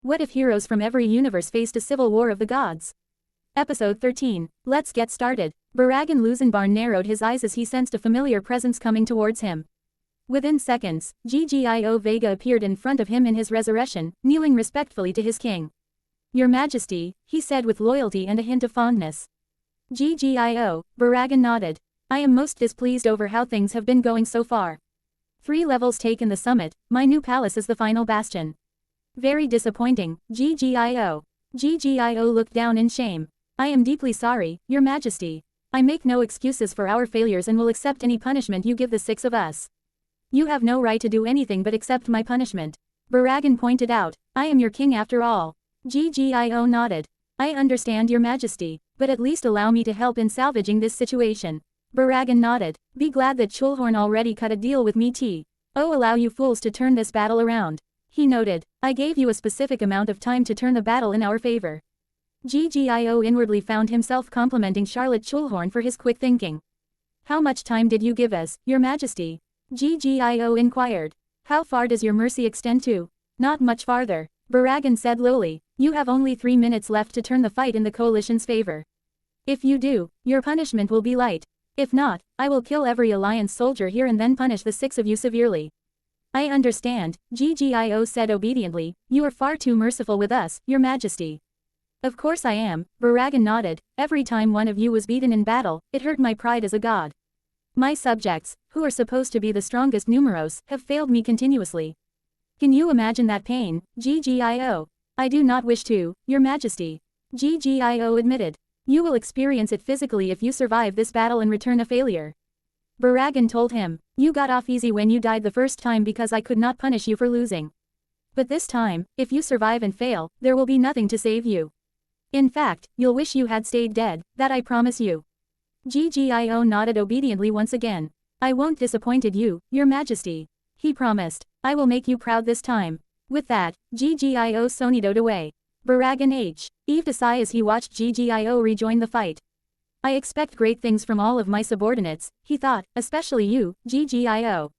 What if heroes from every universe faced a civil war of the gods? Episode 13. Let's get started. Baragan Luzenbarn narrowed his eyes as he sensed a familiar presence coming towards him. Within seconds, Ggio Vega appeared in front of him in his resurrection, kneeling respectfully to his king. Your Majesty, he said with loyalty and a hint of fondness. Ggio, Baragan nodded. I am most displeased over how things have been going so far. 3 levels taken the summit, my new palace is the final bastion. Very disappointing, Ggio. Ggio looked down in shame. I am deeply sorry, Your Majesty. I make no excuses for our failures and will accept any punishment you give the 6 of us. You have no right to do anything but accept my punishment. Baragan pointed out, I am your king after all. Ggio nodded. I understand Your Majesty, but at least allow me to help in salvaging this situation. Baragan nodded. Be glad that Chulhorn already cut a deal with me allow you fools to turn this battle around. He noted, I gave you a specific amount of time to turn the battle in our favor. Ggio inwardly found himself complimenting Charlotte Chulhorn for his quick thinking. How much time did you give us, Your Majesty? Ggio inquired. How far does your mercy extend to? Not much farther, Baragan said lowly. You have only 3 minutes left to turn the fight in the coalition's favor. If you do, your punishment will be light. If not, I will kill every alliance soldier here and then punish the 6 of you severely. I understand, Ggio said obediently, you are far too merciful with us, Your Majesty. Of course I am, Baragan nodded. Every time one of you was beaten in battle, it hurt my pride as a god. My subjects, who are supposed to be the strongest numeros, have failed me continuously. Can you imagine that pain, Ggio? I do not wish to, Your Majesty. Ggio admitted. You will experience it physically if you survive this battle and return a failure. Baragan told him, you got off easy when you died the first time because I could not punish you for losing. But this time, if you survive and fail, there will be nothing to save you. In fact, you'll wish you had stayed dead, that I promise you. Ggio nodded obediently once again. I won't disappoint you, Your Majesty. He promised. I will make you proud this time. With that, Ggio sonidoed away. Baragan heaved a sigh as he watched Ggio rejoin the fight. I expect great things from all of my subordinates, he thought, especially you, Ggio.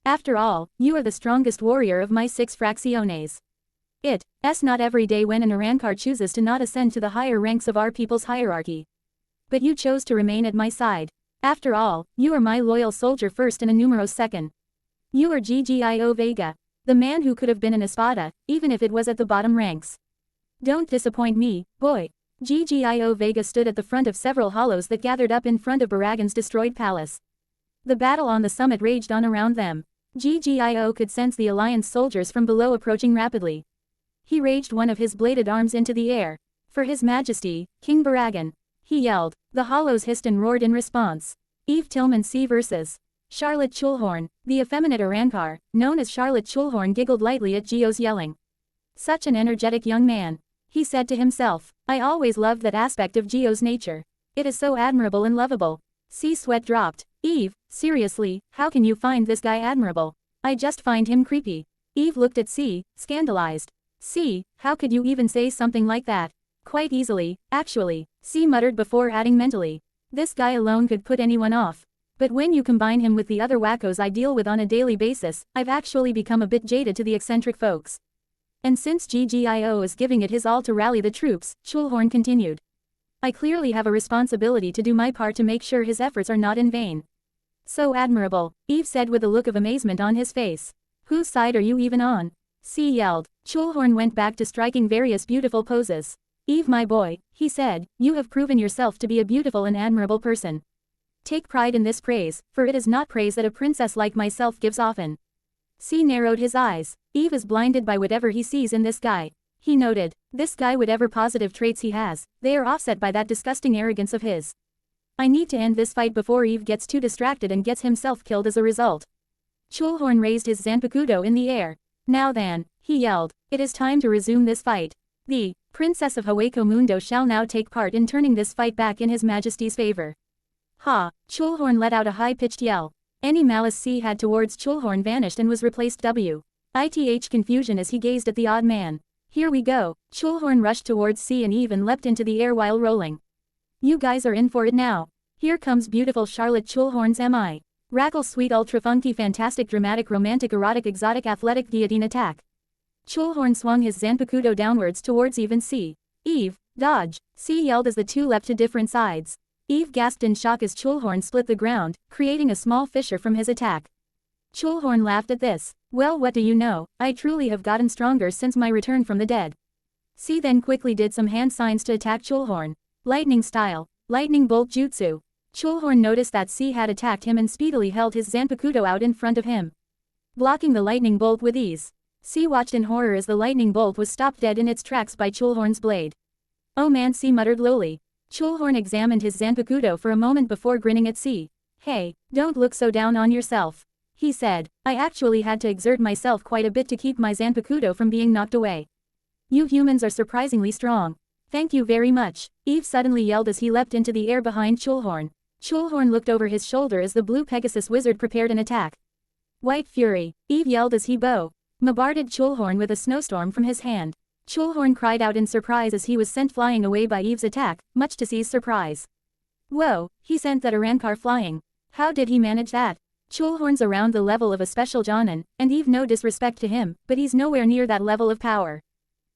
After all, you are the strongest warrior of my 6 fracciones. It's not every day when an Arankar chooses to not ascend to the higher ranks of our people's hierarchy. But you chose to remain at my side. After all, you are my loyal soldier first and a numero second. You are Ggio Vega, the man who could have been an espada, even if it was at the bottom ranks. Don't disappoint me, boy. Ggio Vega stood at the front of several hollows that gathered up in front of Baragan's destroyed palace. The battle on the summit raged on around them. Ggio could sense the alliance soldiers from below approaching rapidly. He raised one of his bladed arms into the air. For His Majesty, King Baragan. He yelled. The hollows hissed and roared in response. Eve Tillman C versus Charlotte Chulhorn, the effeminate Arankar, known as Charlotte Chulhorn, giggled lightly at Gio's yelling. Such an energetic young man. He said to himself, I always loved that aspect of Gio's nature. It is so admirable and lovable. C sweat dropped. Eve, seriously, how can you find this guy admirable? I just find him creepy. Eve looked at C, scandalized. C, how could you even say something like that? Quite easily, actually, C muttered before adding mentally. This guy alone could put anyone off. But when you combine him with the other wackos I deal with on a daily basis, I've actually become a bit jaded to the eccentric folks. And since Ggio is giving it his all to rally the troops, Chulhorn continued. I clearly have a responsibility to do my part to make sure his efforts are not in vain. So admirable, Eve said with a look of amazement on his face. Whose side are you even on? C yelled. Chulhorn went back to striking various beautiful poses. Eve, my boy, he said, you have proven yourself to be a beautiful and admirable person. Take pride in this praise, for it is not praise that a princess like myself gives often. C narrowed his eyes. Eve is blinded by whatever he sees in this guy. He noted, this guy, whatever positive traits he has, they are offset by that disgusting arrogance of his. I need to end this fight before Eve gets too distracted and gets himself killed as a result. Chulhorn raised his Zanpakudo in the air. Now then, he yelled, it is time to resume this fight. The Princess of Hueco Mundo shall now take part in turning this fight back in His Majesty's favor. Ha! Chulhorn let out a high-pitched yell. Any malice C had towards Chulhorn vanished and was replaced with confusion as he gazed at the odd man. Here we go. Chulhorn rushed towards C and Eve and leapt into the air while rolling. You guys are in for it now. Here comes beautiful Charlotte Chulhorn's MI. Rackle sweet ultra funky fantastic dramatic romantic erotic exotic athletic guillotine attack. Chulhorn swung his Zanpakuto downwards towards Eve and C. Eve, dodge, C yelled as the two leapt to different sides. Eve gasped in shock as Chulhorn split the ground, creating a small fissure from his attack. Chulhorn laughed at this. Well, what do you know, I truly have gotten stronger since my return from the dead. C then quickly did some hand signs to attack Chulhorn. Lightning style, lightning bolt jutsu. Chulhorn noticed that C had attacked him and speedily held his Zanpakuto out in front of him, blocking the lightning bolt with ease. C watched in horror as the lightning bolt was stopped dead in its tracks by Chulhorn's blade. Oh man, C muttered lowly. Chulhorn examined his Zanpakuto for a moment before grinning at C. Hey, don't look so down on yourself, he said. I actually had to exert myself quite a bit to keep my Zanpakuto from being knocked away. You humans are surprisingly strong. Thank you very much, Eve suddenly yelled as he leapt into the air behind Chulhorn. Chulhorn looked over his shoulder as the blue Pegasus wizard prepared an attack. White Fury, Eve yelled as he bombarded Chulhorn with a snowstorm from his hand. Chulhorn cried out in surprise as he was sent flying away by Eve's attack, much to C's surprise. Whoa, he sent that Arankar flying. How did he manage that? Chulhorn's around the level of a special Jonin, and Eve, no disrespect to him, but he's nowhere near that level of power.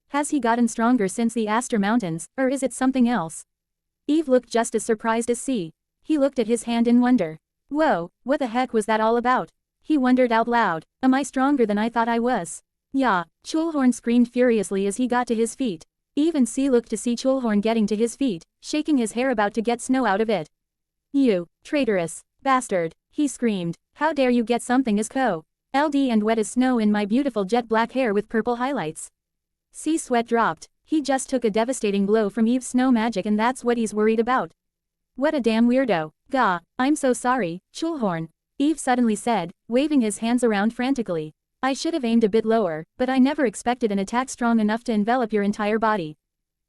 Has he gotten stronger since the Aster Mountains, or is it something else? Eve looked just as surprised as C. He looked at his hand in wonder. Whoa, what the heck was that all about? He wondered out loud. Am I stronger than I thought I was? Yeah, Chulhorn screamed furiously as he got to his feet. Eve and C looked to see Chulhorn getting to his feet, shaking his hair about to get snow out of it. You, traitorous bastard, he screamed. How dare you get something as cold and wet as snow in my beautiful jet black hair with purple highlights? C's sweat dropped. He just took a devastating blow from Eve's snow magic and that's what he's worried about. What a damn weirdo. Gah, I'm so sorry, Chulhorn, Eve suddenly said, waving his hands around frantically. I should have aimed a bit lower, but I never expected an attack strong enough to envelop your entire body.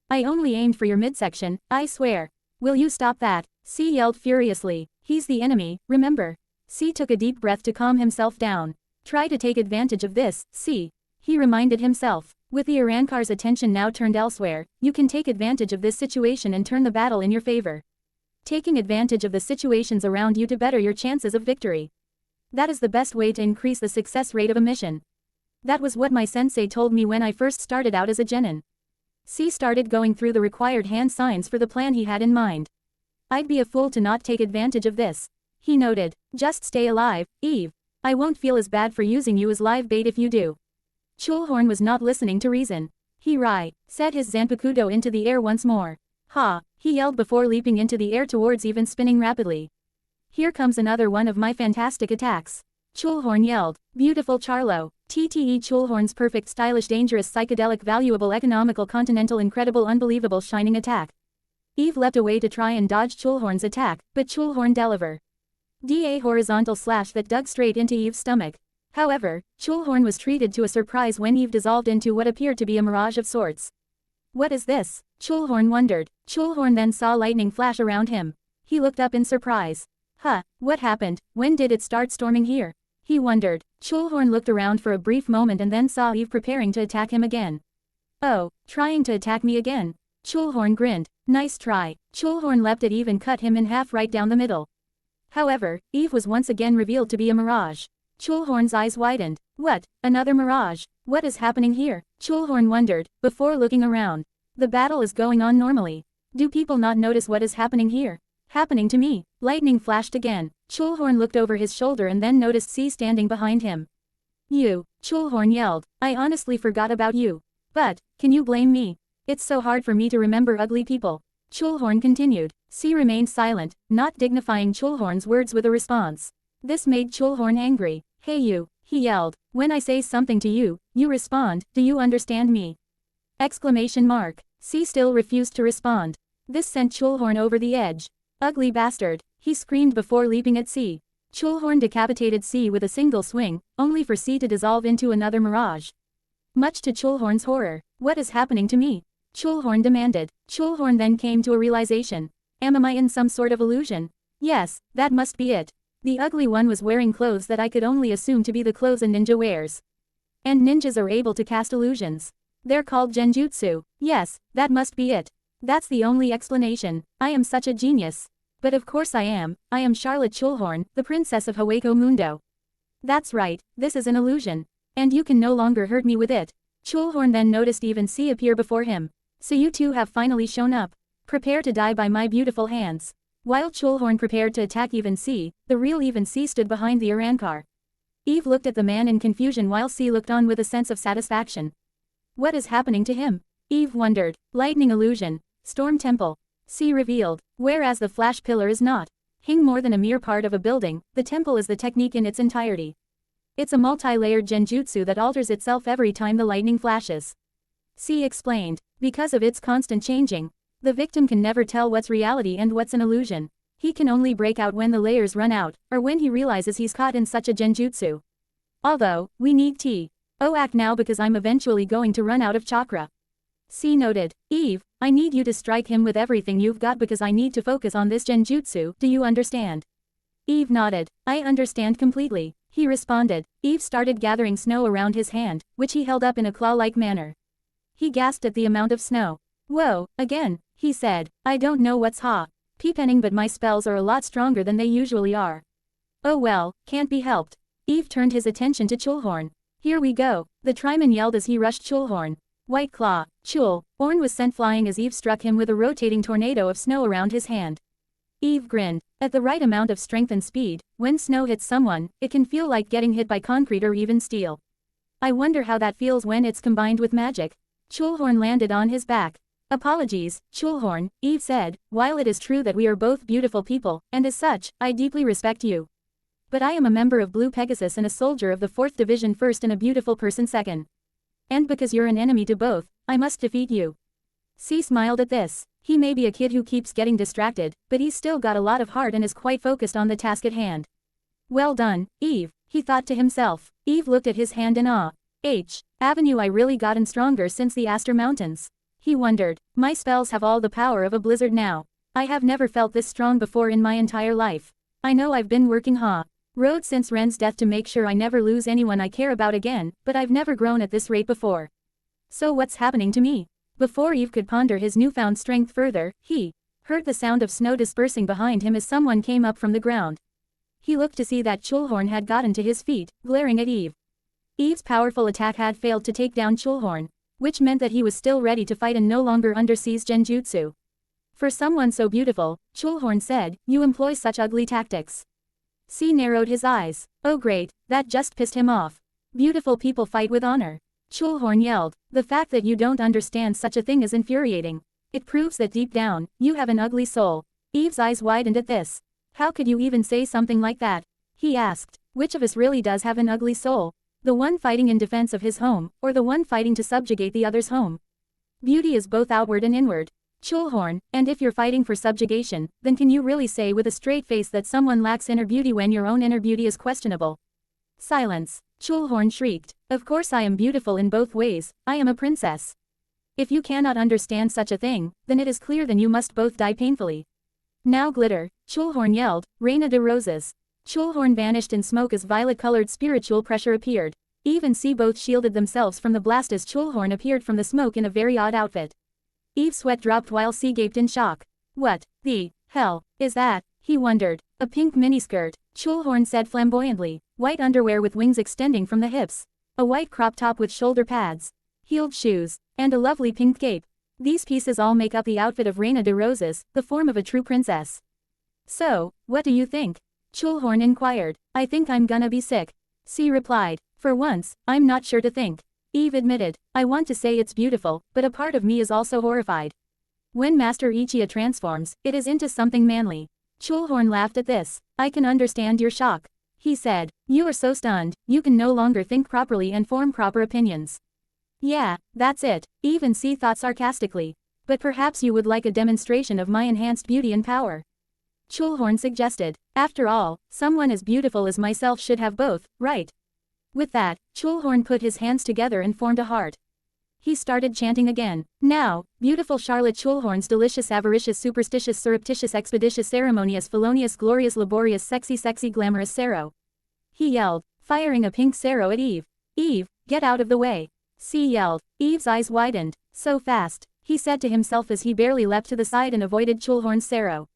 I only aimed for your midsection, I swear. Will you stop that? C yelled furiously. He's the enemy, remember? C took a deep breath to calm himself down. Try to take advantage of this, C. He reminded himself. With the Arankar's attention now turned elsewhere, you can take advantage of this situation and turn the battle in your favor. Taking advantage of the situations around you to better your chances of victory. That is the best way to increase the success rate of a mission. That was what my sensei told me when I first started out as a genin. C started going through the required hand signs for the plan he had in mind. I'd be a fool to not take advantage of this, he noted. Just stay alive, Eve. I won't feel as bad for using you as live bait if you do. Chulhorn was not listening to reason. He set his Zanpakuto into the air once more. Ha, he yelled before leaping into the air towards Eve and spinning rapidly. Here comes another one of my fantastic attacks. Chulhorn yelled. Beautiful Charlo. TTE Chulhorn's perfect stylish dangerous psychedelic valuable economical continental incredible unbelievable shining attack. Eve leapt away to try and dodge Chulhorn's attack, but Chulhorn delivered a horizontal slash that dug straight into Eve's stomach. However, Chulhorn was treated to a surprise when Eve dissolved into what appeared to be a mirage of sorts. What is this? Chulhorn wondered. Chulhorn then saw lightning flash around him. He looked up in surprise. Huh, what happened? When did it start storming here? He wondered. Chulhorn looked around for a brief moment and then saw Eve preparing to attack him again. Oh, trying to attack me again? Chulhorn grinned. Nice try. Chulhorn leapt at Eve and cut him in half right down the middle. However, Eve was once again revealed to be a mirage. Chulhorn's eyes widened. What? Another mirage? What is happening here? Chulhorn wondered, before looking around. The battle is going on normally. Do people not notice what is happening here? Happening to me. Lightning flashed again. Chulhorn looked over his shoulder and then noticed C standing behind him. You, Chulhorn yelled. I honestly forgot about you. But, can you blame me? It's so hard for me to remember ugly people. Chulhorn continued. C remained silent, not dignifying Chulhorn's words with a response. This made Chulhorn angry. Hey you, he yelled. When I say something to you, you respond, do you understand me? Exclamation mark. C still refused to respond. This sent Chulhorn over the edge. Ugly bastard, he screamed before leaping at C. Chulhorn decapitated C with a single swing, only for C to dissolve into another mirage. Much to Chulhorn's horror. What is happening to me? Chulhorn demanded. Chulhorn then came to a realization. Am I in some sort of illusion? Yes, that must be it. The ugly one was wearing clothes that I could only assume to be the clothes a ninja wears. And ninjas are able to cast illusions. They're called genjutsu. Yes, that must be it. That's the only explanation. I am such a genius. But of course I am Charlotte Chulhorn, the princess of Hueco Mundo. That's right, this is an illusion. And you can no longer hurt me with it. Chulhorn then noticed Eve and C appear before him. So you two have finally shown up. Prepare to die by my beautiful hands. While Chulhorn prepared to attack Eve and C, the real Eve and C stood behind the Arankar. Eve looked at the man in confusion while C looked on with a sense of satisfaction. What is happening to him? Eve wondered. Lightning illusion. Storm temple. C revealed. Whereas the flash pillar is not. Hing more than a mere part of a building, the temple is the technique in its entirety. It's a multi-layered genjutsu that alters itself every time the lightning flashes. C explained. Because of its constant changing, the victim can never tell what's reality and what's an illusion. He can only break out when the layers run out, or when he realizes he's caught in such a genjutsu. Although, we need to act now because I'm eventually going to run out of chakra. C noted. Eve, I need you to strike him with everything you've got because I need to focus on this genjutsu, do you understand? Eve nodded. I understand completely, he responded. Eve started gathering snow around his hand, which he held up in a claw-like manner. He gasped at the amount of snow. Whoa, again, he said. I don't know what's happening but my spells are a lot stronger than they usually are. Oh well, can't be helped. Eve turned his attention to Chulhorn. Here we go, the Triman yelled as he rushed Chulhorn. White Claw, Chulhorn was sent flying as Eve struck him with a rotating tornado of snow around his hand. Eve grinned. At the right amount of strength and speed, when snow hits someone, it can feel like getting hit by concrete or even steel. I wonder how that feels when it's combined with magic. Chulhorn landed on his back. Apologies, Chulhorn, Eve said, while it is true that we are both beautiful people, and as such, I deeply respect you. But I am a member of Blue Pegasus and a soldier of the 4th Division 1st and a beautiful person 2nd. And because you're an enemy to both, I must defeat you. C smiled at this. He may be a kid who keeps getting distracted, but he's still got a lot of heart and is quite focused on the task at hand. Well done, Eve, he thought to himself. Eve looked at his hand in awe. Avenue I really gotten stronger since the Aster Mountains. He wondered. My spells have all the power of a blizzard now. I have never felt this strong before in my entire life. I know I've been working hard since Ren's death to make sure I never lose anyone I care about again, but I've never grown at this rate before. So what's happening to me? Before Eve could ponder his newfound strength further, he heard the sound of snow dispersing behind him as someone came up from the ground. He looked to see that Chulhorn had gotten to his feet, glaring at Eve. Eve's powerful attack had failed to take down Chulhorn, which meant that he was still ready to fight and no longer under C's genjutsu. For someone so beautiful, Chulhorn said, you employ such ugly tactics. C narrowed his eyes. Oh great, that just pissed him off. Beautiful people fight with honor. Chulhorn yelled. The fact that you don't understand such a thing is infuriating. It proves that deep down, you have an ugly soul. Eve's eyes widened at this. How could you even say something like that? He asked. Which of us really does have an ugly soul? The one fighting in defense of his home, or the one fighting to subjugate the other's home? Beauty is both outward and inward. Chulhorn, and if you're fighting for subjugation, then can you really say with a straight face that someone lacks inner beauty when your own inner beauty is questionable? Silence. Chulhorn shrieked. Of course I am beautiful in both ways, I am a princess. If you cannot understand such a thing, then it is clear then you must both die painfully. Now glitter, Chulhorn yelled, Reina de Roses. Chulhorn vanished in smoke as violet-colored spiritual pressure appeared. Eve and C both shielded themselves from the blast as Chulhorn appeared from the smoke in a very odd outfit. Eve's sweat dropped while C gaped in shock. What the hell is that? He wondered. A pink miniskirt, Chulhorn said flamboyantly. White underwear with wings extending from the hips. A white crop top with shoulder pads. Heeled shoes. And a lovely pink cape. These pieces all make up the outfit of Reina de Roses, the form of a true princess. So, what do you think? Chulhorn inquired. I think I'm gonna be sick. C replied. For once, I'm not sure to think. Eve admitted. I want to say it's beautiful, but a part of me is also horrified. When Master Ichiya transforms, it is into something manly. Chulhorn laughed at this. I can understand your shock. He said. You are so stunned, you can no longer think properly and form proper opinions. Yeah, that's it, Eve and C thought sarcastically. But perhaps you would like a demonstration of my enhanced beauty and power. Chulhorn suggested. After all, someone as beautiful as myself should have both, right? With that, Chulhorn put his hands together and formed a heart. He started chanting again. Now, beautiful Charlotte Chulhorn's delicious avaricious superstitious surreptitious expeditious ceremonious felonious glorious laborious sexy glamorous Sero. He yelled, firing a pink Sero at Eve. Eve, get out of the way. C yelled. Eve's eyes widened. So fast, he said to himself as he barely leapt to the side and avoided Chulhorn's Sero.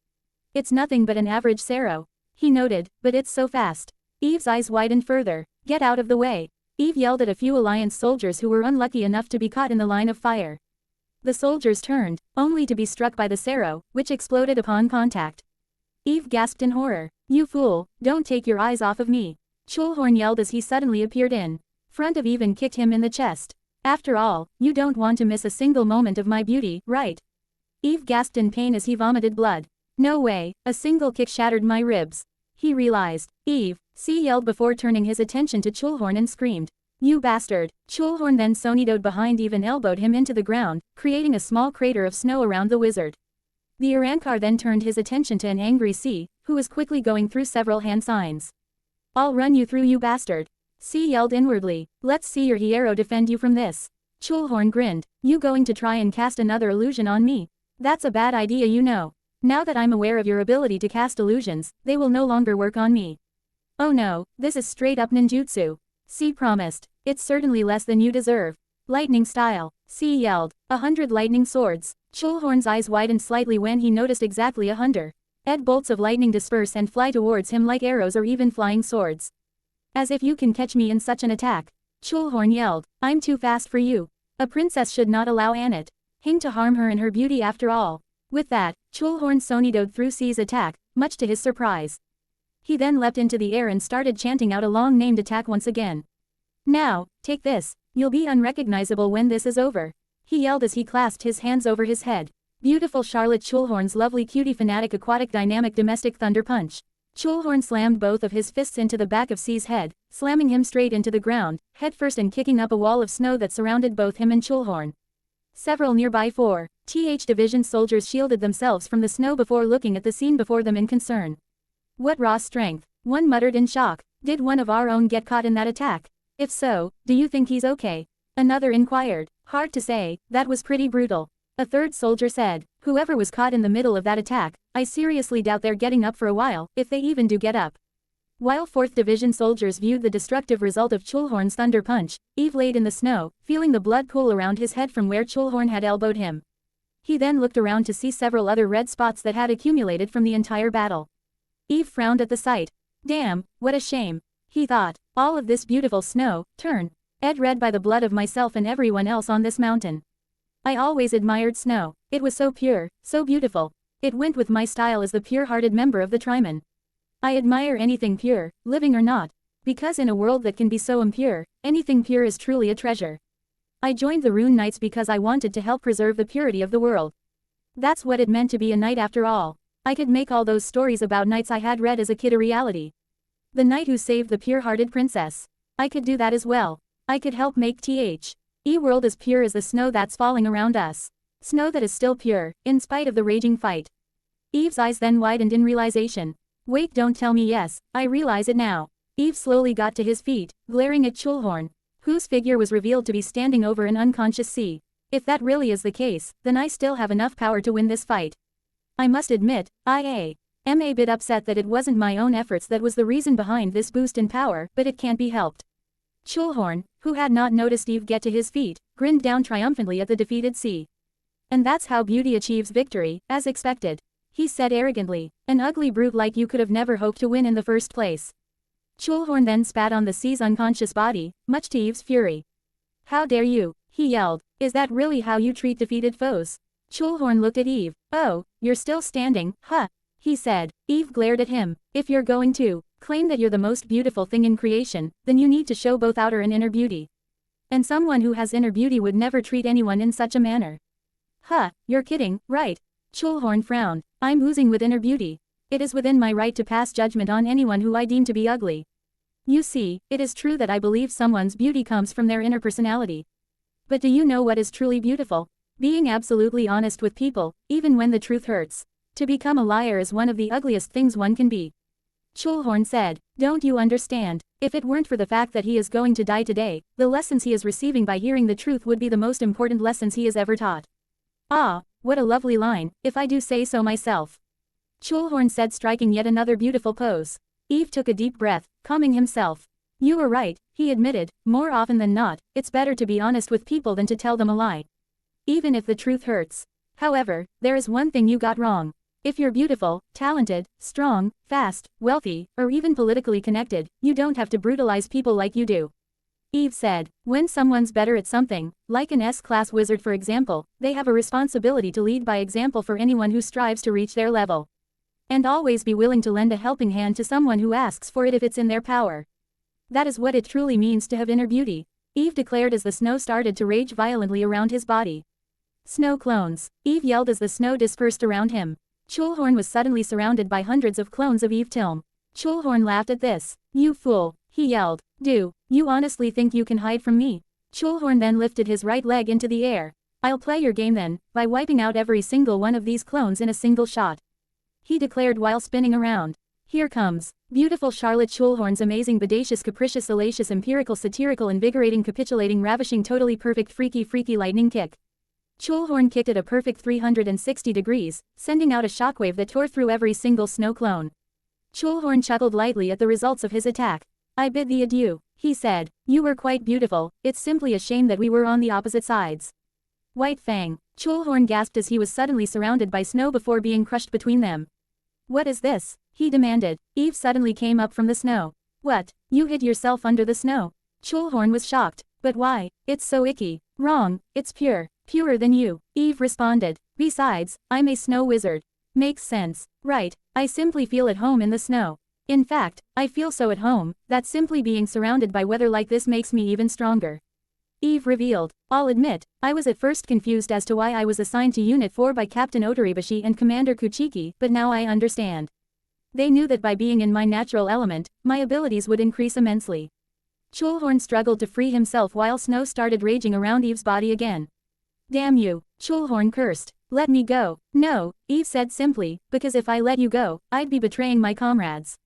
It's nothing but an average Sero, he noted, but it's so fast. Eve's eyes widened further. Get out of the way. Eve yelled at a few Alliance soldiers who were unlucky enough to be caught in the line of fire. The soldiers turned, only to be struck by the Sero, which exploded upon contact. Eve gasped in horror. "You fool, don't take your eyes off of me," Chulhorn yelled as he suddenly appeared in front of Eve and kicked him in the chest. "After all, you don't want to miss a single moment of my beauty, right?" Eve gasped in pain as he vomited blood. "No way, a single kick shattered my ribs," he realized. "Eve," C yelled before turning his attention to Chulhorn and screamed, "You bastard!" Chulhorn then sonidoed behind Eve and elbowed him into the ground, creating a small crater of snow around the wizard. The Irankar then turned his attention to an angry C, who was quickly going through several hand signs. "I'll run you through, you bastard," C yelled inwardly. "Let's see your hero defend you from this." Chulhorn grinned. "You going to try and cast another illusion on me? That's a bad idea, you know. Now that I'm aware of your ability to cast illusions, they will no longer work on me." "Oh no, this is straight up ninjutsu," C promised. "It's certainly less than you deserve." "Lightning style," C yelled. 100 lightning swords. Chulhorn's eyes widened slightly when he noticed exactly 100. Bolts of lightning disperse and fly towards him like arrows or even flying swords. "As if you can catch me in such an attack," Chulhorn yelled. "I'm too fast for you. A princess should not allow Annette Hing to harm her in her beauty after all." With that, Chulhorn sonidoed through C's attack, much to his surprise. He then leapt into the air and started chanting out a long-named attack once again. "Now, take this. You'll be unrecognizable when this is over," he yelled as he clasped his hands over his head. Beautiful Charlotte Chulhorn's lovely cutie fanatic aquatic dynamic domestic thunder punch. Chulhorn slammed both of his fists into the back of C's head, slamming him straight into the ground, headfirst and kicking up a wall of snow that surrounded both him and Chulhorn. Several nearby 4th Division soldiers shielded themselves from the snow before looking at the scene before them in concern. "What raw strength," one muttered in shock. "Did one of our own get caught in that attack? If so, do you think he's okay?" Another inquired. "Hard to say, that was pretty brutal." A third soldier said. "Whoever was caught in the middle of that attack, I seriously doubt they're getting up for a while, if they even do get up." While 4th Division soldiers viewed the destructive result of Chulhorn's thunder punch, Eve laid in the snow, feeling the blood pool around his head from where Chulhorn had elbowed him. He then looked around to see several other red spots that had accumulated from the entire battle. Eve frowned at the sight. "Damn, what a shame," he thought. "All of this beautiful snow, red by the blood of myself and everyone else on this mountain. I always admired snow. It was so pure, so beautiful. It went with my style as the pure-hearted member of the Triman. I admire anything pure, living or not. Because in a world that can be so impure, anything pure is truly a treasure. I joined the Rune Knights because I wanted to help preserve the purity of the world. That's what it meant to be a knight after all. I could make all those stories about knights I had read as a kid a reality. The knight who saved the pure-hearted princess. I could do that as well. I could help make world as pure as the snow that's falling around us. Snow that is still pure, in spite of the raging fight." Eve's eyes then widened in realization. "Wait, don't tell me yes, I realize it now." Eve slowly got to his feet, glaring at Chulhorn, whose figure was revealed to be standing over an unconscious C. "If that really is the case, then I still have enough power to win this fight. I must admit, I am a bit upset that it wasn't my own efforts that was the reason behind this boost in power, but it can't be helped." Chulhorn, who had not noticed Eve get to his feet, grinned down triumphantly at the defeated C. "And that's how beauty achieves victory, as expected," he said arrogantly. "An ugly brute like you could have never hoped to win in the first place." Chulhorn then spat on the C's unconscious body, much to Eve's fury. "How dare you," he yelled. "Is that really how you treat defeated foes?" Chulhorn looked at Eve. "Oh, you're still standing, huh?" he said. Eve glared at him. "If you're going to claim that you're the most beautiful thing in creation, then you need to show both outer and inner beauty. And someone who has inner beauty would never treat anyone in such a manner." "Huh, you're kidding, right?" Chulhorn frowned. "I'm oozing with inner beauty. It is within my right to pass judgment on anyone who I deem to be ugly. You see, it is true that I believe someone's beauty comes from their inner personality. But do you know what is truly beautiful? Being absolutely honest with people, even when the truth hurts. To become a liar is one of the ugliest things one can be." Chulhorn said. "Don't you understand? If it weren't for the fact that he is going to die today, the lessons he is receiving by hearing the truth would be the most important lessons he has ever taught." "Ah, what a lovely line, if I do say so myself," Chulhorn said, striking yet another beautiful pose. Eve took a deep breath, calming himself. "You were right," he admitted. "More often than not, it's better to be honest with people than to tell them a lie. Even if the truth hurts. However, there is one thing you got wrong. If you're beautiful, talented, strong, fast, wealthy, or even politically connected, you don't have to brutalize people like you do. Eve said, when someone's better at something, like an S-class wizard for example, they have a responsibility to lead by example for anyone who strives to reach their level. And always be willing to lend a helping hand to someone who asks for it if it's in their power. That is what it truly means to have inner beauty, Eve declared as the snow started to rage violently around his body. Snow clones, Eve yelled as the snow dispersed around him. Chulhorn was suddenly surrounded by hundreds of clones of Eve Tilm. Chulhorn laughed at this. You fool, he yelled. Do you honestly think you can hide from me? Chulhorn then lifted his right leg into the air. I'll play your game then, by wiping out every single one of these clones in a single shot, he declared while spinning around. Here comes. Beautiful Charlotte Chulhorn's amazing bodacious capricious salacious empirical satirical invigorating capitulating ravishing totally perfect freaky lightning kick. Chulhorn kicked at a perfect 360 degrees, sending out a shockwave that tore through every single snow clone. Chulhorn chuckled lightly at the results of his attack. I bid thee adieu, he said. You were quite beautiful, it's simply a shame that we were on the opposite sides. White Fang, Chulhorn gasped as he was suddenly surrounded by snow before being crushed between them. What is this? He demanded. Eve suddenly came up from the snow. What? You hid yourself under the snow? Chulhorn was shocked. But why? It's so icky. Wrong, it's pure. Purer than you, Eve responded. Besides, I'm a snow wizard. Makes sense. Right, I simply feel at home in the snow. In fact, I feel so at home, that simply being surrounded by weather like this makes me even stronger. Eve revealed. I'll admit, I was at first confused as to why I was assigned to Unit 4 by Captain Otoribashi and Commander Kuchiki, but now I understand. They knew that by being in my natural element, my abilities would increase immensely. Chulhorn struggled to free himself while snow started raging around Eve's body again. Damn you, Chulhorn cursed. Let me go. No, Eve said simply, because if I let you go, I'd be betraying my comrades.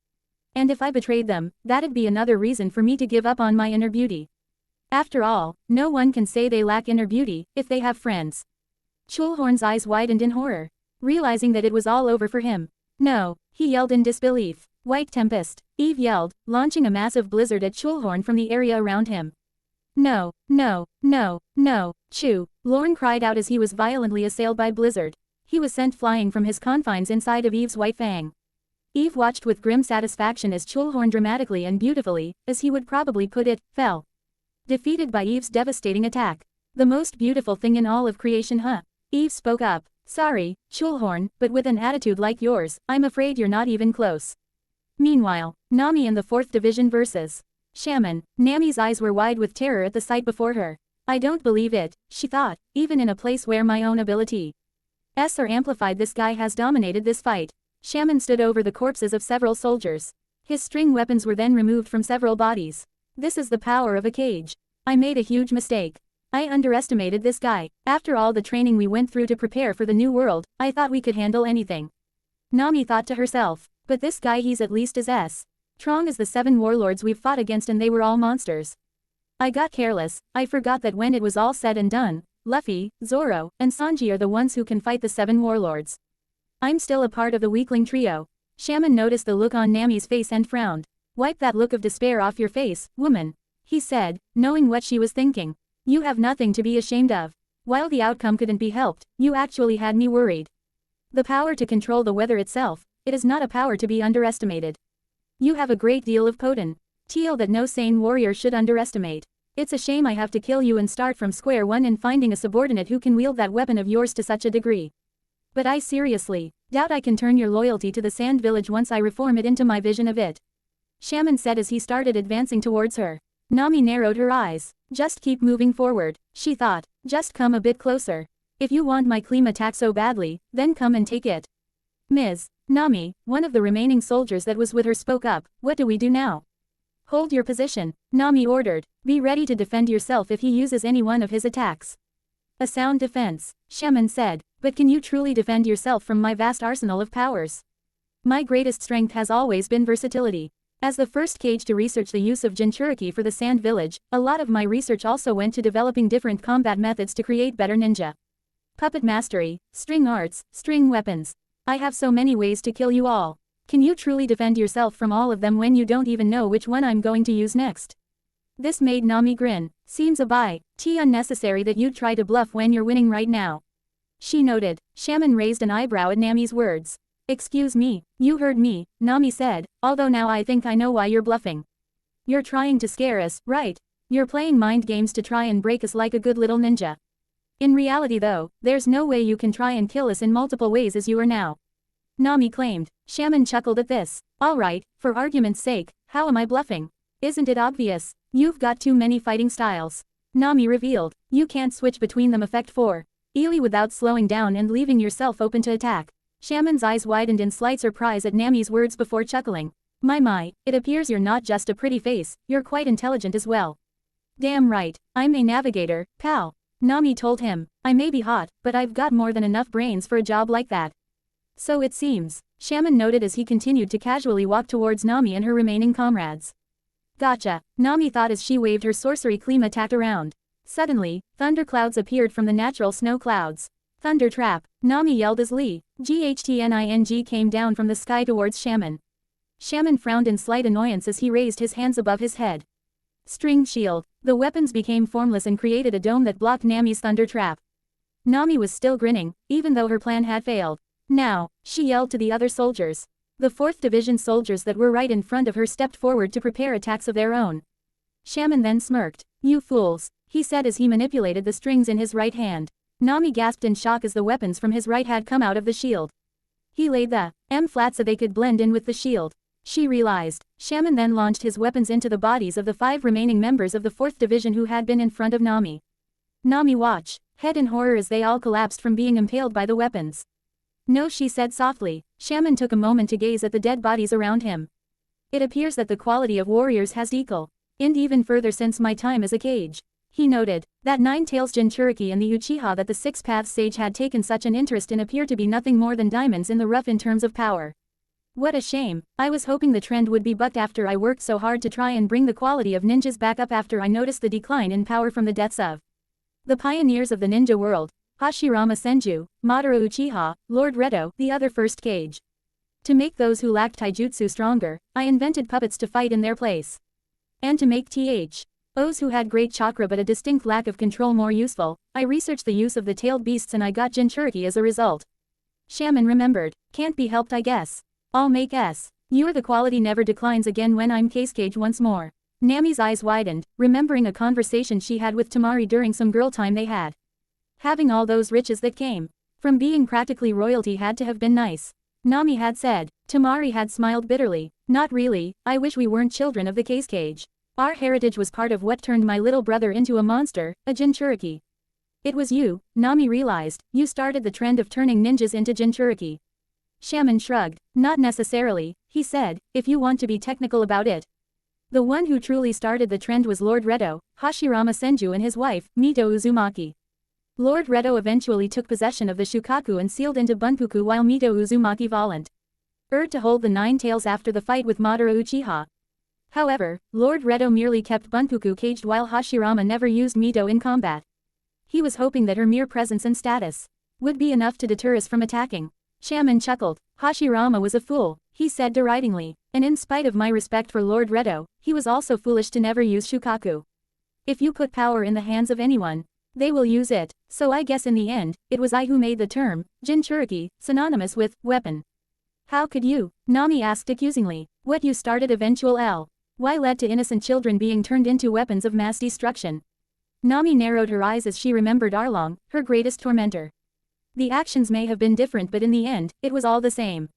And if I betrayed them, that'd be another reason for me to give up on my inner beauty. After all, no one can say they lack inner beauty, if they have friends. Chulhorn's eyes widened in horror, realizing that it was all over for him. No, he yelled in disbelief. White Tempest, Eve yelled, launching a massive blizzard at Chulhorn from the area around him. No, no, no, no, Chu, Lorne cried out as he was violently assailed by blizzard. He was sent flying from his confines inside of Eve's White Fang. Eve watched with grim satisfaction as Chulhorn dramatically and beautifully, as he would probably put it, fell. Defeated by Eve's devastating attack. The most beautiful thing in all of creation, huh? Eve spoke up. Sorry, Chulhorn, but with an attitude like yours, I'm afraid you're not even close. Meanwhile, Nami in the 4th Division versus Shaman. Nami's eyes were wide with terror at the sight before her. I don't believe it, she thought, even in a place where my own ability are amplified, this guy has dominated this fight. Shaman stood over the corpses of several soldiers. His string weapons were then removed from several bodies. This is the power of a cage. I made a huge mistake. I underestimated this guy. After all the training we went through to prepare for the new world, I thought we could handle anything. Nami thought to herself. But this guy, he's at least as strong as the 7 warlords we've fought against, and they were all monsters. I got careless. I forgot that when it was all said and done, Luffy, Zoro, and Sanji are the ones who can fight the 7 warlords. I'm still a part of the weakling trio. Shaman noticed the look on Nami's face and frowned. Wipe that look of despair off your face, woman, he said, knowing what she was thinking. You have nothing to be ashamed of. While the outcome couldn't be helped, you actually had me worried. The power to control the weather itself, it is not a power to be underestimated. You have a great deal of potential that no sane warrior should underestimate. It's a shame I have to kill you and start from square one in finding a subordinate who can wield that weapon of yours to such a degree. But I seriously doubt I can turn your loyalty to the Sand Village once I reform it into my vision of it. Shaman said as he started advancing towards her. Nami narrowed her eyes. Just keep moving forward, she thought. Just come a bit closer. If you want my clean attack so badly, then come and take it. Ms. Nami, one of the remaining soldiers that was with her, spoke up. What do we do now? Hold your position, Nami ordered. Be ready to defend yourself if he uses any one of his attacks. A sound defense, Shaman said. But can you truly defend yourself from my vast arsenal of powers? My greatest strength has always been versatility. As the first cage to research the use of Jinchuriki for the Sand Village, a lot of my research also went to developing different combat methods to create better ninja puppet mastery, string arts, string weapons. I have so many ways to kill you all. Can you truly defend yourself from all of them when you don't even know which one I'm going to use next? This made Nami grin. Seems a bit unnecessary that you'd try to bluff when you're winning right now, she noted. Shaman raised an eyebrow at Nami's words. Excuse me, you heard me, Nami said, although now I think I know why you're bluffing. You're trying to scare us, right? You're playing mind games to try and break us like a good little ninja. In reality though, there's no way you can try and kill us in multiple ways as you are now. Nami claimed. Shaman chuckled at this. Alright, for argument's sake, how am I bluffing? Isn't it obvious? You've got too many fighting styles. Nami revealed. You can't switch between them. Effect 4. Ely without slowing down and leaving yourself open to attack. Shaman's eyes widened in slight surprise at Nami's words before chuckling. My, it appears you're not just a pretty face, you're quite intelligent as well. Damn right, I'm a navigator, pal. Nami told him. I may be hot, but I've got more than enough brains for a job like that. So it seems, Shaman noted as he continued to casually walk towards Nami and her remaining comrades. Gotcha, Nami thought as she waved her sorcery Klima tacked around. Suddenly, thunderclouds appeared from the natural snow clouds. Thunder trap, Nami yelled as GHTNING came down from the sky towards Shaman. Shaman frowned in slight annoyance as he raised his hands above his head. String shield, the weapons became formless and created a dome that blocked Nami's thunder trap. Nami was still grinning, even though her plan had failed. Now, she yelled to the other soldiers. The 4th Division soldiers that were right in front of her stepped forward to prepare attacks of their own. Shaman then smirked. You fools, he said as he manipulated the strings in his right hand. Nami gasped in shock as the weapons from his right had come out of the shield. He laid the M flat so they could blend in with the shield. She realized. Shaman then launched his weapons into the bodies of the 5 remaining members of the 4th Division who had been in front of Nami. Nami watched, head in horror as they all collapsed from being impaled by the weapons. No, she said softly. Shaman took a moment to gaze at the dead bodies around him. It appears that the quality of warriors has declined even further since my time as a Kage. He noted. That Nine Tails Jinchuriki and the Uchiha that the Six Paths sage had taken such an interest in appear to be nothing more than diamonds in the rough in terms of power. What a shame, I was hoping the trend would be bucked after I worked so hard to try and bring the quality of ninjas back up after I noticed the decline in power from the deaths of the pioneers of the ninja world, Hashirama Senju, Madara Uchiha, Lord Redo, the other first Kage. To make those who lacked taijutsu stronger, I invented puppets to fight in their place. And to make those who had great chakra but a distinct lack of control more useful, I researched the use of the tailed beasts and I got Jinchuriki as a result. Shaman remembered. Can't be helped I guess. I'll make the quality never declines again when I'm Kage once more. Nami's eyes widened, remembering a conversation she had with Tamari during some girl time they had. Having all those riches that came from being practically royalty had to have been nice. Nami had said. Tamari had smiled bitterly. Not really, I wish we weren't children of the Kage. Our heritage was part of what turned my little brother into a monster, a Jinchuriki. It was you, Nami realized, you started the trend of turning ninjas into Jinchuriki. Shaman shrugged. Not necessarily, he said, if you want to be technical about it. The one who truly started the trend was Lord Redo, Hashirama Senju and his wife, Mito Uzumaki. Lord Redo eventually took possession of the Shukaku and sealed into Bunpuku while Mito Uzumaki volunteered to hold the Nine Tails after the fight with Madara Uchiha. However, Lord Redo merely kept Bunpuku caged while Hashirama never used Mito in combat. He was hoping that her mere presence and status would be enough to deter us from attacking. Shaman chuckled. Hashirama was a fool, he said deridingly, and in spite of my respect for Lord Redo, he was also foolish to never use Shukaku. If you put power in the hands of anyone, they will use it, so I guess in the end, it was I who made the term, Jinchuriki, synonymous with, weapon. How could you? Nami asked accusingly. What you started eventual why led to innocent children being turned into weapons of mass destruction. Nami narrowed her eyes as she remembered Arlong, her greatest tormentor. The actions may have been different but in the end, it was all the same.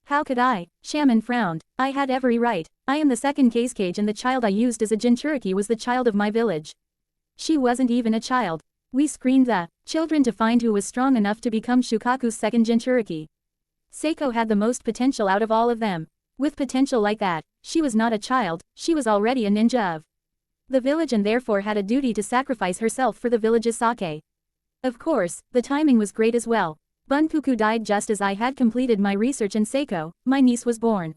How could I? Shaman frowned. I had every right. I am the second Kage and the child I used as a Jinchuriki was the child of my village. She wasn't even a child. We screened the children to find who was strong enough to become Shukaku's second Jinchuriki. Seiko had the most potential out of all of them. With potential like that, she was not a child, she was already a ninja of the village and therefore had a duty to sacrifice herself for the village's sake. Of course, the timing was great as well. Bunpuku died just as I had completed my research and Seiko, my niece was born.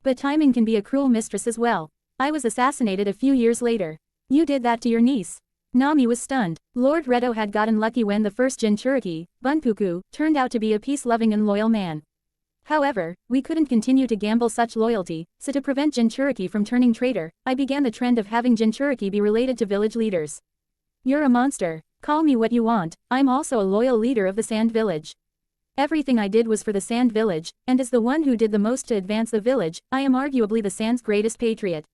But timing can be a cruel mistress as well. I was assassinated a few years later. You did that to your niece. Nami was stunned. Lord Redo had gotten lucky when the first Jinchuriki, Bunpuku, turned out to be a peace-loving and loyal man. However, we couldn't continue to gamble such loyalty, so to prevent Jinchuriki from turning traitor, I began the trend of having Jinchuriki be related to village leaders. You're a monster. Call me what you want, I'm also a loyal leader of the Sand Village. Everything I did was for the Sand Village, and as the one who did the most to advance the village, I am arguably the Sand's greatest patriot.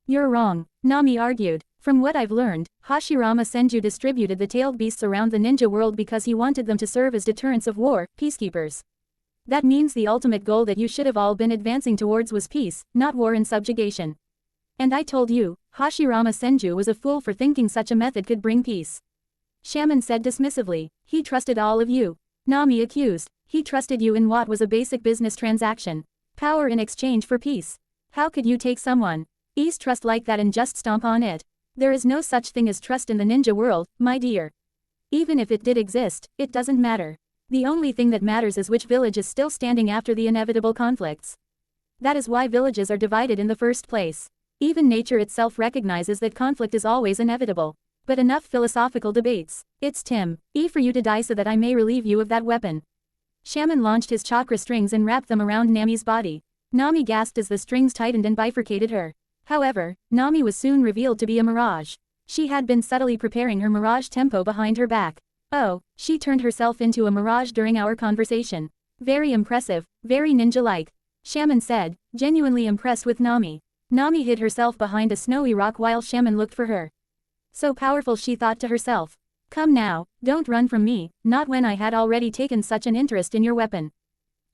You're wrong, Nami argued. From what I've learned, Hashirama Senju distributed the tailed beasts around the ninja world because he wanted them to serve as deterrents of war, peacekeepers. That means the ultimate goal that you should have all been advancing towards was peace, not war and subjugation. And I told you, Hashirama Senju was a fool for thinking such a method could bring peace. Shaman said dismissively, he trusted all of you. Nami accused, he trusted you in what was a basic business transaction. Power in exchange for peace. How could you take someone's trust like that and just stomp on it? There is no such thing as trust in the ninja world, my dear. Even if it did exist, it doesn't matter. The only thing that matters is which village is still standing after the inevitable conflicts. That is why villages are divided in the first place. Even nature itself recognizes that conflict is always inevitable. But enough philosophical debates. It's for you to die so that I may relieve you of that weapon. Shaman launched his chakra strings and wrapped them around Nami's body. Nami gasped as the strings tightened and bifurcated her. However, Nami was soon revealed to be a mirage. She had been subtly preparing her mirage tempo behind her back. Oh, she turned herself into a mirage during our conversation. Very impressive, very ninja-like. Shaman said, genuinely impressed with Nami. Nami hid herself behind a snowy rock while Shaman looked for her. So powerful, she thought to herself. Come now, don't run from me, not when I had already taken such an interest in your weapon.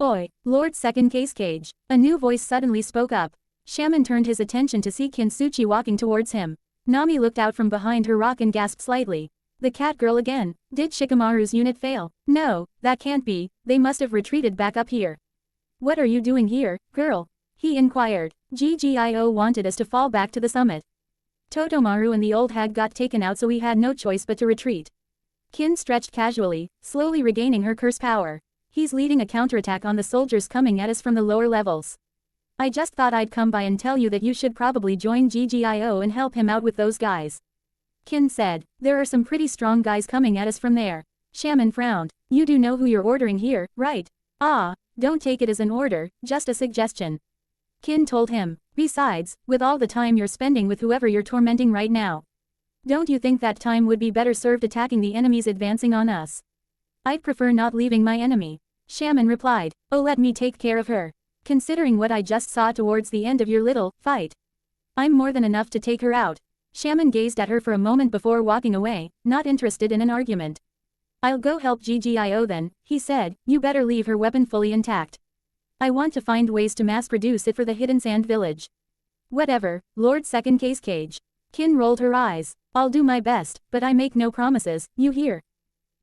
Oi, Lord Second Cage. A new voice suddenly spoke up. Shaman turned his attention to see Kinsuchi walking towards him. Nami looked out from behind her rock and gasped slightly. The cat girl again. Did Shikamaru's unit fail? No, that can't be, they must have retreated back up here. What are you doing here, girl? He inquired. GGIO wanted us to fall back to the summit. Totomaru and the old hag got taken out, so we had no choice but to retreat. Kin stretched casually, slowly regaining her curse power. He's leading a counterattack on the soldiers coming at us from the lower levels. I just thought I'd come by and tell you that you should probably join GGIO and help him out with those guys. Kin said, there are some pretty strong guys coming at us from there. Shaman frowned. You do know who you're ordering here, right? Ah, don't take it as an order, just a suggestion. Kin told him. Besides, with all the time you're spending with whoever you're tormenting right now, don't you think that time would be better served attacking the enemies advancing on us? I'd prefer not leaving my enemy. Shaman replied. Oh, let me take care of her. Considering what I just saw towards the end of your little fight, I'm more than enough to take her out. Shaman gazed at her for a moment before walking away, not interested in an argument. I'll go help GGIO then, he said. You better leave her weapon fully intact. I want to find ways to mass produce it for the Hidden Sand Village. Whatever, Lord Second Cage. Kin rolled her eyes. I'll do my best, but I make no promises, you hear?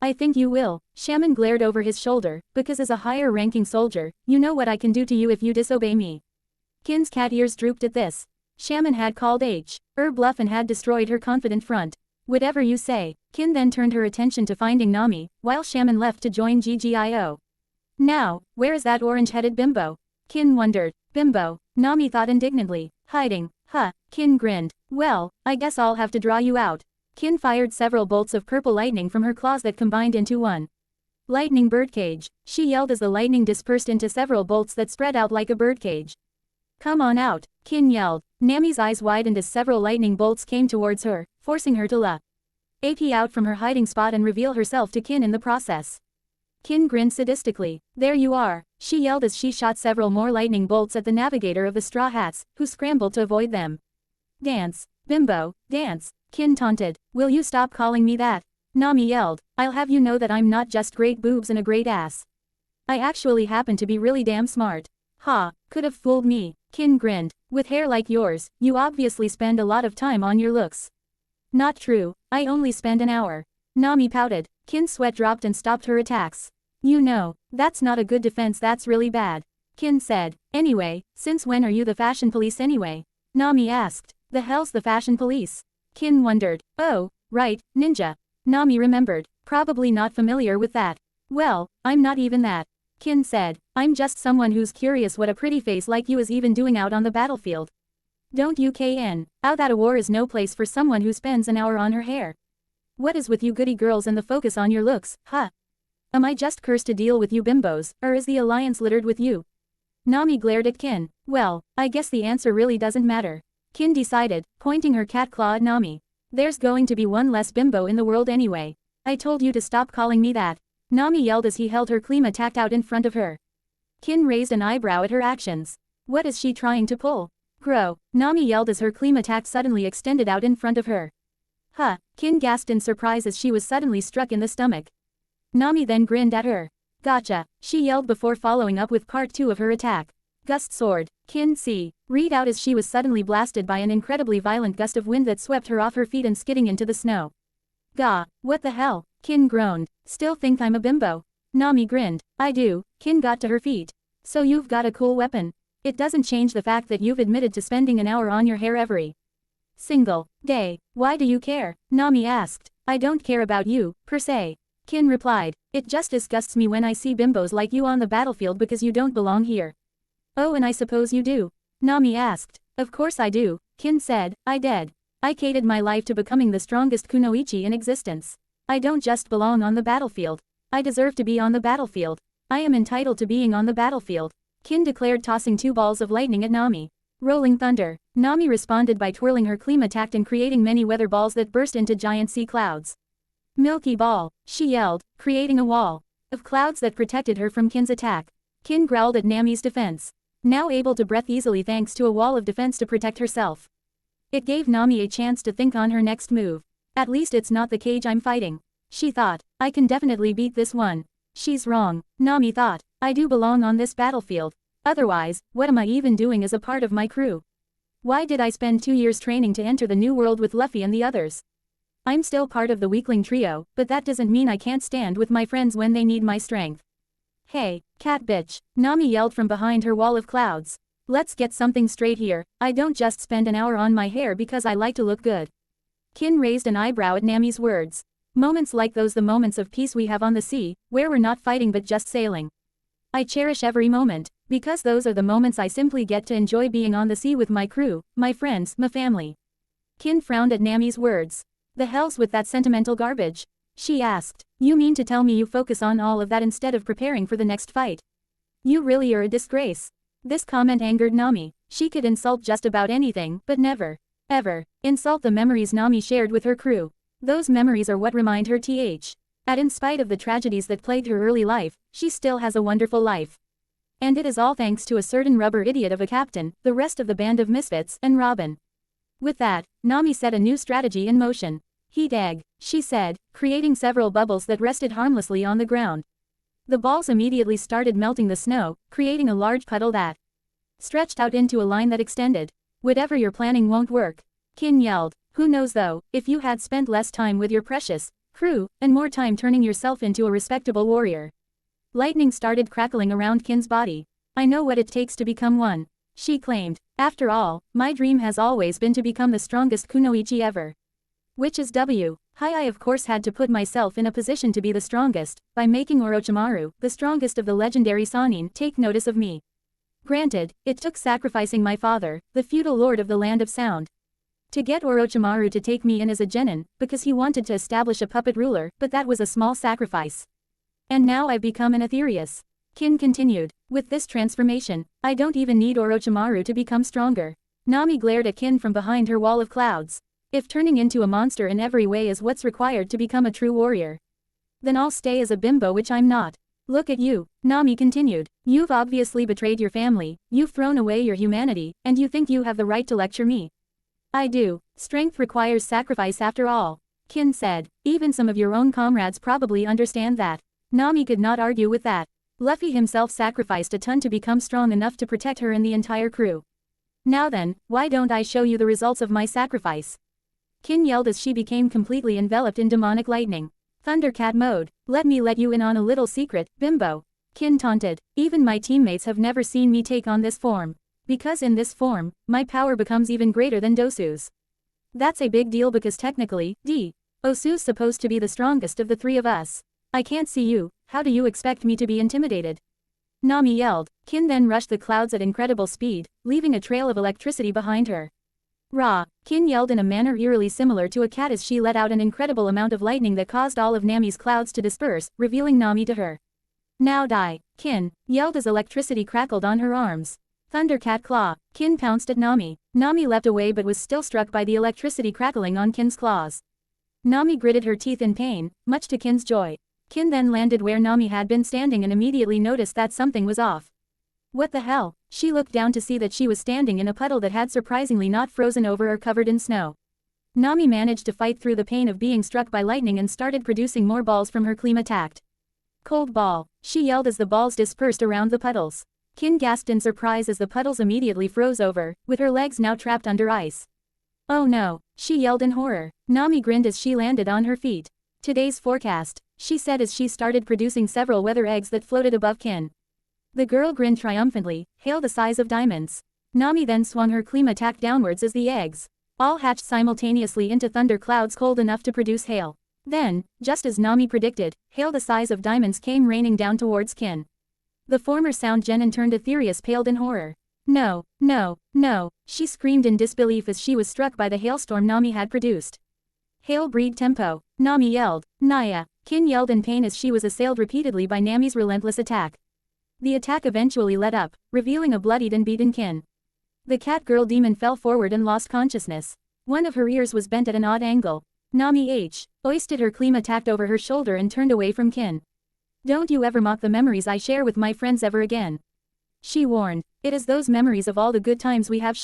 I think you will. Shaman glared over his shoulder, because as a higher-ranking soldier, you know what I can do to you if you disobey me. Kin's cat ears drooped at this. Shaman had called her bluff and had destroyed her confident front. Whatever you say. Kin then turned her attention to finding Nami, while Shaman left to join GGIO. Now, where is that orange-headed bimbo? Kin wondered. Bimbo, Nami thought indignantly. Hiding, huh? Kin grinned. Well, I guess I'll have to draw you out. Kin fired several bolts of purple lightning from her claws that combined into one lightning birdcage. She yelled as the lightning dispersed into several bolts that spread out like a birdcage. Come on out, Kin yelled. Nami's eyes widened as several lightning bolts came towards her, forcing her to AP out from her hiding spot and reveal herself to Kin in the process. Kin grinned sadistically. There you are, she yelled as she shot several more lightning bolts at the navigator of the Straw Hats, who scrambled to avoid them. Dance, bimbo, dance, Kin taunted. Will you stop calling me that? Nami yelled. I'll have you know that I'm not just great boobs and a great ass. I actually happen to be really damn smart. Ha, could have fooled me. Kin grinned. With hair like yours, you obviously spend a lot of time on your looks. Not true, I only spend an hour. Nami pouted. Kin's sweat dropped and stopped her attacks. You know, that's not a good defense, that's really bad. Kin said. Anyway, since when are you the fashion police anyway? Nami asked. The hell's the fashion police? Kin wondered. Oh, right, ninja. Nami remembered. Probably not familiar with that. Well, I'm not even that. Kin said. I'm just someone who's curious what a pretty face like you is even doing out on the battlefield. Don't you kn out that a war is no place for someone who spends an hour on her hair. What is with you goody girls and the focus on your looks, huh? Am I just cursed to deal with you bimbos, or is the alliance littered with you? Nami glared at Kin. Well, I guess the answer really doesn't matter. Kin decided, pointing her cat claw at Nami. There's going to be one less bimbo in the world anyway. I told you to stop calling me that. Nami yelled as he held her Klima tacked out in front of her. Kin raised an eyebrow at her actions. What is she trying to pull? Grow, Nami yelled as her cleam attack suddenly extended out in front of her. Huh, Kin gasped in surprise as she was suddenly struck in the stomach. Nami then grinned at her. Gotcha, she yelled before following up with part 2 of her attack. Gust Sword, Kin C. Read out as she was suddenly blasted by an incredibly violent gust of wind that swept her off her feet and skidding into the snow. Gah, what the hell, Kin groaned. Still think I'm a bimbo? Nami grinned. I do. Kin got to her feet. So you've got a cool weapon. It doesn't change the fact that you've admitted to spending an hour on your hair every single day. Why do you care? Nami asked. I don't care about you, per se. Kin replied. It just disgusts me when I see bimbos like you on the battlefield because you don't belong here. Oh, and I suppose you do? Nami asked. Of course I do, Kin said. I dedicated my life to becoming the strongest kunoichi in existence. I don't just belong on the battlefield. I deserve to be on the battlefield. I am entitled to being on the battlefield, Kin declared, tossing 2 balls of lightning at Nami. Rolling thunder. Nami responded by twirling her cleam attack and creating many weather balls that burst into giant sea clouds. Milky Ball, she yelled, creating a wall of clouds that protected her from Kin's attack. Kin growled at Nami's defense. Now able to breathe easily thanks to a wall of defense to protect herself. It gave Nami a chance to think on her next move. At least it's not the cage I'm fighting, she thought. I can definitely beat this one. She's wrong, Nami thought. I do belong on this battlefield. Otherwise, what am I even doing as a part of my crew? Why did I spend 2 years training to enter the new world with Luffy and the others? I'm still part of the weakling trio, but that doesn't mean I can't stand with my friends when they need my strength. Hey, cat bitch, Nami yelled from behind her wall of clouds. Let's get something straight here. I don't just spend an hour on my hair because I like to look good. Kin raised an eyebrow at Nami's words. Moments like those, the moments of peace we have on the sea, where we're not fighting but just sailing. I cherish every moment, because those are the moments I simply get to enjoy being on the sea with my crew, my friends, my family. Kin frowned at Nami's words. The hell's with that sentimental garbage? She asked. You mean to tell me you focus on all of that instead of preparing for the next fight? You really are a disgrace. This comment angered Nami. She could insult just about anything, but never, ever, insult the memories Nami shared with her crew. Those memories are what remind her that in spite of the tragedies that plagued her early life, she still has a wonderful life. And it is all thanks to a certain rubber idiot of a captain, the rest of the band of misfits, and Robin. With that, Nami set a new strategy in motion. Heat egg, she said, creating several bubbles that rested harmlessly on the ground. The balls immediately started melting the snow, creating a large puddle that stretched out into a line that extended. Whatever you're planning won't work, Kin yelled. Who knows though, if you had spent less time with your precious crew, and more time turning yourself into a respectable warrior. Lightning started crackling around Kin's body. I know what it takes to become one, she claimed. After all, my dream has always been to become the strongest kunoichi ever. Which is I of course had to put myself in a position to be the strongest, by making Orochimaru, the strongest of the legendary Sannin, take notice of me. Granted, it took sacrificing my father, the feudal lord of the Land of Sound, to get Orochimaru to take me in as a genin, because he wanted to establish a puppet ruler, but that was a small sacrifice. And now I've become an Aetherius. Kin continued. With this transformation, I don't even need Orochimaru to become stronger. Nami glared at Kin from behind her wall of clouds. If turning into a monster in every way is what's required to become a true warrior, then I'll stay as a bimbo, which I'm not. Look at you, Nami continued. You've obviously betrayed your family, you've thrown away your humanity, and you think you have the right to lecture me. I do. Strength requires sacrifice after all, Kin said. Even some of your own comrades probably understand that. Nami could not argue with that. Luffy himself sacrificed a ton to become strong enough to protect her and the entire crew. Now then, why don't I show you the results of my sacrifice? Kin yelled as she became completely enveloped in demonic lightning. Thundercat mode. Let me let you in on a little secret, bimbo. Kin taunted. Even my teammates have never seen me take on this form. Because in this form, my power becomes even greater than Dosu's. That's a big deal because technically, Osu's supposed to be the strongest of the three of us. I can't see you, how do you expect me to be intimidated? Nami yelled. Kin then rushed the clouds at incredible speed, leaving a trail of electricity behind her. Rah! Kin yelled in a manner eerily similar to a cat as she let out an incredible amount of lightning that caused all of Nami's clouds to disperse, revealing Nami to her. Now die! Kin yelled as electricity crackled on her arms. Thundercat Claw. Kin pounced at Nami. Nami leapt away but was still struck by the electricity crackling on Kin's claws. Nami gritted her teeth in pain, much to Kin's joy. Kin then landed where Nami had been standing and immediately noticed that something was off. What the hell? She looked down to see that she was standing in a puddle that had surprisingly not frozen over or covered in snow. Nami managed to fight through the pain of being struck by lightning and started producing more balls from her clean attack. Cold ball, she yelled as the balls dispersed around the puddles. Kin gasped in surprise as the puddles immediately froze over, with her legs now trapped under ice. Oh no, she yelled in horror. Nami grinned as she landed on her feet. Today's forecast, she said as she started producing several weather eggs that floated above Kin. The girl grinned triumphantly, hail the size of diamonds. Nami then swung her clean attack downwards as the eggs all hatched simultaneously into thunder clouds cold enough to produce hail. Then, just as Nami predicted, hail the size of diamonds came raining down towards Kin. The former sound Genin turned Aetherius paled in horror. No, no, no, she screamed in disbelief as she was struck by the hailstorm Nami had produced. Hail breed tempo, Nami yelled. Naya, Kin yelled in pain as she was assailed repeatedly by Nami's relentless attack. The attack eventually let up, revealing a bloodied and beaten Kin. The cat girl demon fell forward and lost consciousness. One of her ears was bent at an odd angle. Nami hoisted her cleam attack over her shoulder and turned away from Kin. Don't you ever mock the memories I share with my friends ever again. She warned, it is those memories of all the good times we have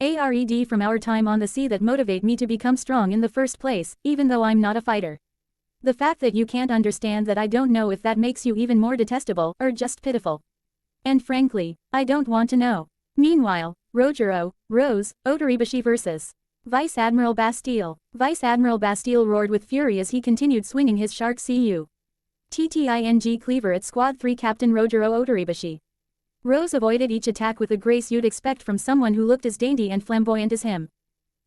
ared from our time on the sea that motivate me to become strong in the first place, even though I'm not a fighter. The fact that you can't understand that I don't know if that makes you even more detestable or just pitiful. And frankly, I don't want to know. Meanwhile, Rojiro, Rose, Otoribashi vs. Vice Admiral Bastille. Vice Admiral Bastille roared with fury as he continued swinging his shark TTING cleaver at Squad 3 Captain Rojiro Otoribashi. Rose avoided each attack with the grace you'd expect from someone who looked as dainty and flamboyant as him.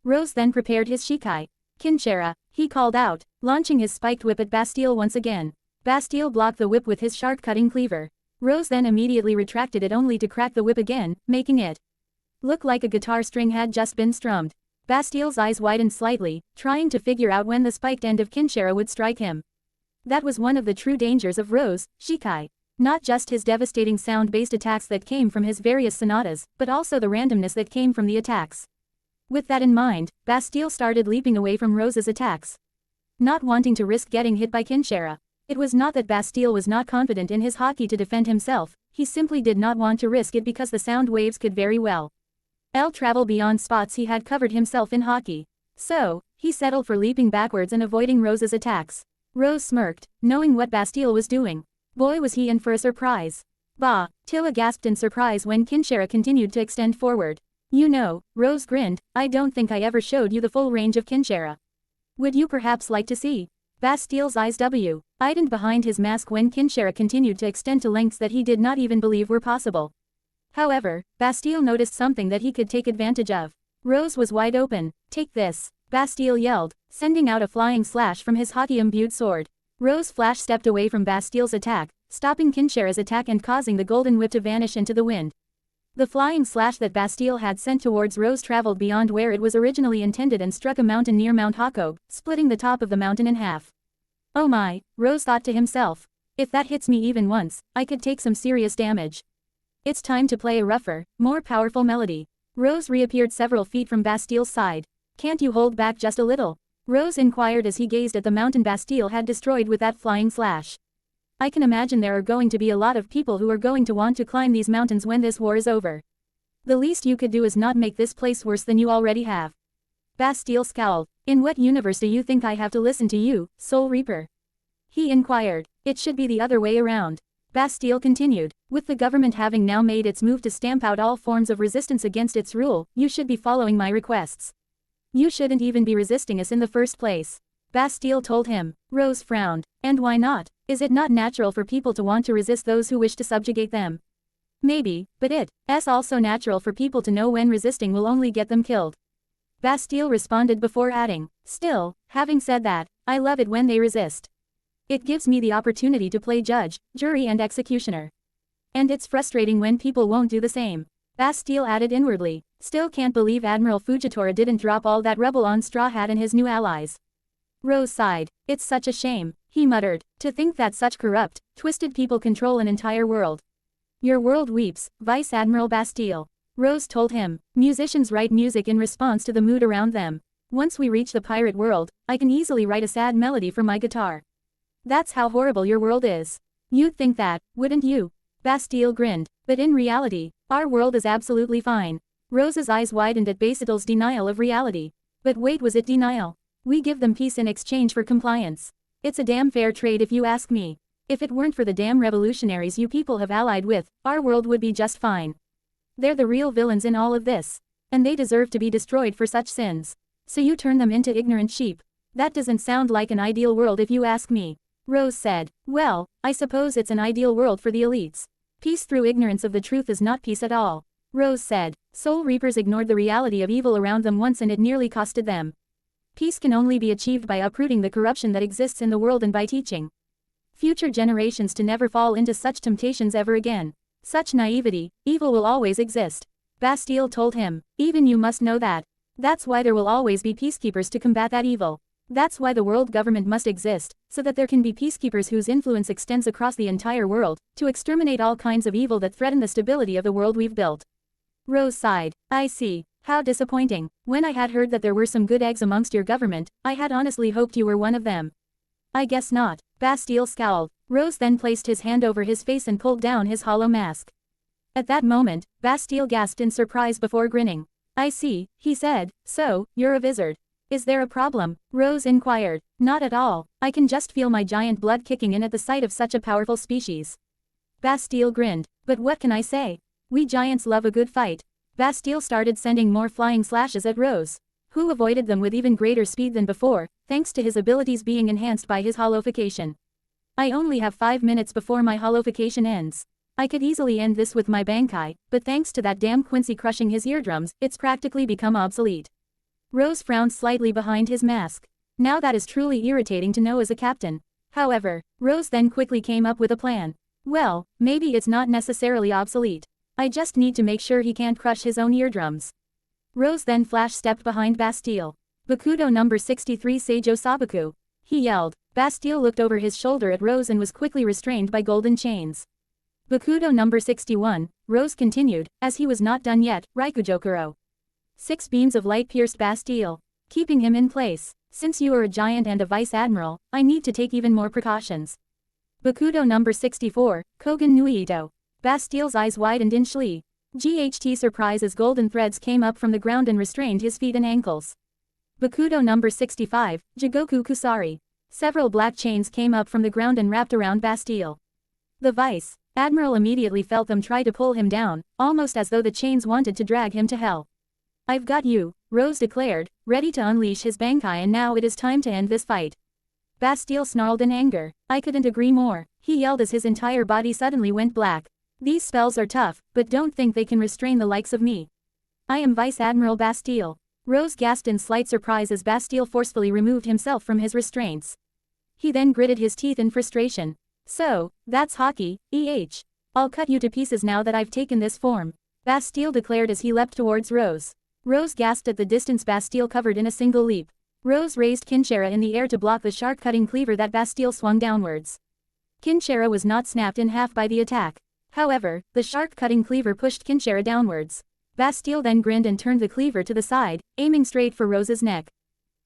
Rose then prepared his shikai. Kinshara, he called out, launching his spiked whip at Bastille once again. Bastille blocked the whip with his shark-cutting cleaver. Rose then immediately retracted it only to crack the whip again, making it look like a guitar string had just been strummed. Bastille's eyes widened slightly, trying to figure out when the spiked end of Kinshara would strike him. That was one of the true dangers of Rose, shikai. Not just his devastating sound-based attacks that came from his various sonatas, but also the randomness that came from the attacks. With that in mind, Bastille started leaping away from Rose's attacks. Not wanting to risk getting hit by Kinshara. It was not that Bastille was not confident in his hotkey to defend himself, he simply did not want to risk it because the sound waves could very well travel beyond spots he had covered himself in hotkey. So, he settled for leaping backwards and avoiding Rose's attacks. Rose smirked, knowing what Bastille was doing. Boy was he in for a surprise. Bah, Tilla gasped in surprise when Kinshara continued to extend forward. You know, Rose grinned, I don't think I ever showed you the full range of Kinshara. Would you perhaps like to see? Bastille's eyes widened behind his mask when Kinshara continued to extend to lengths that he did not even believe were possible. However, Bastille noticed something that he could take advantage of. Rose was wide open. Take this, Bastille yelled, sending out a flying slash from his hotkey-imbued sword. Rose flash stepped away from Bastille's attack, stopping Kinshara's attack and causing the golden whip to vanish into the wind. The flying slash that Bastille had sent towards Rose traveled beyond where it was originally intended and struck a mountain near Mount Hakob, splitting the top of the mountain in half. Oh my, Rose thought to himself. If that hits me even once, I could take some serious damage. It's time to play a rougher, more powerful melody. Rose reappeared several feet from Bastille's side. Can't you hold back just a little? Rose inquired as he gazed at the mountain Bastille had destroyed with that flying slash. I can imagine there are going to be a lot of people who are going to want to climb these mountains when this war is over. The least you could do is not make this place worse than you already have. Bastille scowled. In what universe do you think I have to listen to you, Soul Reaper? He inquired. It should be the other way around. Bastille continued. With the government having now made its move to stamp out all forms of resistance against its rule, you should be following my requests. You shouldn't even be resisting us in the first place. Bastille told him. Rose frowned. And why not? Is it not natural for people to want to resist those who wish to subjugate them? Maybe, but it's also natural for people to know when resisting will only get them killed. Bastille responded before adding, still, having said that, I love it when they resist. It gives me the opportunity to play judge, jury and executioner. And it's frustrating when people won't do the same. Bastille added inwardly, still can't believe Admiral Fujitora didn't drop all that rubble on Straw Hat and his new allies. Rose sighed. It's such a shame, he muttered, to think that such corrupt, twisted people control an entire world. Your world weeps, Vice Admiral Bastille. Rose told him, musicians write music in response to the mood around them. Once we reach the pirate world, I can easily write a sad melody for my guitar. That's how horrible your world is. You'd think that, wouldn't you? Bastille grinned. But in reality, our world is absolutely fine. Rose's eyes widened at Bastille's denial of reality. But wait, was it denial? We give them peace in exchange for compliance. It's a damn fair trade if you ask me. If it weren't for the damn revolutionaries you people have allied with, our world would be just fine. They're the real villains in all of this. And they deserve to be destroyed for such sins. So you turn them into ignorant sheep. That doesn't sound like an ideal world if you ask me. Rose said. Well, I suppose it's an ideal world for the elites. Peace through ignorance of the truth is not peace at all. Rose said. Soul Reapers ignored the reality of evil around them once and it nearly costed them. Peace can only be achieved by uprooting the corruption that exists in the world and by teaching future generations to never fall into such temptations ever again. Such naivety, evil will always exist. Bastille told him. Even you must know that. That's why there will always be peacekeepers to combat that evil. That's why the world government must exist, so that there can be peacekeepers whose influence extends across the entire world, to exterminate all kinds of evil that threaten the stability of the world we've built. Rose sighed. I see. How disappointing. When I had heard that there were some good eggs amongst your government, I had honestly hoped you were one of them. I guess not. Bastille scowled. Rose then placed his hand over his face and pulled down his hollow mask. At that moment, Bastille gasped in surprise before grinning. I see, he said. So, you're a wizard. Is there a problem? Rose inquired. Not at all. I can just feel my giant blood kicking in at the sight of such a powerful species. Bastille grinned. But what can I say? We giants love a good fight. Bastille started sending more flying slashes at Rose, who avoided them with even greater speed than before, thanks to his abilities being enhanced by his holification. I only have 5 minutes before my holification ends. I could easily end this with my Bankai, but thanks to that damn Quincy crushing his eardrums, it's practically become obsolete. Rose frowned slightly behind his mask. Now that is truly irritating to know as a captain. However, Rose then quickly came up with a plan. Well, maybe it's not necessarily obsolete. I just need to make sure he can't crush his own eardrums. Rose then flash-stepped behind Bastille. Bakudo number 63 Seijo Sabaku. He yelled. Bastille looked over his shoulder at Rose and was quickly restrained by golden chains. Bakudo number 61, Rose continued, as he was not done yet, Raikujokuro. 6 beams of light pierced Bastille, keeping him in place. Since you are a giant and a vice admiral, I need to take even more precautions. Bakudo number 64, Kogen Nuiito. Bastille's eyes widened in GHT surprise as golden threads came up from the ground and restrained his feet and ankles. Bakudo number 65, Jigoku Kusari. Several black chains came up from the ground and wrapped around Bastille. The vice admiral immediately felt them try to pull him down, almost as though the chains wanted to drag him to hell. I've got you, Rose declared, ready to unleash his Bankai, and now it is time to end this fight. Bastille snarled in anger. I couldn't agree more, he yelled as his entire body suddenly went black. These spells are tough, but don't think they can restrain the likes of me. I am Vice Admiral Bastille. Rose gasped in slight surprise as Bastille forcefully removed himself from his restraints. He then gritted his teeth in frustration. So, that's hockey, I'll cut you to pieces now that I've taken this form, Bastille declared as he leapt towards Rose. Rose gasped at the distance Bastille covered in a single leap. Rose raised Kinshara in the air to block the sharp-cutting cleaver that Bastille swung downwards. Kinshara was not snapped in half by the attack. However, the sharp-cutting cleaver pushed Kinshara downwards. Bastille then grinned and turned the cleaver to the side, aiming straight for Rose's neck.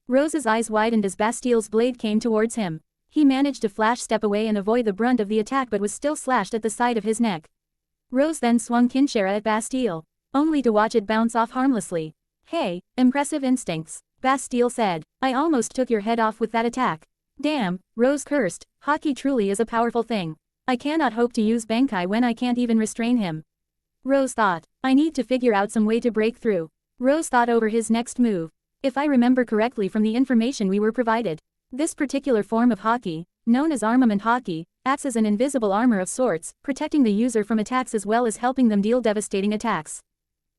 Rose's eyes widened as Bastille's blade came towards him. He managed to flash step away and avoid the brunt of the attack but was still slashed at the side of his neck. Rose then swung Kinshara at Bastille, only to watch it bounce off harmlessly. Hey, impressive instincts, Bastille said. I almost took your head off with that attack. Damn, Rose cursed, hockey truly is a powerful thing. I cannot hope to use Bankai when I can't even restrain him. Rose thought. I need to figure out some way to break through. Rose thought over his next move. If I remember correctly from the information we were provided, this particular form of hockey, known as armament hockey, acts as an invisible armor of sorts, protecting the user from attacks as well as helping them deal devastating attacks.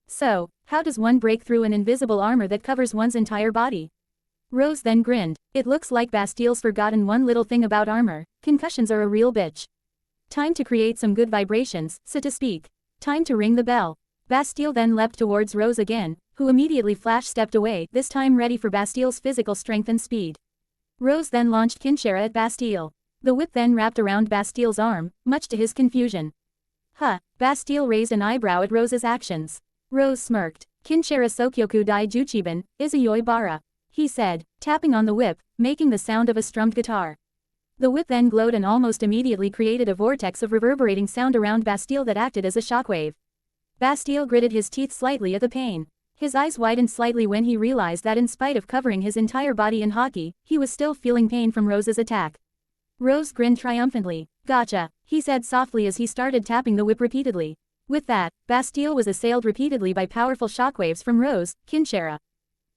So, how does one break through an invisible armor that covers one's entire body? Rose then grinned. It looks like Bastille's forgotten one little thing about armor. Concussions are a real bitch. Time to create some good vibrations, so to speak. Time to ring the bell. Bastille then leapt towards Rose again, who immediately flash-stepped away, this time ready for Bastille's physical strength and speed. Rose then launched Kinshara at Bastille. The whip then wrapped around Bastille's arm, much to his confusion. Huh, Bastille raised an eyebrow at Rose's actions. Rose smirked. Kinshara Sokyoku Dai Juchiban, Izuyoi Bara, he said, tapping on the whip, making the sound of a strummed guitar. The whip then glowed and almost immediately created a vortex of reverberating sound around Bastille that acted as a shockwave. Bastille gritted his teeth slightly at the pain. His eyes widened slightly when he realized that in spite of covering his entire body in hockey, he was still feeling pain from Rose's attack. Rose grinned triumphantly. "Gotcha," he said softly as he started tapping the whip repeatedly. With that, Bastille was assailed repeatedly by powerful shockwaves from Rose, Kinshara.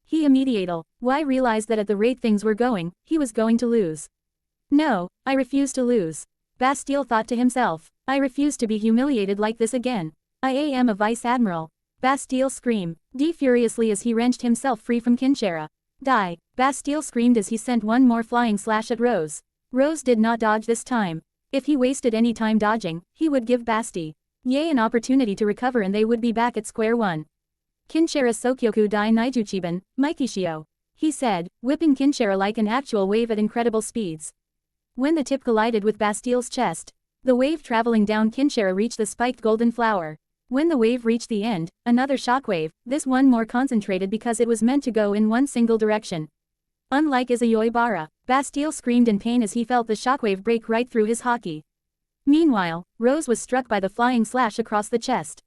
He immediately realized that at the rate things were going, he was going to lose. "No, I refuse to lose." Bastille thought to himself. "I refuse to be humiliated like this again. I am a vice admiral." Bastille screamed furiously as he wrenched himself free from Kinshara. "Die!" Bastille screamed as he sent one more flying slash at Rose. Rose did not dodge this time. If he wasted any time dodging, he would give Bastille an opportunity to recover and they would be back at square one. "Kinshara Sokyoku dai Naijuchiban, Maikishio," he said, whipping Kinshara like an actual wave at incredible speeds. When the tip collided with Bastille's chest, the wave traveling down Kinshara reached the spiked golden flower. When the wave reached the end, another shockwave, this one more concentrated because it was meant to go in one single direction. Unlike Izayoi Bara, Bastille screamed in pain as he felt the shockwave break right through his hockey. Meanwhile, Rose was struck by the flying slash across the chest.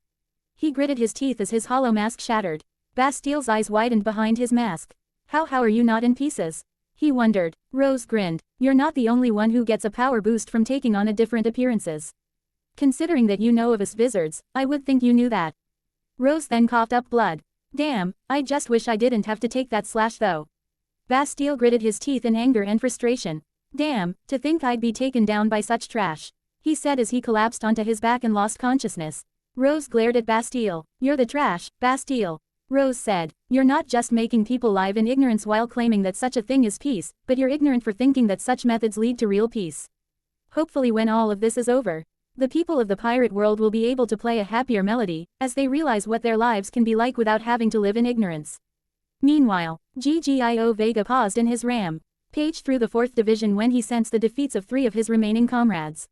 He gritted his teeth as his hollow mask shattered. Bastille's eyes widened behind his mask. How are you not in pieces?" he wondered. Rose grinned. "You're not the only one who gets a power boost from taking on a different appearances. Considering that you know of us wizards, I would think you knew that." Rose then coughed up blood. "Damn, I just wish I didn't have to take that slash though." Bastille gritted his teeth in anger and frustration. "Damn, to think I'd be taken down by such trash," he said as he collapsed onto his back and lost consciousness. Rose glared at Bastille. "You're the trash, Bastille." Rose said. "You're not just making people live in ignorance while claiming that such a thing is peace, but you're ignorant for thinking that such methods lead to real peace. Hopefully when all of this is over, the people of the pirate world will be able to play a happier melody, as they realize what their lives can be like without having to live in ignorance." Meanwhile, Ggio Vega paused in his ram page through the 4th Division when he sensed the defeats of 3 of his remaining comrades.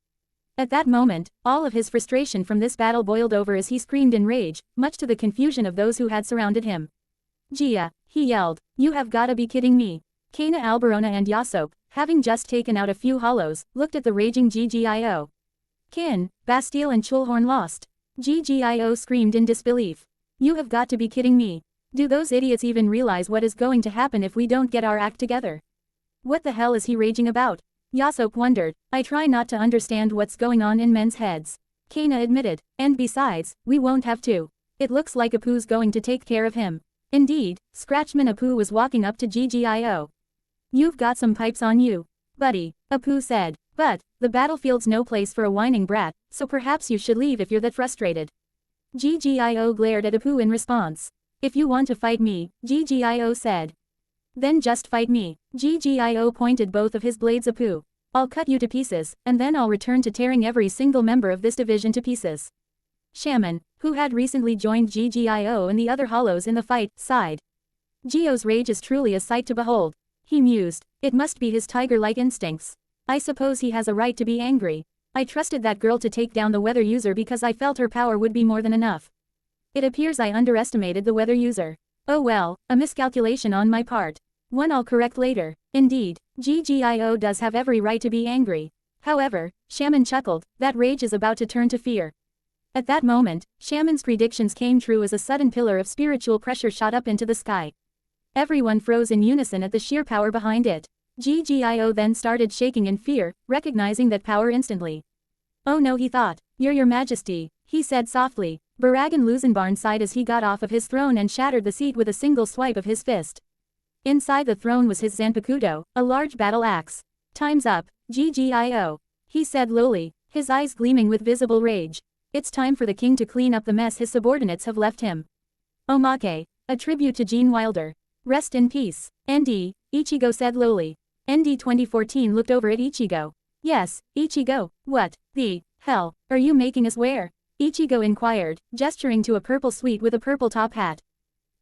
At that moment, all of his frustration from this battle boiled over as he screamed in rage, much to the confusion of those who had surrounded him. "Gia," he yelled, "you have gotta be kidding me." Kana Alberona and Yasop, having just taken out a few hollows, looked at the raging Ggio. "Kin, Bastille and Chulhorn lost." Ggio screamed in disbelief. "You have got to be kidding me. Do those idiots even realize what is going to happen if we don't get our act together? What the hell is he raging about?" Yasop wondered. "I try not to understand what's going on in men's heads." Kana admitted. "And besides, we won't have to. It looks like Apu's going to take care of him." Indeed, Scratchman Apu was walking up to Ggio. "You've got some pipes on you, buddy," Apu said. "But, the battlefield's no place for a whining brat, so perhaps you should leave if you're that frustrated." Ggio glared at Apu in response. "If you want to fight me," Ggio said, "then just fight me." Ggio pointed both of his blades at Apu. "I'll cut you to pieces, and then I'll return to tearing every single member of this division to pieces." Shaman, who had recently joined Ggio and the other hollows in the fight, sighed. Gio's rage is truly a sight to behold. He mused. It must be his tiger-like instincts. I suppose he has a right to be angry. I trusted that girl to take down the weather user because I felt her power would be more than enough. It appears I underestimated the weather user. Oh well, a miscalculation on my part. One I'll correct later. Indeed, Ggio does have every right to be angry. However, Shaman chuckled, that rage is about to turn to fear. At that moment, Shaman's predictions came true as a sudden pillar of spiritual pressure shot up into the sky. Everyone froze in unison at the sheer power behind it. Ggio then started shaking in fear, recognizing that power instantly. "Oh no," he thought. "You're your majesty," he said softly. Baragan Luzenbarn sighed as he got off of his throne and shattered the seat with a single swipe of his fist. Inside the throne was his Zanpakuto, a large battle axe. "Time's up, Ggio," he said lowly, his eyes gleaming with visible rage. "It's time for the king to clean up the mess his subordinates have left him." Omake, a tribute to Gene Wilder. "Rest in peace, ND," Ichigo said lowly. ND 2014 looked over at Ichigo. "Yes, Ichigo, what the hell are you making us wear?" Ichigo inquired, gesturing to a purple suite with a purple top hat.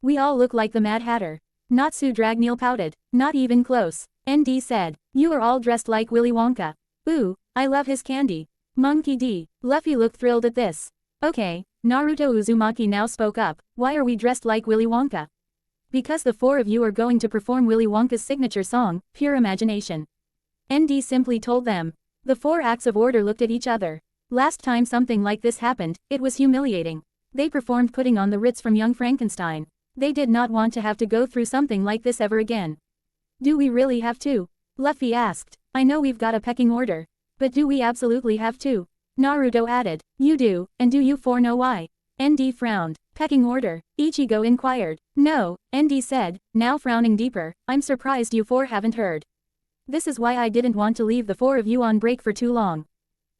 "We all look like the Mad Hatter." Natsu Dragneel pouted. "Not even close," ND said. "You are all dressed like Willy Wonka." "Ooh, I love his candy." Monkey D. Luffy looked thrilled at this. "Okay," Naruto Uzumaki now spoke up, "why are we dressed like Willy Wonka?" "Because the 4 of you are going to perform Willy Wonka's signature song, Pure Imagination." ND simply told them. The 4 acts of order looked at each other. Last time something like this happened, it was humiliating. They performed putting on the Ritz from Young Frankenstein. They did not want to have to go through something like this ever again. Do we really have to? Luffy asked. I know we've got a pecking order. But do we absolutely have to? Naruto added. You do, and do you 4 know why? ND frowned. Pecking order? Ichigo inquired. No, ND said, now frowning deeper, I'm surprised you 4 haven't heard. This is why I didn't want to leave the 4 of you on break for too long.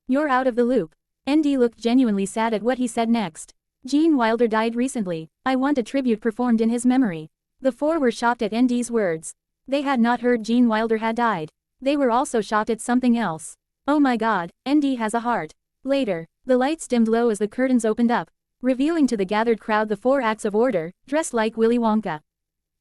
You're out of the loop. ND looked genuinely sad at what he said next. Gene Wilder died recently. I want a tribute performed in his memory. The 4 were shocked at ND's words. They had not heard Gene Wilder had died. They were also shocked at something else. Oh my god, ND has a heart. Later, the lights dimmed low as the curtains opened up, revealing to the gathered crowd the 4 acts of order, dressed like Willy Wonka.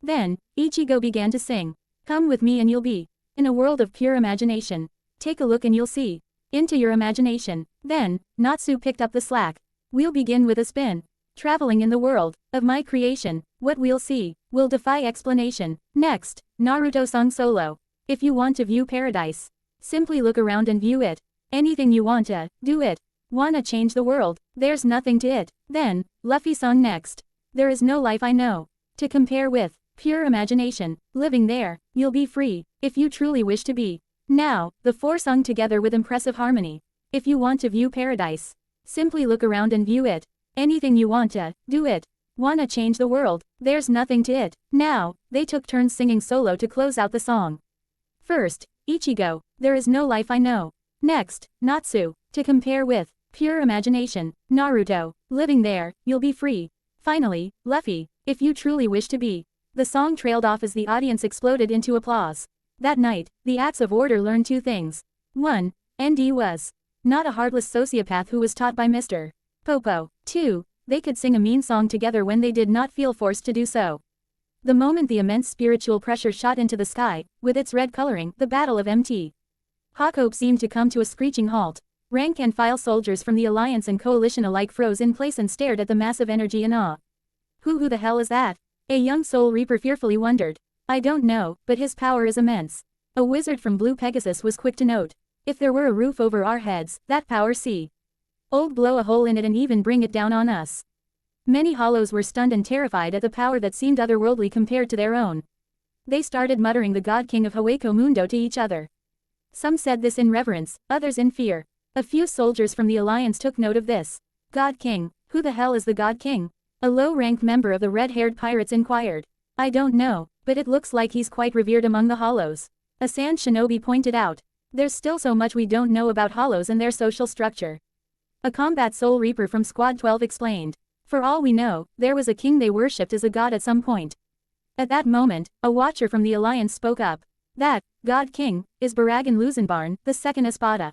Then, Ichigo began to sing. Come with me and you'll be in a world of pure imagination. Take a look and you'll see into your imagination. Then, Natsu picked up the slack. We'll begin with a spin. Traveling in the world of my creation, what we'll see will defy explanation. Next, Naruto sung solo. If you want to view paradise, simply look around and view it. Anything you want to, do it. Wanna change the world, there's nothing to it. Then, Luffy sung next. There is no life I know to compare with pure imagination. Living there, you'll be free, if you truly wish to be. Now, the 4 sung together with impressive harmony. If you want to view paradise, simply look around and view it. Anything you want to, do it. Wanna change the world, there's nothing to it. Now, they took turns singing solo to close out the song. First, Ichigo, there is no life I know. Next, Natsu, to compare with pure imagination. Naruto, living there, you'll be free. Finally, Luffy, if you truly wish to be. The song trailed off as the audience exploded into applause. That night, the acts of order learned 2 things. 1. ND was not a heartless sociopath who was taught by Mr. Popo. 2. They could sing a mean song together when they did not feel forced to do so. The moment the immense spiritual pressure shot into the sky, with its red coloring, the Battle of Mt. Hakope seemed to come to a screeching halt. Rank and file soldiers from the Alliance and Coalition alike froze in place and stared at the massive energy in awe. Who the hell is that? A young Soul Reaper fearfully wondered. I don't know, but his power is immense. A wizard from Blue Pegasus was quick to note. If there were a roof over our heads, that power see. Old blow a hole in it and even bring it down on us. Many hollows were stunned and terrified at the power that seemed otherworldly compared to their own. They started muttering the God King of Hueco Mundo to each other. Some said this in reverence, others in fear. A few soldiers from the Alliance took note of this. God King, who the hell is the God King? A low-ranked member of the red-haired pirates inquired. I don't know, but it looks like he's quite revered among the hollows. A sand shinobi pointed out. There's still so much we don't know about hollows and their social structure. A combat Soul Reaper from Squad 12 explained. For all we know, there was a king they worshipped as a god at some point. At that moment, a watcher from the Alliance spoke up. That God King is Baragan Luzenbarn, the second Espada.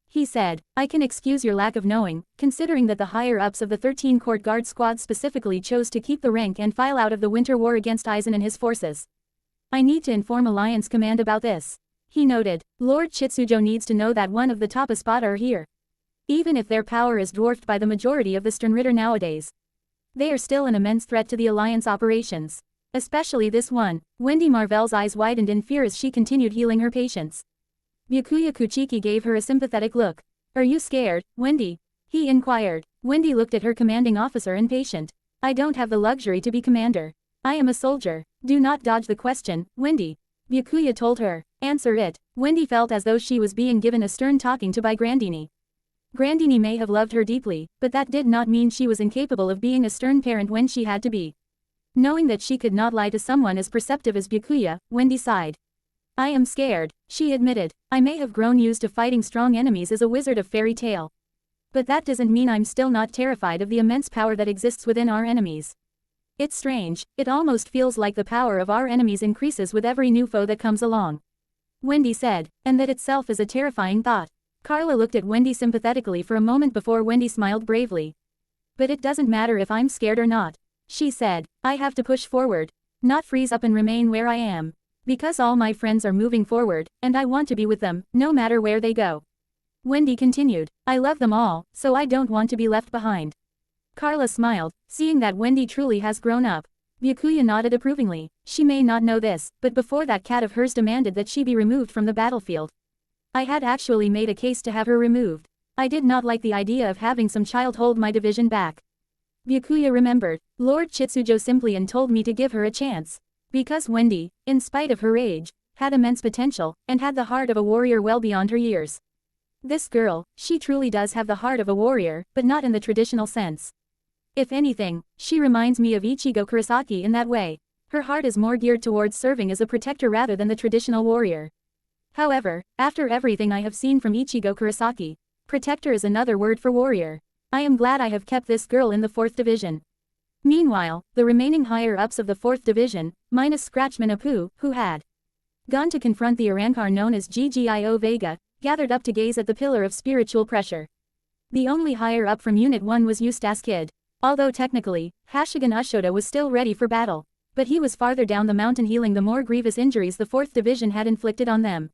He said, I can excuse your lack of knowing, considering that the higher-ups of the 13 Court Guard Squad specifically chose to keep the rank and file out of the winter war against Aizen and his forces. I need to inform Alliance Command about this. He noted, Lord Chitsujo needs to know that one of the top Espada are here. Even if their power is dwarfed by the majority of the Sternritter nowadays, they are still an immense threat to the Alliance operations. Especially this one. Wendy Marvell's eyes widened in fear as she continued healing her patients. Byakuya Kuchiki gave her a sympathetic look. Are you scared, Wendy? He inquired. Wendy looked at her commanding officer impatient. I don't have the luxury to be commander. I am a soldier. Do not dodge the question, Wendy. Byakuya told her. Answer it. Wendy felt as though she was being given a stern talking to by Grandini. Grandini may have loved her deeply, but that did not mean she was incapable of being a stern parent when she had to be. Knowing that she could not lie to someone as perceptive as Byakuya, Wendy sighed. I am scared, she admitted. I may have grown used to fighting strong enemies as a wizard of fairy tale. But that doesn't mean I'm still not terrified of the immense power that exists within our enemies. It's strange, it almost feels like the power of our enemies increases with every new foe that comes along. Wendy said, and that itself is a terrifying thought. Carla looked at Wendy sympathetically for a moment before Wendy smiled bravely. But it doesn't matter if I'm scared or not. She said, I have to push forward. Not freeze up and remain where I am. Because all my friends are moving forward, and I want to be with them, no matter where they go. Wendy continued, I love them all, so I don't want to be left behind. Carla smiled, seeing that Wendy truly has grown up. Byakuya nodded approvingly. She may not know this, but before that cat of hers demanded that she be removed from the battlefield. I had actually made a case to have her removed. I did not like the idea of having some child hold my division back. Byakuya remembered. Lord Chitsujo simply told me to give her a chance. Because Wendy, in spite of her age, had immense potential, and had the heart of a warrior well beyond her years. This girl, she truly does have the heart of a warrior, but not in the traditional sense. If anything, she reminds me of Ichigo Kurosaki in that way. Her heart is more geared towards serving as a protector rather than the traditional warrior. However, after everything I have seen from Ichigo Kurosaki, protector is another word for warrior. I am glad I have kept this girl in the 4th division. Meanwhile, the remaining higher-ups of the 4th division, minus Scratchman Apu, who had gone to confront the Arankar known as Ggio Vega, gathered up to gaze at the pillar of spiritual pressure. The only higher-up from Unit 1 was Eustace Kid. Although technically, Hashigan Ushoda was still ready for battle. But he was farther down the mountain healing the more grievous injuries the 4th division had inflicted on them.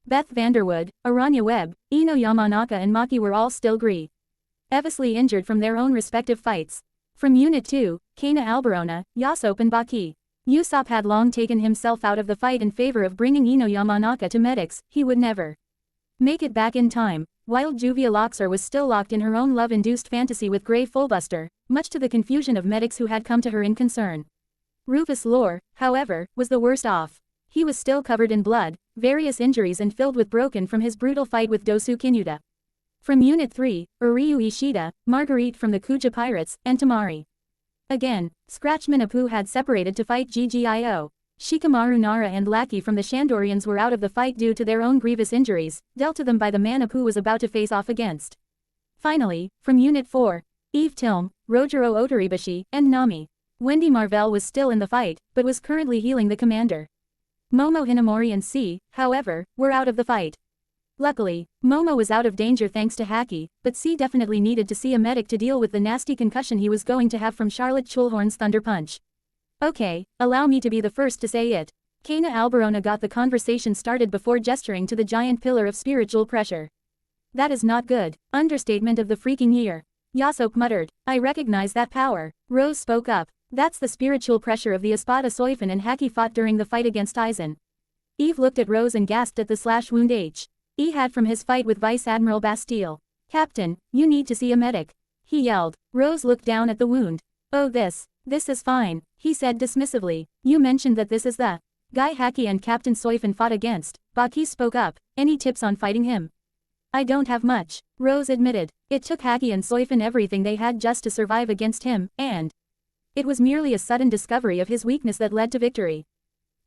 Beth Vanderwood, Aranya Webb, Ino Yamanaka and Maki were all still grievously injured from their own respective fights. From Unit 2, Kana Alberona, Yasop and Baki. Usopp had long taken himself out of the fight in favor of bringing Ino Yamanaka to medics. He would never make it back in time, while Juvia Loxer was still locked in her own love-induced fantasy with Grey Fullbuster, much to the confusion of medics who had come to her in concern. Rufus Lore, however, was the worst off. He was still covered in blood, various injuries and filled with broken from his brutal fight with Dosu Kinuta. From Unit 3, Uryu Ishida, Marguerite from the Kuja Pirates, and Tamari. Again, Scratchman Apu had separated to fight Ggio. Shikamaru Nara and Lackey from the Shandorians were out of the fight due to their own grievous injuries, dealt to them by the man Apu was about to face off against. Finally, from Unit 4, Eve Tilm, Rojiro Otoribashi, and Nami. Wendy Marvell was still in the fight, but was currently healing the commander. Momo Hinamori and C, however, were out of the fight. Luckily, Momo was out of danger thanks to Haki, but C definitely needed to see a medic to deal with the nasty concussion he was going to have from Charlotte Chulhorn's Thunder Punch. Okay, allow me to be the first to say it. Kana Alberona got the conversation started before gesturing to the giant pillar of spiritual pressure. That is not good. Understatement of the freaking year. Yasop muttered. I recognize that power. Rose spoke up. That's the spiritual pressure of the Espada Soifan and Haki fought during the fight against Aizen. Eve looked at Rose and gasped at the slash wound he had from his fight with Vice Admiral Bastille. Captain, you need to see a medic. He yelled. Rose looked down at the wound. Oh this is fine, he said dismissively. You mentioned that this is the guy Haki and Captain Soifan fought against. Baki spoke up. Any tips on fighting him? I don't have much, Rose admitted. It took Haki and Soifan everything they had just to survive against him, and it was merely a sudden discovery of his weakness that led to victory.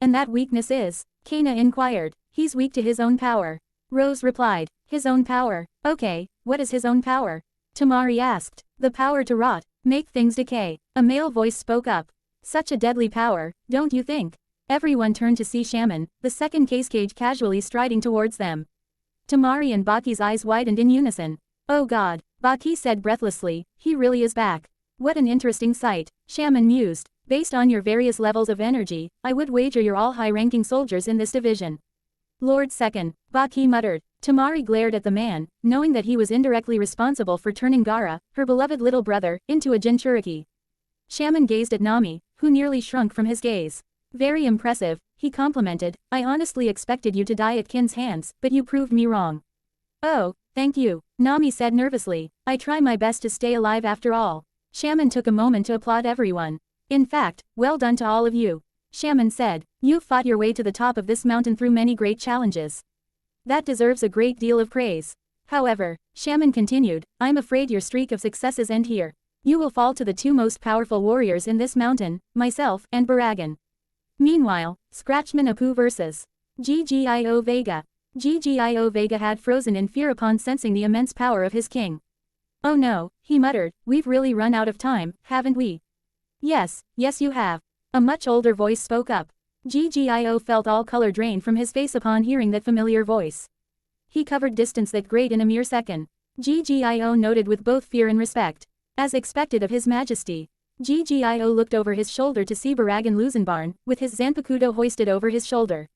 And that weakness is? Kana inquired. He's weak to his own power. Rose replied. His own power? Okay, what is his own power? Tamari asked. The power to rot, make things decay. A male voice spoke up. Such a deadly power, don't you think? Everyone turned to see Shaman, the second case cage casually striding towards them. Tamari and Baki's eyes widened in unison. Oh god, Baki said breathlessly, he really is back. What an interesting sight, Shaman mused. Based on your various levels of energy, I would wager you're all high-ranking soldiers in this division. Lord Second, Baki muttered. Tamari glared at the man, knowing that he was indirectly responsible for turning Gaara, her beloved little brother, into a Jinchuriki. Shaman gazed at Nami, who nearly shrunk from his gaze. Very impressive, he complimented. I honestly expected you to die at Kin's hands, but you proved me wrong. Oh, thank you, Nami said nervously. I try my best to stay alive after all. Shaman took a moment to applaud everyone. In fact, well done to all of you. Shaman said, you've fought your way to the top of this mountain through many great challenges. That deserves a great deal of praise. However, Shaman continued, I'm afraid your streak of successes end here. You will fall to the two most powerful warriors in this mountain, myself and Baragan. Meanwhile, Scratchman Apu vs. Ggio Vega. Ggio Vega had frozen in fear upon sensing the immense power of his king. Oh no, he muttered, we've really run out of time, haven't we? Yes you have. A much older voice spoke up. Ggio felt all color drain from his face upon hearing that familiar voice. He covered distance that great in a mere second. Ggio noted with both fear and respect. As expected of his majesty. Ggio looked over his shoulder to see Baragan Luzenbarn, with his Zanpakuto hoisted over his shoulder.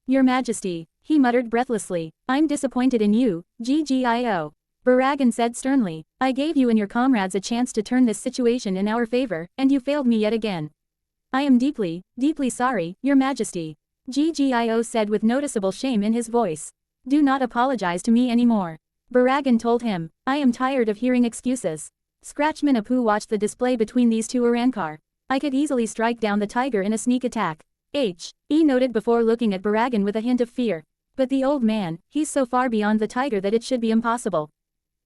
Your majesty, he muttered breathlessly, I'm disappointed in you, Ggio. Baragan said sternly, I gave you and your comrades a chance to turn this situation in our favor, and you failed me yet again. I am deeply sorry, your majesty. Ggio said with noticeable shame in his voice. Do not apologize to me anymore. Baragan told him. I am tired of hearing excuses. Scratchman Apu watched the display between these two Arankar. I could easily strike down the tiger in a sneak attack. He noted before looking at Baragan with a hint of fear. But the old man, he's so far beyond the tiger that it should be impossible.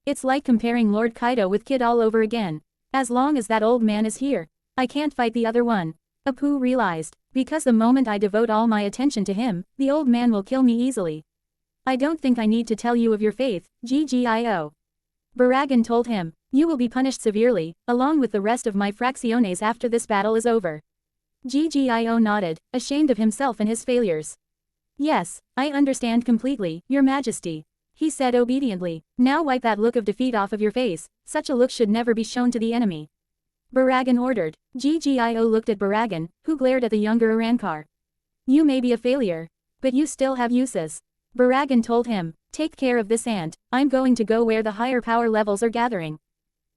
It's like comparing Lord Kaido with Kid all over again. As long as that old man is here, I can't fight the other one. Apu realized, because the moment I devote all my attention to him, the old man will kill me easily. I don't think I need to tell you of your faith, Ggio. Baragan told him, you will be punished severely, along with the rest of my fracciones after this battle is over. Ggio nodded, ashamed of himself and his failures. Yes, I understand completely, Your Majesty. He said obediently. Now wipe that look of defeat off of your face, such a look should never be shown to the enemy. Baragan ordered. Ggio looked at Baragan, who glared at the younger Arankar. You may be a failure, but you still have uses. Baragan told him, take care of this ant, I'm going to go where the higher power levels are gathering.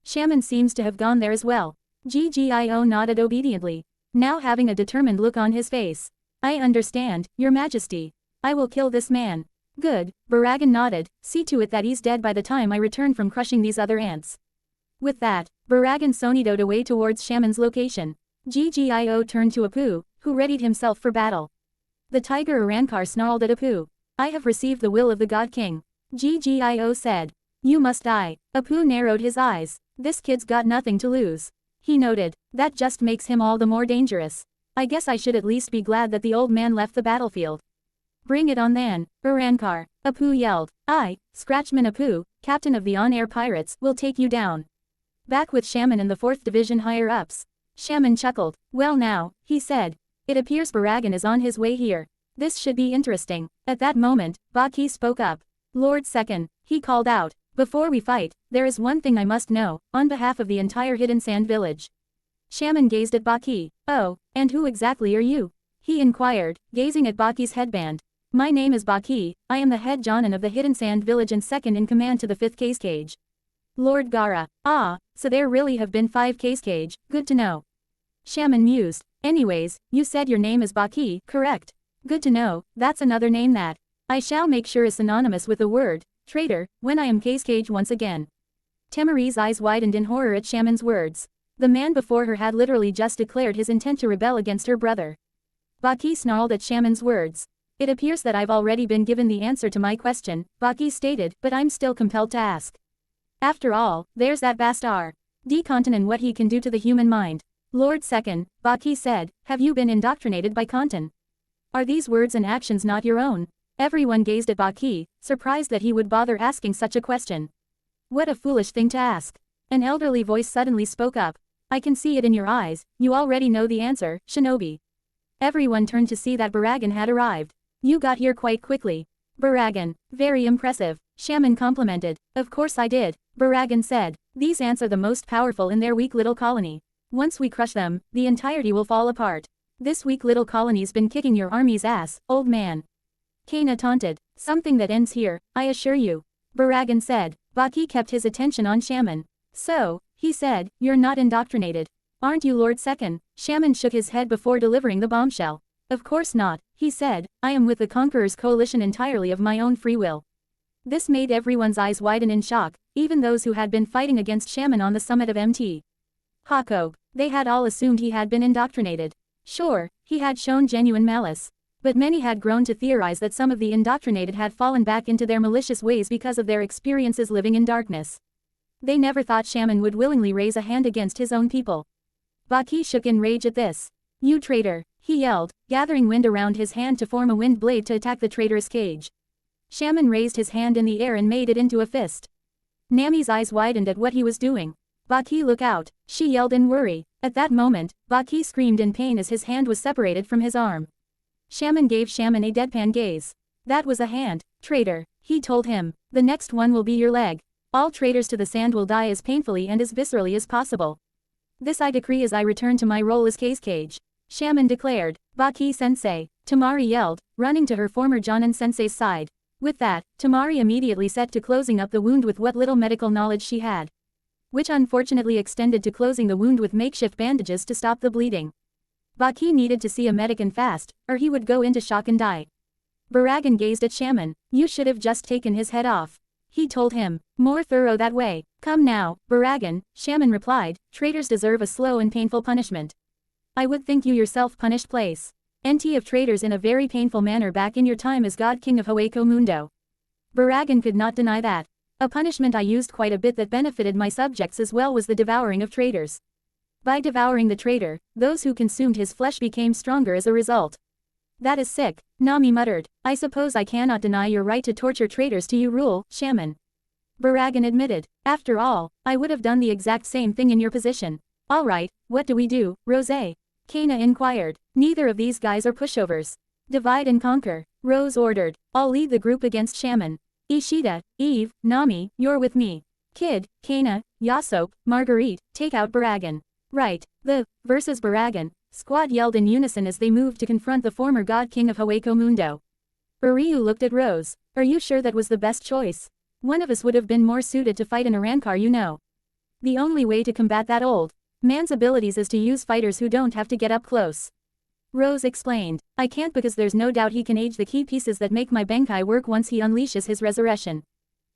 Shaman seems to have gone there as well. Ggio nodded obediently, now having a determined look on his face. I understand, Your Majesty. I will kill this man. Good, Baragan nodded, see to it that he's dead by the time I return from crushing these other ants. With that, Baragan sonidoed away towards Shaman's location. Ggio turned to Apu, who readied himself for battle. The tiger Arankar snarled at Apu. I have received the will of the God King. Ggio said. You must die. Apu narrowed his eyes. This kid's got nothing to lose. He noted, that just makes him all the more dangerous. I guess I should at least be glad that the old man left the battlefield. Bring it on then, Arankar, Apu yelled. I, Scratchman Apu, captain of the on-air pirates, will take you down. Back with Shaman and the 4th Division higher-ups. Shaman chuckled. Well now, he said. It appears Baragan is on his way here. This should be interesting. At that moment, Baki spoke up. Lord Second, he called out. Before we fight, there is one thing I must know, on behalf of the entire Hidden Sand Village. Shaman gazed at Baki. Oh, and who exactly are you? He inquired, gazing at Baki's headband. My name is Baki, I am the head Jonin of the Hidden Sand Village and second in command to the 5th Case Cage. Lord Gara. Ah, so there really have been 5 Case Cage, good to know. Shaman mused. Anyways, you said your name is Baki, correct? Good to know, that's another name that I shall make sure is synonymous with the word traitor, when I am Case Cage once again. Temari's eyes widened in horror at Shaman's words. The man before her had literally just declared his intent to rebel against her brother. Baki snarled at Shaman's words. It appears that I've already been given the answer to my question, Baki stated, but I'm still compelled to ask. After all, there's that Bastar. D-Contin and what he can do to the human mind. Lord Second, Baki said, have you been indoctrinated by Contin? Are these words and actions not your own? Everyone gazed at Baki, surprised that he would bother asking such a question. What a foolish thing to ask. An elderly voice suddenly spoke up. I can see it in your eyes, you already know the answer, Shinobi. Everyone turned to see that Baragan had arrived. You got here quite quickly. Baragan, very impressive, Shaman complimented. Of course I did, Baragan said. These ants are the most powerful in their weak little colony. Once we crush them, the entirety will fall apart. This weak little colony's been kicking your army's ass, old man. Kana taunted. Something that ends here, I assure you. Baragan said. Baki kept his attention on Shaman. So, he said, you're not indoctrinated. Aren't you Lord Second? Shaman shook his head before delivering the bombshell. Of course not, he said, I am with the Conqueror's coalition entirely of my own free will. This made everyone's eyes widen in shock, even those who had been fighting against Shaman on the summit of MT. Hakob. They had all assumed he had been indoctrinated. Sure, he had shown genuine malice. But many had grown to theorize that some of the indoctrinated had fallen back into their malicious ways because of their experiences living in darkness. They never thought Shaman would willingly raise a hand against his own people. Baki shook in rage at this. You traitor, he yelled, gathering wind around his hand to form a wind blade to attack the traitorous cage. Shaman raised his hand in the air and made it into a fist. Nami's eyes widened at what he was doing. Baki, look out, she yelled in worry. At that moment, Baki screamed in pain as his hand was separated from his arm. Shaman gave Shaman a deadpan gaze. That was a hand, traitor, he told him. The next one will be your leg. All traitors to the sand will die as painfully and as viscerally as possible. This I decree as I return to my role as Case Cage. Shaman declared. Baki-sensei, Tamari yelled, running to her former Jonin-sensei's side. With that, Tamari immediately set to closing up the wound with what little medical knowledge she had. Which unfortunately extended to closing the wound with makeshift bandages to stop the bleeding. Baki needed to see a medic and fast, or he would go into shock and die. Baragan gazed at Shaman. You should have just taken his head off. He told him. More thorough that way. Come now, Baragan, Shaman replied, traitors deserve a slow and painful punishment. I would think you yourself punished place. NT of traitors in a very painful manner back in your time as God King of Hueco Mundo. Baragan could not deny that. A punishment I used quite a bit that benefited my subjects as well was the devouring of traitors. By devouring the traitor, those who consumed his flesh became stronger as a result. That is sick, Nami muttered. I suppose I cannot deny your right to torture traitors to you rule, Shaman. Baragan admitted. After all, I would have done the exact same thing in your position. Alright, what do we do, Rose? Kana inquired. Neither of these guys are pushovers. Divide and conquer, Rose ordered. I'll lead the group against Shaman. Ishida, Eve, Nami, you're with me. Kid, Kana, Yasop, Marguerite, take out Baragan. Right, versus Baragan, squad yelled in unison as they moved to confront the former God King of Hueco Mundo. Uryu looked at Rose. Are you sure that was the best choice? One of us would have been more suited to fight an Arankar, you know. The only way to combat that old man's abilities is to use fighters who don't have to get up close. Rose explained. I can't because there's no doubt he can age the key pieces that make my Benkai work once he unleashes his resurrection.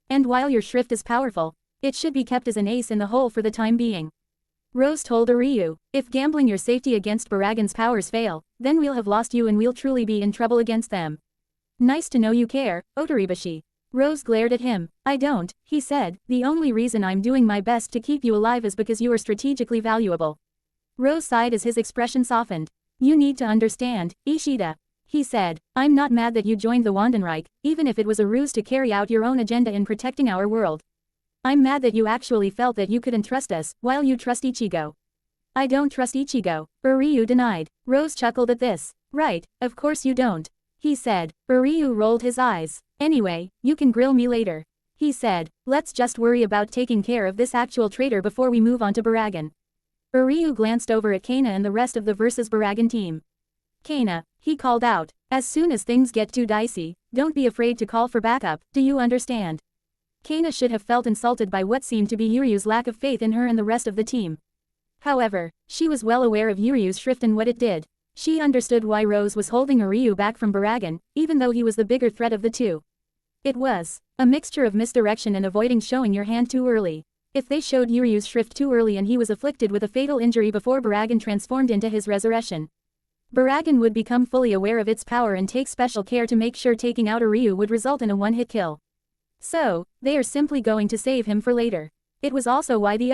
And while your Shrift is powerful, it should be kept as an ace in the hole for the time being. Rose told Uryu, if gambling your safety against Baragan's powers fail, then we'll have lost you and we'll truly be in trouble against them. Nice to know you care, Otoribashi. Rose glared at him. I don't, he said, the only reason I'm doing my best to keep you alive is because you are strategically valuable. Rose sighed as his expression softened. You need to understand, Ishida. He said, I'm not mad that you joined the Wandenreich, even if it was a ruse to carry out your own agenda in protecting our world. I'm mad that you actually felt that you could entrust us, while you trust Ichigo. I don't trust Ichigo, Uryu denied. Rose chuckled at this. Right, of course you don't. He said. Uryu rolled his eyes. Anyway, you can grill me later. He said, let's just worry about taking care of this actual traitor before we move on to Baragan. Uryu glanced over at Kana and the rest of the versus Baragan team. Kana, he called out, as soon as things get too dicey, don't be afraid to call for backup, do you understand? Kana should have felt insulted by what seemed to be Yuryu's lack of faith in her and the rest of the team. However, she was well aware of Yuryu's shrift and what it did. She understood why Rose was holding Uryu back from Baragan, even though he was the bigger threat of the two. It was a mixture of misdirection and avoiding showing your hand too early. If they showed Yuryu's shrift too early and he was afflicted with a fatal injury before Baragan transformed into his resurrection, Baragan would become fully aware of its power and take special care to make sure taking out Uryu would result in a one-hit kill. So, they are simply going to save him for later. It was also why the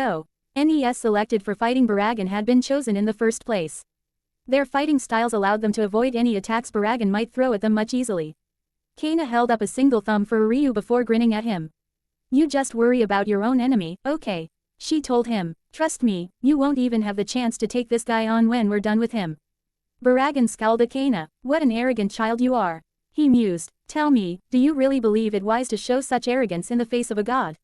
ONES selected for fighting Baragan had been chosen in the first place. Their fighting styles allowed them to avoid any attacks Baragan might throw at them much easily. Kana held up a single thumb for Uryu before grinning at him. You just worry about your own enemy, okay? She told him. Trust me, you won't even have the chance to take this guy on when we're done with him. Baragan scowled at Kana. What an arrogant child you are. He mused. Tell me, do you really believe it wise to show such arrogance in the face of a god?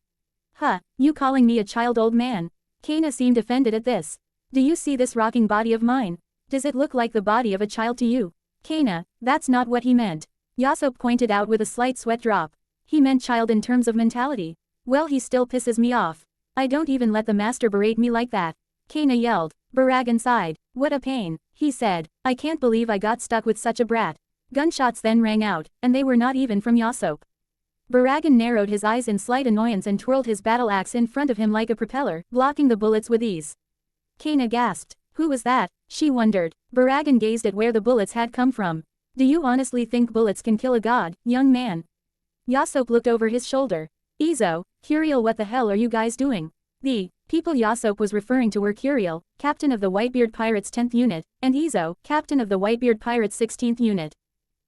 Huh, you calling me a child, old man? Kana seemed offended at this. Do you see this rocking body of mine? Does it look like the body of a child to you? Kana, that's not what he meant. Yasop pointed out with a slight sweat drop. He meant child in terms of mentality. Well, he still pisses me off. I don't even let the master berate me like that. Kana yelled. Baragan sighed. What a pain, he said. I can't believe I got stuck with such a brat. Gunshots then rang out, and they were not even from Yasop. Baragan narrowed his eyes in slight annoyance and twirled his battle axe in front of him like a propeller, blocking the bullets with ease. Kana gasped. Who was that? She wondered. Baragan gazed at where the bullets had come from. Do you honestly think bullets can kill a god, young man? Yasop looked over his shoulder. Izo, Curiel, what the hell are you guys doing? The people Yasop was referring to were Curiel, captain of the Whitebeard Pirates 10th Unit, and Izo, captain of the Whitebeard Pirates 16th Unit.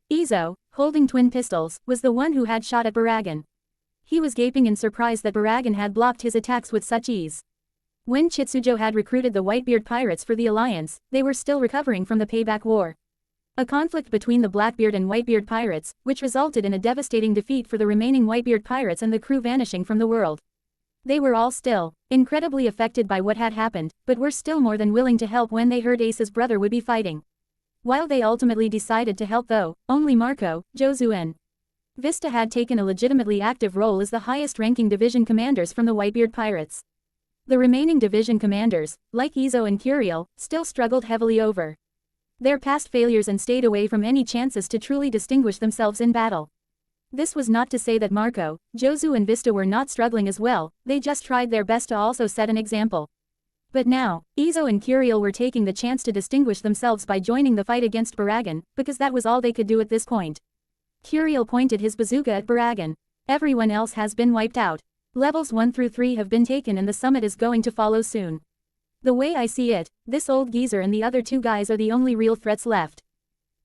Izo, holding twin pistols, was the one who had shot at Baragan. He was gaping in surprise that Baragan had blocked his attacks with such ease. When Chitsujo had recruited the Whitebeard Pirates for the Alliance, they were still recovering from the Payback War. A conflict between the Blackbeard and Whitebeard Pirates, which resulted in a devastating defeat for the remaining Whitebeard Pirates and the crew vanishing from the world. They were all still incredibly affected by what had happened, but were still more than willing to help when they heard Ace's brother would be fighting. While they ultimately decided to help, though, only Marco, Jozu and Vista had taken a legitimately active role as the highest-ranking division commanders from the Whitebeard Pirates. The remaining division commanders, like Izo and Curiel, still struggled heavily over their past failures and stayed away from any chances to truly distinguish themselves in battle. This was not to say that Marco, Josu and Vista were not struggling as well, they just tried their best to also set an example. But now, Izo and Curiel were taking the chance to distinguish themselves by joining the fight against Baragan, because that was all they could do at this point. Curiel pointed his bazooka at Baragan. Everyone else has been wiped out. Levels 1 through 3 have been taken and the summit is going to follow soon. The way I see it, this old geezer and the other 2 guys are the only real threats left.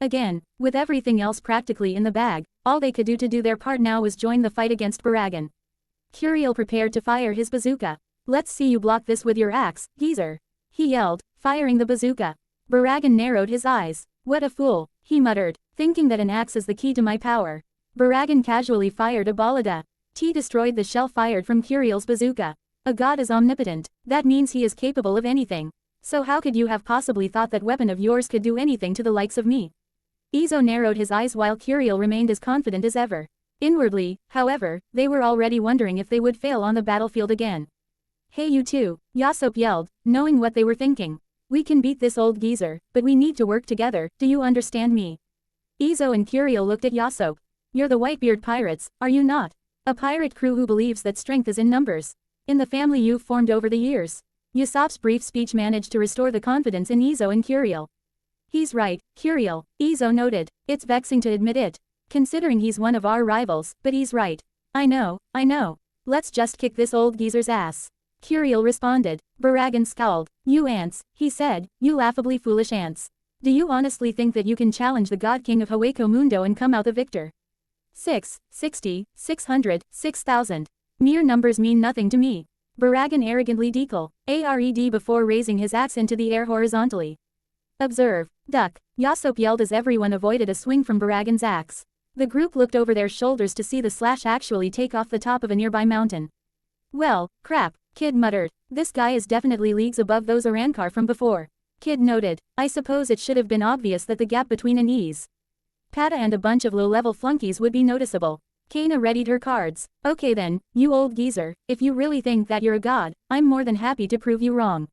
Again, with everything else practically in the bag, all they could do their part now was join the fight against Baragan. Curiel prepared to fire his bazooka. Let's see you block this with your axe, geezer, he yelled, firing the bazooka. Baragan narrowed his eyes. What a fool, he muttered, thinking that an axe is the key to my power. Baragan casually fired a balada. T destroyed the shell fired from Curiel's bazooka. A god is omnipotent, that means he is capable of anything. So how could you have possibly thought that weapon of yours could do anything to the likes of me? Izo narrowed his eyes while Curiel remained as confident as ever. Inwardly, however, they were already wondering if they would fail on the battlefield again. Hey you two, Yasop yelled, knowing what they were thinking. We can beat this old geezer, but we need to work together, do you understand me? Izo and Curiel looked at Yasop. You're the Whitebeard pirates, are you not? A pirate crew who believes that strength is in numbers. In the family you've formed over the years. Yasop's brief speech managed to restore the confidence in Izo and Curiel. He's right, Curiel, Izo noted. It's vexing to admit it, considering he's one of our rivals, but he's right. I know. Let's just kick this old geezer's ass. Curiel responded. Baragan scowled. You ants, he said, you laughably foolish ants. Do you honestly think that you can challenge the God King of Hueco Mundo and come out the victor? 60, 600, 6,000. Mere numbers mean nothing to me. Baragan arrogantly declared before raising his axe into the air horizontally. Observe, duck, Yasop yelled as everyone avoided a swing from Baragan's axe. The group looked over their shoulders to see the slash actually take off the top of a nearby mountain. Well, crap, Kid muttered. This guy is definitely leagues above those Arankar from before. Kid noted, I suppose it should have been obvious that the gap between an ease Pata and a bunch of low-level flunkies would be noticeable. Kana readied her cards. Okay then, you old geezer, if you really think that you're a god, I'm more than happy to prove you wrong.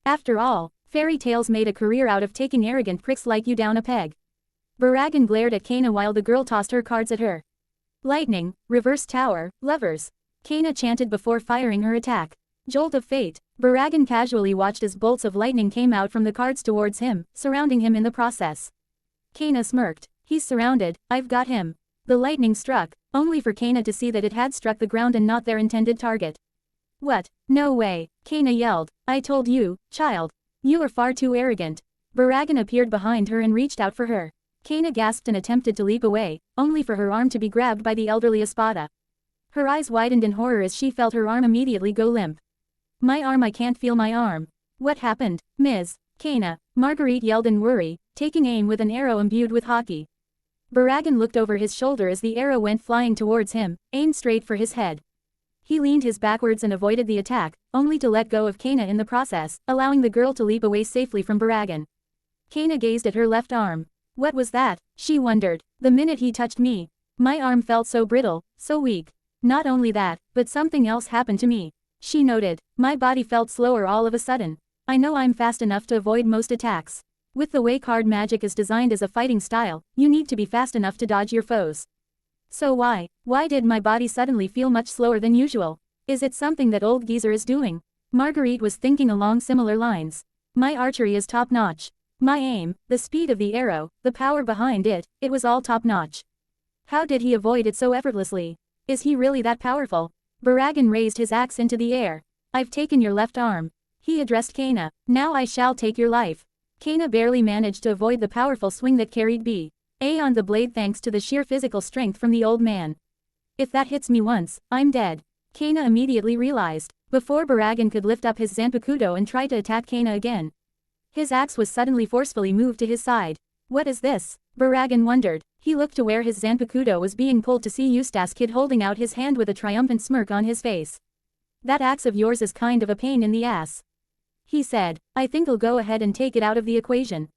After all, fairy tales made a career out of taking arrogant pricks like you down a peg. Baragan glared at Kana while the girl tossed her cards at her. Lightning, reverse tower, lovers. Kana chanted before firing her attack. Jolt of fate. Baragan casually watched as bolts of lightning came out from the cards towards him, surrounding him in the process. Kana smirked. He's surrounded, I've got him. The lightning struck, only for Kana to see that it had struck the ground and not their intended target. What? No way, Kana yelled. I told you, child. You are far too arrogant. Baragan appeared behind her and reached out for her. Kana gasped and attempted to leap away, only for her arm to be grabbed by the elderly Espada. Her eyes widened in horror as she felt her arm immediately go limp. My arm, I can't feel my arm. What happened, Ms. Kana? Marguerite yelled in worry, taking aim with an arrow imbued with hockey. Baragan looked over his shoulder as the arrow went flying towards him, aimed straight for his head. He leaned his backwards and avoided the attack, only to let go of Kana in the process, allowing the girl to leap away safely from Baragan. Kana gazed at her left arm. What was that? She wondered. The minute he touched me, my arm felt so brittle, so weak. Not only that, but something else happened to me. She noted. My body felt slower all of a sudden. I know I'm fast enough to avoid most attacks. With the way card magic is designed as a fighting style, you need to be fast enough to dodge your foes. So why did my body suddenly feel much slower than usual? Is it something that old geezer is doing? Marguerite was thinking along similar lines. My archery is top-notch. My aim, the speed of the arrow, the power behind it, it was all top-notch. How did he avoid it so effortlessly? Is he really that powerful? Baragan raised his axe into the air. I've taken your left arm. He addressed Kana. Now I shall take your life. Kana barely managed to avoid the powerful swing that carried B.A. on the blade thanks to the sheer physical strength from the old man. If that hits me once, I'm dead. Kana immediately realized. Before Baragan could lift up his Zanpakuto and try to attack Kana again, his axe was suddenly forcefully moved to his side. What is this? Baragan wondered. He looked to where his Zanpakuto was being pulled to see Eustace Kid holding out his hand with a triumphant smirk on his face. That axe of yours is kind of a pain in the ass, he said. I think I'll go ahead and take it out of the equation.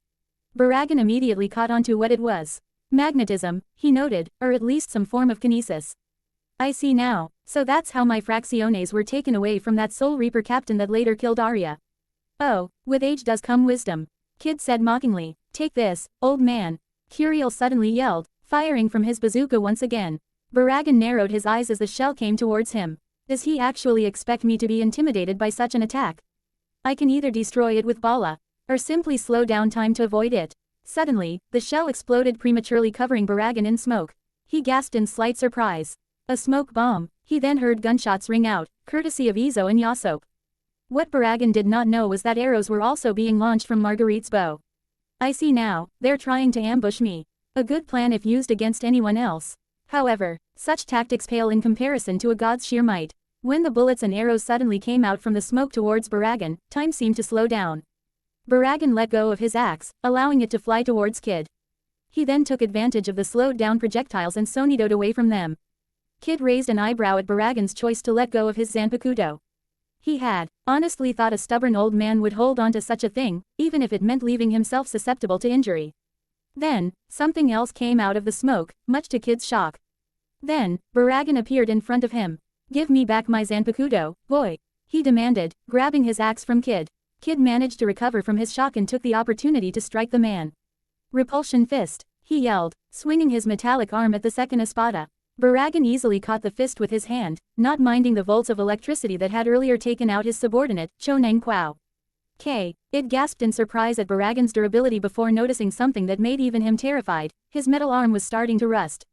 Baragan immediately caught on to what it was. Magnetism, he noted, or at least some form of kinesis. I see now. So that's how my fracciones were taken away from that Soul Reaper captain that later killed Arya. Oh, with age does come wisdom, Kid said mockingly. Take this, old man. Curiel suddenly yelled, firing from his bazooka once again. Baragan narrowed his eyes as the shell came towards him. Does he actually expect me to be intimidated by such an attack? I can either destroy it with bala, or simply slow down time to avoid it. Suddenly, the shell exploded prematurely, covering Baragan in smoke. He gasped in slight surprise. A smoke bomb. He then heard gunshots ring out, courtesy of Izo and Yasop. What Baragan did not know was that arrows were also being launched from Marguerite's bow. I see now, they're trying to ambush me. A good plan if used against anyone else. However, such tactics pale in comparison to a god's sheer might. When the bullets and arrows suddenly came out from the smoke towards Baragan, time seemed to slow down. Baragan let go of his axe, allowing it to fly towards Kid. He then took advantage of the slowed down projectiles and sonidoed away from them. Kid raised an eyebrow at Baragan's choice to let go of his Zanpakuto. He had, honestly, thought a stubborn old man would hold on to such a thing, even if it meant leaving himself susceptible to injury. Then, something else came out of the smoke, much to Kid's shock. Then, Baragan appeared in front of him. Give me back my Zanpakuto, boy, he demanded, grabbing his axe from Kid. Kid managed to recover from his shock and took the opportunity to strike the man. Repulsion fist, he yelled, swinging his metallic arm at the second espada. Baragan easily caught the fist with his hand, not minding the volts of electricity that had earlier taken out his subordinate, Choneng Quao. It gasped in surprise at Baragan's durability before noticing something that made even him terrified. His metal arm was starting to rust.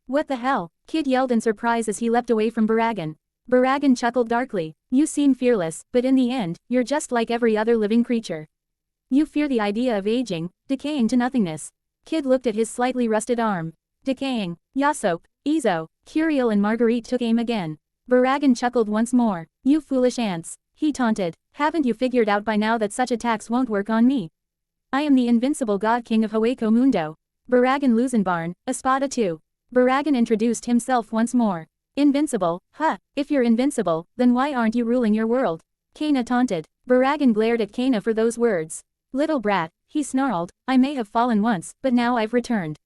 What the hell? Kid yelled in surprise as he leapt away from Baragan. Baragan chuckled darkly. You seem fearless, but in the end, you're just like every other living creature. You fear the idea of aging, decaying to nothingness. Kid looked at his slightly rusted arm. Decaying. Yasop, Izo, Curiel and Marguerite took aim again. Baragan chuckled once more. You foolish ants, he taunted. Haven't you figured out by now that such attacks won't work on me? I am the invincible god king of Hueco Mundo. Baragan Luzenbarn, Espada 2. Baragan introduced himself once more. Invincible, huh? If you're invincible, then why aren't you ruling your world? Kana taunted. Baragan glared at Kana for those words. Little brat, he snarled, I may have fallen once, but now I've returned.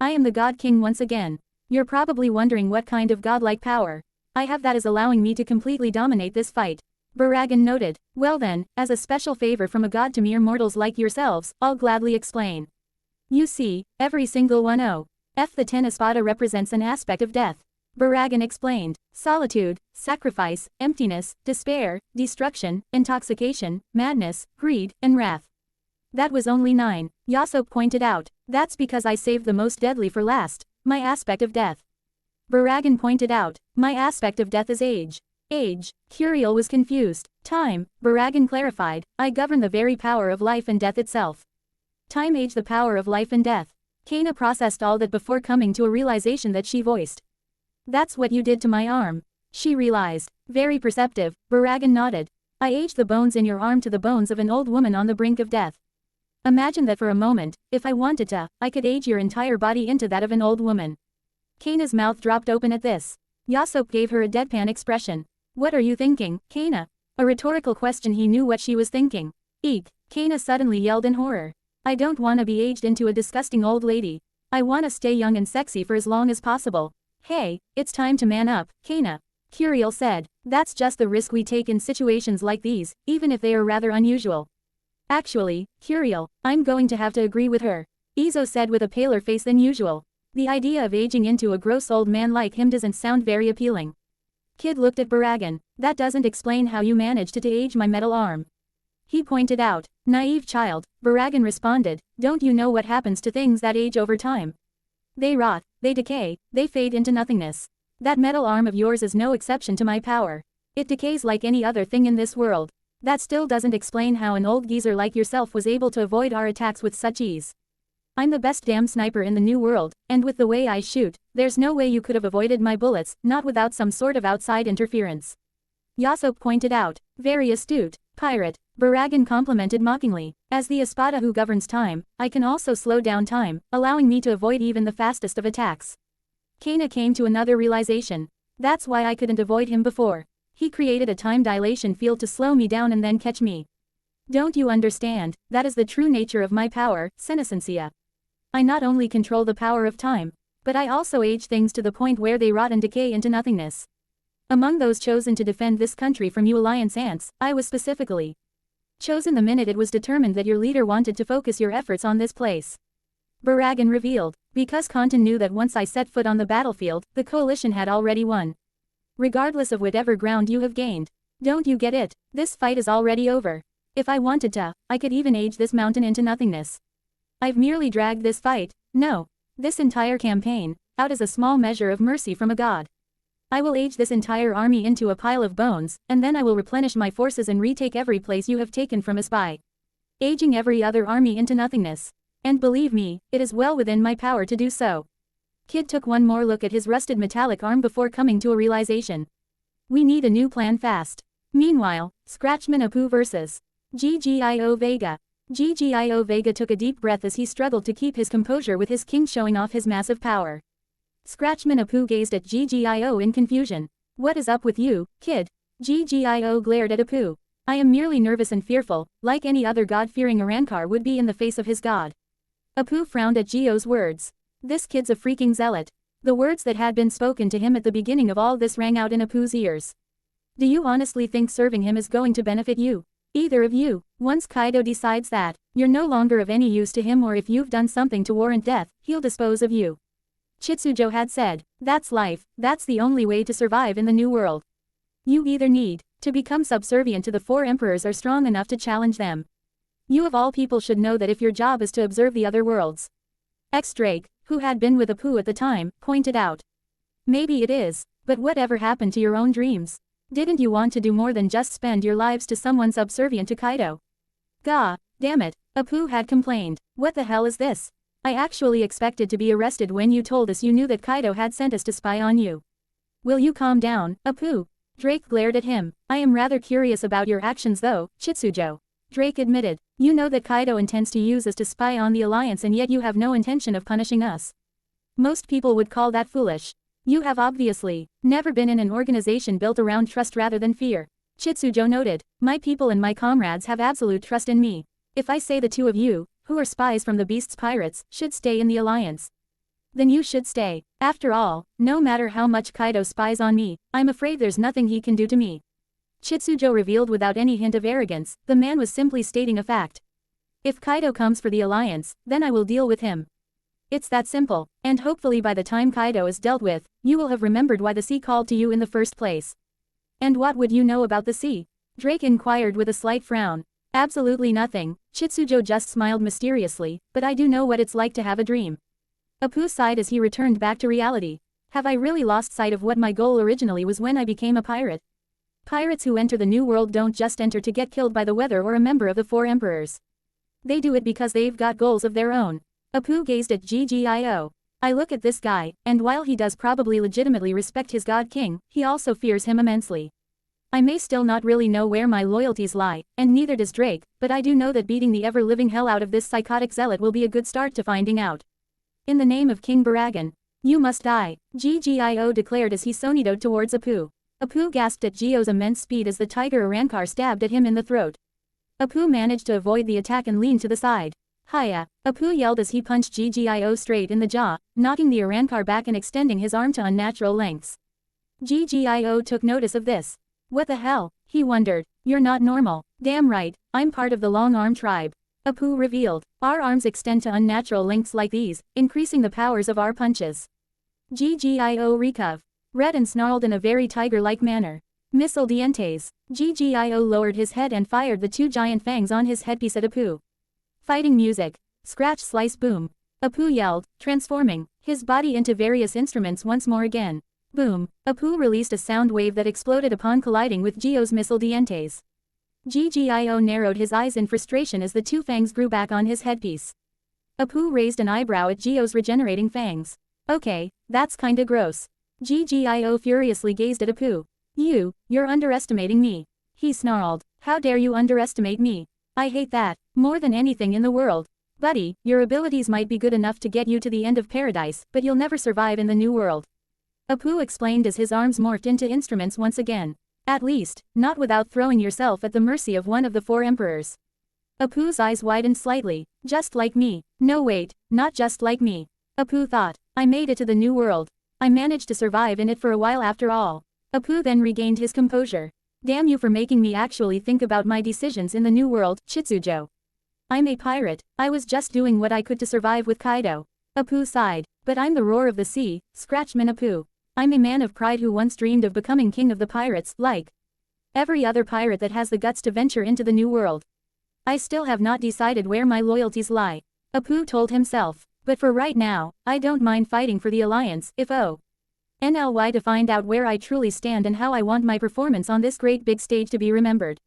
I am the God King once again. You're probably wondering what kind of godlike power I have that is allowing me to completely dominate this fight. Baragan noted. Well then, as a special favor from a god to mere mortals like yourselves, I'll gladly explain. You see, every single one the 10 espada represents an aspect of death. Baragan explained. Solitude, sacrifice, emptiness, despair, destruction, intoxication, madness, greed, and wrath. That was only 9, Yasop pointed out. That's because I saved the most deadly for last, my aspect of death. Baragan pointed out. My aspect of death is age. Age, Curiel was confused. Time, Baragan clarified. I govern the very power of life and death itself. Time, age, the power of life and death. Kana processed all that before coming to a realization that she voiced. That's what you did to my arm. She realized. Very perceptive, Baragan nodded. I aged the bones in your arm to the bones of an old woman on the brink of death. Imagine that for a moment, if I wanted to, I could age your entire body into that of an old woman. Kana's mouth dropped open at this. Yasop gave her a deadpan expression. What are you thinking, Kana? A rhetorical question. He knew what she was thinking. Eek, Kana suddenly yelled in horror. I don't want to be aged into a disgusting old lady. I want to stay young and sexy for as long as possible. Hey, it's time to man up, Kana. Curiel said. That's just the risk we take in situations like these, even if they are rather unusual. Actually, Curiel, I'm going to have to agree with her. Izo said with a paler face than usual. The idea of aging into a gross old man like him doesn't sound very appealing. Kid looked at Baragan. That doesn't explain how you managed to age my metal arm. He pointed out. Naive child, Baragan responded. Don't you know what happens to things that age over time? They rot, they decay, they fade into nothingness. That metal arm of yours is no exception to my power. It decays like any other thing in this world. That still doesn't explain how an old geezer like yourself was able to avoid our attacks with such ease. I'm the best damn sniper in the new world, and with the way I shoot, there's no way you could have avoided my bullets, not without some sort of outside interference. Yasop pointed out. Very astute, pirate, Baragan complimented mockingly. As the espada who governs time, I can also slow down time, allowing me to avoid even the fastest of attacks. Kana came to another realization. That's why I couldn't avoid him before. He created a time dilation field to slow me down and then catch me. Don't you understand? That is the true nature of my power, senescencia. I not only control the power of time, but I also age things to the point where they rot and decay into nothingness. Among those chosen to defend this country from you Alliance ants, I was specifically. Chosen the minute it was determined that your leader wanted to focus your efforts on this place. Baragan revealed, because Khantan knew that once I set foot on the battlefield, the coalition had already won. Regardless of whatever ground you have gained. Don't you get it? This fight is already over. If I wanted to, I could even age this mountain into nothingness. I've merely dragged this fight, no, this entire campaign, out as a small measure of mercy from a god. I will age this entire army into a pile of bones, and then I will replenish my forces and retake every place you have taken from us by aging every other army into nothingness. And believe me, it is well within my power to do so. Kid took one more look at his rusted metallic arm before coming to a realization. We need a new plan fast. Meanwhile, Scratchman Apu vs. GGIO Vega. GGIO Vega took a deep breath as he struggled to keep his composure with his king showing off his massive power. Scratchman Apu gazed at GGIO in confusion. What is up with you, kid? GGIO glared at Apu. I am merely nervous and fearful, like any other god-fearing Arankar would be in the face of his god. Apu frowned at Gio's words. This kid's a freaking zealot. The words that had been spoken to him at the beginning of all this rang out in Apu's ears. Do you honestly think serving him is going to benefit you? Either of you. Once Kaido decides that you're no longer of any use to him, or if you've done something to warrant death, he'll dispose of you. Chitsujo had said, that's life, that's the only way to survive in the new world. You either need to become subservient to the four emperors or strong enough to challenge them. You of all people should know that if your job is to observe the other worlds. Drake, who had been with Apu at the time, pointed out. Maybe it is, but whatever happened to your own dreams? Didn't you want to do more than just spend your lives to someone subservient to Kaido? Gah, damn it, Apu had complained. What the hell is this? I actually expected to be arrested when you told us you knew that Kaido had sent us to spy on you. Will you calm down, Apu? Drake glared at him. I am rather curious about your actions though, Chitsujo. Drake admitted. You know that Kaido intends to use us to spy on the Alliance, and yet you have no intention of punishing us. Most people would call that foolish. You have obviously never been in an organization built around trust rather than fear. Chitsujo noted. My people and my comrades have absolute trust in me. If I say the two of you, who are spies from the Beast's pirates, should stay in the Alliance, then you should stay. After all, no matter how much Kaido spies on me, I'm afraid there's nothing he can do to me. Chitsujo revealed without any hint of arrogance. The man was simply stating a fact. If Kaido comes for the Alliance, then I will deal with him. It's that simple, and hopefully by the time Kaido is dealt with, you will have remembered why the sea called to you in the first place. And what would you know about the sea? Drake inquired with a slight frown. Absolutely nothing, Chitsujo just smiled mysteriously, but I do know what it's like to have a dream. Apu sighed as he returned back to reality. Have I really lost sight of what my goal originally was when I became a pirate? Pirates who enter the new world don't just enter to get killed by the weather or a member of the four emperors. They do it because they've got goals of their own. Apu gazed at GGIO. I look at this guy, and while he does probably legitimately respect his god king, he also fears him immensely. I may still not really know where my loyalties lie, and neither does Drake, but I do know that beating the ever-living hell out of this psychotic zealot will be a good start to finding out. In the name of King Baragan, you must die, GGIO declared as he sonidoed towards Apu. Apu gasped at Gio's immense speed as the tiger Arankar stabbed at him in the throat. Apu managed to avoid the attack and leaned to the side. Hiya, Apu yelled as he punched GGIO straight in the jaw, knocking the Arankar back and extending his arm to unnatural lengths. GGIO took notice of this. What the hell, he wondered. You're not normal. Damn right, I'm part of the long arm tribe. Apu revealed. Our arms extend to unnatural lengths like these, increasing the powers of our punches. GGIO recov. Read and snarled in a very tiger-like manner. Missile dientes. GGIO lowered his head and fired the two giant fangs on his headpiece at Apu. Fighting music. Scratch slice boom. Apu yelled, transforming his body into various instruments once more again. Boom. Apu released a sound wave that exploded upon colliding with Gio's missile dientes. GGIO narrowed his eyes in frustration as the two fangs grew back on his headpiece. Apu raised an eyebrow at Gio's regenerating fangs. Okay, that's kinda gross. GGIO furiously gazed at Apu. You're underestimating me. He snarled. How dare you underestimate me? I hate that, more than anything in the world. Buddy, your abilities might be good enough to get you to the end of paradise, but you'll never survive in the new world. Apu explained as his arms morphed into instruments once again. At least, not without throwing yourself at the mercy of one of the four emperors. Apu's eyes widened slightly. Just like me. No wait, not just like me. Apu thought. I made it to the new world. I managed to survive in it for a while after all. Apu then regained his composure. Damn you for making me actually think about my decisions in the new world, Chitsujo. I'm a pirate, I was just doing what I could to survive with Kaido. Apu sighed. But I'm the roar of the sea, Scratchman Apu. I'm a man of pride who once dreamed of becoming king of the pirates, like every other pirate that has the guts to venture into the new world. I still have not decided where my loyalties lie, Apu told himself. But for right now, I don't mind fighting for the alliance, if NLY to find out where I truly stand and how I want my performance on this great big stage to be remembered.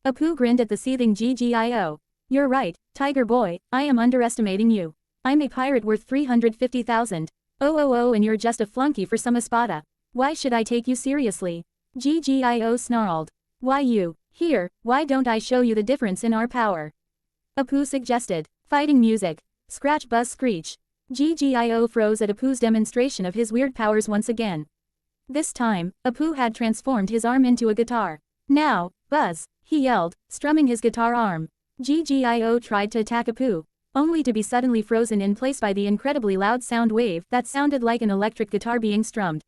Apu grinned at the seething GGIO. You're right, Tiger Boy, I am underestimating you. I'm a pirate worth 350,000. Oh, and you're just a flunky for some espada. Why should I take you seriously? GGIO snarled. Why you? Here, why don't I show you the difference in our power? Apu suggested. Fighting music. Scratch buzz screech. GGIO froze at Apu's demonstration of his weird powers once again. This time, Apu had transformed his arm into a guitar. Now, buzz, he yelled, strumming his guitar arm. GGIO tried to attack Apu, only to be suddenly frozen in place by the incredibly loud sound wave that sounded like an electric guitar being strummed.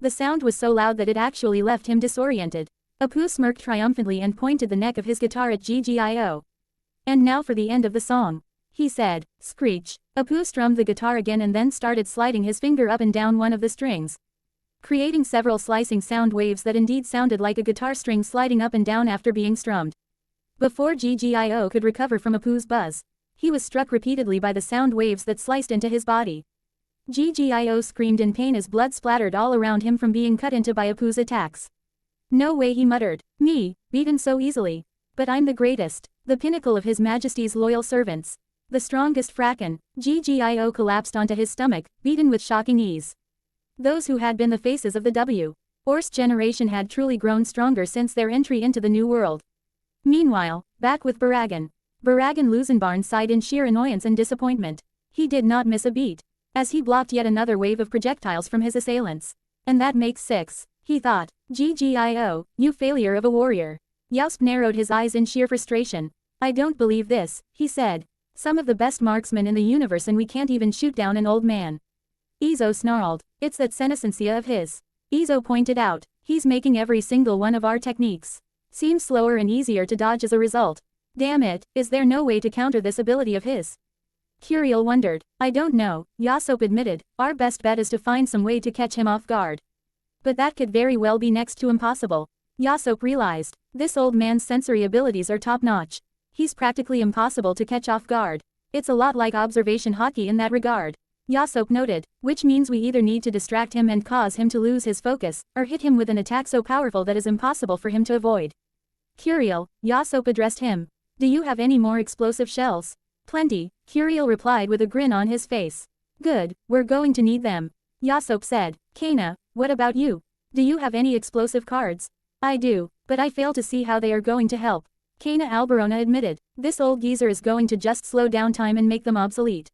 The sound was so loud that it actually left him disoriented. Apu smirked triumphantly and pointed the neck of his guitar at GGIO. And now for the end of the song, he said. Screech. Apu strummed the guitar again and then started sliding his finger up and down one of the strings, creating several slicing sound waves that indeed sounded like a guitar string sliding up and down after being strummed. Before GGIO could recover from Apu's buzz, he was struck repeatedly by the sound waves that sliced into his body. GGIO screamed in pain as blood splattered all around him from being cut into by Apu's attacks. No way, he muttered. Me, beaten so easily. But I'm the greatest, the pinnacle of His Majesty's loyal servants. The strongest Fracken. GGIO collapsed onto his stomach, beaten with shocking ease. Those who had been the faces of the Orst generation had truly grown stronger since their entry into the new world. Meanwhile, back with Baragan. Baragan Lusenbarn sighed in sheer annoyance and disappointment. He did not miss a beat, as he blocked yet another wave of projectiles from his assailants. And that makes 6, he thought. GGIO, you failure of a warrior. Yausp narrowed his eyes in sheer frustration. I don't believe this, he said. Some of the best marksmen in the universe and we can't even shoot down an old man. Izo snarled. It's that senescencia of his. Izo pointed out. He's making every single one of our techniques seem slower and easier to dodge as a result. Damn it, is there no way to counter this ability of his? Curiel wondered. I don't know, Yasop admitted. Our best bet is to find some way to catch him off guard. But that could very well be next to impossible. Yasop realized. This old man's sensory abilities are top-notch. He's practically impossible to catch off guard. It's a lot like observation hockey in that regard. Yasop noted, which means we either need to distract him and cause him to lose his focus, or hit him with an attack so powerful that is impossible for him to avoid. Curiel, Yasop addressed him. Do you have any more explosive shells? Plenty, Curiel replied with a grin on his face. Good, we're going to need them. Yasop said. Kana, what about you? Do you have any explosive cards? I do, but I fail to see how they are going to help. Kana Alberona admitted. This old geezer is going to just slow down time and make them obsolete.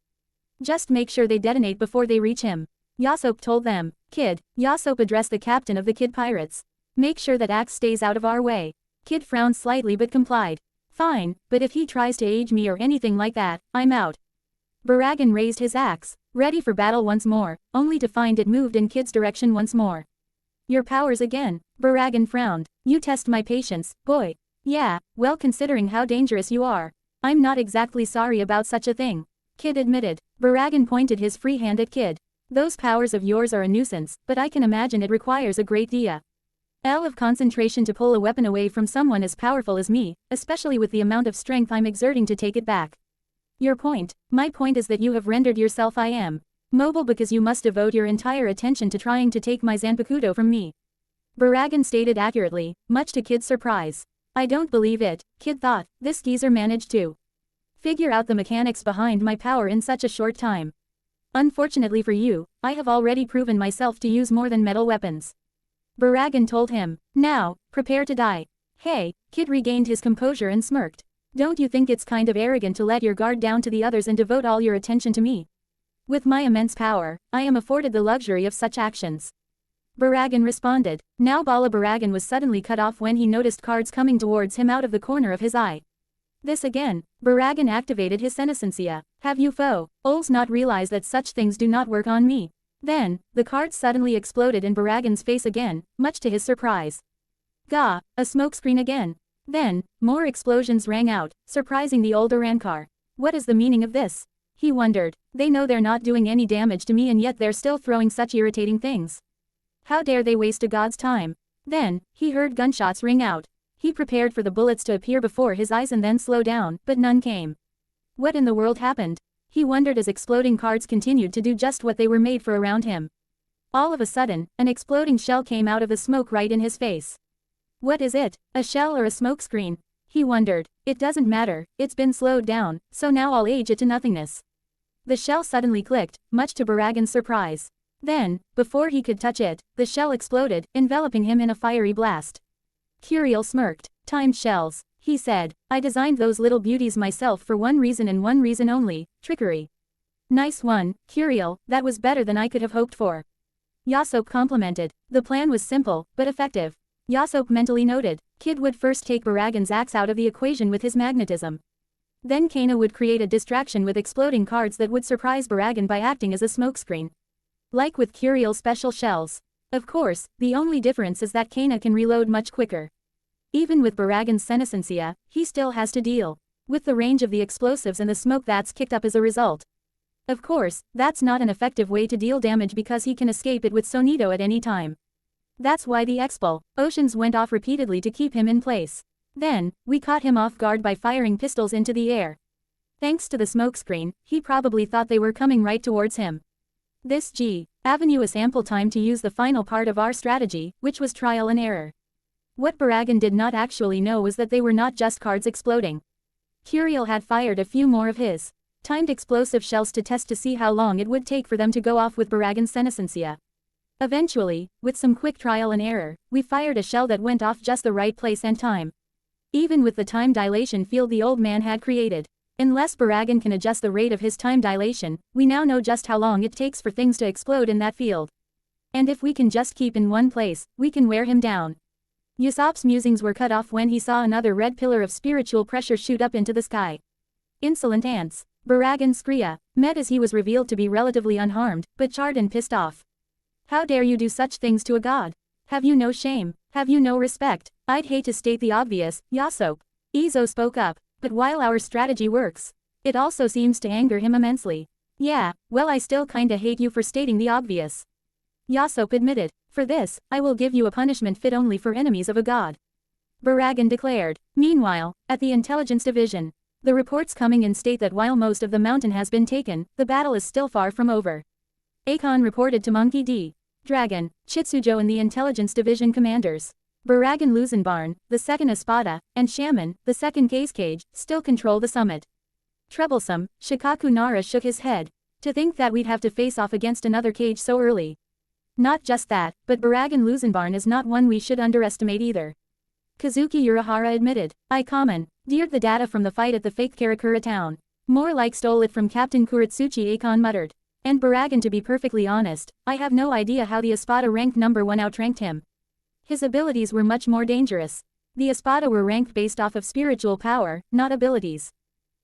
Just make sure they detonate before they reach him. Yasop told them. Kid, Yasop addressed the captain of the Kid Pirates. Make sure that Axe stays out of our way. Kid frowned slightly but complied. Fine, but if he tries to age me or anything like that, I'm out. Baragan raised his axe, ready for battle once more, only to find it moved in Kid's direction once more. Your powers again, Baragan frowned. You test my patience, boy. Yeah, well, considering how dangerous you are, I'm not exactly sorry about such a thing. Kid admitted. Baragan pointed his free hand at Kid. Those powers of yours are a nuisance, but I can imagine it requires a great deal of concentration to pull a weapon away from someone as powerful as me, especially with the amount of strength I'm exerting to take it back. Your point. My point is that you have rendered yourself I am mobile because you must devote your entire attention to trying to take my Zanpakuto from me. Baragan stated accurately, much to Kid's surprise. I don't believe it, Kid thought. This geezer managed to figure out the mechanics behind my power in such a short time. Unfortunately for you, I have already proven myself to use more than metal weapons. Baragan told him. Now, prepare to die. Hey, Kid regained his composure and smirked. Don't you think it's kind of arrogant to let your guard down to the others and devote all your attention to me? With my immense power, I am afforded the luxury of such actions. Baragan responded. Now Bala Baragan was suddenly cut off when he noticed cards coming towards him out of the corner of his eye. This again, Baragan activated his senescencia. Have you ols not realize that such things do not work on me? Then, the cards suddenly exploded in Baragan's face again, much to his surprise. Gah, a smokescreen again. Then, more explosions rang out, surprising the old Arankar. What is the meaning of this? He wondered. They know they're not doing any damage to me and yet they're still throwing such irritating things. How dare they waste a god's time? Then, he heard gunshots ring out. He prepared for the bullets to appear before his eyes and then slow down, but none came. What in the world happened? He wondered as exploding cards continued to do just what they were made for around him. All of a sudden, an exploding shell came out of the smoke right in his face. What is it, a shell or a smokescreen? He wondered. It doesn't matter, it's been slowed down, so now I'll age it to nothingness. The shell suddenly clicked, much to Baragan's surprise. Then, before he could touch it, the shell exploded, enveloping him in a fiery blast. Curiel smirked. Timed shells, he said. I designed those little beauties myself for one reason and one reason only, trickery. Nice one, Curiel, that was better than I could have hoped for. Yasop complimented. The plan was simple, but effective. Yasop mentally noted. Kid would first take Baragan's axe out of the equation with his magnetism. Then Kana would create a distraction with exploding cards that would surprise Baragan by acting as a smokescreen. Like with Curiel's special shells. Of course, the only difference is that Kana can reload much quicker. Even with Baragan's senescencia, he still has to deal with the range of the explosives and the smoke that's kicked up as a result. Of course, that's not an effective way to deal damage because he can escape it with Sonido at any time. That's why the explosions went off repeatedly to keep him in place. Then, we caught him off guard by firing pistols into the air. Thanks to the smokescreen, he probably thought they were coming right towards him. This avenue is ample time to use the final part of our strategy, which was trial and error. What Baragan did not actually know was that they were not just cards exploding. Curiel had fired a few more of his timed explosive shells to test to see how long it would take for them to go off with Baragan's senescencia. Eventually, with some quick trial and error, we fired a shell that went off just the right place and time. Even with the time dilation field the old man had created. Unless Baragan can adjust the rate of his time dilation, we now know just how long it takes for things to explode in that field. And if we can just keep in one place, we can wear him down. Yasop's musings were cut off when he saw another red pillar of spiritual pressure shoot up into the sky. Insolent ants. Baragan Skria met as he was revealed to be relatively unharmed, but charred and pissed off. How dare you do such things to a god? Have you no shame? Have you no respect? I'd hate to state the obvious, Yasop. Izo spoke up. But while our strategy works, it also seems to anger him immensely. Yeah, well I still kinda hate you for stating the obvious. Yasop admitted. For this, I will give you a punishment fit only for enemies of a god. Baragan declared. Meanwhile, at the intelligence division, the reports coming in state that while most of the mountain has been taken, the battle is still far from over. Akon reported to Monkey D. Dragon, Chitsujo and the intelligence division commanders. Baragan Luzenbarn, the second Espada, and Shaman, the second Cage, still control the summit. Troublesome, Shikaku Nara shook his head. To think that we'd have to face off against another cage so early. Not just that, but Baragan Luzenbarn is not one we should underestimate either. Kazuki Urahara admitted. I commandeered the data from the fight at the fake Karakura town. More like stole it from Captain Kuratsuchi, Akon muttered. And Baragan, to be perfectly honest, I have no idea how the Espada ranked number 1 outranked him. His abilities were much more dangerous. The Espada were ranked based off of spiritual power, not abilities.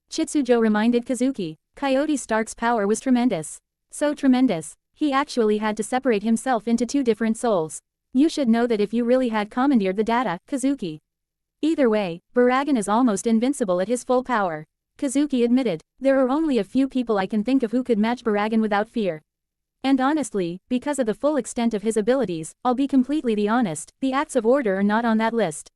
Chitsujo reminded Kazuki. Coyote Stark's power was tremendous. So tremendous, he actually had to separate himself into 2 different souls. You should know that if you really had commandeered the data, Kazuki. Either way, Baragan is almost invincible at his full power. Kazuki admitted. There are only a few people I can think of who could match Baragan without fear. And honestly, because of the full extent of his abilities, I'll be completely honest, the acts of order are not on that list.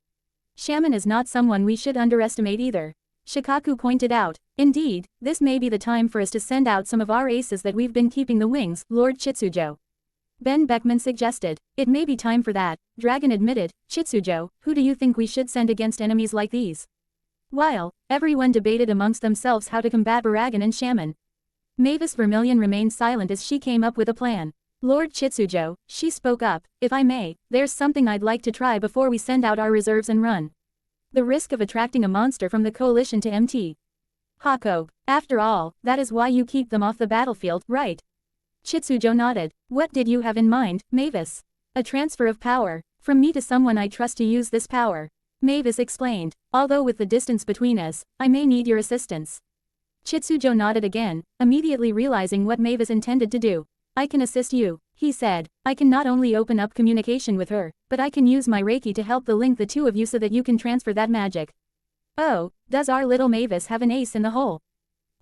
Shaman is not someone we should underestimate either. Shikaku pointed out. Indeed, this may be the time for us to send out some of our aces that we've been keeping the wings, Lord Chitsujo. Ben Beckman suggested. It may be time for that, Dragon admitted. Chitsujo, who do you think we should send against enemies like these? While everyone debated amongst themselves how to combat Baragan and Shaman, Mavis Vermilion remained silent as she came up with a plan. Lord Chitsujo, she spoke up, if I may, there's something I'd like to try before we send out our reserves and run. The risk of attracting a monster from the coalition to MT. Hako, after all, that is why you keep them off the battlefield, right? Chitsujo nodded. What did you have in mind, Mavis? A transfer of power, from me to someone I trust to use this power. Mavis explained. Although with the distance between us, I may need your assistance. Chitsujo nodded again, immediately realizing what Mavis intended to do. I can assist you. He said, I can not only open up communication with her, but I can use my Reiki to help the link the two of you so that you can transfer that magic. Oh, does our little Mavis have an ace in the hole?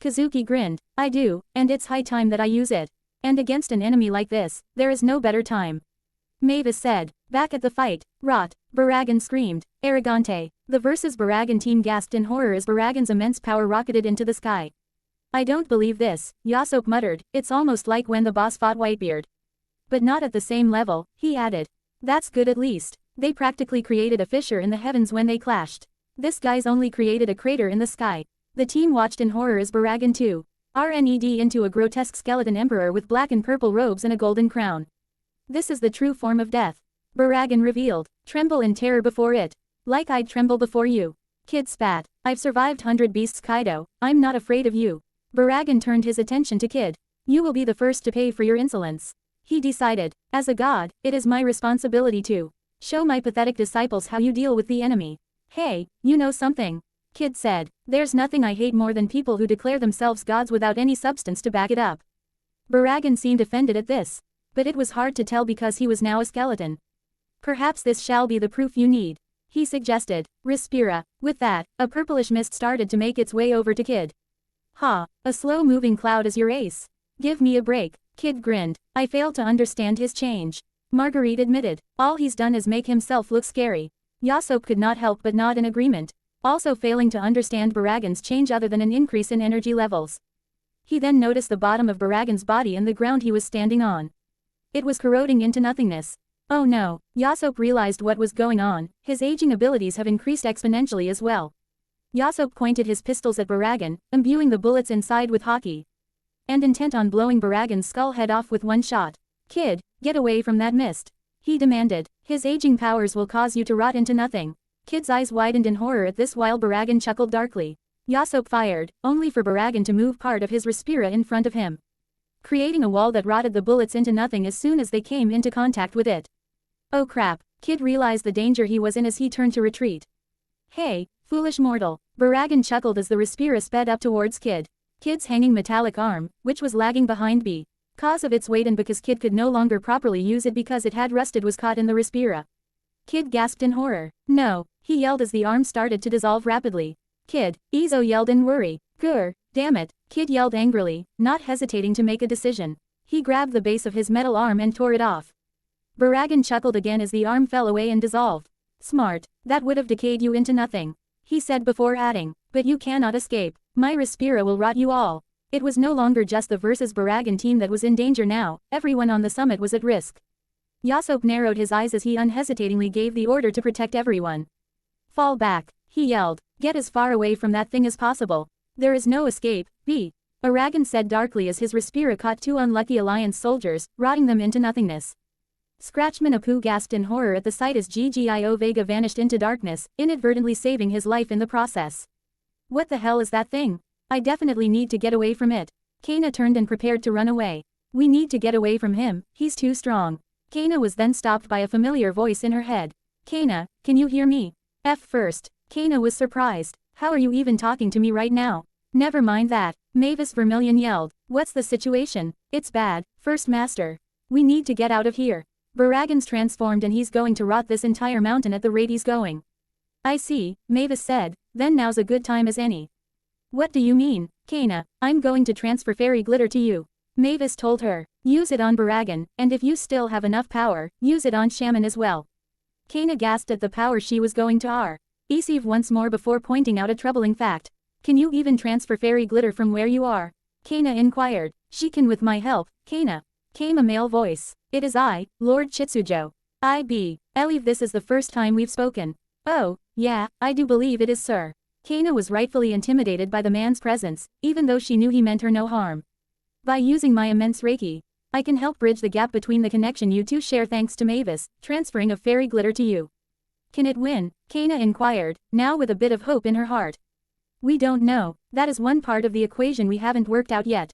Kazuki grinned. I do, and it's high time that I use it. And against an enemy like this, there is no better time. Mavis said. Back at the fight, Rot, Baragan screamed. Arrogante. The versus Baragan team gasped in horror as Baragan's immense power rocketed into the sky. I don't believe this, Yasop muttered. It's almost like when the boss fought Whitebeard. But not at the same level, he added. That's good at least. They practically created a fissure in the heavens when they clashed. This guy's only created a crater in the sky. The team watched in horror as Baragan too. RNED into a grotesque skeleton emperor with black and purple robes and a golden crown. This is the true form of death. Baragan revealed. Tremble in terror before it. Like I'd tremble before you. Kid spat. I've survived 100 beasts Kaido, I'm not afraid of you. Baragan turned his attention to Kid. You will be the first to pay for your insolence. He decided. As a god, it is my responsibility to show my pathetic disciples how you deal with the enemy. Hey, you know something? Kid said. There's nothing I hate more than people who declare themselves gods without any substance to back it up. Baragan seemed offended at this. But it was hard to tell because he was now a skeleton. Perhaps this shall be the proof you need. He suggested. Respira. With that, a purplish mist started to make its way over to Kid. Ha, a slow-moving cloud is your ace. Give me a break. Kid grinned. I failed to understand his change. Marguerite admitted. All he's done is make himself look scary. Yasop could not help but nod in agreement. Also failing to understand Baragan's change other than an increase in energy levels. He then noticed the bottom of Baragan's body and the ground he was standing on. It was corroding into nothingness. Oh no, Yasop realized what was going on. His aging abilities have increased exponentially as well. Yasop pointed his pistols at Baragan, imbuing the bullets inside with hockey. And intent on blowing Baragan's skull head off with one shot. Kid, get away from that mist. He demanded. His aging powers will cause you to rot into nothing. Kid's eyes widened in horror at this while Baragan chuckled darkly. Yasop fired, only for Baragan to move part of his Respira in front of him, creating a wall that rotted the bullets into nothing as soon as they came into contact with it. Oh crap, Kid realized the danger he was in as he turned to retreat. Hey, foolish mortal, Baragan chuckled as the Respira sped up towards Kid. Kid's hanging metallic arm, which was lagging behind because of its weight and because Kid could no longer properly use it because it had rusted, was caught in the Respira. Kid gasped in horror. No, he yelled as the arm started to dissolve rapidly. Kid, Izo yelled in worry. Grr, damn it, Kid yelled angrily, not hesitating to make a decision. He grabbed the base of his metal arm and tore it off. Baragan chuckled again as the arm fell away and dissolved. Smart, that would have decayed you into nothing. He said before adding, but you cannot escape. My Respira will rot you all. It was no longer just the versus Baragan team that was in danger now, everyone on the summit was at risk. Yasop narrowed his eyes as he unhesitatingly gave the order to protect everyone. Fall back, he yelled. Get as far away from that thing as possible. There is no escape, Baragan said darkly as his Respira caught two unlucky Alliance soldiers, rotting them into nothingness. Scratchman Apu gasped in horror at the sight as Ggio Vega vanished into darkness, inadvertently saving his life in the process. What the hell is that thing? I definitely need to get away from it. Kana turned and prepared to run away. We need to get away from him, he's too strong. Kana was then stopped by a familiar voice in her head. Kana, can you hear me? F first. Kana was surprised. How are you even talking to me right now? Never mind that. Mavis Vermilion yelled. What's the situation? It's bad, First Master. We need to get out of here. Baragan's transformed and he's going to rot this entire mountain at the rate he's going. I see, Mavis said, then now's a good time as any. What do you mean, Kana? I'm going to transfer fairy glitter to you. Mavis told her. Use it on Baragan, and if you still have enough power, use it on Shaman as well. Kana gasped at the power she was going to receive once more before pointing out a troubling fact. Can you even transfer fairy glitter from where you are? Kana inquired. She can with my help, Kana. Came a male voice. It is I, Lord Chitsujo. I believe this is the first time we've spoken. Oh, yeah, I do believe it is, sir. Kana was rightfully intimidated by the man's presence, even though she knew he meant her no harm. By using my immense Reiki, I can help bridge the gap between the connection you two share thanks to Mavis, transferring of fairy glitter to you. Can it win? Kana inquired, now with a bit of hope in her heart. We don't know, that is one part of the equation we haven't worked out yet.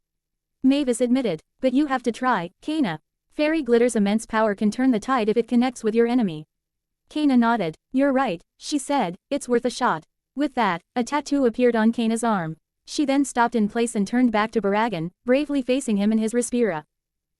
Mavis admitted, but you have to try, Kana. Fairy glitter's immense power can turn the tide if it connects with your enemy. Kana nodded. You're right, she said, it's worth a shot. With that, a tattoo appeared on Kana's arm. She then stopped in place and turned back to Baragan, bravely facing him in his Respira.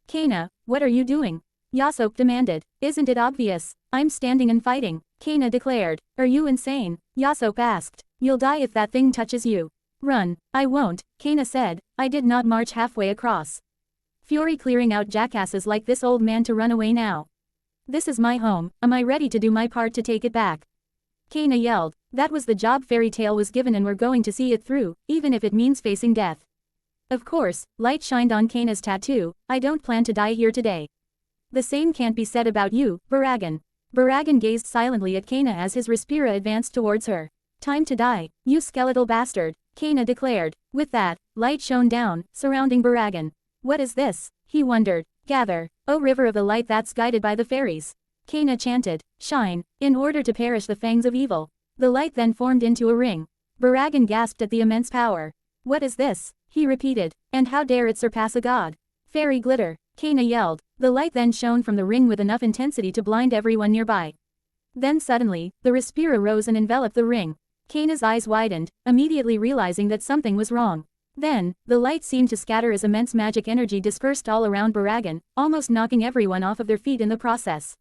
Kana, What are you doing? Yasop demanded. Isn't it obvious? I'm standing and fighting, Kana declared. Are you insane? Yasop asked. You'll die if that thing touches you. Run. I won't, Kana said. I did not march halfway across. Fury clearing out jackasses like this old man to run away now. This is my home, am I ready to do my part to take it back? Kana yelled. That was the job Fairy Tail was given and we're going to see it through, even if it means facing death. Of course, light shined on Kana's tattoo. I don't plan to die here today. The same can't be said about you, Baragan. Baragan gazed silently at Kana as his Respira advanced towards her. Time to die, you skeletal bastard, Kana declared. With that, light shone down, surrounding Baragan. What is this? He wondered. Gather, O river of the light that's guided by the fairies. Kana chanted. Shine, in order to perish the fangs of evil. The light then formed into a ring. Baragan gasped at the immense power. What is this? He repeated. And how dare it surpass a god? Fairy glitter, Kana yelled. The light then shone from the ring with enough intensity to blind everyone nearby. Then suddenly, the Respira rose and enveloped the ring. Kana's eyes widened, immediately realizing that something was wrong. Then, the light seemed to scatter as immense magic energy dispersed all around Baragan, almost knocking everyone off of their feet in the process.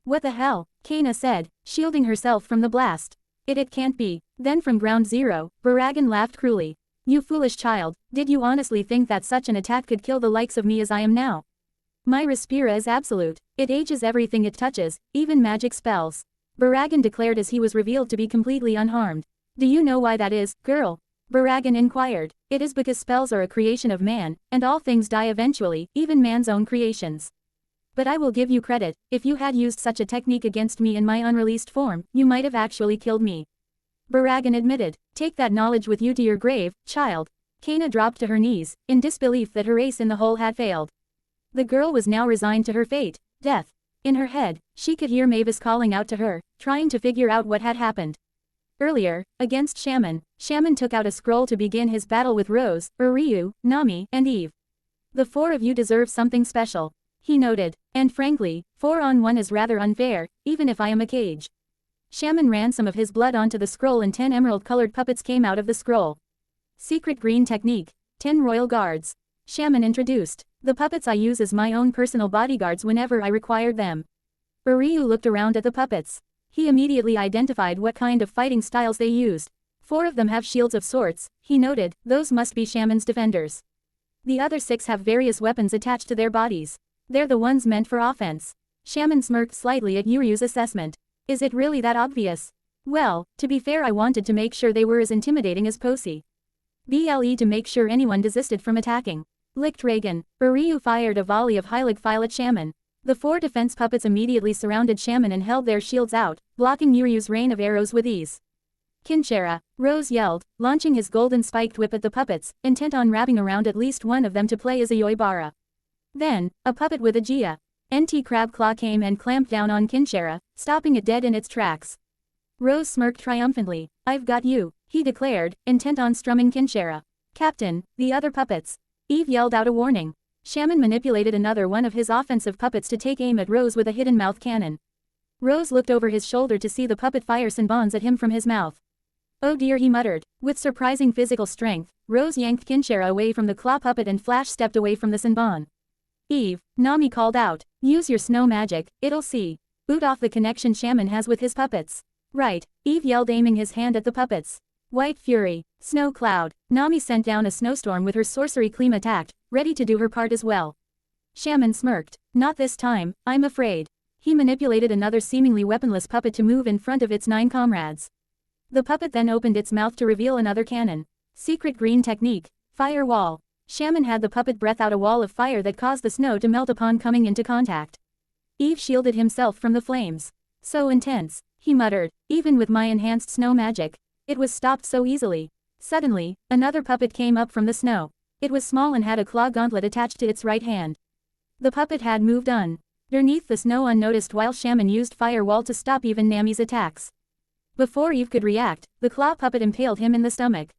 What the hell? Kana said, shielding herself from the blast. It can't be. Then from ground zero, Baragan laughed cruelly. You foolish child, did you honestly think that such an attack could kill the likes of me as I am now? My Respira is absolute. It ages everything it touches, even magic spells. Baragan declared as he was revealed to be completely unharmed. Do you know why that is, girl? Baragan inquired. It is because spells are a creation of man, and all things die eventually, even man's own creations. But I will give you credit, if you had used such a technique against me in my unreleased form, you might have actually killed me. Baragan admitted. Take that knowledge with you to your grave, child. Kana dropped to her knees, in disbelief that her ace in the hole had failed. The girl was now resigned to her fate, death. In her head, she could hear Mavis calling out to her, trying to figure out what had happened. Earlier, against Shaman, Shaman took out a scroll to begin his battle with Rose, Ryu, Nami, and Eve. The four of you deserve something special, he noted, and frankly, 4-on-1 is rather unfair, even if I am a cage. Shaman ran some of his blood onto the scroll and 10 emerald-colored puppets came out of the scroll. Secret green technique, 10 royal guards. Shaman introduced. The puppets I use as my own personal bodyguards whenever I required them. Ryu looked around at the puppets. He immediately identified what kind of fighting styles they used. 4 of them have shields of sorts, he noted, those must be Shaman's defenders. The other 6 have various weapons attached to their bodies. They're the ones meant for offense. Shaman smirked slightly at Yuryu's assessment. Is it really that obvious? Well, to be fair I wanted to make sure they were as intimidating as Posey. BLE to make sure anyone desisted from attacking. Licked Reagan. Ryu fired a volley of Heilig File at Shaman. The 4 defense puppets immediately surrounded Shaman and held their shields out, blocking Yuryu's rain of arrows with ease. Kinshara, Rose yelled, launching his golden spiked whip at the puppets, intent on wrapping around at least one of them to play as a Yoibara. Then, a puppet with a Gia. NT Crab Claw came and clamped down on Kinshara, stopping it dead in its tracks. Rose smirked triumphantly. I've got you, he declared, intent on strumming Kinshara. Captain, the other puppets. Eve yelled out a warning. Shaman manipulated another one of his offensive puppets to take aim at Rose with a hidden mouth cannon. Rose looked over his shoulder to see the puppet fire Sanbons at him from his mouth. Oh dear, he muttered. With surprising physical strength, Rose yanked Kinshara away from the claw puppet and Flash stepped away from the Sanbon. Eve, Nami called out. Use your snow magic, it'll see. Boot off the connection Shaman has with his puppets. Right, Eve yelled aiming his hand at the puppets. White Fury, Snow Cloud. Nami sent down a snowstorm with her sorcery Kleem attacked, ready to do her part as well. Shaman smirked. Not this time, I'm afraid. He manipulated another seemingly weaponless puppet to move in front of its 9 comrades. The puppet then opened its mouth to reveal another cannon. Secret green technique, Fire Wall. Shaman had the puppet breath out a wall of fire that caused the snow to melt upon coming into contact. Eve shielded himself from the flames. So intense, he muttered, even with my enhanced snow magic. It was stopped so easily. Suddenly, another puppet came up from the snow. It was small and had a claw gauntlet attached to its right hand. The puppet had moved underneath the snow unnoticed while Shaman used Fire Wall to stop even Nami's attacks. Before Eve could react, the claw puppet impaled him in the stomach.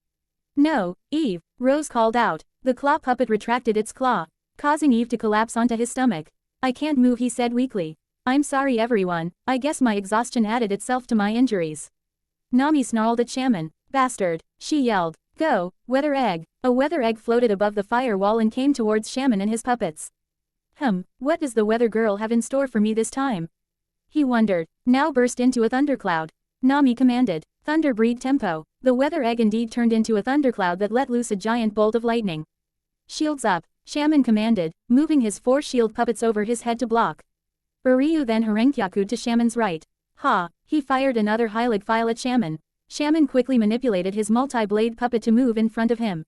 No, Eve, Rose called out. The claw puppet retracted its claw, causing Eve to collapse onto his stomach. I can't move, he said weakly. I'm sorry everyone, I guess my exhaustion added itself to my injuries. Nami snarled at Shaman. Bastard, she yelled. Go, weather egg. A weather egg floated above the fire wall and came towards Shaman and his puppets. What does the weather girl have in store for me this time? He wondered. Now burst into a thundercloud. Nami commanded. Thunder breed tempo. The weather egg indeed turned into a thundercloud that let loose a giant bolt of lightning. Shields up, Shaman commanded, moving his 4 shield puppets over his head to block. Uryu then Harenkyaku'd to Shaman's right. He fired another Hylig file at Shaman. Shaman quickly manipulated his multi-blade puppet to move in front of him.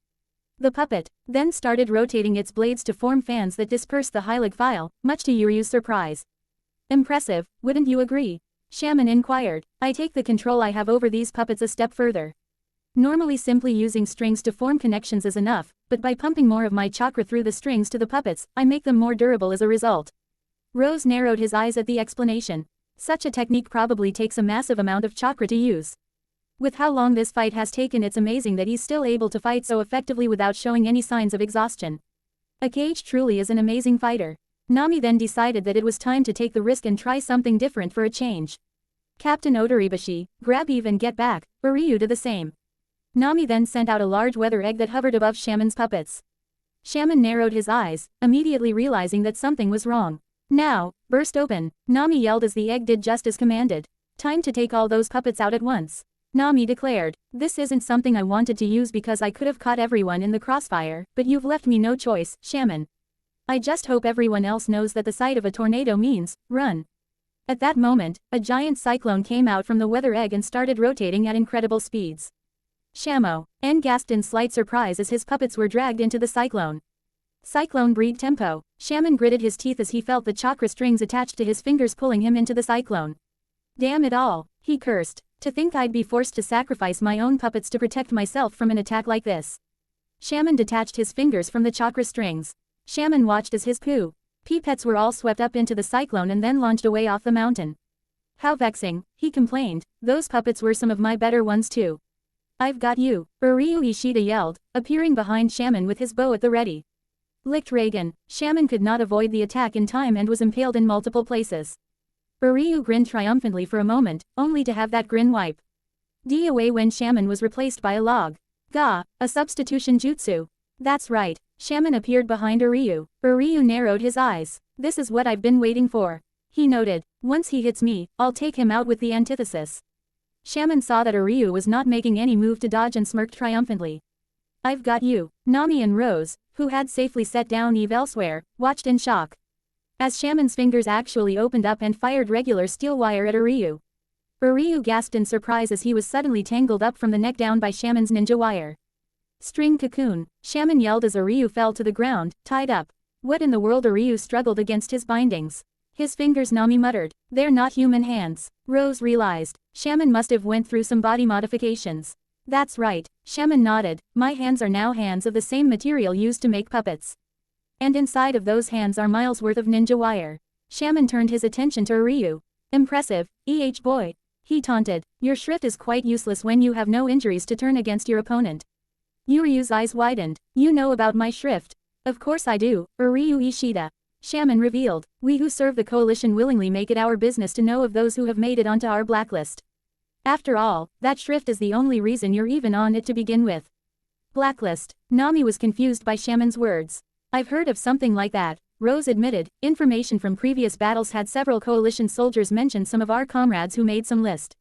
The puppet then started rotating its blades to form fans that dispersed the Hylig file, much to Uryu's surprise. Impressive, wouldn't you agree? Shaman inquired. I take the control I have over these puppets a step further. Normally simply using strings to form connections is enough, but by pumping more of my chakra through the strings to the puppets, I make them more durable as a result. Rose narrowed his eyes at the explanation. Such a technique probably takes a massive amount of chakra to use. With how long this fight has taken, it's amazing that he's still able to fight so effectively without showing any signs of exhaustion. Akage truly is an amazing fighter. Nami then decided that it was time to take the risk and try something different for a change. Captain Otoribashi, grab Eve and get back, Uryu did the same. Nami then sent out a large weather egg that hovered above Shaman's puppets. Shaman narrowed his eyes, immediately realizing that something was wrong. Now, burst open, Nami yelled as the egg did just as commanded. Time to take all those puppets out at once. Nami declared, this isn't something I wanted to use because I could have caught everyone in the crossfire, but you've left me no choice, Shaman. I just hope everyone else knows that the sight of a tornado means, run. At that moment, a giant cyclone came out from the weather egg and started rotating at incredible speeds. Shamo gasped in slight surprise as his puppets were dragged into the cyclone. Cyclone breed tempo. Shaman gritted his teeth as he felt the chakra strings attached to his fingers pulling him into the cyclone. Damn it all, he cursed. To think I'd be forced to sacrifice my own puppets to protect myself from an attack like this. Shaman detached his fingers from the chakra strings. Shaman watched as his pets were all swept up into the cyclone and then launched away off the mountain. How vexing, he complained, those puppets were some of my better ones too. I've got you, Uryu Ishida yelled, appearing behind Shaman with his bow at the ready. Licked Reagan, Shaman could not avoid the attack in time and was impaled in multiple places. Uryu grinned triumphantly for a moment, only to have that grin wipe away when Shaman was replaced by a log. Gah, a substitution jutsu. That's right, Shaman appeared behind Uryu. Uryu narrowed his eyes. This is what I've been waiting for. He noted, once he hits me, I'll take him out with the antithesis. Shaman saw that Uryu was not making any move to dodge and smirked triumphantly. I've got you. Nami and Rose, who had safely set down Eve elsewhere, watched in shock. As Shaman's fingers actually opened up and fired regular steel wire at Uryu. Uryu gasped in surprise as he was suddenly tangled up from the neck down by Shaman's ninja wire. String cocoon, Shaman yelled as Uryu fell to the ground, tied up. What in the world? Uryu struggled against his bindings. His fingers, Nami muttered. They're not human hands. Rose realized. Shaman must have went through some body modifications. That's right, Shaman nodded. My hands are now hands of the same material used to make puppets. And inside of those hands are miles worth of ninja wire. Shaman turned his attention to Uryu. Impressive, boy. He taunted. Your shrift is quite useless when you have no injuries to turn against your opponent. Uryu's eyes widened. You know about my shrift. Of course I do, Uryu Ishida. Shaman revealed. We who serve the coalition willingly make it our business to know of those who have made it onto our blacklist. After all, that shrift is the only reason you're even on it to begin with. Blacklist. Nami was confused by Shaman's words. I've heard of something like that, Rose admitted. Information from previous battles had several coalition soldiers mention some of our comrades who made some list.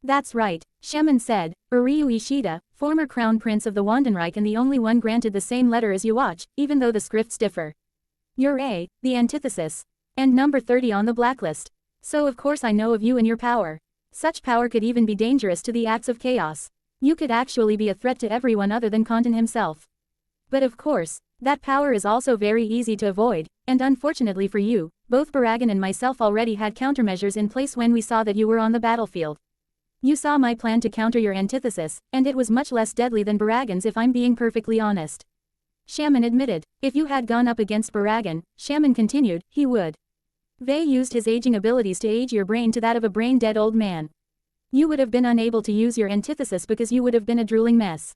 That's right, Shaman said. Uryu Ishida, former crown prince of the Wandenreich and the only one granted the same letter as Yuach, even though the scripts differ. You're the antithesis. And number 30 on the blacklist. So of course I know of you and your power. Such power could even be dangerous to the acts of chaos. You could actually be a threat to everyone other than Kanton himself. But of course, that power is also very easy to avoid, and unfortunately for you, both Baragan and myself already had countermeasures in place when we saw that you were on the battlefield. You saw my plan to counter your antithesis, and it was much less deadly than Baragan's if I'm being perfectly honest. Shaman admitted. If you had gone up against Baragan, Shaman continued, he would. Vei used his aging abilities to age your brain to that of a brain-dead old man. You would have been unable to use your antithesis because you would have been a drooling mess.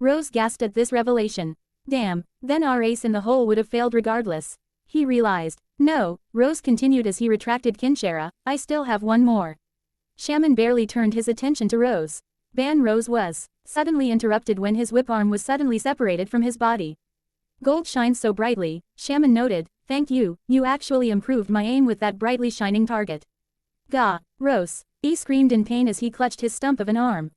Rose gasped at this revelation. Damn, then our ace in the hole would have failed regardless. He realized. No, Rose continued as he retracted Kinshara, I still have one more. Shaman barely turned his attention to Rose. Ban Rose was suddenly interrupted when his whip arm was suddenly separated from his body. Gold shines so brightly, Shaman noted. Thank you, you actually improved my aim with that brightly shining target. Gah, Rose. He screamed in pain as he clutched his stump of an arm.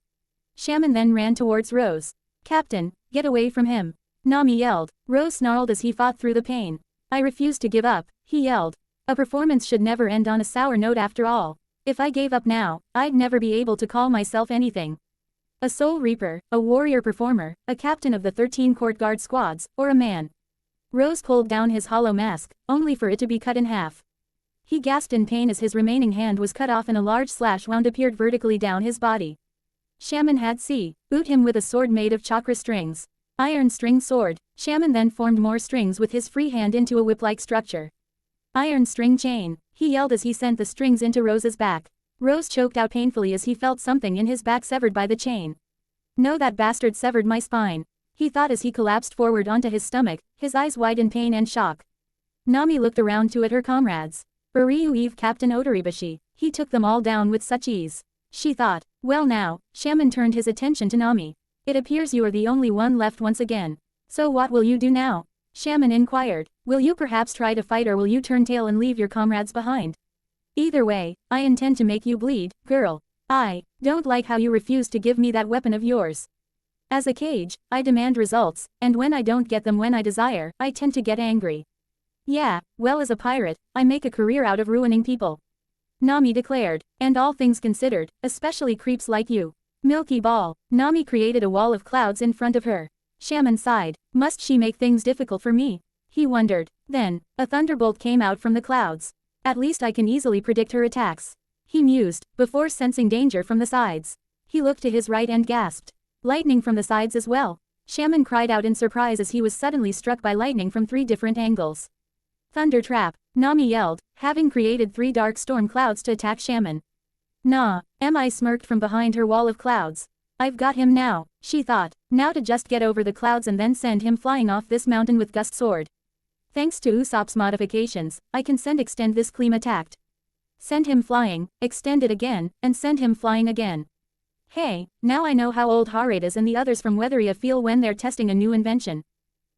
Shaman then ran towards Rose. Captain, get away from him. Nami yelled. Rose snarled as he fought through the pain. I refuse to give up, he yelled. A performance should never end on a sour note after all. If I gave up now, I'd never be able to call myself anything. A soul reaper, a warrior performer, a captain of the 13 court guard squads, or a man. Rose pulled down his hollow mask, only for it to be cut in half. He gasped in pain as his remaining hand was cut off and a large slash wound appeared vertically down his body. Shaman had boot him with a sword made of chakra strings. Iron string sword. Shaman then formed more strings with his free hand into a whip-like structure. Iron string chain, he yelled as he sent the strings into Rose's back. Rose choked out painfully as he felt something in his back severed by the chain. No, that bastard severed my spine, he thought as he collapsed forward onto his stomach, his eyes wide in pain and shock. Nami looked around at her comrades. Uryu Eve Captain Otoribashi, he took them all down with such ease. She thought. Well now, Shaman turned his attention to Nami. It appears you are the only one left once again. So what will you do now? Shaman inquired. Will you perhaps try to fight or will you turn tail and leave your comrades behind? Either way, I intend to make you bleed, girl. I don't like how you refuse to give me that weapon of yours. As a cage, I demand results, and when I don't get them when I desire, I tend to get angry. Yeah, well, as a pirate, I make a career out of ruining people. Nami declared, and all things considered, especially creeps like you. Milky Ball. Nami created a wall of clouds in front of her. Shaman sighed. Must she make things difficult for me? He wondered. Then, a thunderbolt came out from the clouds. At least I can easily predict her attacks. He mused, before sensing danger from the sides. He looked to his right and gasped. Lightning from the sides as well. Shaman cried out in surprise as he was suddenly struck by lightning from 3 different angles. Thunder trap, Nami yelled, having created 3 dark storm clouds to attack Shaman. Nah, Mi smirked from behind her wall of clouds. I've got him now, she thought, now to just get over the clouds and then send him flying off this mountain with Gust Sword. Thanks to Usopp's modifications, I can extend this clean attack. Send him flying, extend it again, and send him flying again. Hey, now I know how old Haredas and the others from Weatheria feel when they're testing a new invention.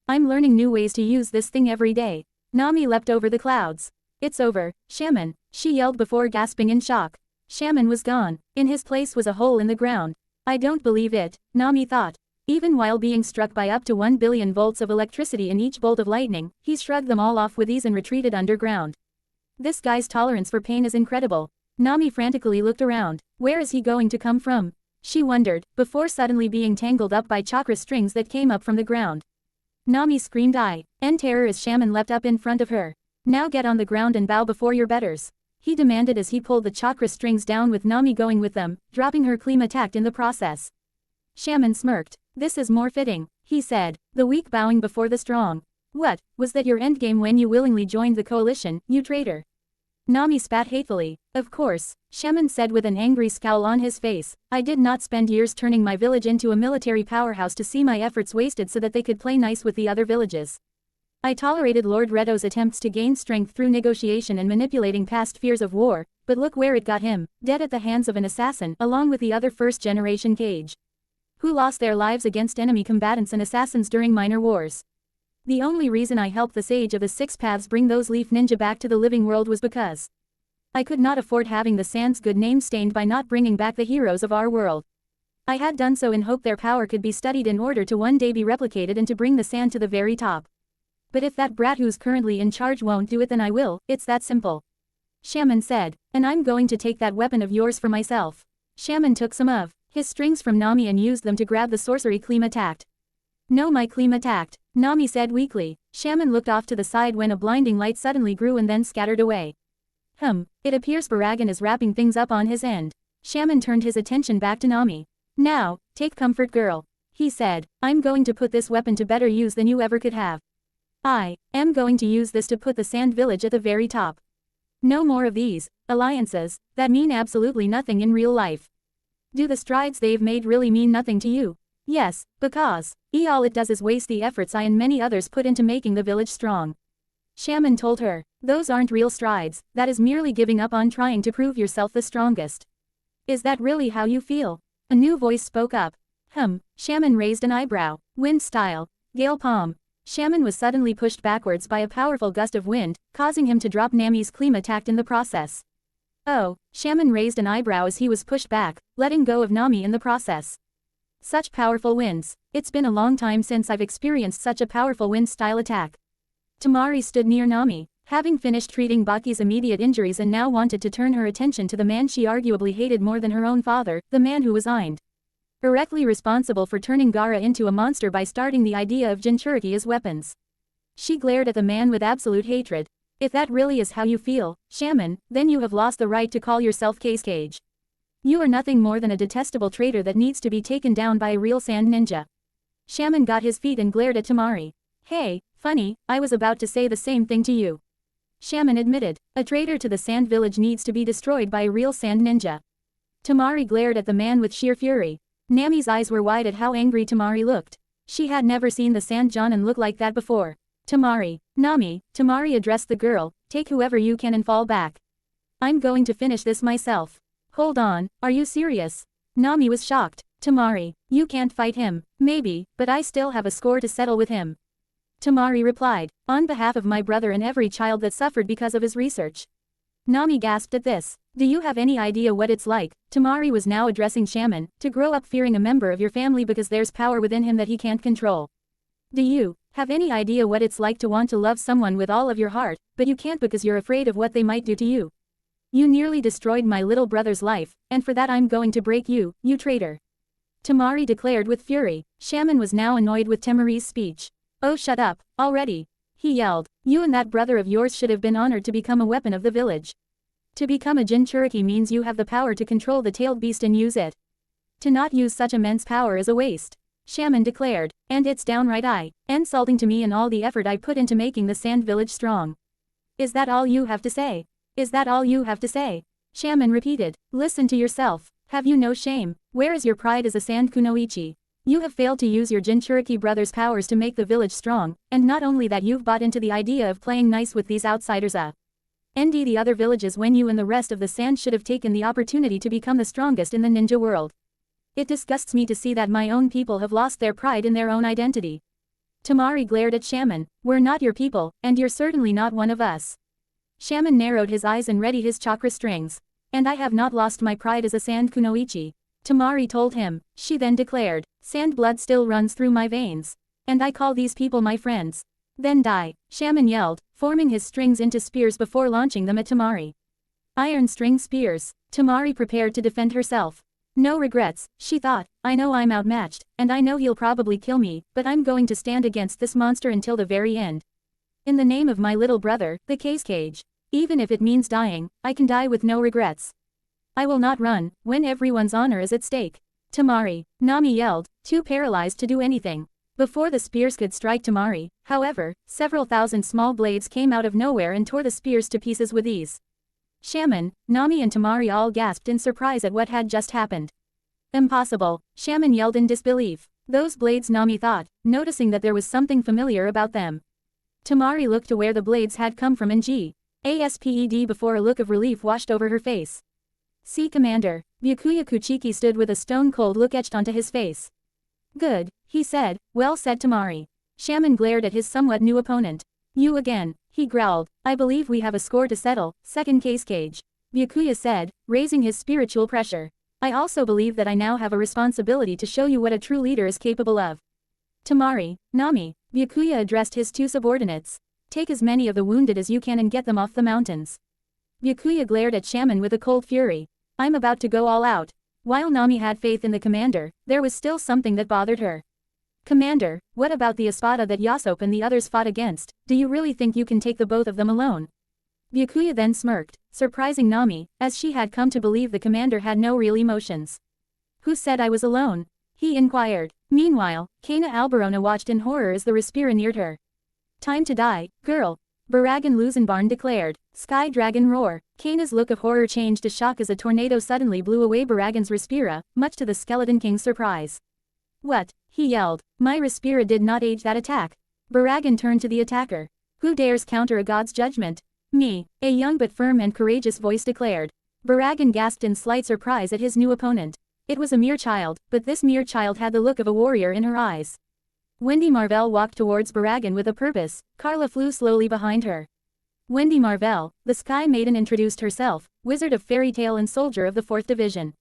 I'm learning new ways to use this thing every day. Nami leapt over the clouds. It's over, Shaman, she yelled before gasping in shock. Shaman was gone. In his place was a hole in the ground. I don't believe it, Nami thought. Even while being struck by up to 1 billion volts of electricity in each bolt of lightning, he shrugged them all off with ease and retreated underground. This guy's tolerance for pain is incredible. Nami frantically looked around. Where is he going to come from? She wondered, before suddenly being tangled up by chakra strings that came up from the ground. Nami screamed in terror as Shaman leapt up in front of her. Now get on the ground and bow before your betters, he demanded as he pulled the chakra strings down with Nami going with them, dropping her clean attack in the process. Shaman smirked. This is more fitting, he said, the weak bowing before the strong. What, was that your endgame when you willingly joined the coalition, you traitor? Nami spat hatefully. Of course, Shaman said with an angry scowl on his face. I did not spend years turning my village into a military powerhouse to see my efforts wasted so that they could play nice with the other villages. I tolerated Lord Reto's attempts to gain strength through negotiation and manipulating past fears of war, but look where it got him, dead at the hands of an assassin along with the other first-generation Kage, who lost their lives against enemy combatants and assassins during minor wars. The only reason I helped the Sage of the Six Paths bring those Leaf Ninja back to the living world was because I could not afford having the Sand's good name stained by not bringing back the heroes of our world. I had done so in hope their power could be studied in order to one day be replicated and to bring the Sand to the very top. But if that brat who's currently in charge won't do it, then I will, it's that simple. Shaman said, and I'm going to take that weapon of yours for myself. Shaman took some of his strings from Nami and used them to grab the sorcery Kleem attacked. No, my Kleem attacked, Nami said weakly. Shaman looked off to the side when a blinding light suddenly grew and then scattered away. It appears Baragan is wrapping things up on his end. Shaman turned his attention back to Nami. Now, take comfort, girl, he said. I'm going to put this weapon to better use than you ever could have. I am going to use this to put the Sand Village at the very top. No more of these alliances that mean absolutely nothing in real life. Do the strides they've made really mean nothing to you? Yes, because all it does is waste the efforts I and many others put into making the village strong. Shaman told her, those aren't real strides, that is merely giving up on trying to prove yourself the strongest. Is that really how you feel? A new voice spoke up. Shaman raised an eyebrow. Wind style. Gale palm. Shaman was suddenly pushed backwards by a powerful gust of wind, causing him to drop Nami's claim attacked in the process. Oh, Shaman raised an eyebrow as he was pushed back, letting go of Nami in the process. Such powerful winds. It's been a long time since I've experienced such a powerful wind-style attack. Tamari stood near Nami, having finished treating Baki's immediate injuries and now wanted to turn her attention to the man she arguably hated more than her own father, the man who was directly responsible for turning Gaara into a monster by starting the idea of Jinchuriki as weapons. She glared at the man with absolute hatred. If that really is how you feel, Shaman, then you have lost the right to call yourself Cage. You are nothing more than a detestable traitor that needs to be taken down by a real sand ninja. Shaman got his feet and glared at Tamari. Hey, funny, I was about to say the same thing to you. Shaman admitted, a traitor to the sand village needs to be destroyed by a real sand ninja. Tamari glared at the man with sheer fury. Nami's eyes were wide at how angry Tamari looked. She had never seen the sand Jonin look like that before. Tamari, Nami, Tamari addressed the girl, take whoever you can and fall back. I'm going to finish this myself. Hold on, are you serious? Nami was shocked. Tamari, you can't fight him, maybe, but I still have a score to settle with him. Tamari replied, on behalf of my brother and every child that suffered because of his research. Nami gasped at this. Do you have any idea what it's like, Tamari was now addressing Shaman, to grow up fearing a member of your family because there's power within him that he can't control? Do you have any idea what it's like to want to love someone with all of your heart, but you can't because you're afraid of what they might do to you? You nearly destroyed my little brother's life, and for that I'm going to break you, you traitor. Tamari declared with fury. Shaman was now annoyed with Tamari's speech. Oh, shut up, already. He yelled. You and that brother of yours should have been honored to become a weapon of the village. To become a Jinchuriki means you have the power to control the tailed beast and use it. To not use such immense power is a waste. Shaman declared, and it's downright insulting to me and all the effort I put into making the sand village strong. Is that all you have to say? Is that all you have to say? Shaman repeated. Listen to yourself. Have you no shame? Where is your pride as a sand kunoichi? You have failed to use your Jinchuriki brother's powers to make the village strong, and not only that, you've bought into the idea of playing nice with these outsiders and the other villages when you and the rest of the sand should have taken the opportunity to become the strongest in the ninja world. It disgusts me to see that my own people have lost their pride in their own identity. Tamari glared at Shaman. We're not your people, and you're certainly not one of us. Shaman narrowed his eyes and readied his chakra strings. And I have not lost my pride as a sand kunoichi. Tamari told him. She then declared, sand blood still runs through my veins. And I call these people my friends. Then die, Shaman yelled, forming his strings into spears before launching them at Tamari. Iron string spears. Tamari prepared to defend herself. No regrets, she thought. I know I'm outmatched, and I know he'll probably kill me, but I'm going to stand against this monster until the very end. In the name of my little brother, the Cage. Even if it means dying, I can die with no regrets. I will not run, when everyone's honor is at stake. Tamari, Nami yelled, too paralyzed to do anything. Before the spears could strike Tamari, however, several thousand small blades came out of nowhere and tore the spears to pieces with ease. Shaman, Nami and Tamari all gasped in surprise at what had just happened. Impossible, Shaman yelled in disbelief. Those blades, Nami thought, noticing that there was something familiar about them. Tamari looked to where the blades had come from and gasped before a look of relief washed over her face. See, Commander. Byakuya Kuchiki stood with a stone-cold look etched onto his face. Good, he said. Well said, Tamari. Shaman glared at his somewhat new opponent. You again, he growled. I believe we have a score to settle, second Cage. Byakuya said, raising his spiritual pressure. I also believe that I now have a responsibility to show you what a true leader is capable of. Tamari, Nami, Byakuya addressed his two subordinates. Take as many of the wounded as you can and get them off the mountains. Byakuya glared at Shaman with a cold fury. I'm about to go all out. While Nami had faith in the commander, there was still something that bothered her. Commander, what about the Espada that Yasop and the others fought against? Do you really think you can take the both of them alone? Byakuya then smirked, surprising Nami, as she had come to believe the commander had no real emotions. Who said I was alone? He inquired. Meanwhile, Kana Alberona watched in horror as the Respira neared her. Time to die, girl. Baragan Luzenbarn declared. Sky Dragon roar. Kana's look of horror changed to shock as a tornado suddenly blew away Baragan's Respira, much to the Skeleton King's surprise. What? He yelled. My Respira did not age that attack. Baragan turned to the attacker. Who dares counter a god's judgment? Me, a young but firm and courageous voice declared. Baragan gasped in slight surprise at his new opponent. It was a mere child, but this mere child had the look of a warrior in her eyes. Wendy Marvell walked towards Baragan with a purpose. Carla flew slowly behind her. Wendy Marvell, the Sky Maiden, introduced herself, wizard of fairy tale and soldier of the 4th Division.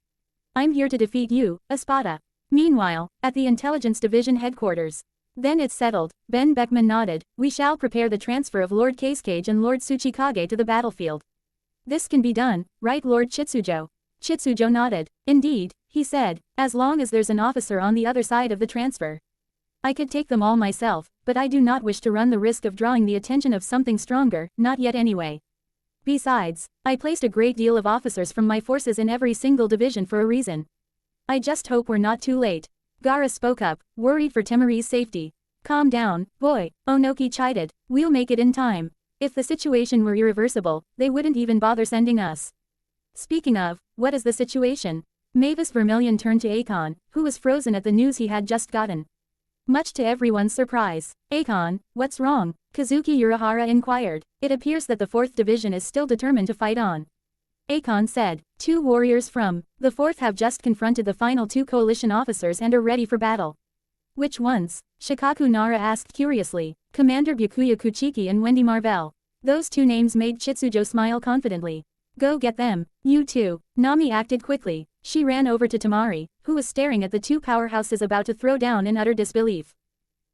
I'm here to defeat you, Espada. Meanwhile, at the Intelligence Division headquarters. Then it's settled, Ben Beckman nodded, we shall prepare the transfer of Lord Casecage and Lord Tsuchikage to the battlefield. This can be done, right Lord Chitsujo? Chitsujo nodded. Indeed, he said, as long as there's an officer on the other side of the transfer. I could take them all myself, but I do not wish to run the risk of drawing the attention of something stronger, not yet anyway. Besides, I placed a great deal of officers from my forces in every single division for a reason. I just hope we're not too late. Gaara spoke up, worried for Temari's safety. Calm down, boy, Onoki chided, we'll make it in time. If the situation were irreversible, they wouldn't even bother sending us. Speaking of, what is the situation? Mavis Vermilion turned to Akon, who was frozen at the news he had just gotten. Much to everyone's surprise. Akon, what's wrong? Kazuki Urahara inquired. It appears that the 4th Division is still determined to fight on. Akon said, 2 warriors from the 4th have just confronted the final 2 coalition officers and are ready for battle. Which ones? Shikaku Nara asked curiously. Commander Byakuya Kuchiki and Wendy Marvell. Those 2 names made Chitsujo smile confidently. Go get them, you too. Nami acted quickly. She ran over to Temari, who was staring at the 2 powerhouses about to throw down in utter disbelief.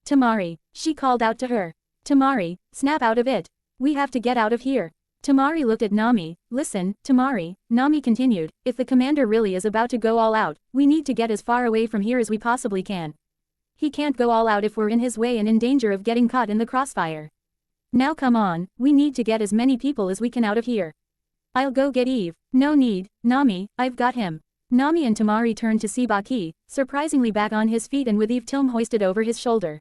Temari, she called out to her. Temari, snap out of it. We have to get out of here. Temari looked at Nami. Listen, Temari, Nami continued, if the commander really is about to go all out, we need to get as far away from here as we possibly can. He can't go all out if we're in his way and in danger of getting caught in the crossfire. Now come on, we need to get as many people as we can out of here. I'll go get Eve. No need, Nami, I've got him. Nami and Temari turned to see Baki, surprisingly back on his feet and with Eve Tilm hoisted over his shoulder.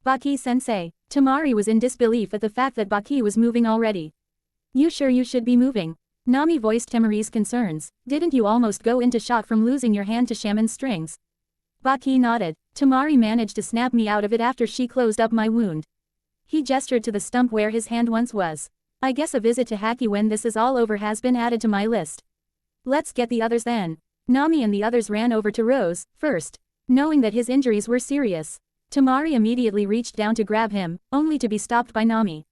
Baki-sensei. Temari was in disbelief at the fact that Baki was moving already. You sure you should be moving? Nami voiced Temari's concerns. Didn't you almost go into shock from losing your hand to shaman strings? Baki nodded. Temari managed to snap me out of it after she closed up my wound. He gestured to the stump where his hand once was. I guess a visit to Haki when this is all over has been added to my list. Let's get the others then. Nami and the others ran over to Rose, first. Knowing that his injuries were serious. Temari immediately reached down to grab him, only to be stopped by Nami.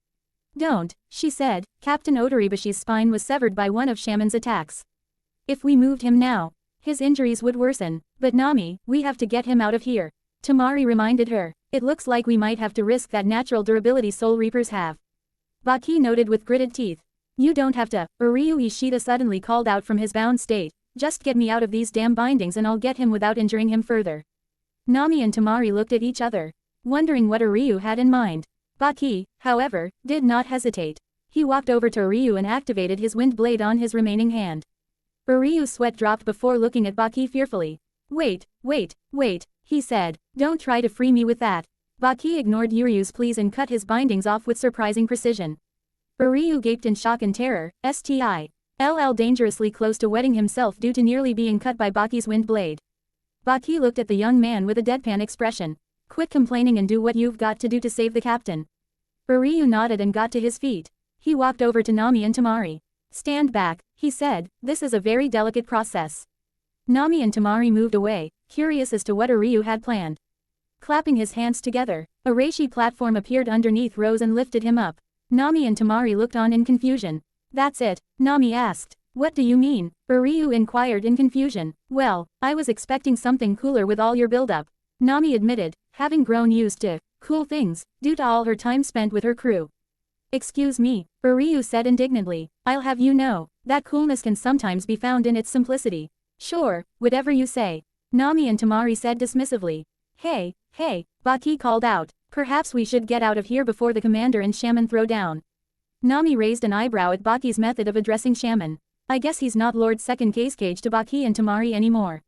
Don't, she said, Captain Otoribashi's spine was severed by one of Shaman's attacks. If we moved him now, his injuries would worsen, but Nami, we have to get him out of here. Temari reminded her, it looks like we might have to risk that natural durability Soul Reapers have. Baki noted with gritted teeth. You don't have to, Uryu Ishida suddenly called out from his bound state, just get me out of these damn bindings and I'll get him without injuring him further. Nami and Temari looked at each other, wondering what Uryu had in mind. Baki, however, did not hesitate. He walked over to Uryu and activated his wind blade on his remaining hand. Uryu's sweat dropped before looking at Baki fearfully. Wait, he said, don't try to free me with that. Baki ignored Uryu's pleas and cut his bindings off with surprising precision. Uryu gaped in shock and terror, LL dangerously close to wetting himself due to nearly being cut by Baki's wind blade. Baki looked at the young man with a deadpan expression. Quit complaining and do what you've got to do to save the captain. Uryu nodded and got to his feet. He walked over to Nami and Temari. Stand back, he said, this is a very delicate process. Nami and Temari moved away, curious as to what Uryu had planned. Clapping his hands together, a reishi platform appeared underneath Rose and lifted him up. Nami and Temari looked on in confusion. That's it, Nami asked. What do you mean? Uryu inquired in confusion. Well, I was expecting something cooler with all your build-up. Nami admitted, having grown used to cool things, due to all her time spent with her crew. Excuse me, Uryu said indignantly, I'll have you know, that coolness can sometimes be found in its simplicity. Sure, whatever you say. Nami and Temari said dismissively. Hey, Baki called out, perhaps we should get out of here before the commander and Shaman throw down. Nami raised an eyebrow at Baki's method of addressing Shaman. I guess he's not Lord Second Casecage to Baki and Temari anymore.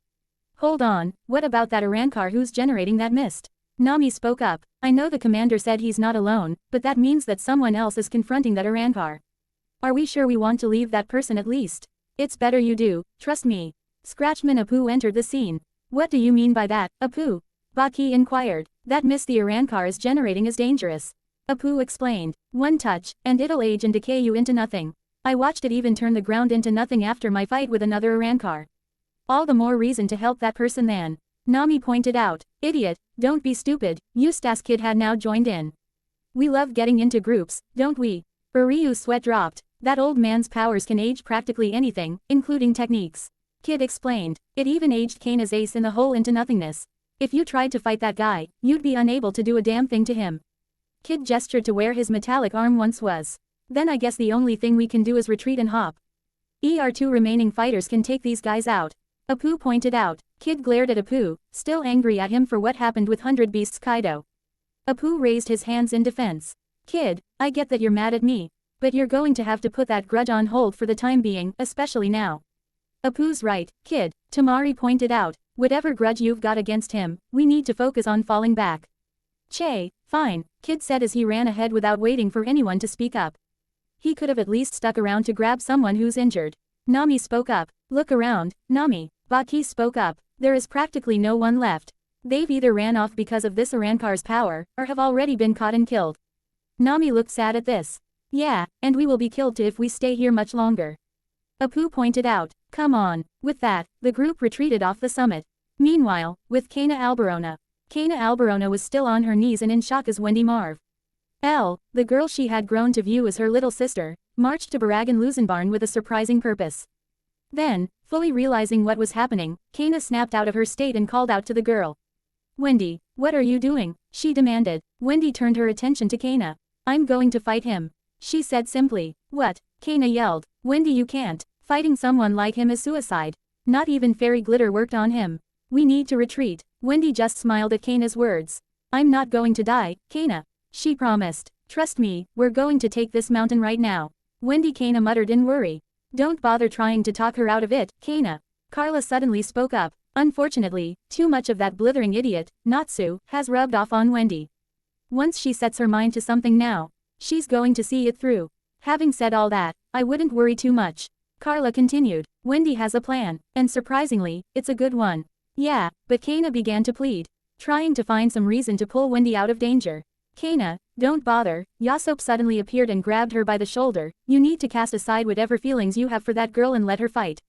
Hold on, what about that Arankar who's generating that mist? Nami spoke up. I know the commander said he's not alone, but that means that someone else is confronting that Arankar. Are we sure we want to leave that person at least? It's better you do, trust me. Scratchman Apu entered the scene. What do you mean by that, Apu? Baki inquired. That mist the Arankar is generating is dangerous. Apu explained. One touch, and it'll age and decay you into nothing. I watched it even turn the ground into nothing after my fight with another Arankar. All the more reason to help that person then. Nami pointed out. Idiot, don't be stupid, Eustace Kid had now joined in. We love getting into groups, don't we? Ryu's sweat dropped. That old man's powers can age practically anything, including techniques. Kid explained. It even aged Kaina's ace in the hole into nothingness. If you tried to fight that guy, you'd be unable to do a damn thing to him. Kid gestured to where his metallic arm once was. Then I guess the only thing we can do is retreat and hop. Our 2 remaining fighters can take these guys out. Apu pointed out. Kid glared at Apu, still angry at him for what happened with 100 Beasts Kaido. Apu raised his hands in defense. Kid, I get that you're mad at me. But you're going to have to put that grudge on hold for the time being, especially now. Apu's right, Kid, Tamari pointed out. Whatever grudge you've got against him, we need to focus on falling back. Che, fine, Kid said as he ran ahead without waiting for anyone to speak up. He could have at least stuck around to grab someone who's injured. Nami spoke up. Look around, Nami. Baki spoke up. There is practically no one left. They've either ran off because of this Arankar's power, or have already been caught and killed. Nami looked sad at this. Yeah, and we will be killed too if we stay here much longer. Apu pointed out. Come on. With that, the group retreated off the summit. Meanwhile, with Kaina Alberona was still on her knees and in shock as Wendy Marv. The girl she had grown to view as her little sister, marched to Baragan Lusenbarn with a surprising purpose. Then, fully realizing what was happening, Kaina snapped out of her state and called out to the girl. Wendy, what are you doing? She demanded. Wendy turned her attention to Kaina. I'm going to fight him. She said simply. What? Kaina yelled. Wendy, you can't. Fighting someone like him is suicide. Not even fairy glitter worked on him. We need to retreat. Wendy just smiled at Kaina's words. I'm not going to die, Kaina. She promised. Trust me, we're going to take this mountain right now. Wendy, Kaina muttered in worry. Don't bother trying to talk her out of it, Kaina. Carla suddenly spoke up. Unfortunately, too much of that blithering idiot, Natsu, has rubbed off on Wendy. Once she sets her mind to something now, she's going to see it through. Having said all that, I wouldn't worry too much. Carla continued. Wendy has a plan, and surprisingly, it's a good one. Yeah, but Kaina began to plead, trying to find some reason to pull Wendy out of danger. Kaina, don't bother. Yasop suddenly appeared and grabbed her by the shoulder. You need to cast aside whatever feelings you have for that girl and let her fight.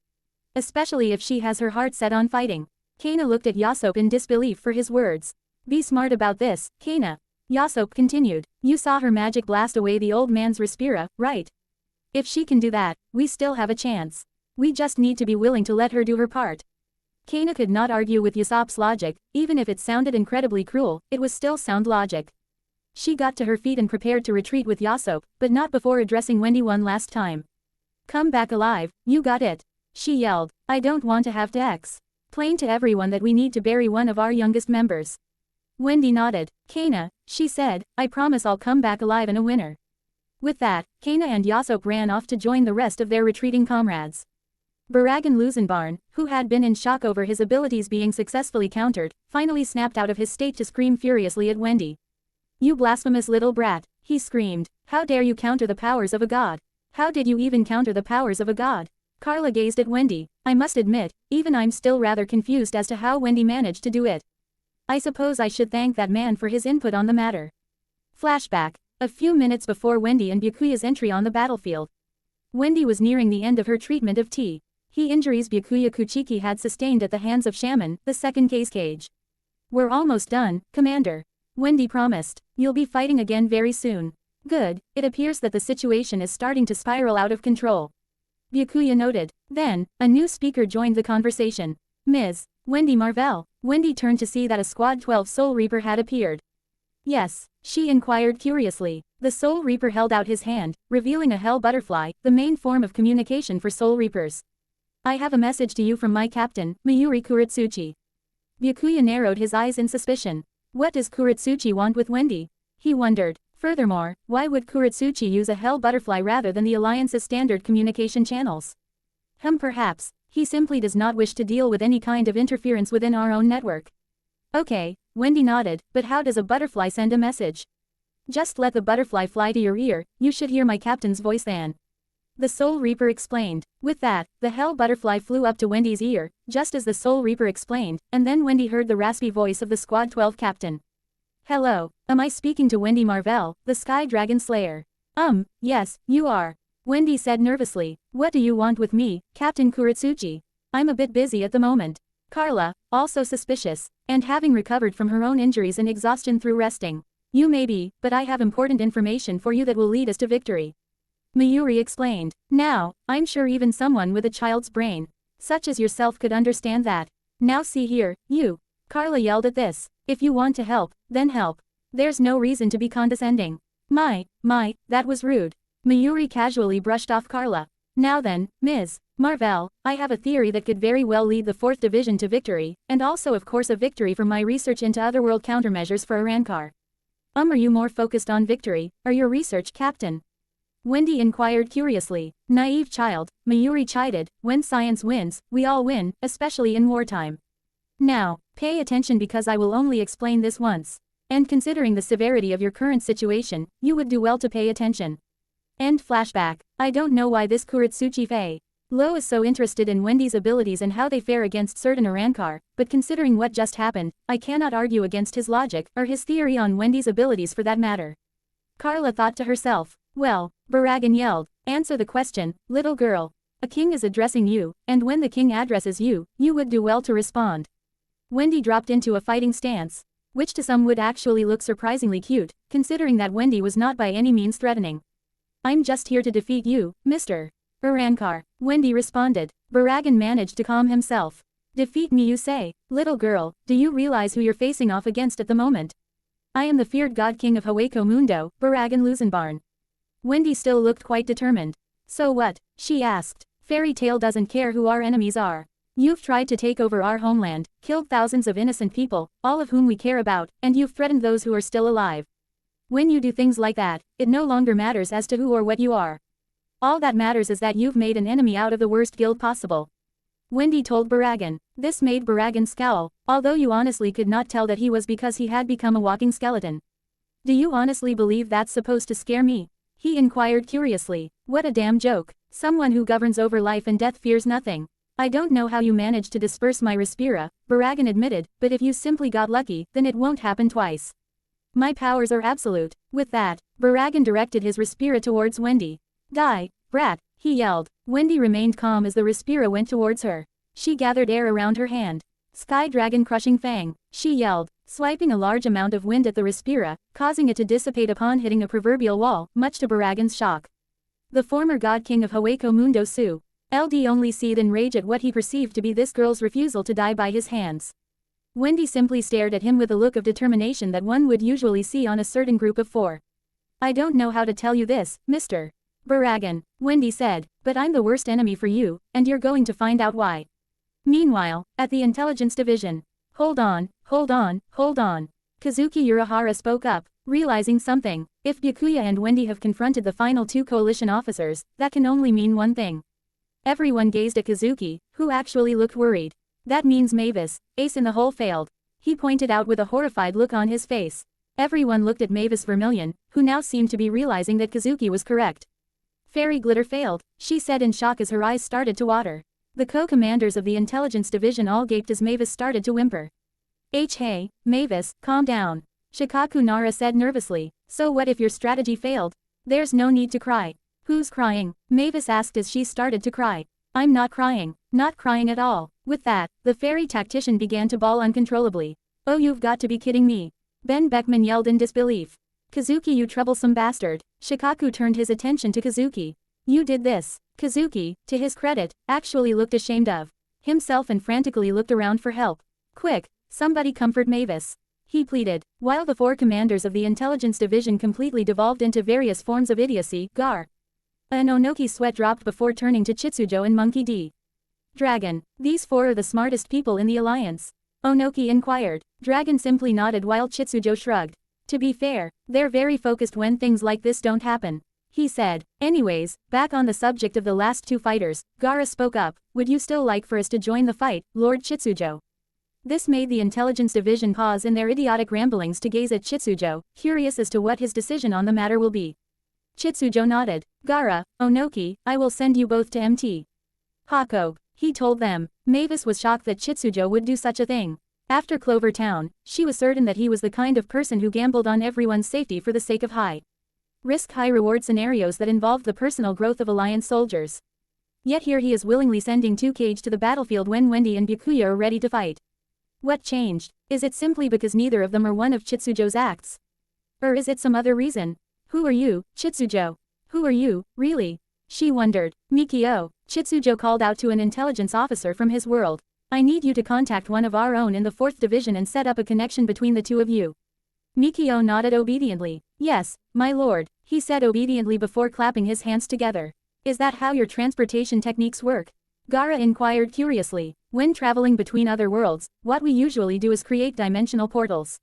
Especially if she has her heart set on fighting. Kaina looked at Yasop in disbelief for his words. Be smart about this, Kaina. Yasop continued. You saw her magic blast away the old man's Respira, right? If she can do that, we still have a chance. We just need to be willing to let her do her part. Kaina could not argue with Yasop's logic, even if it sounded incredibly cruel, it was still sound logic. She got to her feet and prepared to retreat with Yasop, but not before addressing Wendy one last time. Come back alive, you got it. She yelled. I don't want to have to explain to everyone that we need to bury one of our youngest members. Wendy nodded. Kaina, she said, I promise I'll come back alive and a winner. With that, Kaina and Yasop ran off to join the rest of their retreating comrades. Baragan Lusenbarn, who had been in shock over his abilities being successfully countered, finally snapped out of his state to scream furiously at Wendy. You blasphemous little brat, he screamed. How dare you counter the powers of a god? How did you even counter the powers of a god? Carla gazed at Wendy. I must admit, even I'm still rather confused as to how Wendy managed to do it. I suppose I should thank that man for his input on the matter. Flashback. A few minutes before Wendy and Byakuya's entry on the battlefield. Wendy was nearing the end of her treatment of T. He injuries Byakuya Kuchiki had sustained at the hands of Shaman, the second cage. We're almost done, Commander. Wendy promised. You'll be fighting again very soon. Good, it appears that the situation is starting to spiral out of control. Byakuya noted. Then, a new speaker joined the conversation. Ms. Wendy Marvell. Wendy turned to see that a Squad 12 Soul Reaper had appeared. Yes, she inquired curiously. The Soul Reaper held out his hand, revealing a Hell Butterfly, the main form of communication for Soul Reapers. I have a message to you from my captain, Mayuri Kuretsuchi. Byakuya narrowed his eyes in suspicion. What does Kuretsuchi want with Wendy? He wondered. Furthermore, why would Kuretsuchi use a Hell Butterfly rather than the Alliance's standard communication channels? Perhaps, he simply does not wish to deal with any kind of interference within our own network. Okay, Wendy nodded, but how does a butterfly send a message? Just let the butterfly fly to your ear, you should hear my captain's voice then. The Soul Reaper explained. With that, the Hell Butterfly flew up to Wendy's ear, just as the Soul Reaper explained, and then Wendy heard the raspy voice of the Squad 12 captain. Hello, am I speaking to Wendy Marvell, the Sky Dragon Slayer? Yes, you are. Wendy said nervously. What do you want with me, Captain Kuretsuchi? I'm a bit busy at the moment. Carla, also suspicious, and having recovered from her own injuries and exhaustion through resting. You may be, but I have important information for you that will lead us to victory. Mayuri explained. Now, I'm sure even someone with a child's brain, such as yourself, could understand that. Now see here, you. Carla yelled at this. If you want to help, then help. There's no reason to be condescending. My, that was rude. Mayuri casually brushed off Carla. Now then, Ms. Marvell, I have a theory that could very well lead the 4th Division to victory, and also of course a victory from my research into otherworld countermeasures for Arankar. Are you more focused on victory, or your research, Captain? Wendy inquired curiously. Naive child, Mayuri chided, when science wins, we all win, especially in wartime. Now, pay attention because I will only explain this once. And considering the severity of your current situation, you would do well to pay attention. End flashback. I don't know why this Kuritsuchi Fei Lo is so interested in Wendy's abilities and how they fare against certain Arankar, but considering what just happened, I cannot argue against his logic, or his theory on Wendy's abilities for that matter. Carla thought to herself. Well, Baragan yelled, answer the question, little girl. A king is addressing you, and when the king addresses you, you would do well to respond. Wendy dropped into a fighting stance, which to some would actually look surprisingly cute, considering that Wendy was not by any means threatening. I'm just here to defeat you, Mr. Arankar, Wendy responded. Baragan managed to calm himself. Defeat me, you say? Little girl, do you realize who you're facing off against at the moment? I am the feared god king of Hueco Mundo, Baragan Luzenbarn. Wendy still looked quite determined. So what? She asked. Fairy Tale doesn't care who our enemies are. You've tried to take over our homeland, killed thousands of innocent people, all of whom we care about, and you've threatened those who are still alive. When you do things like that, it no longer matters as to who or what you are. All that matters is that you've made an enemy out of the worst guild possible. Wendy told Baragan. This made Baragan scowl, although you honestly could not tell that he was because he had become a walking skeleton. Do you honestly believe that's supposed to scare me? He inquired curiously. What a damn joke. Someone who governs over life and death fears nothing. I don't know how you managed to disperse my Respira, Baragan admitted, but if you simply got lucky, then it won't happen twice. My powers are absolute. With that, Baragan directed his Respira towards Wendy. Die, brat, he yelled. Wendy remained calm as the Respira went towards her. She gathered air around her hand. Sky Dragon Crushing Fang, she yelled, swiping a large amount of wind at the Respira, causing it to dissipate upon hitting a proverbial wall, much to Baragan's shock. The former god king of Hueco Mundo Su, LD only seethed in rage at what he perceived to be this girl's refusal to die by his hands. Wendy simply stared at him with a look of determination that one would usually see on a certain group of 4. I don't know how to tell you this, Mr. Baragan, Wendy said, but I'm the worst enemy for you, and you're going to find out why. Meanwhile, at the intelligence division. Hold on. Kazuki Urahara spoke up, realizing something. If Byakuya and Wendy have confronted the final 2 coalition officers, that can only mean one thing. Everyone gazed at Kazuki, who actually looked worried. That means Mavis, ace in the hole, failed. He pointed out with a horrified look on his face. Everyone looked at Mavis Vermilion, who now seemed to be realizing that Kazuki was correct. Fairy Glitter failed, she said in shock as her eyes started to water. The co-commanders of the intelligence division all gaped as Mavis started to whimper. Hey, Mavis, calm down. Shikaku Nara said nervously. So what if your strategy failed? There's no need to cry. Who's crying? Mavis asked as she started to cry. I'm not crying at all. With that, the fairy tactician began to bawl uncontrollably. Oh, you've got to be kidding me. Ben Beckman yelled in disbelief. Kazuki, you troublesome bastard. Shikaku turned his attention to Kazuki. You did this. Kazuki, to his credit, actually looked ashamed of himself and frantically looked around for help. Quick, somebody comfort Mavis. He pleaded, while the 4 commanders of the intelligence division completely devolved into various forms of idiocy. Gar. An Onoki sweat dropped before turning to Chitsujo and Monkey D. Dragon, these 4 are the smartest people in the alliance. Onoki inquired. Dragon simply nodded while Chitsujo shrugged. To be fair, they're very focused when things like this don't happen. He said. Anyways, back on the subject of the last 2 fighters, Gara spoke up. Would you still like for us to join the fight, Lord Chitsujo? This made the intelligence division pause in their idiotic ramblings to gaze at Chitsujo, curious as to what his decision on the matter will be. Chitsujo nodded. Gara, Onoki, I will send you both to MT Hako, he told them. Mavis was shocked that Chitsujo would do such a thing. After Clover Town, she was certain that he was the kind of person who gambled on everyone's safety for the sake of high-risk high-reward scenarios that involved the personal growth of Alliance soldiers. Yet here he is willingly sending 2Kage to the battlefield when Wendy and Byakuya are ready to fight. What changed? Is it simply because neither of them are one of Chitsujo's acts? Or is it some other reason? Who are you, Chitsujo? Who are you, really? She wondered. Mikio, Chitsujo called out to an intelligence officer from his world. I need you to contact one of our own in the 4th Division and set up a connection between the two of you. Mikio nodded obediently. Yes, my lord, he said obediently before clapping his hands together. Is that how your transportation techniques work? Gaara inquired curiously. When traveling between other worlds, what we usually do is create dimensional portals.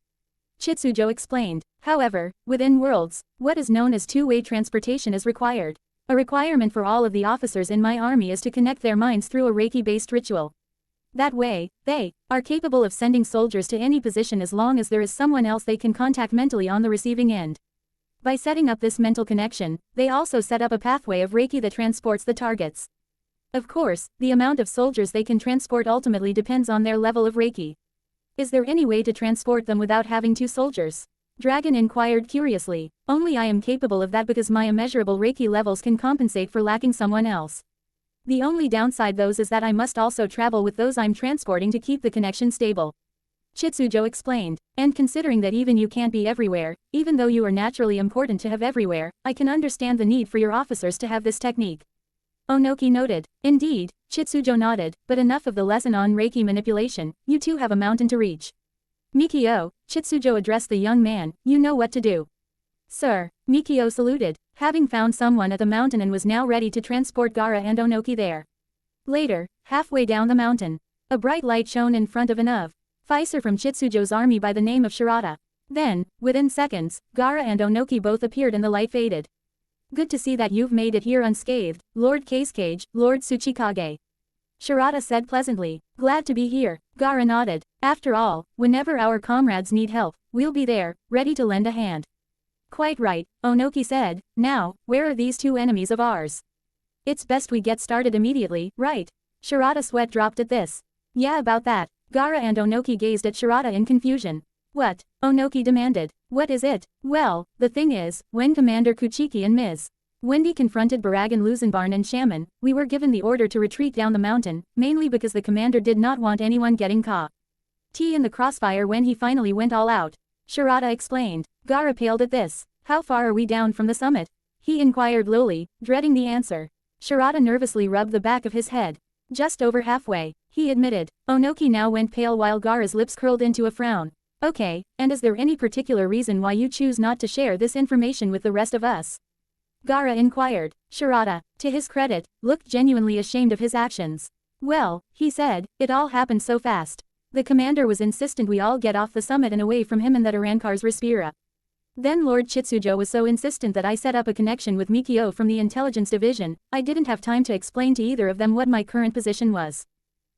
Chitsujo explained. However, within worlds, what is known as two-way transportation is required. A requirement for all of the officers in my army is to connect their minds through a Reiki-based ritual. That way, they are capable of sending soldiers to any position as long as there is someone else they can contact mentally on the receiving end. By setting up this mental connection, they also set up a pathway of Reiki that transports the targets. Of course, the amount of soldiers they can transport ultimately depends on their level of Reiki. Is there any way to transport them without having two soldiers? Dragon inquired curiously. Only I am capable of that because my immeasurable Reiki levels can compensate for lacking someone else. The only downside though is that I must also travel with those I'm transporting to keep the connection stable. Chitsujo explained. And considering that even you can't be everywhere, even though you are naturally important to have everywhere, I can understand the need for your officers to have this technique. Onoki noted. Indeed, Chitsujo nodded, but enough of the lesson on Reiki manipulation, you two have a mountain to reach. Mikio, Chitsujo addressed the young man, you know what to do. Sir, Mikio saluted, having found someone at the mountain and was now ready to transport Gaara and Onoki there. Later, halfway down the mountain, a bright light shone in front of an officer from Chitsujo's army by the name of Shirata. Then, within seconds, Gaara and Onoki both appeared and the light faded. Good to see that you've made it here unscathed, Lord Kage, Lord Tsuchikage. Shirata said pleasantly. Glad to be here, Gaara nodded. After all, whenever our comrades need help, we'll be there, ready to lend a hand. Quite right, Onoki said. Now, where are these two enemies of ours? It's best we get started immediately, right? Shirata's sweat dropped at this. Yeah, about that. Gaara and Onoki gazed at Shirata in confusion. What? Onoki demanded. What is it? Well, the thing is, when Commander Kuchiki and Ms. Wendy confronted Baragan Luzenbarn and Shaman, we were given the order to retreat down the mountain, mainly because the commander did not want anyone getting caught in the crossfire when he finally went all out. Shirata explained. Gaara paled at this. How far are we down from the summit? He inquired lowly, dreading the answer. Shirata nervously rubbed the back of his head. Just over halfway, he admitted. Onoki now went pale while Gaara's lips curled into a frown. Okay, and is there any particular reason why you choose not to share this information with the rest of us? Gaara inquired. Shirata, to his credit, looked genuinely ashamed of his actions. Well, he said, it all happened so fast. The commander was insistent we all get off the summit and away from him and that Arankar's Respira. Then Lord Chitsujo was so insistent that I set up a connection with Mikio from the intelligence division. I didn't have time to explain to either of them what my current position was.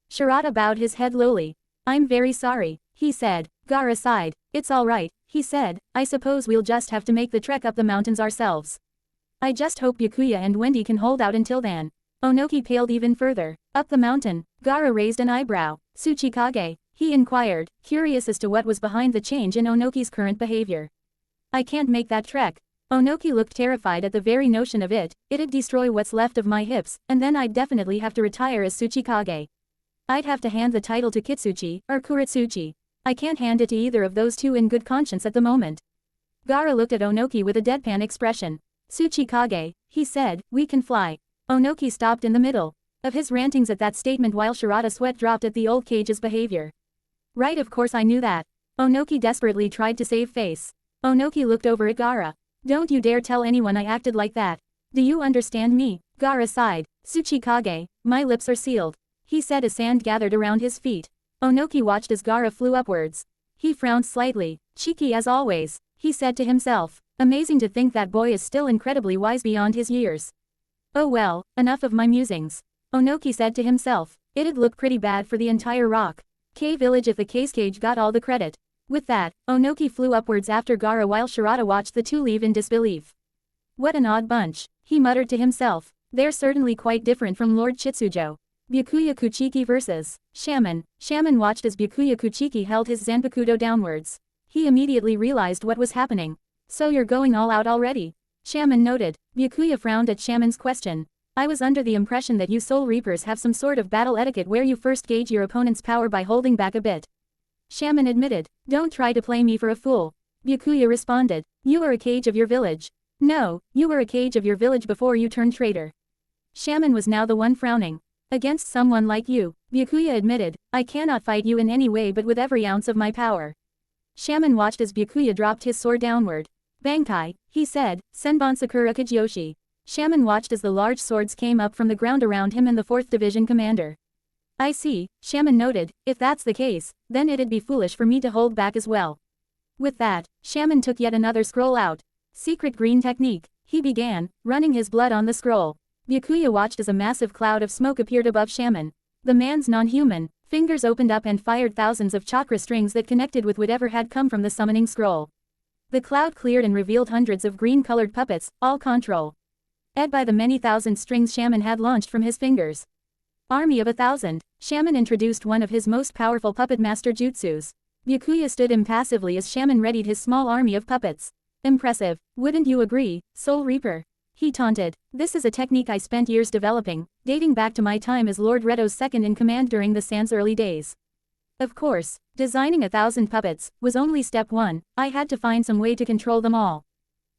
Shirata bowed his head lowly. I'm very sorry, he said. Gaara sighed. It's all right, he said. I suppose we'll just have to make the trek up the mountains ourselves. I just hope Byakuya and Wendy can hold out until then. Onoki paled even further. Up the mountain, Gaara raised an eyebrow. Tsuchikage, he inquired, curious as to what was behind the change in Onoki's current behavior. I can't make that trek. Onoki looked terrified at the very notion of it. It'd destroy what's left of my hips, and then I'd definitely have to retire as Tsuchikage. I'd have to hand the title to Kitsuchi, or Kuretsuchi. I can't hand it to either of those two in good conscience at the moment. Gaara looked at Onoki with a deadpan expression. Tsuchikage, he said, we can fly. Onoki stopped in the middle of his rantings at that statement while Shirata's sweat dropped at the old Kage's behavior. Right, of course I knew that. Onoki desperately tried to save face. Onoki looked over at Gaara. Don't you dare tell anyone I acted like that. Do you understand me? Gaara sighed. Tsuchikage, my lips are sealed. He said as sand gathered around his feet. Onoki watched as Gaara flew upwards. He frowned slightly. Cheeky as always, he said to himself. Amazing to think that boy is still incredibly wise beyond his years. Oh well, enough of my musings. Onoki said to himself. It'd look pretty bad for the entire Rock K village if the Kage got all the credit. With that, Onoki flew upwards after Gaara while Shirata watched the two leave in disbelief. What an odd bunch, he muttered to himself. They're certainly quite different from Lord Chitsujo. Byakuya Kuchiki vs. Shaman. Shaman watched as Byakuya Kuchiki held his Zanpakudo downwards. He immediately realized what was happening. So you're going all out already? Shaman noted. Byakuya frowned at Shaman's question. I was under the impression that you Soul Reapers have some sort of battle etiquette where you first gauge your opponent's power by holding back a bit. Shaman admitted. Don't try to play me for a fool. Byakuya responded. You were a cage of your village. No, you were a cage of your village before you turned traitor. Shaman was now the one frowning. Against someone like you, Byakuya admitted, I cannot fight you in any way but with every ounce of my power. Shaman watched as Byakuya dropped his sword downward. Bankai, he said, Senbon Sakura Kijiyoshi. Shaman watched as the large swords came up from the ground around him and the 4th Division commander. I see, Shaman noted, if that's the case, then it'd be foolish for me to hold back as well. With that, Shaman took yet another scroll out. Secret green technique, he began, running his blood on the scroll. Byakuya watched as a massive cloud of smoke appeared above Shaman. The man's non-human fingers opened up and fired thousands of chakra strings that connected with whatever had come from the summoning scroll. The cloud cleared and revealed hundreds of green-colored puppets, all control ed by the many thousand strings Shaman had launched from his fingers. Army of 1,000, Shaman introduced one of his most powerful puppet master jutsus. Byakuya stood impassively as Shaman readied his small army of puppets. Impressive, wouldn't you agree, Soul Reaper? He taunted. This is a technique I spent years developing, dating back to my time as Lord Reto's second-in-command during the San's early days. Of course, designing 1,000 puppets was only step 1, I had to find some way to control them all.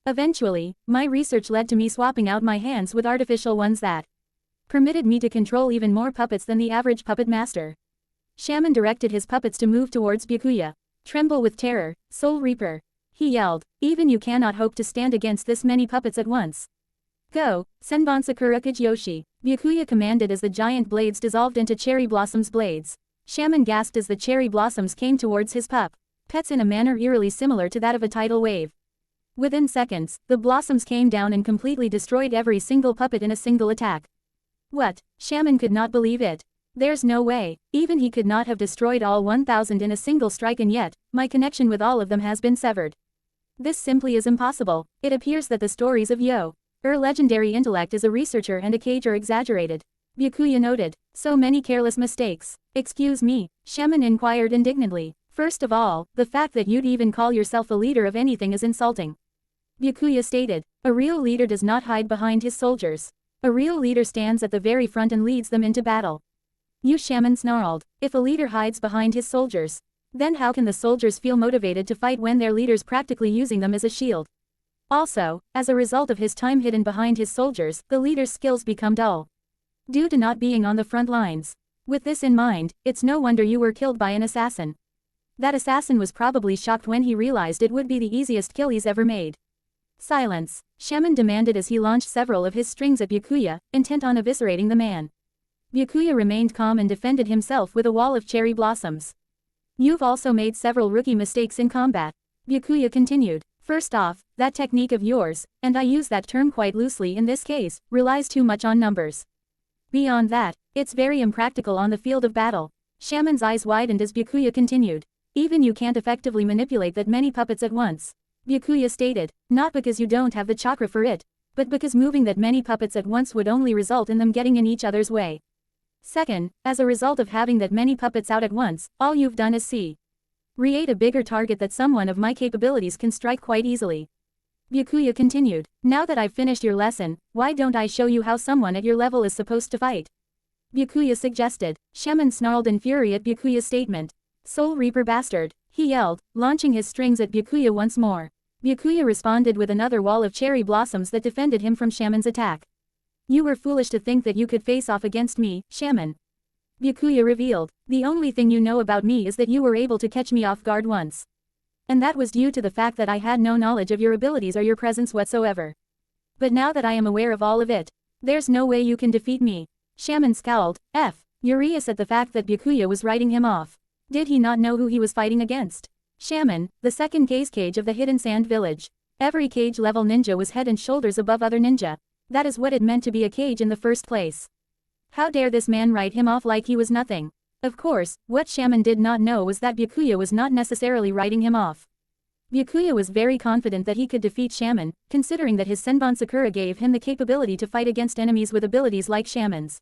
Eventually, my research led to me swapping out my hands with artificial ones that permitted me to control even more puppets than the average puppet master. Shaman directed his puppets to move towards Byakuya. Tremble with terror, Soul Reaper. He yelled, even you cannot hope to stand against this many puppets at once. Go, Senbon Sakura Kijiyoshi, Byakuya commanded as the giant blades dissolved into cherry blossoms blades. Shaman gasped as the cherry blossoms came towards his pets in a manner eerily similar to that of a tidal wave. Within seconds, the blossoms came down and completely destroyed every single puppet in a single attack. What? Shaman could not believe it. There's no way, even he could not have destroyed all 1,000 in a single strike, and yet, my connection with all of them has been severed. This simply is impossible. It appears that the stories of legendary intellect as a researcher and a cage are exaggerated. Byakuya noted. So many careless mistakes. Excuse me, Shaman inquired indignantly. First of all, the fact that you'd even call yourself a leader of anything is insulting. Byakuya stated. A real leader does not hide behind his soldiers. A real leader stands at the very front and leads them into battle. You, Shaman snarled. If a leader hides behind his soldiers, then how can the soldiers feel motivated to fight when their leader's practically using them as a shield? Also, as a result of his time hidden behind his soldiers, the leader's skills become dull due to not being on the front lines. With this in mind, it's no wonder you were killed by an assassin. That assassin was probably shocked when he realized it would be the easiest kill he's ever made. Silence, Shaman demanded as he launched several of his strings at Byakuya, intent on eviscerating the man. Byakuya remained calm and defended himself with a wall of cherry blossoms. You've also made several rookie mistakes in combat. Byakuya continued. First off, that technique of yours, and I use that term quite loosely in this case, relies too much on numbers. Beyond that, it's very impractical on the field of battle. Shaman's eyes widened as Byakuya continued. Even you can't effectively manipulate that many puppets at once. Byakuya stated, not because you don't have the chakra for it, but because moving that many puppets at once would only result in them getting in each other's way. Second, as a result of having that many puppets out at once, all you've done is create a bigger target that someone of my capabilities can strike quite easily. Byakuya continued, now that I've finished your lesson, why don't I show you how someone at your level is supposed to fight? Byakuya suggested. Shaman snarled in fury at Byakuya's statement. Soul Reaper bastard, he yelled, launching his strings at Byakuya once more. Byakuya responded with another wall of cherry blossoms that defended him from Shaman's attack. You were foolish to think that you could face off against me, Shaman. Byakuya revealed. The only thing you know about me is that you were able to catch me off guard once. And that was due to the fact that I had no knowledge of your abilities or your presence whatsoever. But now that I am aware of all of it, there's no way you can defeat me. Shaman scowled, furious at the fact that Byakuya was writing him off. Did he not know who he was fighting against? Shaman, the second cage of the Hidden Sand Village. Every cage-level ninja was head and shoulders above other ninja. That is what it meant to be a cage in the first place. How dare this man write him off like he was nothing? Of course, what Shaman did not know was that Byakuya was not necessarily writing him off. Byakuya was very confident that he could defeat Shaman, considering that his Senbon Sakura gave him the capability to fight against enemies with abilities like Shaman's.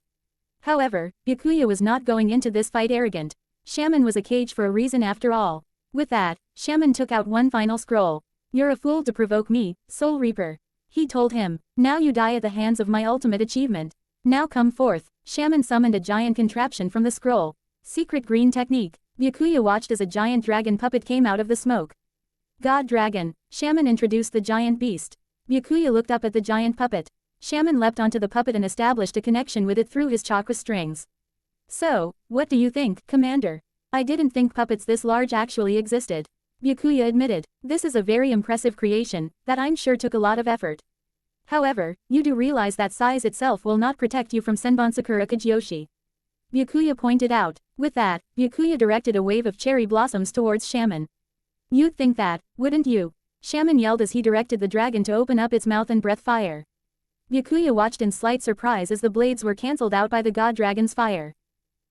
However, Byakuya was not going into this fight arrogant. Shaman was a cage for a reason after all. With that, Shaman took out one final scroll. You're a fool to provoke me, Soul Reaper. He told him, now you die at the hands of my ultimate achievement. Now come forth. Shaman summoned a giant contraption from the scroll. Secret green technique. Byakuya watched as a giant dragon puppet came out of the smoke. God Dragon. Shaman introduced the giant beast. Byakuya looked up at the giant puppet. Shaman leapt onto the puppet and established a connection with it through his chakra strings. So, what do you think, Commander? I didn't think puppets this large actually existed. Byakuya admitted, this is a very impressive creation, that I'm sure took a lot of effort. However, you do realize that size itself will not protect you from Senbon Sakura Kageyoshi. Byakuya pointed out. With that, Byakuya directed a wave of cherry blossoms towards Shaman. You'd think that, wouldn't you? Shaman yelled as he directed the dragon to open up its mouth and breath fire. Byakuya watched in slight surprise as the blades were cancelled out by the god dragon's fire.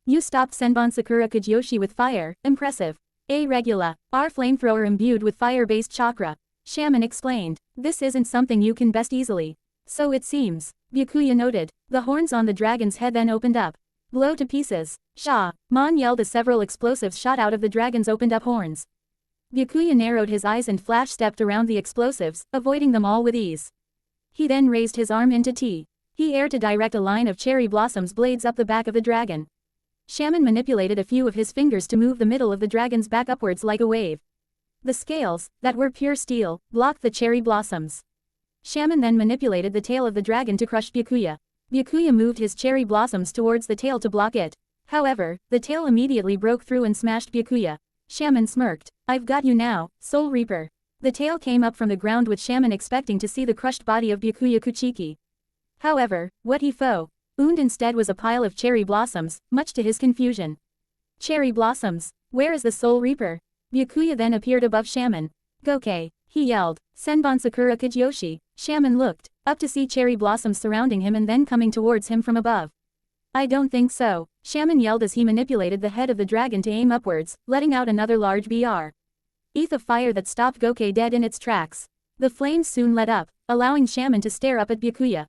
You stopped Senbon Sakura Kageyoshi with fire, impressive. A Regula, our flamethrower imbued with fire-based chakra. Shaman explained. This isn't something you can best easily. So it seems. Byakuya noted. The horns on the dragon's head then opened up. Blow to pieces. Sha! Mon yelled as several explosives shot out of the dragon's opened up horns. Byakuya narrowed his eyes and flash-stepped around the explosives, avoiding them all with ease. He then raised his arm into T. He aired to direct a line of cherry blossoms blades up the back of the dragon. Shaman manipulated a few of his fingers to move the middle of the dragon's back upwards like a wave. The scales, that were pure steel, blocked the cherry blossoms. Shaman then manipulated the tail of the dragon to crush Byakuya. Byakuya moved his cherry blossoms towards the tail to block it. However, the tail immediately broke through and smashed Byakuya. Shaman smirked. I've got you now, Soul Reaper. The tail came up from the ground with Shaman expecting to see the crushed body of Byakuya Kuchiki. However, what he found instead was a pile of cherry blossoms, much to his confusion. Cherry blossoms. Where is the Soul Reaper? Byakuya then appeared above Shaman. Gokei, he yelled. Senbon Sakura Kageyoshi. Shaman looked up to see cherry blossoms surrounding him and then coming towards him from above. I don't think so. Shaman yelled as he manipulated the head of the dragon to aim upwards, letting out another large ETH of fire that stopped Gokei dead in its tracks. The flames soon let up, allowing Shaman to stare up at Byakuya.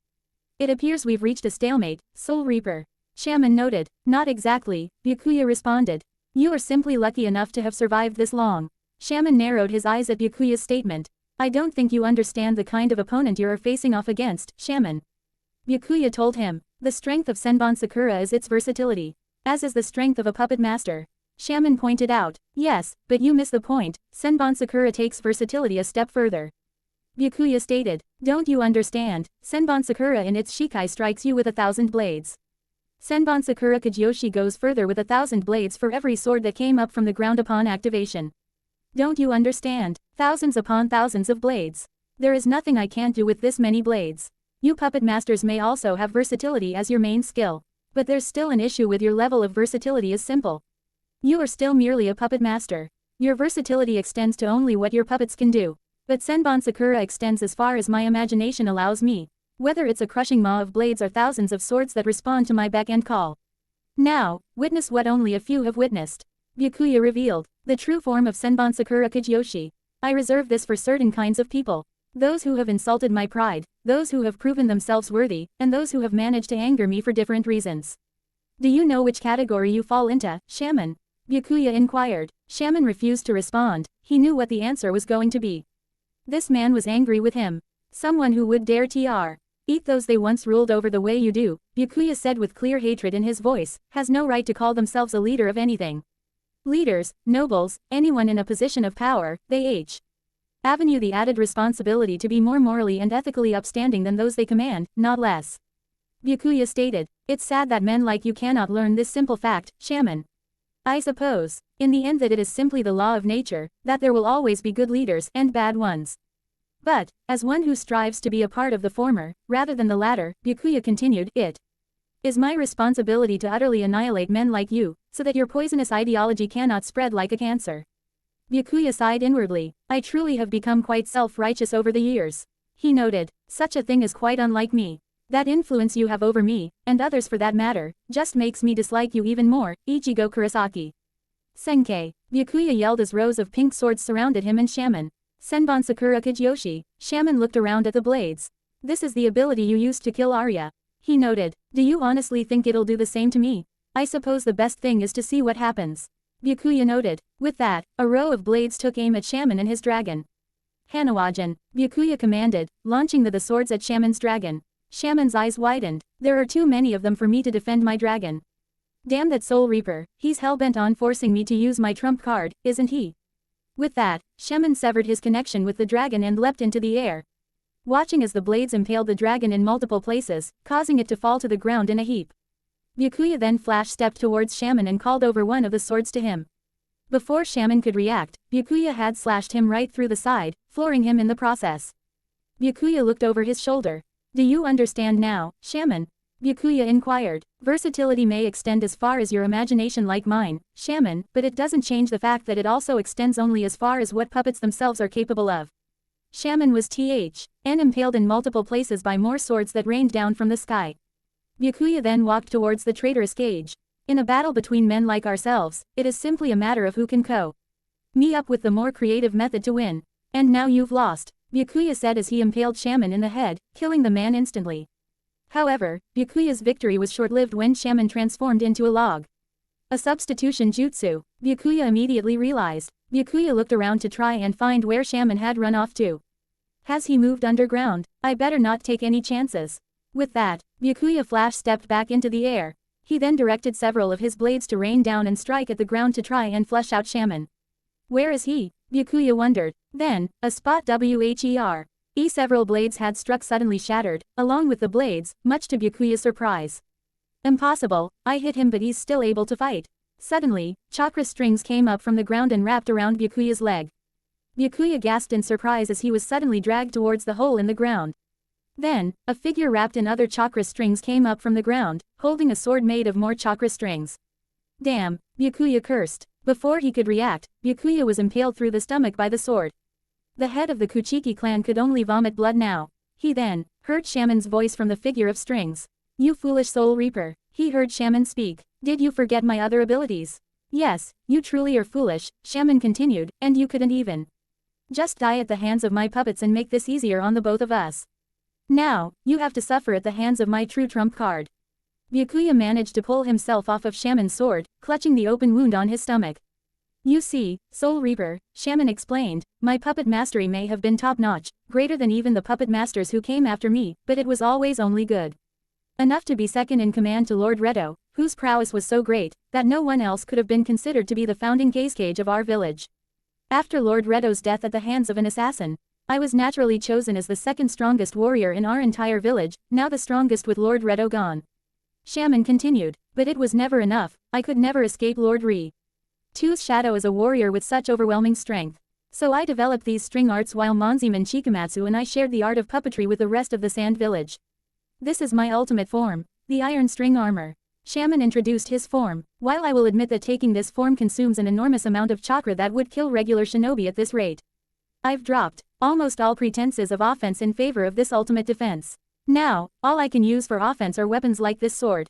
It appears we've reached a stalemate, Soul Reaper. Shaman noted. Not exactly, Byakuya responded. You are simply lucky enough to have survived this long. Shaman narrowed his eyes at Byakuya's statement. I don't think you understand the kind of opponent you're facing off against, Shaman. Byakuya told him. The strength of Senbon Sakura is its versatility. As is the strength of a puppet master. Shaman pointed out. Yes, but you miss the point. Senbon Sakura takes versatility a step further. Byakuya stated. Don't you understand? Senbon Sakura in its Shikai strikes you with 1,000 blades. Senbon Sakura Kageyoshi goes further with 1,000 blades for every sword that came up from the ground upon activation. Don't you understand? Thousands upon thousands of blades. There is nothing I can't do with this many blades. You puppet masters may also have versatility as your main skill. But there's still an issue with your level of versatility is simple. You are still merely a puppet master. Your versatility extends to only what your puppets can do. But Senbon Sakura extends as far as my imagination allows me. Whether it's a crushing maw of blades or thousands of swords that respond to my back-end call. Now, witness what only a few have witnessed. Byakuya revealed. The true form of Senbon Sakura Kageyoshi. I reserve this for certain kinds of people. Those who have insulted my pride, those who have proven themselves worthy, and those who have managed to anger me for different reasons. Do you know which category you fall into, Shaman? Byakuya inquired. Shaman refused to respond. He knew what the answer was going to be. This man was angry with him. Someone who would dare eat those they once ruled over the way you do, Byakuya said with clear hatred in his voice, has no right to call themselves a leader of anything. Leaders, nobles, anyone in a position of power, they avenue the added responsibility to be more morally and ethically upstanding than those they command, not less. Byakuya stated. It's sad that men like you cannot learn this simple fact, Shaman. I suppose, in the end that it is simply the law of nature, that there will always be good leaders and bad ones. But, as one who strives to be a part of the former, rather than the latter, Byakuya continued, it is my responsibility to utterly annihilate men like you, so that your poisonous ideology cannot spread like a cancer. Byakuya sighed inwardly. I truly have become quite self-righteous over the years. He noted. Such a thing is quite unlike me. That influence you have over me, and others for that matter, just makes me dislike you even more, Ichigo Kurosaki. Senkei. Byakuya yelled as rows of pink swords surrounded him and Shaman. Senbon Sakura Kageyoshi. Shaman looked around at the blades. This is the ability you used to kill Arya. He noted. Do you honestly think it'll do the same to me? I suppose the best thing is to see what happens. Byakuya noted. With that, a row of blades took aim at Shaman and his dragon. Hanawajan. Byakuya commanded, launching the swords at Shaman's dragon. Shaman's eyes widened. There are too many of them for me to defend my dragon. Damn that Soul Reaper, he's hellbent on forcing me to use my trump card, isn't he? With that, Shaman severed his connection with the dragon and leapt into the air. Watching as the blades impaled the dragon in multiple places, causing it to fall to the ground in a heap. Byakuya then flash-stepped towards Shaman and called over one of the swords to him. Before Shaman could react, Byakuya had slashed him right through the side, flooring him in the process. Byakuya looked over his shoulder. Do you understand now, Shaman? Byakuya inquired. Versatility may extend as far as your imagination like mine, Shaman, but it doesn't change the fact that it also extends only as far as what puppets themselves are capable of. Shaman was impaled in multiple places by more swords that rained down from the sky. Byakuya then walked towards the traitorous cage. In a battle between men like ourselves, it is simply a matter of who can me up with the more creative method to win. And now you've lost, Byakuya said as he impaled Shaman in the head, killing the man instantly. However, Byakuya's victory was short-lived when Shaman transformed into a log. A substitution jutsu, Byakuya immediately realized. Byakuya looked around to try and find where Shaman had run off to. Has he moved underground? I better not take any chances. With that, Byakuya flash-stepped back into the air. He then directed several of his blades to rain down and strike at the ground to try and flush out Shaman. Where is he? Byakuya wondered. Then, a spot where. Several blades had struck suddenly shattered, along with the blades, much to Byakuya's surprise. Impossible, I hit him but he's still able to fight. Suddenly, chakra strings came up from the ground and wrapped around Byakuya's leg. Byakuya gasped in surprise as he was suddenly dragged towards the hole in the ground. Then, a figure wrapped in other chakra strings came up from the ground, holding a sword made of more chakra strings. Damn, Byakuya cursed. Before he could react, Byakuya was impaled through the stomach by the sword. The head of the Kuchiki clan could only vomit blood now. He then heard Shaman's voice from the figure of strings. You foolish Soul Reaper, he heard Shaman speak. Did you forget my other abilities? Yes, you truly are foolish, Shaman continued, and you couldn't even just die at the hands of my puppets and make this easier on the both of us. Now, you have to suffer at the hands of my true trump card. Byakuya managed to pull himself off of Shaman's sword, clutching the open wound on his stomach. You see, Soul Reaper, Shaman explained, my puppet mastery may have been top-notch, greater than even the puppet masters who came after me, but it was always only good enough to be second in command to Lord Redo, whose prowess was so great, that no one else could have been considered to be the founding cage of our village. After Lord Redo's death at the hands of an assassin, I was naturally chosen as the second strongest warrior in our entire village, now the strongest with Lord Redo gone. Shaman continued, but it was never enough, I could never escape Lord Tu's shadow as a warrior with such overwhelming strength. So I developed these string arts while Monziman Chikamatsu and I shared the art of puppetry with the rest of the Sand Village. This is my ultimate form, the Iron String Armor. Shaman introduced his form. While I will admit that taking this form consumes an enormous amount of chakra that would kill regular shinobi at this rate, I've dropped almost all pretenses of offense in favor of this ultimate defense. Now, all I can use for offense are weapons like this sword.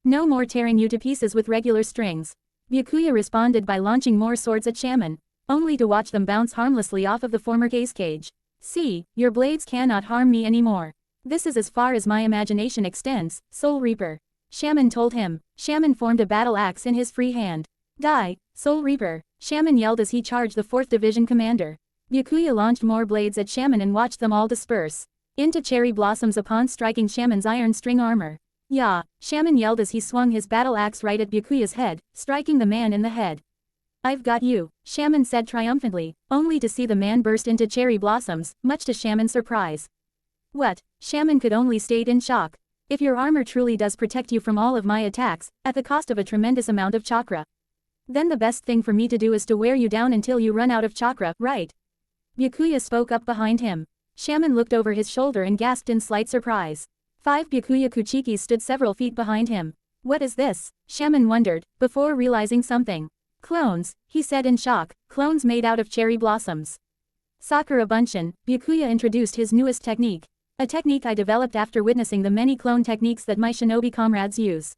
No more tearing you to pieces with regular strings. Byakuya responded by launching more swords at Shaman, only to watch them bounce harmlessly off of the former cage. See, your blades cannot harm me anymore. This is as far as my imagination extends, Soul Reaper. Shaman told him. Shaman formed a battle axe in his free hand. Die, Soul Reaper, Shaman yelled as he charged the 4th Division commander. Byakuya launched more blades at Shaman and watched them all disperse into cherry blossoms upon striking Shaman's iron string armor. Yeah, Shaman yelled as he swung his battle axe right at Byakuya's head, striking the man in the head. I've got you, Shaman said triumphantly, only to see the man burst into cherry blossoms, much to Shaman's surprise. What? Shaman could only stayed in shock. If your armor truly does protect you from all of my attacks, at the cost of a tremendous amount of chakra, then the best thing for me to do is to wear you down until you run out of chakra, right? Byakuya spoke up behind him. Shaman looked over his shoulder and gasped in slight surprise. 5 Byakuya Kuchikis stood several feet behind him. What is this? Shaman wondered, before realizing something. Clones, he said in shock, clones made out of cherry blossoms. Sakura Bunshin, Byakuya introduced his newest technique. A technique I developed after witnessing the many clone techniques that my shinobi comrades use.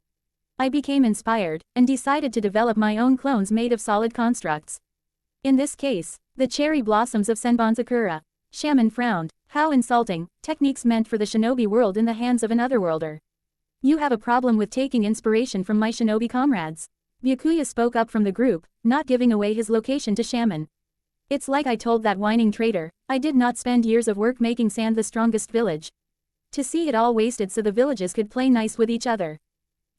I became inspired, and decided to develop my own clones made of solid constructs. In this case, the cherry blossoms of Senbon Sakura. Shaman frowned. How insulting, techniques meant for the shinobi world in the hands of an otherworlder. You have a problem with taking inspiration from my shinobi comrades. Byakuya spoke up from the group, not giving away his location to Shaman. It's like I told that whining traitor, I did not spend years of work making Sand the strongest village. To see it all wasted so the villages could play nice with each other.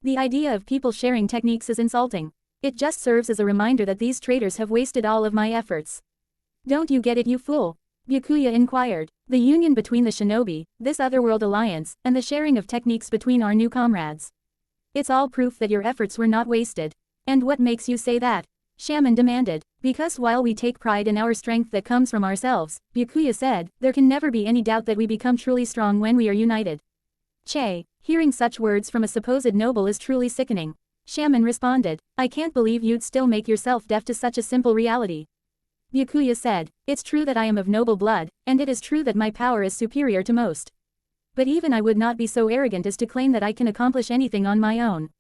The idea of people sharing techniques is insulting. It just serves as a reminder that these traitors have wasted all of my efforts. Don't you get it, you fool? Byakuya inquired. The union between the shinobi, this otherworld alliance, and the sharing of techniques between our new comrades. It's all proof that your efforts were not wasted. And what makes you say that? Shaman demanded. Because while we take pride in our strength that comes from ourselves, Byakuya said, there can never be any doubt that we become truly strong when we are united. Che, hearing such words from a supposed noble is truly sickening. Shaman responded. I can't believe you'd still make yourself deaf to such a simple reality. Byakuya said, it's true that I am of noble blood, and it is true that my power is superior to most. But even I would not be so arrogant as to claim that I can accomplish anything on my own.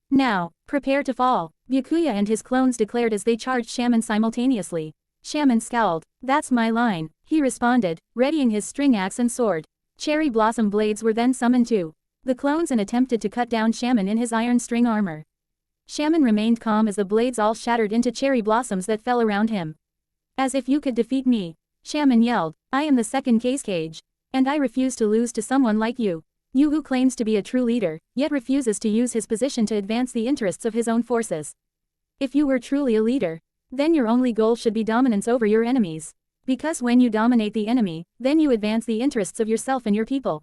Now, prepare to fall, Byakuya and his clones declared as they charged Shaman simultaneously. Shaman scowled. That's my line, he responded, readying his string axe and sword. Cherry blossom blades were then summoned too. The clones and attempted to cut down Shaman in his iron string armor. Shaman remained calm as the blades all shattered into cherry blossoms that fell around him. As if you could defeat me, Shaman yelled, I am the second cage. And I refuse to lose to someone like you. You who claims to be a true leader, yet refuses to use his position to advance the interests of his own forces. If you were truly a leader, then your only goal should be dominance over your enemies. Because when you dominate the enemy, then you advance the interests of yourself and your people.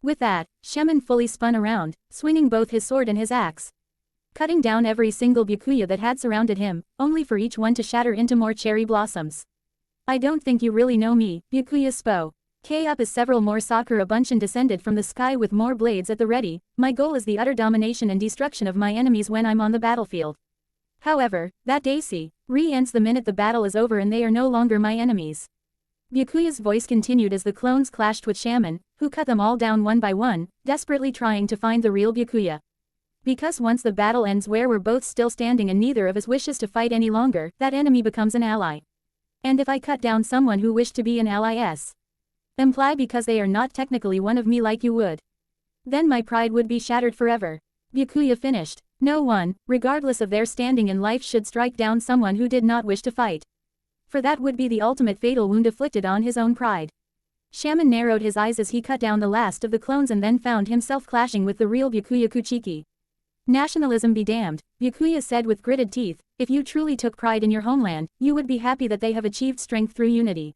With that, Shaman fully spun around, swinging both his sword and his axe, cutting down every single Byakuya that had surrounded him, only for each one to shatter into more cherry blossoms. I don't think you really know me, Byakuya spoke up as several more Sakura Bunshin descended from the sky with more blades at the ready. My goal is the utter domination and destruction of my enemies when I'm on the battlefield. However, that Daisy ends the minute the battle is over and they are no longer my enemies. Byakuya's voice continued as the clones clashed with Shaman, who cut them all down one by one, desperately trying to find the real Byakuya. Because once the battle ends where we're both still standing and neither of us wishes to fight any longer, that enemy becomes an ally. And if I cut down someone who wished to be an ally imply because they are not technically one of me like you would, then my pride would be shattered forever. Byakuya finished. No one, regardless of their standing in life, should strike down someone who did not wish to fight. For that would be the ultimate fatal wound inflicted on his own pride. Shaman narrowed his eyes as he cut down the last of the clones and then found himself clashing with the real Byakuya Kuchiki. Nationalism be damned, Byakuya said with gritted teeth, if you truly took pride in your homeland, you would be happy that they have achieved strength through unity.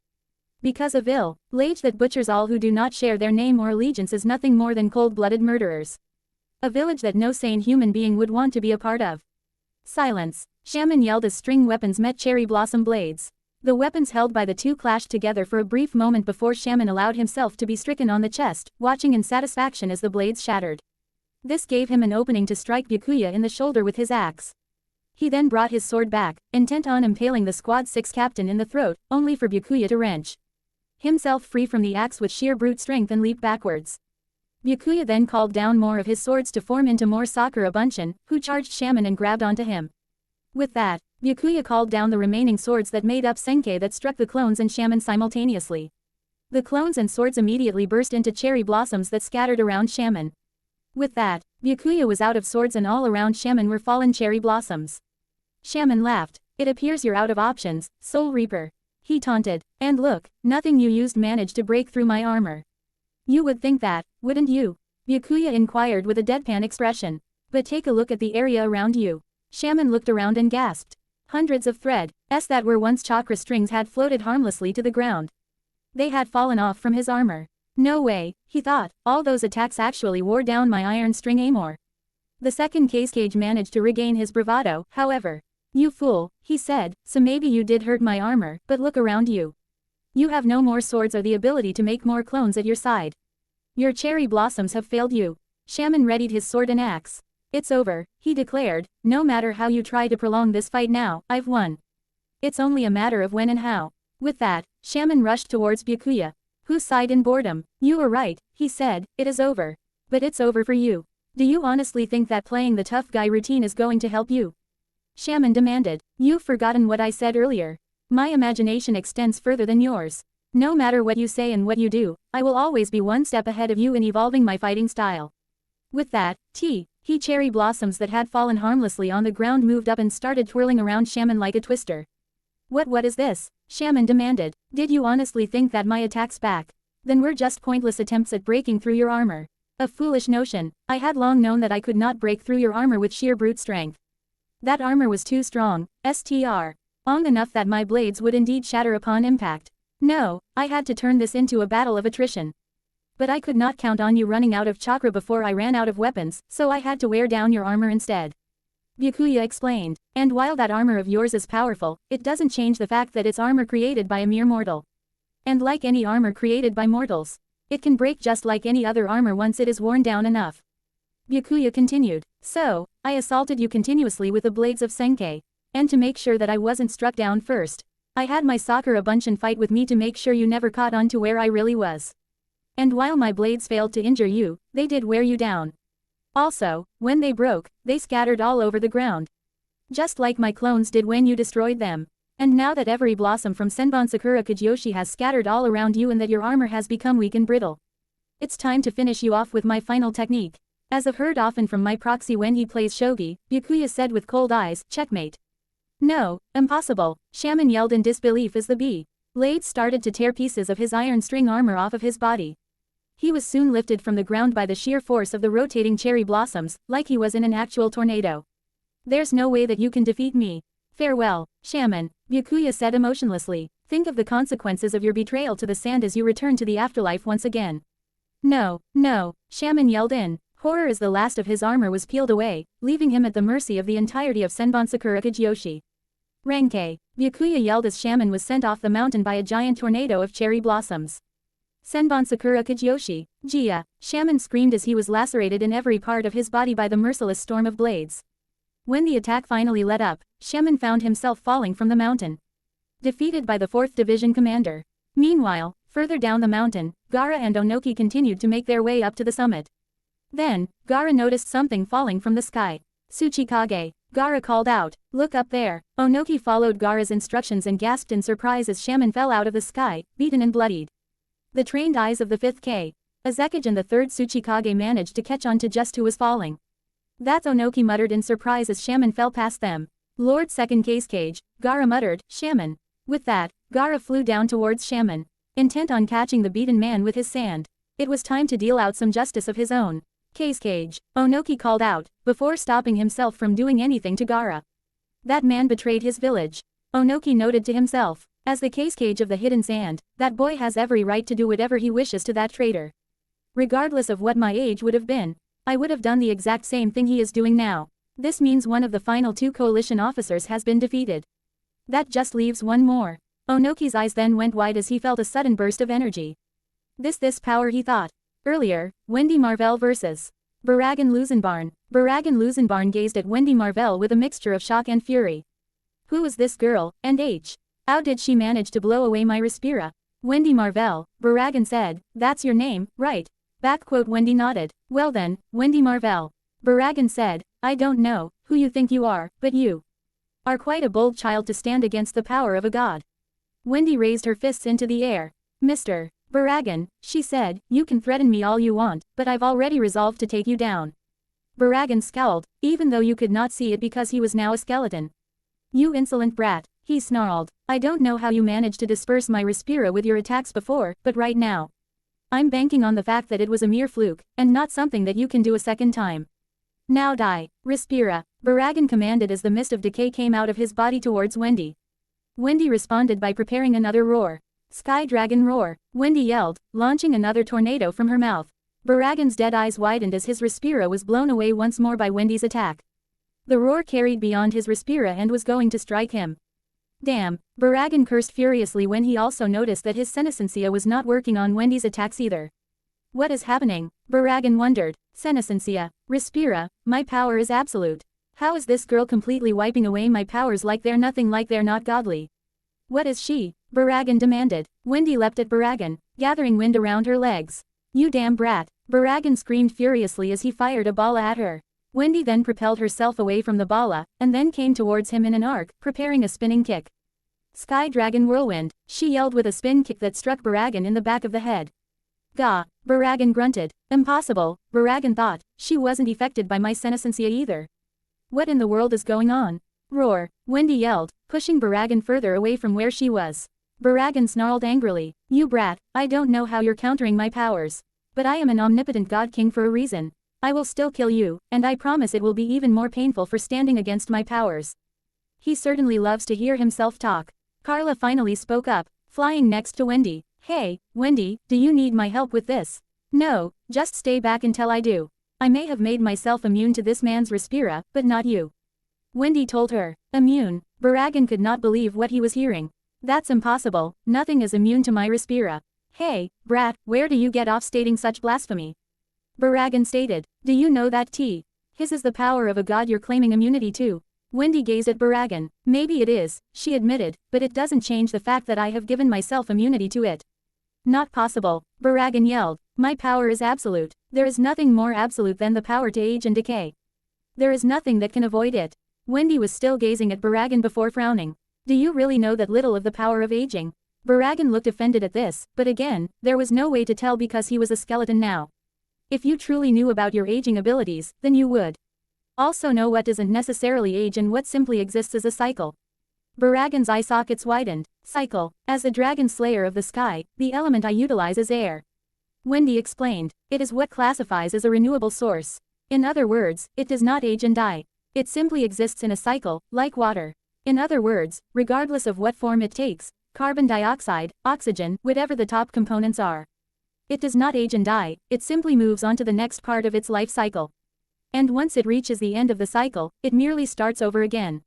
Because a village that butchers all who do not share their name or allegiance is nothing more than cold-blooded murderers. A village that no sane human being would want to be a part of. Silence, Shaman yelled as string weapons met cherry blossom blades. The weapons held by the two clashed together for a brief moment before Shaman allowed himself to be stricken on the chest, watching in satisfaction as the blades shattered. This gave him an opening to strike Byakuya in the shoulder with his axe. He then brought his sword back, intent on impaling the Squad 6 captain in the throat, only for Byakuya to wrench himself free from the axe with sheer brute strength and leap backwards. Byakuya then called down more of his swords to form into more Sakura Bunshin, who charged Shaman and grabbed onto him. With that, Byakuya called down the remaining swords that made up Senkai that struck the clones and Shaman simultaneously. The clones and swords immediately burst into cherry blossoms that scattered around Shaman. With that, Byakuya was out of swords and all around Shaman were fallen cherry blossoms. Shaman laughed. It appears you're out of options, Soul Reaper. He taunted. And look, nothing you used managed to break through my armor. You would think that, wouldn't you? Byakuya inquired with a deadpan expression. But take a look at the area around you. Shaman looked around and gasped. Hundreds of threads that were once chakra strings had floated harmlessly to the ground. They had fallen off from his armor. No way, he thought, all those attacks actually wore down my iron string armor. The second cage managed to regain his bravado, however. You fool, he said, so maybe you did hurt my armor, but look around you. You have no more swords or the ability to make more clones at your side. Your cherry blossoms have failed you. Shaman readied his sword and axe. It's over, he declared, no matter how you try to prolong this fight now, I've won. It's only a matter of when and how. With that, Shaman rushed towards Byakuya, who sighed in boredom. You were right, he said, it is over. But it's over for you. Do you honestly think that playing the tough guy routine is going to help you? Shaman demanded. You've forgotten what I said earlier. My imagination extends further than yours. No matter what you say and what you do, I will always be one step ahead of you in evolving my fighting style. With that, cherry blossoms that had fallen harmlessly on the ground moved up and started twirling around Shaman like a twister. What is this? Shaman demanded. Did you honestly think that my attacks back? Then were just pointless attempts at breaking through your armor. A foolish notion. I had long known that I could not break through your armor with sheer brute strength. That armor was too strong, long enough that my blades would indeed shatter upon impact. No, I had to turn this into a battle of attrition. But I could not count on you running out of chakra before I ran out of weapons, so I had to wear down your armor instead. Byakuya explained. And while that armor of yours is powerful, it doesn't change the fact that it's armor created by a mere mortal. And like any armor created by mortals, it can break just like any other armor once it is worn down enough. Byakuya continued. So, I assaulted you continuously with the blades of Senkei. And to make sure that I wasn't struck down first, I had my Sakura Bunshin fight with me to make sure you never caught on to where I really was. And while my blades failed to injure you, they did wear you down. Also, when they broke, they scattered all over the ground. Just like my clones did when you destroyed them. And now that every blossom from Senbon Sakura Kageyoshi has scattered all around you and that your armor has become weak and brittle, it's time to finish you off with my final technique. As I've heard often from my proxy when he plays shogi, Byakuya said with cold eyes, checkmate. No, impossible, Shaman yelled in disbelief as the blades started to tear pieces of his iron string armor off of his body. He was soon lifted from the ground by the sheer force of the rotating cherry blossoms, like he was in an actual tornado. There's no way that you can defeat me. Farewell, Shaman, Byakuya said emotionlessly. Think of the consequences of your betrayal to the sand as you return to the afterlife once again. No, no, Shaman yelled in horror as the last of his armor was peeled away, leaving him at the mercy of the entirety of Senbon Sakura Kageyoshi. Renkei, Byakuya yelled as Shaman was sent off the mountain by a giant tornado of cherry blossoms. Senbon Sakura Kageyoshi, Jia, Shaman screamed as he was lacerated in every part of his body by the merciless storm of blades. When the attack finally let up, Shaman found himself falling from the mountain, defeated by the 4th Division commander. Meanwhile, further down the mountain, Gaara and Onoki continued to make their way up to the summit. Then, Gaara noticed something falling from the sky. Tsuchikage, Gaara called out, look up there. Onoki followed Gaara's instructions and gasped in surprise as Shaman fell out of the sky, beaten and bloodied. The trained eyes of the 5th K. Azekage and the 3rd Tsuchikage managed to catch on to just who was falling. That's Onoki muttered in surprise as Shaman fell past them. Lord 2nd Cage, Gaara muttered, Shaman. With that, Gaara flew down towards Shaman, intent on catching the beaten man with his sand. It was time to deal out some justice of his own. Cage, Onoki called out, before stopping himself from doing anything to Gaara. That man betrayed his village. Onoki noted to himself. As the Cage of the hidden sand, that boy has every right to do whatever he wishes to that traitor. Regardless of what my age would have been, I would have done the exact same thing he is doing now. This means one of the final 2 coalition officers has been defeated. That just leaves one more. Onoki's eyes then went wide as he felt a sudden burst of energy. This power, he thought. Earlier, Wendy Marvell vs. Baragan Lusenbarn. Baragan Lusenbarn gazed at Wendy Marvell with a mixture of shock and fury. Who is this girl, and how did she manage to blow away my Respira? Wendy Marvell, Baragan said, that's your name, right? Wendy nodded. Well then, Wendy Marvell. Baragan said, I don't know who you think you are, but you are quite a bold child to stand against the power of a god. Wendy raised her fists into the air. Mr. Baragan, she said, you can threaten me all you want, but I've already resolved to take you down. Baragan scowled, even though you could not see it because he was now a skeleton. You insolent brat, he snarled. I don't know how you managed to disperse my Respira with your attacks before, but right now, I'm banking on the fact that it was a mere fluke, and not something that you can do a second time. Now die, Respira, Baragan commanded as the mist of decay came out of his body towards Wendy. Wendy responded by preparing another roar. Sky Dragon Roar, Wendy yelled, launching another tornado from her mouth. Baragan's dead eyes widened as his Respira was blown away once more by Wendy's attack. The roar carried beyond his Respira and was going to strike him. Damn, Baragan cursed furiously when he also noticed that his Senescencia was not working on Wendy's attacks either. What is happening? Baragan wondered. Senescencia, Respira, my power is absolute. How is this girl completely wiping away my powers like they're nothing, like they're not godly? What is she? Baragan demanded. Wendy leapt at Baragan, gathering wind around her legs. You damn brat, Baragan screamed furiously as he fired a bala at her. Wendy then propelled herself away from the bala, and then came towards him in an arc, preparing a spinning kick. Sky Dragon Whirlwind, she yelled with a spin kick that struck Baragan in the back of the head. Gah, Baragan grunted. Impossible, Baragan thought, she wasn't affected by my Senescencia either. What in the world is going on? Roar, Wendy yelled, pushing Baragan further away from where she was. Baragan snarled angrily. You brat, I don't know how you're countering my powers. But I am an omnipotent god king for a reason. I will still kill you, and I promise it will be even more painful for standing against my powers. He certainly loves to hear himself talk. Carla finally spoke up, flying next to Wendy. Hey, Wendy, do you need my help with this? No, just stay back until I do. I may have made myself immune to this man's Respira, but not you. Wendy told her. Immune? Baragan could not believe what he was hearing. That's impossible, nothing is immune to my Respira. Hey, brat, where do you get off stating such blasphemy? Baragan stated. Do you know that his is the power of a god you're claiming immunity to? Wendy gazed at Baragan. Maybe it is, she admitted, but it doesn't change the fact that I have given myself immunity to it. Not possible, Baragan yelled. My power is absolute. There is nothing more absolute than the power to age and decay. There is nothing that can avoid it. Wendy was still gazing at Baragan before frowning. Do you really know that little of the power of aging? Baragan looked offended at this, but again, there was no way to tell because he was a skeleton now. If you truly knew about your aging abilities, then you would also know what doesn't necessarily age and what simply exists as a cycle. Baragan's eye sockets widened. Cycle. As the dragon slayer of the sky, the element I utilize is air. Wendy explained. It is what classifies as a renewable source. In other words, it does not age and die. It simply exists in a cycle, like water. In other words, regardless of what form it takes, carbon dioxide, oxygen, whatever the top components are. It does not age and die, it simply moves on to the next part of its life cycle. And once it reaches the end of the cycle, it merely starts over again.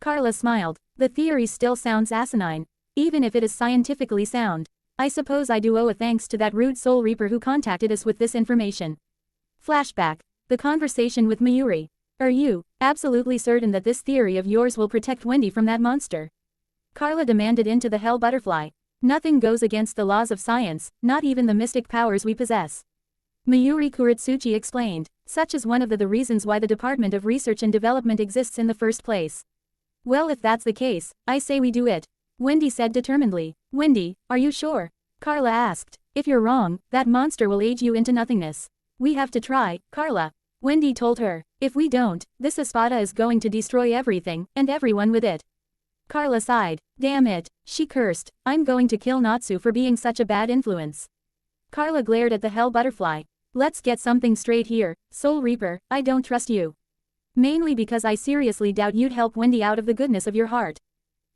Carla smiled. The theory still sounds asinine. Even if it is scientifically sound. I suppose I do owe a thanks to that rude Soul Reaper who contacted us with this information. Flashback. The conversation with Mayuri. Are you absolutely certain that this theory of yours will protect Wendy from that monster? Carla demanded into the Hell Butterfly. Nothing goes against the laws of science, not even the mystic powers we possess. Mayuri Kuretsuchi explained. Such is one of the reasons why the Department of Research and Development exists in the first place. Well, if that's the case, I say we do it. Wendy said determinedly. Wendy, are you sure? Carla asked. If you're wrong, that monster will age you into nothingness. We have to try, Carla. Wendy told her. If we don't, this espada is going to destroy everything, and everyone with it. Carla sighed. Damn it, she cursed. I'm going to kill Natsu for being such a bad influence. Carla glared at the Hell Butterfly. Let's get something straight here, Soul Reaper, I don't trust you. Mainly because I seriously doubt you'd help Wendy out of the goodness of your heart.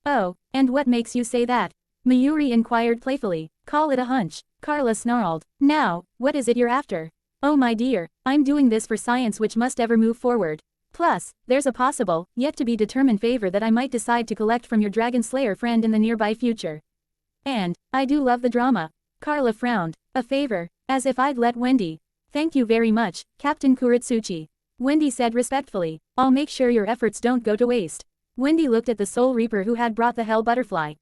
Oh, and what makes you say that? Mayuri inquired playfully. Call it a hunch, Carla snarled. Now, what is it you're after? Oh my dear, I'm doing this for science which must ever move forward. Plus, there's a possible, yet to be determined favor that I might decide to collect from your Dragon Slayer friend in the nearby future. And, I do love the drama. Carla frowned. A favor, as if I'd let Wendy. Thank you very much, Captain Kuretsuchi. Wendy said respectfully. I'll make sure your efforts don't go to waste. Wendy looked at the Soul Reaper who had brought the Hell Butterfly.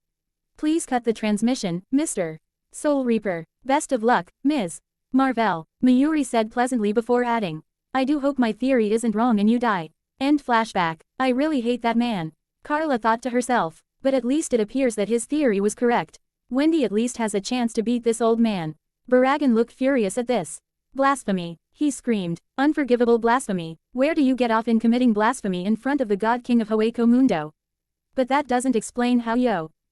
Please cut the transmission, Mr. Soul Reaper. Best of luck, Ms. Marvell, Mayuri said pleasantly before adding. I do hope my theory isn't wrong and you die. End flashback. I really hate that man. Carla thought to herself. But at least it appears that his theory was correct. Wendy at least has a chance to beat this old man. Baragan looked furious at this. Blasphemy, he screamed. Unforgivable blasphemy. Where do you get off in committing blasphemy in front of the God King of Hueco Mundo? But that doesn't explain how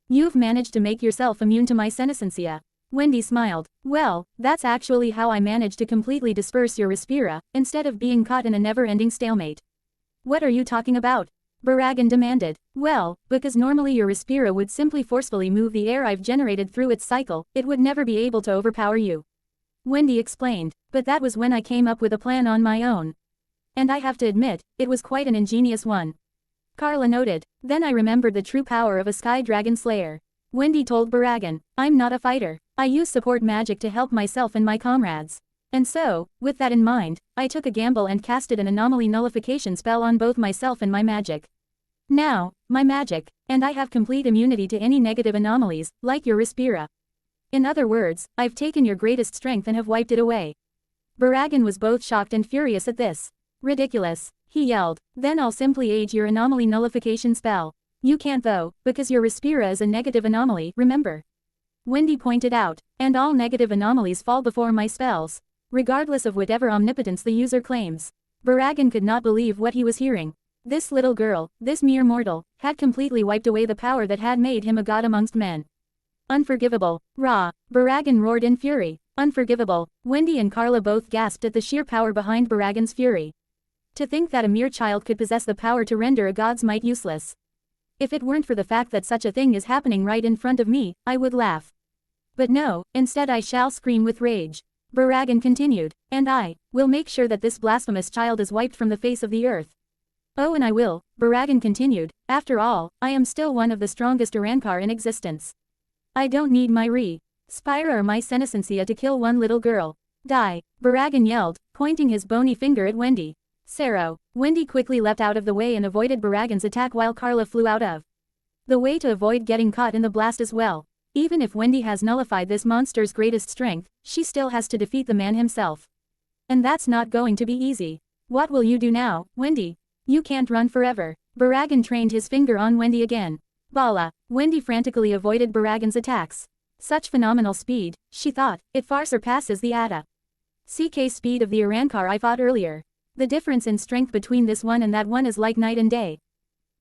you've managed to make yourself immune to my senescencia. Wendy smiled. Well, that's actually how I managed to completely disperse your Respira, instead of being caught in a never-ending stalemate. What are you talking about? Baragan demanded. Well, because normally your Respira would simply forcefully move the air I've generated through its cycle, it would never be able to overpower you. Wendy explained. But that was when I came up with a plan on my own. And I have to admit, it was quite an ingenious one. Carla noted. Then I remembered the true power of a Sky Dragon Slayer. Wendy told Baragan. I'm not a fighter. I use support magic to help myself and my comrades. And so, with that in mind, I took a gamble and casted an anomaly nullification spell on both myself and my magic. Now, my magic, and I have complete immunity to any negative anomalies, like your Respira. In other words, I've taken your greatest strength and have wiped it away. Baragan was both shocked and furious at this. Ridiculous, he yelled. Then I'll simply age your anomaly nullification spell. You can't though, because your Respira is a negative anomaly, remember? Wendy pointed out. And all negative anomalies fall before my spells. Regardless of whatever omnipotence the user claims. Baragan could not believe what he was hearing. This little girl, this mere mortal, had completely wiped away the power that had made him a god amongst men. Unforgivable. Rah! Baragan roared in fury. Unforgivable. Wendy and Carla both gasped at the sheer power behind Baragan's fury. To think that a mere child could possess the power to render a god's might useless. If it weren't for the fact that such a thing is happening right in front of me, I would laugh. But no, instead I shall scream with rage. Baragan continued, and I will make sure that this blasphemous child is wiped from the face of the earth. Oh, and I will, Baragan continued, after all, I am still one of the strongest Urankar in existence. I don't need my Spira or my senescencia to kill one little girl. Die, Baragan yelled, pointing his bony finger at Wendy. Sero. Wendy quickly leapt out of the way and avoided Baragan's attack while Carla flew out of the way to avoid getting caught in the blast as well. Even if Wendy has nullified this monster's greatest strength, she still has to defeat the man himself. And that's not going to be easy. What will you do now, Wendy? You can't run forever. Baragan trained his finger on Wendy again. Bala. Wendy frantically avoided Baragan's attacks. Such phenomenal speed, she thought, it far surpasses the CK speed of the Urankar I fought earlier. The difference in strength between this one and that one is like night and day.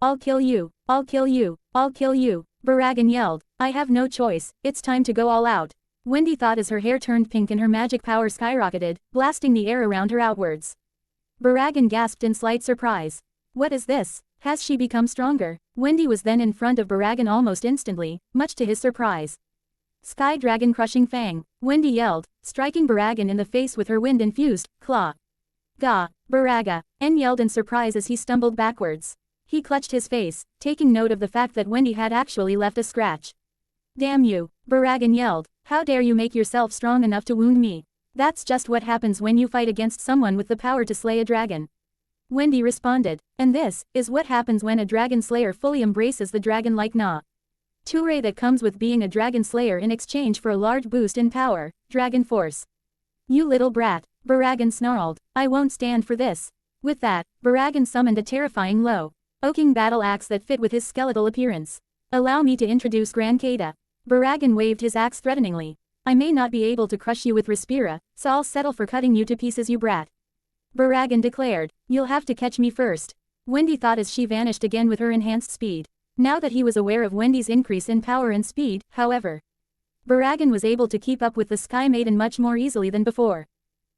I'll kill you, I'll kill you, I'll kill you, Baragan yelled. I have no choice, it's time to go all out. Wendy thought as her hair turned pink and her magic power skyrocketed, blasting the air around her outwards. Baragan gasped in slight surprise. What is this? Has she become stronger? Wendy was then in front of Baragan almost instantly, much to his surprise. Sky Dragon Crushing Fang, Wendy yelled, striking Baragan in the face with her wind-infused claw. Gah! Baraga! N yelled in surprise as he stumbled backwards. He clutched his face, taking note of the fact that Wendy had actually left a scratch. Damn you! Baragan yelled, how dare you make yourself strong enough to wound me? That's just what happens when you fight against someone with the power to slay a dragon. Wendy responded, and this is what happens when a dragon slayer fully embraces the dragon-like Toure that comes with being a dragon slayer in exchange for a large boost in power, dragon force. You little brat, Baragan snarled, I won't stand for this. With that, Baragan summoned a terrifying oaking battle axe that fit with his skeletal appearance. Allow me to introduce Gran Kada. Baragan waved his axe threateningly. I may not be able to crush you with Respira, so I'll settle for cutting you to pieces, you brat. Baragan declared, you'll have to catch me first. Wendy thought as she vanished again with her enhanced speed. Now that he was aware of Wendy's increase in power and speed, however, Baragan was able to keep up with the Sky Maiden much more easily than before.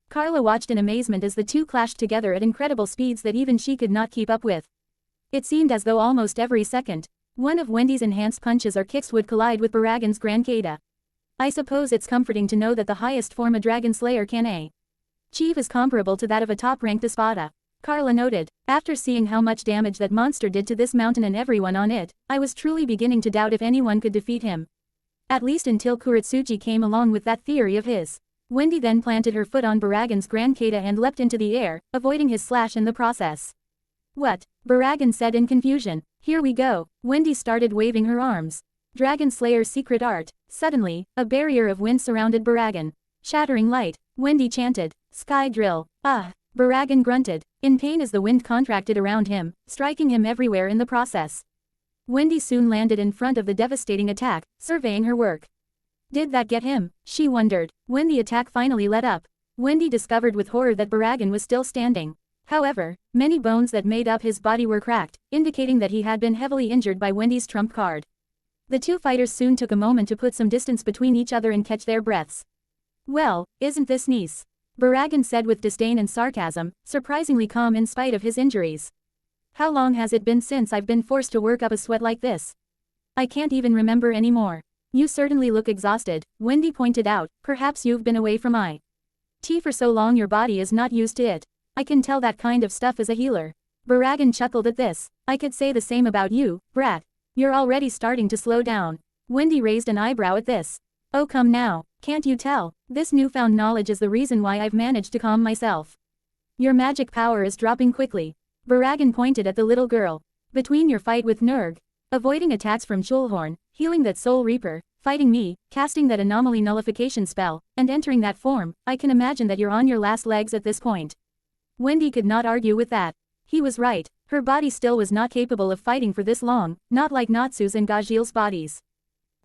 Carla watched in amazement as the two clashed together at incredible speeds that even she could not keep up with. It seemed as though almost every second, one of Wendy's enhanced punches or kicks would collide with Baragan's Gran Kada. I suppose it's comforting to know that the highest form a dragon slayer can achieve is comparable to that of a top-ranked Espada. Carla noted, after seeing how much damage that monster did to this mountain and everyone on it, I was truly beginning to doubt if anyone could defeat him. At least until Kuretsuchi came along with that theory of his. Wendy then planted her foot on Baragan's Gran Kada and leapt into the air, avoiding his slash in the process. What? Baragan said in confusion. Here we go. Wendy started waving her arms. Dragon Slayer's secret art. Suddenly, a barrier of wind surrounded Baragan. Shattering light. Wendy chanted. Sky drill. Ah! Baragan grunted, in pain as the wind contracted around him, striking him everywhere in the process. Wendy soon landed in front of the devastating attack, surveying her work. Did that get him? She wondered. When the attack finally let up, Wendy discovered with horror that Baragan was still standing. However, many bones that made up his body were cracked, indicating that he had been heavily injured by Wendy's trump card. The two fighters soon took a moment to put some distance between each other and catch their breaths. Well, isn't this nice? Baragan said with disdain and sarcasm, surprisingly calm in spite of his injuries. How long has it been since I've been forced to work up a sweat like this? I can't even remember anymore. You certainly look exhausted, Wendy pointed out, perhaps you've been away from IT for so long your body is not used to it. I can tell that kind of stuff is a healer. Baragan chuckled at this. I could say the same about you, brat. You're already starting to slow down. Wendy raised an eyebrow at this. Oh come now, can't you tell? This newfound knowledge is the reason why I've managed to calm myself. Your magic power is dropping quickly. Baragan pointed at the little girl. Between your fight with Nurg, avoiding attacks from Chulhorn, healing that Soul Reaper, fighting me, casting that anomaly nullification spell, and entering that form, I can imagine that you're on your last legs at this point. Wendy could not argue with that. He was right, her body still was not capable of fighting for this long, not like Natsu's and Gajil's bodies.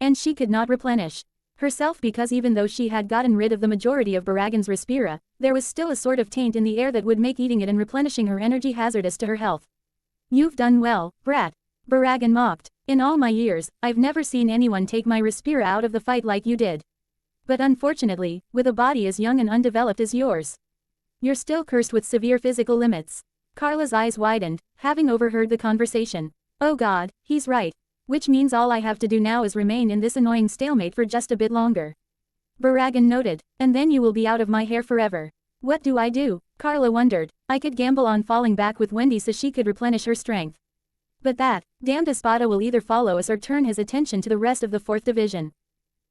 And she could not replenish herself because even though she had gotten rid of the majority of Baragan's Respira, there was still a sort of taint in the air that would make eating it and replenishing her energy hazardous to her health. You've done well, brat. Baragan mocked. In all my years, I've never seen anyone take my Respira out of the fight like you did. But unfortunately, with a body as young and undeveloped as yours, you're still cursed with severe physical limits. Carla's eyes widened, having overheard the conversation. Oh God, he's right. Which means all I have to do now is remain in this annoying stalemate for just a bit longer. Baragan noted. And then you will be out of my hair forever. What do I do? Carla wondered. I could gamble on falling back with Wendy so she could replenish her strength. But that damned Espada will either follow us or turn his attention to the rest of the 4th Division.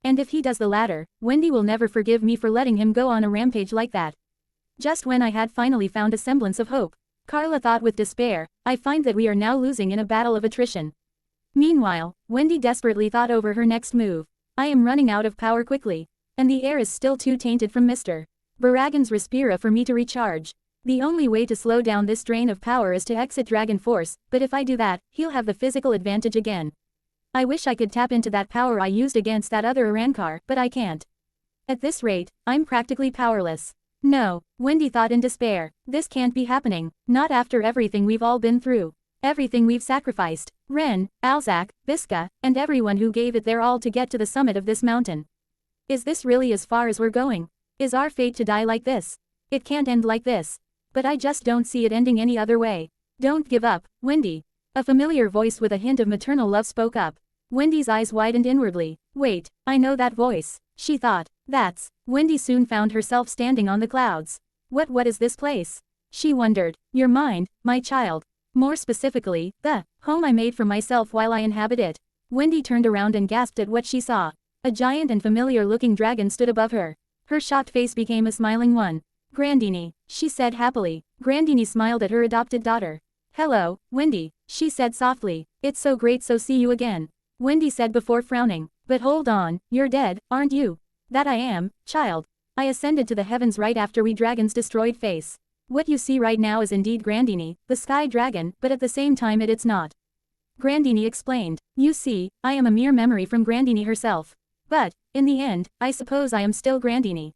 And if he does the latter, Wendy will never forgive me for letting him go on a rampage like that. Just when I had finally found a semblance of hope, Carla thought with despair, I find that we are now losing in a battle of attrition. Meanwhile, Wendy desperately thought over her next move. I am running out of power quickly. And the air is still too tainted from Mr. Baragan's Respira for me to recharge. The only way to slow down this drain of power is to exit Dragon Force, but if I do that, he'll have the physical advantage again. I wish I could tap into that power I used against that other Arankar, but I can't. At this rate, I'm practically powerless. No, Wendy thought in despair, this can't be happening, not after everything we've all been through. Everything we've sacrificed, Ren, Alzak, Visca, and everyone who gave it their all to get to the summit of this mountain. Is this really as far as we're going? Is our fate to die like this? It can't end like this. But I just don't see it ending any other way. Don't give up, Wendy. A familiar voice with a hint of maternal love spoke up. Wendy's eyes widened inwardly. Wait, I know that voice, she thought. That's. Wendy soon found herself standing on the clouds. What is this place? She wondered. Your mind, my child. More specifically, the home I made for myself while I inhabit it. Wendy turned around and gasped at what she saw. A giant and familiar-looking dragon stood above her. Her shocked face became a smiling one. Grandini, she said happily. Grandini smiled at her adopted daughter. Hello, Wendy, she said softly. It's so great to see you again. Wendy said before frowning. But hold on, you're dead, aren't you? That I am, child. I ascended to the heavens right after we dragons destroyed face. What you see right now is indeed Grandini, the sky dragon, but at the same time it's not. Grandini explained. You see, I am a mere memory from Grandini herself. But, in the end, I suppose I am still Grandini.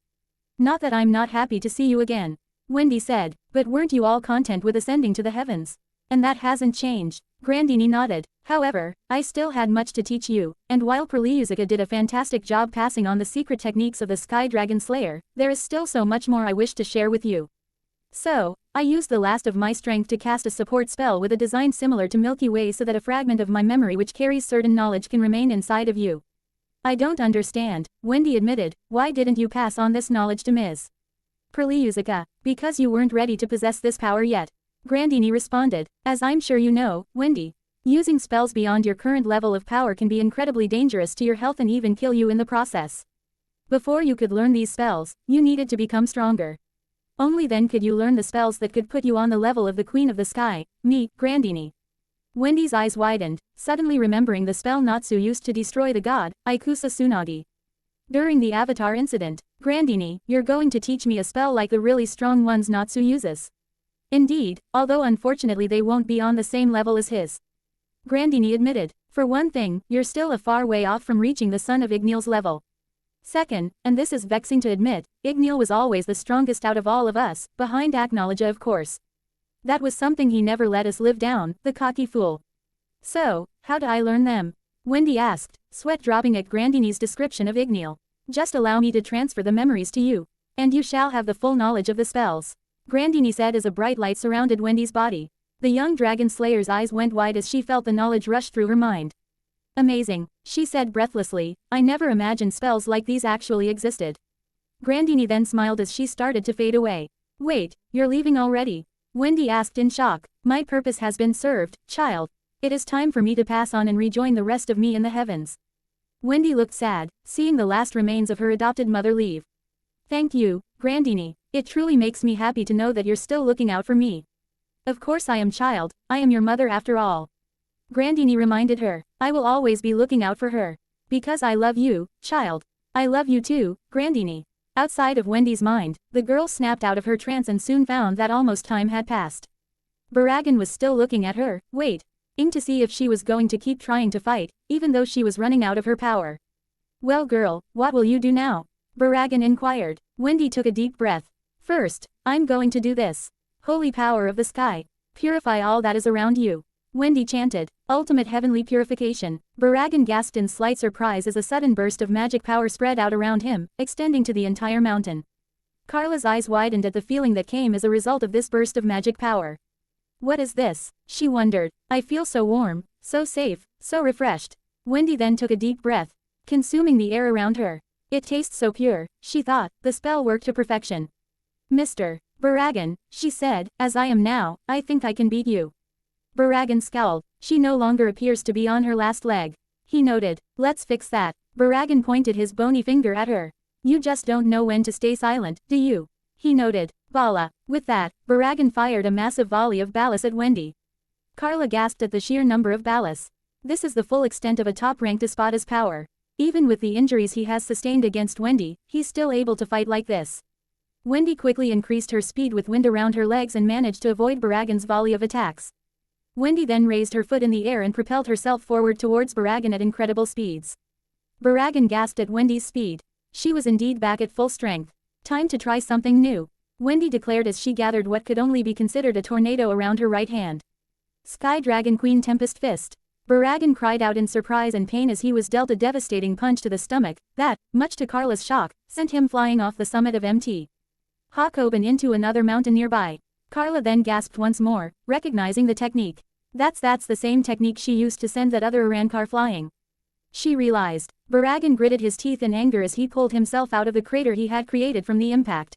Not that I'm not happy to see you again. Wendy said, but weren't you all content with ascending to the heavens? And that hasn't changed. Grandini nodded. However, I still had much to teach you, and while Perliusica did a fantastic job passing on the secret techniques of the Sky Dragon Slayer, there is still so much more I wish to share with you. So, I used the last of my strength to cast a support spell with a design similar to Milky Way so that a fragment of my memory which carries certain knowledge can remain inside of you. I don't understand, Wendy admitted. Why didn't you pass on this knowledge to Ms. Perliusica? Because you weren't ready to possess this power yet. Grandini responded. As I'm sure you know, Wendy, using spells beyond your current level of power can be incredibly dangerous to your health and even kill you in the process. Before you could learn these spells, you needed to become stronger. Only then could you learn the spells that could put you on the level of the Queen of the Sky, me, Grandini. Wendy's eyes widened, suddenly remembering the spell Natsu used to destroy the god, Ikusa Tsunagi. During the Avatar incident, Grandini, you're going to teach me a spell like the really strong ones Natsu uses. Indeed, although unfortunately they won't be on the same level as his. Grandini admitted. For one thing, you're still a far way off from reaching the son of Ignil's level. Second, and this is vexing to admit, Ignil was always the strongest out of all of us, behind Aknologia of course. That was something he never let us live down, the cocky fool. So, how do I learn them? Wendy asked, sweat dropping at Grandini's description of Ignil. Just allow me to transfer the memories to you, and you shall have the full knowledge of the spells. Grandini said as a bright light surrounded Wendy's body. The young dragon slayer's eyes went wide as she felt the knowledge rush through her mind. Amazing, she said breathlessly. I never imagined spells like these actually existed. Grandini then smiled as she started to fade away. Wait, you're leaving already? Wendy asked in shock. My purpose has been served, child. It is time for me to pass on and rejoin the rest of me in the heavens. Wendy looked sad, seeing the last remains of her adopted mother leave. Thank you, Grandini. It truly makes me happy to know that you're still looking out for me. Of course I am, child. I am your mother after all. Grandini reminded her. I will always be looking out for her. Because I love you, child. I love you too, Grandini. Outside of Wendy's mind, the girl snapped out of her trance and soon found that almost time had passed. Baragan was still looking at her, waiting to see if she was going to keep trying to fight, even though she was running out of her power. Well girl, what will you do now? Baragan inquired. Wendy took a deep breath. First, I'm going to do this. Holy power of the sky. Purify all that is around you. Wendy chanted. Ultimate heavenly purification. Baragan gasped in slight surprise as a sudden burst of magic power spread out around him, extending to the entire mountain. Carla's eyes widened at the feeling that came as a result of this burst of magic power. What is this? She wondered. I feel so warm, so safe, so refreshed. Wendy then took a deep breath, consuming the air around her. It tastes so pure, she thought. The spell worked to perfection. Mr. Baragan, she said, as I am now, I think I can beat you. Baragan scowled. She no longer appears to be on her last leg. He noted. Let's fix that. Baragan pointed his bony finger at her. You just don't know when to stay silent, do you? He noted. Bala. With that, Baragan fired a massive volley of ballast at Wendy. Carla gasped at the sheer number of ballasts. This is the full extent of a top-ranked Espada's power. Even with the injuries he has sustained against Wendy, he's still able to fight like this. Wendy quickly increased her speed with wind around her legs and managed to avoid Baragan's volley of attacks. Wendy then raised her foot in the air and propelled herself forward towards Baragan at incredible speeds. Baragan gasped at Wendy's speed. She was indeed back at full strength. Time to try something new, Wendy declared as she gathered what could only be considered a tornado around her right hand. Sky Dragon Queen Tempest Fist. Baragan cried out in surprise and pain as he was dealt a devastating punch to the stomach, that, much to Carla's shock, sent him flying off the summit of Mt. Hakob and into another mountain nearby. Carla then gasped once more, recognizing the technique. That's the same technique she used to send that other Urankar flying. She realized. Baragan gritted his teeth in anger as he pulled himself out of the crater he had created from the impact.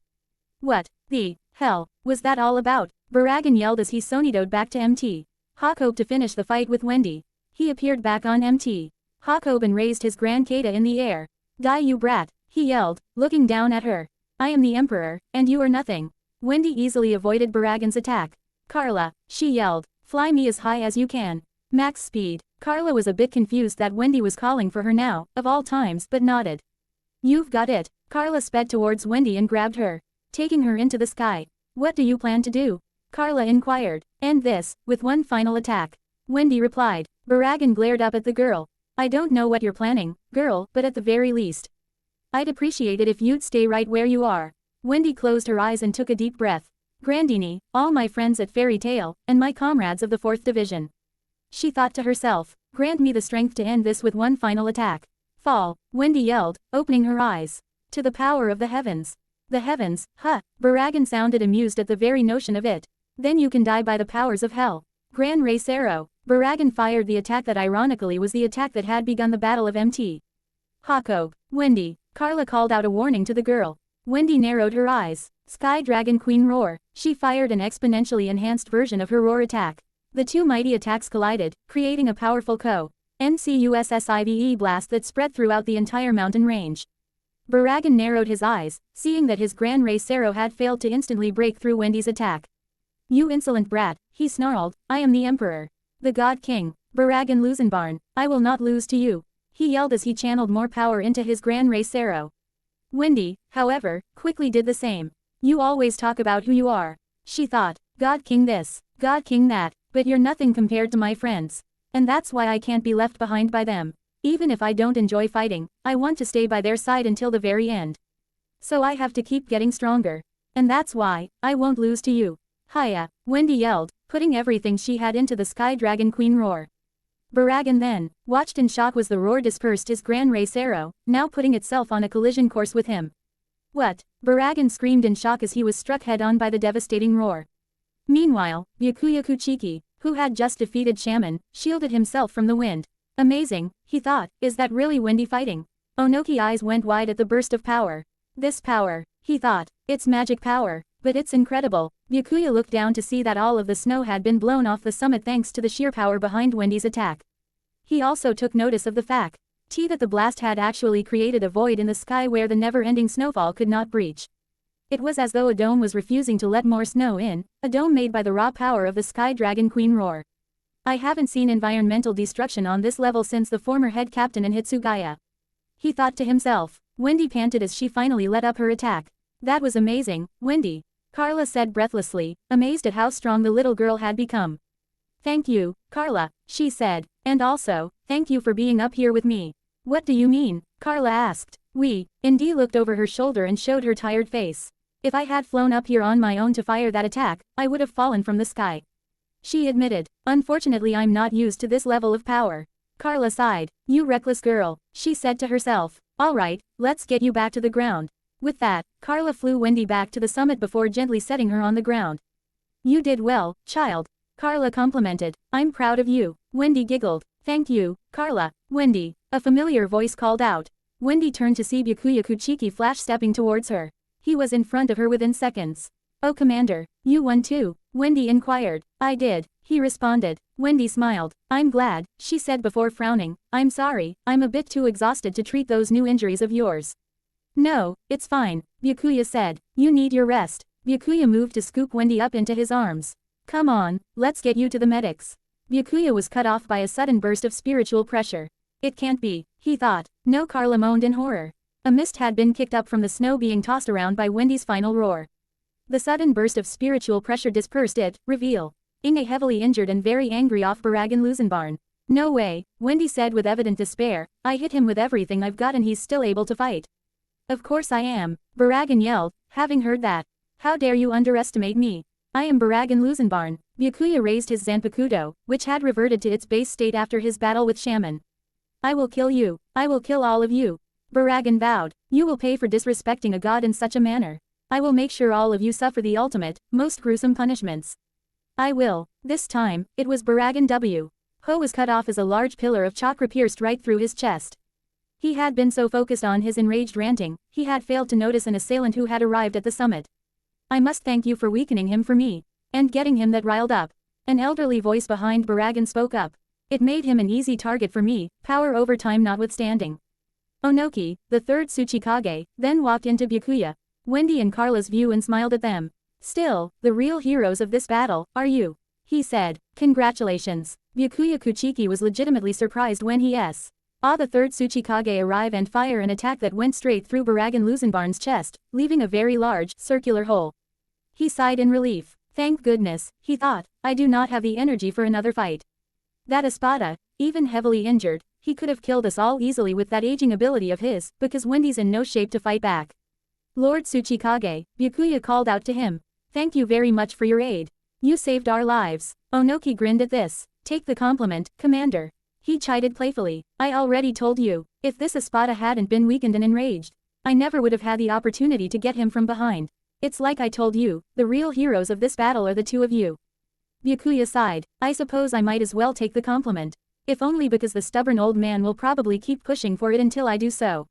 What the hell was that all about? Baragan yelled as he sonidoed back to Mt. Hakob to finish the fight with Wendy. He appeared back on Mt. Hakob and raised his grand kata in the air. Die you brat, he yelled, looking down at her. I am the Emperor, and you are nothing. Wendy easily avoided Baragan's attack. Carla, she yelled, fly me as high as you can. Max speed. Carla was a bit confused that Wendy was calling for her now, of all times, but nodded. You've got it. Carla sped towards Wendy and grabbed her, taking her into the sky. What do you plan to do? Carla inquired. End this, with one final attack. Wendy replied. Baragan glared up at the girl. I don't know what you're planning, girl, but at the very least, I'd appreciate it if you'd stay right where you are. Wendy closed her eyes and took a deep breath. Grandini, all my friends at Fairy Tale, and my comrades of the 4th Division. She thought to herself, grant me the strength to end this with one final attack. Fall, Wendy yelled, opening her eyes. To the power of the heavens. The heavens, huh? Baragan sounded amused at the very notion of it. Then you can die by the powers of hell. Gran Race Arrow. Baragan fired the attack that ironically was the attack that had begun the Battle of Mt. Hakob. Wendy. Carla called out a warning to the girl. Wendy narrowed her eyes. Sky Dragon Queen Roar. She fired an exponentially enhanced version of her roar attack. The two mighty attacks collided, creating a powerful NCUSSIVE blast that spread throughout the entire mountain range. Baragan narrowed his eyes, seeing that his Gran Race Arrow had failed to instantly break through Wendy's attack. You insolent brat, he snarled, I am the Emperor. The God King. Baragan Lusenbarn, I will not lose to you. He yelled as he channeled more power into his Gran Race Arrow. Wendy, however, quickly did the same. You always talk about who you are. She thought, God King this, God King that, but you're nothing compared to my friends. And that's why I can't be left behind by them. Even if I don't enjoy fighting, I want to stay by their side until the very end. So I have to keep getting stronger. And that's why, I won't lose to you. Hiya, Wendy yelled, putting everything she had into the Sky Dragon Queen roar. Baragan then, watched in shock as the roar dispersed his Gran Race Arrow, now putting itself on a collision course with him. What? Baragan screamed in shock as he was struck head-on by the devastating roar. Meanwhile, Byakuya Kuchiki, who had just defeated Shaman, shielded himself from the wind. Amazing, he thought, is that really Wendy fighting? Onoki's eyes went wide at the burst of power. This power, he thought, it's magic power, but it's incredible. Byakuya looked down to see that all of the snow had been blown off the summit thanks to the sheer power behind Wendy's attack. He also took notice of the fact that the blast had actually created a void in the sky where the never-ending snowfall could not breach. It was as though a dome was refusing to let more snow in, a dome made by the raw power of the Sky Dragon Queen roar. I haven't seen environmental destruction on this level since the former head captain in Hitsugaya. He thought to himself. Wendy panted as she finally let up her attack. That was amazing, Wendy. Carla said breathlessly, amazed at how strong the little girl had become. Thank you, Carla, she said, and also, thank you for being up here with me. What do you mean? Carla asked. Indy looked over her shoulder and showed her tired face. If I had flown up here on my own to fire that attack, I would have fallen from the sky. She admitted, "Unfortunately I'm not used to this level of power." Carla sighed. "You reckless girl," she said to herself. "Alright, let's get you back to the ground." With that, Carla flew Wendy back to the summit before gently setting her on the ground. "You did well, child," Carla complimented. "I'm proud of you." Wendy giggled. "Thank you, Carla." "Wendy," a familiar voice called out. Wendy turned to see Byakuya Kuchiki flash stepping towards her. He was in front of her within seconds. "Oh Commander, you won too?" Wendy inquired. "I did," he responded. Wendy smiled. "I'm glad," she said before frowning. "I'm sorry, I'm a bit too exhausted to treat those new injuries of yours." "No, it's fine," Byakuya said. "You need your rest." Byakuya moved to scoop Wendy up into his arms. "Come on, let's get you to the medics." Byakuya was cut off by a sudden burst of spiritual pressure. "It can't be," he thought. "No," Carla moaned in horror. A mist had been kicked up from the snow being tossed around by Wendy's final roar. The sudden burst of spiritual pressure dispersed it, reveal. Inge heavily injured and very angry off Baragan Lusenbarn. "No way," Wendy said with evident despair. "I hit him with everything I've got and he's still able to fight." "Of course I am," Baragan yelled, having heard that. "How dare you underestimate me? I am Baragan Lusenbarn." Byakuya raised his Zanpakuto, which had reverted to its base state after his battle with Shaman. "I will kill you. I will kill all of you." Baragan vowed. "You will pay for disrespecting a god in such a manner. I will make sure all of you suffer the ultimate, most gruesome punishments." "I will." This time, it was Baragan W. Ho was cut off as a large pillar of chakra pierced right through his chest. He had been so focused on his enraged ranting, he had failed to notice an assailant who had arrived at the summit. "I must thank you for weakening him for me. And getting him that riled up." An elderly voice behind Baragan spoke up. "It made him an easy target for me, power over time notwithstanding." Onoki, the third Tsuchikage, then walked into Byakuya, Wendy and Carla's view and smiled at them. "Still, the real heroes of this battle, are you," he said. "Congratulations." Byakuya Kuchiki was legitimately surprised when he saw the third Tsuchikage arrive and fire an attack that went straight through Baragan Lusenbarn's chest, leaving a very large, circular hole. He sighed in relief. "Thank goodness," he thought, "I do not have the energy for another fight." That Espada, even heavily injured, he could have killed us all easily with that aging ability of his, because Wendy's in no shape to fight back. "Lord Tsuchikage," Byakuya called out to him. "Thank you very much for your aid. You saved our lives." Onoki grinned at this. "Take the compliment, Commander." He chided playfully. "I already told you, if this Espada hadn't been weakened and enraged, I never would have had the opportunity to get him from behind. It's like I told you, the real heroes of this battle are the two of you." Byakuya sighed. "I suppose I might as well take the compliment. If only because the stubborn old man will probably keep pushing for it until I do so."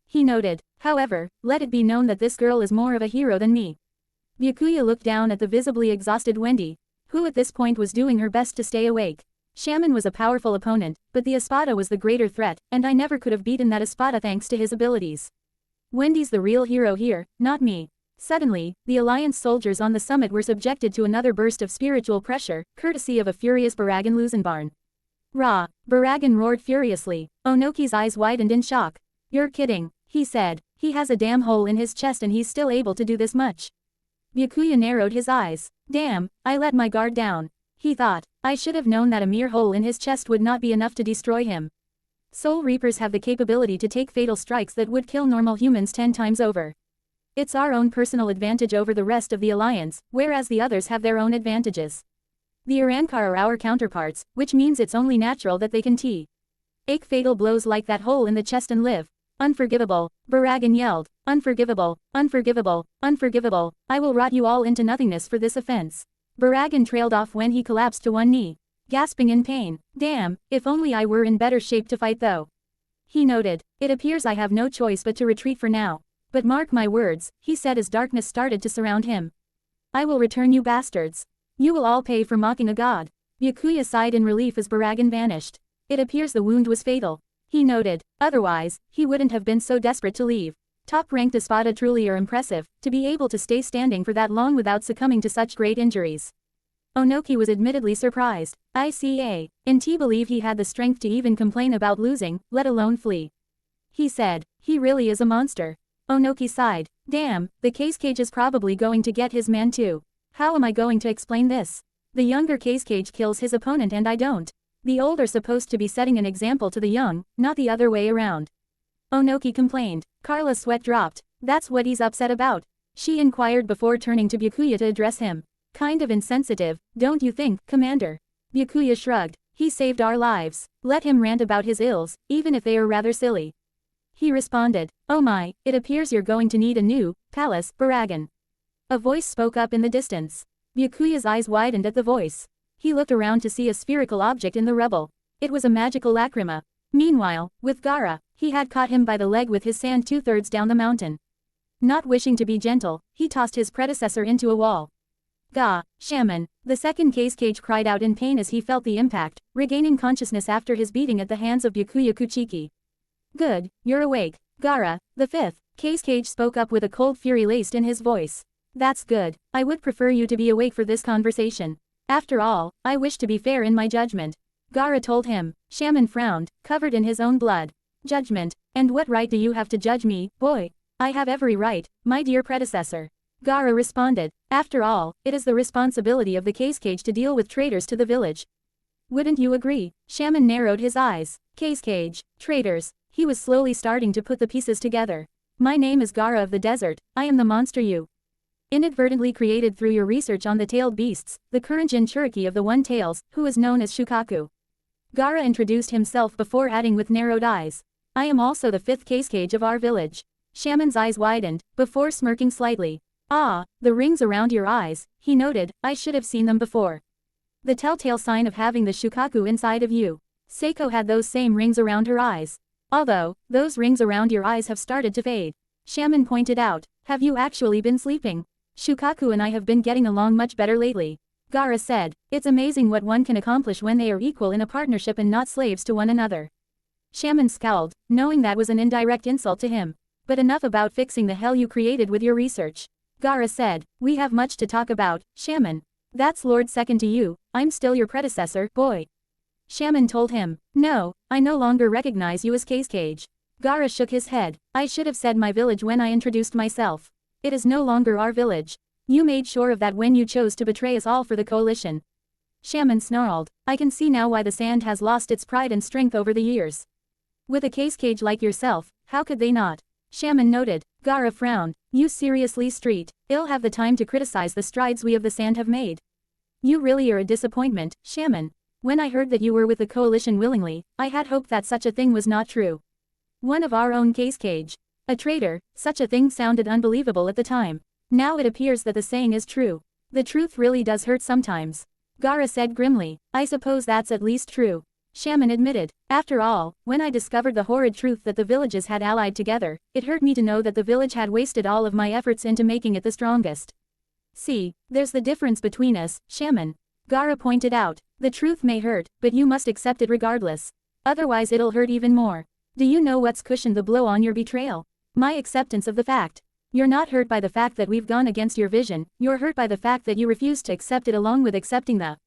He noted. "However, let it be known that this girl is more of a hero than me." Byakuya looked down at the visibly exhausted Wendy, who at this point was doing her best to stay awake. Shaman was a powerful opponent, but the Espada was the greater threat, and I never could have beaten that Espada thanks to his abilities. Wendy's the real hero here, not me. Suddenly, the Alliance soldiers on the summit were subjected to another burst of spiritual pressure, courtesy of a furious Baragan Lusenbarn. "Rah!" Baragan roared furiously. Onoki's eyes widened in shock. "You're kidding," he said. "He has a damn hole in his chest and he's still able to do this much." Byakuya narrowed his eyes. "Damn, I let my guard down," he thought. "I should have known that a mere hole in his chest would not be enough to destroy him. Soul Reapers have the capability to take fatal strikes that would kill normal humans 10 times over. It's our own personal advantage over the rest of the Alliance, whereas the others have their own advantages. The Irankar are our counterparts, which means it's only natural that they can take fatal blows like that hole in the chest and live. Unforgivable," Baragan yelled. "Unforgivable, unforgivable, unforgivable, I will rot you all into nothingness for this offense." Baragan trailed off when he collapsed to one knee, gasping in pain. "Damn, if only I were in better shape to fight though." He noted. "It appears I have no choice but to retreat for now. But mark my words," he said as darkness started to surround him. "I will return you bastards. You will all pay for mocking a god." Byakuya sighed in relief as Baragan vanished. "It appears the wound was fatal," he noted. "Otherwise, he wouldn't have been so desperate to leave." Top-ranked Espada truly are impressive, to be able to stay standing for that long without succumbing to such great injuries. Onoki was admittedly surprised. "I believe he had the strength to even complain about losing, let alone flee," he said. "He really is a monster." Onoki sighed. "Damn, the Cage is probably going to get his man too. How am I going to explain this? The younger Cage kills his opponent and I don't. The old are supposed to be setting an example to the young, not the other way around." Onoki complained. Carla's sweat dropped. "That's what he's upset about?" she inquired before turning to Byakuya to address him. Kind of insensitive, don't you think, Commander? Byakuya shrugged. He saved our lives. Let him rant about his ills, even if they are rather silly. He responded, oh my, it appears you're going to need a new palace, Baragan. A voice spoke up in the distance. Byakuya's eyes widened at the voice. He looked around to see a spherical object in the rubble. It was a magical lacrima. Meanwhile, with Gaara, he had caught him by the leg with his sand 2/3 down the mountain. Not wishing to be gentle, he tossed his predecessor into a wall. Gah, shaman, the second case cage cried out in pain as he felt the impact, regaining consciousness after his beating at the hands of Byakuya Kuchiki. Good, you're awake. Gaara, the fifth case cage spoke up with a cold fury laced in his voice. That's good, I would prefer you to be awake for this conversation. After all, I wish to be fair in my judgment. Gaara told him. Shaman frowned, covered in his own blood. Judgment, and what right do you have to judge me, boy? I have every right, my dear predecessor. Gaara responded. After all, it is the responsibility of the case cage to deal with traitors to the village. Wouldn't you agree? Shaman narrowed his eyes. Case cage, traitors. He was slowly starting to put the pieces together. My name is Gaara of the desert, I am the monster you inadvertently created through your research on the tailed beasts, the current Jinchuriki of the One-Tails, who is known as Shukaku. Gaara introduced himself before adding with narrowed eyes. I am also the fifth case cage of our village. Shaman's eyes widened, before smirking slightly. Ah, the rings around your eyes, he noted, I should have seen them before. The telltale sign of having the Shukaku inside of you. Seiko had those same rings around her eyes. Although, those rings around your eyes have started to fade. Shaman pointed out, have you actually been sleeping? Shukaku and I have been getting along much better lately. Gaara said, it's amazing what one can accomplish when they are equal in a partnership and not slaves to one another. Shaman scowled, knowing that was an indirect insult to him. But enough about fixing the hell you created with your research. Gaara said, we have much to talk about, Shaman. That's Lord second to you, I'm still your predecessor, boy. Shaman told him, no, I no longer recognize you as Case Cage. Gaara shook his head, I should have said my village when I introduced myself. It is no longer our village. You made sure of that when you chose to betray us all for the coalition. Shaman snarled, I can see now why the sand has lost its pride and strength over the years. With a case cage like yourself, how could they not? Shaman noted. Gaara frowned, you seriously ill have the time to criticize the strides we of the sand have made. You really are a disappointment, Shaman. When I heard that you were with the coalition willingly, I had hoped that such a thing was not true. One of our own case cage. A traitor, such a thing sounded unbelievable at the time. Now it appears that the saying is true. The truth really does hurt sometimes. Gaara said grimly, I suppose that's at least true. Shaman admitted, after all, when I discovered the horrid truth that the villages had allied together, it hurt me to know that the village had wasted all of my efforts into making it the strongest. See, there's the difference between us, Shaman. Gaara pointed out, the truth may hurt, but you must accept it regardless. Otherwise it'll hurt even more. Do you know what's cushioned the blow on your betrayal? My acceptance of the fact. You're not hurt by the fact that we've gone against your vision, you're hurt by the fact that you refused to accept it along with accepting the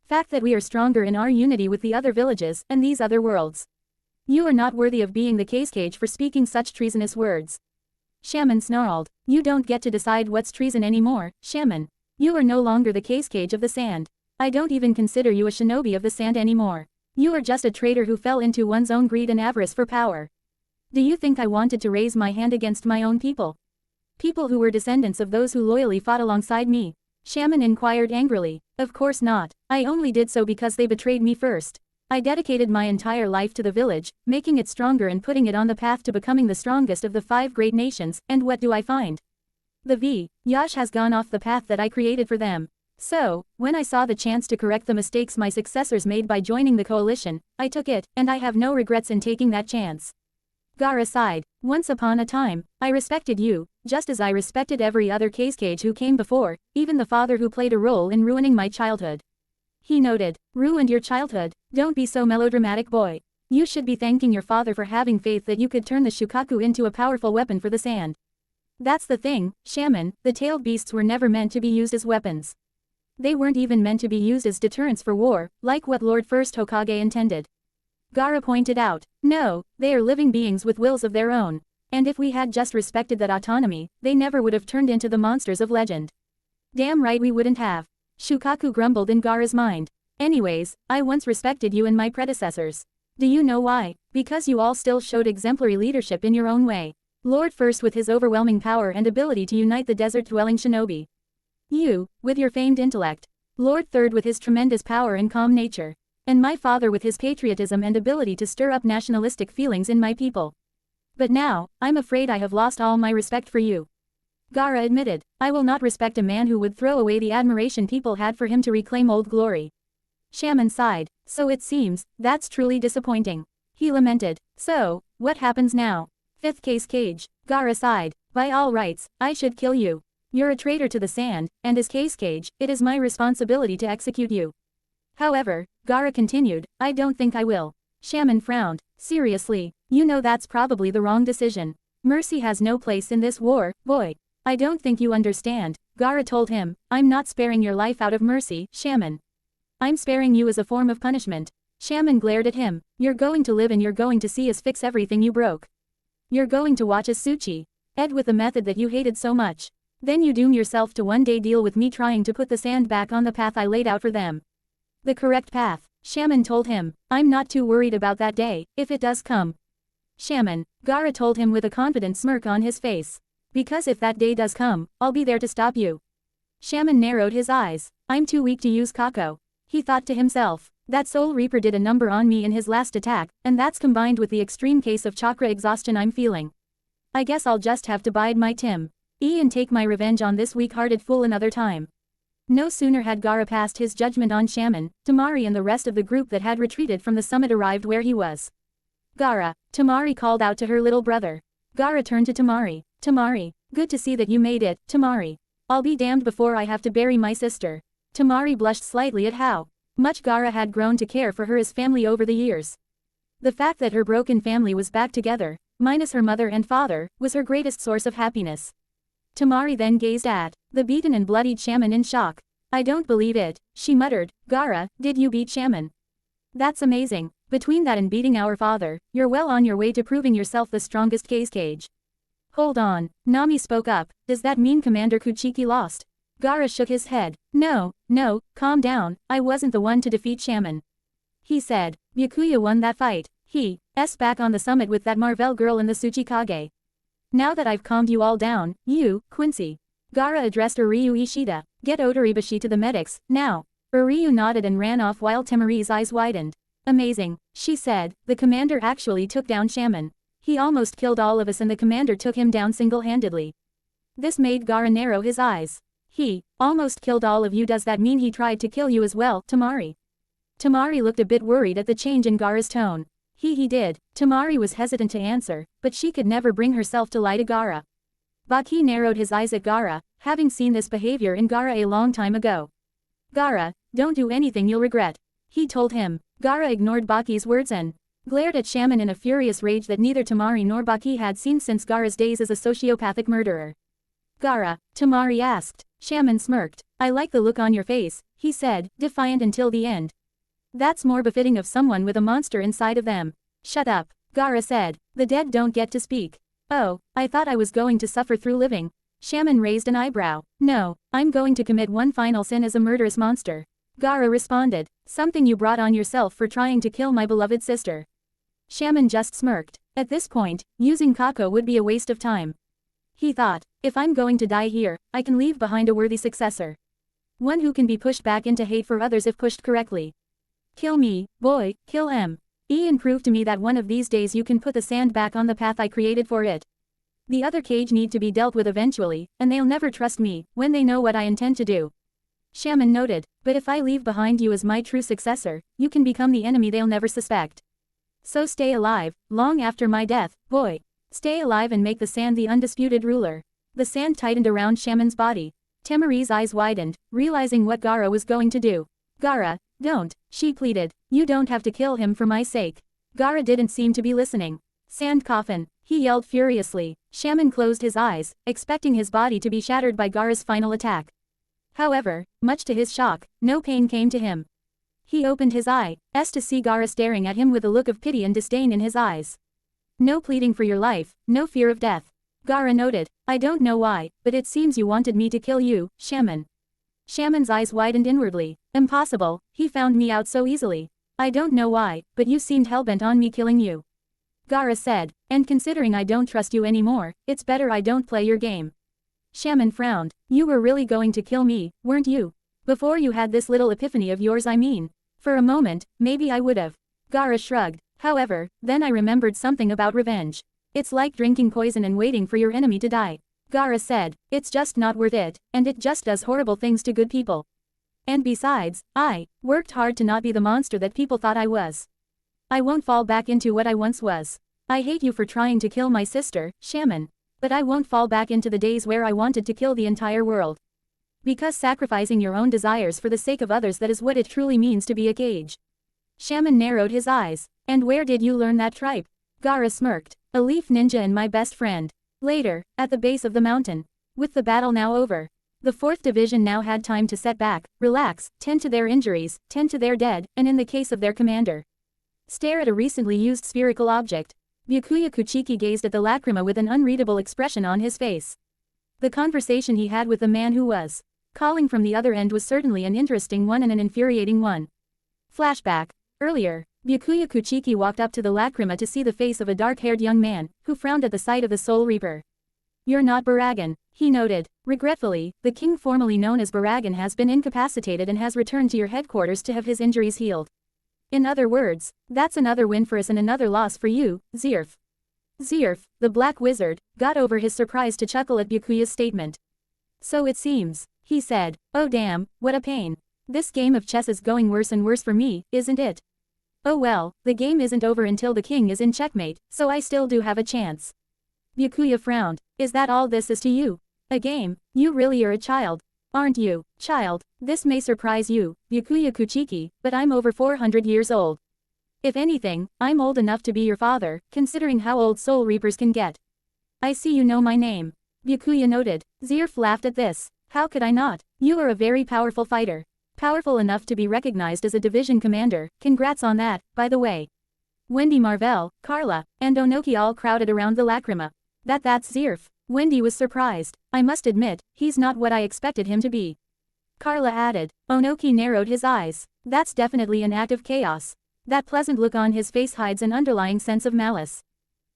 fact that we are stronger in our unity with the other villages and these other worlds. You are not worthy of being the case cage for speaking such treasonous words. Shaman snarled, you don't get to decide what's treason anymore, Shaman. You are no longer the case cage of the sand. I don't even consider you a shinobi of the sand anymore. You are just a traitor who fell into one's own greed and avarice for power. Do you think I wanted to raise my hand against my own people? People who were descendants of those who loyally fought alongside me? Shaman inquired angrily. Of course not. I only did so because they betrayed me first. I dedicated my entire life to the village, making it stronger and putting it on the path to becoming the strongest of the 5 great nations, and what do I find? The Yash has gone off the path that I created for them. So, when I saw the chance to correct the mistakes my successors made by joining the coalition, I took it, and I have no regrets in taking that chance. Gaara sighed. Once upon a time, I respected you, just as I respected every other case cage who came before, even the father who played a role in ruining my childhood. He noted, ruined your childhood? Don't be so melodramatic, boy. You should be thanking your father for having faith that you could turn the Shukaku into a powerful weapon for the sand. That's the thing, Shaman, the tailed beasts were never meant to be used as weapons. They weren't even meant to be used as deterrents for war, like what Lord First Hokage intended. Gaara pointed out, no, they are living beings with wills of their own. And if we had just respected that autonomy, they never would have turned into the monsters of legend. Damn right we wouldn't have. Shukaku grumbled in Gaara's mind. Anyways, I once respected you and my predecessors. Do you know why? Because you all still showed exemplary leadership in your own way. Lord First with his overwhelming power and ability to unite the desert-dwelling shinobi. You, with your famed intellect. Lord Third with his tremendous power and calm nature. And my father with his patriotism and ability to stir up nationalistic feelings in my people. But now, I'm afraid I have lost all my respect for you. Gaara admitted, I will not respect a man who would throw away the admiration people had for him to reclaim old glory. Shaman sighed. So it seems, that's truly disappointing. He lamented. So, what happens now? Fifth case Cage. Gaara sighed. By all rights, I should kill you. You're a traitor to the sand, and as Case Cage, it is my responsibility to execute you. However, Gaara continued, I don't think I will. Shaman frowned. Seriously, you know that's probably the wrong decision. Mercy has no place in this war, boy. I don't think you understand, Gaara told him, I'm not sparing your life out of mercy, Shaman. I'm sparing you as a form of punishment. Shaman glared at him, you're going to live and you're going to see us fix everything you broke. You're going to watch us Suchi. Ed with the method that you hated so much. Then you doom yourself to one day deal with me trying to put the sand back on the path I laid out for them. The correct path, Shaman told him, I'm not too worried about that day, if it does come. Shaman, Gaara told him with a confident smirk on his face. Because if that day does come, I'll be there to stop you. Shaman narrowed his eyes, I'm too weak to use Kako. He thought to himself, that Soul Reaper did a number on me in his last attack, and that's combined with the extreme case of chakra exhaustion I'm feeling. I guess I'll just have to bide my time. And take my revenge on this weak-hearted fool another time. No sooner had Gaara passed his judgment on Shaman, Tamari and the rest of the group that had retreated from the summit arrived where he was. Gaara, Tamari called out to her little brother. Gaara turned to Tamari. Tamari, good to see that you made it, Tamari. I'll be damned before I have to bury my sister. Tamari blushed slightly at how much Gaara had grown to care for her as family over the years. The fact that her broken family was back together, minus her mother and father, was her greatest source of happiness. Tamari then gazed at the beaten and bloodied Shaman in shock. I don't believe it, she muttered. Gaara, did you beat Shaman? That's amazing. Between that and beating our father, you're well on your way to proving yourself the strongest Case Cage. Hold on, Nami spoke up, does that mean Commander Kuchiki lost? Gaara shook his head. No, calm down, I wasn't the one to defeat Shaman. He said, Byakuya won that fight. He's back on the summit with that Marvel girl and the Tsuchikage. Now that I've calmed you all down, you, Quincy. Gaara addressed Uryu Ishida. Get Otoribashi to the medics, now. Uryu nodded and ran off while Temari's eyes widened. Amazing, she said, the commander actually took down Shaman. He almost killed all of us and the commander took him down single-handedly. This made Gaara narrow his eyes. He almost killed all of you. Does that mean he tried to kill you as well, Tamari? Tamari looked a bit worried at the change in Gaara's tone. He did. Tamari was hesitant to answer, but she could never bring herself to lie to Gaara. Baki narrowed his eyes at Gaara, having seen this behavior in Gaara a long time ago. Gaara, don't do anything you'll regret. He told him. Gaara ignored Baki's words and glared at Shaman in a furious rage that neither Tamari nor Baki had seen since Gaara's days as a sociopathic murderer. Gaara, Tamari asked. Shaman smirked. I like the look on your face, he said, defiant until the end. That's more befitting of someone with a monster inside of them. Shut up, Gaara said. The dead don't get to speak. Oh, I thought I was going to suffer through living. Shaman raised an eyebrow. No, I'm going to commit one final sin as a murderous monster. Gaara responded. Something you brought on yourself for trying to kill my beloved sister. Shaman just smirked. At this point, using Kako would be a waste of time. He thought, if I'm going to die here, I can leave behind a worthy successor. One who can be pushed back into hate for others if pushed correctly. Kill me, boy, kill M. And prove to me that one of these days you can put the sand back on the path I created for it. The other cage need to be dealt with eventually, and they'll never trust me, when they know what I intend to do. Shaman noted, but if I leave behind you as my true successor, you can become the enemy they'll never suspect. So stay alive, long after my death, boy. Stay alive and make the sand the undisputed ruler. The sand tightened around Shaman's body. Temari's eyes widened, realizing what Gaara was going to do. Gaara, don't, she pleaded. You don't have to kill him for my sake. Gaara didn't seem to be listening. Sand coffin, he yelled furiously. Shaman closed his eyes, expecting his body to be shattered by Gaara's final attack. However, much to his shock, no pain came to him. He opened his eyes to see Gaara staring at him with a look of pity and disdain in his eyes. No pleading for your life, no fear of death. Gaara noted, I don't know why, but it seems you wanted me to kill you, Shaman. Shaman's eyes widened inwardly. Impossible, he found me out so easily. I don't know why, but you seemed hellbent on me killing you. Gaara said, and considering I don't trust you anymore, it's better I don't play your game. Shaman frowned. You were really going to kill me, weren't you? Before you had this little epiphany of yours, I mean. For a moment, maybe I would've. Gaara shrugged. However, then I remembered something about revenge. It's like drinking poison and waiting for your enemy to die. Gaara said, it's just not worth it, and it just does horrible things to good people. And besides, I worked hard to not be the monster that people thought I was. I won't fall back into what I once was. I hate you for trying to kill my sister, Shaman. But I won't fall back into the days where I wanted to kill the entire world. Because sacrificing your own desires for the sake of others, that is what it truly means to be a cage. Shaman narrowed his eyes. And where did you learn that tripe? Gaara smirked. A leaf ninja and my best friend. Later, at the base of the mountain. With the battle now over. The 4th Division now had time to set back, relax, tend to their injuries, tend to their dead, and in the case of their commander, stare at a recently used spherical object. Byakuya Kuchiki gazed at the lacrima with an unreadable expression on his face. The conversation he had with the man who was calling from the other end was certainly an interesting one and an infuriating one. Flashback. Earlier, Byakuya Kuchiki walked up to the lacrima to see the face of a dark-haired young man, who frowned at the sight of the Soul Reaper. You're not Baragan, he noted. Regretfully, the king formerly known as Baragan has been incapacitated and has returned to your headquarters to have his injuries healed. In other words, that's another win for us and another loss for you, Zirf. Zirf, the black wizard, got over his surprise to chuckle at Byakuya's statement. So it seems, he said. Oh damn, what a pain. This game of chess is going worse and worse for me, isn't it? Oh well, the game isn't over until the king is in checkmate, so I still do have a chance. Byakuya frowned. Is that all this is to you? A game? You really are a child. Aren't you, child? This may surprise you, Byakuya Kuchiki, but I'm over 400 years old. If anything, I'm old enough to be your father, considering how old Soul Reapers can get. I see you know my name. Byakuya noted. Zirf laughed at this. How could I not? You are a very powerful fighter. Powerful enough to be recognized as a division commander, congrats on that, by the way. Wendy Marvell, Carla, and Onoki all crowded around the lacrima. That's Zirf. Wendy was surprised. I must admit, he's not what I expected him to be. Carla added. Onoki narrowed his eyes. That's definitely an act of chaos. That pleasant look on his face hides an underlying sense of malice.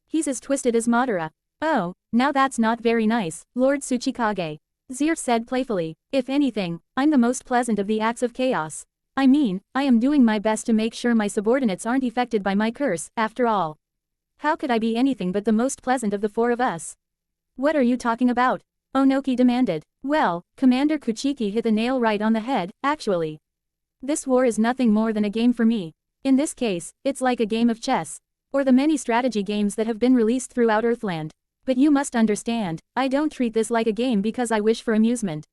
He's as twisted as Madara. Oh, now that's not very nice, Lord Tsuchikage. Zirf said playfully. If anything, I'm the most pleasant of the acts of chaos. I mean, I am doing my best to make sure my subordinates aren't affected by my curse, after all. How could I be anything but the most pleasant of the 4 of us? What are you talking about? Onoki demanded. Well, Commander Kuchiki hit the nail right on the head, actually. This war is nothing more than a game for me. In this case, it's like a game of chess. Or the many strategy games that have been released throughout Earthland. But you must understand, I don't treat this like a game because I wish for amusement.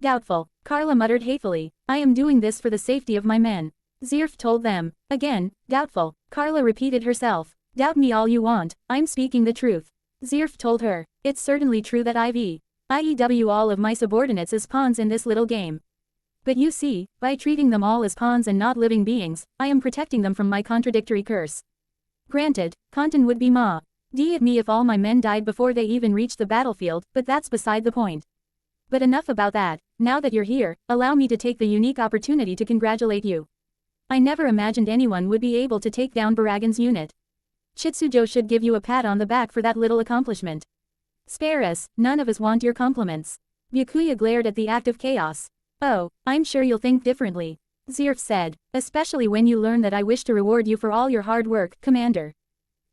Doubtful, Carla muttered hatefully. I am doing this for the safety of my men. Zirf told them. Again, doubtful, Carla repeated herself. Doubt me all you want, I'm speaking the truth. Zirf told her. It's certainly true that IEW all of my subordinates as pawns in this little game. But you see, by treating them all as pawns and not living beings, I am protecting them from my contradictory curse. Granted, content would be d me if all my men died before they even reached the battlefield, but that's beside the point. But enough about that. Now that you're here, allow me to take the unique opportunity to congratulate you. I never imagined anyone would be able to take down Baragan's unit. Chitsujo should give you a pat on the back for that little accomplishment. Spare us, none of us want your compliments. Byakuya glared at the act of chaos. Oh, I'm sure you'll think differently. Zirf said, especially when you learn that I wish to reward you for all your hard work, Commander.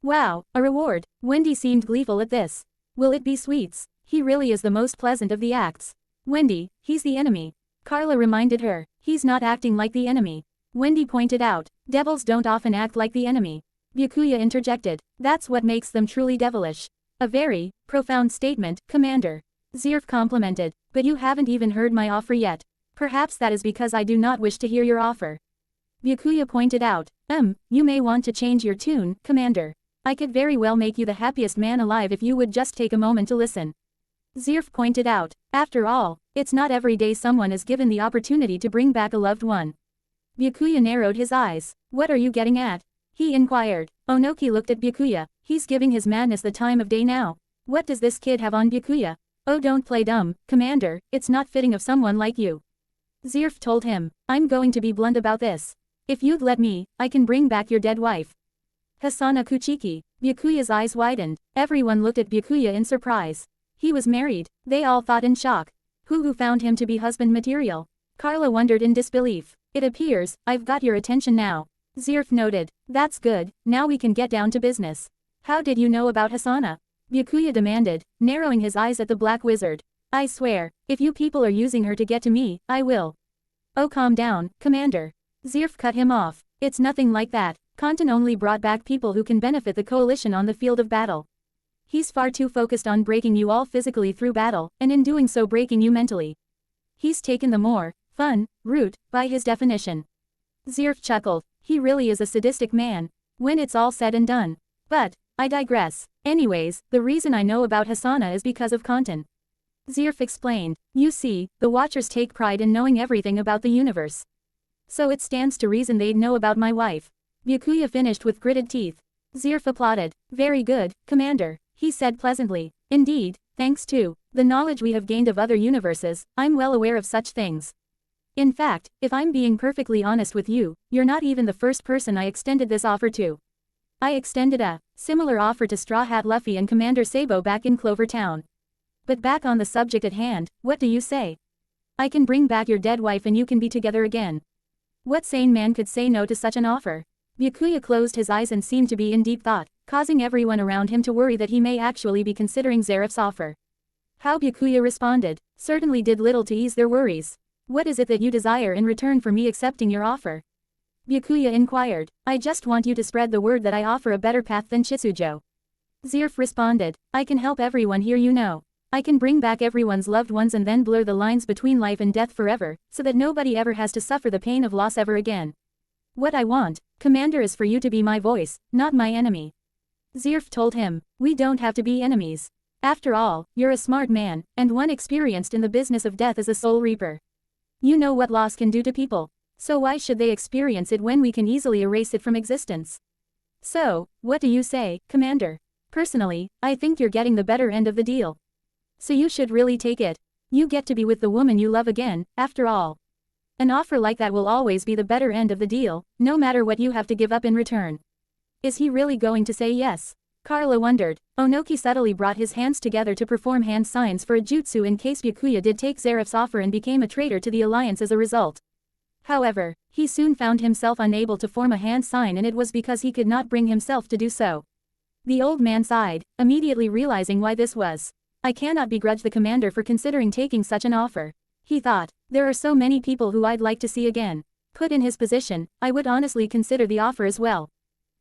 Wow, a reward. Wendy seemed gleeful at this. Will it be sweets? He really is the most pleasant of the acts. Wendy, he's the enemy. Carla reminded her. He's not acting like the enemy. Wendy pointed out. Devils don't often act like the enemy. Byakuya interjected. That's what makes them truly devilish. A very profound statement, Commander. Zirf complimented. But you haven't even heard my offer yet. Perhaps that is because I do not wish to hear your offer. Byakuya pointed out. You may want to change your tune, Commander. I could very well make you the happiest man alive if you would just take a moment to listen. Zirf pointed out. After all, it's not every day someone is given the opportunity to bring back a loved one. Byakuya narrowed his eyes. What are you getting at? He inquired. Onoki looked at Byakuya. He's giving his madness the time of day now. What does this kid have on Byakuya? Oh, don't play dumb, Commander, it's not fitting of someone like you. Zirf told him. I'm going to be blunt about this. If you'd let me, I can bring back your dead wife. Hasana Kuchiki. Byakuya's eyes widened. Everyone looked at Byakuya in surprise. He was married, they all thought in shock. Who found him to be husband material? Carla wondered in disbelief. It appears, I've got your attention now. Zirf noted. That's good, now we can get down to business. How did you know about Hasana? Byakuya demanded, narrowing his eyes at the black wizard. I swear, if you people are using her to get to me, I will. Oh, calm down, Commander. Zirf cut him off. It's nothing like that. Kantan only brought back people who can benefit the coalition on the field of battle. He's far too focused on breaking you all physically through battle, and in doing so breaking you mentally. He's taken the more fun route, by his definition. Zirf chuckled. He really is a sadistic man, when it's all said and done. But, I digress. Anyways, the reason I know about Hasana is because of Kantan. Zirf explained. You see, the Watchers take pride in knowing everything about the universe. So it stands to reason they'd know about my wife. Byakuya finished with gritted teeth. Zirf applauded. Very good, Commander, he said pleasantly. Indeed, thanks to the knowledge we have gained of other universes, I'm well aware of such things. In fact, if I'm being perfectly honest with you, you're not even the first person I extended this offer to. I extended a similar offer to Straw Hat Luffy and Commander Sabo back in Clover Town. But back on the subject at hand, what do you say? I can bring back your dead wife and you can be together again. What sane man could say no to such an offer? Byakuya closed his eyes and seemed to be in deep thought, causing everyone around him to worry that he may actually be considering Zeref's offer. How Byakuya responded certainly did little to ease their worries. What is it that you desire in return for me accepting your offer? Byakuya inquired. I just want you to spread the word that I offer a better path than Chitsujo. Zirf responded. I can help everyone here, you know. I can bring back everyone's loved ones and then blur the lines between life and death forever, so that nobody ever has to suffer the pain of loss ever again. What I want, Commander, is for you to be my voice, not my enemy. Zirf told him. We don't have to be enemies. After all, you're a smart man, and one experienced in the business of death as a soul reaper. You know what loss can do to people. So why should they experience it when we can easily erase it from existence? So, what do you say, Commander? Personally, I think you're getting the better end of the deal. So you should really take it. You get to be with the woman you love again, after all. An offer like that will always be the better end of the deal, no matter what you have to give up in return. Is he really going to say yes? Carla wondered. Onoki subtly brought his hands together to perform hand signs for a jutsu in case Byakuya did take Zeref's offer and became a traitor to the alliance as a result. However, he soon found himself unable to form a hand sign, and it was because he could not bring himself to do so. The old man sighed, immediately realizing why this was. I cannot begrudge the commander for considering taking such an offer. He thought, there are so many people who I'd like to see again. Put in his position, I would honestly consider the offer as well.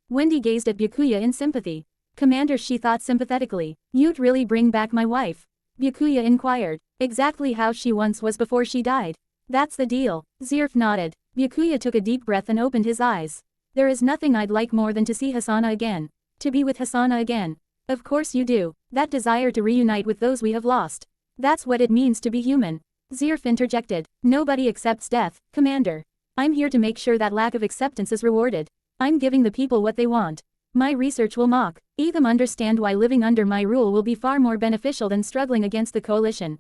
Wendy gazed at Byakuya in sympathy. Commander, she thought sympathetically, you'd really bring back my wife? Byakuya inquired. Exactly how she once was before she died. That's the deal. Zirf nodded. Byakuya took a deep breath and opened his eyes. There is nothing I'd like more than to see Hasana again. To be with Hasana again. Of course you do. That desire to reunite with those we have lost. That's what it means to be human. Zirf interjected. Nobody accepts death, Commander. I'm here to make sure that lack of acceptance is rewarded. I'm giving the people what they want. My research will make them understand why living under my rule will be far more beneficial than struggling against the coalition.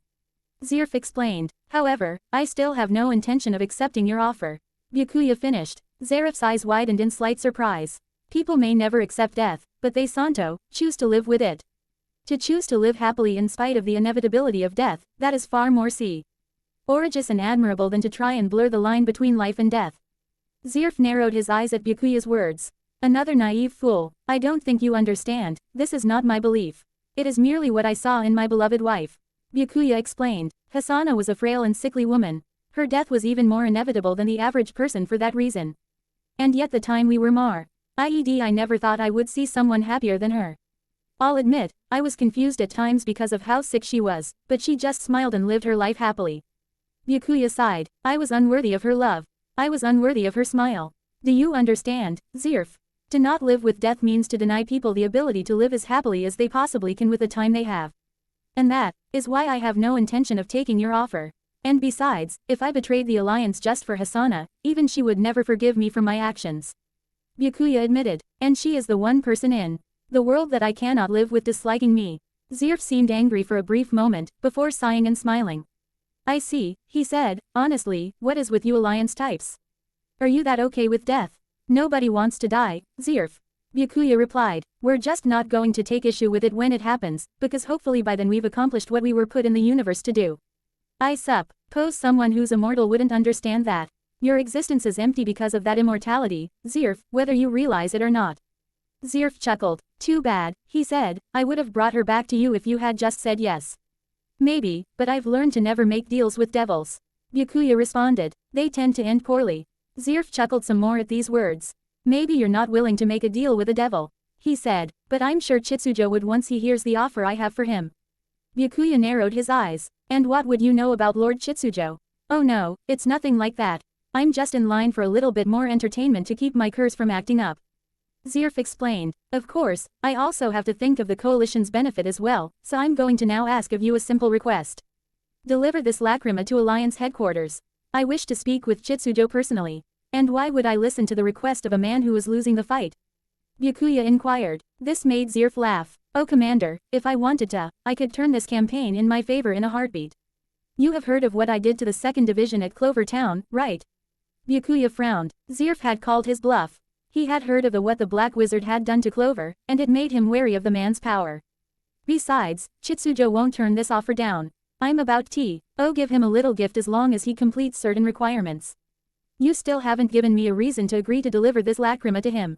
Zirf explained. However, I still have no intention of accepting your offer. Byakuya finished. Zeref's eyes widened in slight surprise. People may never accept death, but they Santo choose to live with it. To choose to live happily in spite of the inevitability of death, that is far more courageous and admirable than to try and blur the line between life and death. Zirf narrowed his eyes at Byakuya's words. Another naive fool. I don't think you understand. This is not my belief. It is merely what I saw in my beloved wife. Byakuya explained. Hasana was a frail and sickly woman. Her death was even more inevitable than the average person for that reason. And yet the time we were I never thought I would see someone happier than her. I'll admit, I was confused at times because of how sick she was, but she just smiled and lived her life happily. Byakuya sighed. I was unworthy of her love. I was unworthy of her smile. Do you understand, Zirf? To not live with death means to deny people the ability to live as happily as they possibly can with the time they have. And that is why I have no intention of taking your offer. And besides, if I betrayed the alliance just for Hasana, even she would never forgive me for my actions. Byakuya admitted. And she is the one person in the world that I cannot live with disliking me. Zirf seemed angry for a brief moment, before sighing and smiling. I see, he said. Honestly, what is with you alliance types? Are you that okay with death? Nobody wants to die, Zirf. Byakuya replied. We're just not going to take issue with it when it happens, because hopefully by then we've accomplished what we were put in the universe to do. I suppose someone who's immortal wouldn't understand that. Your existence is empty because of that immortality, Zirf, whether you realize it or not. Zirf chuckled. Too bad, he said, I would have brought her back to you if you had just said yes. Maybe, but I've learned to never make deals with devils. Byakuya responded. They tend to end poorly. Zirf chuckled some more at these words. Maybe you're not willing to make a deal with a devil, he said, but I'm sure Chitsujo would once he hears the offer I have for him. Byakuya narrowed his eyes. And what would you know about Lord Chitsujo? Oh no, it's nothing like that. I'm just in line for a little bit more entertainment to keep my curse from acting up. Zirf explained. Of course, I also have to think of the coalition's benefit as well, so I'm going to now ask of you a simple request. Deliver this lacrima to Alliance headquarters. I wish to speak with Chitsujo personally. And why would I listen to the request of a man who is losing the fight? Byakuya inquired. This made Zirf laugh. Oh Commander, if I wanted to, I could turn this campaign in my favor in a heartbeat. You have heard of what I did to the 2nd Division at Clover Town, right? Byakuya frowned. Zirf had called his bluff. He had heard of what the Black Wizard had done to Clover, and it made him wary of the man's power. Besides, Chitsujo won't turn this offer down. I'm about to give him a little gift as long as he completes certain requirements. You still haven't given me a reason to agree to deliver this lacrima to him.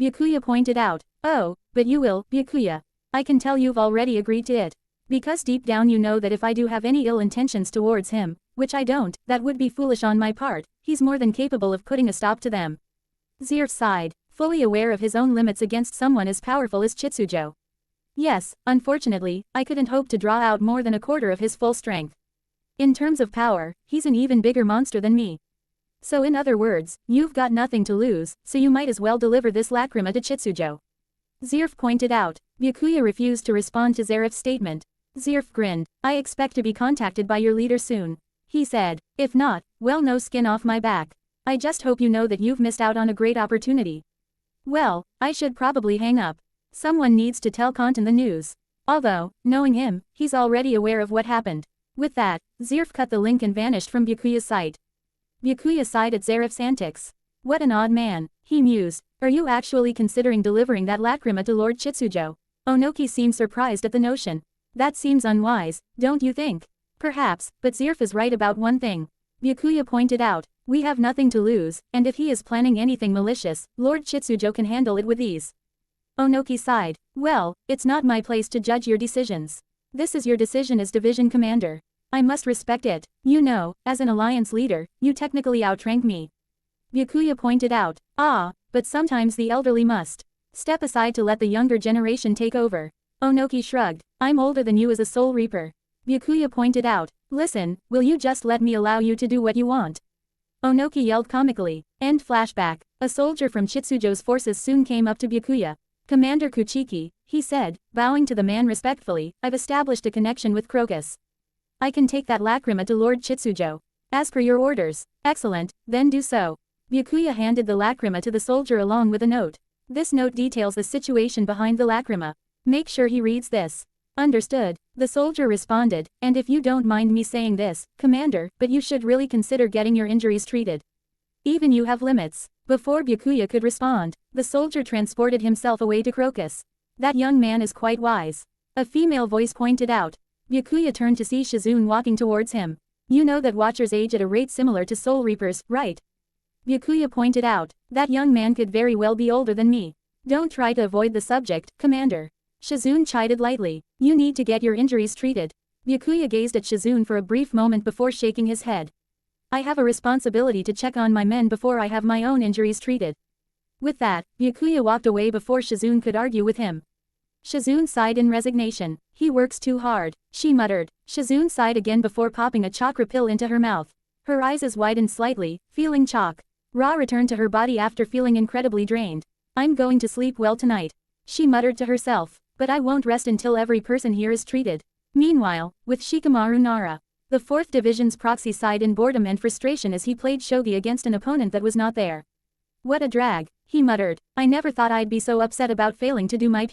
Byakuya pointed out. Oh, but you will, Byakuya. I can tell you've already agreed to it. Because deep down you know that if I do have any ill intentions towards him, which I don't, that would be foolish on my part, he's more than capable of putting a stop to them. Zirf sighed, fully aware of his own limits against someone as powerful as Chitsujo. Yes, unfortunately, I couldn't hope to draw out more than a quarter of his full strength. In terms of power, he's an even bigger monster than me. So in other words, you've got nothing to lose, so you might as well deliver this lacrima to Chitsujo. Zirf pointed out. Byakuya refused to respond to Zeref's statement. Zirf grinned. I expect to be contacted by your leader soon. He said. If not, well, no skin off my back. I just hope you know that you've missed out on a great opportunity. Well, I should probably hang up. Someone needs to tell Kantan the news. Although, knowing him, he's already aware of what happened. With that, Zirf cut the link and vanished from Byakuya's sight. Byakuya sighed at Zeref's antics. What an odd man, he mused. Are you actually considering delivering that lacrima to Lord Chitsujo? Onoki seemed surprised at the notion. That seems unwise, don't you think? Perhaps, but Zirf is right about one thing. Byakuya pointed out. We have nothing to lose, and if he is planning anything malicious, Lord Chitsujo can handle it with ease. Onoki sighed. Well, it's not my place to judge your decisions. This is your decision as division commander. I must respect it. You know, as an alliance leader, you technically outrank me. Byakuya pointed out. Ah, but sometimes the elderly must step aside to let the younger generation take over. Onoki shrugged. I'm older than you as a Soul Reaper. Byakuya pointed out. Listen, will you just let me allow you to do what you want? Onoki yelled comically. End flashback. A soldier from Chitsujo's forces soon came up to Byakuya. Commander Kuchiki, he said, bowing to the man respectfully, I've established a connection with Crocus. I can take that lacrima to Lord Chitsujo. As per your orders. Excellent, then do so. Byakuya handed the lacrima to the soldier along with a note. This note details the situation behind the lacrima. Make sure he reads this. Understood, the soldier responded, and if you don't mind me saying this, Commander, but you should really consider getting your injuries treated. Even you have limits. Before Byakuya could respond, the soldier transported himself away to Crocus. That young man is quite wise. A female voice pointed out. Byakuya turned to see Shizune walking towards him. You know that Watchers age at a rate similar to Soul Reapers, right? Byakuya pointed out. That young man could very well be older than me. Don't try to avoid the subject, Commander. Shizune chided lightly. You need to get your injuries treated. Byakuya gazed at Shizune for a brief moment before shaking his head. I have a responsibility to check on my men before I have my own injuries treated. With that, Byakuya walked away before Shizune could argue with him. Shizune sighed in resignation. He works too hard, she muttered. Shizune sighed again before popping a chakra pill into her mouth. Her eyes widened slightly, feeling chalk. Ra returned to her body after feeling incredibly drained. I'm going to sleep well tonight, she muttered to herself, but I won't rest until every person here is treated. Meanwhile, with Shikamaru Nara, the 4th Division's proxy sighed in boredom and frustration as he played shogi against an opponent that was not there. What a drag, he muttered. I never thought I'd be so upset about failing to do my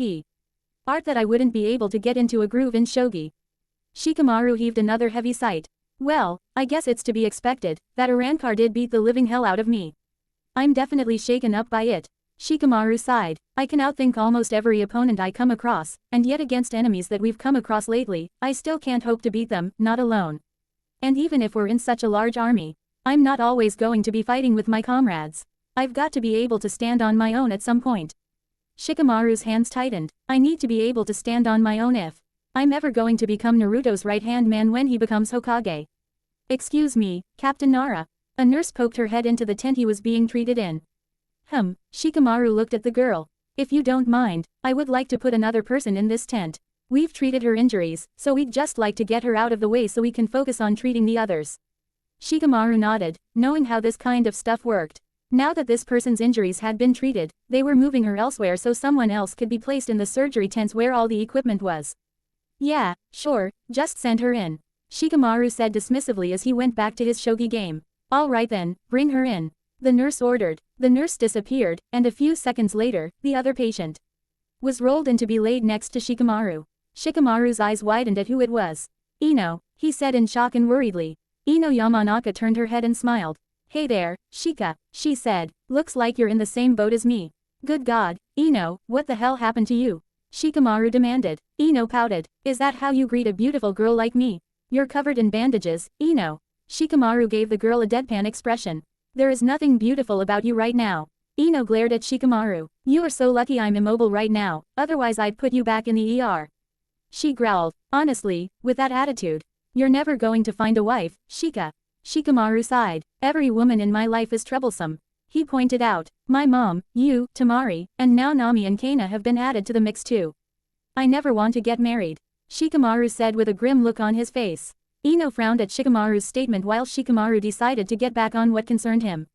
art that I wouldn't be able to get into a groove in shogi. Shikamaru heaved another heavy sigh. Well, I guess it's to be expected, that Arankar did beat the living hell out of me. I'm definitely shaken up by it. Shikamaru sighed. I can outthink almost every opponent I come across, and yet against enemies that we've come across lately, I still can't hope to beat them, not alone. And even if we're in such a large army, I'm not always going to be fighting with my comrades. I've got to be able to stand on my own at some point. Shikamaru's hands tightened. I need to be able to stand on my own if I'm ever going to become Naruto's right-hand man when he becomes Hokage. Excuse me, Captain Nara. A nurse poked her head into the tent he was being treated in. Shikamaru looked at the girl. If you don't mind, I would like to put another person in this tent. We've treated her injuries, so we'd just like to get her out of the way so we can focus on treating the others. Shikamaru nodded, knowing how this kind of stuff worked. Now that this person's injuries had been treated, they were moving her elsewhere so someone else could be placed in the surgery tents where all the equipment was. Yeah, sure, just send her in. Shikamaru said dismissively as he went back to his shogi game. All right then, bring her in. The nurse ordered. The nurse disappeared, and a few seconds later, the other patient was rolled in to be laid next to Shikamaru. Shikamaru's eyes widened at who it was. Ino, he said in shock and worriedly. Ino Yamanaka turned her head and smiled. Hey there, Shika, she said, looks like you're in the same boat as me. Good God, Ino, what the hell happened to you? Shikamaru demanded. Ino pouted. Is that how you greet a beautiful girl like me? You're covered in bandages, Ino. Shikamaru gave the girl a deadpan expression. There is nothing beautiful about you right now. Ino glared at Shikamaru. You are so lucky I'm immobile right now, otherwise I'd put you back in the ER. She growled. Honestly, with that attitude, you're never going to find a wife, Shika. Shikamaru sighed. Every woman in my life is troublesome. He pointed out. My mom, you, Tamari, and now Nami and Kana have been added to the mix too. I never want to get married. Shikamaru said with a grim look on his face. Ino frowned at Shikamaru's statement while Shikamaru decided to get back on what concerned him.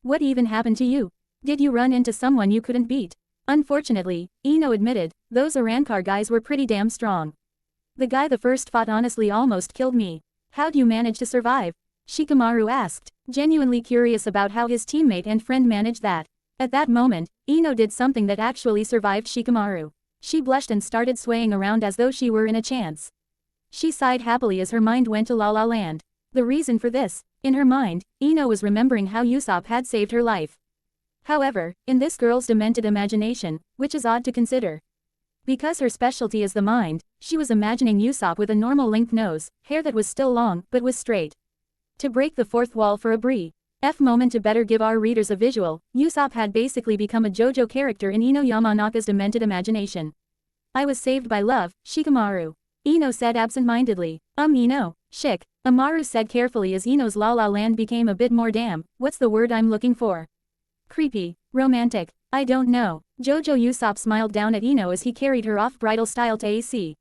What even happened to you? Did you run into someone you couldn't beat? Unfortunately, Ino admitted, those Arankar guys were pretty damn strong. The guy the first fought honestly almost killed me. How'd you manage to survive? Shikamaru asked, genuinely curious about how his teammate and friend managed that. At that moment, Ino did something that actually survived Shikamaru. She blushed and started swaying around as though she were in a trance. She sighed happily as her mind went to La La Land. The reason for this, in her mind, Ino was remembering how Usopp had saved her life. However, in this girl's demented imagination, which is odd to consider. Because her specialty is the mind, she was imagining Usopp with a normal linked nose, hair that was still long but was straight. To break the fourth wall for a brief moment to better give our readers a visual, Usopp had basically become a JoJo character in Ino Yamanaka's demented imagination. I was saved by love, Shikamaru. Ino said absent-mindedly. Ino, Shik. Amaru said carefully as Ino's La La Land became a bit more what's the word I'm looking for? Creepy. Romantic. I don't know. Jojo Usopp smiled down at Ino as he carried her off bridal style to AC.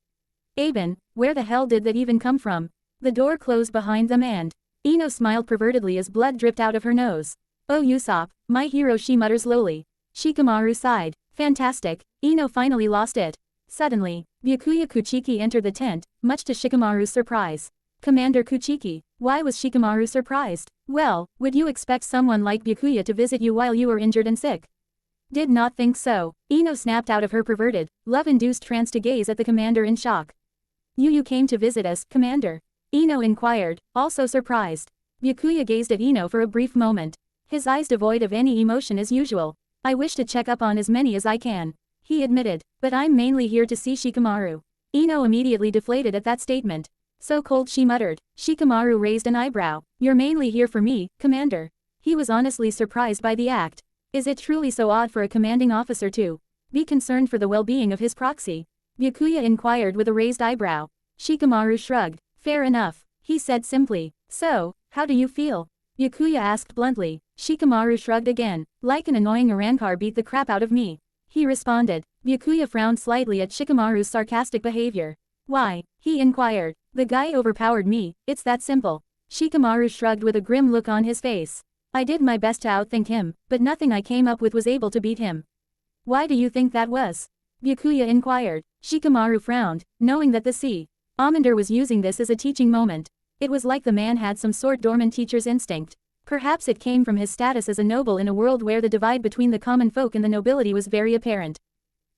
Aben, where the hell did that even come from? The door closed behind them and Ino smiled pervertedly as blood dripped out of her nose. Oh Usopp, my hero, she muttered slowly. Shikamaru sighed. Fantastic. Ino finally lost it. Suddenly, Byakuya Kuchiki entered the tent, much to Shikamaru's surprise. Commander Kuchiki. Why was Shikamaru surprised? Well, would you expect someone like Byakuya to visit you while you were injured and sick? Did not think so. Ino snapped out of her perverted, love-induced trance to gaze at the commander in shock. You came to visit us, Commander? Ino inquired, also surprised. Byakuya gazed at Ino for a brief moment. His eyes devoid of any emotion as usual. I wish to check up on as many as I can. He admitted, but I'm mainly here to see Shikamaru. Ino immediately deflated at that statement. So cold, she muttered. Shikamaru raised an eyebrow. You're mainly here for me, Commander. He was honestly surprised by the act. Is it truly so odd for a commanding officer to be concerned for the well-being of his proxy? Byakuya inquired with a raised eyebrow. Shikamaru shrugged. Fair enough, he said simply. So, how do you feel? Byakuya asked bluntly. Shikamaru shrugged again. Like an annoying Arankar beat the crap out of me. He responded. Byakuya frowned slightly at Shikamaru's sarcastic behavior. Why? He inquired. The guy overpowered me, it's that simple. Shikamaru shrugged with a grim look on his face. I did my best to outthink him, but nothing I came up with was able to beat him. Why do you think that was? Byakuya inquired. Shikamaru frowned, knowing that the sea Amander was using this as a teaching moment. It was like the man had some sort dormant teacher's instinct. Perhaps it came from his status as a noble in a world where the divide between the common folk and the nobility was very apparent.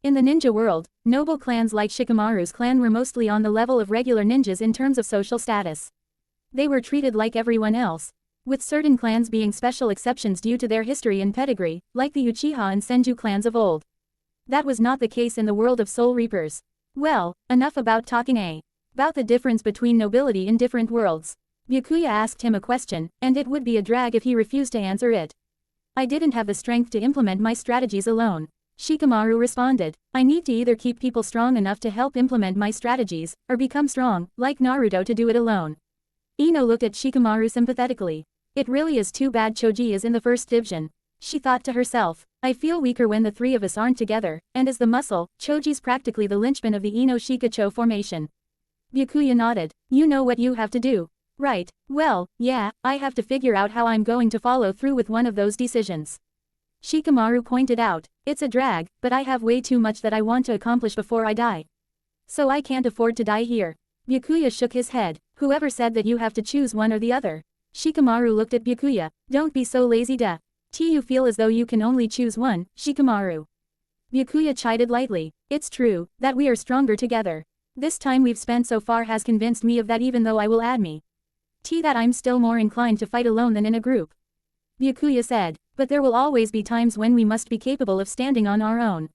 In the ninja world, noble clans like Shikamaru's clan were mostly on the level of regular ninjas in terms of social status. They were treated like everyone else. with certain clans being special exceptions due to their history and pedigree, like the Uchiha and Senju clans of old. That was not the case in the world of Soul Reapers. Well, enough about talking about the difference between nobility in different worlds. Byakuya asked him a question, and it would be a drag if he refused to answer it. I didn't have the strength to implement my strategies alone. Shikamaru responded. I need to either keep people strong enough to help implement my strategies, or become strong, like Naruto, to do it alone. Ino looked at Shikamaru sympathetically. It really is too bad Choji is in the first division. She thought to herself. I feel weaker when the three of us aren't together, and as the muscle, Choji's practically the linchpin of the Ino Shikacho formation. Byakuya nodded. You know what you have to do. Right, well, yeah, I have to figure out how I'm going to follow through with one of those decisions. Shikamaru pointed out. It's a drag, but I have way too much that I want to accomplish before I die. So I can't afford to die here. Byakuya shook his head. Whoever said that you have to choose one or the other? Shikamaru looked at Byakuya. Don't be so lazy you feel as though you can only choose one, Shikamaru. Byakuya chided lightly. It's true, that we are stronger together. This time we've spent so far has convinced me of that, even though I will add that I'm still more inclined to fight alone than in a group. Byakuya said. But there will always be times when we must be capable of standing on our own.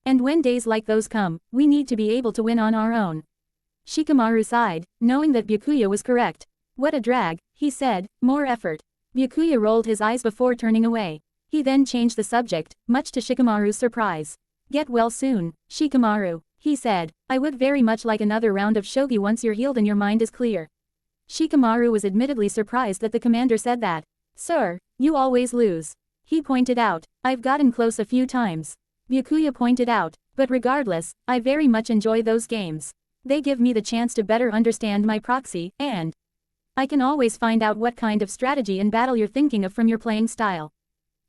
And when days like those come, we need to be able to win on our own. Shikamaru sighed, knowing that Byakuya was correct. What a drag, he said, more effort. Byakuya rolled his eyes before turning away. He then changed the subject, much to Shikamaru's surprise. Get well soon, Shikamaru, he said. I would very much like another round of shogi once you're healed and your mind is clear. Shikamaru was admittedly surprised that the commander said that. Sir, you always lose. He pointed out. I've gotten close a few times. Byakuya pointed out. But regardless, I very much enjoy those games. They give me the chance to better understand my proxy, and I can always find out what kind of strategy in battle you're thinking of from your playing style.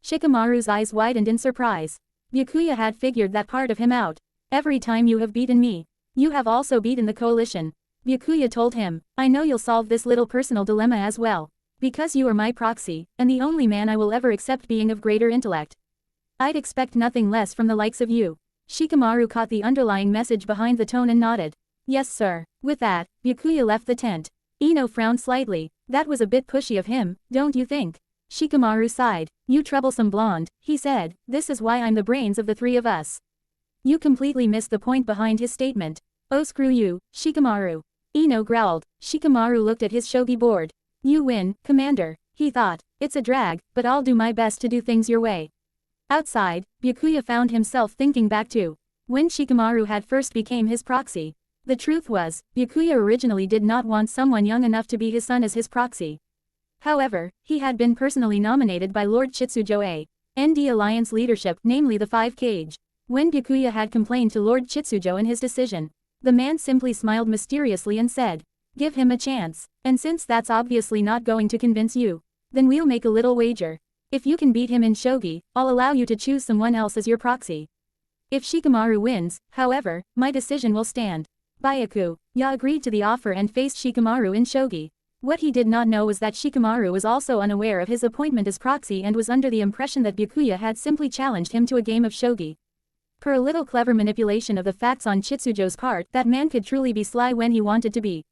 Shikamaru's eyes widened in surprise. Byakuya had figured that part of him out. Every time you have beaten me, you have also beaten the coalition. Byakuya told him. I know you'll solve this little personal dilemma as well. Because you are my proxy, and the only man I will ever accept being of greater intellect. I'd expect nothing less from the likes of you. Shikamaru caught the underlying message behind the tone and nodded. Yes sir. With that, Byakuya left the tent. Ino frowned slightly. That was a bit pushy of him, don't you think? Shikamaru sighed. You troublesome blonde, he said, this is why I'm the brains of the three of us. You completely missed the point behind his statement. Oh screw you, Shikamaru. Ino growled. Shikamaru looked at his shogi board. You win, Commander, he thought. It's a drag, but I'll do my best to do things your way. Outside, Byakuya found himself thinking back to when Shikamaru had first became his proxy. The truth was, Byakuya originally did not want someone young enough to be his son as his proxy. However, he had been personally nominated by Lord Chitsujo ND Alliance leadership, namely the Five Cage. When Byakuya had complained to Lord Chitsujo in his decision, the man simply smiled mysteriously and said, give him a chance, and since that's obviously not going to convince you, then we'll make a little wager. If you can beat him in shogi, I'll allow you to choose someone else as your proxy. If Shikamaru wins, however, my decision will stand. Byakuya agreed to the offer and faced Shikamaru in shogi. What he did not know was that Shikamaru was also unaware of his appointment as proxy and was under the impression that Byakuya had simply challenged him to a game of shogi. Per a little clever manipulation of the facts on Chitsujo's part, that man could truly be sly when he wanted to be.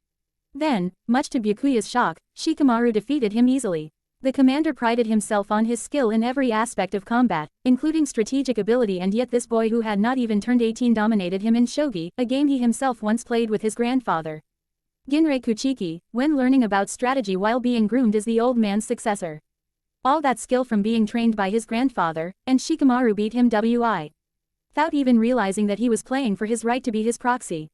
Then, much to Byakuya's shock, Shikamaru defeated him easily. The commander prided himself on his skill in every aspect of combat, including strategic ability, and yet this boy who had not even turned 18 dominated him in shogi, a game he himself once played with his grandfather. Ginrei Kuchiki, when learning about strategy while being groomed as the old man's successor. All that skill from being trained by his grandfather, and Shikamaru beat him without even realizing that he was playing for his right to be his proxy.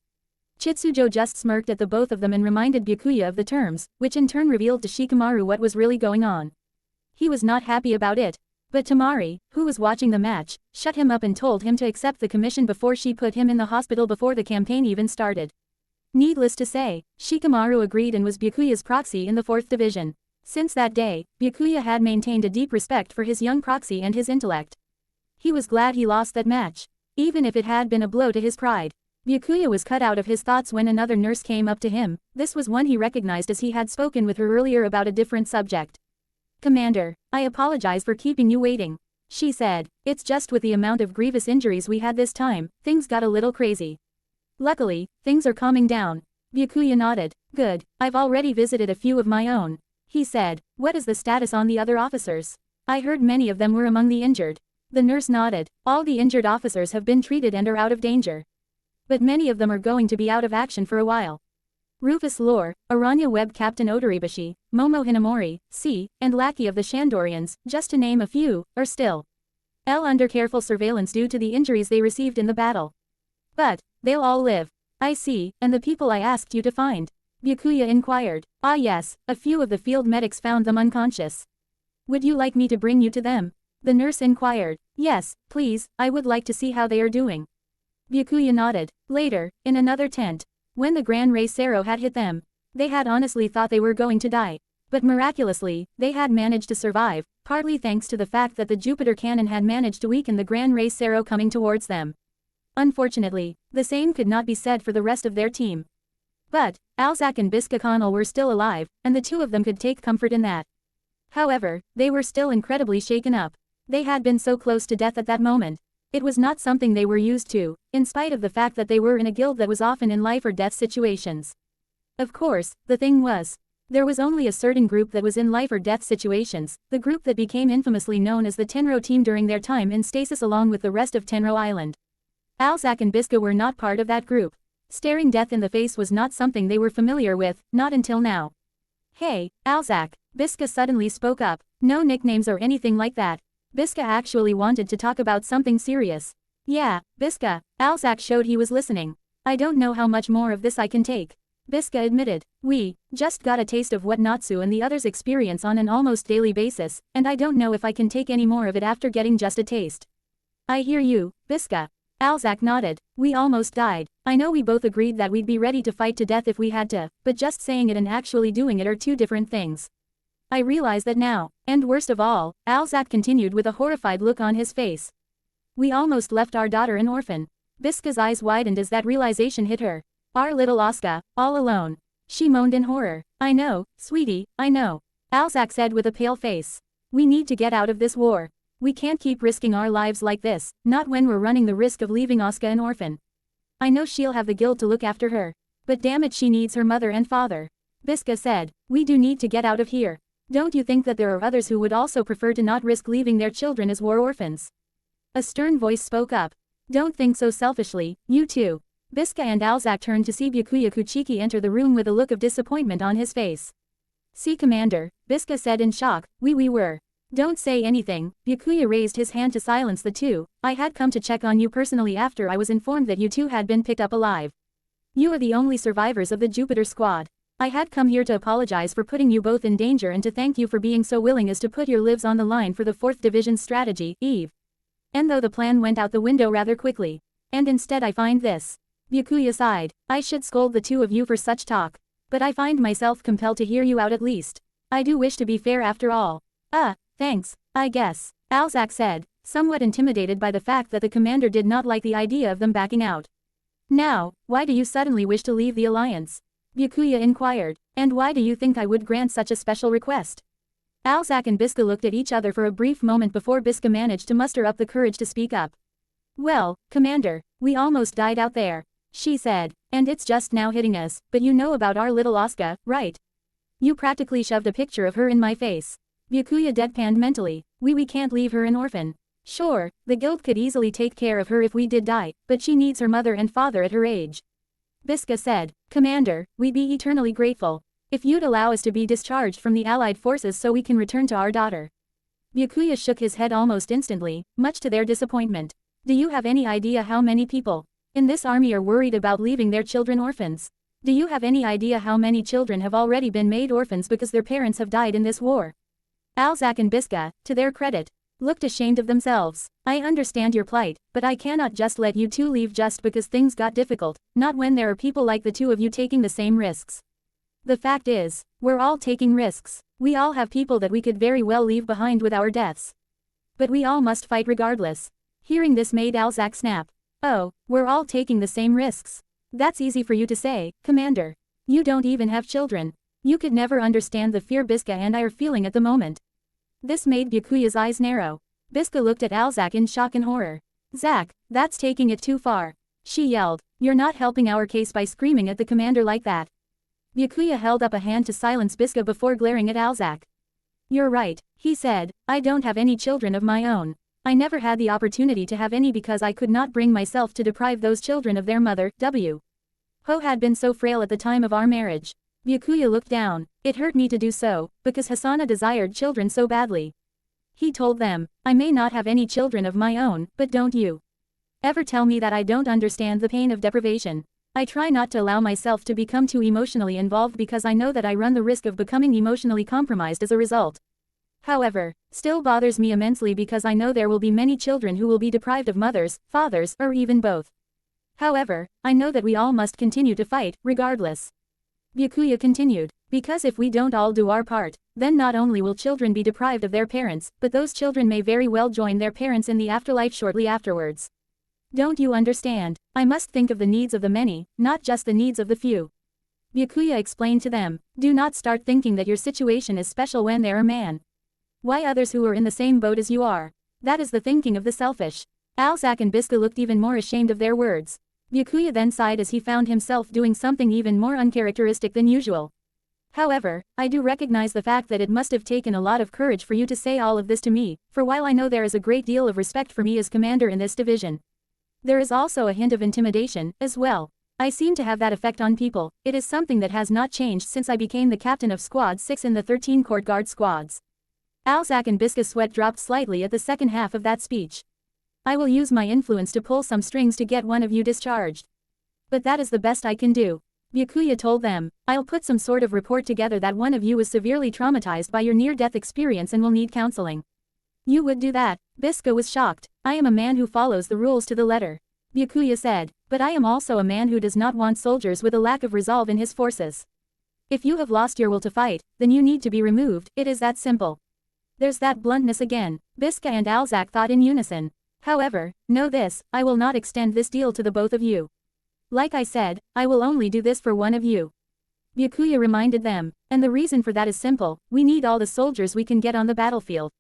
Chitsujo just smirked at the both of them and reminded Byakuya of the terms, which in turn revealed to Shikamaru what was really going on. He was not happy about it. But Tamari, who was watching the match, shut him up and told him to accept the commission before she put him in the hospital before the campaign even started. Needless to say, Shikamaru agreed and was Byakuya's proxy in the 4th division. Since that day, Byakuya had maintained a deep respect for his young proxy and his intellect. He was glad he lost that match, even if it had been a blow to his pride. Byakuya was cut out of his thoughts when another nurse came up to him. This was one he recognized as he had spoken with her earlier about a different subject. Commander, I apologize for keeping you waiting, she said. It's just with the amount of grievous injuries we had this time, things got a little crazy. Luckily, things are calming down. Byakuya nodded. Good, I've already visited a few of my own. He said, "What is the status on the other officers? I heard many of them were among the injured." The nurse nodded. "All the injured officers have been treated and are out of danger. But many of them are going to be out of action for a while. Rufus Lore, Aranya Webb, Captain Odoribashi, Momo Hinamori, C, and Lackey of the Shandorians, just to name a few, are still under careful surveillance due to the injuries they received in the battle. But they'll all live." "I see, and the people I asked you to find?" Byakuya inquired. "Ah yes, a few of the field medics found them unconscious." "Would you like me to bring you to them?" The nurse inquired. "Yes, please, I would like to see how they are doing." Byakuya nodded. Later, in another tent. When the Gran Rey Cerro had hit them, they had honestly thought they were going to die. But miraculously, they had managed to survive, partly thanks to the fact that the Jupiter cannon had managed to weaken the Gran Rey Cerro coming towards them. Unfortunately, the same could not be said for the rest of their team. But Alzak and Biska Connell were still alive, and the two of them could take comfort in that. However, they were still incredibly shaken up. They had been so close to death at that moment. It was not something they were used to, in spite of the fact that they were in a guild that was often in life or death situations. Of course, the thing was, there was only a certain group that was in life or death situations, the group that became infamously known as the Tenro team during their time in stasis along with the rest of Tenro Island. Alzak and Biska were not part of that group. Staring death in the face was not something they were familiar with, not until now. "Hey, Alzak," Biska suddenly spoke up. No nicknames or anything like that. Biska actually wanted to talk about something serious. "Yeah, Biska," Alzak showed he was listening. "I don't know how much more of this I can take." Biska admitted. "We just got a taste of what Natsu and the others experience on an almost daily basis, and I don't know if I can take any more of it after getting just a taste." "I hear you, Biska." Alzak nodded. "We almost died. I know we both agreed that we'd be ready to fight to death if we had to, but just saying it and actually doing it are two different things. I realize that now. And worst of all," Alzak continued with a horrified look on his face. "We almost left our daughter an orphan." Biska's eyes widened as that realization hit her. "Our little Asuka, all alone." She moaned in horror. "I know, sweetie, I know," Alzak said with a pale face. "We need to get out of this war. We can't keep risking our lives like this, not when we're running the risk of leaving Asuka an orphan. I know she'll have the guild to look after her. But damn it, she needs her mother and father." Biska said. "We do need to get out of here. Don't you think that there are others who would also prefer to not risk leaving their children as war orphans?" A stern voice spoke up. "Don't think so selfishly, you too." Biska and Alzak turned to see Byakuya Kuchiki enter the room with a look of disappointment on his face. "See, Commander," Biska said in shock, we were." "Don't say anything," Byakuya raised his hand to silence the two. "I had come to check on you personally after I was informed that you two had been picked up alive. You are the only survivors of the Jupiter squad. I had come here to apologize for putting you both in danger and to thank you for being so willing as to put your lives on the line for the 4th Division's strategy, Eve. And though the plan went out the window rather quickly. And instead I find this." Byakuya sighed. "I should scold the two of you for such talk. But I find myself compelled to hear you out at least. I do wish to be fair after all." Thanks, I guess," Alzak said, somewhat intimidated by the fact that the commander did not like the idea of them backing out. "Now, why do you suddenly wish to leave the alliance?" Byakuya inquired. "And why do you think I would grant such a special request?" Alzak and Biska looked at each other for a brief moment before Biska managed to muster up the courage to speak up. "Well, Commander, we almost died out there," she said, "and it's just now hitting us, but you know about our little Asuka, right? You practically shoved a picture of her in my face." Byakuya deadpanned mentally. We can't leave her an orphan. Sure, the guild could easily take care of her if we did die, but she needs her mother and father at her age." Biska said. "Commander, we'd be eternally grateful if you'd allow us to be discharged from the Allied forces so we can return to our daughter." Byakuya shook his head almost instantly, much to their disappointment. "Do you have any idea how many people in this army are worried about leaving their children orphans? Do you have any idea how many children have already been made orphans because their parents have died in this war?" Alzak and Biska, to their credit, looked ashamed of themselves. "I understand your plight, but I cannot just let you two leave just because things got difficult, not when there are people like the two of you taking the same risks. The fact is, we're all taking risks. We all have people that we could very well leave behind with our deaths. But we all must fight regardless." Hearing this made Alzak snap. "Oh, we're all taking the same risks. That's easy for you to say, Commander. You don't even have children. You could never understand the fear Biska and I are feeling at the moment." This made Byakuya's eyes narrow. Biska looked at Alzak in shock and horror. "Zak, that's taking it too far," she yelled. "You're not helping our case by screaming at the commander like that." Byakuya held up a hand to silence Biska before glaring at Alzak. You're right, he said, I don't have any children of my own. I never had the opportunity to have any because I could not bring myself to deprive those children of their mother, Ho had been so frail at the time of our marriage. Byakuya looked down. It hurt me to do so, because Hasana desired children so badly. He told them, I may not have any children of my own, but don't you ever tell me that I don't understand the pain of deprivation. I try not to allow myself to become too emotionally involved because I know that I run the risk of becoming emotionally compromised as a result. However, still bothers me immensely because I know there will be many children who will be deprived of mothers, fathers, or even both. However, I know that we all must continue to fight, regardless. Byakuya continued, because if we don't all do our part, then not only will children be deprived of their parents, but those children may very well join their parents in the afterlife shortly afterwards. Don't you understand? I must think of the needs of the many, not just the needs of the few. Byakuya explained to them, do not start thinking that your situation is special when they're a man. Why others who are in the same boat as you are? That is the thinking of the selfish. Alzak and Biska looked even more ashamed of their words. Byakuya then sighed as he found himself doing something even more uncharacteristic than usual. However, I do recognize the fact that it must have taken a lot of courage for you to say all of this to me, for while I know there is a great deal of respect for me as commander in this division, there is also a hint of intimidation, as well. I seem to have that effect on people. It is something that has not changed since I became the captain of Squad 6 in the 13 court guard squads. Alzak and Biska's sweat dropped slightly at the second half of that speech. I will use my influence to pull some strings to get one of you discharged. But that is the best I can do. Byakuya told them, I'll put some sort of report together that one of you is severely traumatized by your near-death experience and will need counseling. You would do that? Biska was shocked. I am a man who follows the rules to the letter. Byakuya said, but I am also a man who does not want soldiers with a lack of resolve in his forces. If you have lost your will to fight, then you need to be removed, it is that simple. There's that bluntness again, Biska and Alzak thought in unison. However, know this, I will not extend this deal to the both of you. Like I said, I will only do this for one of you. Byakuya reminded them, and the reason for that is simple, we need all the soldiers we can get on the battlefield.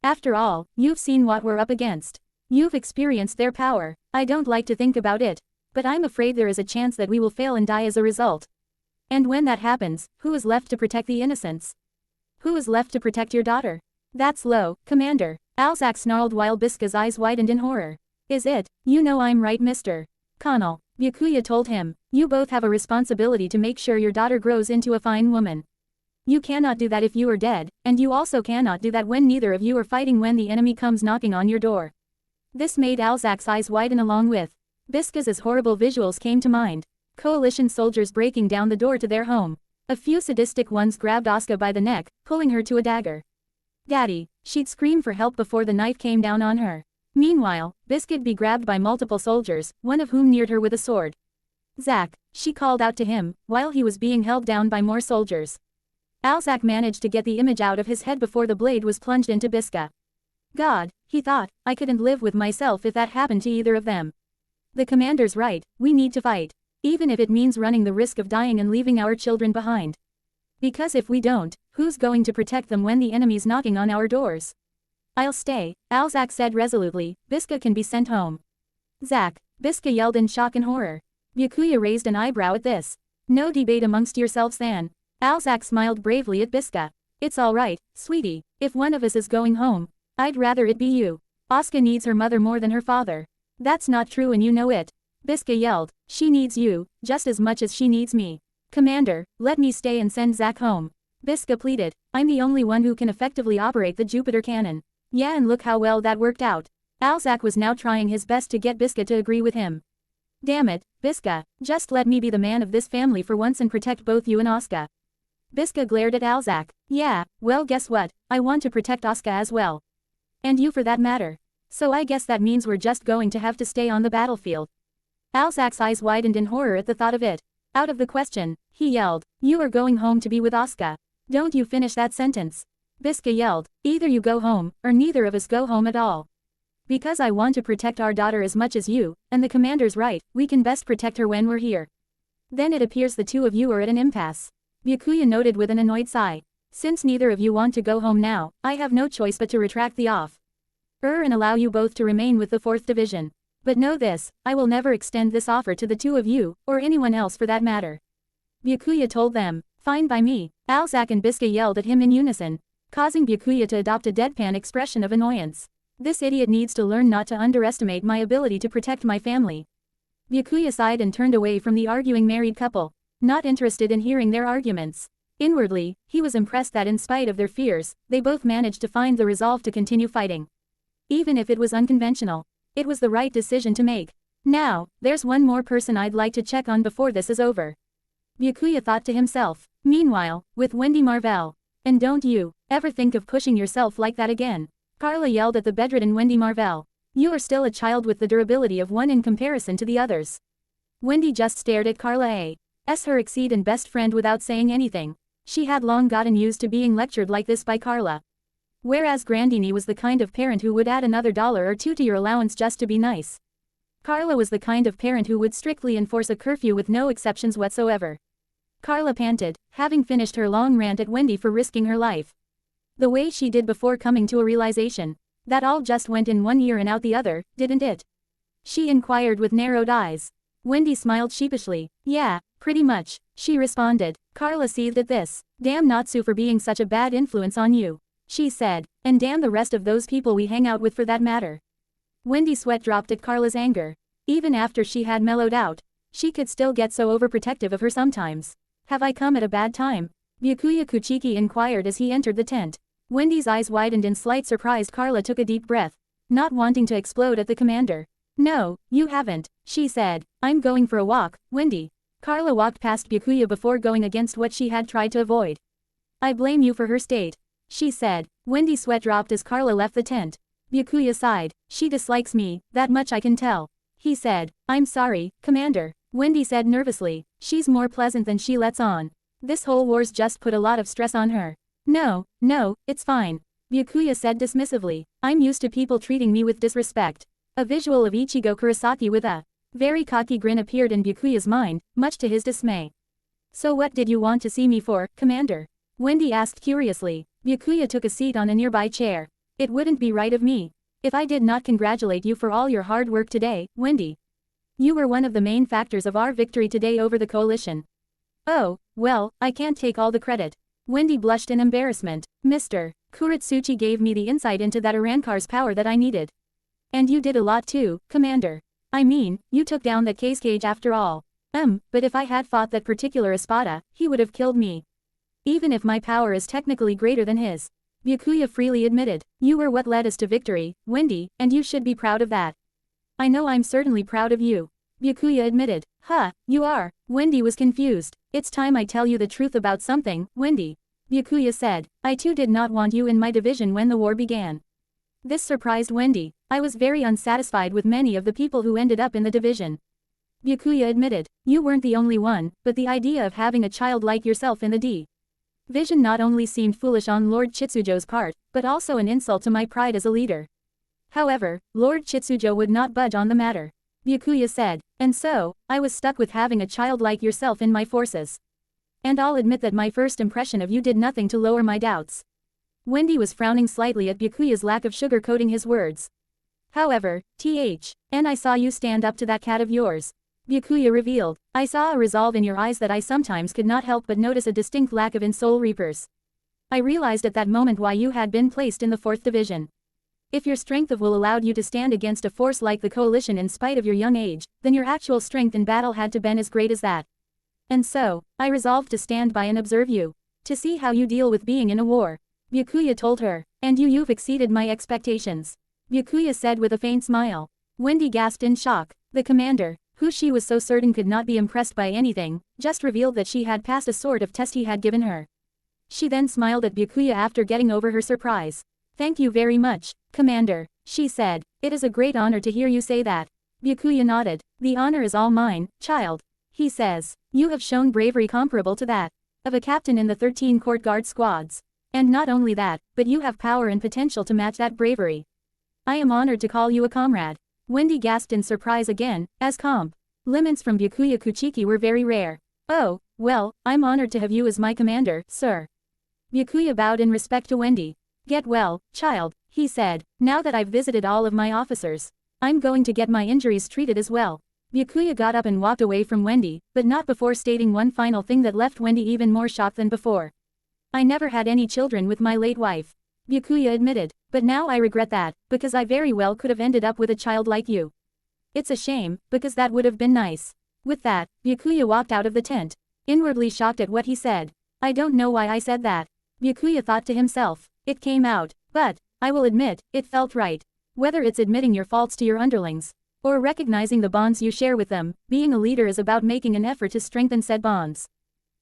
After all, you've seen what we're up against. You've experienced their power. I don't like to think about it. But I'm afraid there is a chance that we will fail and die as a result. And when that happens, who is left to protect the innocents? Who is left to protect your daughter? That's low, Commander. Alzak snarled while Biska's eyes widened in horror. Is it? You know I'm right, Mr. Connell. Byakuya told him, you both have a responsibility to make sure your daughter grows into a fine woman. You cannot do that if you are dead, and you also cannot do that when neither of you are fighting when the enemy comes knocking on your door. This made Alzak's eyes widen along with Biska's as horrible visuals came to mind. Coalition soldiers breaking down the door to their home. A few sadistic ones grabbed Asuka by the neck, pulling her to a dagger. Daddy, she'd scream for help before the knife came down on her. Meanwhile, Biska'd be grabbed by multiple soldiers, one of whom neared her with a sword. Zack, she called out to him, while he was being held down by more soldiers. Alzak managed to get the image out of his head before the blade was plunged into Biska. God, he thought, I couldn't live with myself if that happened to either of them. The commander's right, we need to fight. Even if it means running the risk of dying and leaving our children behind. Because if we don't, who's going to protect them when the enemy's knocking on our doors? I'll stay, Alzak said resolutely, Biska can be sent home. Zack, Biska yelled in shock and horror. Byakuya raised an eyebrow at this. No debate amongst yourselves then. Alzak smiled bravely at Biska. It's alright, sweetie, if one of us is going home, I'd rather it be you. Asuka needs her mother more than her father. That's not true and you know it. Biska yelled, she needs you, just as much as she needs me. Commander, let me stay and send Zack home. Biska pleaded, I'm the only one who can effectively operate the Jupiter cannon. Yeah, and look how well that worked out. Alzak was now trying his best to get Biska to agree with him. Damn it, Biska, just let me be the man of this family for once and protect both you and Asuka. Biska glared at Alzak. Yeah, well guess what, I want to protect Asuka as well. And you for that matter. So I guess that means we're just going to have to stay on the battlefield. Alzak's eyes widened in horror at the thought of it. Out of the question, he yelled, you are going home to be with Asuka. Don't you finish that sentence. Biska yelled, either you go home, or neither of us go home at all. Because I want to protect our daughter as much as you, and the commander's right, we can best protect her when we're here. Then it appears the two of you are at an impasse. Byakuya noted with an annoyed sigh. Since neither of you want to go home now, I have no choice but to retract the offer and allow you both to remain with the 4th Division. But know this, I will never extend this offer to the two of you, or anyone else for that matter. Byakuya told them. Fine by me. Alzak and Biska yelled at him in unison, causing Byakuya to adopt a deadpan expression of annoyance. This idiot needs to learn not to underestimate my ability to protect my family. Byakuya sighed and turned away from the arguing married couple, not interested in hearing their arguments. Inwardly, he was impressed that in spite of their fears, they both managed to find the resolve to continue fighting. Even if it was unconventional, it was the right decision to make. Now, there's one more person I'd like to check on before this is over. Byakuya thought to himself. Meanwhile, with Wendy Marvell. And don't you ever think of pushing yourself like that again. Carla yelled at the bedridden Wendy Marvell. You are still a child with the durability of one in comparison to the others. Wendy just stared at Carla as her exceed and best friend without saying anything. She had long gotten used to being lectured like this by Carla. Whereas Grandini was the kind of parent who would add another $1 or $2 to your allowance just to be nice. Carla was the kind of parent who would strictly enforce a curfew with no exceptions whatsoever. Carla panted, having finished her long rant at Wendy for risking her life. The way she did before coming to a realization that all just went in one ear and out the other, didn't it? She inquired with narrowed eyes. Wendy smiled sheepishly. Yeah, pretty much, she responded. Carla seethed at this. Damn Natsu for being such a bad influence on you, she said, and damn the rest of those people we hang out with for that matter. Wendy's sweat dropped at Carla's anger. Even after she had mellowed out, she could still get so overprotective of her sometimes. Have I come at a bad time? Byakuya Kuchiki inquired as he entered the tent. Wendy's eyes widened in slight surprise. Carla took a deep breath, not wanting to explode at the commander. No, you haven't, she said. I'm going for a walk, Wendy. Carla walked past Byakuya before going against what she had tried to avoid. I blame you for her state, she said. Wendy's sweat dropped as Carla left the tent. Byakuya sighed. She dislikes me, that much I can tell. He said. I'm sorry, Commander. Wendy said nervously. She's more pleasant than she lets on. This whole war's just put a lot of stress on her. No, it's fine. Byakuya said dismissively. I'm used to people treating me with disrespect. A visual of Ichigo Kurosaki with a very cocky grin appeared in Byakuya's mind, much to his dismay. So what did you want to see me for, Commander? Wendy asked curiously. Byakuya took a seat on a nearby chair. It wouldn't be right of me if I did not congratulate you for all your hard work today, Wendy. You were one of the main factors of our victory today over the coalition. Oh, well, I can't take all the credit. Wendy blushed in embarrassment. Mr. Kuratsuchi gave me the insight into that Arankar's power that I needed. And you did a lot too, Commander. I mean, you took down that cage after all. But if I had fought that particular Espada, he would have killed me. Even if my power is technically greater than his. Byakuya freely admitted. You were what led us to victory, Wendy, and you should be proud of that. I know I'm certainly proud of you. Byakuya admitted. You are. Wendy was confused. It's time I tell you the truth about something, Wendy. Byakuya said. I too did not want you in my division when the war began. This surprised Wendy. I was very unsatisfied with many of the people who ended up in the division. Byakuya admitted. You weren't the only one, but the idea of having a child like yourself in the division not only seemed foolish on Lord Chitsujo's part, but also an insult to my pride as a leader. However, Lord Chitsujo would not budge on the matter. Byakuya said. And so, I was stuck with having a child like yourself in my forces. And I'll admit that my first impression of you did nothing to lower my doubts. Wendy was frowning slightly at Byakuya's lack of sugarcoating his words. However, and I saw you stand up to that cat of yours. Byakuya revealed. I saw a resolve in your eyes that I sometimes could not help but notice a distinct lack of in Soul Reapers. I realized at that moment why you had been placed in the 4th Division. If your strength of will allowed you to stand against a force like the coalition in spite of your young age, then your actual strength in battle had to been as great as that. And so, I resolved to stand by and observe you. To see how you deal with being in a war. Byakuya told her. And you've exceeded my expectations. Byakuya said with a faint smile. Wendy gasped in shock. The commander, who she was so certain could not be impressed by anything, just revealed that she had passed a sort of test he had given her. She then smiled at Byakuya after getting over her surprise. Thank you very much, Commander, she said. It is a great honor to hear you say that. Byakuya nodded. The honor is all mine, child. He says. You have shown bravery comparable to that of a captain in the 13 court guard squads. And not only that, but you have power and potential to match that bravery. I am honored to call you a comrade. Wendy gasped in surprise again, as compliments from Byakuya Kuchiki were very rare. Oh, well, I'm honored to have you as my commander, sir. Byakuya bowed in respect to Wendy. Get well, child, he said. Now that I've visited all of my officers, I'm going to get my injuries treated as well. Byakuya got up and walked away from Wendy, but not before stating one final thing that left Wendy even more shocked than before. I never had any children with my late wife. Byakuya admitted, but now I regret that, because I very well could have ended up with a child like you. It's a shame, because that would have been nice. With that, Byakuya walked out of the tent, inwardly shocked at what he said. I don't know why I said that. Byakuya thought to himself. It came out, but, I will admit, it felt right. Whether it's admitting your faults to your underlings, or recognizing the bonds you share with them, being a leader is about making an effort to strengthen said bonds.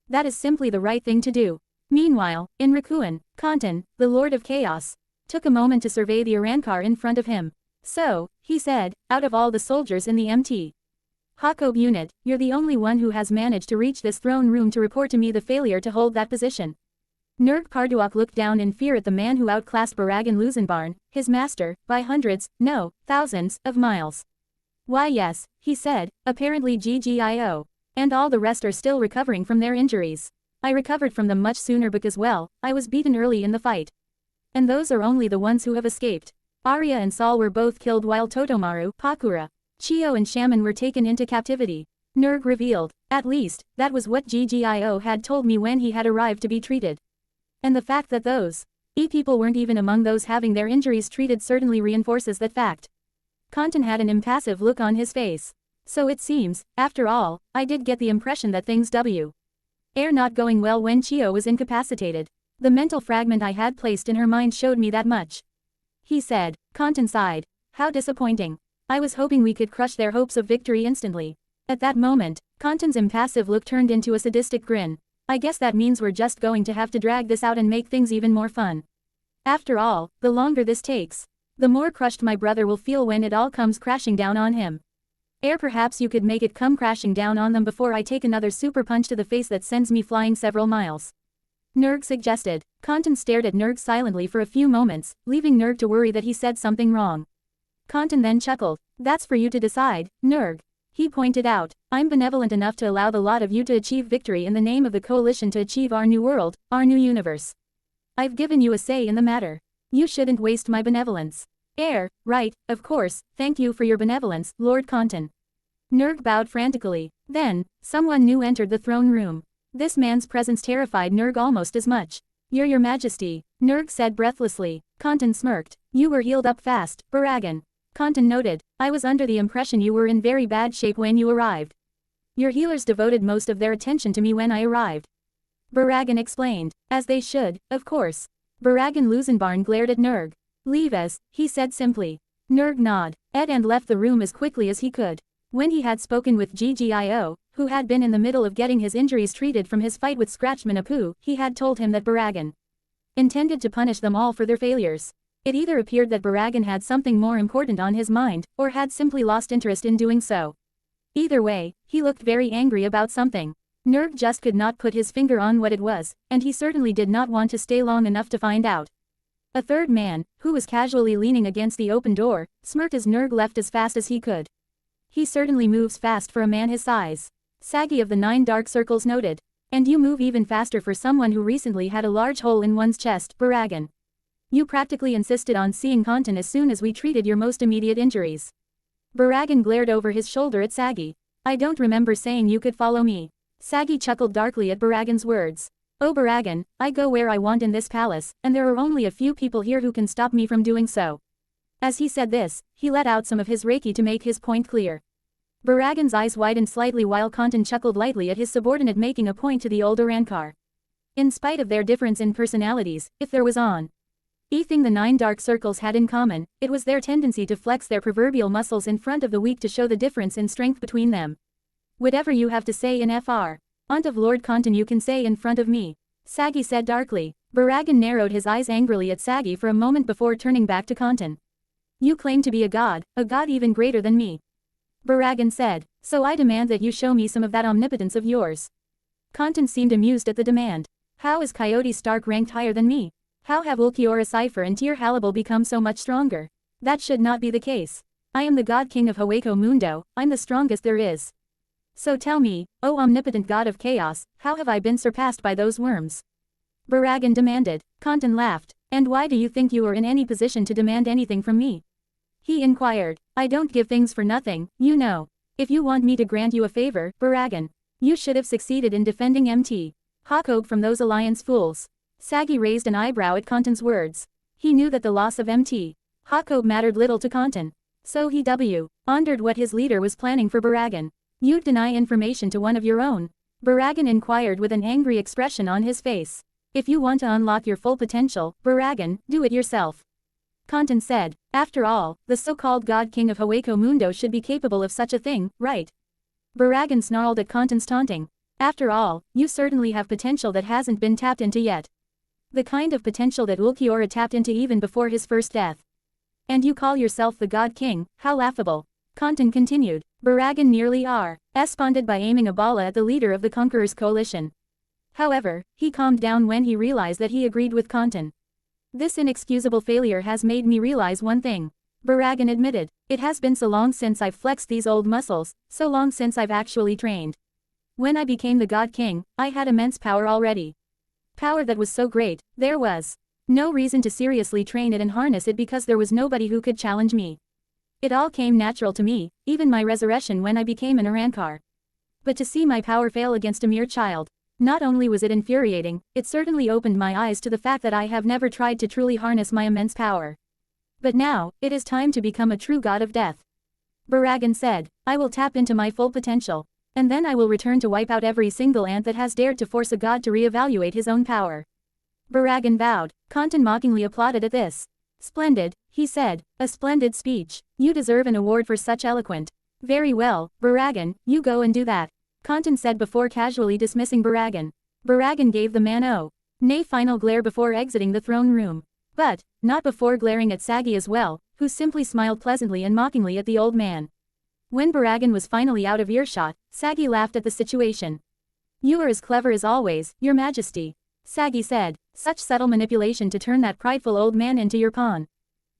That is simply the right thing to do. Meanwhile, in Rikuin, Kantan, the Lord of Chaos, took a moment to survey the Urankar in front of him. So, he said, out of all the soldiers in the MT Hakob unit, you're the only one who has managed to reach this throne room to report to me the failure to hold that position. Nerg Parduak looked down in fear at the man who outclassed Baragan Luzenbarn, his master, by hundreds, no, thousands, of miles. Why yes, he said, apparently GGIO. And all the rest are still recovering from their injuries. I recovered from them much sooner because well, I was beaten early in the fight. And those are only the ones who have escaped. Arya and Saul were both killed while Totomaru, Pakura, Chio and Shaman were taken into captivity. Nerg revealed. At least, that was what GGIO had told me when he had arrived to be treated. And the fact that those people weren't even among those having their injuries treated certainly reinforces that fact. Kantan had an impassive look on his face. So it seems, after all, I did get the impression that things were not going well when Chio was incapacitated. The mental fragment I had placed in her mind showed me that much. He said. Kantan sighed. How disappointing. I was hoping we could crush their hopes of victory instantly. At that moment, Kantan's impassive look turned into a sadistic grin. I guess that means we're just going to have to drag this out and make things even more fun. After all, the longer this takes, the more crushed my brother will feel when it all comes crashing down on him. Perhaps you could make it come crashing down on them before I take another super punch to the face that sends me flying several miles. Nerg suggested. Kantan stared at Nerg silently for a few moments, leaving Nerg to worry that he said something wrong. Kantan then chuckled. That's for you to decide, Nerg. He pointed out, I'm benevolent enough to allow the lot of you to achieve victory in the name of the coalition to achieve our new world, our new universe. I've given you a say in the matter. You shouldn't waste my benevolence. Right, of course, thank you for your benevolence, Lord Kantan. Nerg bowed frantically. Then, someone new entered the throne room. This man's presence terrified Nerg almost as much. Your Majesty, Nerg said breathlessly. Kantan smirked. You were healed up fast, Baragan. Kantan noted, I was under the impression you were in very bad shape when you arrived. Your healers devoted most of their attention to me when I arrived. Baragan explained, as they should, of course. Baragan Luzenbarn glared at Nerg. Leave us, he said simply. Nerg nodded and left the room as quickly as he could. When he had spoken with GGIO, who had been in the middle of getting his injuries treated from his fight with Scratchman Apu, he had told him that Baragan intended to punish them all for their failures. It either appeared that Baragan had something more important on his mind, or had simply lost interest in doing so. Either way, he looked very angry about something. Nerg just could not put his finger on what it was, and he certainly did not want to stay long enough to find out. A third man, who was casually leaning against the open door, smirked as Nerg left as fast as he could. He certainly moves fast for a man his size. Sagi of the 9 Dark Circles noted. And you move even faster for someone who recently had a large hole in one's chest, Baragan. You practically insisted on seeing Kantan as soon as we treated your most immediate injuries. Baragan glared over his shoulder at Sagi. I don't remember saying you could follow me. Sagi chuckled darkly at Baragan's words. Oh Baragan, I go where I want in this palace, and there are only a few people here who can stop me from doing so. As he said this, he let out some of his reiki to make his point clear. Baragan's eyes widened slightly while Kantan chuckled lightly at his subordinate making a point to the old Urankar. In spite of their difference in personalities, if there was anything the 9 Dark Circles had in common, it was their tendency to flex their proverbial muscles in front of the weak to show the difference in strength between them. Whatever you have to say in Fr. Aunt of Lord Kantan you can say in front of me. Sagi said darkly. Baragan narrowed his eyes angrily at Sagi for a moment before turning back to Kantan. You claim to be a god even greater than me. Baragan said, so I demand that you show me some of that omnipotence of yours. Kantan seemed amused at the demand. How is Coyote Stark ranked higher than me? How have Ulquiorra Cypher and Tyr Halibal become so much stronger? That should not be the case. I am the God King of Hueco Mundo, I'm the strongest there is. So tell me, O omnipotent God of chaos, how have I been surpassed by those worms? Baragan demanded. Kantan laughed. And why do you think you are in any position to demand anything from me? He inquired. I don't give things for nothing, you know. If you want me to grant you a favor, Baragan, you should have succeeded in defending MT. Hakob from those alliance fools. Sagi raised an eyebrow at Kantan's words. He knew that the loss of MT. Hakob mattered little to Kantan. So he wondered what his leader was planning for Baragan. You'd deny information to one of your own? Baragan inquired with an angry expression on his face. If you want to unlock your full potential, Baragan, do it yourself. Kantan said, after all, the so-called God King of Hueco Mundo should be capable of such a thing, right? Baragan snarled at Kantan's taunting. After all, you certainly have potential that hasn't been tapped into yet. The kind of potential that Ulquiorra tapped into even before his first death. And you call yourself the God King, how laughable. Kantan continued. Baragan nearly responded by aiming a bala at the leader of the Conqueror's coalition. However, he calmed down when he realized that he agreed with Kantan. This inexcusable failure has made me realize one thing. Baragan admitted. It has been so long since I've flexed these old muscles, so long since I've actually trained. When I became the God King, I had immense power already. Power that was so great, there was no reason to seriously train it and harness it because there was nobody who could challenge me. It all came natural to me, even my resurrection when I became an Arankar. But to see my power fail against a mere child, not only was it infuriating, it certainly opened my eyes to the fact that I have never tried to truly harness my immense power. But now, it is time to become a true god of death. Baragan said, I will tap into my full potential, and then I will return to wipe out every single ant that has dared to force a god to re-evaluate his own power. Baragan bowed. Kantan mockingly applauded at this. Splendid, he said, a splendid speech. You deserve an award for such eloquent. Very well, Baragan, you go and do that. Kantan said before casually dismissing Baragan. Baragan gave the man nay final glare before exiting the throne room. But, not before glaring at Sagi as well, who simply smiled pleasantly and mockingly at the old man. When Baragan was finally out of earshot, Sagi laughed at the situation. You are as clever as always, your majesty. Sagi said, such subtle manipulation to turn that prideful old man into your pawn.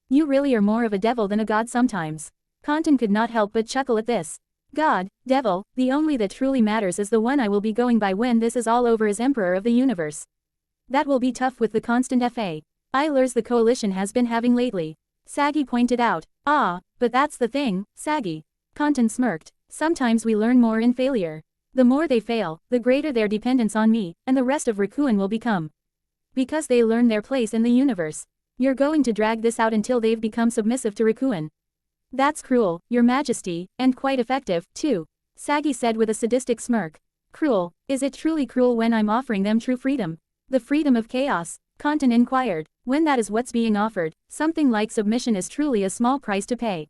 You really are more of a devil than a god sometimes. Kantan could not help but chuckle at this. God, devil, the only that truly matters is the one I will be going by when this is all over as Emperor of the Universe. That will be tough with the constant failures the coalition has been having lately. Sagi pointed out. But that's the thing, Sagi. Kantan smirked. Sometimes we learn more in failure. The more they fail, the greater their dependence on me, and the rest of Rikuin will become. Because they learn their place in the universe. You're going to drag this out until they've become submissive to Rikuin. That's cruel, your majesty, and quite effective, too. Sagi said with a sadistic smirk. Cruel, is it truly cruel when I'm offering them true freedom? The freedom of chaos? Kantan inquired. When that is what's being offered, something like submission is truly a small price to pay.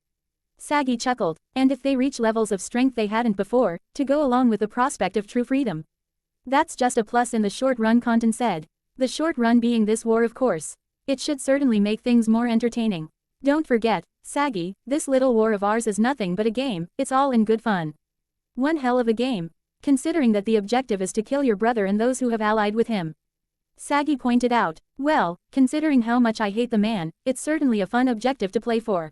Sagi chuckled, and if they reach levels of strength they hadn't before, to go along with the prospect of true freedom. That's just a plus in the short run, Kantan said. The short run being this war, of course. It should certainly make things more entertaining. Don't forget, Sagi, this little war of ours is nothing but a game, it's all in good fun. One hell of a game. Considering that the objective is to kill your brother and those who have allied with him. Sagi pointed out, well, considering how much I hate the man, it's certainly a fun objective to play for.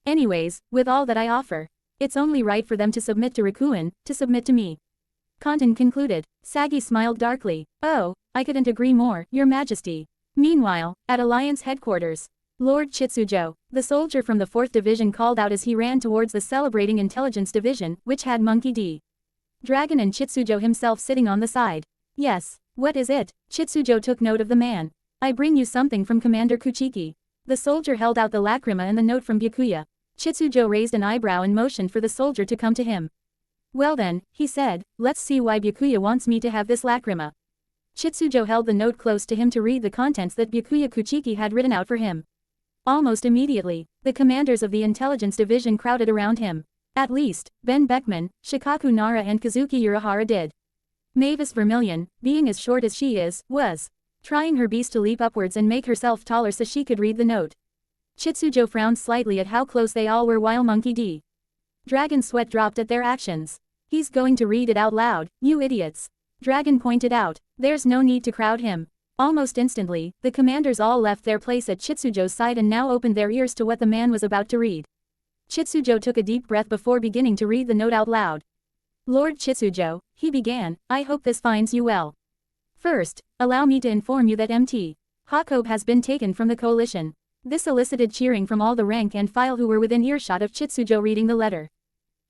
Anyways, with all that I offer, it's only right for them to submit to Rikuin, to submit to me. Kantan concluded. Sagi smiled darkly. Oh, I couldn't agree more, your majesty. Meanwhile, at Alliance headquarters, Lord Chitsujo, the soldier from the 4th Division, called out as he ran towards the celebrating Intelligence Division, which had Monkey D. Dragon and Chitsujo himself sitting on the side. Yes, what is it? Chitsujo took note of the man. I bring you something from Commander Kuchiki. The soldier held out the lacrima and the note from Byakuya. Chitsujo raised an eyebrow and motioned for the soldier to come to him. Well then, he said, let's see why Byakuya wants me to have this lacrima. Chitsujo held the note close to him to read the contents that Byakuya Kuchiki had written out for him. Almost immediately, the commanders of the Intelligence Division crowded around him. At least, Ben Beckman, Shikaku Nara and Kazuki Urahara did. Mavis Vermilion, being as short as she is, was trying her best to leap upwards and make herself taller so she could read the note. Chitsujo frowned slightly at how close they all were while Monkey D. Dragon sweat dropped at their actions. He's going to read it out loud, you idiots. Dragon pointed out. There's no need to crowd him. Almost instantly, the commanders all left their place at Chitsujo's side and now opened their ears to what the man was about to read. Chitsujo took a deep breath before beginning to read the note out loud. Lord Chitsujo, he began, I hope this finds you well. First, allow me to inform you that MT. Hakob has been taken from the coalition. This elicited cheering from all the rank and file who were within earshot of Chitsujo reading the letter.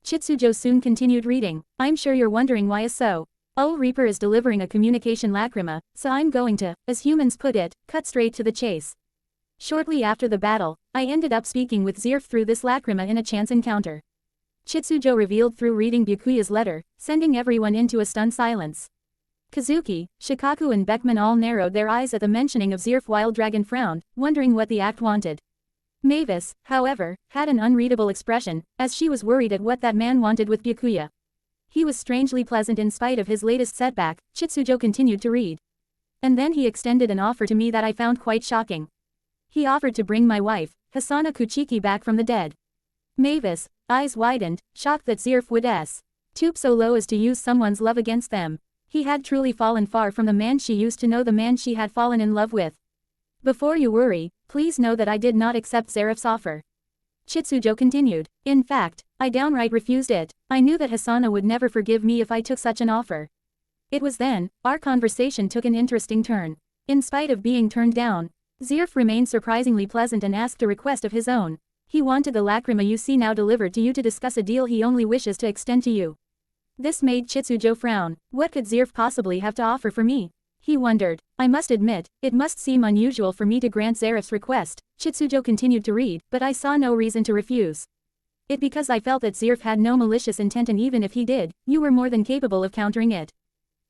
Chitsujo soon continued reading. I'm sure you're wondering why is so. Ul Reaper is delivering a communication lacrima, so I'm going to, as humans put it, cut straight to the chase. Shortly after the battle, I ended up speaking with Zirf through this lacrima in a chance encounter. Chitsujo revealed through reading Byakuya's letter, sending everyone into a stunned silence. Kazuki, Shikaku and Beckman all narrowed their eyes at the mentioning of Zirf while Dragon frowned, wondering what the act wanted. Mavis, however, had an unreadable expression, as she was worried at what that man wanted with Byakuya. He was strangely pleasant in spite of his latest setback. Chitsujo continued to read. And then he extended an offer to me that I found quite shocking. He offered to bring my wife, Hasana Kuchiki, back from the dead. Mavis, eyes widened, shocked that Zirf would stoop so low as to use someone's love against them. He had truly fallen far from the man she used to know, the man she had fallen in love with. Before you worry, please know that I did not accept Zeref's offer. Chitsujo continued. In fact, I downright refused it. I knew that Hasana would never forgive me if I took such an offer. It was then, our conversation took an interesting turn. In spite of being turned down, Zirf remained surprisingly pleasant and asked a request of his own. He wanted the lacrima you see now delivered to you to discuss a deal he only wishes to extend to you. This made Chitsujo frown. What could Zirf possibly have to offer for me? He wondered. I must admit, it must seem unusual for me to grant Zeref's request. Chitsujo continued to read, but I saw no reason to refuse. It because I felt that Zirf had no malicious intent, and even if he did, you were more than capable of countering it.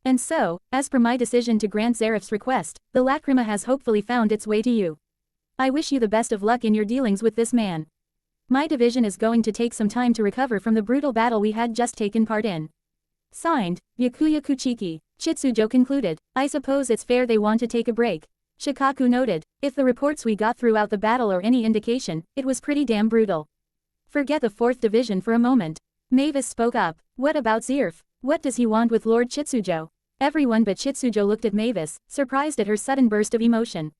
And so, as per my decision to grant Zeref's request, the lacrima has hopefully found its way to you. I wish you the best of luck in your dealings with this man. My division is going to take some time to recover from the brutal battle we had just taken part in. Signed, Byakuya Kuchiki. Chitsujo concluded. I suppose it's fair they want to take a break. Shikaku noted. If the reports we got throughout the battle are any indication, it was pretty damn brutal. Forget the 4th Division for a moment. Mavis spoke up. What about Zirf? What does he want with Lord Chitsujo? Everyone but Chitsujo looked at Mavis, surprised at her sudden burst of emotion.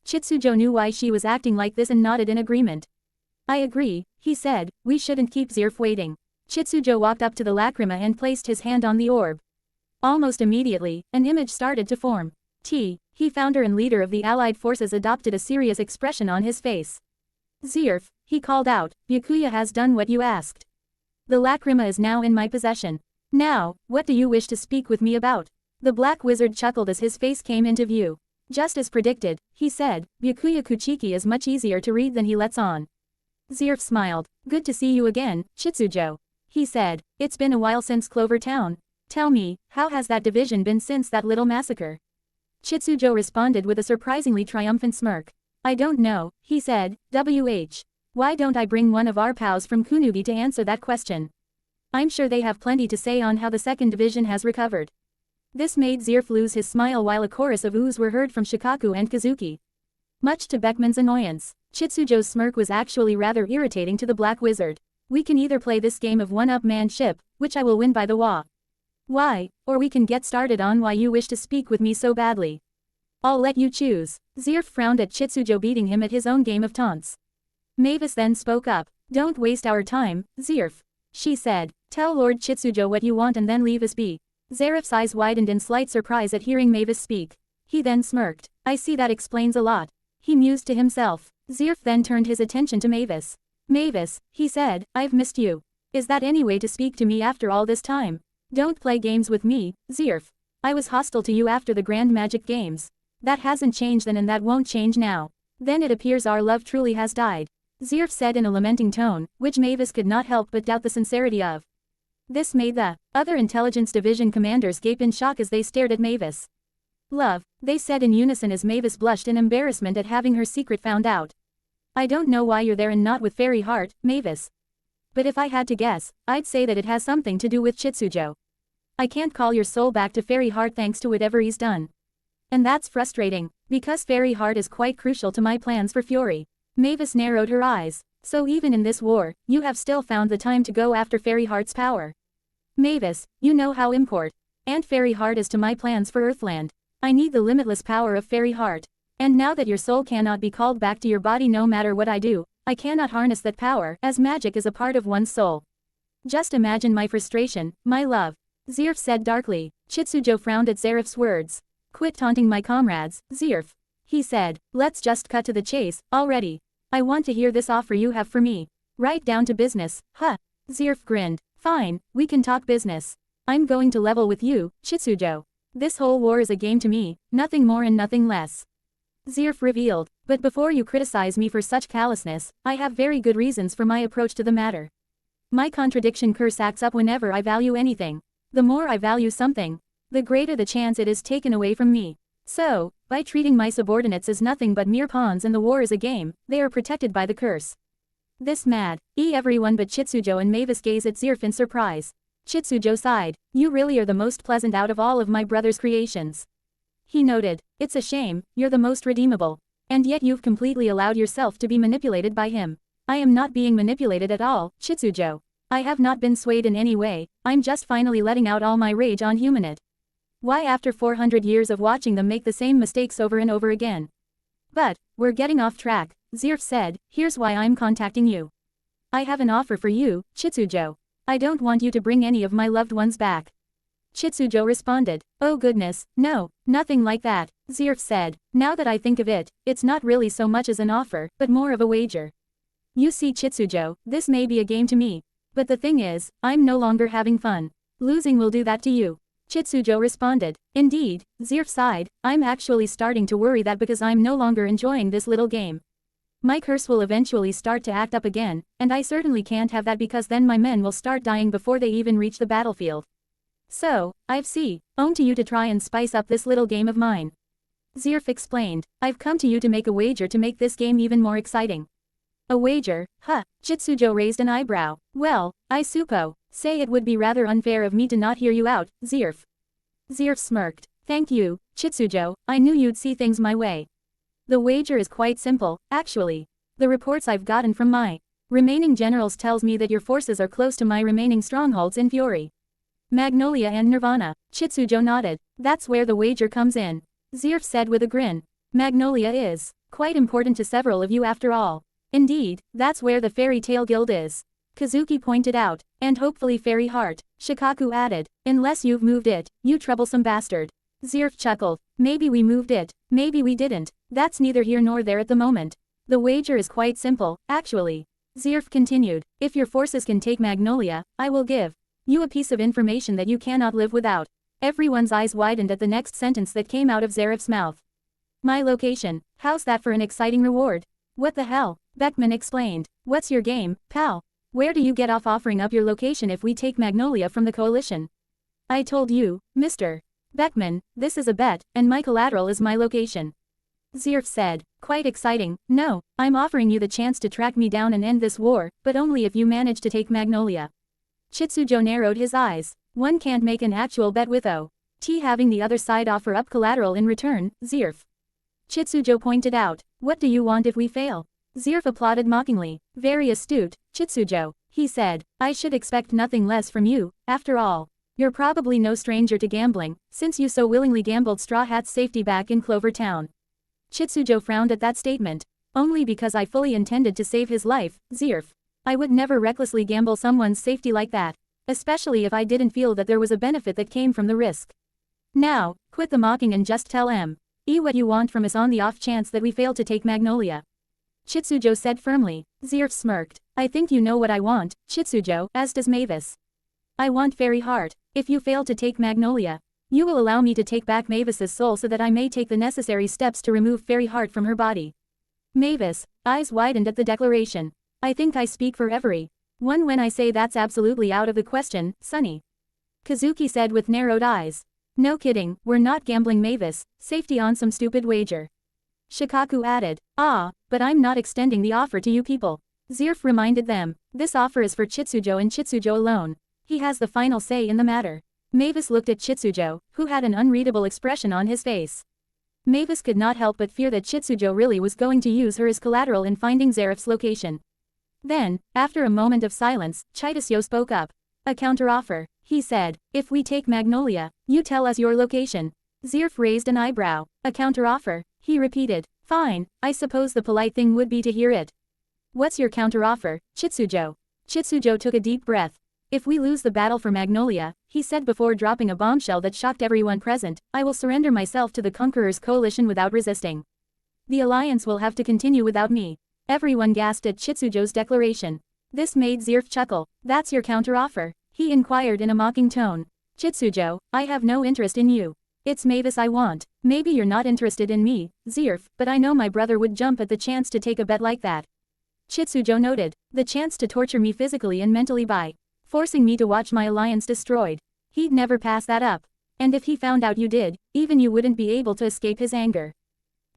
Chitsujo knew why she was acting like this and nodded in agreement. I agree, he said, we shouldn't keep Zirf waiting. Chitsujo walked up to the lacrima and placed his hand on the orb. Almost immediately, an image started to form. He, founder and leader of the Allied forces, adopted a serious expression on his face. Zirf, he called out, Byakuya has done what you asked. The lacrima is now in my possession. Now, what do you wish to speak with me about? The black wizard chuckled as his face came into view. Just as predicted, he said, Byakuya Kuchiki is much easier to read than he lets on. Zirf smiled. Good to see you again, Chitsujo. He said, it's been a while since Clover Town. Tell me, how has that division been since that little massacre? Chitsujo responded with a surprisingly triumphant smirk. I don't know, he said, why don't I bring one of our pals from Kunugi to answer that question? I'm sure they have plenty to say on how the 2nd Division has recovered. This made Zirf lose his smile while a chorus of oohs were heard from Shikaku and Kazuki. Much to Beckman's annoyance, Chitsujo's smirk was actually rather irritating to the Black Wizard. We can either play this game of one-up-manship, which I will win by the why, or we can get started on why you wish to speak with me so badly. I'll let you choose. Zirf frowned at Chitsujo beating him at his own game of taunts. Mavis then spoke up. Don't waste our time, Zirf. She said, tell Lord Chitsujo what you want and then leave us be. Zeref's eyes widened in slight surprise at hearing Mavis speak. He then smirked. I see that explains a lot. He mused to himself. Zirf then turned his attention to Mavis. Mavis, he said, I've missed you. Is that any way to speak to me after all this time? Don't play games with me, Zirf. I was hostile to you after the Grand Magic Games. That hasn't changed then and that won't change now. Then it appears our love truly has died. Zirf said in a lamenting tone, which Mavis could not help but doubt the sincerity of. This made the other Intelligence Division commanders gape in shock as they stared at Mavis. Love, they said in unison as Mavis blushed in embarrassment at having her secret found out. I don't know why you're there and not with Fairy Heart, Mavis. But if I had to guess, I'd say that it has something to do with Chitsujo. I can't call your soul back to Fairy Heart thanks to whatever he's done. And that's frustrating, because Fairy Heart is quite crucial to my plans for Fury. Mavis narrowed her eyes. So even in this war, you have still found the time to go after Fairy Heart's power. Mavis, you know how important Fairy Heart is to my plans for Earthland. I need the limitless power of Fairy Heart. And now that your soul cannot be called back to your body no matter what I do, I cannot harness that power, as magic is a part of one's soul. Just imagine my frustration, my love. Zirf said darkly. Chitsujo frowned at Zeref's words. Quit taunting my comrades, Zirf. He said, let's just cut to the chase, already. I want to hear this offer you have for me. Right down to business, huh? Zirf grinned. Fine, we can talk business. I'm going to level with you, Chitsujo. This whole war is a game to me, nothing more and nothing less. Zirf revealed, but before you criticize me for such callousness, I have very good reasons for my approach to the matter. My contradiction curse acts up whenever I value anything. The more I value something, the greater the chance it is taken away from me. So, by treating my subordinates as nothing but mere pawns and the war is a game, they are protected by the curse. This mad, everyone but Chitsujo and Mavis gaze at Zirf in surprise. Chitsujo sighed, you really are the most pleasant out of all of my brother's creations. He noted, it's a shame, you're the most redeemable. And yet you've completely allowed yourself to be manipulated by him. I am not being manipulated at all, Chitsujo. I have not been swayed in any way, I'm just finally letting out all my rage on Humanit. Why after 400 years of watching them make the same mistakes over and over again? But, we're getting off track, Zirf said, here's why I'm contacting you. I have an offer for you, Chitsujo. I don't want you to bring any of my loved ones back. Chitsujo responded, oh goodness, no, nothing like that, Zirf said, now that I think of it, it's not really so much as an offer, but more of a wager. You see Chitsujo, this may be a game to me. But the thing is, I'm no longer having fun. Losing will do that to you. Chitsujo responded, indeed, Zirf sighed, I'm actually starting to worry that because I'm no longer enjoying this little game. My curse will eventually start to act up again, and I certainly can't have that because then my men will start dying before they even reach the battlefield. So, I've owned to you to try and spice up this little game of mine. Zirf explained, I've come to you to make a wager to make this game even more exciting. A wager, huh? Chitsujo raised an eyebrow. Well, I suppose, say it would be rather unfair of me to not hear you out, Zirf. Zirf smirked. Thank you, Chitsujo, I knew you'd see things my way. The wager is quite simple, actually. The reports I've gotten from my remaining generals tells me that your forces are close to my remaining strongholds in Fury. Magnolia and Nirvana. Chitsujo nodded. That's where the wager comes in. Zirf said with a grin. Magnolia is quite important to several of you after all. Indeed, that's where the Fairy Tale Guild is. Kazuki pointed out, and hopefully Fairy Heart, Shikaku added, unless you've moved it, you troublesome bastard. Zirf chuckled, maybe we moved it, maybe we didn't, that's neither here nor there at the moment. The wager is quite simple, actually. Zirf continued, if your forces can take Magnolia, I will give you a piece of information that you cannot live without. Everyone's eyes widened at the next sentence that came out of Zaref's mouth. My location, how's that for an exciting reward? What the hell? Beckman explained. What's your game, pal? Where do you get off offering up your location if we take Magnolia from the coalition? I told you, Mr. Beckman, this is a bet, and my collateral is my location. Zirf said, quite exciting, no, I'm offering you the chance to track me down and end this war, but only if you manage to take Magnolia. Chitsujo narrowed his eyes. One can't make an actual bet with O.T. having the other side offer up collateral in return, Zirf. Chitsujo pointed out, what do you want if we fail? Zirf applauded mockingly. Very astute, Chitsujo, he said, I should expect nothing less from you, after all. You're probably no stranger to gambling, since you so willingly gambled Straw Hat's safety back in Clover Town. Chitsujo frowned at that statement. Only because I fully intended to save his life, Zirf. I would never recklessly gamble someone's safety like that, especially if I didn't feel that there was a benefit that came from the risk. Now, quit the mocking and just tell M.E. what you want from us on the off chance that we fail to take Magnolia. Chitsujo said firmly. Zirf smirked. I think you know what I want, Chitsujo, as does Mavis. I want Fairy Heart. If you fail to take Magnolia, you will allow me to take back Mavis's soul so that I may take the necessary steps to remove Fairy Heart from her body. Mavis, eyes widened at the declaration. I think I speak for everyone when I say that's absolutely out of the question, Sonny. Kazuki said with narrowed eyes. No kidding, we're not gambling Mavis, safety on some stupid wager. Shikaku added, but I'm not extending the offer to you people. Zirf reminded them, this offer is for Chitsujo and Chitsujo alone. He has the final say in the matter. Mavis looked at Chitsujo, who had an unreadable expression on his face. Mavis could not help but fear that Chitsujo really was going to use her as collateral in finding Zaref's location. Then, after a moment of silence, Chitasuyo spoke up. A counteroffer, he said, if we take Magnolia, you tell us your location. Zirf raised an eyebrow. A counteroffer, he repeated. Fine, I suppose the polite thing would be to hear it. What's your counteroffer, Chitsujo? Chitsujo took a deep breath. If we lose the battle for Magnolia, he said before dropping a bombshell that shocked everyone present, I will surrender myself to the Conqueror's coalition without resisting. The alliance will have to continue without me. Everyone gasped at Chitsujo's declaration. This made Zirf chuckle. That's your counteroffer, He inquired in a mocking tone. Chitsujo, I have no interest in you. It's Mavis I want. Maybe you're not interested in me, Zerf, but I know my brother would jump at the chance to take a bet like that. Chitsujo noted. The chance to torture me physically and mentally by forcing me to watch my alliance destroyed. He'd never pass that up. And if he found out you did, even you wouldn't be able to escape his anger.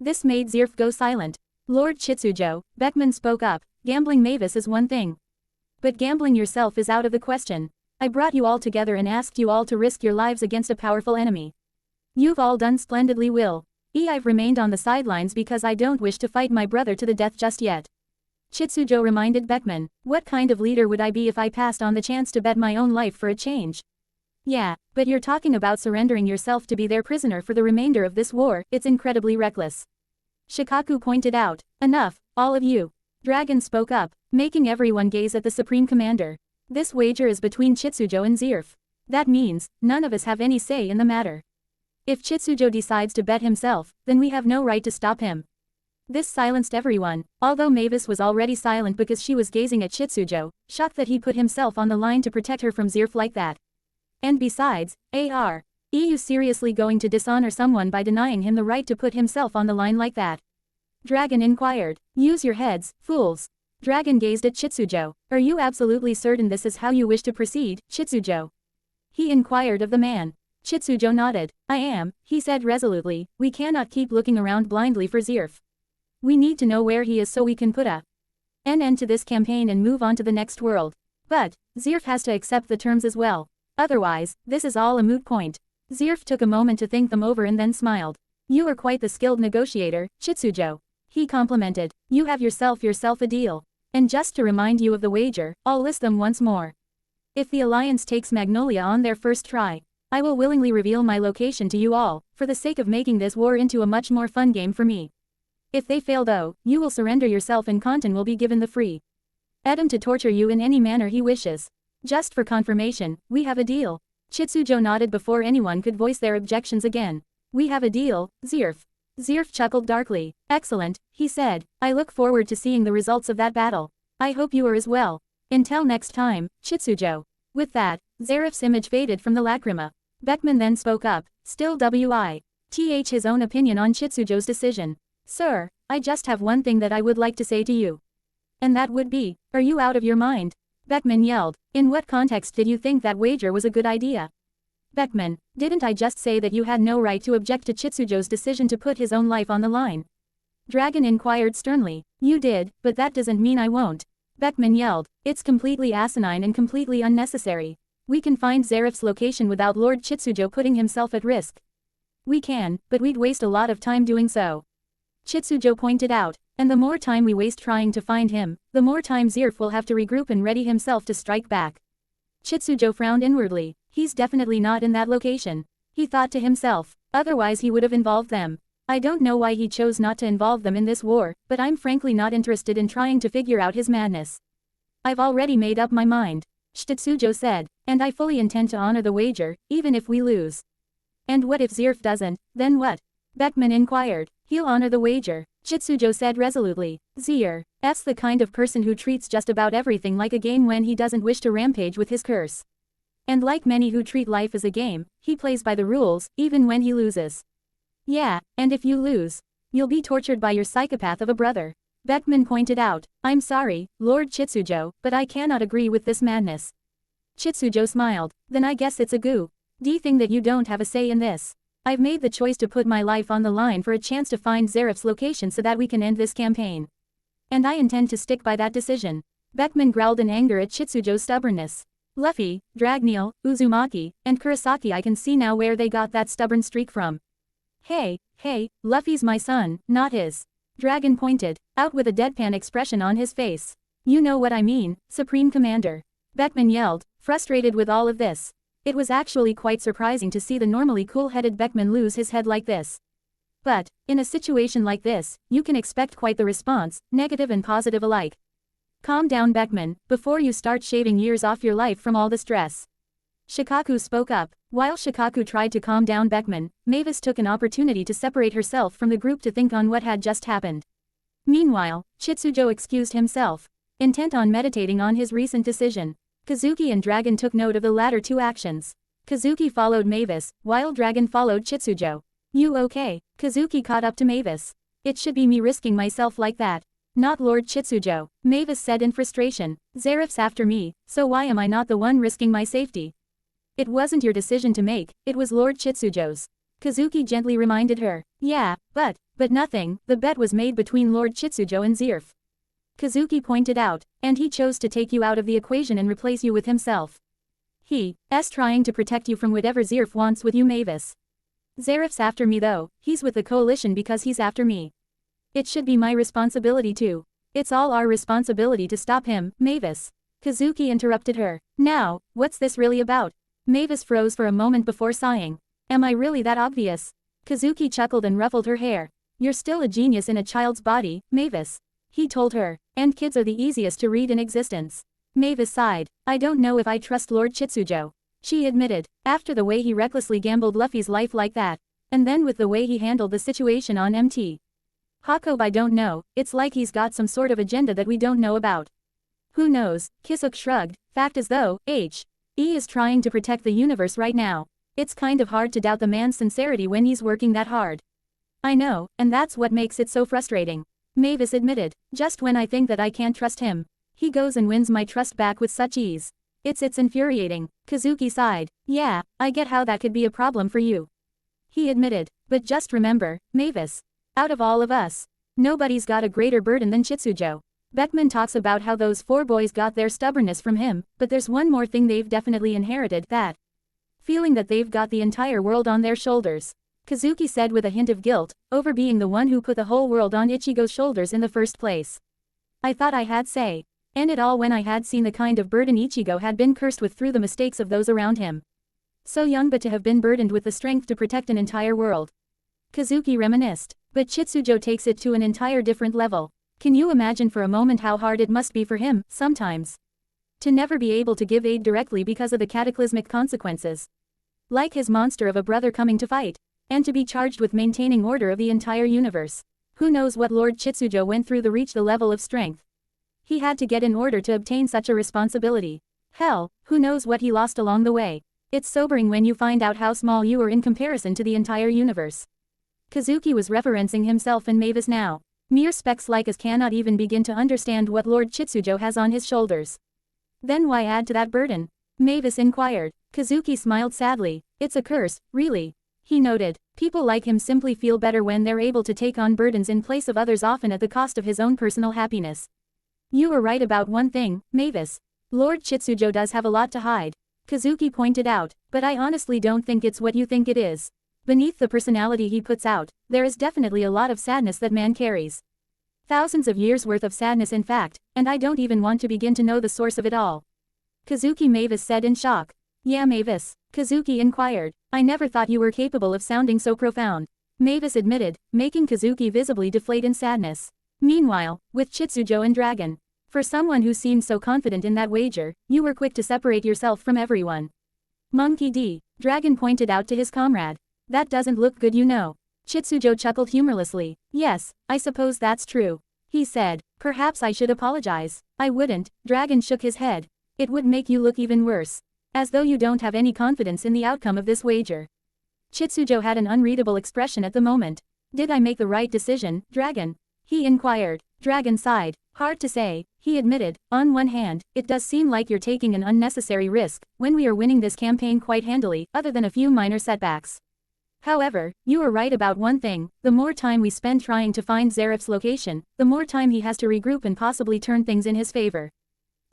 This made Zerf go silent. Lord Chitsujo, Beckman spoke up, gambling Mavis is one thing. But gambling yourself is out of the question. I brought you all together and asked you all to risk your lives against a powerful enemy. You've all done splendidly well. I've remained on the sidelines because I don't wish to fight my brother to the death just yet. Chitsujo reminded Beckman, what kind of leader would I be if I passed on the chance to bet my own life for a change? Yeah, but you're talking about surrendering yourself to be their prisoner for the remainder of this war, it's incredibly reckless. Shikaku pointed out, enough, all of you. Dragon spoke up, making everyone gaze at the Supreme Commander. This wager is between Chitsujo and Zerf. That means, none of us have any say in the matter. If Chitsujo decides to bet himself, then we have no right to stop him. This silenced everyone, although Mavis was already silent because she was gazing at Chitsujo, shocked that he put himself on the line to protect her from Zerf like that. And besides, are you seriously going to dishonor someone by denying him the right to put himself on the line like that? Dragon inquired. Use your heads, fools. Dragon gazed at Chitsujo. Are you absolutely certain this is how you wish to proceed, Chitsujo? He inquired of the man. Chitsujo nodded. I am, he said resolutely, we cannot keep looking around blindly for Zerf. We need to know where he is so we can put an end to this campaign and move on to the next world. But, Zerf has to accept the terms as well. Otherwise, this is all a moot point. Zerf took a moment to think them over and then smiled. You are quite the skilled negotiator, Chitsujo. He complimented. You have yourself a deal. And just to remind you of the wager, I'll list them once more. If the Alliance takes Magnolia on their first try, I will willingly reveal my location to you all, for the sake of making this war into a much more fun game for me. If they fail though, you will surrender yourself and Kontan will be given the free Adam to torture you in any manner he wishes. Just for confirmation, we have a deal. Chitsujo nodded before anyone could voice their objections again. We have a deal, Zerf. Zerf chuckled darkly. Excellent, he said. I look forward to seeing the results of that battle. I hope you are as well. Until next time, Chitsujo. With that, Zerf's image faded from the lacrima. Beckman then spoke up, still WITH his own opinion on Chitsujo's decision. Sir, I just have one thing that I would like to say to you. And that would be, are you out of your mind? Beckman yelled. In what context did you think that wager was a good idea? Beckman, didn't I just say that you had no right to object to Chitsujo's decision to put his own life on the line? Dragon inquired sternly. You did, but that doesn't mean I won't. Beckman yelled. It's completely asinine and completely unnecessary. We can find Zeref's location without Lord Chitsujo putting himself at risk. We can, but we'd waste a lot of time doing so. Chitsujo pointed out, and the more time we waste trying to find him, the more time Zerf will have to regroup and ready himself to strike back. Chitsujo frowned inwardly. He's definitely not in that location. He thought to himself, otherwise he would have involved them. I don't know why he chose not to involve them in this war, but I'm frankly not interested in trying to figure out his madness. I've already made up my mind, Chitsujo said, and I fully intend to honor the wager, even if we lose. And what if Zerf doesn't, then what? Beckman inquired. He'll honor the wager, Chitsujo said resolutely. Zerf's the kind of person who treats just about everything like a game when he doesn't wish to rampage with his curse. And like many who treat life as a game, he plays by the rules, even when he loses. Yeah, and if you lose, you'll be tortured by your psychopath of a brother. Beckman pointed out. I'm sorry, Lord Chitsujo, but I cannot agree with this madness. Chitsujo smiled. Then I guess it's a good thing that you don't have a say in this. I've made the choice to put my life on the line for a chance to find Zeref's location so that we can end this campaign. And I intend to stick by that decision. Beckman growled in anger at Chitsujo's stubbornness. Luffy, Dragneel, Uzumaki, and Kurosaki, I can see now where they got that stubborn streak from. Hey, Luffy's my son, not his. Dragon pointed out with a deadpan expression on his face. You know what I mean, Supreme Commander. Beckman yelled, frustrated with all of this. It was actually quite surprising to see the normally cool-headed Beckman lose his head like this. But, in a situation like this, you can expect quite the response, negative and positive alike. Calm down Beckman, before you start shaving years off your life from all the stress. Shikaku spoke up. While Shikaku tried to calm down Beckman, Mavis took an opportunity to separate herself from the group to think on what had just happened. Meanwhile, Chitsujo excused himself, intent on meditating on his recent decision. Kazuki and Dragon took note of the latter two actions. Kazuki followed Mavis, while Dragon followed Chitsujo. You okay? Kazuki caught up to Mavis. It should be me risking myself like that. Not Lord Chitsujo, Mavis said in frustration. Zeref's after me, so why am I not the one risking my safety? It wasn't your decision to make, it was Lord Chitsujo's. Kazuki gently reminded her. Yeah, but nothing, the bet was made between Lord Chitsujo and Zeref. Kazuki pointed out, and he chose to take you out of the equation and replace you with himself. He's trying to protect you from whatever Zeref wants with you, Mavis. Zeref's after me though, he's with the coalition because he's after me. It should be my responsibility too. It's all our responsibility to stop him, Mavis. Kazuki interrupted her. Now, what's this really about? Mavis froze for a moment before sighing. Am I really that obvious? Kazuki chuckled and ruffled her hair. You're still a genius in a child's body, Mavis. He told her, and kids are the easiest to read in existence. Mavis sighed. I don't know if I trust Lord Chitsujo. She admitted, after the way he recklessly gambled Luffy's life like that, and then with the way he handled the situation on MT. Hakob, I don't know, it's like he's got some sort of agenda that we don't know about. Who knows? Kisuk shrugged, fact is though, He is trying to protect the universe right now. It's kind of hard to doubt the man's sincerity when he's working that hard. I know, and that's what makes it so frustrating. Mavis admitted, just when I think that I can't trust him, he goes and wins my trust back with such ease. It's infuriating. Kazuki sighed. Yeah, I get how that could be a problem for you. He admitted, but just remember, Mavis. Out of all of us, nobody's got a greater burden than Chitsujo. Beckman talks about how those 4 boys got their stubbornness from him, but there's one more thing they've definitely inherited, that feeling that they've got the entire world on their shoulders. Kazuki said with a hint of guilt, over being the one who put the whole world on Ichigo's shoulders in the first place. I thought I had say. And it all when I had seen the kind of burden Ichigo had been cursed with through the mistakes of those around him. So young but to have been burdened with the strength to protect an entire world. Kazuki reminisced. But Chitsujo takes it to an entire different level. Can you imagine for a moment how hard it must be for him, sometimes? To never be able to give aid directly because of the cataclysmic consequences. Like his monster of a brother coming to fight. And to be charged with maintaining order of the entire universe. Who knows what Lord Chitsujo went through to reach the level of strength he had to get in order to obtain such a responsibility. Hell, who knows what he lost along the way. It's sobering when you find out how small you are in comparison to the entire universe. Kazuki was referencing himself and Mavis now. Mere specks like us cannot even begin to understand what Lord Chitsujo has on his shoulders. Then why add to that burden? Mavis inquired. Kazuki smiled sadly. It's a curse, really. He noted, people like him simply feel better when they're able to take on burdens in place of others, often at the cost of his own personal happiness. You were right about one thing, Mavis. Lord Chitsujo does have a lot to hide. Kazuki pointed out, but I honestly don't think it's what you think it is. Beneath the personality he puts out, there is definitely a lot of sadness that man carries. Thousands of years worth of sadness in fact, and I don't even want to begin to know the source of it all. Kazuki, Mavis said in shock. Yeah, Mavis? Kazuki inquired. I never thought you were capable of sounding so profound. Mavis admitted, making Kazuki visibly deflate in sadness. Meanwhile, with Chitsujo and Dragon. For someone who seemed so confident in that wager, you were quick to separate yourself from everyone. Monkey D. Dragon pointed out to his comrade. That doesn't look good, you know. Chitsujo chuckled humorlessly. Yes, I suppose that's true. He said, perhaps I should apologize. I wouldn't. Dragon shook his head. It would make you look even worse. As though you don't have any confidence in the outcome of this wager. Chitsujo had an unreadable expression at the moment. Did I make the right decision, Dragon? He inquired. Dragon sighed. Hard to say, he admitted. On one hand, it does seem like you're taking an unnecessary risk, when we are winning this campaign quite handily, other than a few minor setbacks. However, you are right about one thing, the more time we spend trying to find Zeref's location, the more time he has to regroup and possibly turn things in his favor.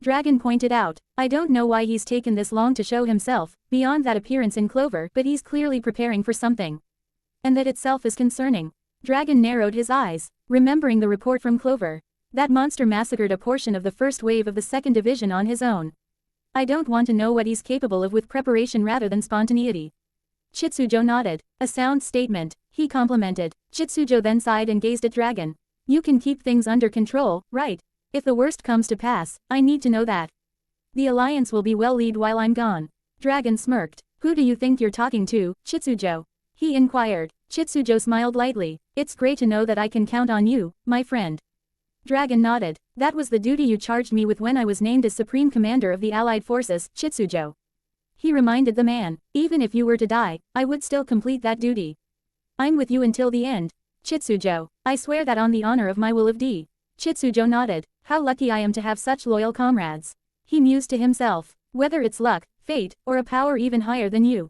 Dragon pointed out, I don't know why he's taken this long to show himself, beyond that appearance in Clover, but he's clearly preparing for something. And that itself is concerning. Dragon narrowed his eyes, remembering the report from Clover. That monster massacred a portion of the first wave of the second division on his own. I don't want to know what he's capable of with preparation rather than spontaneity. Chitsujo nodded. A sound statement, he complimented. Chitsujo then sighed and gazed at Dragon. You can keep things under control, right? If the worst comes to pass, I need to know that. The alliance will be well led while I'm gone. Dragon smirked. Who do you think you're talking to, Chitsujo? He inquired. Chitsujo smiled lightly. It's great to know that I can count on you, my friend. Dragon nodded. That was the duty you charged me with when I was named as Supreme Commander of the Allied Forces, Chitsujo. He reminded the man. Even if you were to die, I would still complete that duty. I'm with you until the end. Chitsujo, I swear that on the honor of my will of D. Chitsujo nodded. How lucky I am to have such loyal comrades. He mused to himself. Whether it's luck, fate, or a power even higher than you.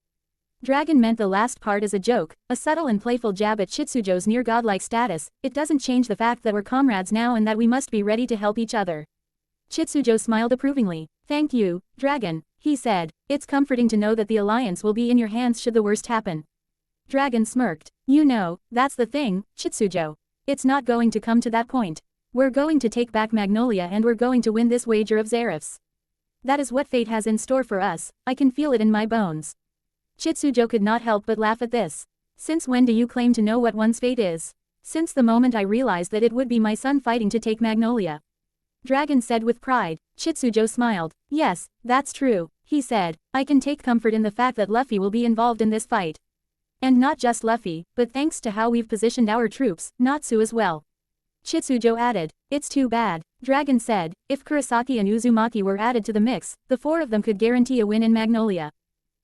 Dragon meant the last part as a joke, a subtle and playful jab at Chitsujo's near-godlike status. It doesn't change the fact that we're comrades now and that we must be ready to help each other. Chitsujo smiled approvingly. Thank you, Dragon, he said. It's comforting to know that the alliance will be in your hands should the worst happen. Dragon smirked. You know, that's the thing, Chitsujo. It's not going to come to that point. We're going to take back Magnolia and we're going to win this wager of Zerif's. That is what fate has in store for us, I can feel it in my bones. Chitsujo could not help but laugh at this. Since when do you claim to know what one's fate is? Since the moment I realized that it would be my son fighting to take Magnolia. Dragon said with pride. Chitsujo smiled. Yes, that's true, he said. I can take comfort in the fact that Luffy will be involved in this fight. And not just Luffy, but thanks to how we've positioned our troops, Natsu as well. Chitsujo added. It's too bad, Dragon said. If Kurosaki and Uzumaki were added to the mix, the four of them could guarantee a win in Magnolia.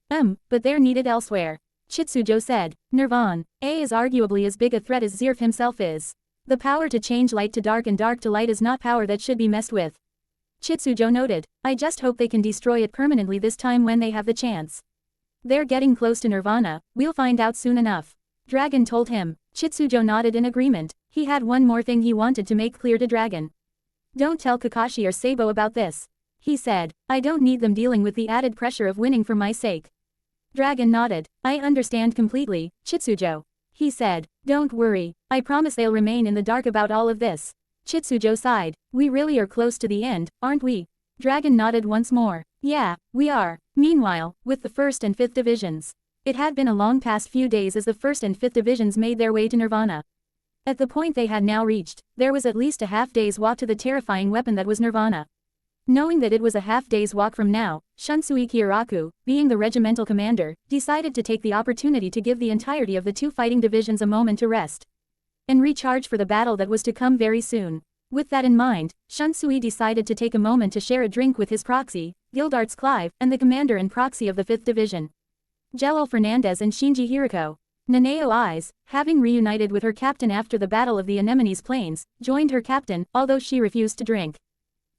But they're needed elsewhere. Chitsujo said. Nirvan, A is arguably as big a threat as Zerif himself is. The power to change light to dark and dark to light is not power that should be messed with. Chitsujo noted. I just hope they can destroy it permanently this time when they have the chance. They're getting close to Nirvana, we'll find out soon enough. Dragon told him. Chitsujo nodded in agreement. He had one more thing he wanted to make clear to Dragon. Don't tell Kakashi or Sabo about this. He said. I don't need them dealing with the added pressure of winning for my sake. Dragon nodded. I understand completely, Chitsujo. He said. Don't worry, I promise they'll remain in the dark about all of this. Chitsujo sighed. We really are close to the end, aren't we? Dragon nodded once more. Yeah, we are. Meanwhile, with the 1st and 5th divisions. It had been a long past few days as the 1st and 5th divisions made their way to Nirvana. At the point they had now reached, there was at least a half-day's walk to the terrifying weapon that was Nirvana. Knowing that it was a half-day's walk from now, Shunsui Kyoraku, being the regimental commander, decided to take the opportunity to give the entirety of the two fighting divisions a moment to rest and recharge for the battle that was to come very soon. With that in mind, Shunsui decided to take a moment to share a drink with his proxy, Gildarts Clive, and the commander and proxy of the 5th Division. Jelil Fernandez and Shinji Hiriko. Nanao Eyes, having reunited with her captain after the Battle of the Anemones Plains, joined her captain, although she refused to drink.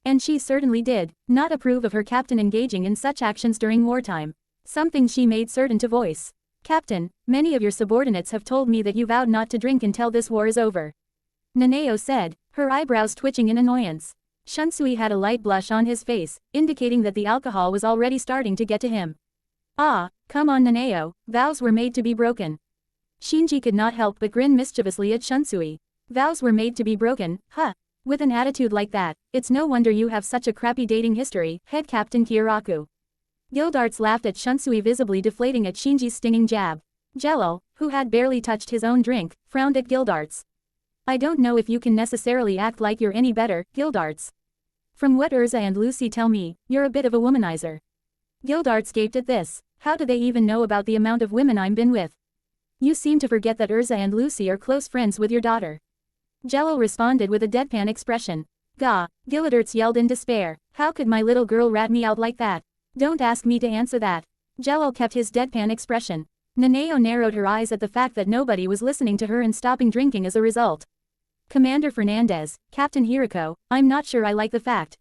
And she certainly did not approve of her captain engaging in such actions during wartime. Something she made certain to voice. Captain, many of your subordinates have told me that you vowed not to drink until this war is over. Nanao said, her eyebrows twitching in annoyance. Shunsui had a light blush on his face, indicating that the alcohol was already starting to get to him. Ah, come on Nanao, vows were made to be broken. Shinji could not help but grin mischievously at Shunsui. Vows were made to be broken, huh? With an attitude like that, it's no wonder you have such a crappy dating history, head Captain Kyoraku. Gildarts laughed at Shunsui, visibly deflating at Shinji's stinging jab. Jelil, who had barely touched his own drink, frowned at Gildarts. I don't know if you can necessarily act like you're any better, Gildarts. From what Urza and Lucy tell me, you're a bit of a womanizer. Gildarts gaped at this. How do they even know about the amount of women I'm been with? You seem to forget that Urza and Lucy are close friends with your daughter. Jelil responded with a deadpan expression. Gah, Gildarts yelled in despair. How could my little girl rat me out like that? Don't ask me to answer that. Jelil kept his deadpan expression. Nanao narrowed her eyes at the fact that nobody was listening to her and stopping drinking as a result. Commander Fernandez, Captain Hiriko, I'm not sure I like the fact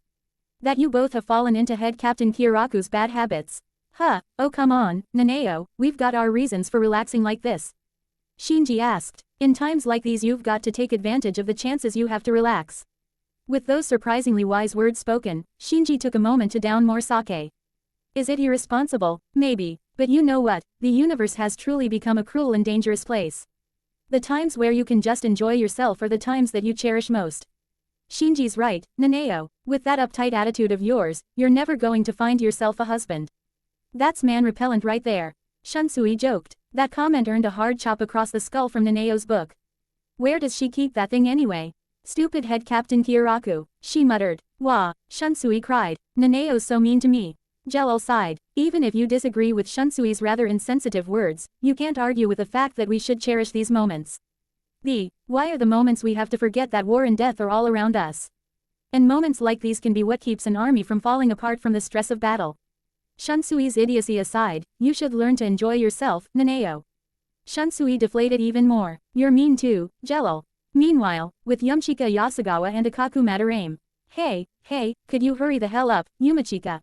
that you both have fallen into head Captain Kyoraku's bad habits. Huh, oh come on, Nanao, we've got our reasons for relaxing like this. Shinji asked. In times like these you've got to take advantage of the chances you have to relax. With those surprisingly wise words spoken, Shinji took a moment to down more sake. Is it irresponsible? Maybe, but you know what, the universe has truly become a cruel and dangerous place. The times where you can just enjoy yourself are the times that you cherish most. Shinji's right, Nanao, with that uptight attitude of yours, you're never going to find yourself a husband. That's man repellent right there. Shunsui joked. That comment earned a hard chop across the skull from Nanao's book. Where does she keep that thing anyway? Stupid head Captain Kyoraku, she muttered. Wah, Shunsui cried. Nanao's so mean to me. Jelil sighed. Even if you disagree with Shunsui's rather insensitive words, you can't argue with the fact that we should cherish these moments. Why are the moments we have to forget that war and death are all around us? And moments like these can be what keeps an army from falling apart from the stress of battle. Shunsui's idiocy aside, you should learn to enjoy yourself, Naneo. Shunsui deflated even more. You're mean too, Jelal. Meanwhile, with Yumchika Yasugawa and Akaku Mataraim. Hey, could you hurry the hell up, Yumachika?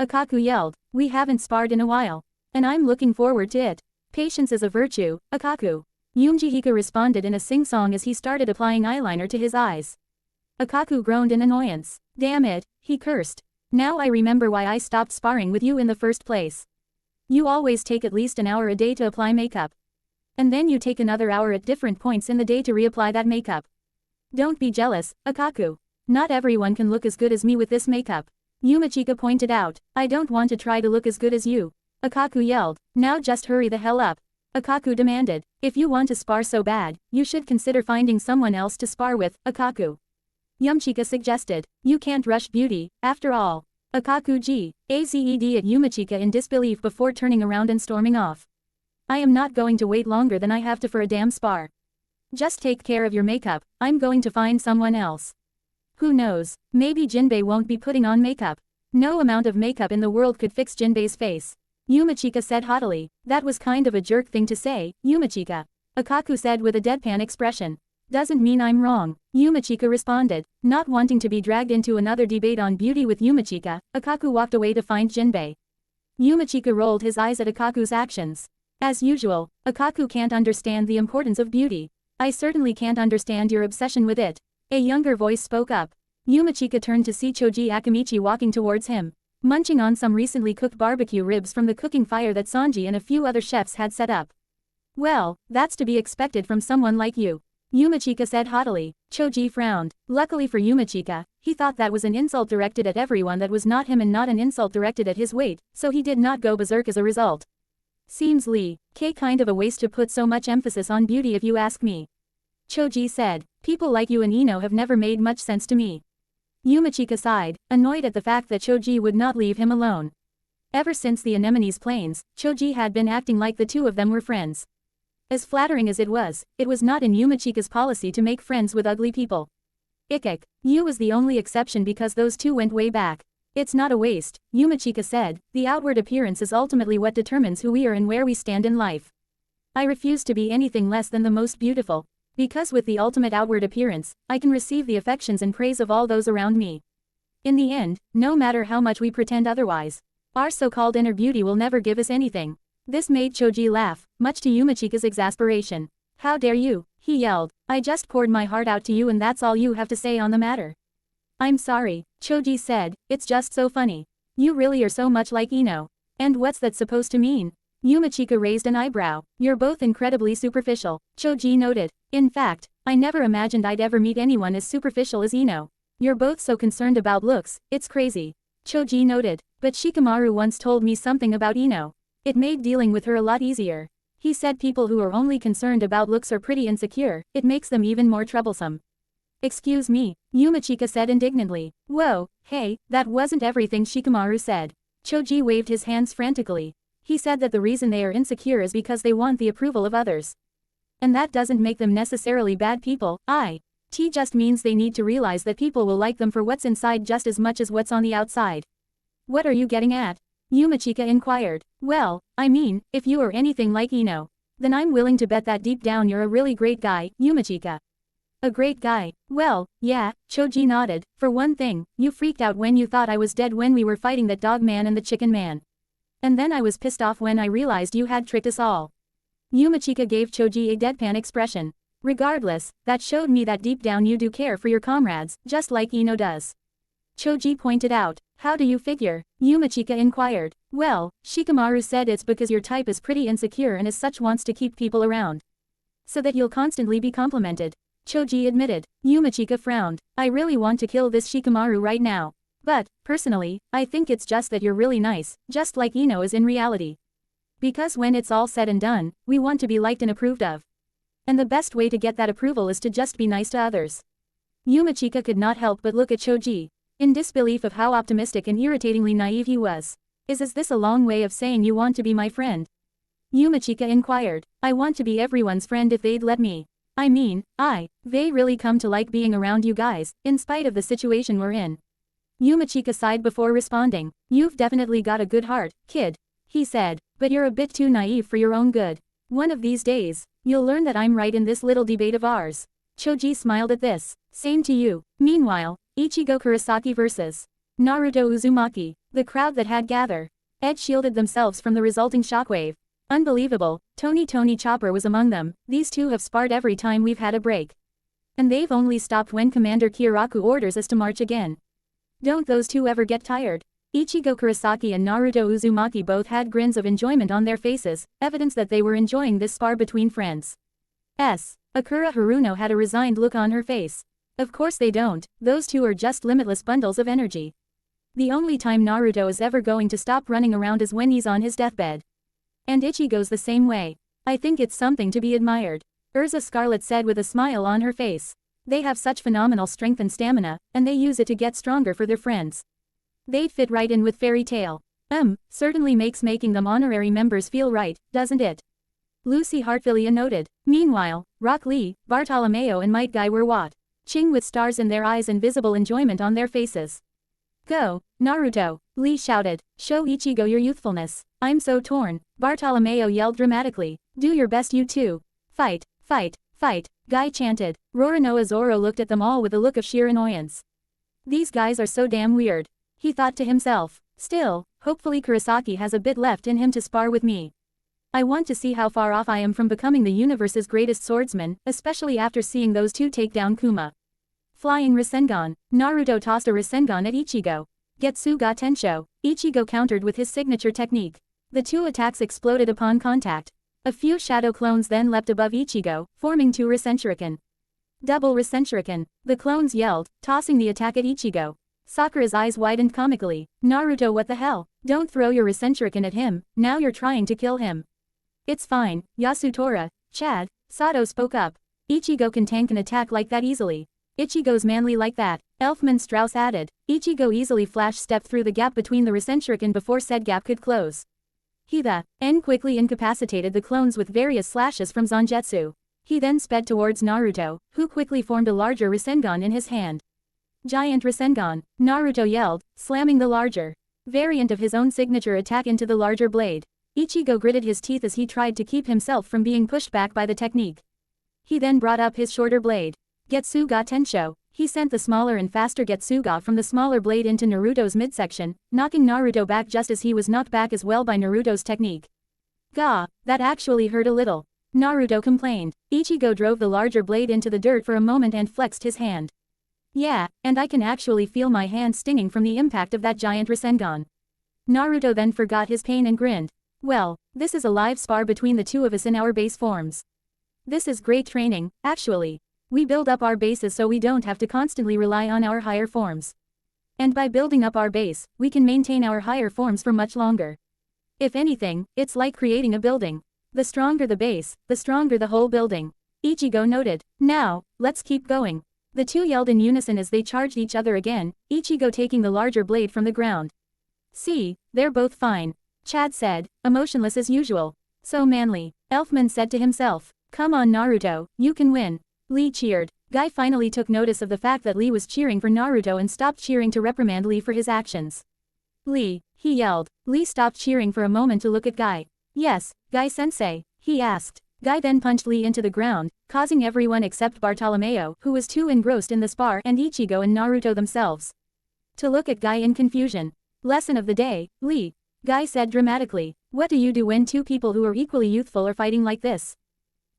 Akaku yelled. We haven't sparred in a while. And I'm looking forward to it. Patience is a virtue, Akaku. Yumjihika responded in a sing-song as he started applying eyeliner to his eyes. Akaku groaned in annoyance. Damn it, he cursed. Now I remember why I stopped sparring with you in the first place. You always take at least an hour a day to apply makeup. And then you take another hour at different points in the day to reapply that makeup. Don't be jealous, Akaku. Not everyone can look as good as me with this makeup. Yumachika pointed out. I don't want to try to look as good as you. Akaku yelled. Now just hurry the hell up. Akaku demanded. If you want to spar so bad, you should consider finding someone else to spar with, Akaku. Yumchika suggested. You can't rush beauty, after all. Akaku azed at Yumachika in disbelief before turning around and storming off. I am not going to wait longer than I have to for a damn spar. Just take care of your makeup, I'm going to find someone else. Who knows, maybe Jinbei won't be putting on makeup. No amount of makeup in the world could fix Jinbei's face. Yumachika said haughtily. That was kind of a jerk thing to say, Yumachika. Akaku said with a deadpan expression. Doesn't mean I'm wrong, Yumachika responded. Not wanting to be dragged into another debate on beauty with Yumachika, Akaku walked away to find Jinbei. Yumachika rolled his eyes at Akaku's actions. As usual, Akaku can't understand the importance of beauty. I certainly can't understand your obsession with it. A younger voice spoke up. Yumachika turned to see Choji Akamichi walking towards him, munching on some recently cooked barbecue ribs from the cooking fire that Sanji and a few other chefs had set up. Well, that's to be expected from someone like you, Yumachika said haughtily. Choji frowned. Luckily for Yumachika, he thought that was an insult directed at everyone that was not him and not an insult directed at his weight, so he did not go berserk as a result. Seems kind of a waste to put so much emphasis on beauty if you ask me. Choji said, people like you and Ino have never made much sense to me. Yumachika sighed, annoyed at the fact that Choji would not leave him alone. Ever since the Anemone's plains, Choji had been acting like the two of them were friends. As flattering as it was not in Yumachika's policy to make friends with ugly people. You was the only exception because those two went way back. It's not a waste, Yumachika said, the outward appearance is ultimately what determines who we are and where we stand in life. I refuse to be anything less than the most beautiful. Because with the ultimate outward appearance, I can receive the affections and praise of all those around me. In the end, no matter how much we pretend otherwise, our so-called inner beauty will never give us anything. This made Choji laugh, much to Yumachika's exasperation. How dare you, he yelled, I just poured my heart out to you and that's all you have to say on the matter. I'm sorry, Choji said, it's just so funny. You really are so much like Ino. And what's that supposed to mean? Yumachika raised an eyebrow. You're both incredibly superficial, Choji noted. In fact, I never imagined I'd ever meet anyone as superficial as Ino. You're both so concerned about looks, it's crazy. Choji noted. But Shikamaru once told me something about Ino. It made dealing with her a lot easier. He said people who are only concerned about looks are pretty insecure, it makes them even more troublesome. Excuse me, Yumachika said indignantly. Whoa, hey, that wasn't everything Shikamaru said. Choji waved his hands frantically. He said that the reason they are insecure is because they want the approval of others. And that doesn't make them necessarily bad people, T just means they need to realize that people will like them for what's inside just as much as what's on the outside. What are you getting at? Yumachika inquired. Well, I mean, if you are anything like Ino, then I'm willing to bet that deep down you're a really great guy, Yumachika. A great guy. Well, yeah, Choji nodded. For one thing, you freaked out when you thought I was dead when we were fighting that dog man and the chicken man. And then I was pissed off when I realized you had tricked us all. Yumachika gave Choji a deadpan expression. Regardless, that showed me that deep down you do care for your comrades, just like Ino does. Choji pointed out. How do you figure? Yumachika inquired. Well, Shikamaru said it's because your type is pretty insecure and as such wants to keep people around. So that you'll constantly be complimented. Choji admitted. Yumachika frowned. I really want to kill this Shikamaru right now. But, personally, I think it's just that you're really nice, just like Ino is in reality. Because when it's all said and done, we want to be liked and approved of. And the best way to get that approval is to just be nice to others. Yumachika could not help but look at Choji, in disbelief of how optimistic and irritatingly naive he was. Is this a long way of saying you want to be my friend? Yumachika inquired. I want to be everyone's friend if they'd let me. They really come to like being around you guys, in spite of the situation we're in. Yumachika sighed before responding. You've definitely got a good heart, kid. He said, but you're a bit too naive for your own good. One of these days, you'll learn that I'm right in this little debate of ours. Choji smiled at this. Same to you. Meanwhile, Ichigo Kurosaki vs. Naruto Uzumaki. The crowd that had gathered shielded themselves from the resulting shockwave. Unbelievable, Tony Chopper was among them. These two have sparred every time we've had a break. And they've only stopped when Commander Kyoraku orders us to march again. Don't those two ever get tired? Ichigo Kurosaki and Naruto Uzumaki both had grins of enjoyment on their faces, evidence that they were enjoying this spar between friends. Akira Haruno had a resigned look on her face. Of course they don't, those two are just limitless bundles of energy. The only time Naruto is ever going to stop running around is when he's on his deathbed. And Ichigo's the same way. I think it's something to be admired. Urza Scarlet said with a smile on her face. They have such phenomenal strength and stamina, and they use it to get stronger for their friends. They'd fit right in with Fairy Tail. Certainly makes making them honorary members feel right, doesn't it? Lucy Hartfilia noted. Meanwhile, Rock Lee, Bartolomeo and Might Guy were watching with stars in their eyes and visible enjoyment on their faces. Go, Naruto, Lee shouted. Show Ichigo your youthfulness. I'm so torn, Bartolomeo yelled dramatically. Do your best you two. Fight, fight, fight, Guy chanted. Roronoa Zoro looked at them all with a look of sheer annoyance. These guys are so damn weird. He thought to himself. Still, hopefully Kurosaki has a bit left in him to spar with me. I want to see how far off I am from becoming the universe's greatest swordsman, especially after seeing those two take down Kuma. Flying Rasengan. Naruto tossed a Rasengan at Ichigo. Getsuga Tensho. Ichigo countered with his signature technique. The two attacks exploded upon contact. A few shadow clones then leapt above Ichigo, forming two Rasenshuriken. Double Rasenshuriken. The clones yelled, tossing the attack at Ichigo. Sakura's eyes widened comically. Naruto, what the hell? Don't throw your Rasenshuriken at him, now you're trying to kill him. It's fine, Yasutora. Chad, Sato spoke up. Ichigo can tank an attack like that easily. Ichigo's manly like that, Elfman Strauss added. Ichigo easily flash-stepped through the gap between the Rasenshuriken before said gap could close. He quickly incapacitated the clones with various slashes from Zangetsu. He then sped towards Naruto, who quickly formed a larger Rasengan in his hand. Giant Rasengan, Naruto yelled, slamming the larger variant of his own signature attack into the larger blade. Ichigo gritted his teeth as he tried to keep himself from being pushed back by the technique. He then brought up his shorter blade. Getsuga Tensho. He sent the smaller and faster Getsuga from the smaller blade into Naruto's midsection, knocking Naruto back just as he was knocked back as well by Naruto's technique. Gah, that actually hurt a little. Naruto complained. Ichigo drove the larger blade into the dirt for a moment and flexed his hand. Yeah, and I can actually feel my hand stinging from the impact of that giant Rasengan. Naruto then forgot his pain and grinned. Well, this is a live spar between the two of us in our base forms. This is great training, actually. We build up our bases so we don't have to constantly rely on our higher forms. And by building up our base, we can maintain our higher forms for much longer. If anything, it's like creating a building. The stronger the base, the stronger the whole building. Ichigo noted. Now, let's keep going. The two yelled in unison as they charged each other again, Ichigo taking the larger blade from the ground. See, they're both fine. Chad said, emotionless as usual. So manly. Elfman said to himself. Come on Naruto, you can win. Lee cheered. Guy finally took notice of the fact that Lee was cheering for Naruto and stopped cheering to reprimand Lee for his actions. Lee, he yelled. Lee stopped cheering for a moment to look at Guy. Yes, Guy-sensei, he asked. Guy then punched Lee into the ground, causing everyone except Bartolomeo, who was too engrossed in the spar, and Ichigo and Naruto themselves to look at Guy in confusion. Lesson of the day, Lee. Guy said dramatically. What do you do when two people who are equally youthful are fighting like this?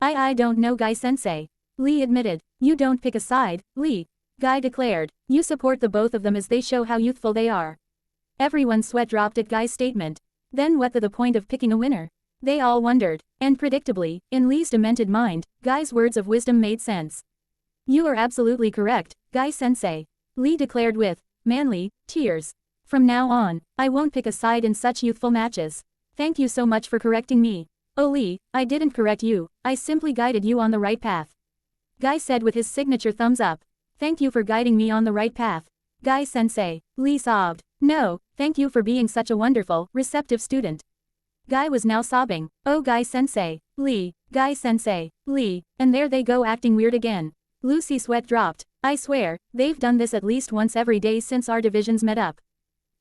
I don't know Guy-sensei. Lee admitted. You don't pick a side, Lee. Guy declared. You support the both of them as they show how youthful they are. Everyone's sweat dropped at Guy's statement. Then what the point of picking a winner? They all wondered. And predictably, in Lee's demented mind, Guy's words of wisdom made sense. You are absolutely correct, Guy-sensei. Lee declared with manly tears. From now on, I won't pick a side in such youthful matches. Thank you so much for correcting me. Oh Lee, I didn't correct you, I simply guided you on the right path. Guy said with his signature thumbs up. Thank you for guiding me on the right path. Guy-sensei, Lee sobbed. No, thank you for being such a wonderful, receptive student. Guy was now sobbing. Oh Guy-sensei, Lee, Guy-sensei, Lee, and there they go acting weird again. Lucy's sweat dropped. I swear, they've done this at least once every day since our divisions met up.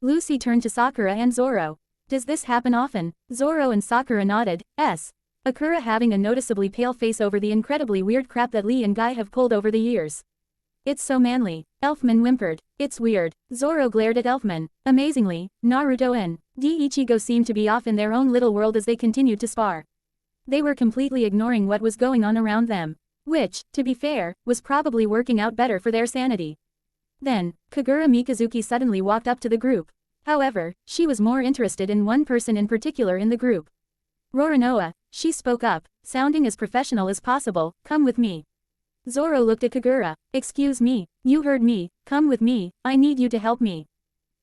Lucy turned to Sakura and Zoro. Does this happen often? Zoro and Sakura nodded, Akira having a noticeably pale face over the incredibly weird crap that Lee and Guy have pulled over the years. It's so manly. Elfman whimpered. It's weird. Zoro glared at Elfman. Amazingly, Naruto and Ichigo seemed to be off in their own little world as they continued to spar. They were completely ignoring what was going on around them. Which, to be fair, was probably working out better for their sanity. Then, Kagura Mikazuki suddenly walked up to the group. However, she was more interested in one person in particular in the group. Roronoa, she spoke up, sounding as professional as possible, come with me. Zoro looked at Kagura. Excuse me, you heard me, come with me, I need you to help me.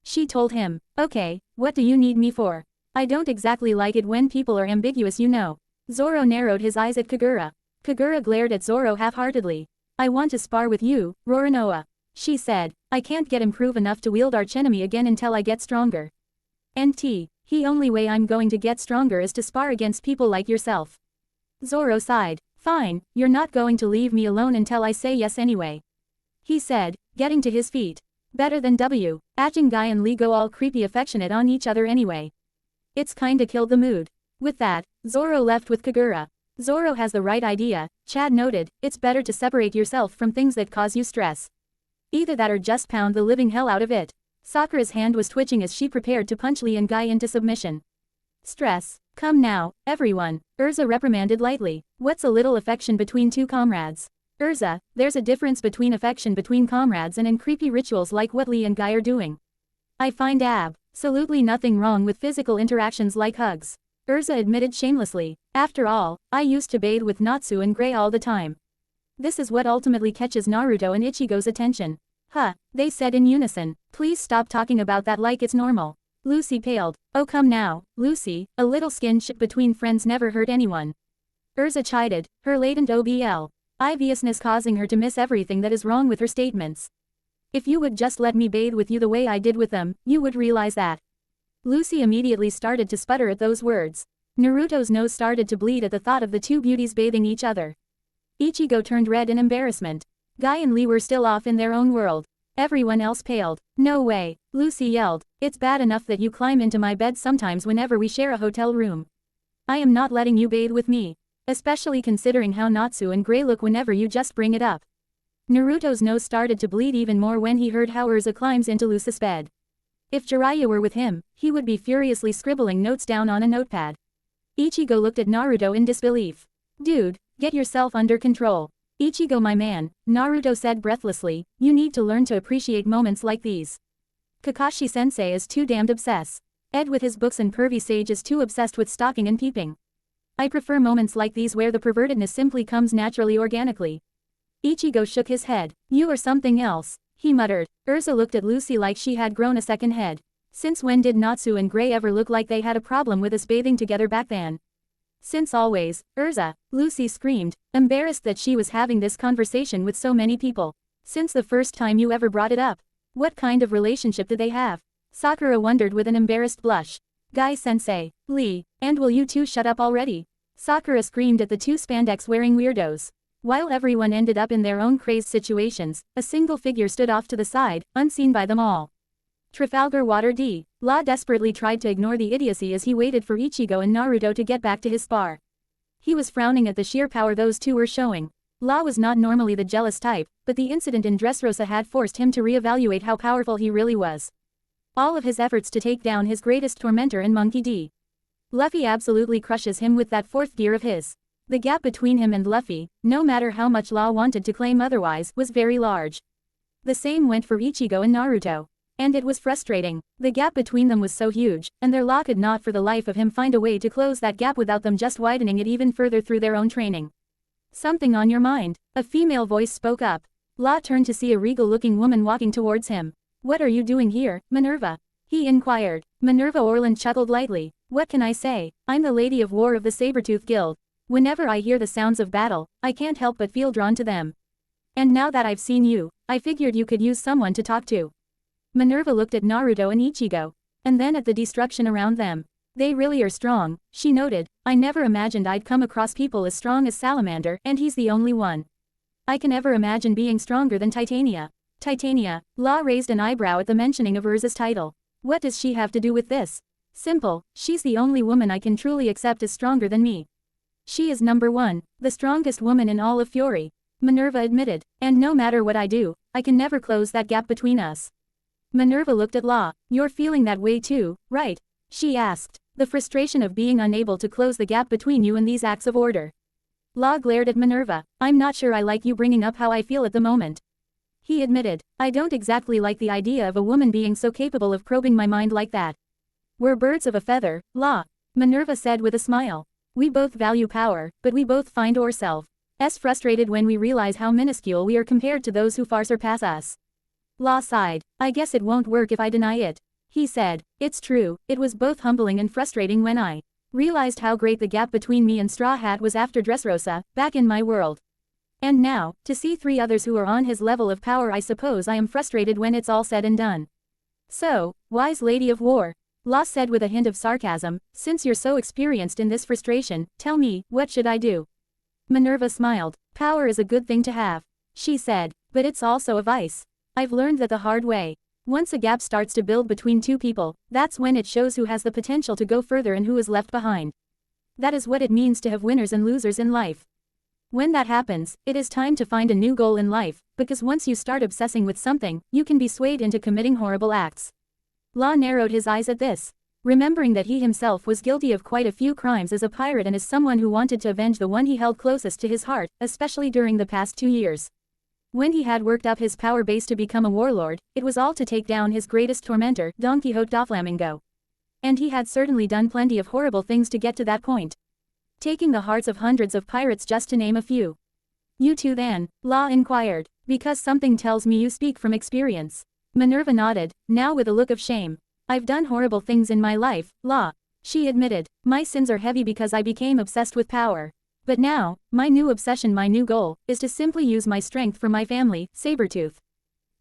She told him, okay, what do you need me for? I don't exactly like it when people are ambiguous, you know. Zoro narrowed his eyes at Kagura. Kagura glared at Zoro half-heartedly. I want to spar with you, Roronoa. She said, I can't get improve enough to wield archenemy again until I get stronger. The only way I'm going to get stronger is to spar against people like yourself. Zoro sighed. Fine, you're not going to leave me alone until I say yes anyway. He said, getting to his feet. Better than Atching Guy and Lee go all creepy affectionate on each other anyway. It's kinda killed the mood. With that, Zoro left with Kagura. Zoro has the right idea, Chad noted, it's better to separate yourself from things that cause you stress. Either that or just pound the living hell out of it. Sakura's hand was twitching as she prepared to punch Lee and Guy into submission. Stress. Come now, everyone, Urza reprimanded lightly. What's a little affection between two comrades? Urza, there's a difference between affection between comrades and in creepy rituals like what Lee and Guy are doing. I find absolutely nothing wrong with physical interactions like hugs. Urza admitted shamelessly. After all, I used to bathe with Natsu and Grey all the time. This is what ultimately catches Naruto and Ichigo's attention. Huh, they said in unison. Please stop talking about that like it's normal. Lucy paled. Oh come now, Lucy, a little skinship between friends never hurt anyone. Urza chided, her latent obviousness causing her to miss everything that is wrong with her statements. If you would just let me bathe with you the way I did with them, you would realize that. Lucy immediately started to sputter at those words. Naruto's nose started to bleed at the thought of the two beauties bathing each other. Ichigo turned red in embarrassment. Guy and Lee were still off in their own world. Everyone else paled. No way, Lucy yelled. It's bad enough that you climb into my bed sometimes whenever we share a hotel room. I am not letting you bathe with me. Especially considering how Natsu and Grey look whenever you just bring it up. Naruto's nose started to bleed even more when he heard how Urza climbs into Lucy's bed. If Jiraiya were with him, he would be furiously scribbling notes down on a notepad. Ichigo looked at Naruto in disbelief. Dude, get yourself under control. Ichigo my man, Naruto said breathlessly, you need to learn to appreciate moments like these. Kakashi-sensei is too damned obsessed. Ed with his books and pervy sage is too obsessed with stalking and peeping. I prefer moments like these where the pervertedness simply comes naturally organically. Ichigo shook his head. You are something else, he muttered. Urza looked at Lucy like she had grown a second head. Since when did Natsu and Grey ever look like they had a problem with us bathing together back then? Since always, Urza, Lucy screamed, embarrassed that she was having this conversation with so many people. Since the first time you ever brought it up. What kind of relationship did they have? Sakura wondered with an embarrassed blush. Guy-sensei, Lee, and will you two shut up already? Sakura screamed at the two spandex-wearing weirdos. While everyone ended up in their own crazed situations, a single figure stood off to the side, unseen by them all. Trafalgar Water D. Law desperately tried to ignore the idiocy as he waited for Ichigo and Naruto to get back to his spar. He was frowning at the sheer power those two were showing. Law was not normally the jealous type, but the incident in Dressrosa had forced him to reevaluate how powerful he really was. All of his efforts to take down his greatest tormentor in Monkey D. Luffy absolutely crushes him with that fourth gear of his. The gap between him and Luffy, no matter how much Law wanted to claim otherwise, was very large. The same went for Ichigo and Naruto. And it was frustrating. The gap between them was so huge, and their Law could not for the life of him find a way to close that gap without them just widening it even further through their own training. Something on your mind? A female voice spoke up. Law turned to see a regal-looking woman walking towards him. What are you doing here, Minerva? He inquired. Minerva Orland chuckled lightly. What can I say? I'm the Lady of War of the Sabretooth Guild. Whenever I hear the sounds of battle, I can't help but feel drawn to them. And now that I've seen you, I figured you could use someone to talk to. Minerva looked at Naruto and Ichigo. And then at the destruction around them. They really are strong, she noted. I never imagined I'd come across people as strong as Salamander, and he's the only one. I can never imagine being stronger than Titania. Titania, Law raised an eyebrow at the mentioning of Urza's title. What does she have to do with this? Simple, she's the only woman I can truly accept as stronger than me. She is number one, the strongest woman in all of Fury. Minerva admitted, and no matter what I do, I can never close that gap between us. Minerva looked at Law. You're feeling that way too, right? She asked. The frustration of being unable to close the gap between you and these acts of order. Law glared at Minerva. I'm not sure I like you bringing up how I feel at the moment. He admitted, I don't exactly like the idea of a woman being so capable of probing my mind like that. We're birds of a feather, Law. Minerva said with a smile. We both value power, but we both find ourselves frustrated when we realize how minuscule we are compared to those who far surpass us. Law sighed. I guess it won't work if I deny it. He said, it's true, it was both humbling and frustrating when I realized how great the gap between me and Straw Hat was after Dressrosa, back in my world. And now, to see 3 others who are on his level of power, I suppose I am frustrated when it's all said and done. So, wise lady of war, Law said with a hint of sarcasm, since you're so experienced in this frustration, tell me, what should I do? Minerva smiled. Power is a good thing to have, she said, but it's also a vice. I've learned that the hard way. Once a gap starts to build between 2 people, that's when it shows who has the potential to go further and who is left behind. That is what it means to have winners and losers in life. When that happens, it is time to find a new goal in life, because once you start obsessing with something, you can be swayed into committing horrible acts. Law narrowed his eyes at this, remembering that he himself was guilty of quite a few crimes as a pirate and as someone who wanted to avenge the one he held closest to his heart, especially during the past 2 years. When he had worked up his power base to become a warlord, it was all to take down his greatest tormentor, Don Quixote Doflamingo. And he had certainly done plenty of horrible things to get to that point. Taking the hearts of hundreds of pirates just to name a few. You too then, Law inquired, because something tells me you speak from experience. Minerva nodded, now with a look of shame. I've done horrible things in my life, Law. She admitted, my sins are heavy because I became obsessed with power. But now, my new obsession, my new goal, is to simply use my strength for my family, Sabretooth.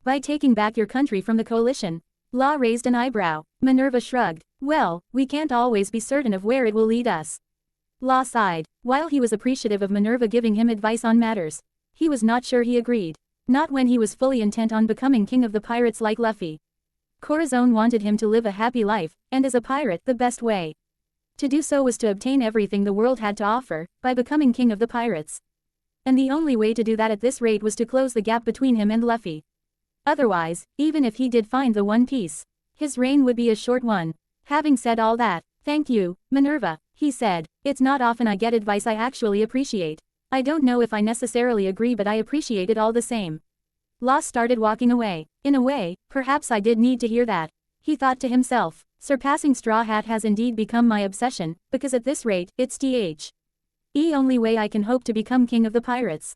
By taking back your country from the coalition. Law raised an eyebrow. Minerva shrugged. Well, we can't always be certain of where it will lead us. Law sighed. While he was appreciative of Minerva giving him advice on matters, he was not sure he agreed. Not when he was fully intent on becoming king of the pirates like Luffy. Corazon wanted him to live a happy life, and as a pirate, the best way to do so was to obtain everything the world had to offer, by becoming king of the pirates. And the only way to do that at this rate was to close the gap between him and Luffy. Otherwise, even if he did find the One Piece, his reign would be a short one. Having said all that, thank you, Minerva, he said, it's not often I get advice I actually appreciate. I don't know if I necessarily agree, but I appreciate it all the same. Law started walking away. In a way, perhaps I did need to hear that. He thought to himself, surpassing Straw Hat has indeed become my obsession, because at this rate, it's the only way I can hope to become king of the pirates.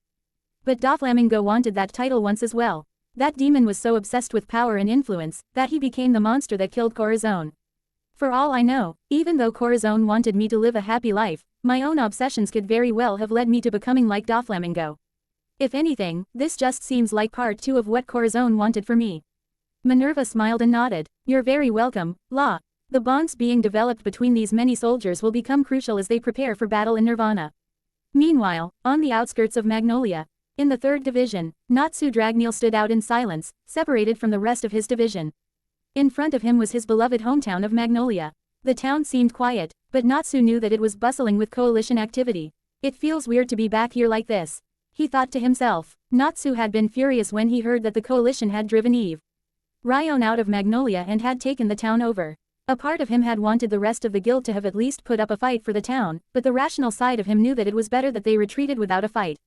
But Doflamingo wanted that title once as well. That demon was so obsessed with power and influence, that he became the monster that killed Corazon. For all I know, even though Corazon wanted me to live a happy life, my own obsessions could very well have led me to becoming like Doflamingo. If anything, this just seems like part 2 of what Corazon wanted for me. Minerva smiled and nodded. You're very welcome, Law. The bonds being developed between these many soldiers will become crucial as they prepare for battle in Nirvana. Meanwhile, on the outskirts of Magnolia, in the 3rd Division, Natsu Dragneel stood out in silence, separated from the rest of his division. In front of him was his beloved hometown of Magnolia. The town seemed quiet, but Natsu knew that it was bustling with coalition activity. It feels weird to be back here like this, he thought to himself. Natsu had been furious when he heard that the coalition had driven Eve Ryan out of Magnolia and had taken the town over. A part of him had wanted the rest of the guild to have at least put up a fight for the town, but the rational side of him knew that it was better that they retreated without a fight.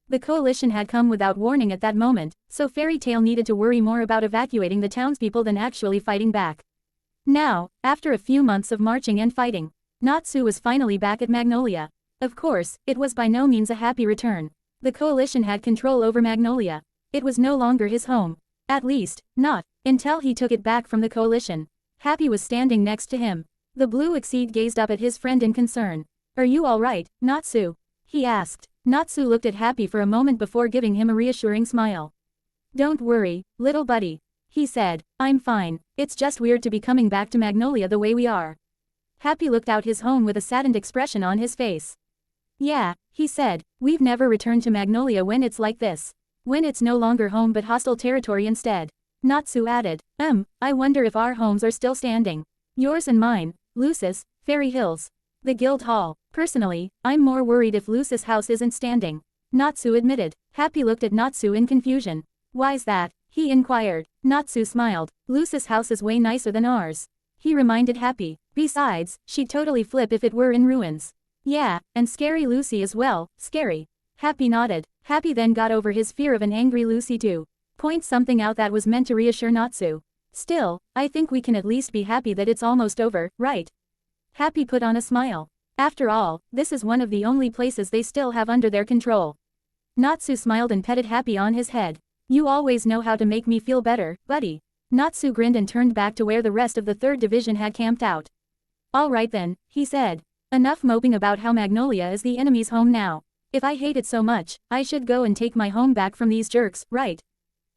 The coalition had come without warning at that moment, so Fairy Tail needed to worry more about evacuating the townspeople than actually fighting back. Now, after a few months of marching and fighting, Natsu was finally back at Magnolia. Of course, it was by no means a happy return. The coalition had control over Magnolia. It was no longer his home. At least, not until he took it back from the coalition. Happy was standing next to him. The Blue Exceed gazed up at his friend in concern. Are you all right, Natsu? He asked. Natsu looked at Happy for a moment before giving him a reassuring smile. Don't worry, little buddy, he said. I'm fine. It's just weird to be coming back to Magnolia the way we are. Happy looked out his home with a saddened expression on his face. Yeah, he said, we've never returned to Magnolia when it's like this. When it's no longer home but hostile territory instead. Natsu added, I wonder if our homes are still standing. Yours and mine, Lucis, Fairy Hills. The Guild Hall. Personally, I'm more worried if Lucis' house isn't standing. Natsu admitted. Happy looked at Natsu in confusion. Why's that? He inquired. Natsu smiled. Lucis' house is way nicer than ours. He reminded Happy. Besides, she'd totally flip if it were in ruins. Yeah, and scary Lucy as well, scary. Happy nodded. Happy then got over his fear of an angry Lucy too. Point something out that was meant to reassure Natsu. Still, I think we can at least be happy that it's almost over, right? Happy put on a smile. After all, this is one of the only places they still have under their control. Natsu smiled and petted Happy on his head. You always know how to make me feel better, buddy. Natsu grinned and turned back to where the rest of the 3rd Division had camped out. All right then, he said. Enough moping about how Magnolia is the enemy's home now. If I hate it so much, I should go and take my home back from these jerks, right?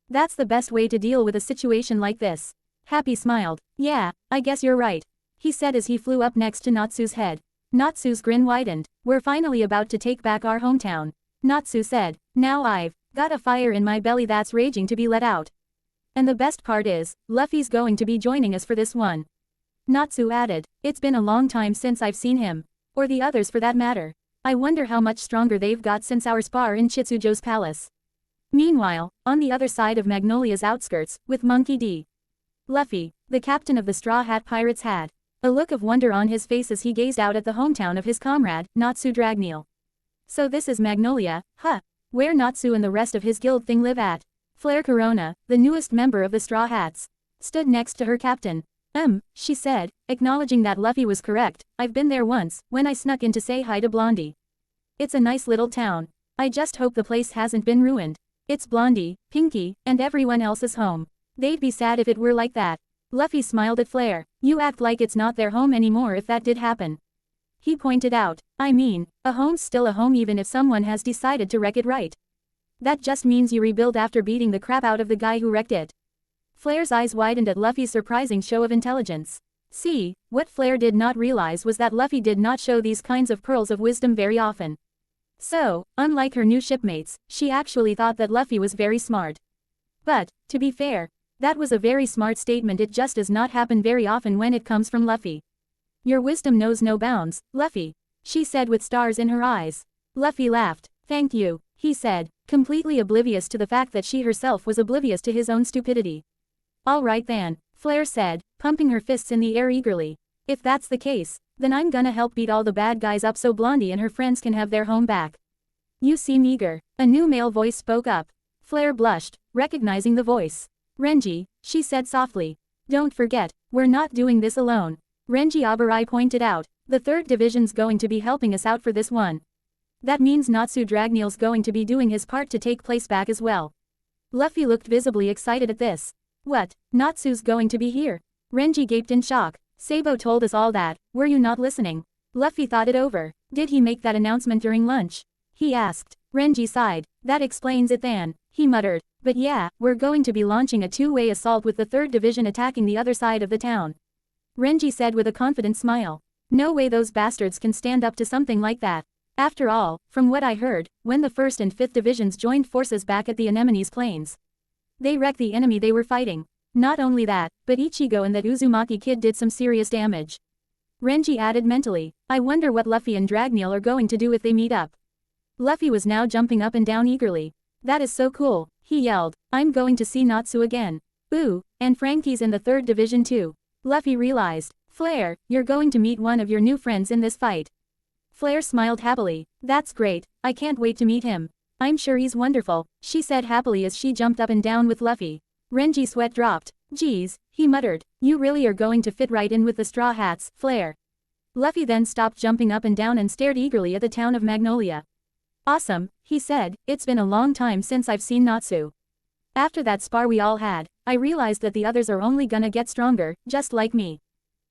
That's the best way to deal with a situation like this. Happy smiled. Yeah, I guess you're right. He said as he flew up next to Natsu's head. Natsu's grin widened. We're finally about to take back our hometown. Natsu said. Now I've got a fire in my belly that's raging to be let out. And the best part is, Luffy's going to be joining us for this one. Natsu added. It's been a long time since I've seen him. Or the others for that matter. I wonder how much stronger they've got since our spar in Chitsujo's palace. Meanwhile, on the other side of Magnolia's outskirts, with Monkey D. Luffy, the captain of the Straw Hat Pirates had a look of wonder on his face as he gazed out at the hometown of his comrade, Natsu Dragneel. So this is Magnolia, huh? Where Natsu and the rest of his guild thing live at. Flare Corona, the newest member of the Straw Hats, stood next to her captain. She said, acknowledging that Luffy was correct. I've been there once, when I snuck in to say hi to Blondie. It's a nice little town. I just hope the place hasn't been ruined. It's Blondie, Pinky, and everyone else's home. They'd be sad if it were like that. Luffy smiled at Flare. You act like it's not their home anymore if that did happen. He pointed out. I mean, a home's still a home even if someone has decided to wreck it, right? That just means you rebuild after beating the crap out of the guy who wrecked it. Flare's eyes widened at Luffy's surprising show of intelligence. See, what Flare did not realize was that Luffy did not show these kinds of pearls of wisdom very often. So, unlike her new shipmates, she actually thought that Luffy was very smart. But, to be fair, that was a very smart statement. It just does not happen very often when it comes from Luffy. Your wisdom knows no bounds, Luffy, she said with stars in her eyes. Luffy laughed. Thank you, he said, completely oblivious to the fact that she herself was oblivious to his own stupidity. All right then, Flare said, pumping her fists in the air eagerly. If that's the case, then I'm gonna help beat all the bad guys up so Blondie and her friends can have their home back. You seem eager. A new male voice spoke up. Flare blushed, recognizing the voice. Renji, she said softly. Don't forget, we're not doing this alone. Renji Abarai pointed out. The 3rd Division's going to be helping us out for this one. That means Natsu Dragneel's going to be doing his part to take place back as well. Luffy looked visibly excited at this. What? Natsu's going to be here? Renji gaped in shock. Sabo told us all that, were you not listening? Luffy thought it over. Did he make that announcement during lunch? He asked. Renji sighed. That explains it then, he muttered. But yeah, we're going to be launching a two-way assault with the 3rd Division attacking the other side of the town. Renji said with a confident smile. No way those bastards can stand up to something like that. After all, from what I heard, when the 1st and 5th Divisions joined forces back at the Anemone's Plains, they wrecked the enemy they were fighting. Not only that, but Ichigo and that Uzumaki kid did some serious damage. Renji added mentally. I wonder what Luffy and Dragneel are going to do if they meet up. Luffy was now jumping up and down eagerly. That is so cool, he yelled. I'm going to see Natsu again. Ooh, and Frankie's in the 3rd Division too. Luffy realized. Flare, you're going to meet one of your new friends in this fight. Flare smiled happily. That's great, I can't wait to meet him. I'm sure he's wonderful, she said happily as she jumped up and down with Luffy. Renji's sweat dropped. Geez, he muttered. You really are going to fit right in with the Straw Hats, Flare. Luffy then stopped jumping up and down and stared eagerly at the town of Magnolia. Awesome, he said, it's been a long time since I've seen Natsu. After that spar we all had, I realized that the others are only gonna get stronger, just like me.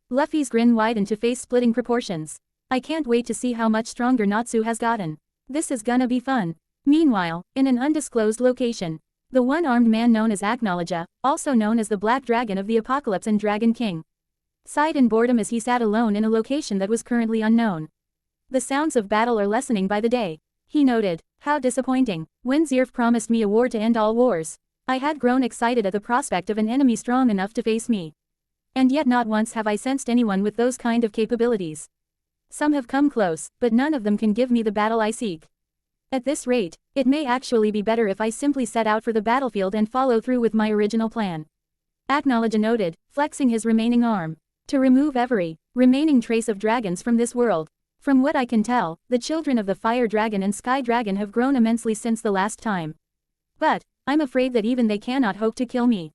Luffy's grin widened to face-splitting proportions. I can't wait to see how much stronger Natsu has gotten. This is gonna be fun. Meanwhile, in an undisclosed location, the one-armed man known as Acknowledger, also known as the Black Dragon of the Apocalypse and Dragon King, sighed in boredom as he sat alone in a location that was currently unknown. The sounds of battle are lessening by the day. He noted. How disappointing. When Zirf promised me a war to end all wars, I had grown excited at the prospect of an enemy strong enough to face me. And yet not once have I sensed anyone with those kind of capabilities. Some have come close, but none of them can give me the battle I seek. At this rate, it may actually be better if I simply set out for the battlefield and follow through with my original plan. Acknowledge noted, flexing his remaining arm. To remove every remaining trace of dragons from this world. From what I can tell, the children of the Fire Dragon and Sky Dragon have grown immensely since the last time. But, I'm afraid that even they cannot hope to kill me.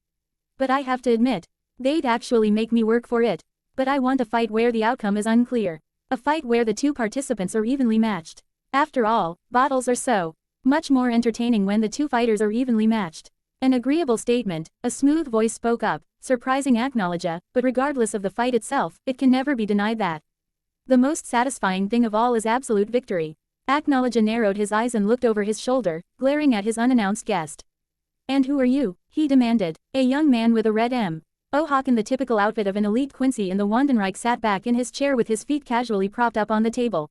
But I have to admit, they'd actually make me work for it. But I want a fight where the outcome is unclear. A fight where the two participants are evenly matched. After all, battles are so much more entertaining when the two fighters are evenly matched. An agreeable statement, a smooth voice spoke up, surprising Acknowledge, but regardless of the fight itself, it can never be denied that the most satisfying thing of all is absolute victory. Acknowledge narrowed his eyes and looked over his shoulder, glaring at his unannounced guest. And who are you? He demanded. A young man with a red mohawk in the typical outfit of an elite Quincy in the Wandenreich sat back in his chair with his feet casually propped up on the table.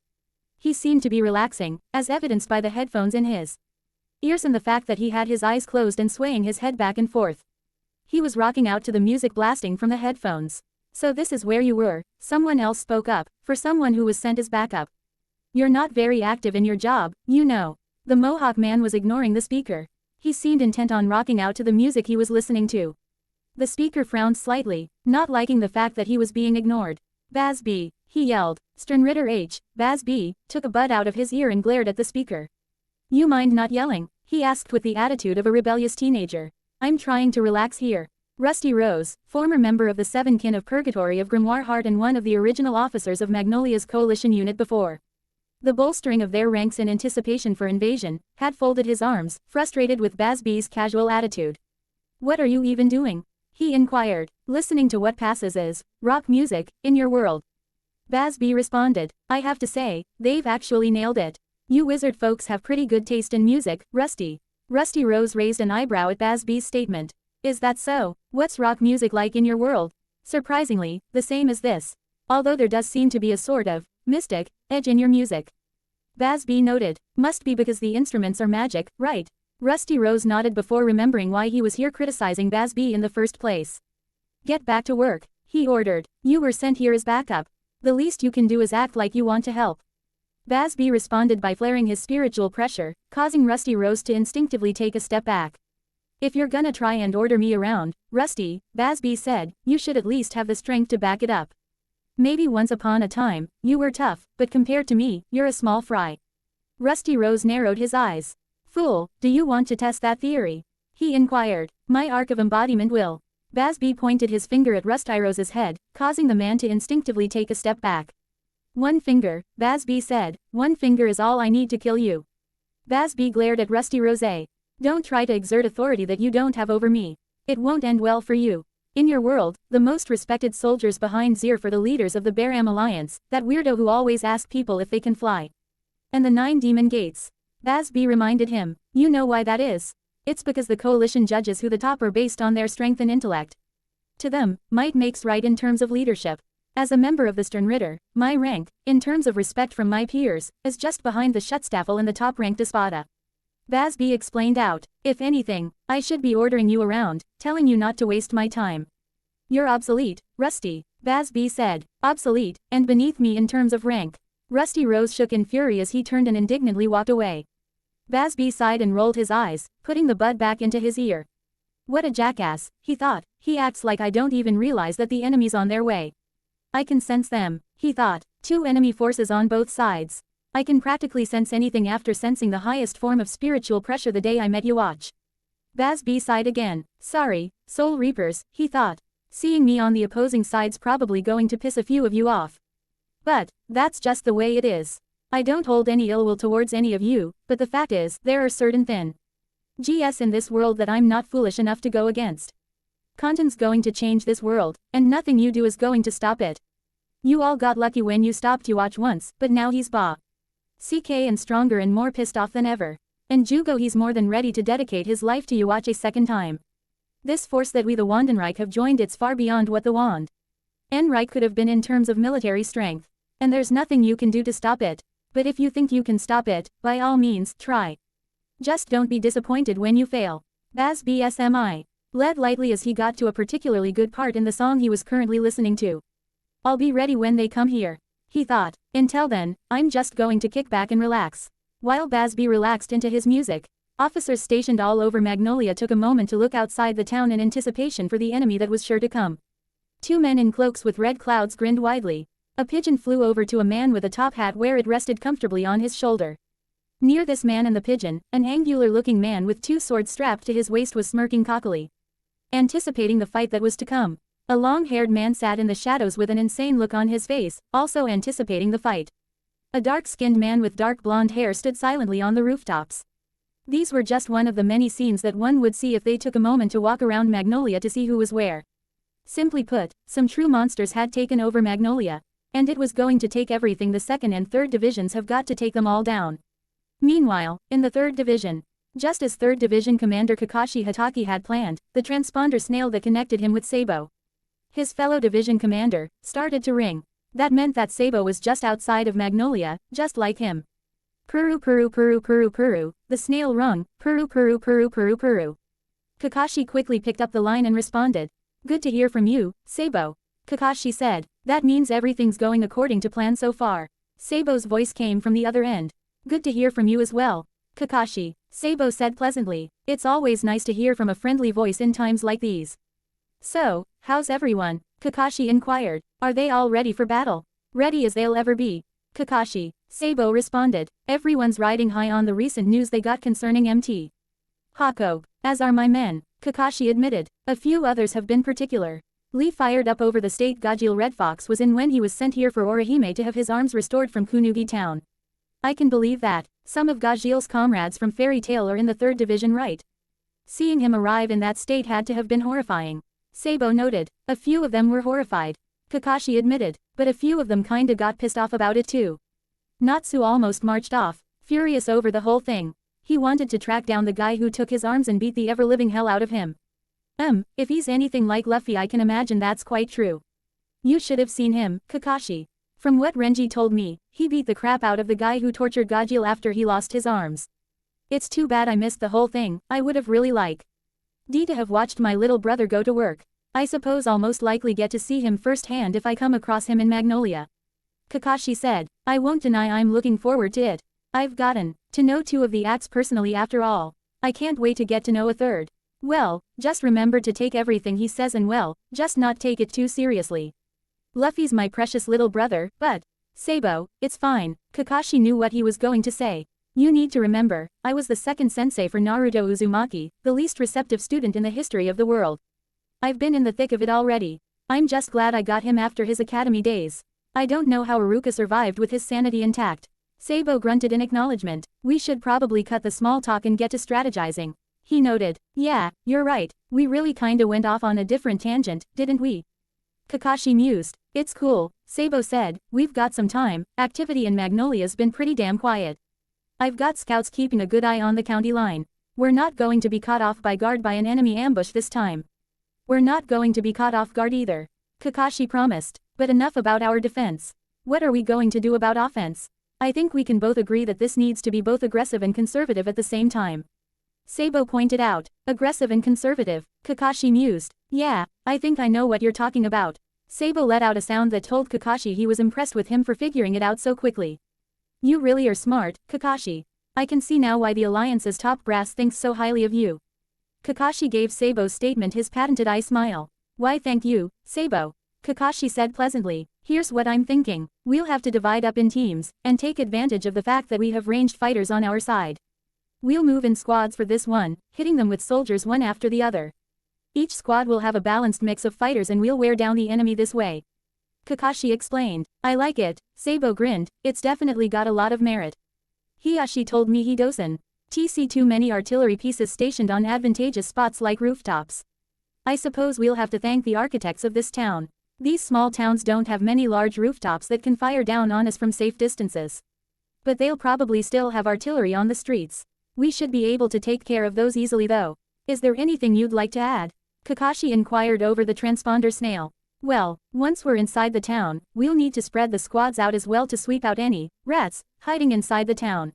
He seemed to be relaxing, as evidenced by the headphones in his ears and the fact that he had his eyes closed and swaying his head back and forth. He was rocking out to the music blasting from the headphones. So this is where you were, someone else spoke up, for someone who was sent as backup. You're not very active in your job, you know. The Mohawk man was ignoring the speaker. He seemed intent on rocking out to the music he was listening to. The speaker frowned slightly, not liking the fact that he was being ignored. Baz B, he yelled. Sternritter H, Baz B, took a bud out of his ear and glared at the speaker. You mind not yelling? He asked with the attitude of a rebellious teenager. I'm trying to relax here. Rusty Rose, former member of the Seven Kin of Purgatory of Grimoire Heart and one of the original officers of Magnolia's coalition unit before the bolstering of their ranks in anticipation for invasion, had folded his arms, frustrated with Baz B's casual attitude. What are you even doing? He inquired. Listening to what passes as rock music in your world. Baz B responded. I have to say, they've actually nailed it. You wizard folks have pretty good taste in music, Rusty. Rusty Rose raised an eyebrow at Baz B's statement. Is that so? What's rock music like in your world? Surprisingly, the same as this. Although there does seem to be a sort of mystic edge in your music. Baz B noted. Must be because the instruments are magic, right? Rusty Rose nodded before remembering why he was here criticizing Baz B in the first place. Get back to work, he ordered. You were sent here as backup. The least you can do is act like you want to help. Baz B responded by flaring his spiritual pressure, causing Rusty Rose to instinctively take a step back. If you're gonna try and order me around, Rusty, Baz B said, you should at least have the strength to back it up. Maybe once upon a time, you were tough, but compared to me, you're a small fry. Rusty Rose narrowed his eyes. Fool, do you want to test that theory? He inquired. My arc of embodiment will. Baz B pointed his finger at Rusty Rose's head, causing the man to instinctively take a step back. One finger, Baz B said, one finger is all I need to kill you. Baz B glared at Rusty Rose. Don't try to exert authority that you don't have over me. It won't end well for you. In your world, the most respected soldiers behind Zirf are the leaders of the Baram Alliance, that weirdo who always asks people if they can fly. And the 9 demon gates. Baz B reminded him. You know why that is? It's because the coalition judges who the top are based on their strength and intellect. To them, might makes right in terms of leadership. As a member of the Sternritter, my rank, in terms of respect from my peers, is just behind the Schutzstaffel and the top-ranked Espada. Baz B explained out. If anything, I should be ordering you around, telling you not to waste my time. You're obsolete, Rusty, Baz B said. Obsolete, and beneath me in terms of rank. Rusty Rose shook in fury as he turned and indignantly walked away. Baz B sighed and rolled his eyes, putting the bud back into his ear. What a jackass, he thought. He acts like I don't even realize that the enemy's on their way. I can sense them, he thought. 2 enemy forces on both sides. I can practically sense anything after sensing the highest form of spiritual pressure the day I met you. Watch. Baz B sighed again. Sorry, Soul Reapers, he thought. Seeing me on the opposing side's probably going to piss a few of you off. But, that's just the way it is. I don't hold any ill will towards any of you, but the fact is, there are certain GS in this world that I'm not foolish enough to go against. Conten's going to change this world, and nothing you do is going to stop it. You all got lucky when you stopped to watch once, but now he's CK and stronger and more pissed off than ever. And Jugo he's more than ready to dedicate his life to you. Watch a second time. This force that we the Wandenreich have joined, it's far beyond what the Wand Right could have been in terms of military strength. And there's nothing you can do to stop it. But if you think you can stop it, by all means, try. Just don't be disappointed when you fail. Baz BSMI. Led lightly as he got to a particularly good part in the song he was currently listening to. I'll be ready when they come here, he thought. Until then, I'm just going to kick back and relax. While Bazby relaxed into his music, officers stationed all over Magnolia took a moment to look outside the town in anticipation for the enemy that was sure to come. Two men in cloaks with red clouds grinned widely. A pigeon flew over to a man with a top hat where it rested comfortably on his shoulder. Near this man and the pigeon, an angular-looking man with two swords strapped to his waist was smirking cockily, anticipating the fight that was to come. A long-haired man sat in the shadows with an insane look on his face, also anticipating the fight. A dark-skinned man with dark blonde hair stood silently on the rooftops. These were just one of the many scenes that one would see if they took a moment to walk around Magnolia to see who was where. Simply put, some true monsters had taken over Magnolia, and it was going to take everything. The 2nd and 3rd divisions have got to take them all down. Meanwhile, in the 3rd division, just as 3rd Division Commander Kakashi Hatake had planned, the transponder snail that connected him with Sabo, his fellow division commander, started to ring. That meant that Sabo was just outside of Magnolia, just like him. Puru puru puru puru puru, the snail rung, puru puru puru puru puru. Kakashi quickly picked up the line and responded. Good to hear from you, Sabo. Kakashi said. That means everything's going according to plan so far. Sabo's voice came from the other end. Good to hear from you as well, Kakashi, Sabo said pleasantly. It's always nice to hear from a friendly voice in times like these. So, how's everyone? Kakashi inquired. Are they all ready for battle? Ready as they'll ever be. Kakashi, Sabo responded. Everyone's riding high on the recent news they got concerning MT Hako, as are my men, Kakashi admitted. A few others have been particular. Lee fired up over the state Gajeel Red Fox was in when he was sent here for Orihime to have his arms restored from Kunugi town. I can believe that. Some of Gajeel's comrades from Fairy Tail are in the 3rd division, right? Seeing him arrive in that state had to have been horrifying. Sabo noted. A few of them were horrified, Kakashi admitted, but a few of them kinda got pissed off about it too. Natsu almost marched off, furious over the whole thing. He wanted to track down the guy who took his arms and beat the ever-living hell out of him. If he's anything like Luffy, I can imagine that's quite true. You should have seen him, Kakashi. From what Renji told me, he beat the crap out of the guy who tortured Gajeel after he lost his arms. It's too bad I missed the whole thing. I would have really liked to have watched my little brother go to work. I suppose I'll most likely get to see him firsthand if I come across him in Magnolia. Kakashi said. I won't deny I'm looking forward to it. I've gotten to know 2 of the acts personally after all. I can't wait to get to know a 3rd. Well, just remember to take everything he says and just not take it too seriously. Luffy's my precious little brother, but Sabo, it's fine. Kakashi knew what he was going to say. You need to remember, I was the 2nd sensei for Naruto Uzumaki, the least receptive student in the history of the world. I've been in the thick of it already. I'm just glad I got him after his academy days. I don't know how Iruka survived with his sanity intact. Sabo grunted in acknowledgement. We should probably cut the small talk and get to strategizing. He noted. Yeah, you're right. We really kinda went off on a different tangent, didn't we? Kakashi mused. It's cool, Sabo said. We've got some time. Activity in Magnolia's been pretty damn quiet. I've got scouts keeping a good eye on the county line. We're not going to be caught off guard by an enemy ambush this time. We're not going to be caught off guard either, Kakashi promised. But enough about our defense. What are we going to do about offense? I think we can both agree that this needs to be both aggressive and conservative at the same time. Sabo pointed out. Aggressive and conservative, Kakashi mused. Yeah, I think I know what you're talking about. Sabo let out a sound that told Kakashi he was impressed with him for figuring it out so quickly. You really are smart, Kakashi. I can see now why the Alliance's top brass thinks so highly of you. Kakashi gave Sabo's statement his patented eye smile. Why thank you, Sabo. Kakashi said pleasantly. Here's what I'm thinking. We'll have to divide up in teams, and take advantage of the fact that we have ranged fighters on our side. We'll move in squads for this one, hitting them with soldiers one after the other. Each squad will have a balanced mix of fighters and we'll wear down the enemy this way. Kakashi explained. I like it, Sabo grinned. It's definitely got a lot of merit. Hiyashi told me he doesn't see too many artillery pieces stationed on advantageous spots like rooftops. I suppose we'll have to thank the architects of this town. These small towns don't have many large rooftops that can fire down on us from safe distances. But they'll probably still have artillery on the streets. We should be able to take care of those easily though. Is there anything you'd like to add? Kakashi inquired over the transponder snail. Well, once we're inside the town, we'll need to spread the squads out as well to sweep out any rats hiding inside the town.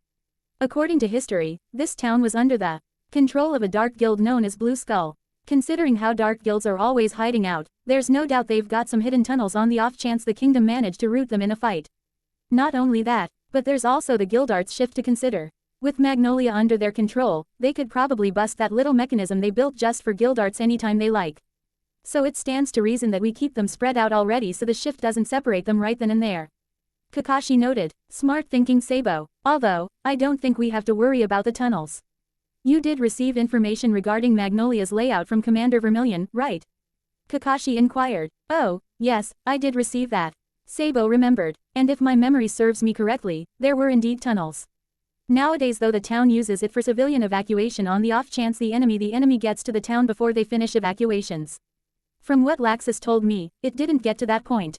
According to history, this town was under the control of a dark guild known as Blue Skull. Considering how dark guilds are always hiding out, there's no doubt they've got some hidden tunnels on the off chance the kingdom managed to root them in a fight. Not only that, but there's also the Guildarts shift to consider. With Magnolia under their control, they could probably bust that little mechanism they built just for Guildarts anytime they like. So it stands to reason that we keep them spread out already so the shift doesn't separate them right then and there. Kakashi noted. Smart thinking, Sabo. Although, I don't think we have to worry about the tunnels. You did receive information regarding Magnolia's layout from Commander Vermilion, right? Kakashi inquired. Oh, yes, I did receive that. Sabo remembered. And if my memory serves me correctly, there were indeed tunnels. Nowadays though the town uses it for civilian evacuation on the off chance the enemy gets to the town before they finish evacuations. From what Laxus told me, it didn't get to that point.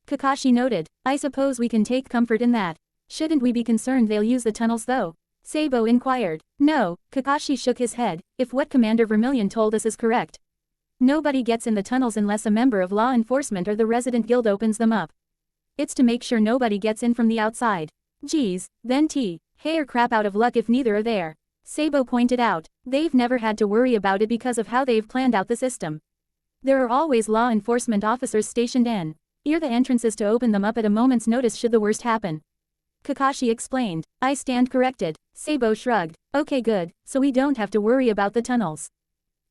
Kakashi noted. I suppose we can take comfort in that. Shouldn't we be concerned they'll use the tunnels though? Sabo inquired. No, Kakashi shook his head, if what Commander Vermilion told us is correct. Nobody gets in the tunnels unless a member of law enforcement or the resident guild opens them up. It's to make sure nobody gets in from the outside. Geez, then hair crap out of luck if neither are there. Sabo pointed out. They've never had to worry about it because of how they've planned out the system. There are always law enforcement officers stationed near the entrances to open them up at a moment's notice should the worst happen. Kakashi explained. I stand corrected. Sabo shrugged. Okay, good, so we don't have to worry about the tunnels.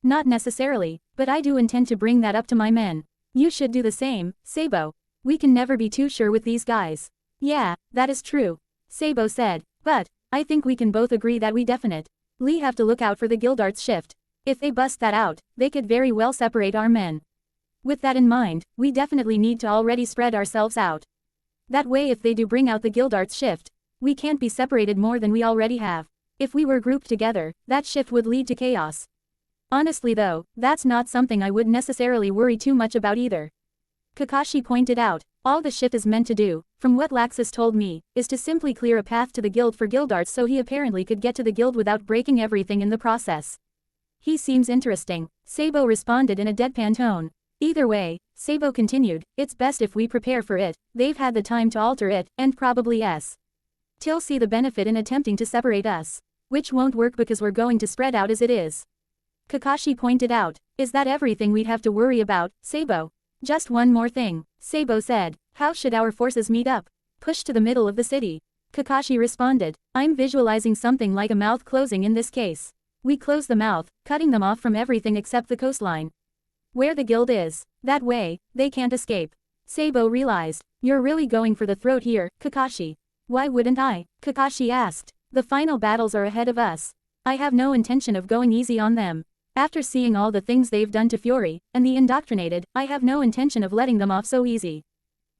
Not necessarily, but I do intend to bring that up to my men. You should do the same, Sabo. We can never be too sure with these guys. Yeah, that is true. Sabo said. But I think we can both agree that we definitely have to look out for the Guildarts shift. If they bust that out, they could very well separate our men. With that in mind, we definitely need to already spread ourselves out. That way if they do bring out the Guildarts shift, we can't be separated more than we already have. If we were grouped together, that shift would lead to chaos. Honestly though, that's not something I would necessarily worry too much about either. Kakashi pointed out. All the shift is meant to do, from what Laxus told me, is to simply clear a path to the guild for Guildarts so he apparently could get to the guild without breaking everything in the process. He seems interesting, Sabo responded in a deadpan tone. Either way, Sabo continued, it's best if we prepare for it, they've had the time to alter it, and probably till see the benefit in attempting to separate us. Which won't work because we're going to spread out as it is. Kakashi pointed out. Is that everything we'd have to worry about, Sabo? Just one more thing, Sabo said. How should our forces meet up? Push to the middle of the city. Kakashi responded. I'm visualizing something like a mouth closing in this case. We close the mouth, cutting them off from everything except the coastline. Where the guild is. That way, they can't escape. Sabo realized. You're really going for the throat here, Kakashi. Why wouldn't I? Kakashi asked. The final battles are ahead of us. I have no intention of going easy on them. After seeing all the things they've done to Fury, and the indoctrinated, I have no intention of letting them off so easy.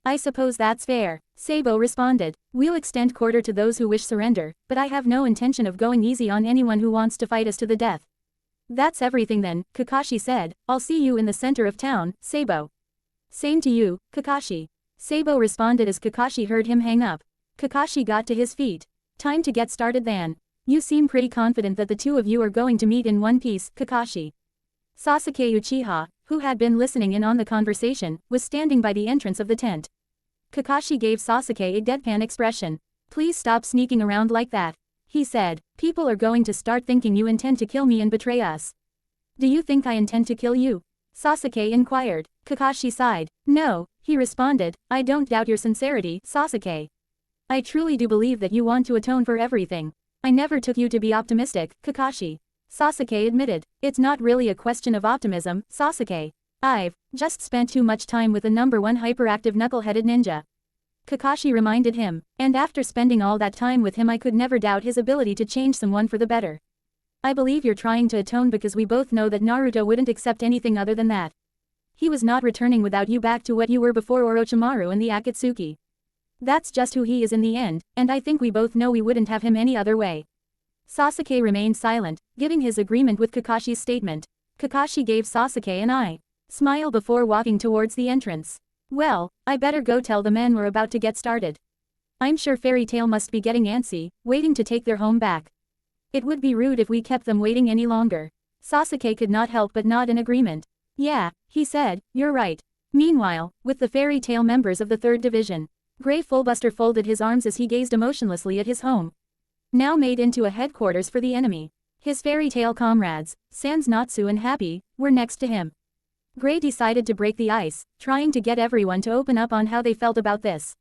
I suppose that's fair, Sabo responded. We'll extend quarter to those who wish surrender, but I have no intention of going easy on anyone who wants to fight us to the death. That's everything then, Kakashi said. I'll see you in the center of town, Sabo. Same to you, Kakashi. Sabo responded as Kakashi heard him hang up. Kakashi got to his feet. Time to get started then. You seem pretty confident that the two of you are going to meet in one piece, Kakashi. Sasuke Uchiha, who had been listening in on the conversation, was standing by the entrance of the tent. Kakashi gave Sasuke a deadpan expression. Please stop sneaking around like that, he said. People are going to start thinking you intend to kill me and betray us. Do you think I intend to kill you? Sasuke inquired. Kakashi sighed. No, he responded. I don't doubt your sincerity, Sasuke. I truly do believe that you want to atone for everything. I never took you to be optimistic, Kakashi. Sasuke admitted. It's not really a question of optimism, Sasuke. I've just spent too much time with the #1 hyperactive knuckle-headed ninja. Kakashi reminded him. And after spending all that time with him I could never doubt his ability to change someone for the better. I believe you're trying to atone because we both know that Naruto wouldn't accept anything other than that. He was not returning without you back to what you were before Orochimaru and the Akatsuki. That's just who he is in the end, and I think we both know we wouldn't have him any other way. Sasuke remained silent, giving his agreement with Kakashi's statement. Kakashi gave Sasuke an eye smile before walking towards the entrance. Well, I better go tell the men we're about to get started. I'm sure Fairy Tail must be getting antsy, waiting to take their home back. It would be rude if we kept them waiting any longer. Sasuke could not help but nod in agreement. Yeah, he said, you're right. Meanwhile, with the fairy tale members of the 3rd Division, Grey Fullbuster folded his arms as he gazed emotionlessly at his home, now made into a headquarters for the enemy. His fairy tale comrades, Sans Natsu and Happy, were next to him. Grey decided to break the ice, trying to get everyone to open up on how they felt about this.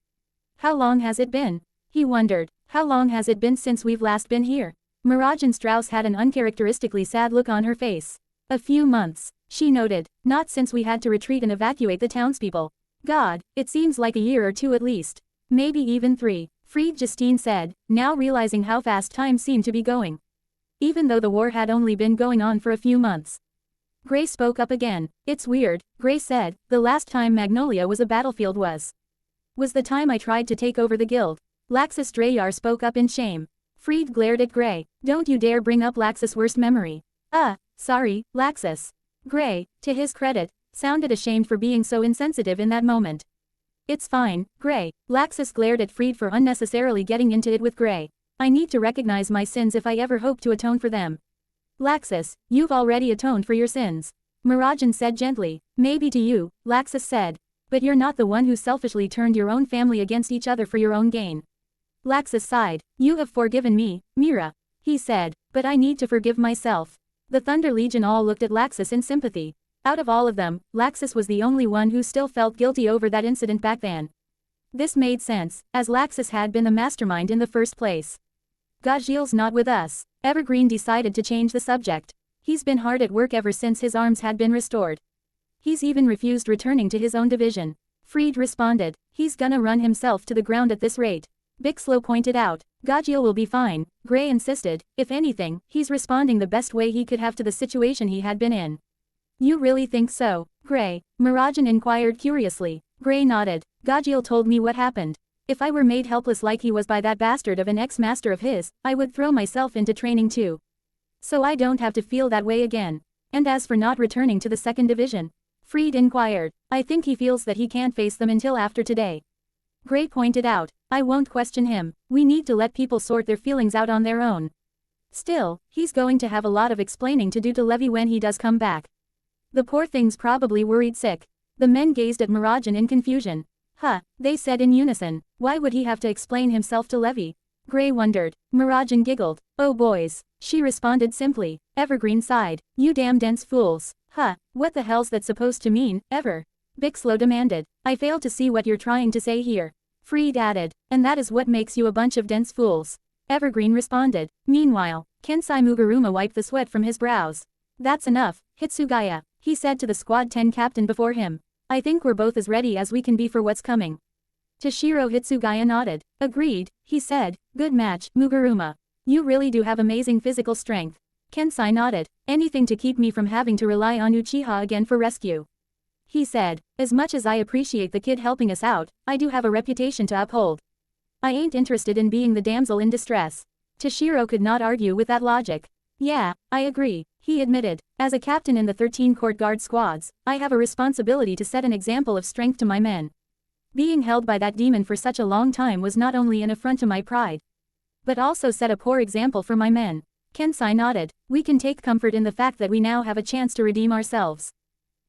How long has it been? He wondered. How long has it been since we've last been here? Miragen Strauss had an uncharacteristically sad look on her face. A few months, she noted, not since we had to retreat and evacuate the townspeople. God, it seems like a year or two at least. Maybe even 3. Fried Justine said, now realizing how fast time seemed to be going. Even though the war had only been going on for a few months. Grey spoke up again. It's weird, Grey said, the last time Magnolia was a battlefield was the time I tried to take over the guild. Laxus Drayar spoke up in shame. Fried glared at Grey. Don't you dare bring up Laxus' worst memory. Sorry, Laxus. Grey, to his credit, sounded ashamed for being so insensitive in that moment. It's fine, Grey. Laxus glared at Fried for unnecessarily getting into it with Grey. I need to recognize my sins if I ever hope to atone for them. Laxus, you've already atoned for your sins. Miragen said gently. Maybe to you, Laxus said. But you're not the one who selfishly turned your own family against each other for your own gain. Laxus sighed. You have forgiven me, Mira. He said. But I need to forgive myself. The Thunder Legion all looked at Laxus in sympathy. Out of all of them, Laxus was the only one who still felt guilty over that incident back then. This made sense, as Laxus had been the mastermind in the first place. Gajil's not with us. Evergreen decided to change the subject. He's been hard at work ever since his arms had been restored. He's even refused returning to his own division. Fried responded. He's gonna run himself to the ground at this rate. Bixlow pointed out. Gajil will be fine, Grey insisted. If anything, he's responding the best way he could have to the situation he had been in. You really think so, Grey? Miragen inquired curiously. Grey nodded. Gajil told me what happened. If I were made helpless like he was by that bastard of an ex-master of his, I would throw myself into training too. So I don't have to feel that way again. And as for not returning to the 2nd Division? Fried inquired. I think he feels that he can't face them until after today. Grey pointed out. I won't question him. We need to let people sort their feelings out on their own. Still, he's going to have a lot of explaining to do to Levy when he does come back. The poor thing's probably worried sick. The men gazed at Miragen in confusion. They said in unison. Why would he have to explain himself to Levy? Grey wondered. Miragen giggled. Oh boys. She responded simply. Evergreen sighed. You damn dense fools. What the hell's that supposed to mean, ever? Bixlow demanded. I fail to see what you're trying to say here. Fried added. And that is what makes you a bunch of dense fools. Evergreen responded. Meanwhile, Kensai Mugaruma wiped the sweat from his brows. That's enough, Hitsugaya, he said to the Squad 10 captain before him. I think we're both as ready as we can be for what's coming. Toshiro Hitsugaya nodded. Agreed, he said. Good match, Mugaruma. You really do have amazing physical strength. Kensai nodded. Anything to keep me from having to rely on Uchiha again for rescue. He said. As much as I appreciate the kid helping us out, I do have a reputation to uphold. I ain't interested in being the damsel in distress. Toshiro could not argue with that logic. Yeah, I agree, he admitted. As a captain in the 13 court guard squads, I have a responsibility to set an example of strength to my men. Being held by that demon for such a long time was not only an affront to my pride, but also set a poor example for my men. Kensai nodded. We can take comfort in the fact that we now have a chance to redeem ourselves.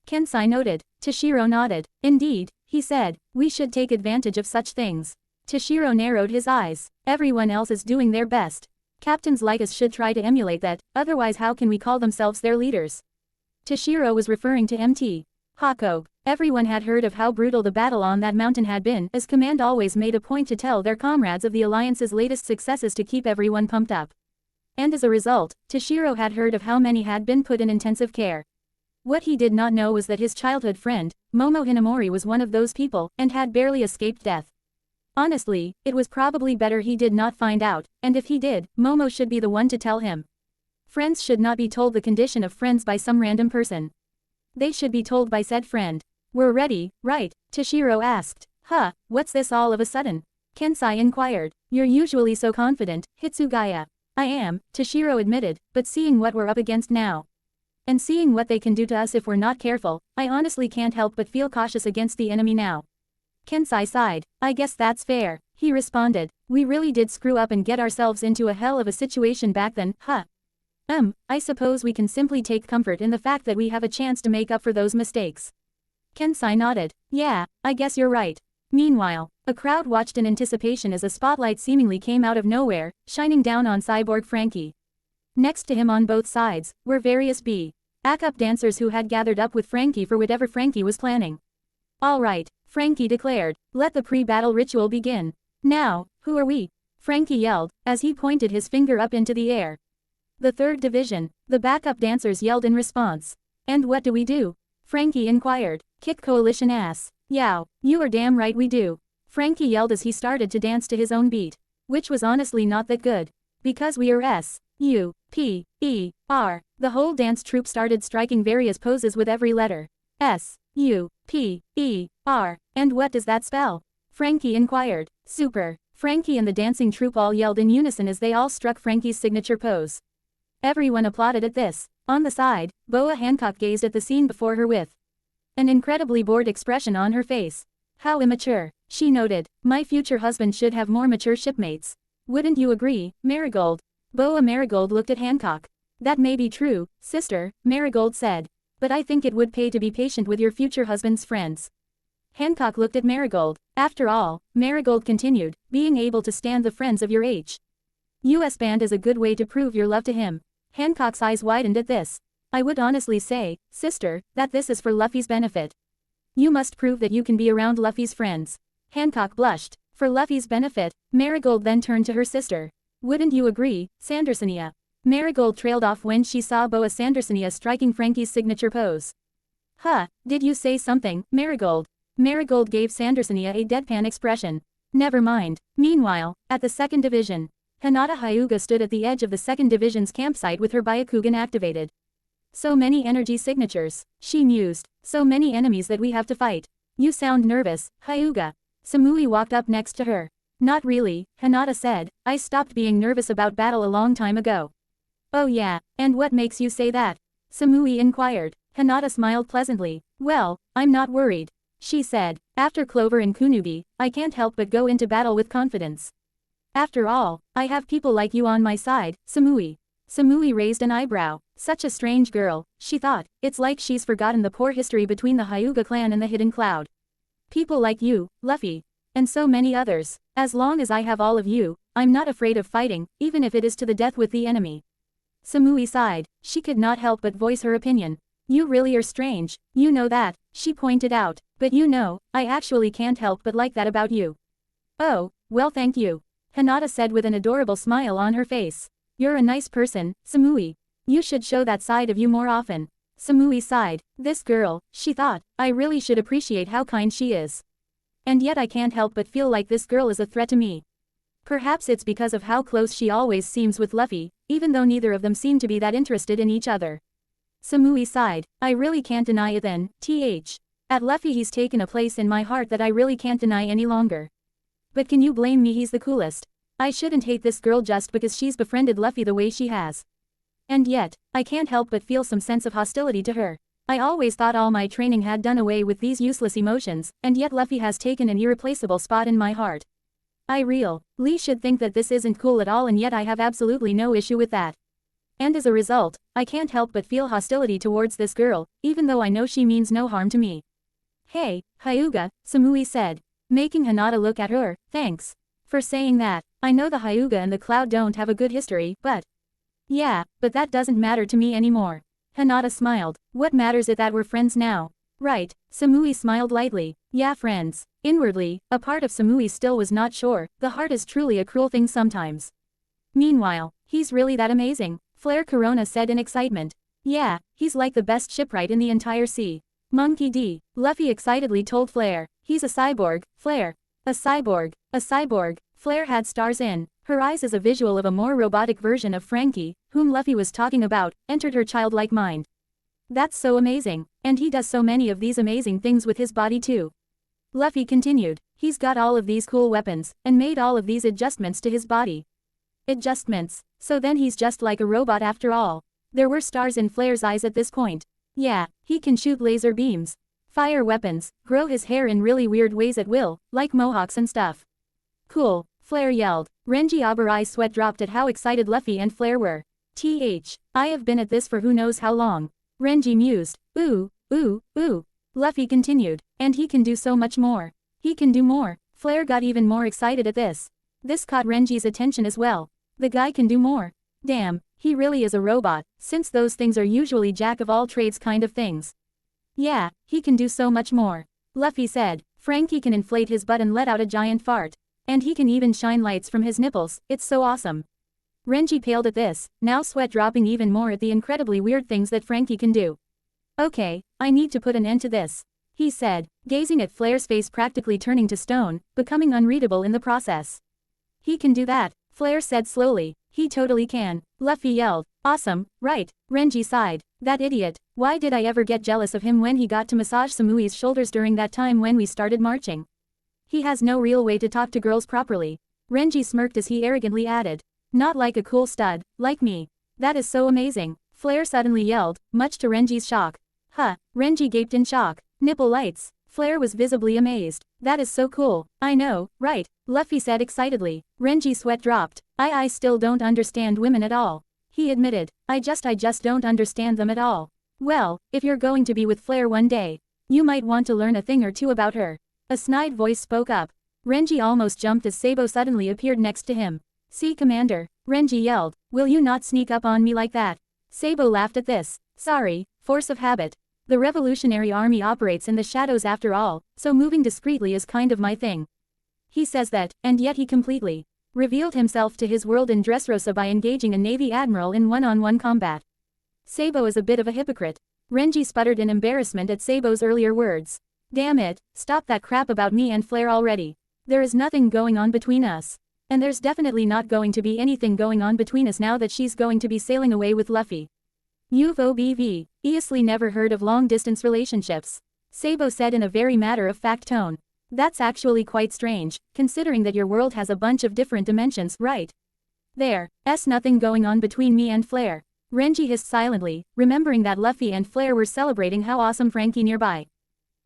Kensai noted. Toshiro nodded. Indeed, he said, we should take advantage of such things. Toshiro narrowed his eyes. Everyone else is doing their best. Captains like us should try to emulate that, otherwise how can we call themselves their leaders? Toshiro was referring to MT. Hako. Everyone had heard of how brutal the battle on that mountain had been, as command always made a point to tell their comrades of the Alliance's latest successes to keep everyone pumped up. And as a result, Toshiro had heard of how many had been put in intensive care. What he did not know was that his childhood friend, Momo Hinamori, was one of those people, and had barely escaped death. Honestly, it was probably better he did not find out, and if he did, Momo should be the one to tell him. Friends should not be told the condition of friends by some random person. They should be told by said friend. We're ready, right? Toshiro asked. What's this all of a sudden? Kensai inquired. You're usually so confident, Hitsugaya. I am, Toshiro admitted, but seeing what we're up against now, and seeing what they can do to us if we're not careful, I honestly can't help but feel cautious against the enemy now. Kensai sighed. I guess that's fair, he responded. We really did screw up and get ourselves into a hell of a situation back then, I suppose we can simply take comfort in the fact that we have a chance to make up for those mistakes. Kensai nodded. Yeah, I guess you're right. Meanwhile, a crowd watched in anticipation as a spotlight seemingly came out of nowhere, shining down on Cyborg Frankie. Next to him on both sides were various backup dancers who had gathered up with Frankie for whatever Frankie was planning. All right, Frankie declared, let the pre-battle ritual begin. Now, who are we? Frankie yelled, as he pointed his finger up into the air. The 3rd Division, the backup dancers yelled in response. And what do we do? Frankie inquired. Kick coalition ass. Yow, you are damn right we do. Frankie yelled as he started to dance to his own beat. Which was honestly not that good. Because we are S-U-P-E-R. The whole dance troupe started striking various poses with every letter. S-U-P-E-R. And what does that spell? Frankie inquired. Super. Frankie and the dancing troupe all yelled in unison as they all struck Frankie's signature pose. Everyone applauded at this. On the side, Boa Hancock gazed at the scene before her with an incredibly bored expression on her face. How immature, she noted. My future husband should have more mature shipmates. Wouldn't you agree, Marigold? Boa Marigold looked at Hancock. That may be true, sister, Marigold said. But I think it would pay to be patient with your future husband's friends. Hancock looked at Marigold. After all, Marigold continued, being able to stand the friends of your US band is a good way to prove your love to him. Hancock's eyes widened at this. I would honestly say, sister, that this is for Luffy's benefit. You must prove that you can be around Luffy's friends. Hancock blushed. For Luffy's benefit, Marigold then turned to her sister. Wouldn't you agree, Sandersonia? Marigold trailed off when she saw Boa Sandersonia striking Frankie's signature pose. Huh, did you say something, Marigold? Marigold gave Sandersonia a deadpan expression. Never mind. Meanwhile, at the 2nd Division, Hinata Hyuga stood at the edge of the 2nd Division's campsite with her Byakugan activated. So many energy signatures, she mused. So many enemies that we have to fight. You sound nervous, Hyuga. Samui walked up next to her. Not really, Hinata said. I stopped being nervous about battle a long time ago. Oh yeah, and what makes you say that? Samui inquired. Hinata smiled pleasantly. Well, I'm not worried. She said. After Clover and Kunubi, I can't help but go into battle with confidence. After all, I have people like you on my side, Samui. Samui raised an eyebrow. Such a strange girl, she thought. It's like she's forgotten the poor history between the Hyuga clan and the Hidden Cloud. People like you, Luffy. And so many others. As long as I have all of you, I'm not afraid of fighting, even if it is to the death with the enemy. Samui sighed. She could not help but voice her opinion. You really are strange, you know that, she pointed out. But you know, I actually can't help but like that about you. Oh, well thank you. Hinata said with an adorable smile on her face. You're a nice person, Samui. You should show that side of you more often. Samui sighed. This girl, she thought, I really should appreciate how kind she is. And yet I can't help but feel like this girl is a threat to me. Perhaps it's because of how close she always seems with Luffy, even though neither of them seem to be that interested in each other. Samui sighed. I really can't deny it then, At Luffy he's taken a place in my heart that I really can't deny any longer. But can you blame me? He's the coolest. I shouldn't hate this girl just because she's befriended Luffy the way she has. And yet, I can't help but feel some sense of hostility to her. I always thought all my training had done away with these useless emotions, and yet Luffy has taken an irreplaceable spot in my heart. Lee should think that this isn't cool at all, and yet I have absolutely no issue with that. And as a result, I can't help but feel hostility towards this girl, even though I know she means no harm to me. Hey, Hyuga, Samui said, making Hinata look at her. Thanks for saying that. I know the Hyuga and the Cloud don't have a good history, but yeah, but that doesn't matter to me anymore. Hinata smiled. What matters is that we're friends now. Right, Samui smiled lightly. Yeah, friends. Inwardly, a part of Samui still was not sure. The heart is truly a cruel thing sometimes. Meanwhile, he's really that amazing, Flare Corona said in excitement. Yeah, he's like the best shipwright in the entire sea. Monkey D. Luffy excitedly told Flare. He's a cyborg, Flare. A cyborg, a cyborg. Flare had stars in her eyes as a visual of a more robotic version of Frankie, whom Luffy was talking about, entered her childlike mind. That's so amazing, and he does so many of these amazing things with his body too. Luffy continued. He's got all of these cool weapons, and made all of these adjustments to his body. Adjustments. So then he's just like a robot after all. There were stars in Flare's eyes at this point. Yeah, he can shoot laser beams, fire weapons, grow his hair in really weird ways at will, like mohawks and stuff. Cool, Flare yelled. Renji Aburai's sweat dropped at how excited Luffy and Flare were. I have been at this for who knows how long. Renji mused. Ooh, ooh, ooh. Luffy continued. And he can do so much more. He can do more. Flare got even more excited at this. This caught Renji's attention as well. The guy can do more. Damn, he really is a robot, since those things are usually jack-of-all-trades kind of things. Yeah, he can do so much more. Luffy said. Frankie can inflate his butt and let out a giant fart. And he can even shine lights from his nipples, it's so awesome. Renji paled at this, now sweat dropping even more at the incredibly weird things that Frankie can do. Okay, I need to put an end to this, he said, gazing at Flare's face practically turning to stone, becoming unreadable in the process. He can do that, Flare said slowly. He totally can. Luffy yelled. Awesome, right, Renji sighed. That idiot, why did I ever get jealous of him when he got to massage Samui's shoulders during that time when we started marching? He has no real way to talk to girls properly. Renji smirked as he arrogantly added. Not like a cool stud, like me. That is so amazing, Flare suddenly yelled, much to Renji's shock. Huh, Renji gaped in shock. Nipple lights. Flare was visibly amazed. That is so cool. I know, right, Luffy said excitedly. Renji's sweat dropped. I still don't understand women at all. He admitted. I just don't understand them at all. Well, if you're going to be with Flare one day, you might want to learn a thing or two about her. A snide voice spoke up. Renji almost jumped as Sabo suddenly appeared next to him. See, Commander, Renji yelled. Will you not sneak up on me like that? Sabo laughed at this. Sorry, force of habit. The Revolutionary Army operates in the shadows after all, so moving discreetly is kind of my thing. He says that, and yet he completely revealed himself to his world in Dressrosa by engaging a Navy admiral in one-on-one combat. Sabo is a bit of a hypocrite. Renji sputtered in embarrassment at Sabo's earlier words. Damn it, stop that crap about me and Flare already. There is nothing going on between us. And there's definitely not going to be anything going on between us now that she's going to be sailing away with Luffy. You've obviously never heard of long-distance relationships, Sabo said in a very matter-of-fact tone. That's actually quite strange, considering that your world has a bunch of different dimensions, right? There's nothing going on between me and Flare. Renji hissed silently, remembering that Luffy and Flare were celebrating how awesome Frankie nearby.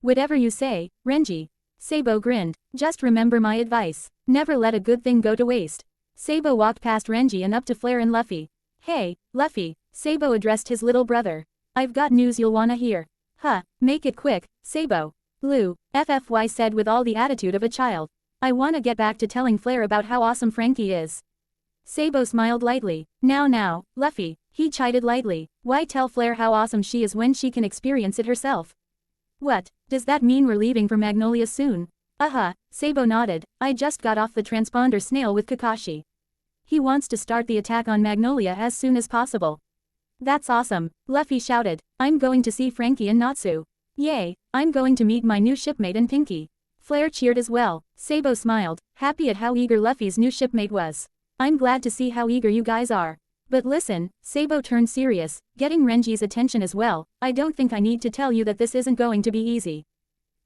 Whatever you say, Renji. Sabo grinned. Just remember my advice. Never let a good thing go to waste. Sabo walked past Renji and up to Flare and Luffy. Hey, Luffy, Sabo addressed his little brother. I've got news you'll wanna hear. Huh, make it quick, Sabo. Lou, FFY said with all the attitude of a child. I wanna get back to telling Flare about how awesome Frankie is. Sabo smiled lightly. Now, Luffy, he chided lightly. Why tell Flare how awesome she is when she can experience it herself? What, does that mean we're leaving for Magnolia soon? Sabo nodded. I just got off the transponder snail with Kakashi. He wants to start the attack on Magnolia as soon as possible. That's awesome, Luffy shouted. I'm going to see Frankie and Natsu. Yay, I'm going to meet my new shipmate and Pinky. Flare cheered as well. Sabo smiled, happy at how eager Luffy's new shipmate was. I'm glad to see how eager you guys are. But listen, Sabo turned serious, getting Renji's attention as well. I don't think I need to tell you that this isn't going to be easy.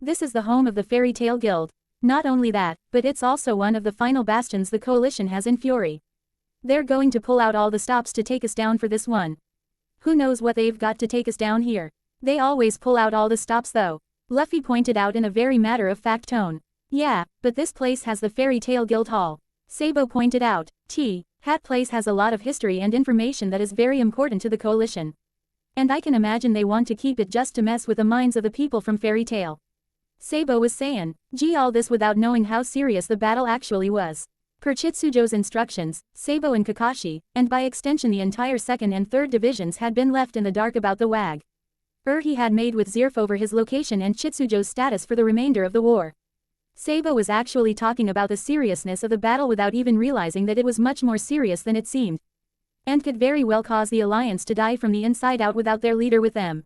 This is the home of the Fairy Tail Guild. Not only that, but it's also one of the final bastions the coalition has in Fury. They're going to pull out all the stops to take us down for this one. Who knows what they've got to take us down here? They always pull out all the stops though. Luffy pointed out in a very matter-of-fact tone. Yeah, but this place has the Fairy Tail Guild Hall. Sabo pointed out. That place has a lot of history and information that is very important to the coalition. And I can imagine they want to keep it just to mess with the minds of the people from Fairy Tail. Sabo was saying. All this without knowing how serious the battle actually was. Per Chitsujo's instructions, Sabo and Kakashi, and by extension the entire 2nd and 3rd divisions had been left in the dark about the WAG. He had made with Zerf over his location and Chitsujo's status for the remainder of the war. Sabo was actually talking about the seriousness of the battle without even realizing that it was much more serious than it seemed. And could very well cause the alliance to die from the inside out without their leader with them.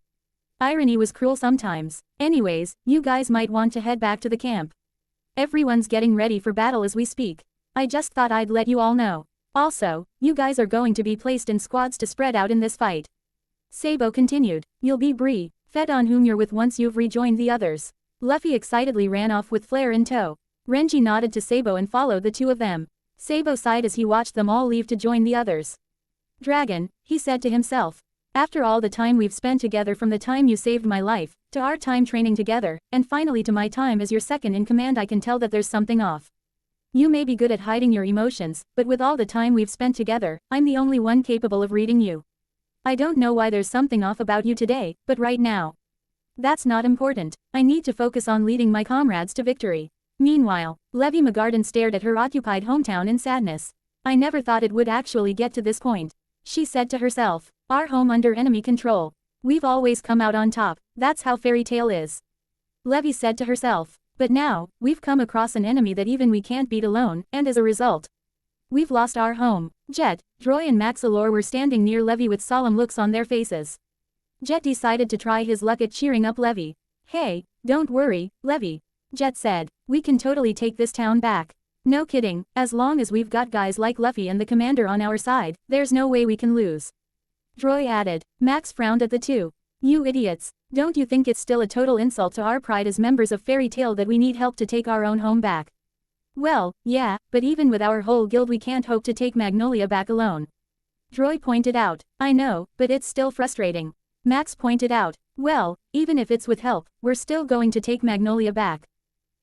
Irony was cruel sometimes. Anyways, you guys might want to head back to the camp. Everyone's getting ready for battle as we speak. I just thought I'd let you all know. Also, you guys are going to be placed in squads to spread out in this fight. Sabo continued. You'll be fed on whom you're with once you've rejoined the others. Luffy excitedly ran off with Flare in tow. Renji nodded to Sabo and followed the two of them. Sabo sighed as he watched them all leave to join the others. Dragon, he said to himself. After all the time we've spent together, from the time you saved my life, to our time training together, and finally to my time as your second in command, I can tell that there's something off. You may be good at hiding your emotions, but with all the time we've spent together, I'm the only one capable of reading you. I don't know why there's something off about you today, but right now. That's not important. I need to focus on leading my comrades to victory. Meanwhile, Levi McGarden stared at her occupied hometown in sadness. I never thought it would actually get to this point. She said to herself. Our home under enemy control. We've always come out on top, that's how fairy tale is. Levi said to herself. But now, we've come across an enemy that even we can't beat alone, and as a result, we've lost our home. Jet, Droy and Maxilor were standing near Levi with solemn looks on their faces. Jet decided to try his luck at cheering up Levi. Hey, don't worry, Levi. Jet said, we can totally take this town back. No kidding, as long as we've got guys like Luffy and the commander on our side, there's no way we can lose. Droy added. Max frowned at the two. You idiots, don't you think it's still a total insult to our pride as members of Fairy Tail that we need help to take our own home back? Well, yeah, but even with our whole guild we can't hope to take Magnolia back alone. Droy pointed out. I know, but it's still frustrating. Max pointed out. Well, even if it's with help, we're still going to take Magnolia back.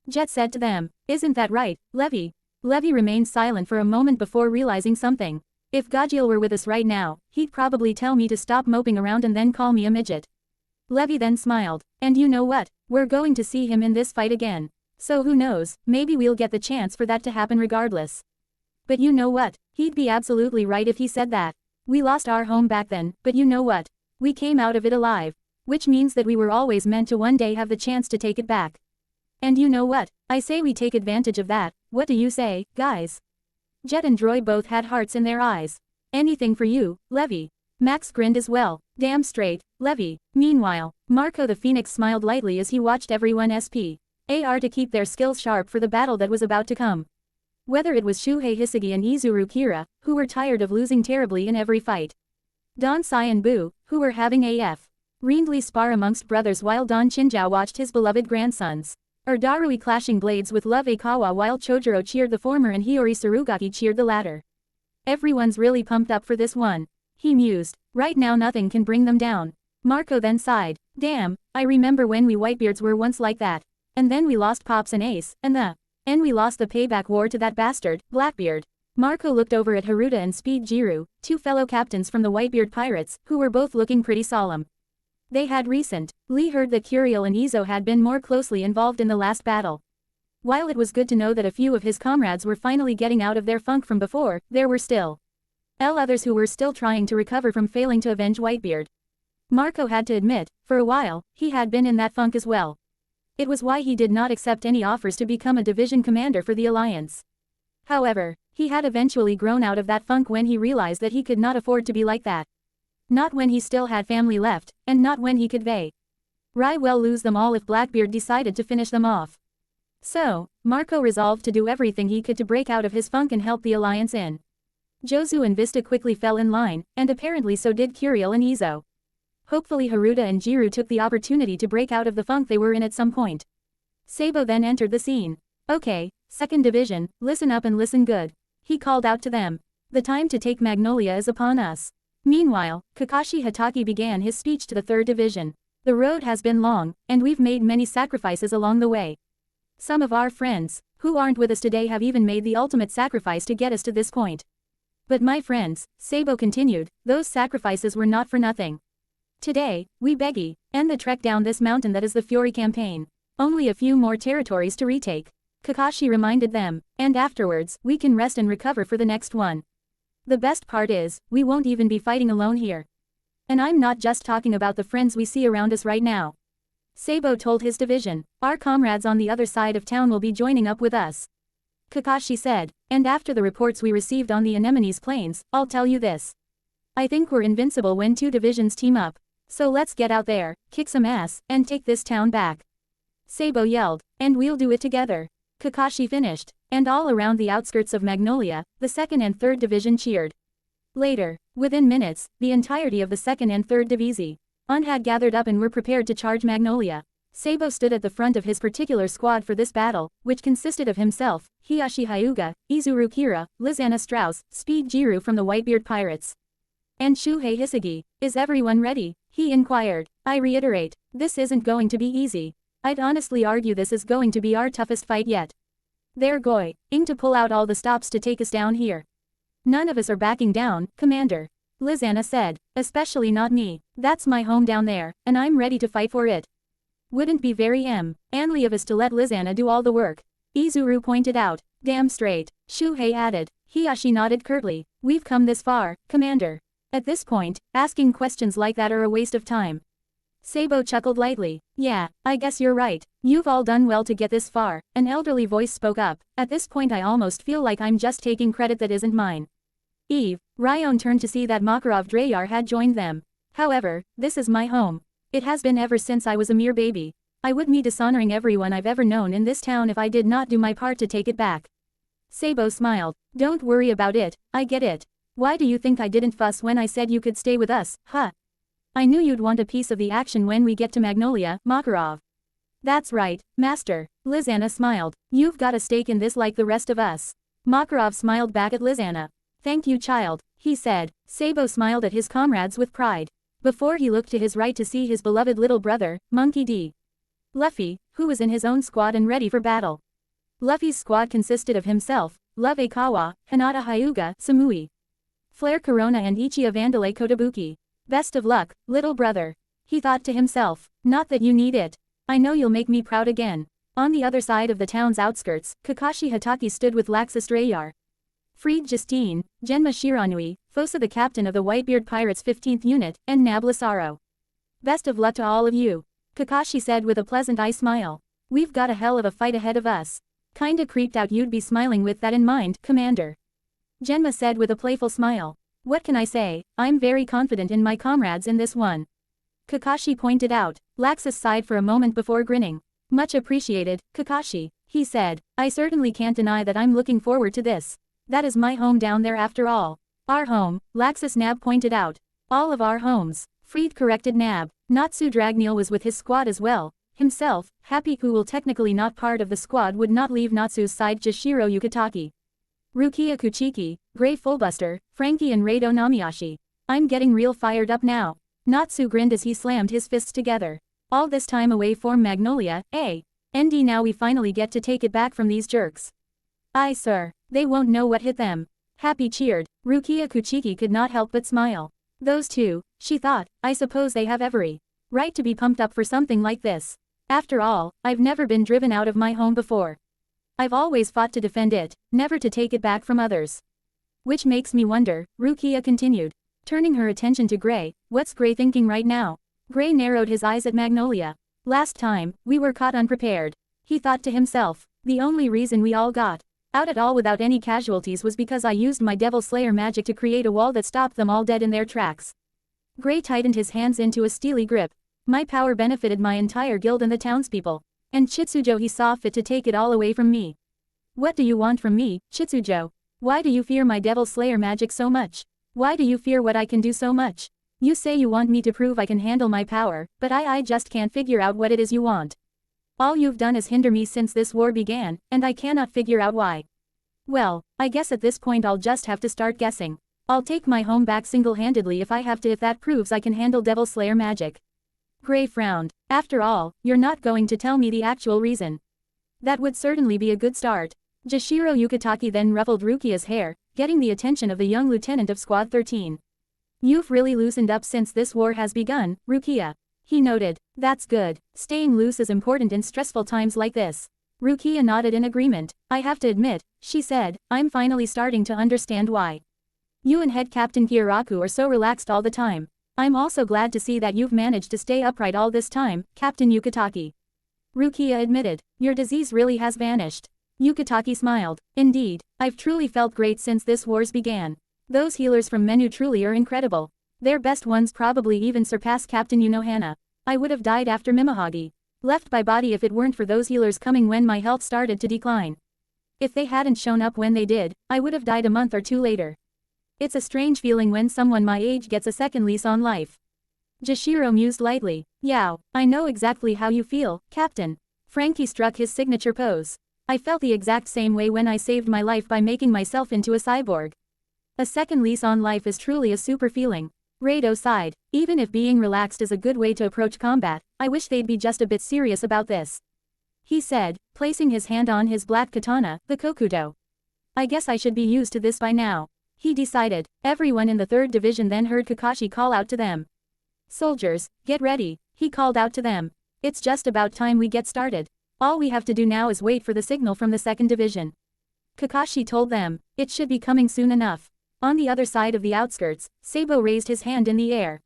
Jet said to them. Isn't that right, Levi? Levi remained silent for a moment before realizing something. If Gajeel were with us right now, he'd probably tell me to stop moping around and then call me a midget. Levi then smiled. And you know what? We're going to see him in this fight again. So who knows, maybe we'll get the chance for that to happen regardless. But you know what? He'd be absolutely right if he said that. We lost our home back then, but you know what? We came out of it alive. Which means that we were always meant to one day have the chance to take it back. And you know what? I say we take advantage of that. What do you say, guys? Jet and Droy both had hearts in their eyes. Anything for you, Levi. Max grinned as well. Damn straight, Levi. Meanwhile, Marco the Phoenix smiled lightly as he watched everyone SPAR to keep their skills sharp for the battle that was about to come. Whether it was Shuhei Hisagi and Izuru Kira, who were tired of losing terribly in every fight. Don Sai and Boo, who were having friendly spar amongst brothers while Don Chinjao watched his beloved grandsons. Or Darui clashing blades with Love Akawa while Chojuro cheered the former and Hiyori Surugaki cheered the latter. Everyone's really pumped up for this one. He mused. Right now nothing can bring them down. Marco then sighed. Damn, I remember when we Whitebeards were once like that. And then we lost Pops and Ace, and we lost the payback war to that bastard, Blackbeard. Marco looked over at Haruta and Speed Jiru, two fellow captains from the Whitebeard pirates, who were both looking pretty solemn. They had recently heard that Curiel and Izo had been more closely involved in the last battle. While it was good to know that a few of his comrades were finally getting out of their funk from before, there were still others who were still trying to recover from failing to avenge Whitebeard. Marco had to admit, for a while, he had been in that funk as well. It was why he did not accept any offers to become a division commander for the Alliance. However, he had eventually grown out of that funk when he realized that he could not afford to be like that. Not when he still had family left, and not when he could well lose them all if Blackbeard decided to finish them off. So, Marco resolved to do everything he could to break out of his funk and help the Alliance in. Jozu and Vista quickly fell in line, and apparently so did Curiel and Izo. Hopefully Haruta and Jiru took the opportunity to break out of the funk they were in at some point. Sabo then entered the scene. Okay, 2nd Division, listen up and listen good. He called out to them. The time to take Magnolia is upon us. Meanwhile, Kakashi Hatake began his speech to the 3rd Division. The road has been long, and we've made many sacrifices along the way. Some of our friends, who aren't with us today, have even made the ultimate sacrifice to get us to this point. But my friends, Sabo continued, those sacrifices were not for nothing. Today, we end the trek down this mountain that is the Fury campaign. Only a few more territories to retake. Kakashi reminded them, and afterwards, we can rest and recover for the next one. The best part is, we won't even be fighting alone here. And I'm not just talking about the friends we see around us right now. Sabo told his division, our comrades on the other side of town will be joining up with us. Kakashi said, and after the reports we received on the Anemone's plains, I'll tell you this. I think we're invincible when 2 divisions team up. So let's get out there, kick some ass, and take this town back. Sabo yelled, and we'll do it together. Kakashi finished, and all around the outskirts of Magnolia, the 2nd and 3rd Division cheered. Later, within minutes, the entirety of the 2nd and 3rd Divisi had gathered up and were prepared to charge Magnolia. Sabo stood at the front of his particular squad for this battle, which consisted of himself, Hiyashi Hyuga, Izuru Kira, Lizanna Strauss, Speed Jiru from the Whitebeard Pirates, and Shuhei Hisagi. Is everyone ready? He inquired. I reiterate, this isn't going to be easy. I'd honestly argue this is going to be our toughest fight yet. They're going to pull out all the stops to take us down here. None of us are backing down, Commander. Lizanna said, especially not me. That's my home down there, and I'm ready to fight for it. Wouldn't be very Anlievous to let Lizana do all the work. Izuru pointed out. Damn straight, Shuhei added. Hiyashi nodded curtly. We've come this far, Commander. At this point, asking questions like that are a waste of time. Sabo chuckled lightly. Yeah, I guess you're right. You've all done well to get this far, an elderly voice spoke up. At this point I almost feel like I'm just taking credit that isn't mine. Eve, Ryon turned to see that Makarov Dreyar had joined them. However, this is my home. It has been ever since I was a mere baby. I would be dishonoring everyone I've ever known in this town if I did not do my part to take it back. Sabo smiled. Don't worry about it, I get it. Why do you think I didn't fuss when I said you could stay with us, huh? I knew you'd want a piece of the action when we get to Magnolia, Makarov. That's right, Master. Lizana smiled. You've got a stake in this like the rest of us. Makarov smiled back at Lizana. Thank you, child, he said. Sabo smiled at his comrades with pride. Before he looked to his right to see his beloved little brother, Monkey D. Luffy, who was in his own squad and ready for battle. Luffy's squad consisted of himself, Love Akawa, Hinata Hyuga, Samui, Flare Corona and Ichiya Vandalay Kotobuki. Best of luck, little brother. He thought to himself. Not that you need it. I know you'll make me proud again. On the other side of the town's outskirts, Kakashi Hatake stood with Laxus Dreyar, Fried Justine, Genma Shiranui, Fosa the captain of the Whitebeard Pirates 15th Unit, and Nab Lasaro. Best of luck to all of you. Kakashi said with a pleasant eye smile. We've got a hell of a fight ahead of us. Kinda creeped out you'd be smiling with that in mind, Commander. Genma said with a playful smile. What can I say, I'm very confident in my comrades in this one. Kakashi pointed out. Laxus sighed for a moment before grinning. Much appreciated, Kakashi, he said. I certainly can't deny that I'm looking forward to this. That is my home down there after all. Our home, Laxus Nab pointed out. All of our homes, Fried corrected Nab. Natsu Dragneel was with his squad as well. Himself, Happy who will technically not part of the squad would not leave Natsu's side Jashiro Yukitaki. Rukia Kuchiki, Grey Fullbuster, Frankie and Rado Namiyashi. I'm getting real fired up now. Natsu grinned as he slammed his fists together. All this time away from Magnolia, ND now we finally get to take it back from these jerks. Aye sir, they won't know what hit them. Happy cheered. Rukia Kuchiki could not help but smile. Those two, she thought, I suppose they have every right to be pumped up for something like this. After all, I've never been driven out of my home before. I've always fought to defend it, never to take it back from others. Which makes me wonder, Rukia continued, turning her attention to Gray. What's Gray thinking right now? Gray narrowed his eyes at Magnolia. Last time, we were caught unprepared. He thought to himself, the only reason we all got out at all without any casualties was because I used my Devil Slayer magic to create a wall that stopped them all dead in their tracks. Gray tightened his hands into a steely grip. My power benefited my entire guild and the townspeople. And Chitsujo he saw fit to take it all away from me. What do you want from me, Chitsujo? Why do you fear my Devil Slayer magic so much? Why do you fear what I can do so much? You say you want me to prove I can handle my power, but I just can't figure out what it is you want. All you've done is hinder me since this war began, and I cannot figure out why. Well, I guess at this point I'll just have to start guessing. I'll take my home back single-handedly if I have to if that proves I can handle Devil Slayer magic. Gray frowned. After all, you're not going to tell me the actual reason. That would certainly be a good start. Jashiro Yukitaki then ruffled Rukia's hair, getting the attention of the young lieutenant of Squad 13. You've really loosened up since this war has begun, Rukia. He noted. That's good. Staying loose is important in stressful times like this. Rukia nodded in agreement. I have to admit, she said, I'm finally starting to understand why you and Head Captain Kiyaraku are so relaxed all the time. I'm also glad to see that you've managed to stay upright all this time, Captain Yukitaki. Rukia admitted. Your disease really has vanished. Yukitaki smiled. Indeed, I've truly felt great since this wars began. Those healers from Menu truly are incredible. Their best ones probably even surpass Captain Unohana. I would have died after Mimihagi. Left by body if it weren't for those healers coming when my health started to decline. If they hadn't shown up when they did, I would have died a month or two later. It's a strange feeling when someone my age gets a second lease on life. Jashiro mused lightly. Yow, I know exactly how you feel, Captain. Frankie struck his signature pose. I felt the exact same way when I saved my life by making myself into a cyborg. A second lease on life is truly a super feeling. Rado sighed. Even if being relaxed is a good way to approach combat, I wish they'd be just a bit serious about this. He said, placing his hand on his black katana, the Kokudo. I guess I should be used to this by now. He decided. Everyone in the 3rd Division then heard Kakashi call out to them. Soldiers, get ready, he called out to them. It's just about time we get started. All we have to do now is wait for the signal from the second division. Kakashi told them, it should be coming soon enough. On the other side of the outskirts, Sabo raised his hand in the air.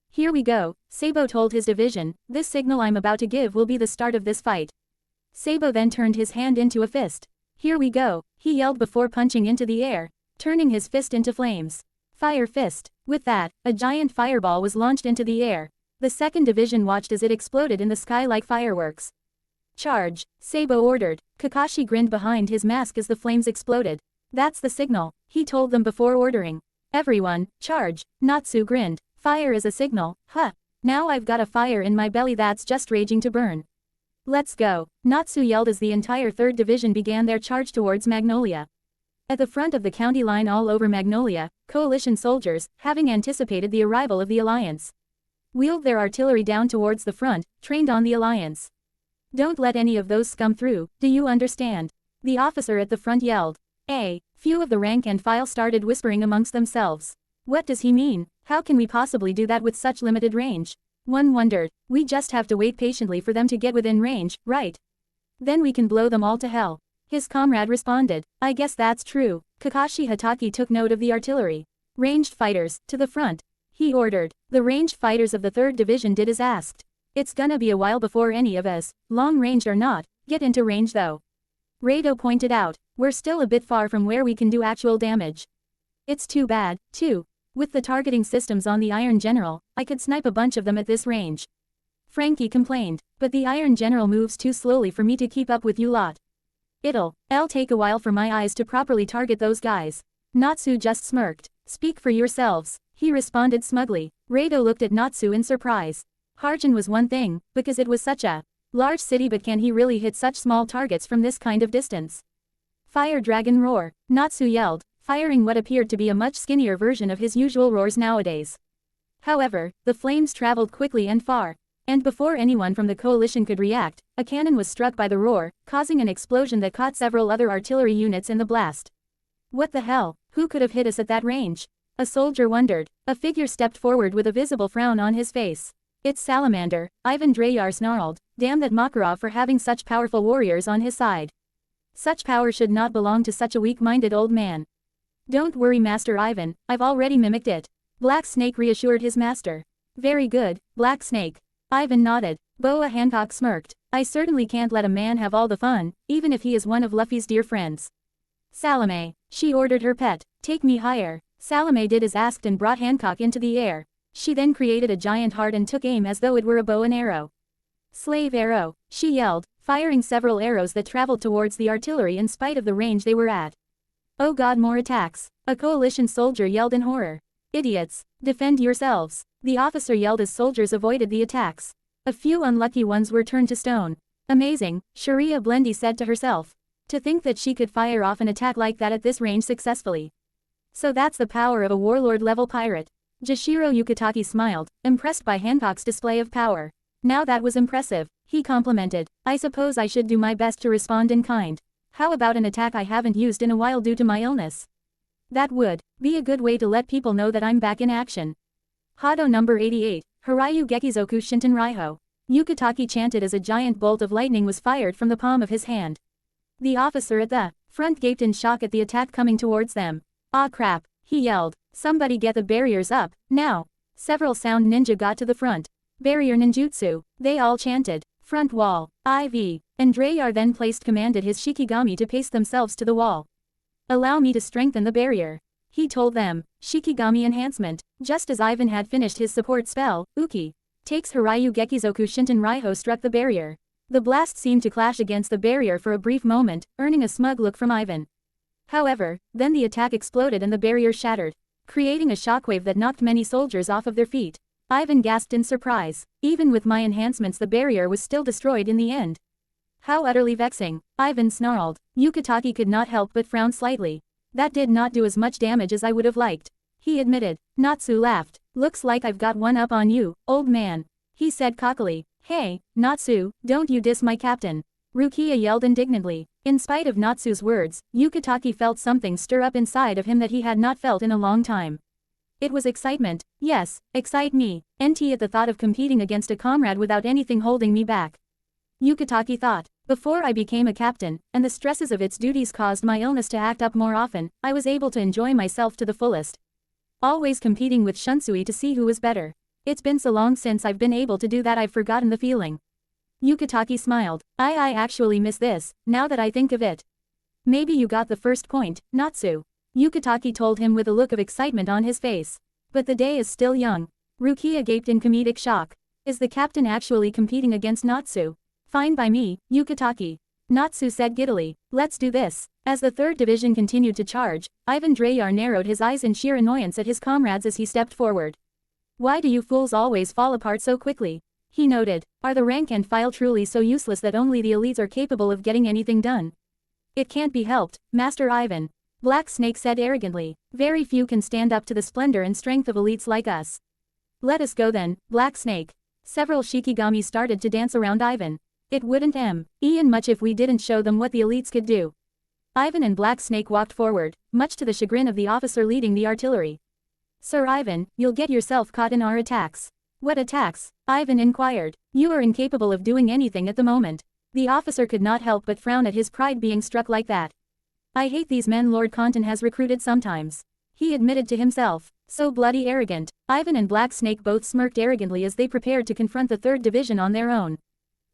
Here we go, Sabo told his division, this signal I'm about to give will be the start of this fight. Sabo then turned his hand into a fist. Here we go, he yelled before punching into the air, turning his fist into flames. Fire fist. With that, a giant fireball was launched into the air. The second division watched as it exploded in the sky like fireworks. Charge, Sabo ordered. Kakashi grinned behind his mask as the flames exploded. That's the signal, he told them before ordering. Everyone, charge. Natsu grinned. Fire is a signal, huh? Now I've got a fire in my belly that's just raging to burn. Let's go, Natsu yelled as the entire 3rd Division began their charge towards Magnolia. At the front of the county line all over Magnolia, coalition soldiers, having anticipated the arrival of the Alliance, wheeled their artillery down towards the front, trained on the Alliance. Don't let any of those scum through, do you understand? The officer at the front yelled. Few of the rank and file started whispering amongst themselves. What does he mean? How can we possibly do that with such limited range? One wondered. We just have to wait patiently for them to get within range, right? Then we can blow them all to hell. His comrade responded. I guess that's true. Kakashi Hatake took note of the artillery. Ranged fighters, to the front. He ordered. The ranged fighters of the 3rd Division did as asked. It's gonna be a while before any of us, long-ranged or not, get into range though. Rado pointed out, we're still a bit far from where we can do actual damage. It's too bad, too. With the targeting systems on the Iron General, I could snipe a bunch of them at this range. Frankie complained, but the Iron General moves too slowly for me to keep up with you lot. It'll take a while for my eyes to properly target those guys. Natsu just smirked. Speak for yourselves, he responded smugly. Rado looked at Natsu in surprise. Harjin was one thing, because it was such a large city, but can he really hit such small targets from this kind of distance? Fire Dragon Roar, Natsu yelled, firing what appeared to be a much skinnier version of his usual roars nowadays. However, the flames traveled quickly and far, and before anyone from the coalition could react, a cannon was struck by the roar, causing an explosion that caught several other artillery units in the blast. What the hell? Who could have hit us at that range? A soldier wondered. A figure stepped forward with a visible frown on his face. It's Salamander, Ivan Dreyar snarled. Damn that Makarov for having such powerful warriors on his side. Such power should not belong to such a weak-minded old man. Don't worry Master Ivan, I've already mimicked it. Black Snake reassured his master. Very good, Black Snake. Ivan nodded. Boa Hancock smirked. I certainly can't let a man have all the fun, even if he is one of Luffy's dear friends. Salome, she ordered her pet, take me higher. Salome did as asked and brought Hancock into the air. She then created a giant heart and took aim as though it were a bow and arrow. Slave arrow, she yelled, firing several arrows that traveled towards the artillery in spite of the range they were at. Oh god, more attacks, a coalition soldier yelled in horror. Idiots, defend yourselves, the officer yelled as soldiers avoided the attacks. A few unlucky ones were turned to stone. Amazing, Sharia Blendy said to herself. To think that she could fire off an attack like that at this range successfully. So that's the power of a warlord-level pirate. Jashiro Yukitaki smiled, impressed by Hancock's display of power. Now that was impressive, he complimented. I suppose I should do my best to respond in kind. How about an attack I haven't used in a while due to my illness? That would be a good way to let people know that I'm back in action. Hado number 88, Harayu Gekizoku Shinten Raiho. Yukitaki chanted as a giant bolt of lightning was fired from the palm of his hand. The officer at the front gaped in shock at the attack coming towards them. Ah crap, he yelled. Somebody get the barriers up, now. Several sound ninja got to the front. Barrier ninjutsu, they all chanted. Front wall, IV, and Dreyar then commanded his Shikigami to paste themselves to the wall. Allow me to strengthen the barrier. He told them, Shikigami enhancement, just as Ivan had finished his support spell, Uki. Takes Harayu Gekizoku Shinten Raiho struck the barrier. The blast seemed to clash against the barrier for a brief moment, earning a smug look from Ivan. However, then the attack exploded and the barrier shattered, creating a shockwave that knocked many soldiers off of their feet. Ivan gasped in surprise. Even with my enhancements the barrier was still destroyed in the end. How utterly vexing, Ivan snarled. Yukitaki could not help but frown slightly. That did not do as much damage as I would have liked, he admitted. Natsu laughed. Looks like I've got one up on you, old man, he said cockily. Hey, Natsu, don't you diss my captain. Rukia yelled indignantly. In spite of Natsu's words, Yukitaki felt something stir up inside of him that he had not felt in a long time. It was excitement. Yes, excite me. NT at the thought of competing against a comrade without anything holding me back. Yukitake thought. Before I became a captain, and the stresses of its duties caused my illness to act up more often, I was able to enjoy myself to the fullest. Always competing with Shunsui to see who was better. It's been so long since I've been able to do that I've forgotten the feeling. Yukitake smiled. I actually miss this, now that I think of it. Maybe you got the first point, Natsu. Yukitake told him with a look of excitement on his face. But the day is still young. Rukia gaped in comedic shock. Is the captain actually competing against Natsu? Fine by me, Yukitake. Natsu said giddily. Let's do this. As the 3rd Division continued to charge, Ivan Dreyar narrowed his eyes in sheer annoyance at his comrades as he stepped forward. Why do you fools always fall apart so quickly? He noted. Are the rank and file truly so useless that only the elites are capable of getting anything done? It can't be helped, Master Ivan. Black Snake said arrogantly. Very few can stand up to the splendor and strength of elites like us. Let us go then, Black Snake. Several Shikigami started to dance around Ivan. It wouldn't Ian much if we didn't show them what the elites could do. Ivan and Black Snake walked forward, much to the chagrin of the officer leading the artillery. Sir Ivan, you'll get yourself caught in our attacks. What attacks? Ivan inquired. You are incapable of doing anything at the moment. The officer could not help but frown at his pride being struck like that. I hate these men Lord Conton has recruited sometimes. He admitted to himself. So bloody arrogant. Ivan and Black Snake both smirked arrogantly as they prepared to confront the 3rd Division on their own.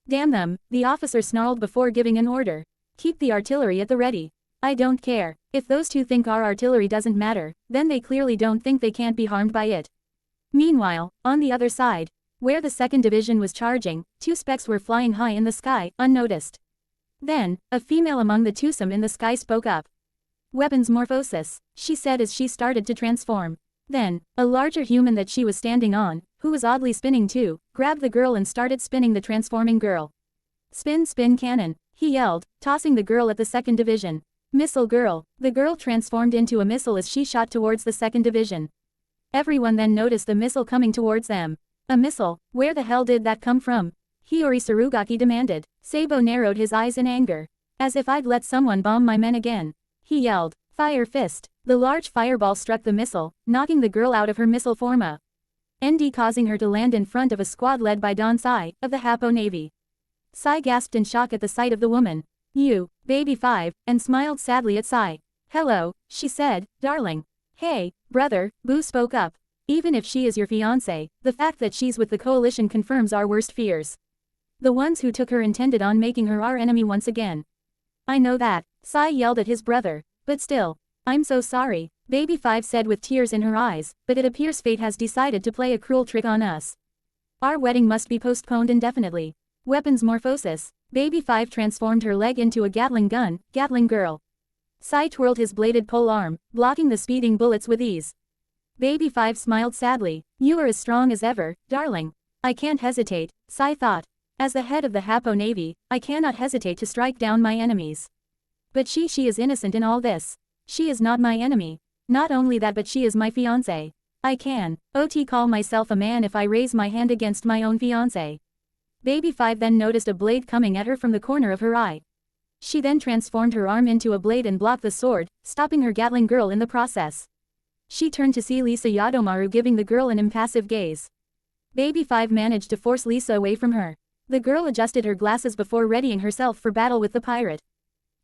Damn them, the officer snarled before giving an order. Keep the artillery at the ready. I don't care. If those two think our artillery doesn't matter, then they clearly don't think they can't be harmed by it. Meanwhile, on the other side, where the 2nd Division was charging, 2 specks were flying high in the sky, unnoticed. Then, a female among the twosome in the sky spoke up. Weapons morphosis, she said as she started to transform. Then, a larger human that she was standing on, who was oddly spinning too, grabbed the girl and started spinning the transforming girl. Spin spin cannon, he yelled, tossing the girl at the 2nd Division. Missile girl. The girl transformed into a missile as she shot towards the 2nd Division. Everyone then noticed the missile coming towards them. A missile? Where the hell did that come from? Hiyori Surugaki demanded. Sabo narrowed his eyes in anger. As if I'd let someone bomb my men again. He yelled. Fire fist. The large fireball struck the missile, knocking the girl out of her missile forma. ND causing her to land in front of a squad led by Don Sai, of the Hapo Navy. Sai gasped in shock at the sight of the woman. You, baby 5, and smiled sadly at Sai. Hello, she said, darling. Hey, brother, Boo spoke up. Even if she is your fiancé, the fact that she's with the coalition confirms our worst fears. The ones who took her intended on making her our enemy once again. I know that, Sai yelled at his brother, but still. I'm so sorry, baby 5 said with tears in her eyes, but it appears fate has decided to play a cruel trick on us. Our wedding must be postponed indefinitely. Weapons morphosis. Baby 5 transformed her leg into a Gatling gun, Gatling girl. Sai twirled his bladed pole arm, blocking the speeding bullets with ease. Baby 5 smiled sadly. You are as strong as ever, darling. I can't hesitate, Sai thought. As the head of the Hapo Navy, I cannot hesitate to strike down my enemies. But she is innocent in all this. She is not my enemy. Not only that, but she is my fiancé. I can, call myself a man if I raise my hand against my own fiancé. Baby 5 then noticed a blade coming at her from the corner of her eye. She then transformed her arm into a blade and blocked the sword, stopping her Gatling girl in the process. She turned to see Lisa Yadomaru giving the girl an impassive gaze. Baby 5 managed to force Lisa away from her. The girl adjusted her glasses before readying herself for battle with the pirate.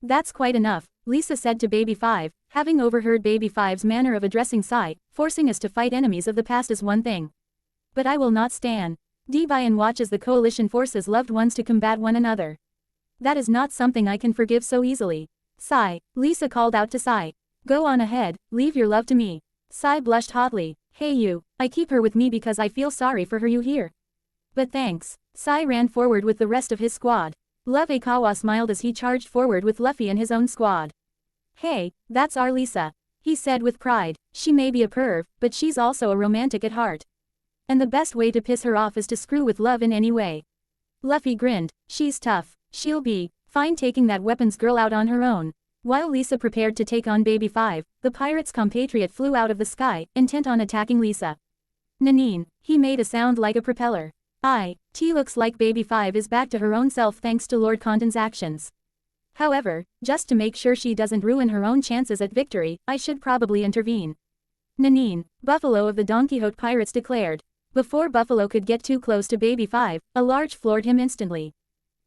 That's quite enough, Lisa said to Baby 5, having overheard Baby 5's manner of addressing Sai. Forcing us to fight enemies of the past is one thing. But I will not stand by and watch as the coalition forces loved ones to combat one another. That is not something I can forgive so easily. Sai, Lisa called out to Sai. Go on ahead, leave your love to me. Sai blushed hotly. Hey you, I keep her with me because I feel sorry for her, you hear? But thanks. Sai ran forward with the rest of his squad. Love Akawa smiled as he charged forward with Luffy and his own squad. Hey, that's our Lisa, he said with pride. She may be a perv, but she's also a romantic at heart. And the best way to piss her off is to screw with Love in any way. Luffy grinned. She's tough. She'll be fine taking that weapons girl out on her own. While Lisa prepared to take on Baby 5, the pirate's compatriot flew out of the sky, intent on attacking Lisa. Nanine, he made a sound like a propeller. Looks like Baby 5 is back to her own self thanks to Lord Condon's actions. However, just to make sure she doesn't ruin her own chances at victory, I should probably intervene. Nanine, Buffalo of the Don Quixote pirates declared. Before Buffalo could get too close to Baby 5, a large floored him instantly.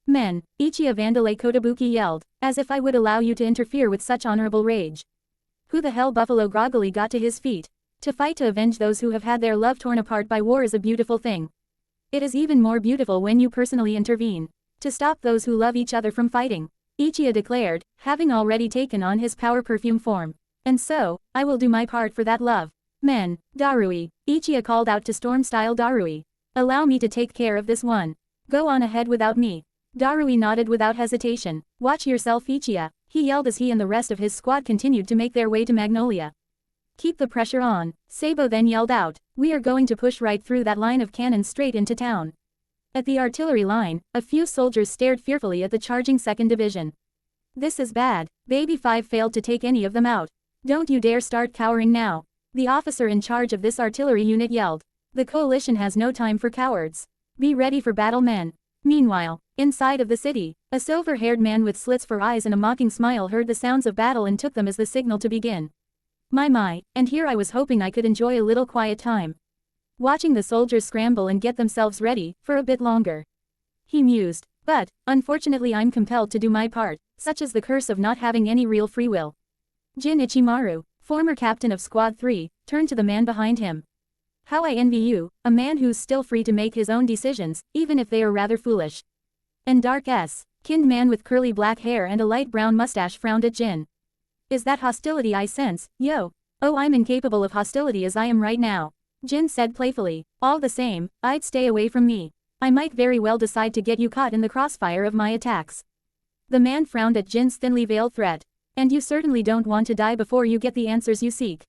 Men, Ichi of Andale Kotobuki yelled, as if I would allow you to interfere with such honorable rage. Who the hell? Buffalo groggily got to his feet. To fight to avenge those who have had their love torn apart by war is a beautiful thing. It is even more beautiful when you personally intervene. To stop those who love each other from fighting. Ichiya declared, having already taken on his power perfume form. And so, I will do my part for that love. Men, Darui, Ichiya called out to Storm-style Darui. Allow me to take care of this one. Go on ahead without me. Darui nodded without hesitation. Watch yourself Ichiya, he yelled as he and the rest of his squad continued to make their way to Magnolia. Keep the pressure on. Sabo then yelled out, we are going to push right through that line of cannons straight into town. At the artillery line, a few soldiers stared fearfully at the charging 2nd Division. This is bad. Baby 5 failed to take any of them out. Don't you dare start cowering now. The officer in charge of this artillery unit yelled. The coalition has no time for cowards. Be ready for battle, men. Meanwhile, inside of the city, a silver-haired man with slits for eyes and a mocking smile heard the sounds of battle and took them as the signal to begin. My, and here I was hoping I could enjoy a little quiet time. Watching the soldiers scramble and get themselves ready, for a bit longer. He mused, but, unfortunately I'm compelled to do my part, such as the curse of not having any real free will. Jin Ichimaru, former captain of Squad 3, turned to the man behind him. How I envy you, a man who's still free to make his own decisions, even if they are rather foolish. And Dark skinned man with curly black hair and a light brown mustache frowned at Jin. Is that hostility I sense, yo? Oh, I'm incapable of hostility as I am right now. Jin said playfully. All the same, I'd stay away from me. I might very well decide to get you caught in the crossfire of my attacks. The man frowned at Jin's thinly veiled threat. And you certainly don't want to die before you get the answers you seek.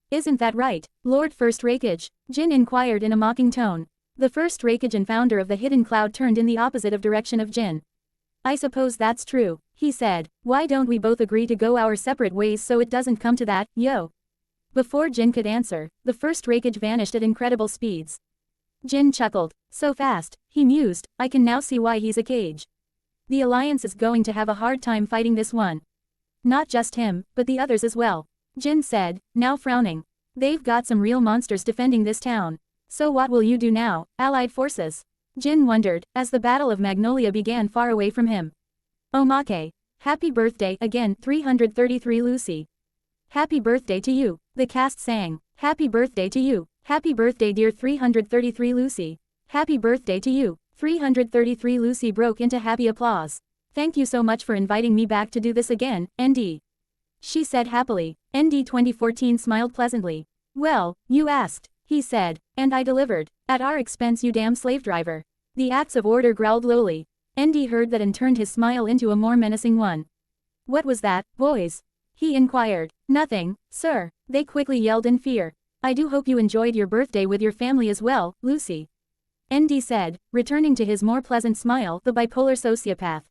Isn't that right, Lord First Rakage? Jin inquired in a mocking tone. The First Rakage and founder of the Hidden Cloud turned in the opposite of direction of Jin. I suppose that's true, he said. Why don't we both agree to go our separate ways so it doesn't come to that, yo? Before Jin could answer, the First Rakage vanished at incredible speeds. Jin chuckled. So fast, he mused, I can now see why he's a cage. The Alliance is going to have a hard time fighting this one. Not just him, but the others as well. Jin said, now frowning. They've got some real monsters defending this town. So what will you do now, Allied forces? Jin wondered, as the Battle of Magnolia began far away from him. Omake. Happy birthday again, 333 Lucy. Happy birthday to you, the cast sang. Happy birthday to you. Happy birthday dear 333 Lucy. Happy birthday to you. 333 Lucy broke into happy applause. Thank you so much for inviting me back to do this again, ND. She said happily. ND 2014 smiled pleasantly. Well, you asked, he said, and I delivered. At our expense you damn slave driver. The Axe of Order growled lowly. ND heard that and turned his smile into a more menacing one. What was that, boys? He inquired. Nothing, sir, they quickly yelled in fear. I do hope you enjoyed your birthday with your family as well, Lucy. ND said, returning to his more pleasant smile, the bipolar sociopath.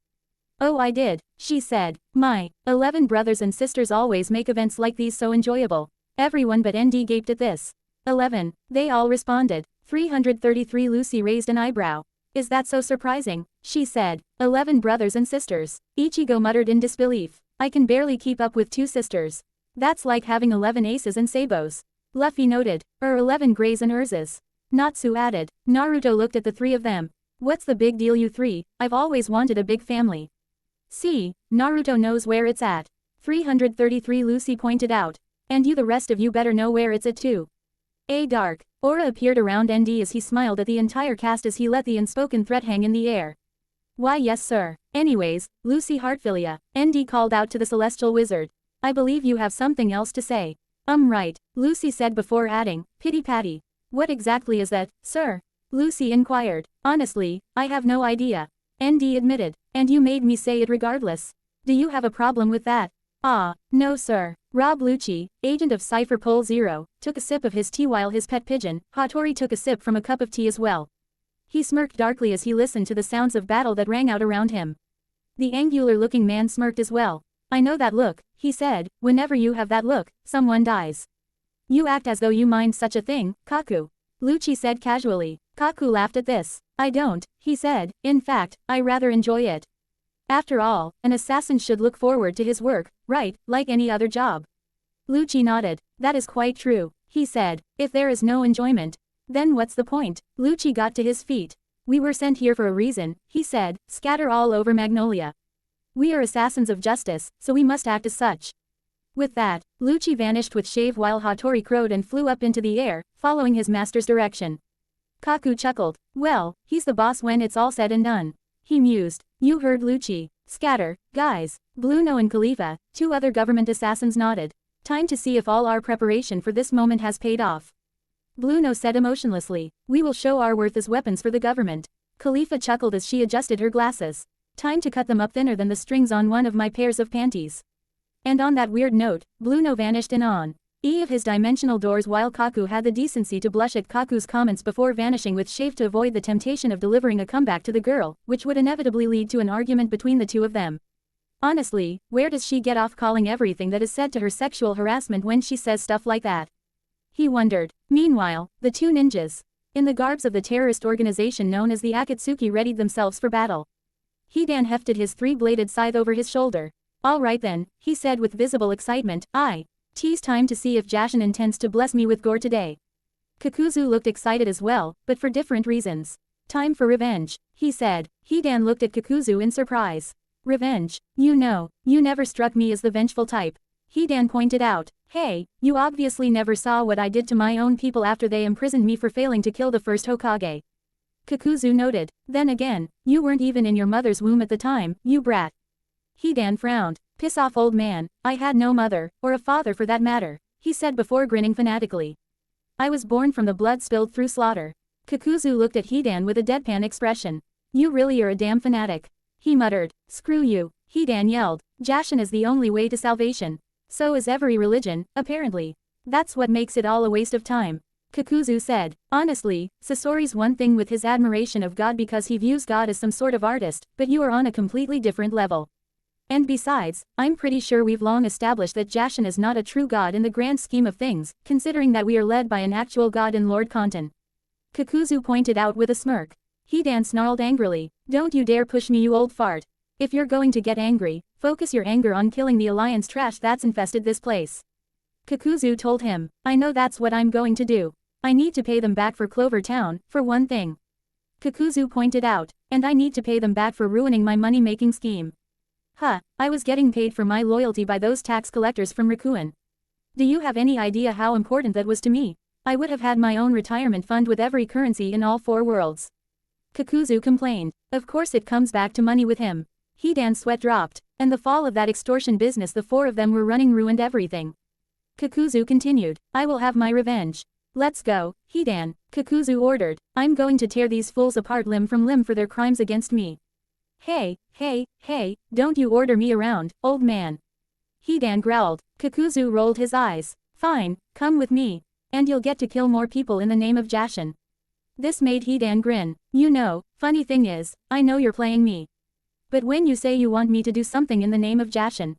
Oh, I did, she said. My 11 brothers and sisters always make events like these so enjoyable. Everyone but ND gaped at this. 11, they all responded. 333 Lucy raised an eyebrow. Is that so surprising? She said. 11 brothers and sisters. Ichigo muttered in disbelief. I can barely keep up with 2 sisters. That's like having 11 aces and sabos. Luffy noted. 11 grays and Urzas. Natsu added. Naruto looked at the 3 of them. What's the big deal you 3? I've always wanted a big family. See, Naruto knows where it's at. 333 Lucy pointed out. And you the rest of you better know where it's at too. A dark aura appeared around ND as he smiled at the entire cast as he let the unspoken threat hang in the air. Why yes sir. Anyways, Lucy Heartfilia, ND called out to the celestial wizard. I believe you have something else to say. Right, Lucy said before adding, pity patty. What exactly is that, sir? Lucy inquired. Honestly, I have no idea. ND admitted. And you made me say it regardless. Do you have a problem with that? No sir. Rob Lucci, agent of Cypher Pole Zero, took a sip of his tea while his pet pigeon, Hattori took a sip from a cup of tea as well. He smirked darkly as he listened to the sounds of battle that rang out around him. The angular-looking man smirked as well. I know that look, he said, whenever you have that look, someone dies. You act as though you mind such a thing, Kaku. Lucci said casually. Kaku laughed at this. I don't, he said, in fact, I rather enjoy it. After all, an assassin should look forward to his work, right, like any other job. Lucci nodded. That is quite true. he said. If there is no enjoyment, then what's the point? Lucci got to his feet. We were sent here for a reason, he said, scatter all over Magnolia. We are assassins of justice, so we must act as such. With that, Lucci vanished with Shave while Hattori crowed and flew up into the air, following his master's direction. Kaku chuckled. Well, he's the boss when it's all said and done. He mused. You heard Lucci. Scatter, guys. Bluno and Khalifa, 2 other government assassins nodded. Time to see if all our preparation for this moment has paid off. Bluno said emotionlessly. We will show our worth as weapons for the government. Khalifa chuckled as she adjusted her glasses. Time to cut them up thinner than the strings on one of my pairs of panties. And on that weird note, Bluno vanished in on of his dimensional doors while Kaku had the decency to blush at Kaku's comments before vanishing with Shave to avoid the temptation of delivering a comeback to the girl, which would inevitably lead to an argument between the two of them. Honestly, where does she get off calling everything that is said to her sexual harassment when she says stuff like that? He wondered. Meanwhile, the 2 ninjas, in the garbs of the terrorist organization known as the Akatsuki, readied themselves for battle. Hidan hefted his 3-bladed scythe over his shoulder. All right then, he said with visible excitement. T's time to see if Jashin intends to bless me with gore today. Kakuzu looked excited as well, but for different reasons. Time for revenge, he said. Hidan looked at Kakuzu in surprise. Revenge? You know, you never struck me as the vengeful type. Hidan pointed out. Hey, you obviously never saw what I did to my own people after they imprisoned me for failing to kill the first Hokage. Kakuzu noted. Then again, you weren't even in your mother's womb at the time, you brat. Hidan frowned. Piss off, old man, I had no mother, or a father for that matter, he said before grinning fanatically. I was born from the blood spilled through slaughter. Kakuzu looked at Hidan with a deadpan expression. You really are a damn fanatic. He muttered. Screw you, Hidan yelled. Jashin is the only way to salvation. So is every religion, apparently. That's what makes it all a waste of time. Kakuzu said. Honestly, Sasori's one thing with his admiration of God because he views God as some sort of artist, but you are on a completely different level. And besides, I'm pretty sure we've long established that Jashin is not a true god in the grand scheme of things, considering that we are led by an actual god in Lord Kanton. Kakuzu pointed out with a smirk. Hidan snarled angrily. Don't you dare push me, you old fart. If you're going to get angry, focus your anger on killing the Alliance trash that's infested this place. Kakuzu told him. I know that's what I'm going to do. I need to pay them back for Clover Town, for one thing. Kakuzu pointed out. And I need to pay them back for ruining my money-making scheme. I was getting paid for my loyalty by those tax collectors from Rikuen. Do you have any idea how important that was to me? I would have had my own retirement fund with every currency in all 4 worlds. Kakuzu complained. Of course it comes back to money with him. Hidan's sweat dropped. And the fall of that extortion business the 4 of them were running ruined everything. Kakuzu continued. I will have my revenge. Let's go, Hidan, Kakuzu ordered. I'm going to tear these fools apart limb from limb for their crimes against me. Hey, don't you order me around, old man. Hidan growled. Kakuzu rolled his eyes. Fine, come with me. And you'll get to kill more people in the name of Jashin. This made Hidan grin. You know, funny thing is, I know you're playing me. But when you say you want me to do something in the name of Jashin,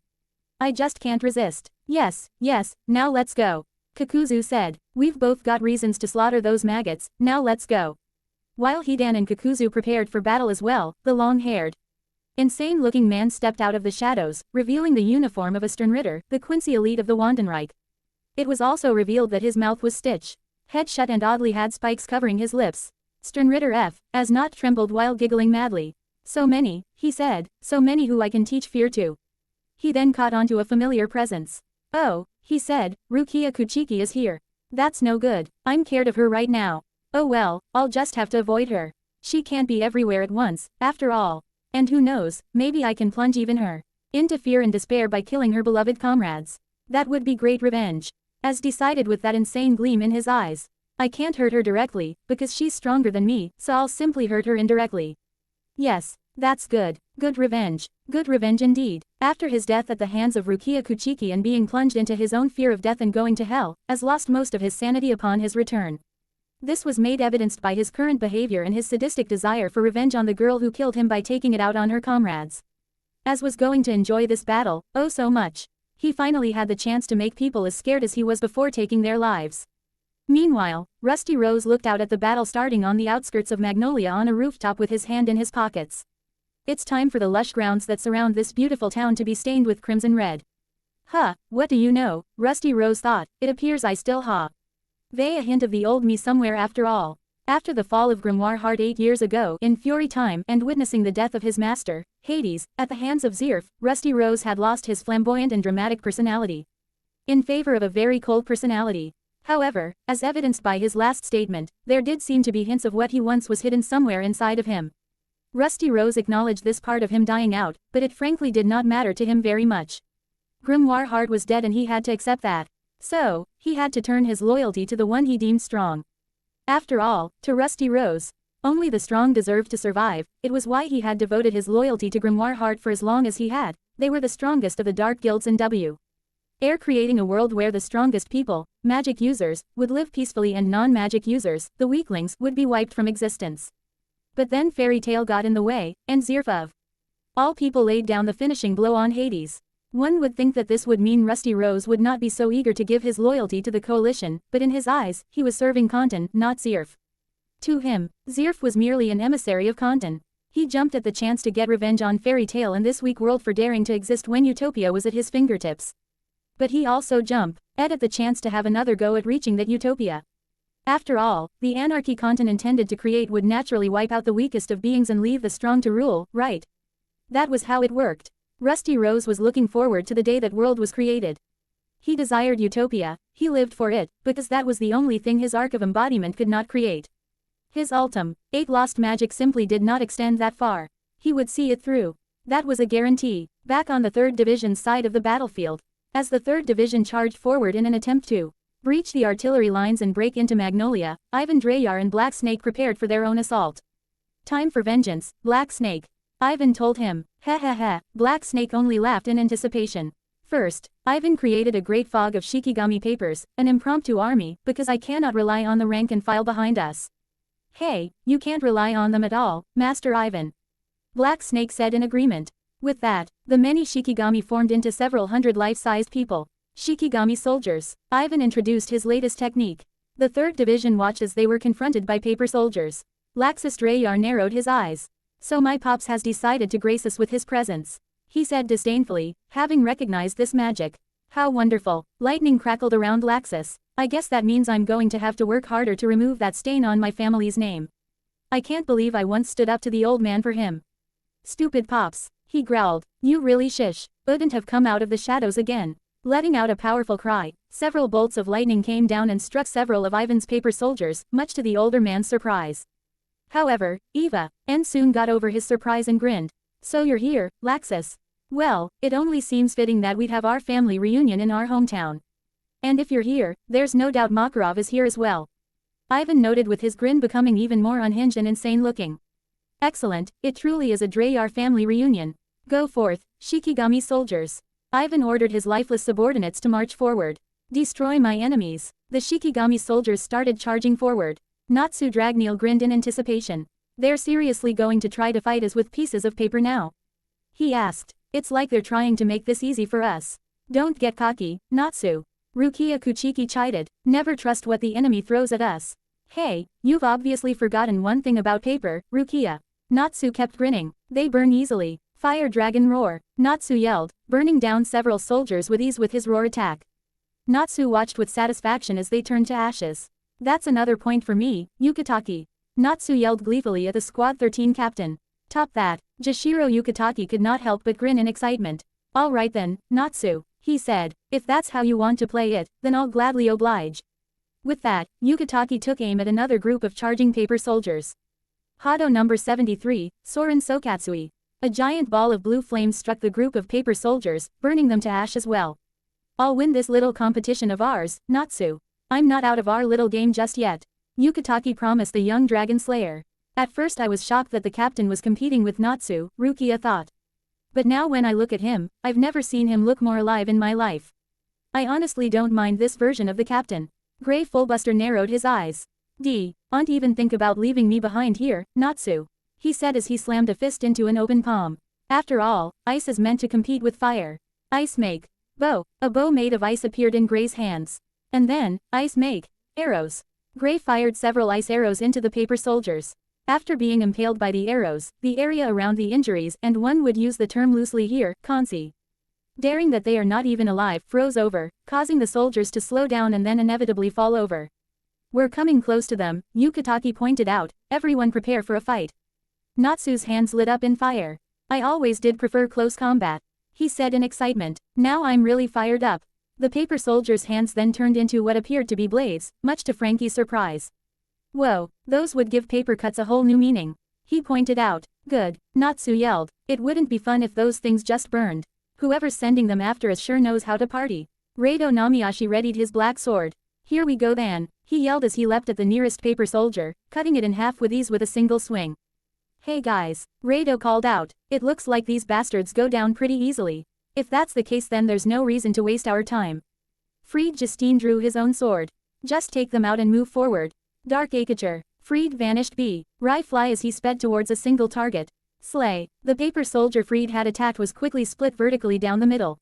I just can't resist. Yes, now let's go. Kakuzu said. We've both got reasons to slaughter those maggots, now let's go. While Hidan and Kakuzu prepared for battle as well, the long-haired, insane-looking man stepped out of the shadows, revealing the uniform of a Sternritter, the Quincy elite of the Wandenreich. It was also revealed that his mouth was stitched, head shut and oddly had spikes covering his lips. Sternritter F. as not trembled while giggling madly. So many, he said, so many who I can teach fear to. He then caught onto a familiar presence. Oh, he said, Rukia Kuchiki is here. That's no good, I'm scared of her right now. Oh well, I'll just have to avoid her. She can't be everywhere at once, after all. And who knows, maybe I can plunge even her into fear and despair by killing her beloved comrades. That would be great revenge. As decided with that insane gleam in his eyes. I can't hurt her directly, because she's stronger than me, so I'll simply hurt her indirectly. Yes, that's good. Good revenge indeed. After his death at the hands of Rukia Kuchiki and being plunged into his own fear of death and going to hell, as lost most of his sanity upon his return. This was made evidenced by his current behavior and his sadistic desire for revenge on the girl who killed him by taking it out on her comrades. As was going to enjoy this battle, oh so much. He finally had the chance to make people as scared as he was before taking their lives. Meanwhile, Rusty Rose looked out at the battle starting on the outskirts of Magnolia on a rooftop with his hand in his pockets. It's time for the lush grounds that surround this beautiful town to be stained with crimson red. What do you know, Rusty Rose thought, it appears I still They a hint of the old me somewhere after all. After the fall of Grimoire Heart 8 years ago in Fury Time and witnessing the death of his master, Hades, at the hands of Zirf, Rusty Rose had lost his flamboyant and dramatic personality in favor of a very cold personality. However, as evidenced by his last statement, there did seem to be hints of what he once was hidden somewhere inside of him. Rusty Rose acknowledged this part of him dying out, but it frankly did not matter to him very much. Grimoire Heart was dead and he had to accept that. So, he had to turn his loyalty to the one he deemed strong. After all, to Rusty Rose, only the strong deserved to survive. It was why he had devoted his loyalty to Grimoire Heart for as long as he had. They were the strongest of the dark guilds in W. Creating a world where the strongest people, magic users, would live peacefully and non-magic users, the weaklings, would be wiped from existence. But then Fairy Tail got in the way, and Zirf of all people laid down the finishing blow on Hades. One would think that this would mean Rusty Rose would not be so eager to give his loyalty to the coalition, but in his eyes, he was serving Kontan, not Zirf. To him, Zirf was merely an emissary of Kontan. He jumped at the chance to get revenge on Fairy Tail in this weak world for daring to exist when utopia was at his fingertips. But he also jumped at the chance to have another go at reaching that utopia. After all, the anarchy Kontan intended to create would naturally wipe out the weakest of beings and leave the strong to rule, right? That was how it worked. Rusty Rose was looking forward to the day that world was created. He desired utopia, he lived for it, because that was the only thing his arc of embodiment could not create. His ultim, 8 lost magic simply did not extend that far. He would see it through. That was a guarantee. Back on the 3rd Division's side of the battlefield, as the 3rd Division charged forward in an attempt to breach the artillery lines and break into Magnolia, Ivan Dreyar and Black Snake prepared for their own assault. Time for vengeance, Black Snake. Ivan told him. Ha ha ha, Black Snake only laughed in anticipation. First, Ivan created a great fog of Shikigami papers, an impromptu army, because I cannot rely on the rank and file behind us. Hey, you can't rely on them at all, Master Ivan. Black Snake said in agreement. With that, the many Shikigami formed into several hundred life-sized people. Shikigami soldiers. Ivan introduced his latest technique. The 3rd Division watched as they were confronted by paper soldiers. Laxus Dreyar narrowed his eyes. So my pops has decided to grace us with his presence, he said disdainfully, having recognized this magic. How wonderful. Lightning crackled around Laxus. I guess that means I'm going to have to work harder to remove that stain on my family's name. I can't believe I once stood up to the old man for him. Stupid pops, he growled. You really wouldn't have come out of the shadows again. Letting out a powerful cry, several bolts of lightning came down and struck several of Ivan's paper soldiers, much to the older man's surprise. However, Eva, and soon got over his surprise and grinned. So you're here, Laxus. Well, it only seems fitting that we'd have our family reunion in our hometown. And if you're here, there's no doubt Makarov is here as well. Ivan noted with his grin becoming even more unhinged and insane looking. Excellent, it truly is a Dreyar family reunion. Go forth, Shikigami soldiers. Ivan ordered his lifeless subordinates to march forward. Destroy my enemies. The Shikigami soldiers started charging forward. Natsu Dragneel grinned in anticipation. They're seriously going to try to fight us with pieces of paper now? He asked. It's like they're trying to make this easy for us. Don't get cocky, Natsu. Rukia Kuchiki chided. Never trust what the enemy throws at us. Hey, you've obviously forgotten one thing about paper, Rukia. Natsu kept grinning. They burn easily. Fire Dragon roar. Natsu yelled, burning down several soldiers with ease with his roar attack. Natsu watched with satisfaction as they turned to ashes. That's another point for me, Yukitaki. Natsu yelled gleefully at the Squad 13 captain. Top that, Jashiro Yukitaki could not help but grin in excitement. All right then, Natsu, he said, if that's how you want to play it, then I'll gladly oblige. With that, Yukitaki took aim at another group of charging paper soldiers. Hado number 73, Soren Sokatsui. A giant ball of blue flames struck the group of paper soldiers, burning them to ash as well. I'll win this little competition of ours, Natsu. I'm not out of our little game just yet. Yukitaki promised the young dragon slayer. At first I was shocked that the captain was competing with Natsu, Rukia thought. But now when I look at him, I've never seen him look more alive in my life. I honestly don't mind this version of the captain. Grey Fullbuster narrowed his eyes. Don't even think about leaving me behind here, Natsu, he said as he slammed a fist into an open palm. After all, ice is meant to compete with fire. Ice make. Bow. A bow made of ice appeared in Grey's hands. And then, ice make. Arrows. Grey fired several ice arrows into the paper soldiers. After being impaled by the arrows, the area around the injuries, and one would use the term loosely here, kansi. Daring that they are not even alive, froze over, causing the soldiers to slow down and then inevitably fall over. We're coming close to them, Yukitake pointed out, everyone prepare for a fight. Natsu's hands lit up in fire. I always did prefer close combat, he said in excitement. Now I'm really fired up. The paper soldier's hands then turned into what appeared to be blades, much to Frankie's surprise. Whoa, those would give paper cuts a whole new meaning, he pointed out. Good, Natsu yelled. It wouldn't be fun if those things just burned. Whoever's sending them after us sure knows how to party. Rado Namiyashi readied his black sword. Here we go then, he yelled as he leapt at the nearest paper soldier, cutting it in half with ease with a single swing. Hey guys, Rado called out, it looks like these bastards go down pretty easily. If that's the case then there's no reason to waste our time. Fried Justine drew his own sword. Just take them out and move forward. Dark Aikature. Fried vanished B. Rai fly as he sped towards a single target. Slay. The paper soldier Fried had attacked was quickly split vertically down the middle.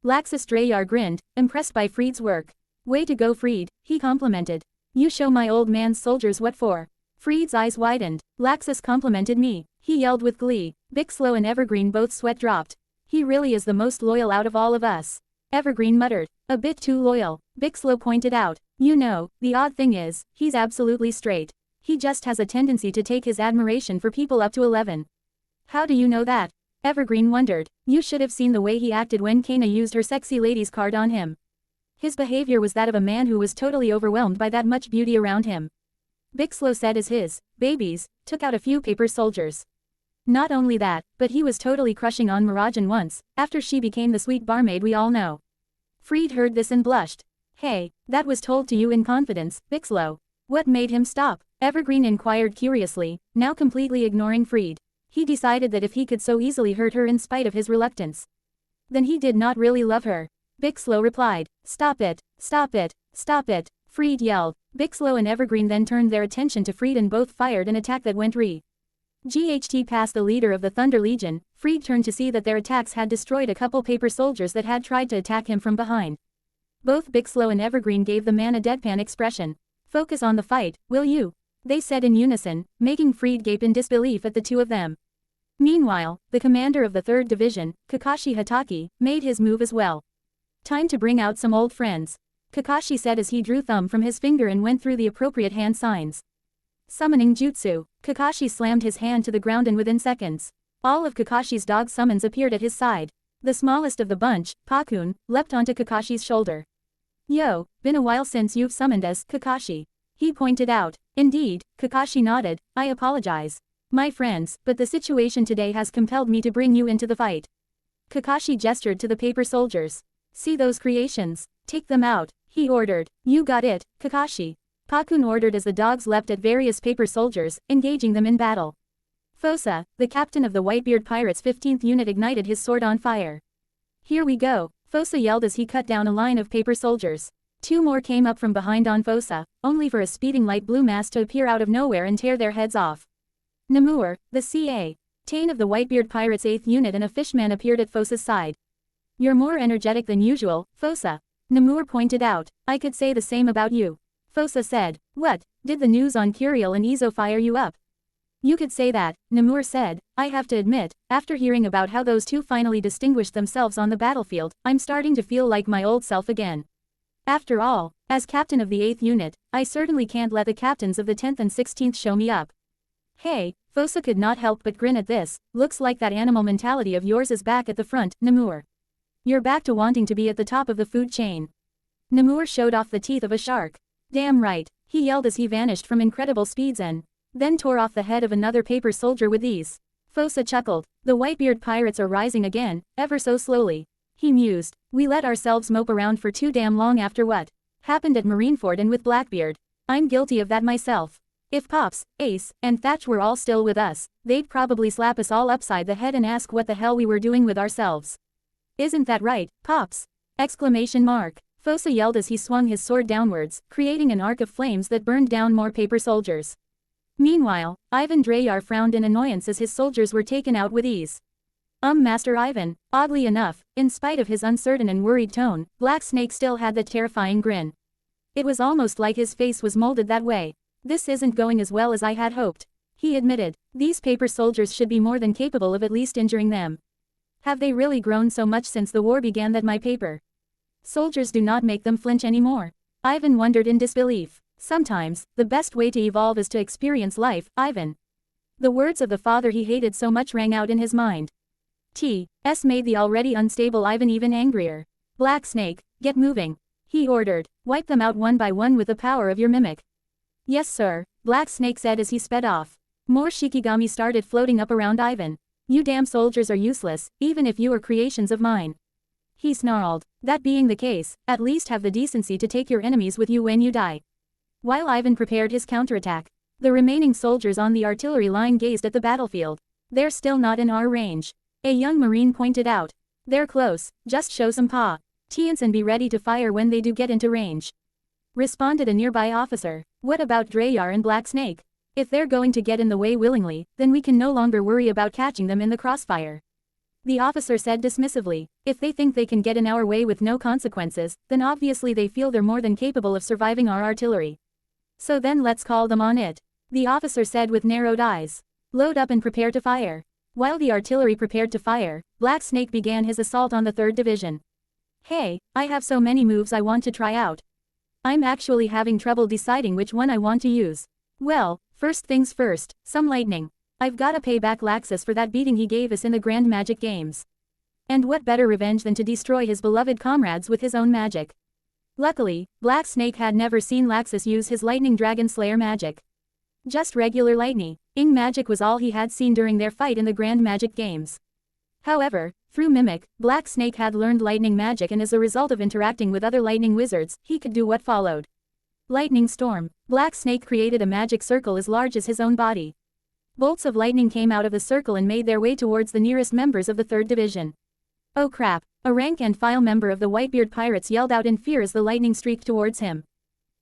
Laxus Drayar grinned, impressed by Fried's work. Way to go Fried, he complimented. You show my old man's soldiers what for. Fried's eyes widened. Laxus complimented me, he yelled with glee. Bixlow and Evergreen both sweat dropped. He really is the most loyal out of all of us. Evergreen muttered. A bit too loyal, Bixlow pointed out. You know, the odd thing is, he's absolutely straight. He just has a tendency to take his admiration for people up to 11. How do you know that? Evergreen wondered. You should have seen the way he acted when Kana used her sexy ladies card on him. His behavior was that of a man who was totally overwhelmed by that much beauty around him. Bixlow said as his babies took out a few paper soldiers. Not only that, but he was totally crushing on Mirajan once, after she became the sweet barmaid we all know. Fried heard this and blushed. Hey, that was told to you in confidence, Bixlow. What made him stop? Evergreen inquired curiously, now completely ignoring Fried. He decided that if he could so easily hurt her in spite of his reluctance, then he did not really love her. Bixlow replied. Stop it, stop it, stop it, Fried yelled. Bixlow and Evergreen then turned their attention to Fried and both fired an attack that went GHT past the leader of the Thunder Legion. Fried turned to see that their attacks had destroyed a couple paper soldiers that had tried to attack him from behind. Both Bixlow and Evergreen gave the man a deadpan expression. Focus on the fight, will you? They said in unison, making Fried gape in disbelief at the two of them. Meanwhile, the commander of the 3rd Division, Kakashi Hatake, made his move as well. Time to bring out some old friends, Kakashi said as he drew thumb from his finger and went through the appropriate hand signs. Summoning Jutsu, Kakashi slammed his hand to the ground and within seconds, all of Kakashi's dog summons appeared at his side. The smallest of the bunch, Pakun, leapt onto Kakashi's shoulder. Yo, been a while since you've summoned us, Kakashi. He pointed out. Indeed, Kakashi nodded. I apologize, my friends, but the situation today has compelled me to bring you into the fight. Kakashi gestured to the paper soldiers. See those creations? Take them out, he ordered. You got it, Kakashi. Pakun ordered as the dogs leapt at various paper soldiers, engaging them in battle. Fosa, the captain of the Whitebeard Pirates' 15th unit, ignited his sword on fire. Here we go, Fosa yelled as he cut down a line of paper soldiers. Two more came up from behind on Fosa, only for a speeding light blue mass to appear out of nowhere and tear their heads off. Namur, the CA. Tane of the Whitebeard Pirates' 8th unit, and a fishman appeared at Fosa's side. You're more energetic than usual, Fosa, Namur pointed out. I could say the same about you, Fosa said. What, did the news on Curiel and Izo fire you up? You could say that, Namur said. I have to admit, after hearing about how those two finally distinguished themselves on the battlefield, I'm starting to feel like my old self again. After all, as captain of the 8th unit, I certainly can't let the captains of the 10th and 16th show me up. Hey, Fosa could not help but grin at this. Looks like that animal mentality of yours is back at the front, Namur. You're back to wanting to be at the top of the food chain. Namur showed off the teeth of a shark. Damn right, he yelled as he vanished from incredible speeds and then tore off the head of another paper soldier with ease. Fosa chuckled. The Whitebeard Pirates are rising again, ever so slowly. He mused. We let ourselves mope around for too damn long after what happened at Marineford and with Blackbeard. I'm guilty of that myself. If Pops, Ace, and Thatch were all still with us, they'd probably slap us all upside the head and ask what the hell we were doing with ourselves. Isn't that right, Pops? Exclamation mark. Fosa yelled as he swung his sword downwards, creating an arc of flames that burned down more paper soldiers. Meanwhile, Ivan Drayar frowned in annoyance as his soldiers were taken out with ease. Master Ivan. Oddly enough, in spite of his uncertain and worried tone, Black Snake still had that terrifying grin. It was almost like his face was molded that way. This isn't going as well as I had hoped, he admitted. These paper soldiers should be more than capable of at least injuring them. Have they really grown so much since the war began that my paper soldiers do not make them flinch anymore? Ivan wondered in disbelief. Sometimes, the best way to evolve is to experience life, Ivan. The words of the father he hated so much rang out in his mind. T.S. made the already unstable Ivan even angrier. Black Snake, get moving. He ordered. Wipe them out one by one with the power of your mimic. Yes sir, Black Snake said as he sped off. More Shikigami started floating up around Ivan. You damn soldiers are useless, even if you are creations of mine. He snarled. That being the case, at least have the decency to take your enemies with you when you die. While Ivan prepared his counterattack, the remaining soldiers on the artillery line gazed at the battlefield. They're still not in our range. A young marine pointed out. They're close, just show some paw. And be ready to fire when they do get into range. Responded a nearby officer. What about Dreyar and Black Snake? If they're going to get in the way willingly, then we can no longer worry about catching them in the crossfire. The officer said dismissively. If they think they can get in our way with no consequences, then obviously they feel they're more than capable of surviving our artillery. So then let's call them on it. The officer said with narrowed eyes. Load up and prepare to fire. While the artillery prepared to fire, Black Snake began his assault on the 3rd Division. Hey, I have so many moves I want to try out. I'm actually having trouble deciding which one I want to use. Well, first things first, some lightning. I've gotta pay back Laxus for that beating he gave us in the Grand Magic Games. And what better revenge than to destroy his beloved comrades with his own magic? Luckily, Black Snake had never seen Laxus use his Lightning Dragon Slayer magic. Just regular lightning magic was all he had seen during their fight in the Grand Magic Games. However, through Mimic, Black Snake had learned lightning magic, and as a result of interacting with other lightning wizards, he could do what followed. Lightning Storm. Black Snake created a magic circle as large as his own body. Bolts of lightning came out of the circle and made their way towards the nearest members of the 3rd Division. Oh crap, a rank-and-file member of the Whitebeard Pirates yelled out in fear as the lightning streaked towards him.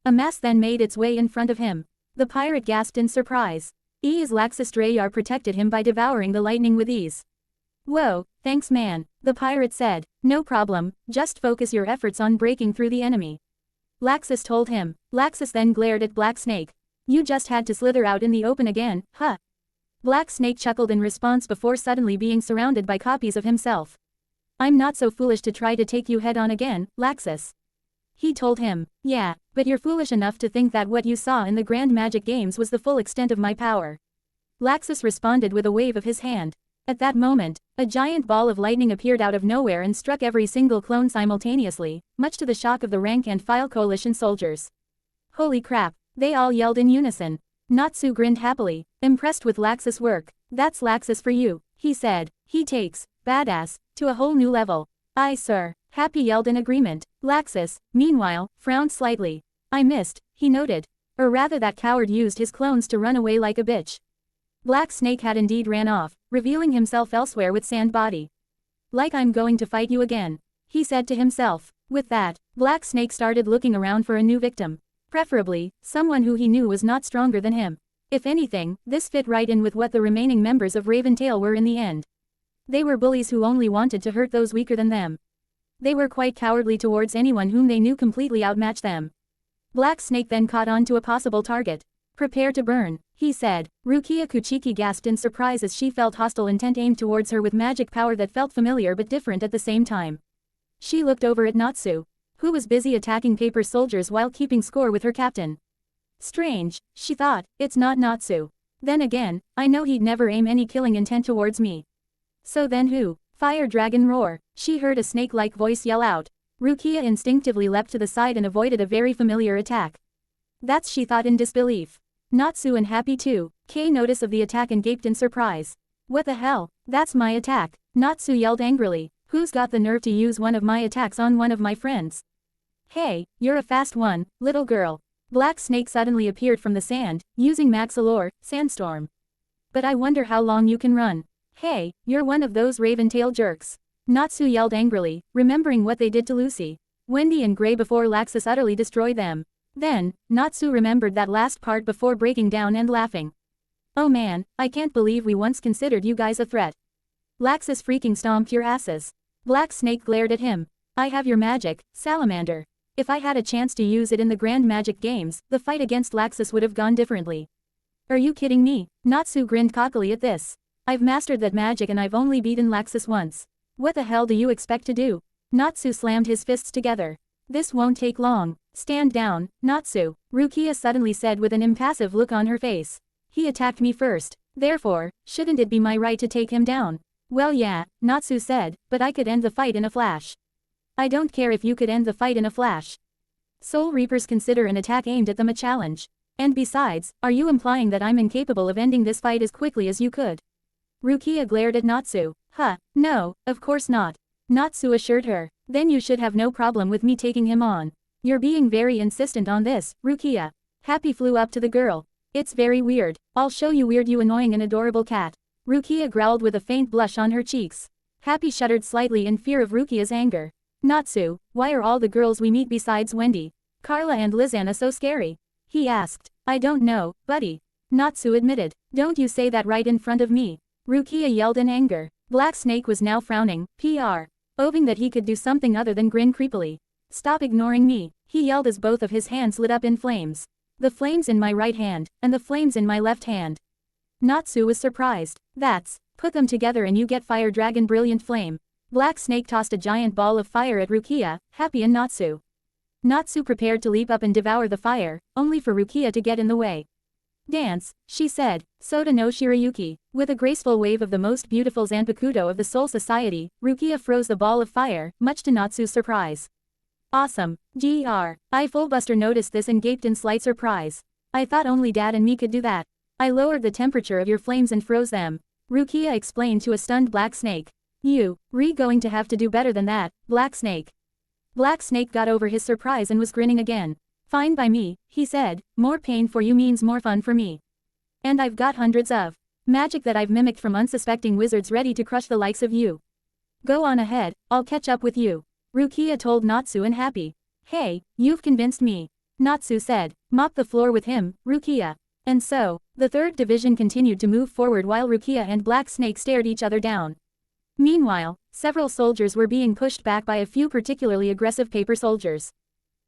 A mass then made its way in front of him. The pirate gasped in surprise. Laxus Dreyar protected him by devouring the lightning with ease. Whoa, thanks man, the pirate said. No problem, just focus your efforts on breaking through the enemy. Laxus told him. Laxus then glared at Black Snake. You just had to slither out in the open again, huh? Black Snake chuckled in response before suddenly being surrounded by copies of himself. I'm not so foolish to try to take you head on again, Laxus. He told him. Yeah, but you're foolish enough to think that what you saw in the Grand Magic Games was the full extent of my power. Laxus responded with a wave of his hand. At that moment, a giant ball of lightning appeared out of nowhere and struck every single clone simultaneously, much to the shock of the rank-and-file coalition soldiers. Holy crap, they all yelled in unison. Natsu grinned happily, impressed with Laxus' work. That's Laxus for you, he said. He takes, badass, to a whole new level. Aye sir, Happy yelled in agreement. Laxus, meanwhile, frowned slightly. I missed, he noted. Or rather that coward used his clones to run away like a bitch. Black Snake had indeed ran off, revealing himself elsewhere with Sand Body. Like I'm going to fight you again, he said to himself. With that, Black Snake started looking around for a new victim. Preferably, someone who he knew was not stronger than him. If anything, this fit right in with what the remaining members of Raventail were in the end. They were bullies who only wanted to hurt those weaker than them. They were quite cowardly towards anyone whom they knew completely outmatched them. Black Snake then caught on to a possible target. Prepare to burn, he said. Rukia Kuchiki gasped in surprise as she felt hostile intent aimed towards her with magic power that felt familiar but different at the same time. She looked over at Natsu, who was busy attacking paper soldiers while keeping score with her captain. Strange, she thought, it's not Natsu. Then again, I know he'd never aim any killing intent towards me. So then who? Fire Dragon roar, she heard a snake-like voice yell out. Rukia instinctively leapt to the side and avoided a very familiar attack. That's she thought in disbelief. Natsu and Happy too. Kei noticed of the attack and gaped in surprise. What the hell? That's my attack. Natsu yelled angrily. Who's got the nerve to use one of my attacks on one of my friends? Hey, you're a fast one, little girl. Black Snake suddenly appeared from the sand, using Maxilor, Sandstorm. But I wonder how long you can run. Hey, you're one of those Raventail jerks. Natsu yelled angrily, remembering what they did to Lucy, Wendy and Gray before Laxus utterly destroyed them. Then, Natsu remembered that last part before breaking down and laughing. Oh man, I can't believe we once considered you guys a threat. Laxus freaking stomped your asses. Black Snake glared at him. I have your magic, Salamander. If I had a chance to use it in the Grand Magic Games, the fight against Laxus would have gone differently. Are you kidding me? Natsu grinned cockily at this. I've mastered that magic and I've only beaten Laxus once. What the hell do you expect to do? Natsu slammed his fists together. This won't take long. Stand down, Natsu, Rukia suddenly said with an impassive look on her face. He attacked me first. Therefore, shouldn't it be my right to take him down? Well yeah, Natsu said, but I could end the fight in a flash. I don't care if you could end the fight in a flash. Soul Reapers consider an attack aimed at them a challenge. And besides, are you implying that I'm incapable of ending this fight as quickly as you could? Rukia glared at Natsu. Huh, no, of course not. Natsu assured her. Then you should have no problem with me taking him on. You're being very insistent on this, Rukia. Happy flew up to the girl. It's very weird. I'll show you weird, you annoying and adorable cat. Rukia growled with a faint blush on her cheeks. Happy shuddered slightly in fear of Rukia's anger. Natsu, why are all the girls we meet besides Wendy, Carla and Lizanna so scary? He asked. I don't know, buddy. Natsu admitted. Don't you say that right in front of me. Rukia yelled in anger. Black Snake was now frowning, Oving that he could do something other than grin creepily. Stop ignoring me, he yelled as both of his hands lit up in flames. The flames in my right hand, and the flames in my left hand. Natsu was surprised. Put them together and you get Fire Dragon Brilliant Flame. Black Snake tossed a giant ball of fire at Rukia, Happy and Natsu. Natsu prepared to leap up and devour the fire, only for Rukia to get in the way. Dance, she said, Sota no Shirayuki. With a graceful wave of the most beautiful Zanpakuto of the Soul Society, Rukia froze the ball of fire, much to Natsu's surprise. Awesome, Gr. Fullbuster noticed this and gaped in slight surprise. I thought only Dad and me could do that. I lowered the temperature of your flames and froze them. Rukia explained to a stunned Black Snake. Going to have to do better than that, Black Snake. Black Snake got over his surprise and was grinning again. Fine by me, he said, more pain for you means more fun for me. And I've got hundreds of magic that I've mimicked from unsuspecting wizards ready to crush the likes of you. Go on ahead, I'll catch up with you. Rukia told Natsu and Happy. Hey, you've convinced me. Natsu said. Mop the floor with him, Rukia. And so, the third division continued to move forward while Rukia and Black Snake stared each other down. Meanwhile, several soldiers were being pushed back by a few particularly aggressive paper soldiers.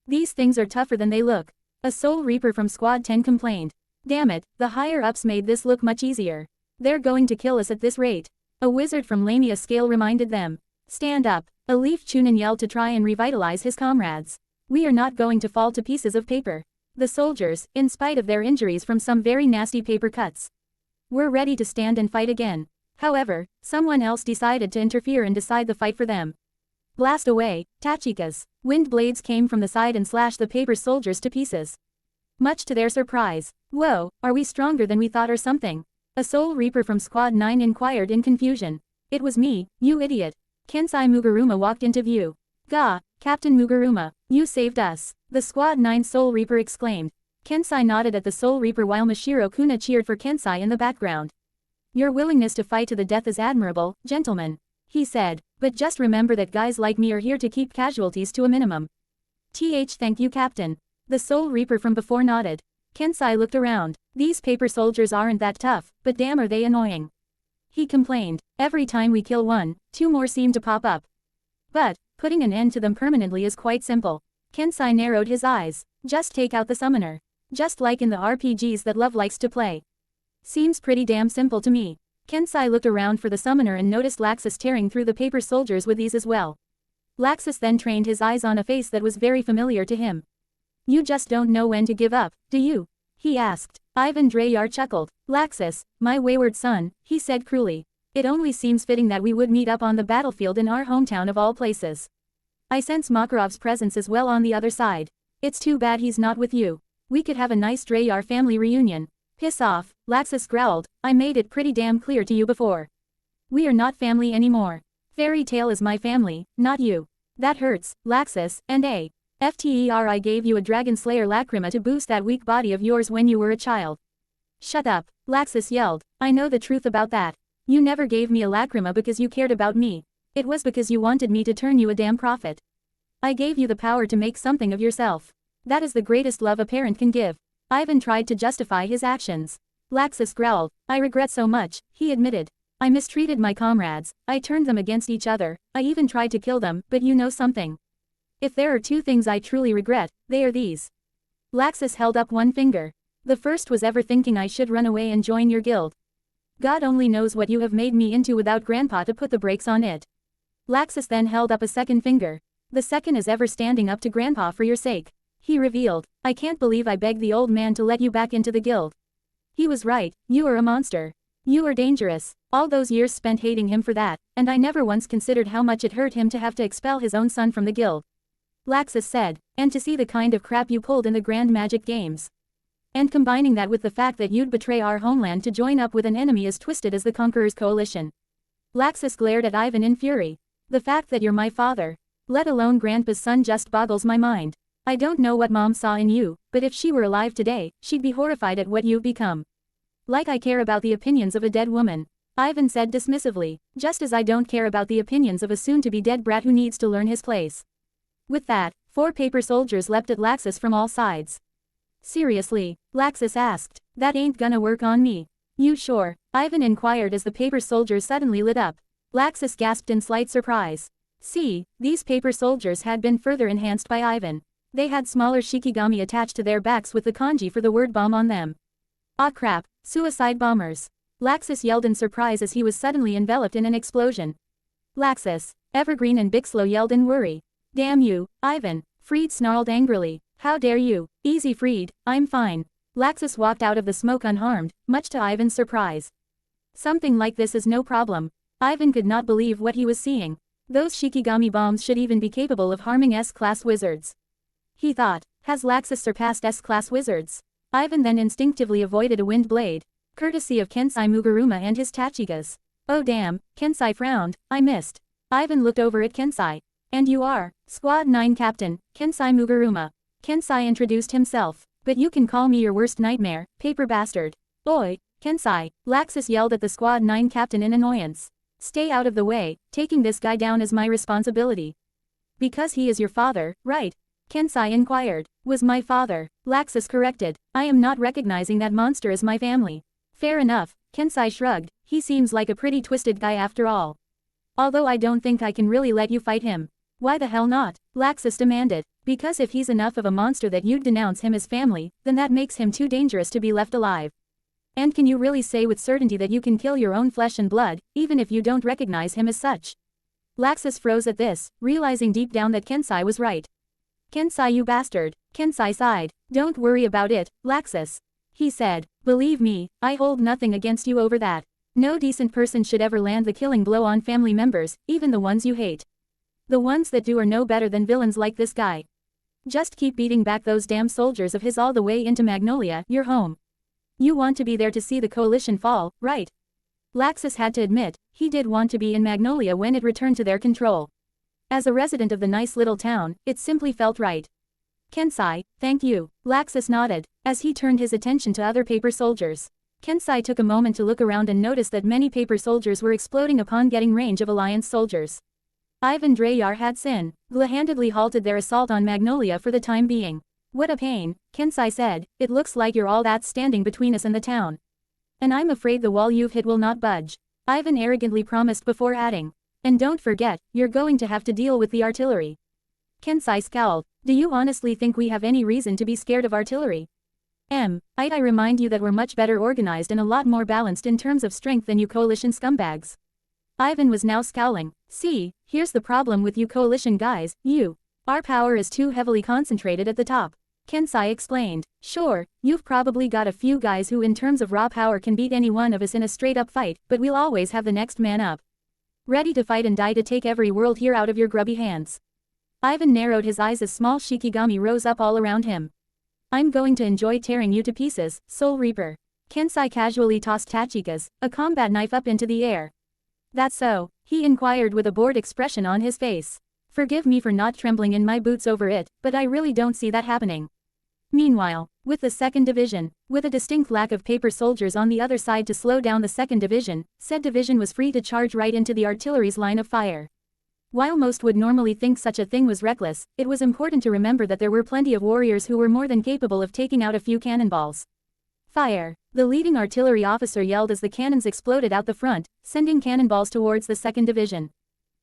These things are tougher than they look. A Soul Reaper from Squad 10 complained. Damn it, the higher-ups made this look much easier. They're going to kill us at this rate. A wizard from Lamia Scale reminded them. Stand up, a Leaf Chunin yelled to try and revitalize his comrades. We are not going to fall to pieces of paper. The soldiers, in spite of their injuries from some very nasty paper cuts, were ready to stand and fight again. However, someone else decided to interfere and decide the fight for them. Blast away, Tachikas. Wind blades came from the side and slashed the paper soldiers to pieces. Much to their surprise. Whoa, are we stronger than we thought or something? A Soul Reaper from Squad 9 inquired in confusion. It was me, you idiot. Kensai Mugaruma walked into view. Gah, Captain Mugaruma, you saved us. The Squad 9 Soul Reaper exclaimed. Kensai nodded at the Soul Reaper while Mashiro-kuna cheered for Kensai in the background. Your willingness to fight to the death is admirable, gentlemen, he said, but just remember that guys like me are here to keep casualties to a minimum. Thank you, Captain. The Soul Reaper from before nodded. Kensai looked around. These paper soldiers aren't that tough, but damn are they annoying. He complained. Every time we kill one, two more seem to pop up. But, putting an end to them permanently is quite simple. Kensai narrowed his eyes. Just take out the summoner. Just like in the RPGs that Love likes to play. Seems pretty damn simple to me. Kensai looked around for the summoner and noticed Laxus tearing through the paper soldiers with ease as well. Laxus then trained his eyes on a face that was very familiar to him. You just don't know when to give up, do you? He asked. Ivan Dreyar chuckled. Laxus, my wayward son, he said cruelly. It only seems fitting that we would meet up on the battlefield in our hometown of all places. I sense Makarov's presence as well on the other side. It's too bad he's not with you. We could have a nice Dreyar family reunion. Piss off, Laxus growled. I made it pretty damn clear to you before. We are not family anymore. Fairy Tail is my family, not you. That hurts, Laxus, and I gave you a Dragon Slayer Lacrima to boost that weak body of yours when you were a child. Shut up, Laxus yelled. I know the truth about that. You never gave me a Lacrima because you cared about me. It was because you wanted me to turn you a damn prophet. I gave you the power to make something of yourself. That is the greatest love a parent can give. Ivan tried to justify his actions. Laxus growled. I regret so much, he admitted. I mistreated my comrades, I turned them against each other, I even tried to kill them, but you know something. If there are two things I truly regret, they are these. Laxus held up one finger. The first was ever thinking I should run away and join your guild. God only knows what you have made me into without Grandpa to put the brakes on it. Laxus then held up a second finger. The second is ever standing up to Grandpa for your sake. He revealed, I can't believe I begged the old man to let you back into the guild. He was right, you are a monster. You are dangerous. All those years spent hating him for that, and I never once considered how much it hurt him to have to expel his own son from the guild. Laxus said, and to see the kind of crap you pulled in the Grand Magic Games. And combining that with the fact that you'd betray our homeland to join up with an enemy as twisted as the Conqueror's Coalition. Laxus glared at Ivan in fury. The fact that you're my father, let alone Grandpa's son, just boggles my mind. I don't know what Mom saw in you, but if she were alive today, she'd be horrified at what you've become. Like I care about the opinions of a dead woman, Ivan said dismissively, just as I don't care about the opinions of a soon-to-be-dead brat who needs to learn his place. With that, 4 paper soldiers leapt at Laxus from all sides. Seriously? Laxus asked. That ain't gonna work on me. You sure? Ivan inquired as the paper soldiers suddenly lit up. Laxus gasped in slight surprise. See, these paper soldiers had been further enhanced by Ivan. They had smaller shikigami attached to their backs with the kanji for the word bomb on them. Ah crap, suicide bombers. Laxus yelled in surprise as he was suddenly enveloped in an explosion. Laxus, Evergreen and Bixlow yelled in worry. Damn you, Ivan, Freed snarled angrily. How dare you? Easy Freed, I'm fine. Laxus walked out of the smoke unharmed, much to Ivan's surprise. Something like this is no problem. Ivan could not believe what he was seeing. Those shikigami bombs should even be capable of harming S-class wizards. He thought, has Laxus surpassed S-class wizards? Ivan then instinctively avoided a wind blade, courtesy of Kensai Muguruma and his Tachigas. Oh damn, Kensai frowned, I missed. Ivan looked over at Kensai. And you are, Squad 9 Captain, Kensai Muguruma. Kensai introduced himself. But you can call me your worst nightmare, paper bastard. Oi, Kensai, Laxus yelled at the Squad 9 Captain in annoyance. Stay out of the way, taking this guy down is my responsibility. Because he is your father, right? Kensai inquired. Was my father? Laxus corrected. I am not recognizing that monster as my family. Fair enough, Kensai shrugged, he seems like a pretty twisted guy after all. Although I don't think I can really let you fight him. Why the hell not? Laxus demanded. Because if he's enough of a monster that you'd denounce him as family, then that makes him too dangerous to be left alive. And can you really say with certainty that you can kill your own flesh and blood, even if you don't recognize him as such? Laxus froze at this, realizing deep down that Kensai was right. Kensai, you bastard. Kensai sighed. Don't worry about it, Laxus. He said, believe me, I hold nothing against you over that. No decent person should ever land the killing blow on family members, even the ones you hate. The ones that do are no better than villains like this guy. Just keep beating back those damn soldiers of his all the way into Magnolia, your home. You want to be there to see the coalition fall, right? Laxus had to admit, he did want to be in Magnolia when it returned to their control. As a resident of the nice little town, it simply felt right. Kensai, thank you. Laxus nodded, as he turned his attention to other paper soldiers. Kensai took a moment to look around and noticed that many paper soldiers were exploding upon getting range of Alliance soldiers. Ivan Dreyar had single-handedly halted their assault on Magnolia for the time being. What a pain, Kensai said, it looks like you're all that's standing between us and the town. And I'm afraid the wall you've hit will not budge. Ivan arrogantly promised before adding. And don't forget, you're going to have to deal with the artillery. Kensai scowled. Do you honestly think we have any reason to be scared of artillery? I remind you that we're much better organized and a lot more balanced in terms of strength than you coalition scumbags. Ivan was now scowling. See, here's the problem with you coalition guys, our power is too heavily concentrated at the top. Kensai explained. Sure, you've probably got a few guys who in terms of raw power can beat any one of us in a straight-up fight, but we'll always have the next man up. Ready to fight and die to take every world here out of your grubby hands. Ivan narrowed his eyes as small shikigami rose up all around him. I'm going to enjoy tearing you to pieces, Soul Reaper. Kensai casually tossed Tachika's, a combat knife up into the air. That's so? He inquired with a bored expression on his face. Forgive me for not trembling in my boots over it, but I really don't see that happening. Meanwhile, with the 2nd Division, with a distinct lack of paper soldiers on the other side to slow down the 2nd Division, said division was free to charge right into the artillery's line of fire. While most would normally think such a thing was reckless, it was important to remember that there were plenty of warriors who were more than capable of taking out a few cannonballs. Fire! The leading artillery officer yelled as the cannons exploded out the front, sending cannonballs towards the 2nd Division.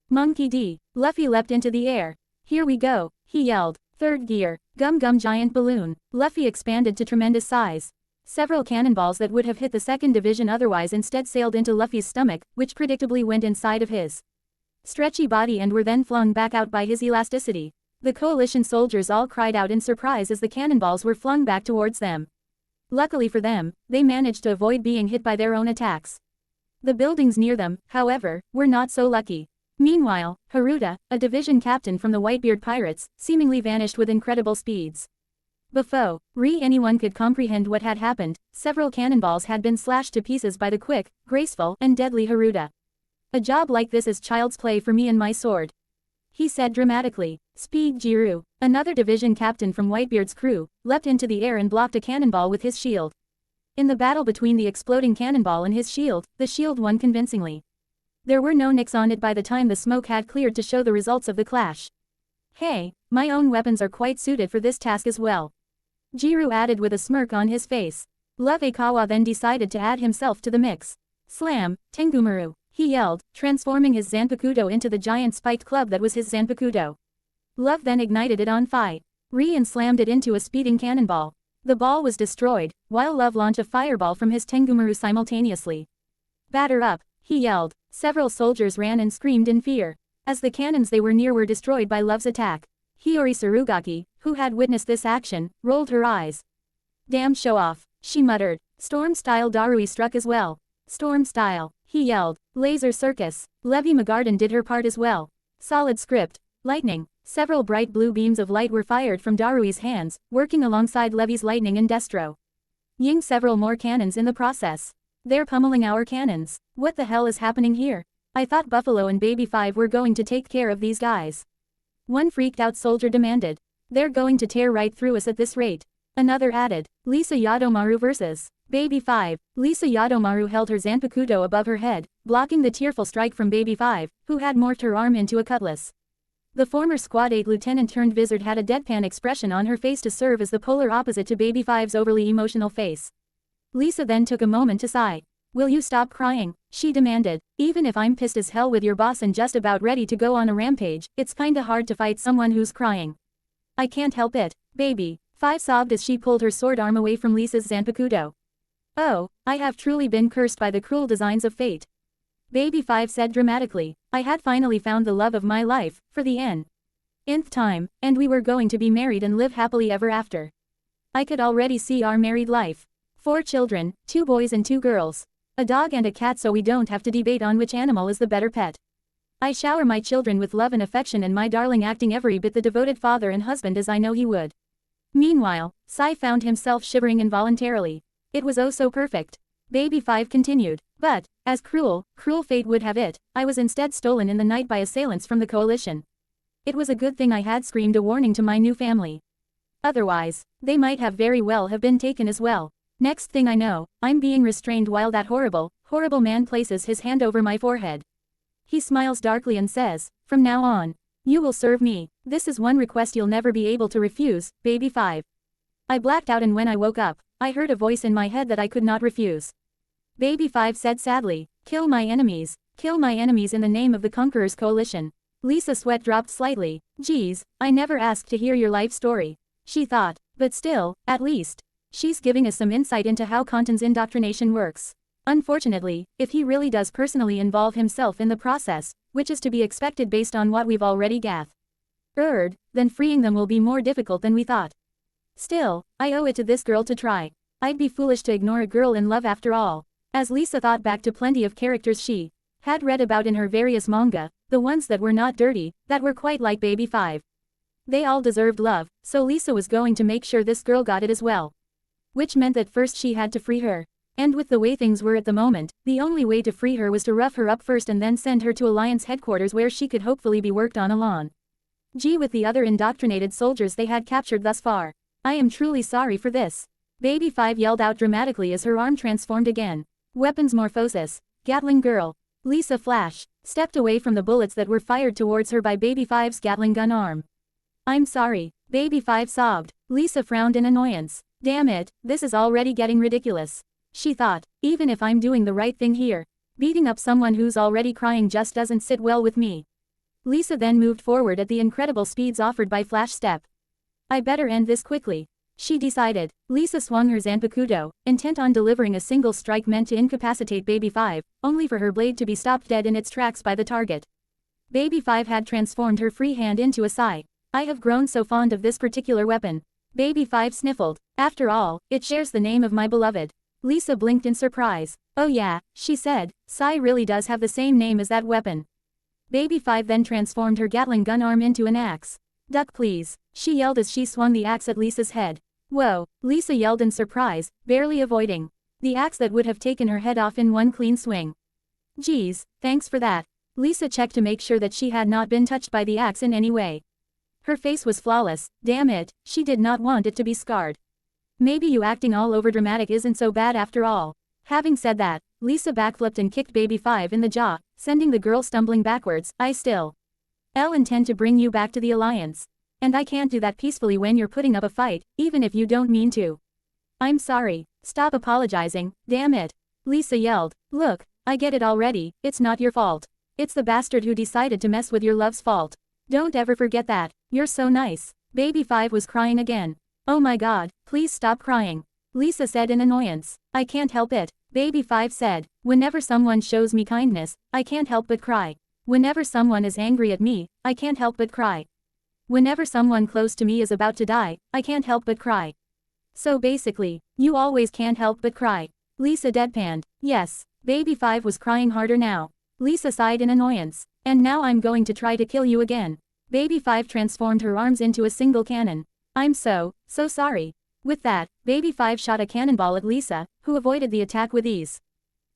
Monkey D. Luffy leapt into the air. Here we go, he yelled. 3rd gear, gum gum giant balloon. Luffy expanded to tremendous size. Several cannonballs that would have hit the 2nd Division otherwise instead sailed into Luffy's stomach, which predictably went inside of his. stretchy body and were then flung back out by his elasticity. The coalition soldiers all cried out in surprise as the cannonballs were flung back towards them. Luckily for them, they managed to avoid being hit by their own attacks. The buildings near them, however, were not so lucky. Meanwhile, Haruta, a division captain from the Whitebeard pirates, seemingly vanished with incredible speeds. Before anyone could comprehend what had happened, several cannonballs had been slashed to pieces by the quick, graceful, and deadly Haruta. A job like this is child's play for me and my sword, he said dramatically. Speed Jiru, another division captain from Whitebeard's crew, leapt into the air and blocked a cannonball with his shield. In the battle between the exploding cannonball and his shield, the shield won convincingly. There were no nicks on it by the time the smoke had cleared to show the results of the clash. Hey, my own weapons are quite suited for this task as well, Jiru added with a smirk on his face. Love Aikawa then decided to add himself to the mix. Slam, Tengumaru, he yelled, transforming his Zanpakuto into the giant spiked club that was his Zanpakuto. Love then ignited it on fire and slammed it into a speeding cannonball. The ball was destroyed, while Love launched a fireball from his Tengumaru simultaneously. Batter up, he yelled. Several soldiers ran and screamed in fear, as the cannons they were near were destroyed by Love's attack. Hiyori Surugaki, who had witnessed this action, rolled her eyes. Damn show-off, she muttered. Storm-style Darui struck as well. Storm-style, he yelled. Laser circus. Levi Magarden did her part as well. Solid script. Lightning. Several bright blue beams of light were fired from Darui's hands, working alongside Levi's lightning and Destro. Ying several more cannons in the process. They're pummeling our cannons. What the hell is happening here? I thought Buffalo and Baby 5 were going to take care of these guys. One freaked-out soldier demanded. They're going to tear right through us at this rate. Another added. Lisa Yadomaru versus Baby 5. Lisa Yadomaru held her Zanpakuto above her head, blocking the tearful strike from Baby 5, who had morphed her arm into a cutlass. The former Squad 8 lieutenant-turned-wizard had a deadpan expression on her face to serve as the polar opposite to Baby 5's overly emotional face. Lisa then took a moment to sigh. Will you stop crying? She demanded. Even if I'm pissed as hell with your boss and just about ready to go on a rampage, it's kinda hard to fight someone who's crying. I can't help it, Baby 5 sobbed as she pulled her sword arm away from Lisa's Zanpakuto. Oh, I have truly been cursed by the cruel designs of fate, Baby 5 said dramatically. I had finally found the love of my life, for the nth time, and we were going to be married and live happily ever after. I could already see our married life. 4 children, 2 boys and 2 girls. A dog and a cat, so we don't have to debate on which animal is the better pet. I shower my children with love and affection, and my darling acting every bit the devoted father and husband as I know he would. Meanwhile, Sai found himself shivering involuntarily. It was oh so perfect. Baby 5 continued. But, as cruel fate would have it, I was instead stolen in the night by assailants from the coalition. It was a good thing I had screamed a warning to my new family. Otherwise, they might have very well have been taken as well. Next thing I know, I'm being restrained while that horrible man places his hand over my forehead. He smiles darkly and says, from now on, you will serve me. This is one request you'll never be able to refuse, Baby 5. I blacked out, and when I woke up, I heard a voice in my head that I could not refuse. Baby 5 said sadly, kill my enemies in the name of the Conqueror's Coalition. Lisa's sweat dropped slightly. Geez, I never asked to hear your life story, she thought, but still, at least, she's giving us some insight into how Kantan's indoctrination works. Unfortunately, if he really does personally involve himself in the process, which is to be expected based on what we've already gathered, then freeing them will be more difficult than we thought. Still, I owe it to this girl to try. I'd be foolish to ignore a girl in love after all. As Lisa thought back to plenty of characters she had read about in her various manga, the ones that were not dirty, that were quite like Baby 5. They all deserved love, so Lisa was going to make sure this girl got it as well. Which meant that first she had to free her. And with the way things were at the moment, the only way to free her was to rough her up first and then send her to Alliance headquarters where she could hopefully be worked on along with the other indoctrinated soldiers they had captured thus far. I am truly sorry for this, Baby 5 yelled out dramatically as her arm transformed again. Weapons morphosis, Gatling girl. Lisa Flash stepped away from the bullets that were fired towards her by Baby 5's Gatling gun arm. I'm sorry, Baby 5 sobbed. Lisa frowned in annoyance. Damn it, this is already getting ridiculous, she thought. Even if I'm doing the right thing here, beating up someone who's already crying just doesn't sit well with me. Lisa then moved forward at the incredible speeds offered by Flash Step. I better end this quickly, she decided. Lisa swung her Zanpakuto, intent on delivering a single strike meant to incapacitate Baby 5, only for her blade to be stopped dead in its tracks by the target. Baby 5 had transformed her free hand into a sai. I have grown so fond of this particular weapon. Baby 5 sniffled. After all, it shares the name of my beloved. Lisa blinked in surprise. Oh yeah, she said, sai really does have the same name as that weapon. Baby 5 then transformed her Gatling gun arm into an axe. Duck please, she yelled as she swung the axe at Lisa's head. Whoa, Lisa yelled in surprise, barely avoiding the axe that would have taken her head off in one clean swing. Geez, thanks for that. Lisa checked to make sure that she had not been touched by the axe in any way. Her face was flawless, damn it, she did not want it to be scarred. Maybe you acting all over dramatic isn't so bad after all. Having said that, Lisa backflipped and kicked Baby 5 in the jaw, sending the girl stumbling backwards. I still intend to bring you back to the Alliance. And I can't do that peacefully when you're putting up a fight, even if you don't mean to. I'm sorry. Stop apologizing, damn it. Lisa yelled. Look, I get it already, it's not your fault. It's the bastard who decided to mess with your love's fault. Don't ever forget that. You're so nice. Baby 5 was crying again. Oh my god, please stop crying. Lisa said in annoyance. I can't help it. Baby 5 said. Whenever someone shows me kindness, I can't help but cry. Whenever someone is angry at me, I can't help but cry. Whenever someone close to me is about to die, I can't help but cry. So basically, you always can't help but cry. Lisa deadpanned. Yes. Baby 5 was crying harder now. Lisa sighed in annoyance. And now I'm going to try to kill you again. Baby 5 transformed her arms into a single cannon. I'm so sorry. With that, Baby 5 shot a cannonball at Lisa, who avoided the attack with ease.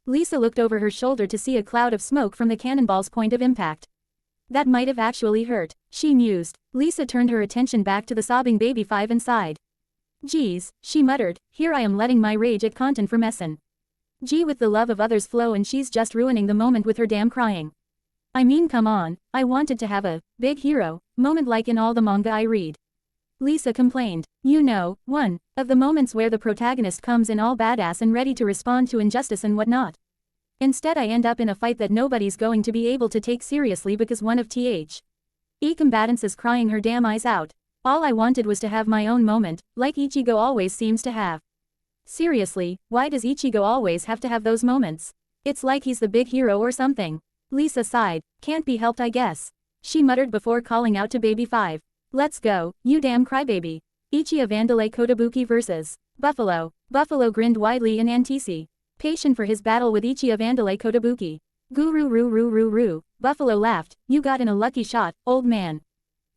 Lisa looked over her shoulder to see a cloud of smoke from the cannonball's point of impact. That might have actually hurt, she mused. Lisa turned her attention back to the sobbing Baby 5 and sighed. Geez, she muttered, here I am letting my rage at content for messin'. Gee, with the love of others flow and she's just ruining the moment with her damn crying. I mean come on, I wanted to have a big hero moment like in all the manga I read. Lisa complained. You know, one of the moments where the protagonist comes in all badass and ready to respond to injustice and whatnot. Instead I end up in a fight that nobody's going to be able to take seriously because one of combatants is crying her damn eyes out. All I wanted was to have my own moment, like Ichigo always seems to have. Seriously, why does Ichigo always have to have those moments? It's like he's the big hero or something. Lisa sighed. Can't be helped I guess. She muttered before calling out to Baby 5. Let's go, you damn crybaby. Ichiya Vandalay Kotobuki vs. Buffalo. Buffalo grinned widely in anticipation for his battle with Ichiya Vandalay Kotobuki. Guru roo roo roo roo. Buffalo laughed. You got in a lucky shot, old man.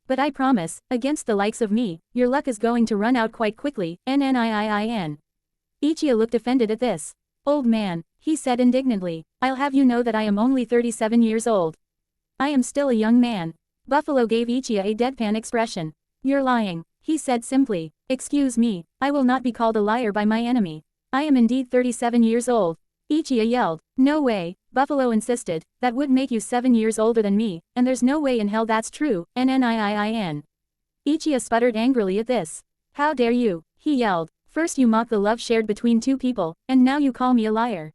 But I promise, against the likes of me, your luck is going to run out quite quickly, NNIIIN. Ichiya looked offended at this. Old man, he said indignantly, I'll have you know that I am only 37 years old. I am still a young man. Buffalo gave Ichiya a deadpan expression. You're lying, he said simply. Excuse me, I will not be called a liar by my enemy. I am indeed 37 years old. Ichiya yelled. No way, Buffalo insisted, that would make you 7 years older than me, and there's no way in hell that's true, NNIIIN. Ichiya sputtered angrily at this. How dare you, he yelled. First you mock the love shared between two people, and now you call me a liar.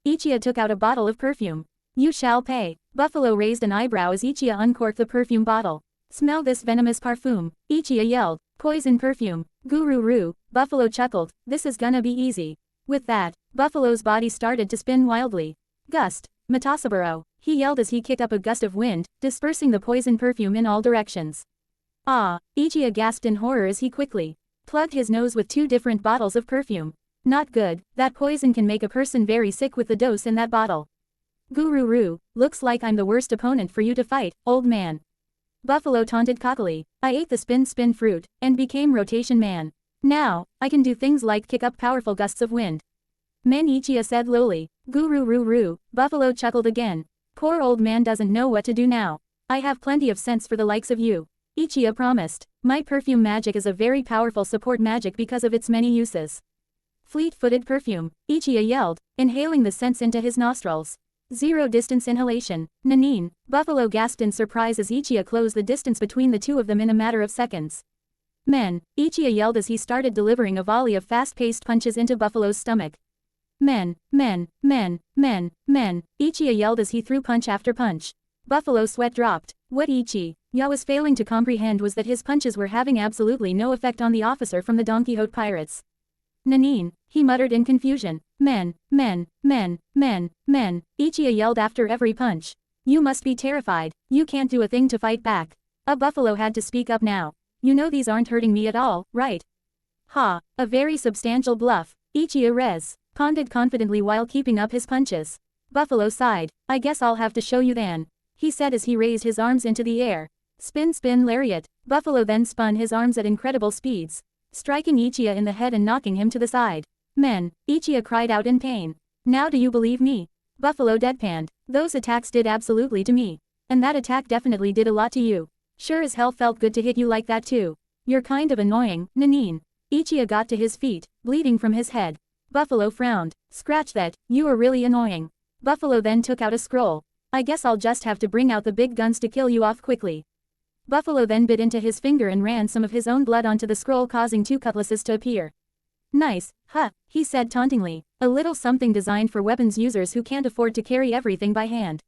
Ichiya took out a bottle of perfume. You shall pay. Buffalo raised an eyebrow as Ichiya uncorked the perfume bottle. Smell this venomous parfum, Ichiya yelled. Poison perfume. Guru-roo, Buffalo chuckled. This is gonna be easy. With that, Buffalo's body started to spin wildly. Gust. Matasaburo, he yelled as he kicked up a gust of wind, dispersing the poison perfume in all directions. Ah, Ichiya gasped in horror as he quickly plugged his nose with 2 different bottles of perfume. Not good, that poison can make a person very sick with the dose in that bottle. Guru-roo, looks like I'm the worst opponent for you to fight, old man. Buffalo taunted cockily. I ate the spin fruit, and became rotation man. Now, I can do things like kick up powerful gusts of wind. Men, Ichiya said lowly. Guru-roo-roo, Buffalo chuckled again. Poor old man doesn't know what to do now. I have plenty of sense for the likes of you. Ichiya promised. My perfume magic is a very powerful support magic because of its many uses. Fleet-footed perfume, Ichiya yelled, inhaling the scents into his nostrils. Zero distance inhalation. Nanin, Buffalo gasped in surprise as Ichiya closed the distance between the two of them in a matter of seconds. Men, Ichiya yelled as he started delivering a volley of fast-paced punches into Buffalo's stomach. Men, Ichiya yelled as he threw punch after punch. Buffalo's sweat dropped. What Ichiya was failing to comprehend was that his punches were having absolutely no effect on the officer from the Don Quixote pirates. Nanin, he muttered in confusion. Men, Ichiya yelled after every punch. You must be terrified. You can't do a thing to fight back. A buffalo had to speak up now. You know these aren't hurting me at all, right? Ha, a very substantial bluff. Ichiya responded confidently while keeping up his punches. Buffalo sighed. I guess I'll have to show you then, he said as he raised his arms into the air. Spin spin lariat. Buffalo then spun his arms at incredible speeds, striking Ichiya in the head and knocking him to the side. Men, Ichiya cried out in pain. Now do you believe me? Buffalo deadpanned. Those attacks did absolutely to me. And that attack definitely did a lot to you. Sure as hell felt good to hit you like that too. You're kind of annoying, Nanin. Ichiya got to his feet, bleeding from his head. Buffalo frowned. Scratch that, you are really annoying. Buffalo then took out a scroll. I guess I'll just have to bring out the big guns to kill you off quickly. Buffalo then bit into his finger and ran some of his own blood onto the scroll, causing two cutlasses to appear. Nice, huh, he said tauntingly. A little something designed for weapons users who can't afford to carry everything by hand.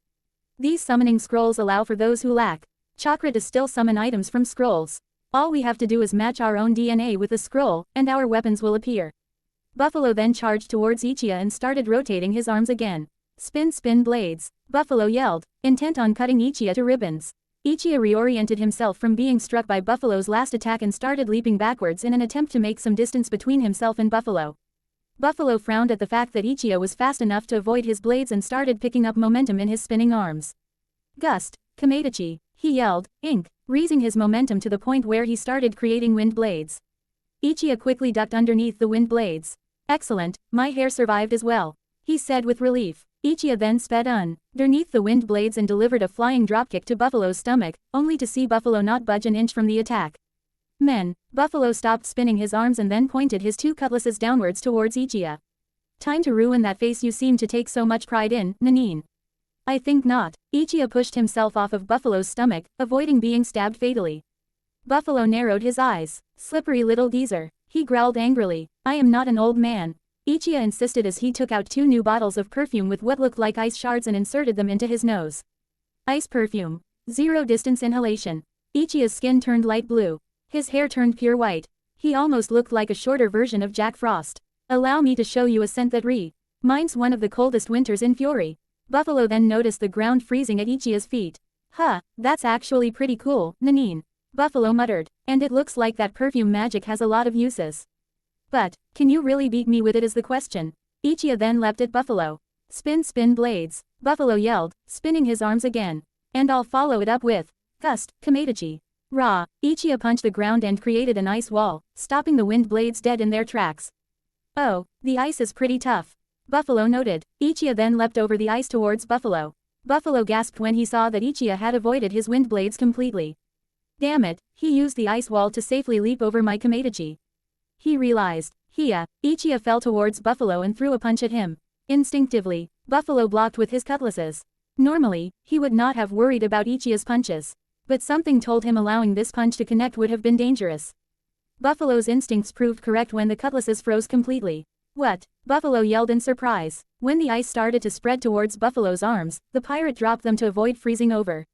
These summoning scrolls allow for those who lack chakra to still summon items from scrolls. All we have to do is match our own DNA with the scroll, and our weapons will appear. Buffalo then charged towards Ichiya and started rotating his arms again. Spin spin blades, Buffalo yelled, intent on cutting Ichiya to ribbons. Ichiya reoriented himself from being struck by Buffalo's last attack and started leaping backwards in an attempt to make some distance between himself and Buffalo. Buffalo frowned at the fact that Ichiya was fast enough to avoid his blades and started picking up momentum in his spinning arms. Gust, Kameidachi, he yelled, raising his momentum to the point where he started creating wind blades. Ichiya quickly ducked underneath the wind blades. Excellent, my hair survived as well, he said with relief. Ichiya then sped underneath the wind blades and delivered a flying dropkick to Buffalo's stomach, only to see Buffalo not budge an inch from the attack. Men, Buffalo stopped spinning his arms and then pointed his two cutlasses downwards towards Ichiya. Time to ruin that face you seem to take so much pride in, Nanin. I think not. Ichiya pushed himself off of Buffalo's stomach, avoiding being stabbed fatally. Buffalo narrowed his eyes. Slippery little geezer. He growled angrily. I am not an old man. Ichiya insisted as he took out two new bottles of perfume with what looked like ice shards and inserted them into his nose. Ice perfume. Zero distance inhalation. Ichiya's skin turned light blue. His hair turned pure white. He almost looked like a shorter version of Jack Frost. Allow me to show you a scent that reminds one of the coldest winters in Fury. Buffalo then noticed the ground freezing at Ichiya's feet. Huh, that's actually pretty cool, Nanin. Buffalo muttered. And it looks like that perfume magic has a lot of uses. But, can you really beat me with it is the question. Ichiya then leapt at Buffalo. Spin spin blades, Buffalo yelled, spinning his arms again. And I'll follow it up with Gust, Kameidachi. Ra, Ichiya punched the ground and created an ice wall, stopping the wind blades dead in their tracks. Oh, the ice is pretty tough, Buffalo noted. Ichiya then leapt over the ice towards Buffalo. Buffalo gasped when he saw that Ichiya had avoided his wind blades completely. Damn it, he used the ice wall to safely leap over my Kameidachi. He realized. Ichiya fell towards Buffalo and threw a punch at him. Instinctively, Buffalo blocked with his cutlasses. Normally, he would not have worried about Ichiya's punches. But something told him allowing this punch to connect would have been dangerous. Buffalo's instincts proved correct when the cutlasses froze completely. What? Buffalo yelled in surprise. When the ice started to spread towards Buffalo's arms, the pirate dropped them to avoid freezing over.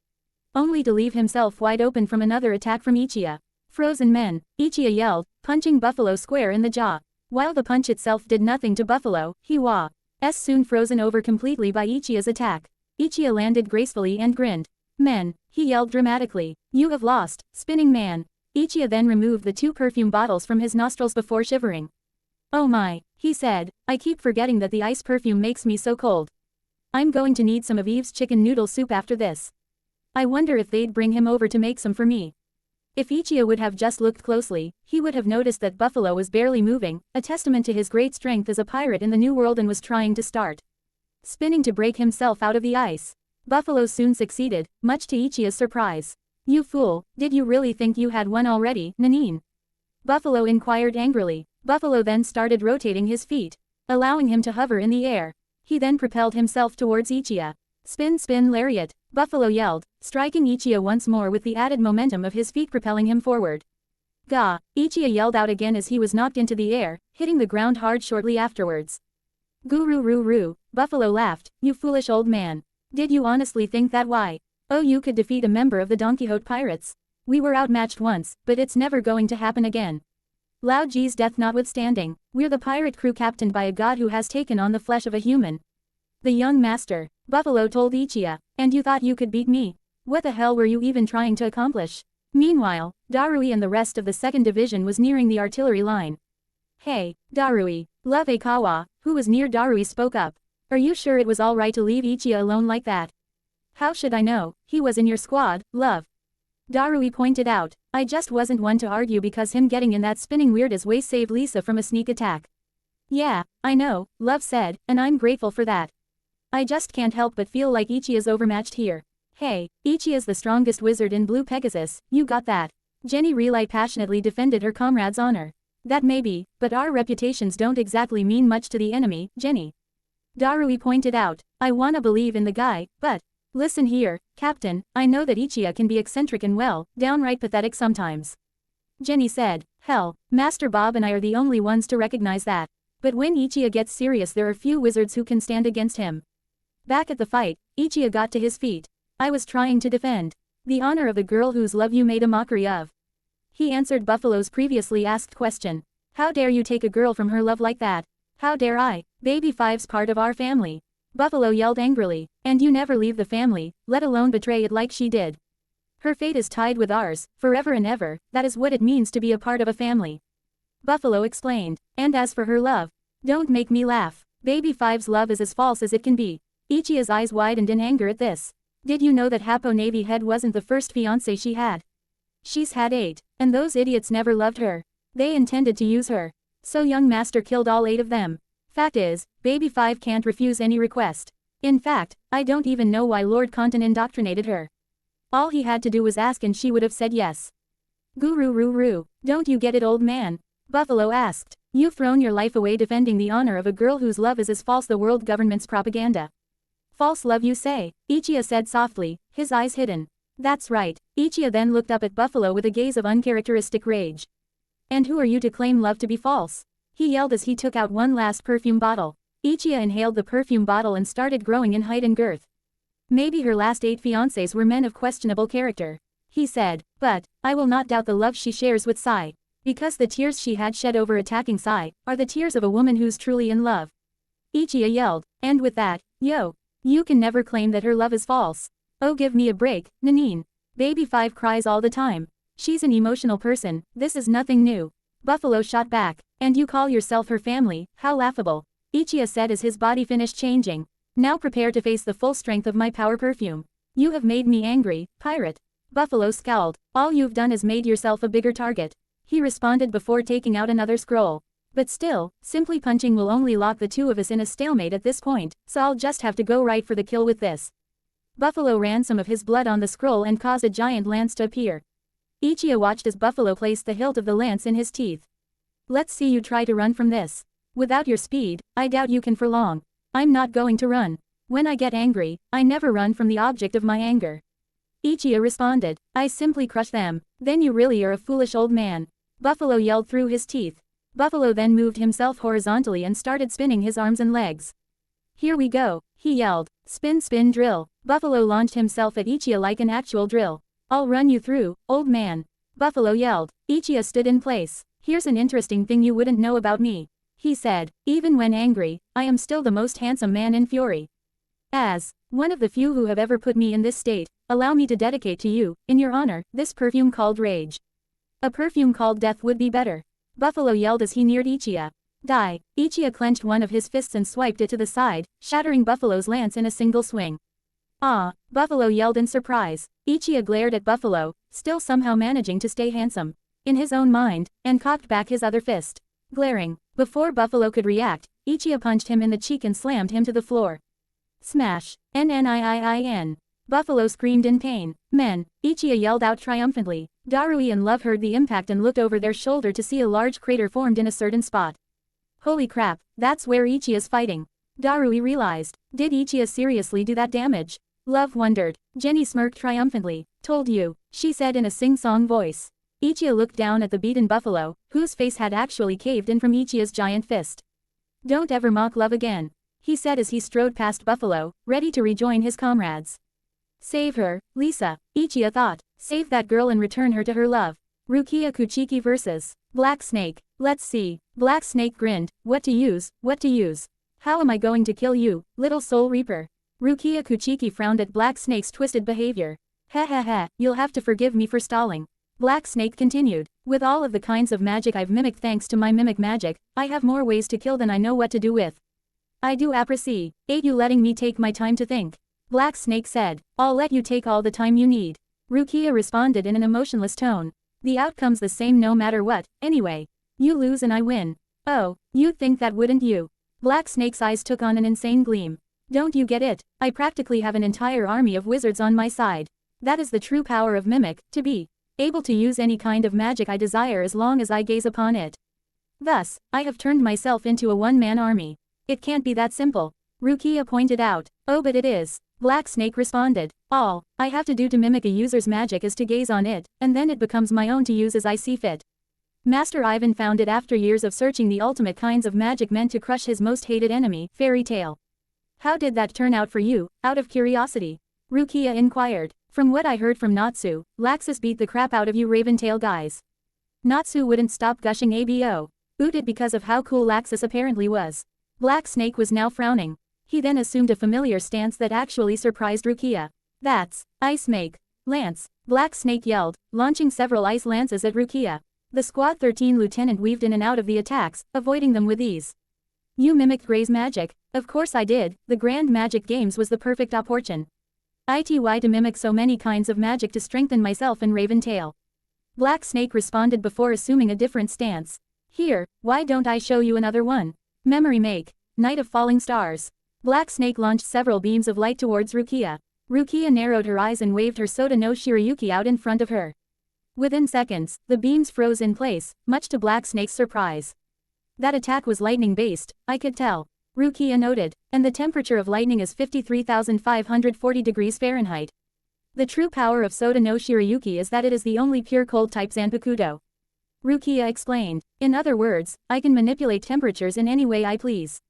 Only to leave himself wide open from another attack from Ichiya. Frozen men, Ichiya yelled, punching Buffalo square in the jaw. While the punch itself did nothing to Buffalo, he was soon frozen over completely by Ichiya's attack. Ichiya landed gracefully and grinned. Men, he yelled dramatically. You have lost, spinning man. Ichiya then removed the two perfume bottles from his nostrils before shivering. Oh my, he said, I keep forgetting that the ice perfume makes me so cold. I'm going to need some of Eve's chicken noodle soup after this. I wonder if they'd bring him over to make some for me. If Ichiya would have just looked closely, he would have noticed that Buffalo was barely moving, a testament to his great strength as a pirate in the New World, and was trying to start spinning to break himself out of the ice. Buffalo soon succeeded, much to Ichiya's surprise. You fool, did you really think you had won already, Nanin? Buffalo inquired angrily. Buffalo then started rotating his feet, allowing him to hover in the air. He then propelled himself towards Ichiya. Spin spin lariat, Buffalo yelled, striking Ichiya once more with the added momentum of his feet propelling him forward. Gah, Ichiya yelled out again as he was knocked into the air, hitting the ground hard shortly afterwards. Guru, Buffalo laughed, you foolish old man. Did you honestly think that you could defeat a member of the Don Quixote pirates? We were outmatched once, but it's never going to happen again. Lao Ji's death notwithstanding, we're the pirate crew captained by a god who has taken on the flesh of a human. The young master, Buffalo told Ichiya. And you thought you could beat me? What the hell were you even trying to accomplish? Meanwhile, Darui and the rest of the 2nd Division was nearing the artillery line. Hey, Darui. Love Aikawa, who was near Darui, spoke up. Are you sure it was alright to leave Ichiya alone like that? How should I know? He was in your squad, love. Darui pointed out. I just wasn't one to argue because him getting in that spinning weirdest way saved Lisa from a sneak attack. Yeah, I know, Love said, and I'm grateful for that. I just can't help but feel like Ichiya's overmatched here. Hey, Ichiya's the strongest wizard in Blue Pegasus, you got that. Jenny Relay passionately defended her comrade's honor. That may be, but our reputations don't exactly mean much to the enemy, Jenny. Darui pointed out. I wanna believe in the guy, but... Listen here, Captain, I know that Ichiya can be eccentric and well, downright pathetic sometimes. Jenny said. Hell, Master Bob and I are the only ones to recognize that. But when Ichiya gets serious there are few wizards who can stand against him. Back at the fight, Ichiya got to his feet. I was trying to defend the honor of the girl whose love you made a mockery of. He answered Buffalo's previously asked question. How dare you take a girl from her love like that? How dare I? Baby Five's part of our family. Buffalo yelled angrily. And you never leave the family, let alone betray it like she did. Her fate is tied with ours, forever and ever, that is what it means to be a part of a family. Buffalo explained. And as for her love, don't make me laugh. Baby Five's love is as false as it can be. Ichiya's eyes widened in anger at this. Did you know that Happo Navy Head wasn't the first fiancé she had? She's had 8, and those idiots never loved her. They intended to use her. So young Master killed all 8 of them. Fact is, Baby Five can't refuse any request. In fact, I don't even know why Lord Conton indoctrinated her. All he had to do was ask and she would have said yes. Guru, don't you get it, old man? Buffalo asked. You've thrown your life away defending the honor of a girl whose love is as false the world government's propaganda. False love you say? Ichiya said softly, his eyes hidden. That's right. Ichiya then looked up at Buffalo with a gaze of uncharacteristic rage. And who are you to claim love to be false? He yelled as he took out one last perfume bottle. Ichiya inhaled the perfume bottle and started growing in height and girth. Maybe her last 8 fiancés were men of questionable character. He said, but, I will not doubt the love she shares with Sai. Because the tears she had shed over attacking Sai, are the tears of a woman who's truly in love. Ichiya yelled, and with that, yo. You can never claim that her love is false. Oh, give me a break, Nanine. Baby Five cries all the time. She's an emotional person, this is nothing new. Buffalo shot back. And you call yourself her family, how laughable. Ichiya said as his body finished changing. Now prepare to face the full strength of my power perfume. You have made me angry, pirate. Buffalo scowled. All you've done is made yourself a bigger target. He responded before taking out another scroll. But still, simply punching will only lock the 2 of us in a stalemate at this point, so I'll just have to go right for the kill with this. Buffalo ran some of his blood on the scroll and caused a giant lance to appear. Ichiya watched as Buffalo placed the hilt of the lance in his teeth. Let's see you try to run from this. Without your speed, I doubt you can for long. I'm not going to run. When I get angry, I never run from the object of my anger. Ichiya responded. I simply crush them. Then you really are a foolish old man. Buffalo yelled through his teeth. Buffalo then moved himself horizontally and started spinning his arms and legs. Here we go, he yelled. Spin spin drill. Buffalo launched himself at Ichiya like an actual drill. I'll run you through, old man. Buffalo yelled. Ichiya stood in place. Here's an interesting thing you wouldn't know about me. He said. Even when angry, I am still the most handsome man in Fury. As one of the few who have ever put me in this state, allow me to dedicate to you, in your honor, this perfume called Rage. A perfume called Death would be better. Buffalo yelled as he neared Ichiya. Die. Ichiya clenched one of his fists and swiped it to the side, shattering Buffalo's lance in a single swing. Ah! Buffalo yelled in surprise. Ichiya glared at Buffalo, still somehow managing to stay handsome. In his own mind, and cocked back his other fist. Glaring. Before Buffalo could react, Ichiya punched him in the cheek and slammed him to the floor. Smash. Nniiin. Buffalo screamed in pain. Men. Ichiya yelled out triumphantly. Darui and Love heard the impact and looked over their shoulder to see a large crater formed in a certain spot. Holy crap, that's where Ichiya's fighting. Darui realized. Did Ichiya seriously do that damage? Love wondered. Jenny smirked triumphantly. Told you, she said in a sing-song voice. Ichiya looked down at the beaten Buffalo, whose face had actually caved in from Ichiya's giant fist. Don't ever mock Love again, he said as he strode past Buffalo, ready to rejoin his comrades. Save her, Lisa, Ichiya thought. Save that girl and return her to her love. Rukia Kuchiki vs. Black Snake. Let's see. Black Snake grinned. What to use, what to use. How am I going to kill you, little Soul Reaper? Rukia Kuchiki frowned at Black Snake's twisted behavior. Ha ha ha, you'll have to forgive me for stalling. Black Snake continued. With all of the kinds of magic I've mimicked thanks to my mimic magic, I have more ways to kill than I know what to do with. I do appreciate you letting me take my time to think. Black Snake said. I'll let you take all the time you need. Rukia responded in an emotionless tone. The outcome's the same no matter what, anyway. You lose and I win. Oh, you'd think that wouldn't you? Black Snake's eyes took on an insane gleam. Don't you get it? I practically have an entire army of wizards on my side. That is the true power of mimic, to be able to use any kind of magic I desire as long as I gaze upon it. Thus, I have turned myself into a one-man army. It can't be that simple. Rukia pointed out. Oh but it is. Black Snake responded. All I have to do to mimic a user's magic is to gaze on it, and then it becomes my own to use as I see fit. Master Ivan found it after years of searching the ultimate kinds of magic meant to crush his most hated enemy, Fairy Tail. How did that turn out for you, out of curiosity? Rukia inquired. From what I heard from Natsu, Laxus beat the crap out of you Raventail guys. Natsu wouldn't stop gushing abo. Ooted because of how cool Laxus apparently was. Black Snake was now frowning. He then assumed a familiar stance that actually surprised Rukia. That's Ice Make. Lance, Black Snake yelled, launching several ice lances at Rukia. The Squad 13 lieutenant weaved in and out of the attacks, avoiding them with ease. You mimicked Gray's magic. Of course I did, the Grand Magic Games was the perfect opportune. ITY to mimic so many kinds of magic to strengthen myself and Raventail. Black Snake responded before assuming a different stance. Here, why don't I show you another one? Memory Make, Night of Falling Stars. Black Snake launched several beams of light towards Rukia. Rukia narrowed her eyes and waved her Soda no Shirayuki out in front of her. Within seconds, the beams froze in place, much to Black Snake's surprise. That attack was lightning-based, I could tell. Rukia noted, and the temperature of lightning is 53,540 degrees Fahrenheit. The true power of Soda no Shirayuki is that it is the only pure cold type Zanpakuto. Rukia explained. In other words, I can manipulate temperatures in any way I please.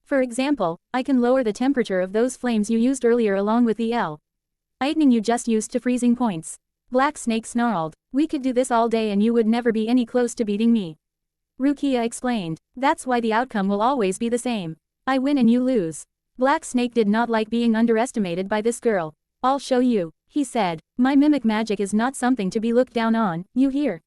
For example, I can lower the temperature of those flames you used earlier along with the lightning you just used to freezing points. Black Snake snarled. We could do this all day and you would never be any close to beating me. Rukia explained. That's why the outcome will always be the same. I win and you lose. Black Snake did not like being underestimated by this girl. I'll show you, he said. My mimic magic is not something to be looked down on, you hear?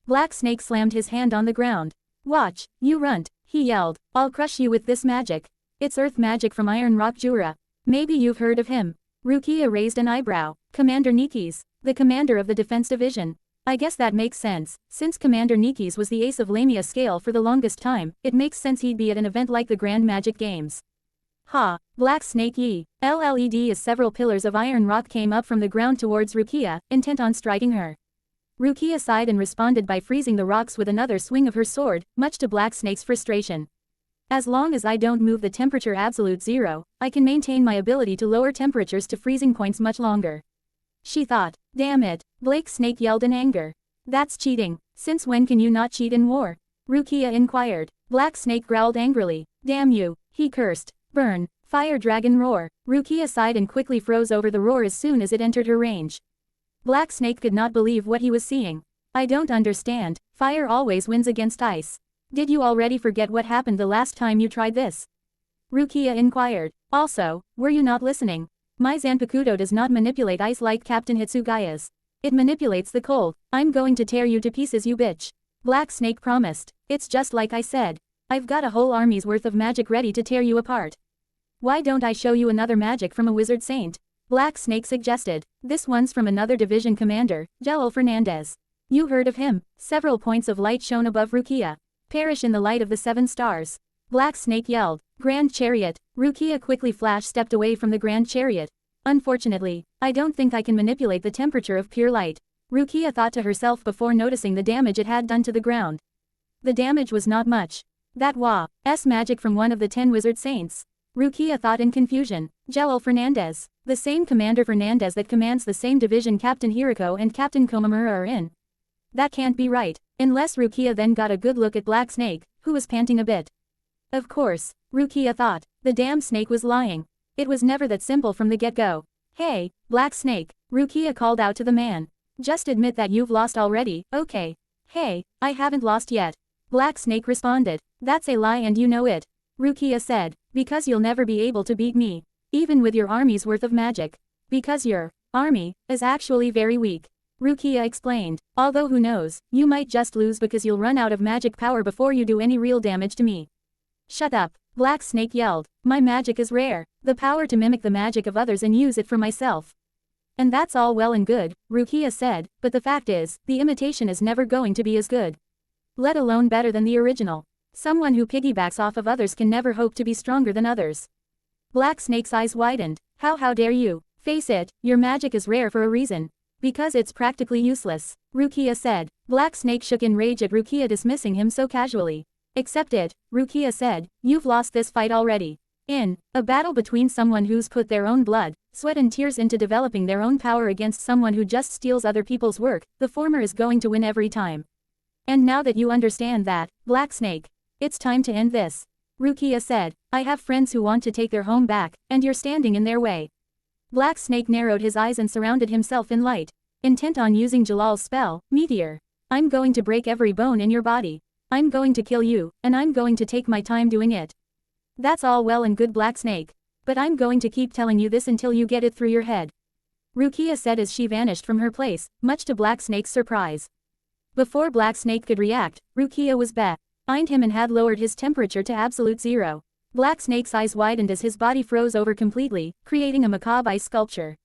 Black Snake slammed his hand on the ground. Watch, you runt, he yelled. I'll crush you with this magic. It's earth magic from Iron Rock Jura. Maybe you've heard of him. Rukia raised an eyebrow. Commander Nikis, the commander of the defense division. I guess that makes sense. Since Commander Nikis was the ace of Lamia scale for the longest time, it makes sense he'd be at an event like the Grand Magic Games. Ha, Black Snake ye. LLED as several pillars of iron rock came up from the ground towards Rukia, intent on striking her. Rukia sighed and responded by freezing the rocks with another swing of her sword, much to Black Snake's frustration. As long as I don't move the temperature absolute zero, I can maintain my ability to lower temperatures to freezing points much longer. She thought. Damn it, Black Snake yelled in anger. That's cheating. Since when can you not cheat in war? Rukia inquired. Black Snake growled angrily. Damn you, he cursed. Burn, fire dragon roar. Rukia sighed and quickly froze over the roar as soon as it entered her range. Black Snake could not believe what he was seeing. I don't understand, fire always wins against ice. Did you already forget what happened the last time you tried this? Rukia inquired. Also, were you not listening? My Zanpakuto does not manipulate ice like Captain Hitsugaya's. It manipulates the cold. I'm going to tear you to pieces you bitch. Black Snake promised. It's just like I said. I've got a whole army's worth of magic ready to tear you apart. Why don't I show you another magic from a wizard saint? Black Snake suggested. This one's from another division commander, Jello Fernandez. You heard of him? Several points of light shone above Rukia. Perish in the light of the 7 stars. Black Snake yelled. Grand Chariot. Rukia quickly stepped away from the Grand Chariot. Unfortunately, I don't think I can manipulate the temperature of pure light. Rukia thought to herself before noticing the damage it had done to the ground. The damage was not much. That was magic from one of the 10 wizard saints. Rukia thought in confusion. Jello Fernandez. The same Commander Fernandez that commands the same division Captain Hiriko and Captain Komamura are in. That can't be right. Unless Rukia then got a good look at Black Snake, who was panting a bit. Of course, Rukia thought. The damn snake was lying. It was never that simple from the get-go. Hey, Black Snake, Rukia called out to the man. Just admit that you've lost already, okay? Hey, I haven't lost yet. Black Snake responded. That's a lie and you know it. Rukia said. Because you'll never be able to beat me. Even with your army's worth of magic. Because your army is actually very weak. Rukia explained. Although who knows, you might just lose because you'll run out of magic power before you do any real damage to me. Shut up, Black Snake yelled. My magic is rare. The power to mimic the magic of others and use it for myself. And that's all well and good, Rukia said, but the fact is, the imitation is never going to be as good. Let alone better than the original. Someone who piggybacks off of others can never hope to be stronger than others. Black Snake's eyes widened. How dare you? Face it, your magic is rare for a reason. Because it's practically useless, Rukia said. Black Snake shook in rage at Rukia dismissing him so casually. Accept it, Rukia said, you've lost this fight already. In a battle between someone who's put their own blood, sweat and tears into developing their own power against someone who just steals other people's work, the former is going to win every time. And now that you understand that, Black Snake, it's time to end this. Rukia said, I have friends who want to take their home back, and you're standing in their way. Black Snake narrowed his eyes and surrounded himself in light. Intent on using Jalal's spell, Meteor. I'm going to break every bone in your body. I'm going to kill you, and I'm going to take my time doing it. That's all well and good, Black Snake. But I'm going to keep telling you this until you get it through your head. Rukia said as she vanished from her place, much to Black Snake's surprise. Before Black Snake could react, Rukia was behind him and had lowered his temperature to absolute zero. Black Snake's eyes widened as his body froze over completely, creating a macabre ice sculpture.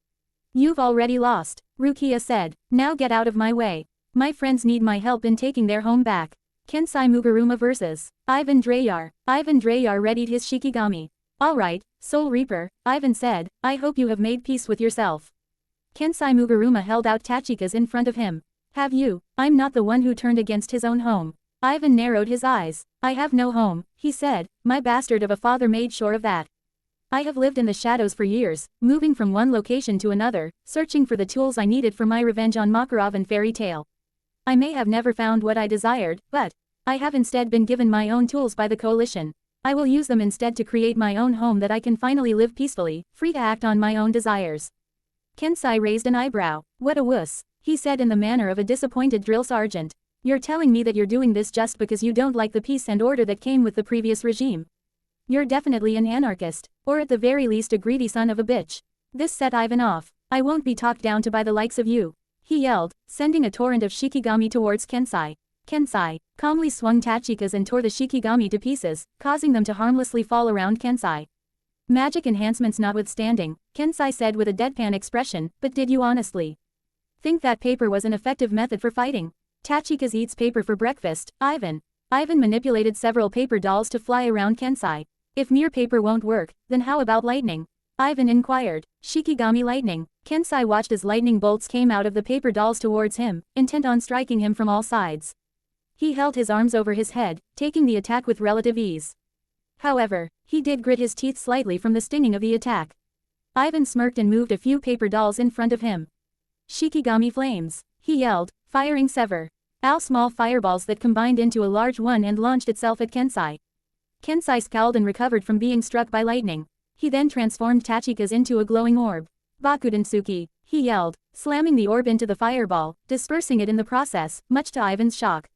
You've already lost, Rukia said. Now get out of my way. My friends need my help in taking their home back. Kensai Mugaruma vs. Ivan Drayar. Ivan Drayar readied his Shikigami. Alright, Soul Reaper, Ivan said, I hope you have made peace with yourself. Kensai Mugaruma held out Tachika's in front of him. Have you? I'm not the one who turned against his own home. Ivan narrowed his eyes. I have no home, he said, my bastard of a father made sure of that. I have lived in the shadows for years, moving from one location to another, searching for the tools I needed for my revenge on Makarov and Fairy Tail. I may have never found what I desired, but I have instead been given my own tools by the coalition. I will use them instead to create my own home that I can finally live peacefully, free to act on my own desires. Kensai raised an eyebrow. What a wuss, he said in the manner of a disappointed drill sergeant. You're telling me that you're doing this just because you don't like the peace and order that came with the previous regime. You're definitely an anarchist, or at the very least a greedy son of a bitch. This set Ivan off. I won't be talked down to by the likes of you, he yelled, sending a torrent of Shikigami towards Kensai. Kensai calmly swung Tachika's and tore the Shikigami to pieces, causing them to harmlessly fall around Kensai. Magic enhancements notwithstanding, Kensai said with a deadpan expression, but did you honestly think that paper was an effective method for fighting? Tachika's eats paper for breakfast, Ivan. Ivan manipulated several paper dolls to fly around Kensai. If mere paper won't work, then how about lightning? Ivan inquired. Shikigami lightning. Kensai watched as lightning bolts came out of the paper dolls towards him, intent on striking him from all sides. He held his arms over his head, taking the attack with relative ease. However, he did grit his teeth slightly from the stinging of the attack. Ivan smirked and moved a few paper dolls in front of him. Shikigami flames, he yelled, firing sever. Small fireballs that combined into a large one and launched itself at Kensai. Kensai scowled and recovered from being struck by lightning. He then transformed Tachika's into a glowing orb. Bakudensuki, he yelled, slamming the orb into the fireball, dispersing it in the process, much to Ivan's shock.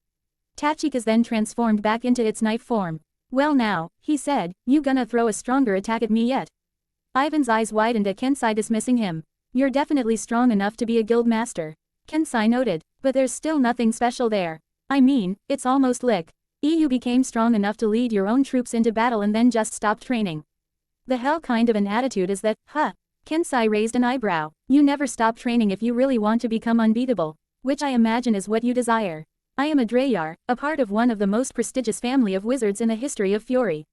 Tachika's then transformed back into its knife form. Well now, he said, you gonna throw a stronger attack at me yet? Ivan's eyes widened at Kensai dismissing him. You're definitely strong enough to be a guild master. Kensai noted, but there's still nothing special there. I mean, it's almost lick. You became strong enough to lead your own troops into battle and then just stopped training. The hell kind of an attitude is that, huh? Kensai raised an eyebrow. You never stop training if you really want to become unbeatable, which I imagine is what you desire. I am a Drayar, a part of one of the most prestigious family of wizards in the history of Fury.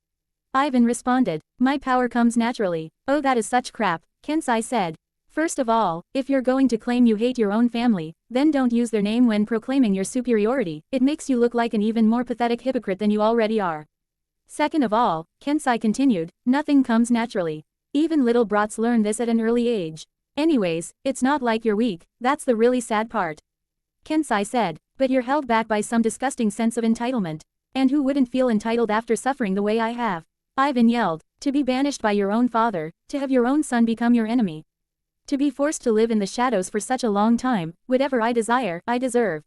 Ivan responded. My power comes naturally. Oh, that is such crap, Kensai said. First of all, if you're going to claim you hate your own family, then don't use their name when proclaiming your superiority. It makes you look like an even more pathetic hypocrite than you already are. Second of all, Kensai continued, nothing comes naturally. Even little brats learn this at an early age. Anyways, it's not like you're weak, that's the really sad part. Kensai said, but you're held back by some disgusting sense of entitlement. And who wouldn't feel entitled after suffering the way I have? Ivan yelled, to be banished by your own father, to have your own son become your enemy. To be forced to live in the shadows for such a long time, whatever I desire, I deserve.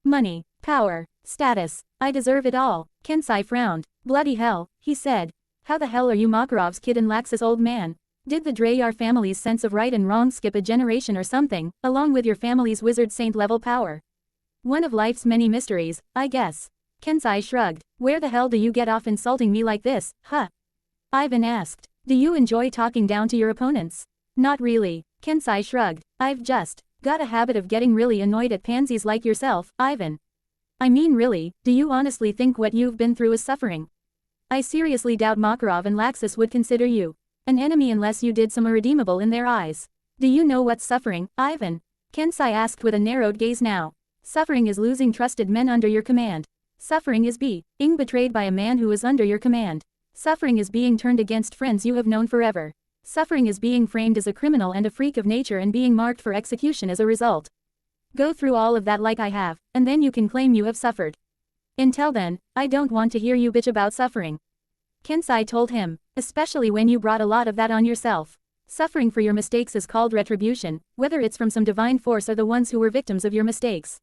Money, power, status, I deserve it all. Kensai frowned. Bloody hell, he said. How the hell are you Makarov's kid and Lax's old man? Did the Dreyar family's sense of right and wrong skip a generation or something, along with your family's wizard saint level power? One of life's many mysteries, I guess. Kensai shrugged. Where the hell do you get off insulting me like this, huh? Ivan asked. Do you enjoy talking down to your opponents? Not really. Kensai shrugged. I've just got a habit of getting really annoyed at pansies like yourself, Ivan. I mean really, do you honestly think what you've been through is suffering? I seriously doubt Makarov and Laxus would consider you an enemy unless you did some irredeemable in their eyes. Do you know what's suffering, Ivan? Kensai asked with a narrowed gaze now. Suffering is losing trusted men under your command. Suffering is being betrayed by a man who is under your command. Suffering is being turned against friends you have known forever. Suffering is being framed as a criminal and a freak of nature and being marked for execution as a result. Go through all of that like I have, and then you can claim you have suffered. Until then, I don't want to hear you bitch about suffering. Kensai told him, especially when you brought a lot of that on yourself. Suffering for your mistakes is called retribution, whether it's from some divine force or the ones who were victims of your mistakes.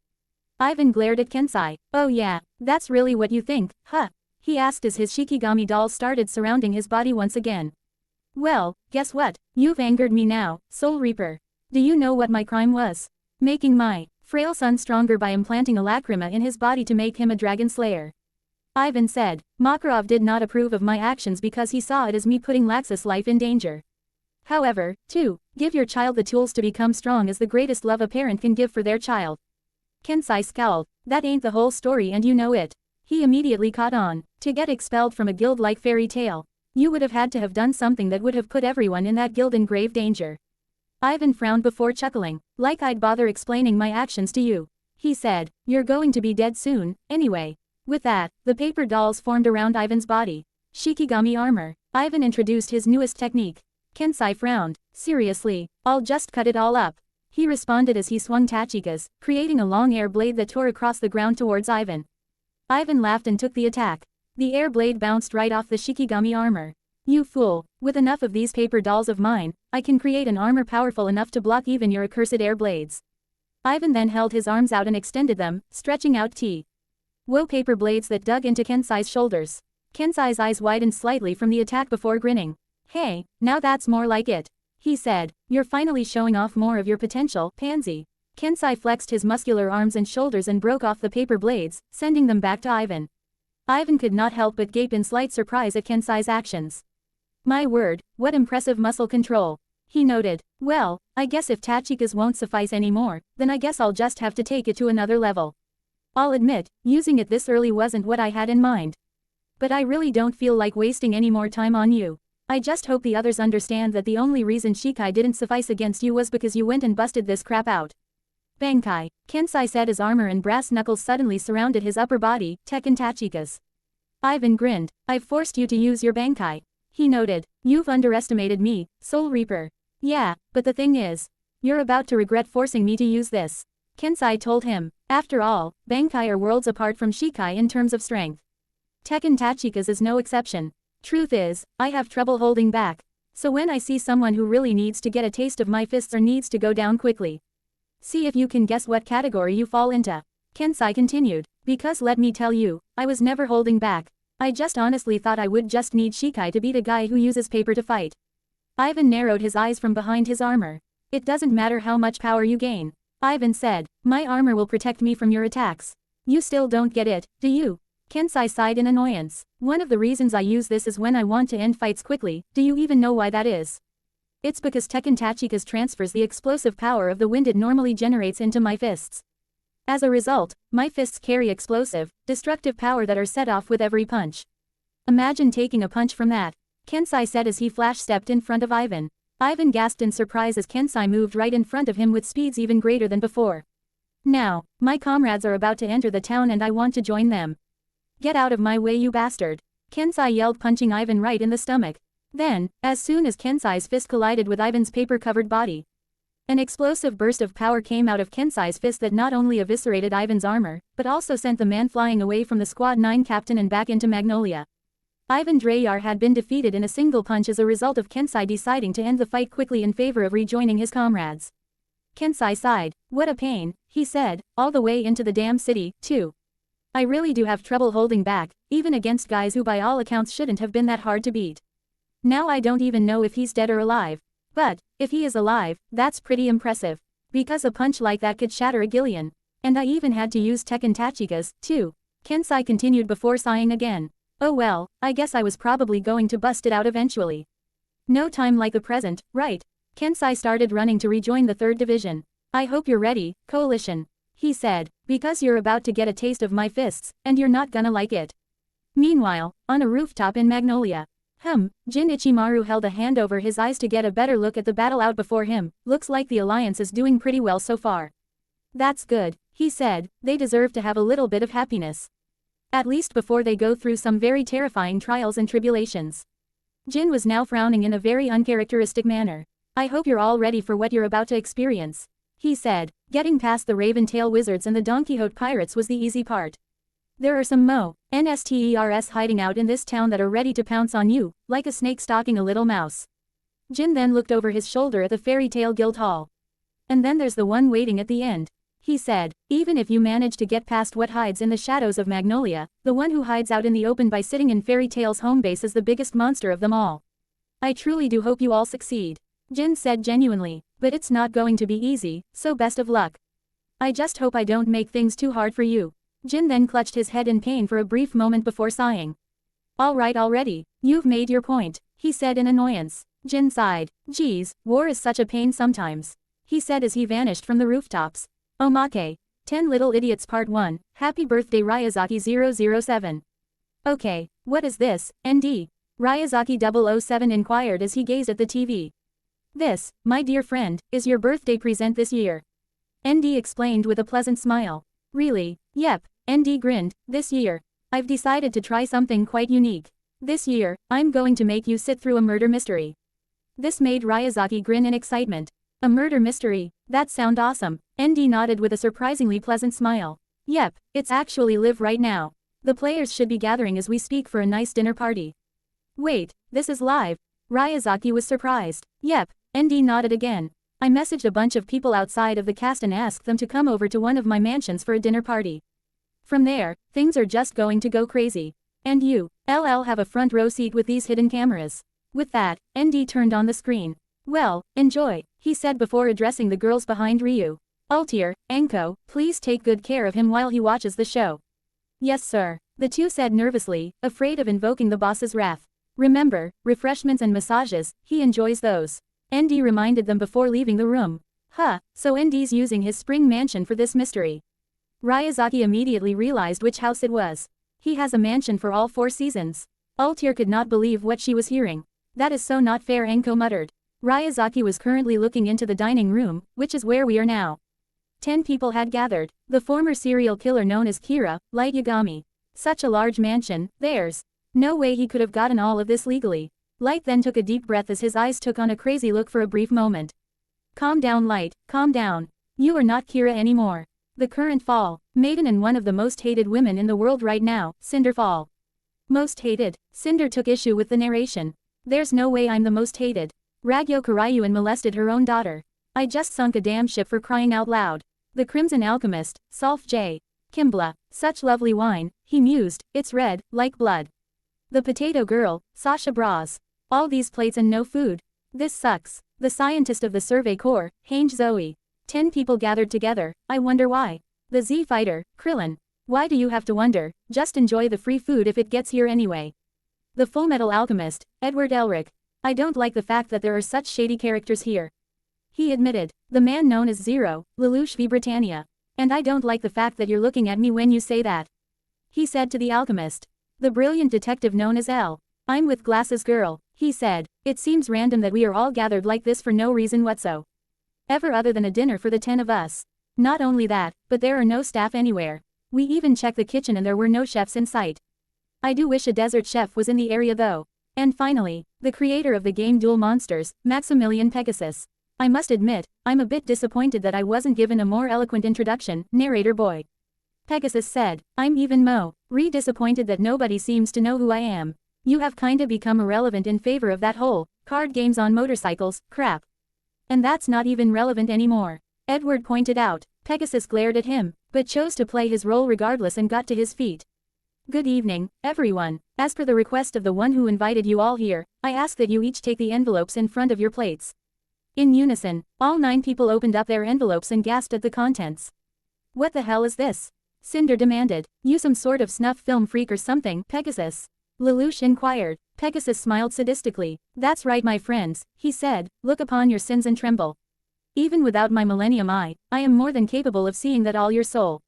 Ivan glared at Kensai. Oh yeah, that's really what you think, huh? He asked as his Shikigami dolls started surrounding his body once again. Well, guess what? You've angered me now, Soul Reaper. Do you know what my crime was? Making my frail son stronger by implanting a lacrima in his body to make him a dragon slayer. Ivan said. Makarov did not approve of my actions because he saw it as me putting Laxus' life in danger. However, give your child the tools to become strong is the greatest love a parent can give for their child. Kensai scowled. That ain't the whole story and you know it. He immediately caught on. To get expelled from a guild like Fairy Tail, you would have had to have done something that would have put everyone in that guild in grave danger. Ivan frowned before chuckling. Like I'd bother explaining my actions to you. He said, you're going to be dead soon, anyway. With that, the paper dolls formed around Ivan's body. Shikigami armor. Ivan introduced his newest technique. Kensai frowned. Seriously, I'll just cut it all up. He responded as he swung Tachika's, creating a long air blade that tore across the ground towards Ivan. Ivan laughed and took the attack. The air blade bounced right off the Shikigami armor. You fool, with enough of these paper dolls of mine, I can create an armor powerful enough to block even your accursed air blades. Ivan then held his arms out and extended them, stretching out Woe paper blades that dug into Kensai's shoulders. Kensai's eyes widened slightly from the attack before grinning. Hey, now that's more like it. He said, you're finally showing off more of your potential, pansy. Kensai flexed his muscular arms and shoulders and broke off the paper blades, sending them back to Ivan. Ivan could not help but gape in slight surprise at Kensai's actions. My word, what impressive muscle control. He noted. Well, I guess if Tachika's won't suffice anymore, then I guess I'll just have to take it to another level. I'll admit, using it this early wasn't what I had in mind. But I really don't feel like wasting any more time on you. I just hope the others understand that the only reason Shikai didn't suffice against you was because you went and busted this crap out. Bankai, Kensai said as armor and brass knuckles suddenly surrounded his upper body, Tekken Tachika's. Ivan grinned. I've forced you to use your Bankai. He noted. You've underestimated me, Soul Reaper. Yeah, but the thing is, you're about to regret forcing me to use this. Kensai told him. After all, Bankai are worlds apart from Shikai in terms of strength. Tekken Tachika's is no exception. Truth is, I have trouble holding back. So when I see someone who really needs to get a taste of my fists or needs to go down quickly. See if you can guess what category you fall into. Kensai continued. Because let me tell you, I was never holding back. I just honestly thought I would just need Shikai to beat a guy who uses paper to fight. Ivan narrowed his eyes from behind his armor. It doesn't matter how much power you gain. Ivan said, my armor will protect me from your attacks. You still don't get it, do you? Kensai sighed in annoyance. One of the reasons I use this is when I want to end fights quickly. Do you even know why that is? It's because Tekken Tachika's transfers the explosive power of the wind it normally generates into my fists. As a result, my fists carry explosive, destructive power that are set off with every punch. Imagine taking a punch from that. Kensai said as he flash-stepped in front of Ivan. Ivan gasped in surprise as Kensai moved right in front of him with speeds even greater than before. Now, my comrades are about to enter the town and I want to join them. Get out of my way you bastard. Kensai yelled, punching Ivan right in the stomach. Then, as soon as Kensai's fist collided with Ivan's paper-covered body, an explosive burst of power came out of Kensai's fist that not only eviscerated Ivan's armor, but also sent the man flying away from the Squad 9 captain and back into Magnolia. Ivan Dreyar had been defeated in a single punch as a result of Kensai deciding to end the fight quickly in favor of rejoining his comrades. Kensai sighed. What a pain, he said, all the way into the damn city, too. I really do have trouble holding back, even against guys who by all accounts shouldn't have been that hard to beat. Now I don't even know if he's dead or alive. But, if he is alive, that's pretty impressive. Because a punch like that could shatter a Gillian. And I even had to use Tekken Tachigas, too. Kensai continued before sighing again. Oh well, I guess I was probably going to bust it out eventually. No time like the present, right? Kensai started running to rejoin the 3rd division. I hope you're ready, Coalition. He said, because you're about to get a taste of my fists, and you're not gonna like it. Meanwhile, on a rooftop in Magnolia. Jin Ichimaru held a hand over his eyes to get a better look at the battle out before him. Looks like the alliance is doing pretty well so far. That's good, he said, they deserve to have a little bit of happiness. At least before they go through some very terrifying trials and tribulations. Jin was now frowning in a very uncharacteristic manner. I hope you're all ready for what you're about to experience. He said, getting past the Raven Tail Wizards and the Don Quixote Pirates was the easy part. There are some NSTERS hiding out in this town that are ready to pounce on you, like a snake stalking a little mouse. Jin then looked over his shoulder at the Fairy Tale Guild Hall. And then there's the one waiting at the end. He said, even if you manage to get past what hides in the shadows of Magnolia, the one who hides out in the open by sitting in Fairy Tale's home base is the biggest monster of them all. I truly do hope you all succeed. Jin said genuinely, but it's not going to be easy, so best of luck. I just hope I don't make things too hard for you. Jin then clutched his head in pain for a brief moment before sighing. Alright already, you've made your point, he said in annoyance. Jin sighed, geez, war is such a pain sometimes. He said as he vanished from the rooftops. Omake. 10 Little Idiots Part 1, Happy Birthday Ryazaki 007. Okay, what is this, ND? Ryazaki 007 inquired as he gazed at the TV. This, my dear friend, is your birthday present this year. ND explained with a pleasant smile. Really? Yep, ND grinned, this year. I've decided to try something quite unique. This year, I'm going to make you sit through a murder mystery. This made Ryazaki grin in excitement. A murder mystery, that sounds awesome. ND nodded with a surprisingly pleasant smile. Yep, it's actually live right now. The players should be gathering as we speak for a nice dinner party. Wait, this is live? Ryazaki was surprised. Yep, ND nodded again. I messaged a bunch of people outside of the cast and asked them to come over to one of my mansions for a dinner party. From there, things are just going to go crazy. And you, LL have a front row seat with these hidden cameras. With that, ND turned on the screen. Well, enjoy, he said before addressing the girls behind Ryu. Altair, Enko, please take good care of him while he watches the show. Yes sir, the two said nervously, afraid of invoking the boss's wrath. Remember, refreshments and massages, he enjoys those. ND reminded them before leaving the room. So ND's using his spring mansion for this mystery. Ryazaki immediately realized which house it was. He has a mansion for all 4 seasons. Altair could not believe what she was hearing. That is so not fair, Enko muttered. Ryazaki was currently looking into the dining room, which is where we are now. 10 people had gathered. The former serial killer known as Kira, Light Yagami. Such a large mansion, theirs. No way he could have gotten all of this legally. Light then took a deep breath as his eyes took on a crazy look for a brief moment. Calm down Light, calm down. You are not Kira anymore. The current Fall, maiden and one of the most hated women in the world right now, Cinder Fall. Most hated? Cinder took issue with the narration. There's no way I'm the most hated. Ragyo Karayu molested her own daughter. I just sunk a damn ship for crying out loud. The Crimson Alchemist, Solf J. Kimbla, such lovely wine, he mused, it's red, like blood. The Potato Girl, Sasha Bras. All these plates and no food. This sucks. The scientist of the Survey Corps, Hange Zoe. 10 people gathered together, I wonder why. The Z Fighter, Krillin. Why do you have to wonder, just enjoy the free food if it gets here anyway. The Fullmetal Alchemist, Edward Elric. I don't like the fact that there are such shady characters here. He admitted, the man known as Zero, Lelouch v Britannia. And I don't like the fact that you're looking at me when you say that. He said to the alchemist. The brilliant detective known as L. I'm with Glasses Girl, he said, it seems random that we are all gathered like this for no reason whatsoever other than a dinner for the 10 of us. Not only that, but there are no staff anywhere. We even checked the kitchen and there were no chefs in sight. I do wish a desert chef was in the area though. And finally, the creator of the game Duel Monsters, Maximilian Pegasus. I must admit, I'm a bit disappointed that I wasn't given a more eloquent introduction, narrator boy. Pegasus said, I'm even disappointed that nobody seems to know who I am. You have kinda become irrelevant in favor of that whole, card games on motorcycles, crap. And that's not even relevant anymore. Edward pointed out. Pegasus glared at him, but chose to play his role regardless and got to his feet. Good evening, everyone. As per the request of the one who invited you all here, I ask that you each take the envelopes in front of your plates. In unison, all 9 people opened up their envelopes and gasped at the contents. What the hell is this? Cinder demanded. You some sort of snuff film freak or something, Pegasus? Lelouch inquired. Pegasus smiled sadistically. That's right my friends, he said, look upon your sins and tremble. Even without my millennium eye, I am more than capable of seeing that all your souls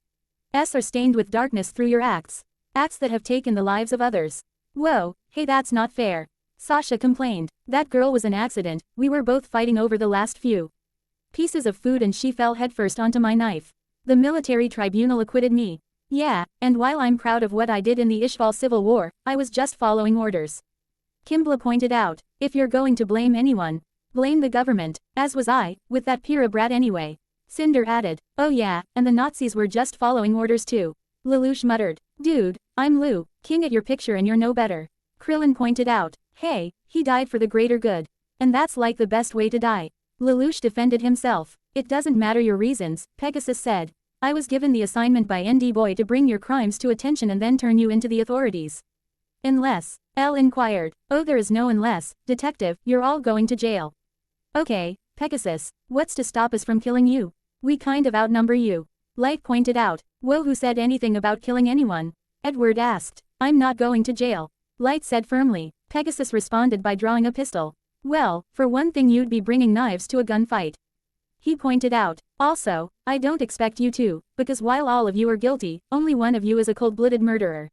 are stained with darkness through your acts. Acts that have taken the lives of others. Whoa, hey that's not fair. Sasha complained. That girl was an accident, we were both fighting over the last few pieces of food and she fell headfirst onto my knife. The military tribunal acquitted me. Yeah, and while I'm proud of what I did in the Ishval Civil War, I was just following orders. Kimbla pointed out, if you're going to blame anyone, blame the government, as was I, with that Pira brat anyway. Cinder added, oh yeah, and the Nazis were just following orders too. Lelouch muttered, dude, I'm Lou, king at your picture and you're no better. Krillin pointed out, hey, he died for the greater good. And that's like the best way to die. Lelouch defended himself. It doesn't matter your reasons, Pegasus said. I was given the assignment by ND Boy to bring your crimes to attention and then turn you into the authorities. Unless, L inquired. Oh there is no unless, detective, you're all going to jail. Okay, Pegasus, what's to stop us from killing you? We kind of outnumber you. Light pointed out. Whoa, who said anything about killing anyone? Edward asked. I'm not going to jail. Light said firmly. Pegasus responded by drawing a pistol. Well, for one thing you'd be bringing knives to a gunfight. He pointed out. Also, I don't expect you to, because while all of you are guilty, only one of you is a cold-blooded murderer.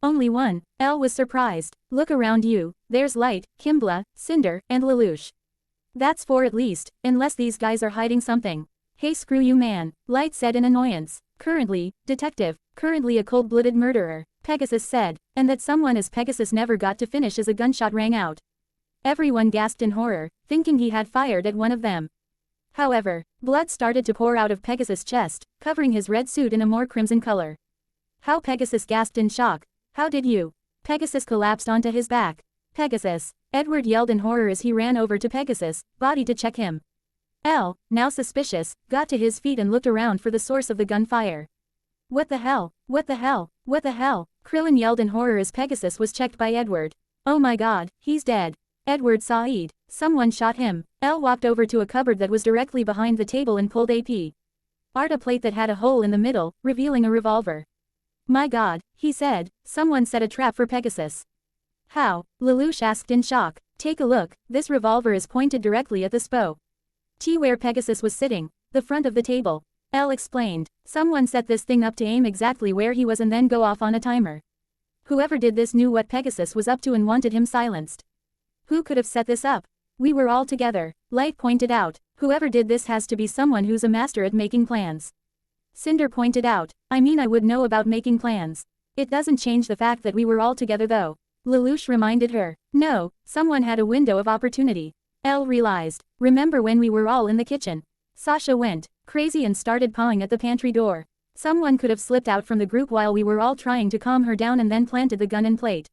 Only one. L was surprised. Look around you, there's Light, Kimbla, Cinder, and Lelouch. That's 4 at least, unless these guys are hiding something. Hey screw you man, Light said in annoyance. Currently, detective, currently a cold-blooded murderer, Pegasus said, and that someone as Pegasus never got to finish as a gunshot rang out. Everyone gasped in horror, thinking he had fired at one of them. However, blood started to pour out of Pegasus' chest, covering his red suit in a more crimson color. How Pegasus gasped in shock. How did you? Pegasus collapsed onto his back. Pegasus, Edward yelled in horror as he ran over to Pegasus' body to check him. L, now suspicious, got to his feet and looked around for the source of the gunfire. What the hell? What the hell? What the hell? Krillin yelled in horror as Pegasus was checked by Edward. Oh my god, he's dead. Edward Said. Someone shot him. L walked over to a cupboard that was directly behind the table and pulled a Arta plate that had a hole in the middle, revealing a revolver. My god, he said, someone set a trap for Pegasus. How? Lelouch asked in shock. Take a look, this revolver is pointed directly at the spot where Pegasus was sitting, the front of the table. L explained. Someone set this thing up to aim exactly where he was and then go off on a timer. Whoever did this knew what Pegasus was up to and wanted him silenced. Who could have set this up? We were all together, Light pointed out. Whoever did this has to be someone who's a master at making plans. Cinder pointed out. I mean I would know about making plans. It doesn't change the fact that we were all together though. Lelouch reminded her. No, someone had a window of opportunity. Elle realized. Remember when we were all in the kitchen? Sasha went crazy and started pawing at the pantry door. Someone could have slipped out from the group while we were all trying to calm her down and then planted the gun in plate.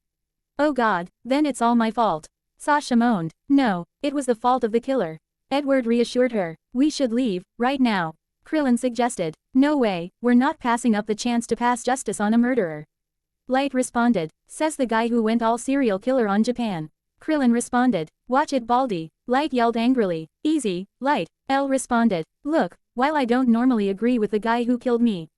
Oh god, then it's all my fault. Sasha moaned. No, it was the fault of the killer. Edward reassured her. We should leave, right now. Krillin suggested. No way, we're not passing up the chance to pass justice on a murderer. Light responded. Says the guy who went all serial killer on Japan. Krillin responded. Watch it Baldy. Light yelled angrily. Easy, Light. Elle responded. Look, while I don't normally agree with the guy who killed me,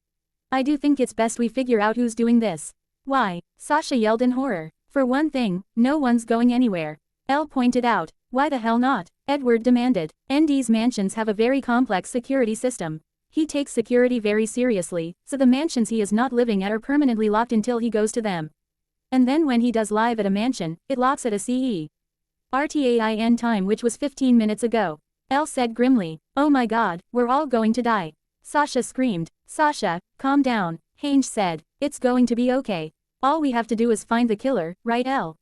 I do think it's best we figure out who's doing this. Why? Sasha yelled in horror. For one thing, no one's going anywhere. Elle pointed out. Why the hell not? Edward demanded. ND's mansions have a very complex security system. He takes security very seriously, so the mansions he is not living at are permanently locked until he goes to them. And then when he does live at a mansion, it locks at a CERTAIN time which was 15 minutes ago. Elle said grimly. Oh my god, we're all going to die. Sasha screamed. Sasha, calm down, Hange said. It's going to be okay. All we have to do is find the killer, right Elle?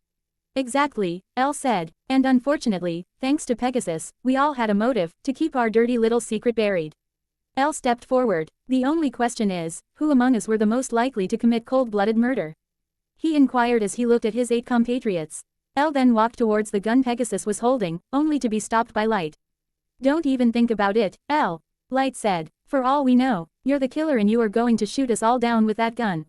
Exactly, Elle said. And unfortunately, thanks to Pegasus, we all had a motive to keep our dirty little secret buried. Elle stepped forward. The only question is, who among us were the most likely to commit cold-blooded murder? He inquired as he looked at his 8 compatriots. Elle then walked towards the gun Pegasus was holding, only to be stopped by Light. Don't even think about it, Elle. Light said. For all we know, you're the killer and you are going to shoot us all down with that gun.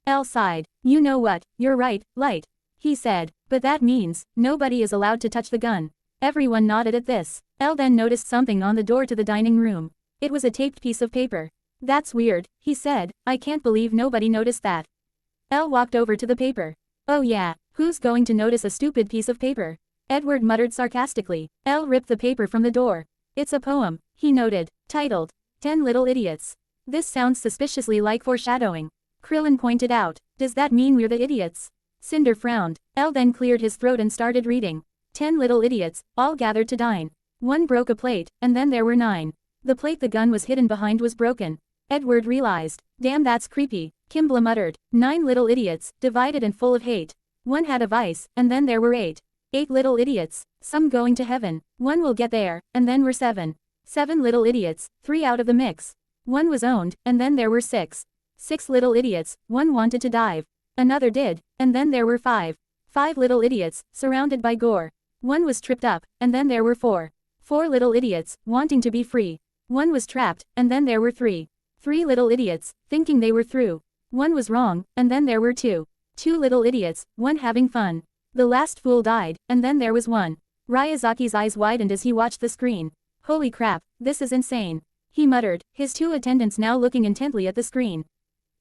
L sighed. You know what, you're right, light. He said. But that means, nobody is allowed to touch the gun. Everyone nodded at this. L then noticed something on the door to the dining room. It was a taped piece of paper. That's weird, he said. I can't believe nobody noticed that. L walked over to the paper. Oh yeah, who's going to notice a stupid piece of paper? Edward muttered sarcastically. L ripped the paper from the door. It's a poem, he noted, titled, 10 Little Idiots. This sounds suspiciously like foreshadowing. Krillin pointed out. Does that mean we're the idiots? Cinder frowned. L then cleared his throat and started reading. 10 little idiots, all gathered to dine. One broke a plate, and then there were 9. The plate the gun was hidden behind was broken. Edward realized. Damn, that's creepy, Kimbla muttered. 9 little idiots, divided and full of hate. One had a vice, and then there were 8. 8 little idiots, some going to heaven. One will get there, and then we're 7. 7 little idiots, 3 out of the mix. One was owned, and then there were 6. 6 little idiots, one wanted to dive. Another did, and then there were 5. 5 little idiots, surrounded by gore. One was tripped up, and then there were 4. 4 little idiots, wanting to be free. One was trapped, and then there were 3. 3 little idiots, thinking they were through. One was wrong, and then there were 2. 2 little idiots, one having fun. The last fool died, and then there was 1. Ryazaki's eyes widened as he watched the screen. Holy crap, this is insane. He muttered, his 2 attendants now looking intently at the screen.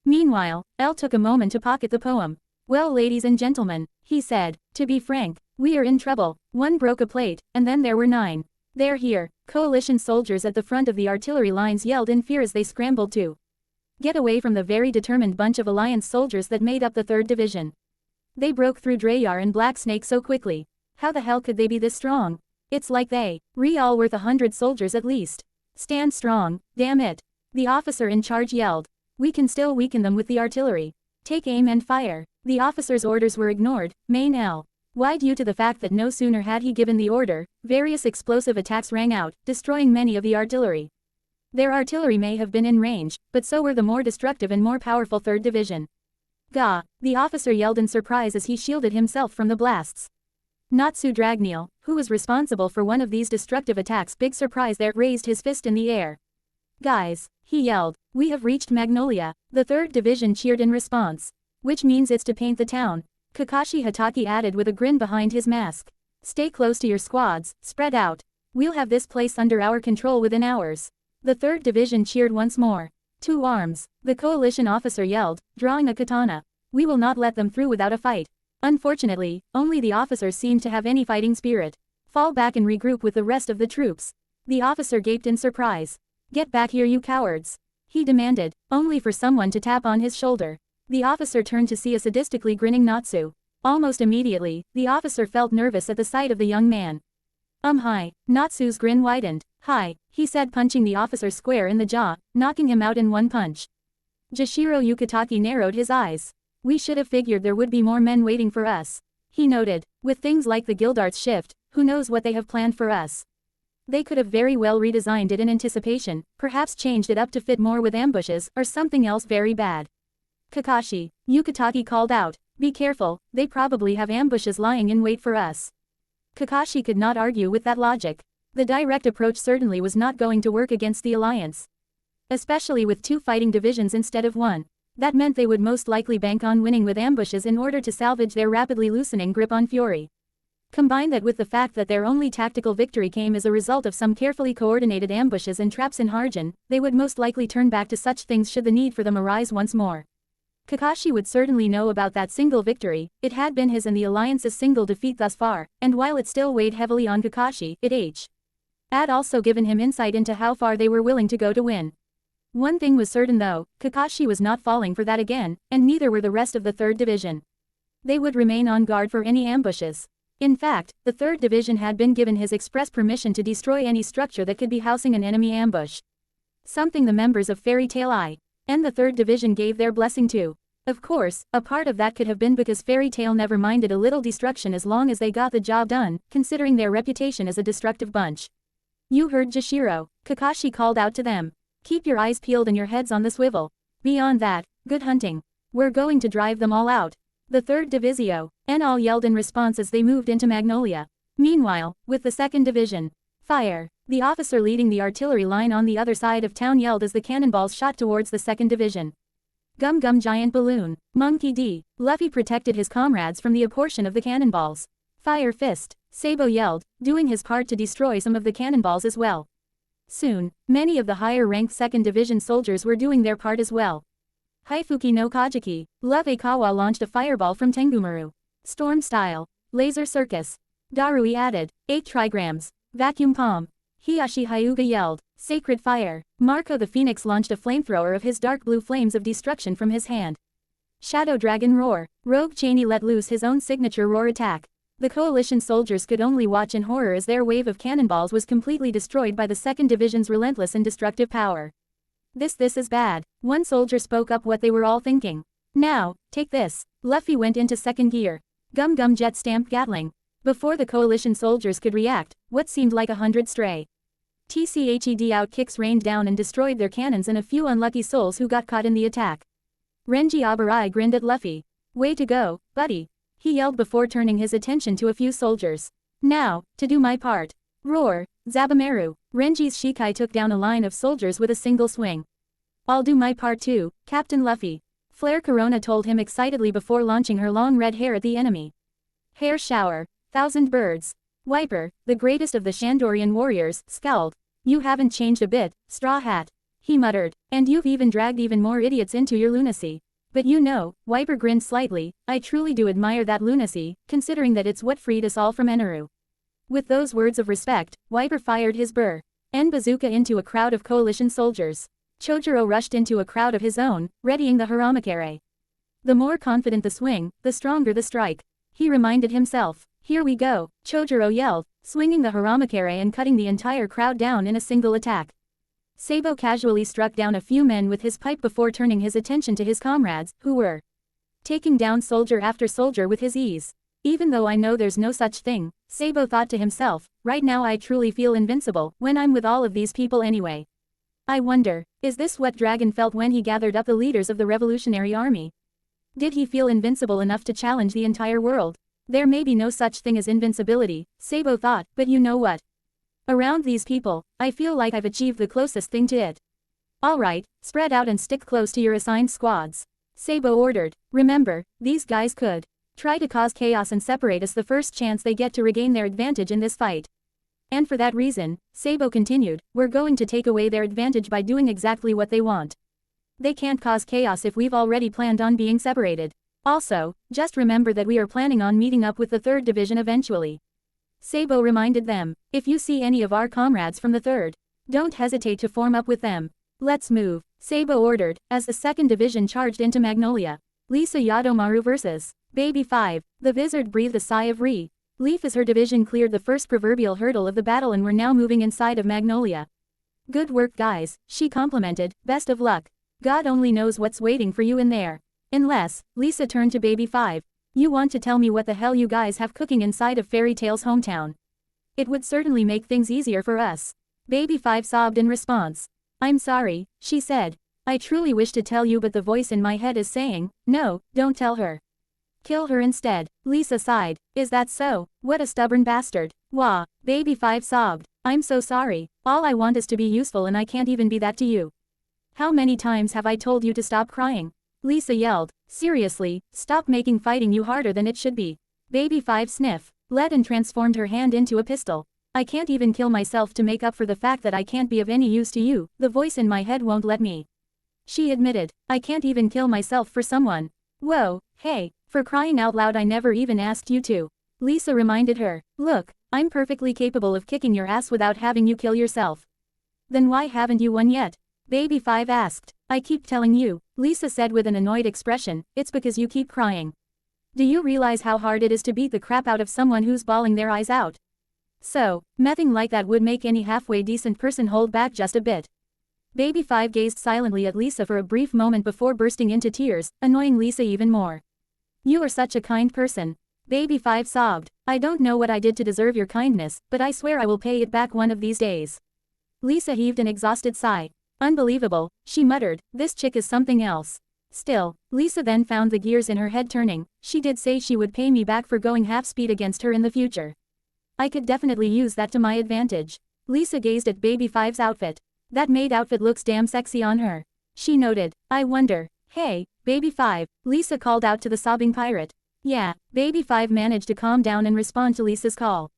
Meanwhile, L took a moment to pocket the poem. Well, ladies and gentlemen, he said, to be frank, we are in trouble. One broke a plate, and then there were 9. They're here. Coalition soldiers at the front of the artillery lines yelled in fear as they scrambled to get away from the very determined bunch of Alliance soldiers that made up the 3rd Division. They broke through Dreyar and Black Snake so quickly. How the hell could they be this strong? It's like they all worth 100 soldiers at least. Stand strong, damn it. The officer in charge yelled. We can still weaken them with the artillery. Take aim and fire. The officer's orders were ignored. Main L. Why, due to the fact that no sooner had he given the order, various explosive attacks rang out, destroying many of the artillery. Their artillery may have been in range, but so were the more destructive and more powerful 3rd Division. Gah! The officer yelled in surprise as he shielded himself from the blasts. Natsu Dragneel, who was responsible for one of these destructive attacks, big surprise there, raised his fist in the air. Guys, he yelled, we have reached Magnolia. The 3rd Division cheered in response. Which means it's to paint the town. Kakashi Hatake added with a grin behind his mask. Stay close to your squads, spread out. We'll have this place under our control within hours. The 3rd Division cheered once more. 2 arms, the coalition officer yelled, drawing a katana. We will not let them through without a fight. Unfortunately, only the officers seemed to have any fighting spirit. Fall back and regroup with the rest of the troops. The officer gaped in surprise. Get back here, you cowards. He demanded, only for someone to tap on his shoulder. The officer turned to see a sadistically grinning Natsu. Almost immediately, the officer felt nervous at the sight of the young man. Hi. Natsu's grin widened. Hi, he said, punching the officer square in the jaw, knocking him out in one punch. Jashiro Yukitake narrowed his eyes. We should have figured there would be more men waiting for us. He noted, with things like the Guildarts shift, who knows what they have planned for us. They could have very well redesigned it in anticipation, perhaps changed it up to fit more with ambushes, or something else very bad. Kakashi, Yukitake called out, be careful, they probably have ambushes lying in wait for us. Kakashi could not argue with that logic. The direct approach certainly was not going to work against the Alliance. Especially with 2 fighting divisions instead of 1. That meant they would most likely bank on winning with ambushes in order to salvage their rapidly loosening grip on Fury. Combine that with the fact that their only tactical victory came as a result of some carefully coordinated ambushes and traps in Harjin, they would most likely turn back to such things should the need for them arise once more. Kakashi would certainly know about that single victory. It had been his and the Alliance's single defeat thus far, and while it still weighed heavily on Kakashi, it had also given him insight into how far they were willing to go to win. One thing was certain though, Kakashi was not falling for that again, and neither were the rest of the 3rd Division. They would remain on guard for any ambushes. In fact, the 3rd Division had been given his express permission to destroy any structure that could be housing an enemy ambush. Something the members of Fairy Tail I and the 3rd Division gave their blessing to. Of course, a part of that could have been because Fairy Tail never minded a little destruction as long as they got the job done, considering their reputation as a destructive bunch. You heard Jashiro, Kakashi called out to them. Keep your eyes peeled and your heads on the swivel. Beyond that, good hunting. We're going to drive them all out. The 3rd Divisio, and all yelled in response as they moved into Magnolia. Meanwhile, with the 2nd Division. Fire! The officer leading the artillery line on the other side of town yelled as the cannonballs shot towards the 2nd Division. Gum Gum Giant Balloon. Monkey D. Luffy protected his comrades from the apportion of the cannonballs. Fire Fist. Sabo yelled, doing his part to destroy some of the cannonballs as well. Soon, many of the higher-ranked 2nd Division soldiers were doing their part as well. Haifuki no Kajiki. Love Kawa launched a fireball from Tengumaru. Storm Style. Laser Circus. Darui added, 8 trigrams. Vacuum Palm. Hiyashi Hyuga yelled, Sacred Fire. Marco the Phoenix launched a flamethrower of his dark blue flames of destruction from his hand. Shadow Dragon Roar. Rogue Cheney let loose his own signature roar attack. The coalition soldiers could only watch in horror as their wave of cannonballs was completely destroyed by the 2nd Division's relentless and destructive power. This is bad. One soldier spoke up what they were all thinking. Now, take this. Luffy went into 2nd gear. Gum Gum Jet stamped Gatling. Before the coalition soldiers could react, what seemed like 100 stray TCHED out kicks rained down and destroyed their cannons and a few unlucky souls who got caught in the attack. Renji Abarai grinned at Luffy. Way to go, buddy. He yelled before turning his attention to a few soldiers. Now, to do my part. Roar, Zabumaru. Renji's Shikai took down a line of soldiers with a single swing. I'll do my part too, Captain Luffy. Flare Corona told him excitedly before launching her long red hair at the enemy. Hair Shower, 1,000 Birds. Wiper, the greatest of the Shandorian warriors, scowled. You haven't changed a bit, Straw Hat. He muttered, and you've even dragged even more idiots into your lunacy. But you know, Wiper grinned slightly, I truly do admire that lunacy, considering that it's what freed us all from Eneru. With those words of respect, Wiper fired his burr and bazooka into a crowd of coalition soldiers. Chojuro rushed into a crowd of his own, readying the Haramakare. The more confident the swing, the stronger the strike. He reminded himself. Here we go, Chojuro yelled, swinging the Haramakare and cutting the entire crowd down in a single attack. Sabo casually struck down a few men with his pipe before turning his attention to his comrades, who were taking down soldier after soldier with his ease. Even though I know there's no such thing, Sabo thought to himself, right now I truly feel invincible when I'm with all of these people anyway. I wonder, is this what Dragon felt when he gathered up the leaders of the Revolutionary Army? Did he feel invincible enough to challenge the entire world? There may be no such thing as invincibility, Sabo thought, but you know what? Around these people, I feel like I've achieved the closest thing to it. Alright, spread out and stick close to your assigned squads. Sabo ordered. Remember, these guys could try to cause chaos and separate us the first chance they get to regain their advantage in this fight. And for that reason, Sabo continued, we're going to take away their advantage by doing exactly what they want. They can't cause chaos if we've already planned on being separated. Also, just remember that we are planning on meeting up with the 3rd Division eventually. Sabo reminded them, if you see any of our comrades from the 3rd, don't hesitate to form up with them. Let's move, Sabo ordered, as the 2nd Division charged into Magnolia. Lisa Yadomaru vs. Baby 5, the Vizard breathed a sigh of relief as her division cleared the first proverbial hurdle of the battle and were now moving inside of Magnolia. Good work guys, she complimented, best of luck. God only knows what's waiting for you in there. Unless, Lisa turned to Baby 5. You want to tell me what the hell you guys have cooking inside of Fairy Tail's hometown? It would certainly make things easier for us. Baby 5 sobbed in response. I'm sorry, she said. I truly wish to tell you but the voice in my head is saying, no, don't tell her. Kill her instead, Lisa sighed. Is that so? What a stubborn bastard. Wah, Baby 5 sobbed. I'm so sorry, all I want is to be useful and I can't even be that to you. How many times have I told you to stop crying? Lisa yelled. Seriously, stop making fighting you harder than it should be. Baby 5 sniffed, led and transformed her hand into a pistol. I can't even kill myself to make up for the fact that I can't be of any use to you, the voice in my head won't let me. She admitted, I can't even kill myself for someone. Whoa, hey, for crying out loud I never even asked you to. Lisa reminded her, look, I'm perfectly capable of kicking your ass without having you kill yourself. Then why haven't you won yet? Baby 5 asked. I keep telling you, Lisa said with an annoyed expression, it's because you keep crying. Do you realize how hard it is to beat the crap out of someone who's bawling their eyes out? So, nothing like that would make any halfway decent person hold back just a bit. Baby 5 gazed silently at Lisa for a brief moment before bursting into tears, annoying Lisa even more. You are such a kind person. Baby 5 sobbed. I don't know what I did to deserve your kindness, but I swear I will pay it back one of these days. Lisa heaved an exhausted sigh. Unbelievable, she muttered, this chick is something else. Still, Lisa then found the gears in her head turning. She did say she would pay me back for going half speed against her in the future. I could definitely use that to my advantage. Lisa gazed at Baby 5's outfit. That maid outfit looks damn sexy on her. She noted, I wonder, Hey, Baby 5, Lisa called out to the sobbing pirate. Yeah, Baby 5 managed to calm down and respond to Lisa's call.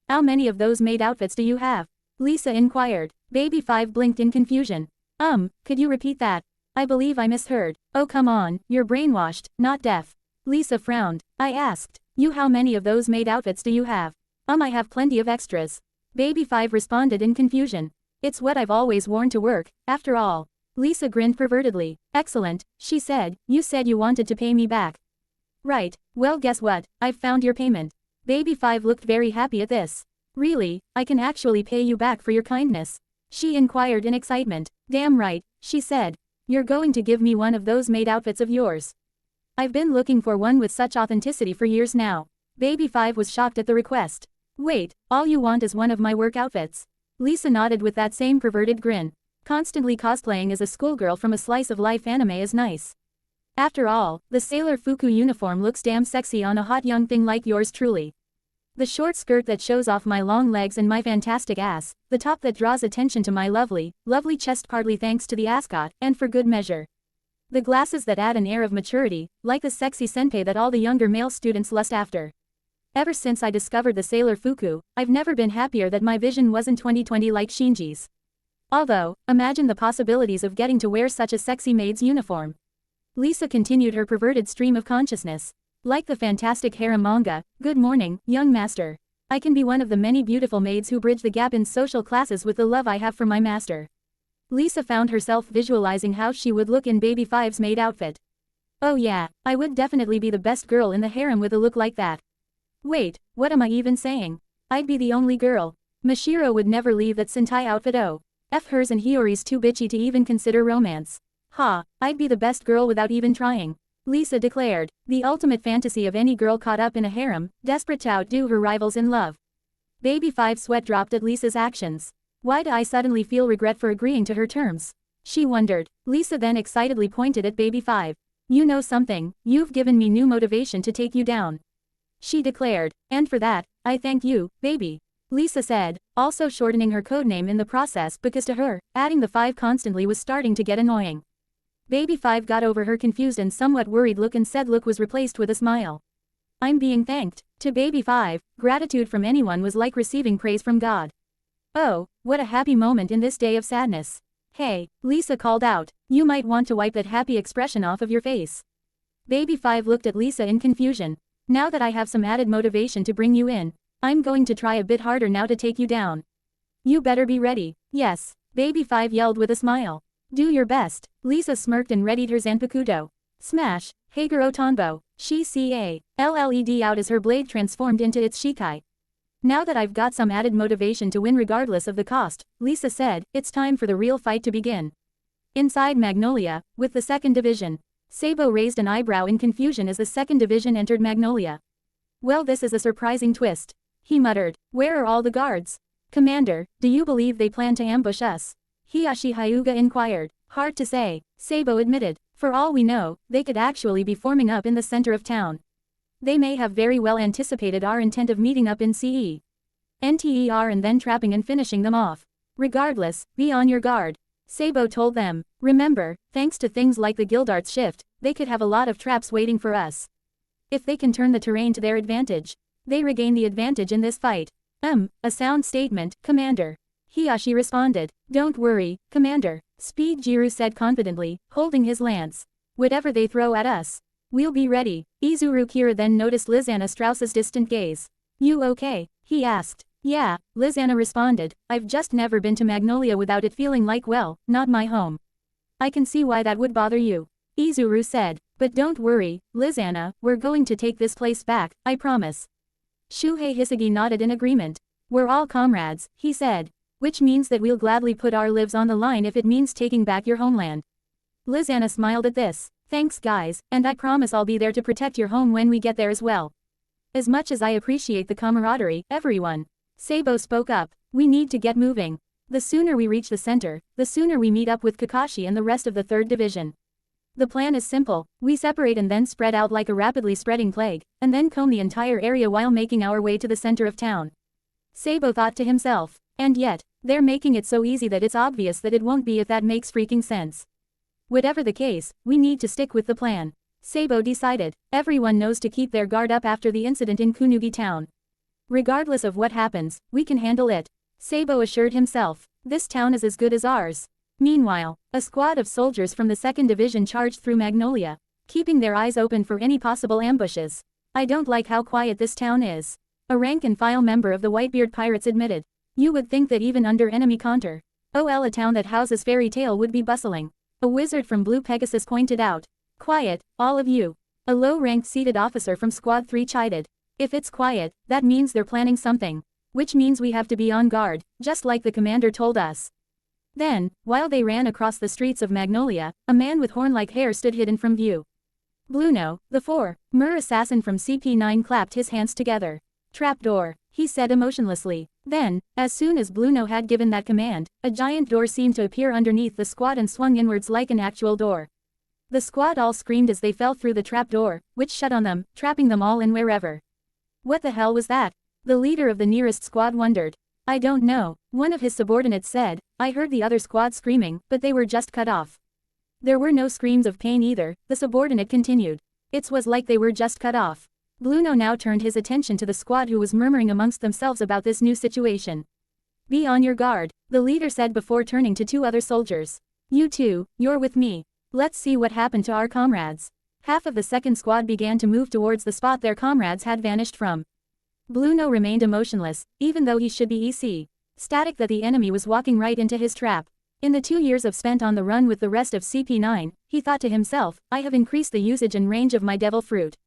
How many of those maid outfits do you have? Lisa inquired. Baby 5 blinked in confusion. Could you repeat that? I believe I misheard. Oh come on, you're brainwashed, not deaf. Lisa frowned. I asked, you how many of those maid outfits do you have? I have plenty of extras. Baby 5 responded in confusion. It's what I've always worn to work, after all. Lisa grinned pervertedly. Excellent, she said, you said you wanted to pay me back. Right, well guess what, I've found your payment. Baby 5 looked very happy at this. Really, I can actually pay you back for your kindness? She inquired in excitement. Damn right, she said. You're going to give me one of those maid outfits of yours. I've been looking for one with such authenticity for years now. Baby 5 was shocked at the request. Wait, all you want is one of my work outfits? Lisa nodded with that same perverted grin. Constantly cosplaying as a schoolgirl from a slice of life anime is nice. After all, the Sailor Fuku uniform looks damn sexy on a hot young thing like yours truly. The short skirt that shows off my long legs and my fantastic ass, the top that draws attention to my lovely chest partly thanks to the ascot, and for good measure. The glasses that add an air of maturity, like the sexy senpai that all the younger male students lust after. Ever since I discovered the Sailor Fuku, I've never been happier that my vision wasn't 20/20 like Shinji's. Although, imagine the possibilities of getting to wear such a sexy maid's uniform. Lisa continued her perverted stream of consciousness. Like the fantastic harem manga, good morning, young master. I can be one of the many beautiful maids who bridge the gap in social classes with the love I have for my master. Lisa found herself visualizing how she would look in Baby 5's maid outfit. Oh yeah, I would definitely be the best girl in the harem with a look like that. Wait, what am I even saying? I'd be the only girl. Mashiro would never leave that Sentai outfit. Hers and Hiyori's too bitchy to even consider romance. I'd be the best girl without even trying. Lisa declared, the ultimate fantasy of any girl caught up in a harem, desperate to outdo her rivals in love. Baby 5 sweat dropped at Lisa's actions. Why do I suddenly feel regret for agreeing to her terms? She wondered. Lisa then excitedly pointed at Baby 5. You know something, you've given me new motivation to take you down. She declared, and for that, I thank you, baby. Lisa said, also shortening her codename in the process because to her, adding the 5 constantly was starting to get annoying. Baby 5 got over her confused and somewhat worried look and said look was replaced with a smile. I'm being thanked. To Baby 5, gratitude from anyone was like receiving praise from God. Oh, what a happy moment in this day of sadness. Hey, Lisa called out, you might want to wipe that happy expression off of your face. Baby 5 looked at Lisa in confusion. Now that I have some added motivation to bring you in, I'm going to try a bit harder now to take you down. You better be ready. Yes, Baby 5 yelled with a smile. Do your best. Lisa smirked and readied her Zanpakuto. Smash, Haguro Tonbo, she ca-led out as her blade transformed into its shikai. Now that I've got some added motivation to win regardless of the cost, Lisa said, it's time for the real fight to begin. Inside Magnolia, with the 2nd Division. Sabo raised an eyebrow in confusion as the 2nd Division entered Magnolia. Well, this is a surprising twist. He muttered. Where are all the guards? Commander, do you believe they plan to ambush us? Hiyashi Hyuga inquired. Hard to say, Sabo admitted. For all we know, they could actually be forming up in the center of town. They may have very well anticipated our intent of meeting up in NTER and then trapping and finishing them off. Regardless, be on your guard. Sabo told them. Remember, thanks to things like the Guildart's shift, they could have a lot of traps waiting for us. If they can turn the terrain to their advantage, they regain the advantage in this fight. A sound statement, Commander. Hiyashi responded. Don't worry, Commander. Speed Jiru said confidently, holding his lance. Whatever they throw at us, we'll be ready. Izuru Kira then noticed Lizanna Strauss's distant gaze. You okay? He asked. Yeah, Lizanna responded. I've just never been to Magnolia without it feeling like well, not my home. I can see why that would bother you. Izuru said. But don't worry, Lizanna, we're going to take this place back, I promise. Shuhei Hisagi nodded in agreement. We're all comrades, he said. Which means that we'll gladly put our lives on the line if it means taking back your homeland. Lizanna smiled at this. Thanks guys, and I promise I'll be there to protect your home when we get there as well. As much as I appreciate the camaraderie, everyone. Sabo spoke up. We need to get moving. The sooner we reach the center, the sooner we meet up with Kakashi and the rest of the 3rd Division. The plan is simple. We separate and then spread out like a rapidly spreading plague, and then comb the entire area while making our way to the center of town. Sabo thought to himself. And yet, they're making it so easy that it's obvious that it won't be if that makes freaking sense. Whatever the case, we need to stick with the plan. Sabo decided. Everyone knows to keep their guard up after the incident in Kunugi town. Regardless of what happens, we can handle it. Sabo assured himself. This town is as good as ours. Meanwhile, a squad of soldiers from the 2nd Division charged through Magnolia, keeping their eyes open for any possible ambushes. I don't like how quiet this town is. A rank-and-file member of the Whitebeard Pirates admitted. You would think that even under enemy counter, a town that houses Fairy Tail would be bustling. A wizard from Blue Pegasus pointed out. Quiet, all of you. A low-ranked seated officer from Squad 3 chided. If it's quiet, that means they're planning something. Which means we have to be on guard, just like the commander told us. Then, while they ran across the streets of Magnolia, a man with horn-like hair stood hidden from view. Bluno, the 4-mer assassin from CP9 clapped his hands together. Trapdoor, he said emotionlessly. Then, as soon as Bluno had given that command, a giant door seemed to appear underneath the squad and swung inwards like an actual door. The squad all screamed as they fell through the trapdoor, which shut on them, trapping them all in wherever. What the hell was that? The leader of the nearest squad wondered. I don't know, one of his subordinates said. I heard the other squad screaming, but they were just cut off. There were no screams of pain either, the subordinate continued. It was like they were just cut off. Bluno now turned his attention to the squad who was murmuring amongst themselves about this new situation. Be on your guard, the leader said before turning to 2 other soldiers. You two, you're with me. Let's see what happened to our comrades. Half of the 2nd squad began to move towards the spot their comrades had vanished from. Bluno remained emotionless, even though he should be static that the enemy was walking right into his trap. In the 2 years of spent on the run with the rest of CP9, he thought to himself, I have increased the usage and range of my devil fruit.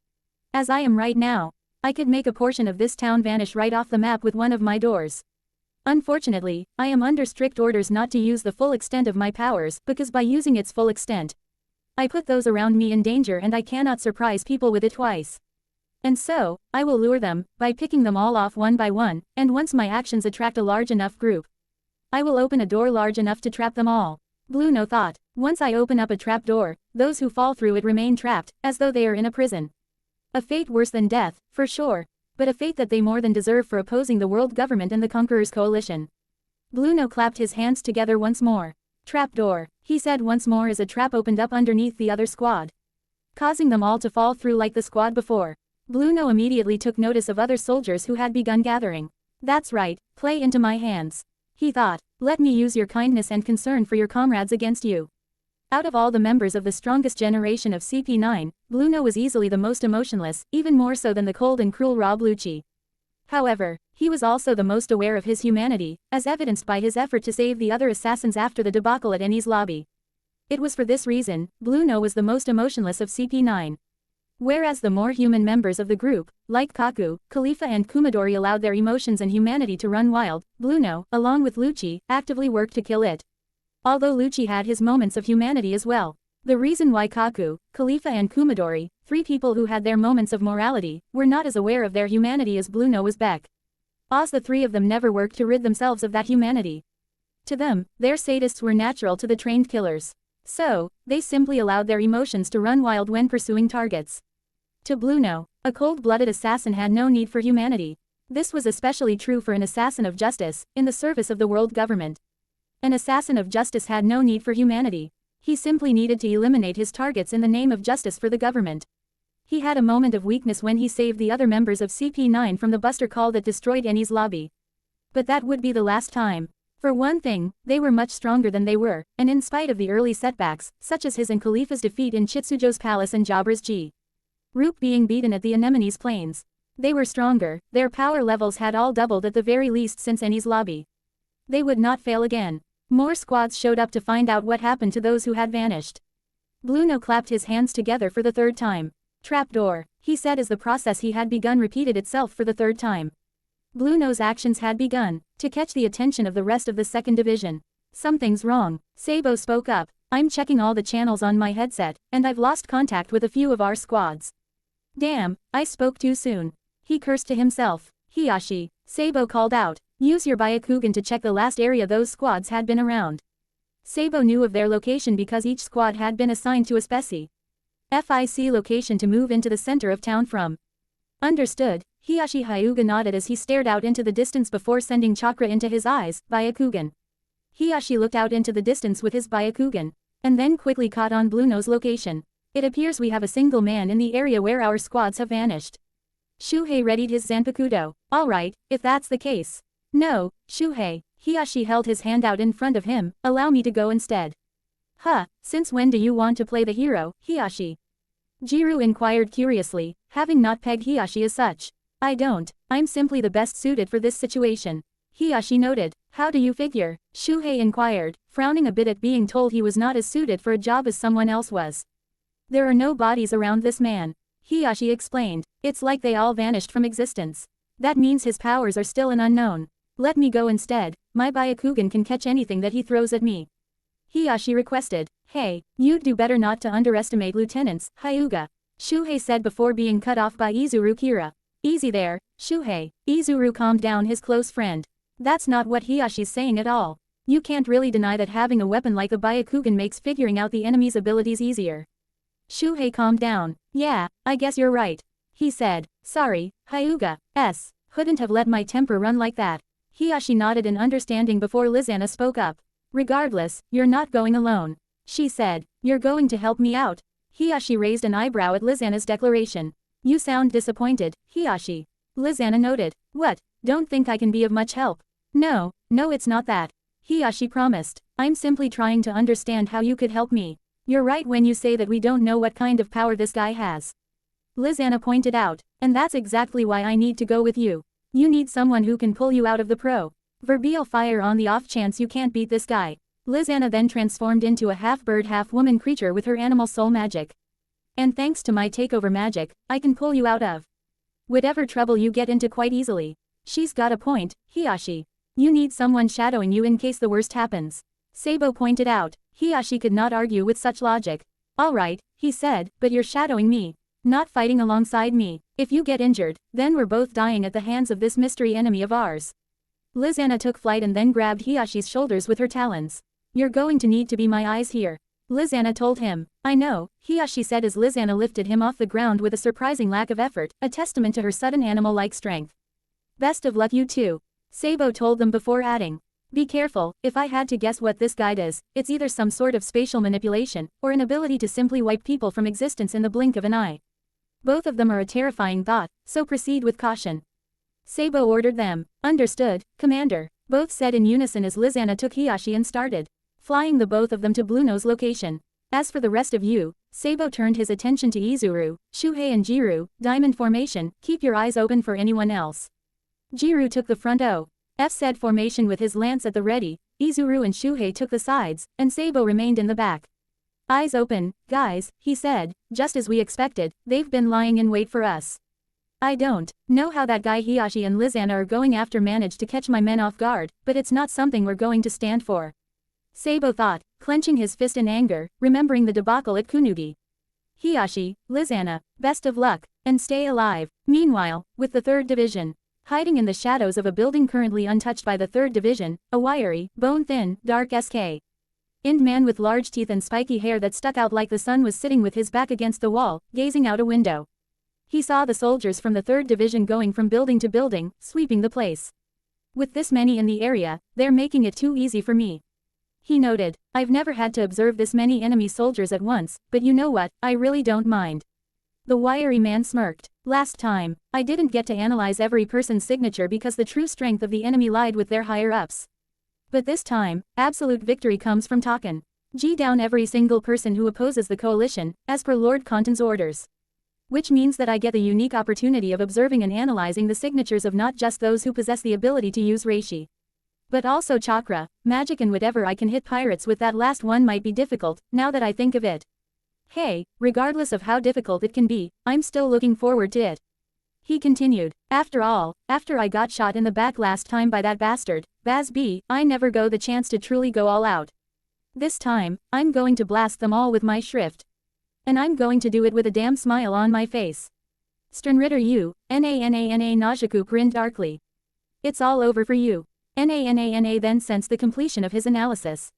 As I am right now, I could make a portion of this town vanish right off the map with one of my doors. Unfortunately, I am under strict orders not to use the full extent of my powers, because by using its full extent, I put those around me in danger and I cannot surprise people with it twice. And so, I will lure them, by picking them all off one by one, and once my actions attract a large enough group, I will open a door large enough to trap them all. Bluno thought, once I open up a trap door, those who fall through it remain trapped, as though they are in a prison. A fate worse than death, for sure, but a fate that they more than deserve for opposing the world government and the Conqueror's coalition. Bluno clapped his hands together once more. Trapdoor, he said once more as a trap opened up underneath the other squad, causing them all to fall through like the squad before. Bluno immediately took notice of other soldiers who had begun gathering. That's right, play into my hands. He thought, let me use your kindness and concern for your comrades against you. Out of all the members of the strongest generation of CP9, Bluno was easily the most emotionless, even more so than the cold and cruel Rob Lucci. However, he was also the most aware of his humanity, as evidenced by his effort to save the other assassins after the debacle at Eni's lobby. It was for this reason, Bluno was the most emotionless of CP9. Whereas the more human members of the group, like Kaku, Khalifa and Kumadori allowed their emotions and humanity to run wild, Bluno, along with Lucci, actively worked to kill it. Although Lucci had his moments of humanity as well. The reason why Kaku, Khalifa and Kumadori, 3 people who had their moments of morality, were not as aware of their humanity as Bluno was Beck. As the 3 of them never worked to rid themselves of that humanity. To them, their sadists were natural to the trained killers. So, they simply allowed their emotions to run wild when pursuing targets. To Bluno, a cold-blooded assassin had no need for humanity. This was especially true for an assassin of justice, in the service of the world government. An assassin of justice had no need for humanity. He simply needed to eliminate his targets in the name of justice for the government. He had a moment of weakness when he saved the other members of CP9 from the buster call that destroyed Eni's lobby. But that would be the last time. For one thing, they were much stronger than they were, and in spite of the early setbacks, such as his and Khalifa's defeat in Chitsujo's palace and Jabra's G. Roop being beaten at the Anemone's plains. They were stronger, their power levels had all doubled at the very least since Eni's lobby. They would not fail again. More squads showed up to find out what happened to those who had vanished. Bluno clapped his hands together for the 3rd time. Trapdoor, he said as the process he had begun repeated itself for the 3rd time. Bluno's actions had begun to catch the attention of the rest of the 2nd Division. Something's wrong, Sabo spoke up. I'm checking all the channels on my headset, and I've lost contact with a few of our squads. Damn, I spoke too soon. He cursed to himself. Hiyashi, Sabo called out. Use your Byakugan to check the last area those squads had been around. Sabo knew of their location because each squad had been assigned to a FIC location to move into the center of town from. Understood, Hiyashi Hyuga nodded as he stared out into the distance before sending chakra into his eyes, Byakugan. Hiyashi looked out into the distance with his Byakugan. and then quickly caught on Bluno's location. It appears we have a single man in the area where our squads have vanished. Shuhei readied his Zanpakuto. Alright, if that's the case. No, Shuhei. Hiyashi held his hand out in front of him. Allow me to go instead. Huh, since when do you want to play the hero, Hiyashi? Jiru inquired curiously, having not pegged Hiyashi as such. I don't, I'm simply the best suited for this situation. Hiyashi noted. How do you figure? Shuhei inquired, frowning a bit at being told he was not as suited for a job as someone else was. There are no bodies around this man. Hiyashi explained. It's like they all vanished from existence. That means his powers are still an unknown. Let me go instead, my Byakugan can catch anything that he throws at me. Hiyashi requested. Hey, you'd do better not to underestimate lieutenants, Hyuga. Shuhei said before being cut off by Izuru Kira. Easy there, Shuhei. Izuru calmed down his close friend. That's not what Hiyashi's saying at all. You can't really deny that having a weapon like a Byakugan makes figuring out the enemy's abilities easier. Shuhei calmed down. Yeah, I guess you're right. He said. Sorry, Hyuga. Couldn't have let my temper run like that. Hiyashi nodded in understanding before Lizana spoke up. Regardless, you're not going alone. She said. You're going to help me out. Hiyashi raised an eyebrow at Lizana's declaration. You sound disappointed, Hiyashi. Lizana noted. What? Don't think I can be of much help. No, it's not that. Hiyashi promised. I'm simply trying to understand how you could help me. You're right when you say that we don't know what kind of power this guy has. Lizana pointed out. And that's exactly why I need to go with you. You need someone who can pull you out of the proverbial fire on the off chance you can't beat this guy. Lizana then transformed into a half-bird half-woman creature with her animal soul magic. And thanks to my takeover magic, I can pull you out of whatever trouble you get into quite easily. She's got a point, Hiyashi. You need someone shadowing you in case the worst happens. Sabo pointed out. Hiyashi could not argue with such logic. Alright, he said, but you're shadowing me. Not fighting alongside me. If you get injured, then we're both dying at the hands of this mystery enemy of ours. Lizana took flight and then grabbed Hiyashi's shoulders with her talons. You're going to need to be my eyes here. Lizana told him. I know, Hiyashi said as Lizana lifted him off the ground with a surprising lack of effort, a testament to her sudden animal-like strength. Best of luck you two. Sabo told them before adding. Be careful, if I had to guess what this guide is, it's either some sort of spatial manipulation, or an ability to simply wipe people from existence in the blink of an eye. Both of them are a terrifying thought, so proceed with caution. Sabo ordered them. Understood, Commander. Both said in unison as Lizana took Hiyashi and started flying the both of them to Bluno's location. As for the rest of you, Sabo turned his attention to Izuru, Shuhei and Jiru, diamond formation, keep your eyes open for anyone else. Jiru took the front said formation with his lance at the ready, Izuru and Shuhei took the sides, and Sabo remained in the back. Eyes open, guys, he said, just as we expected, they've been lying in wait for us. I don't know how that guy Hiyashi and Lizana are going after managed to catch my men off guard, but it's not something we're going to stand for. Sabo thought, clenching his fist in anger, remembering the debacle at Kunugi. Hiyashi, Lizana, best of luck, and stay alive. Meanwhile, with the 3rd Division, hiding in the shadows of a building currently untouched by the 3rd Division, a wiry, bone-thin, dark skinned man with large teeth and spiky hair that stuck out like the sun was sitting with his back against the wall, gazing out a window. He saw the soldiers from the 3rd Division going from building to building, sweeping the place. With this many in the area, they're making it too easy for me. He noted. I've never had to observe this many enemy soldiers at once, but you know what, I really don't mind. The wiry man smirked. Last time, I didn't get to analyze every person's signature because the true strength of the enemy lied with their higher-ups. But this time, absolute victory comes from Taken. G down every single person who opposes the coalition, as per Lord Kanton's orders. Which means that I get the unique opportunity of observing and analyzing the signatures of not just those who possess the ability to use Reishi, but also chakra, magic and whatever. I can hit pirates with that last one might be difficult, now that I think of it. Hey, regardless of how difficult it can be, I'm still looking forward to it. He continued. After all, after I got shot in the back last time by that bastard, Baz B, I never got the chance to truly go all out. This time, I'm going to blast them all with my shrift. And I'm going to do it with a damn smile on my face. Sternritter you, Nana Najaku grinned darkly. It's all over for you. Nana then sensed the completion of his analysis.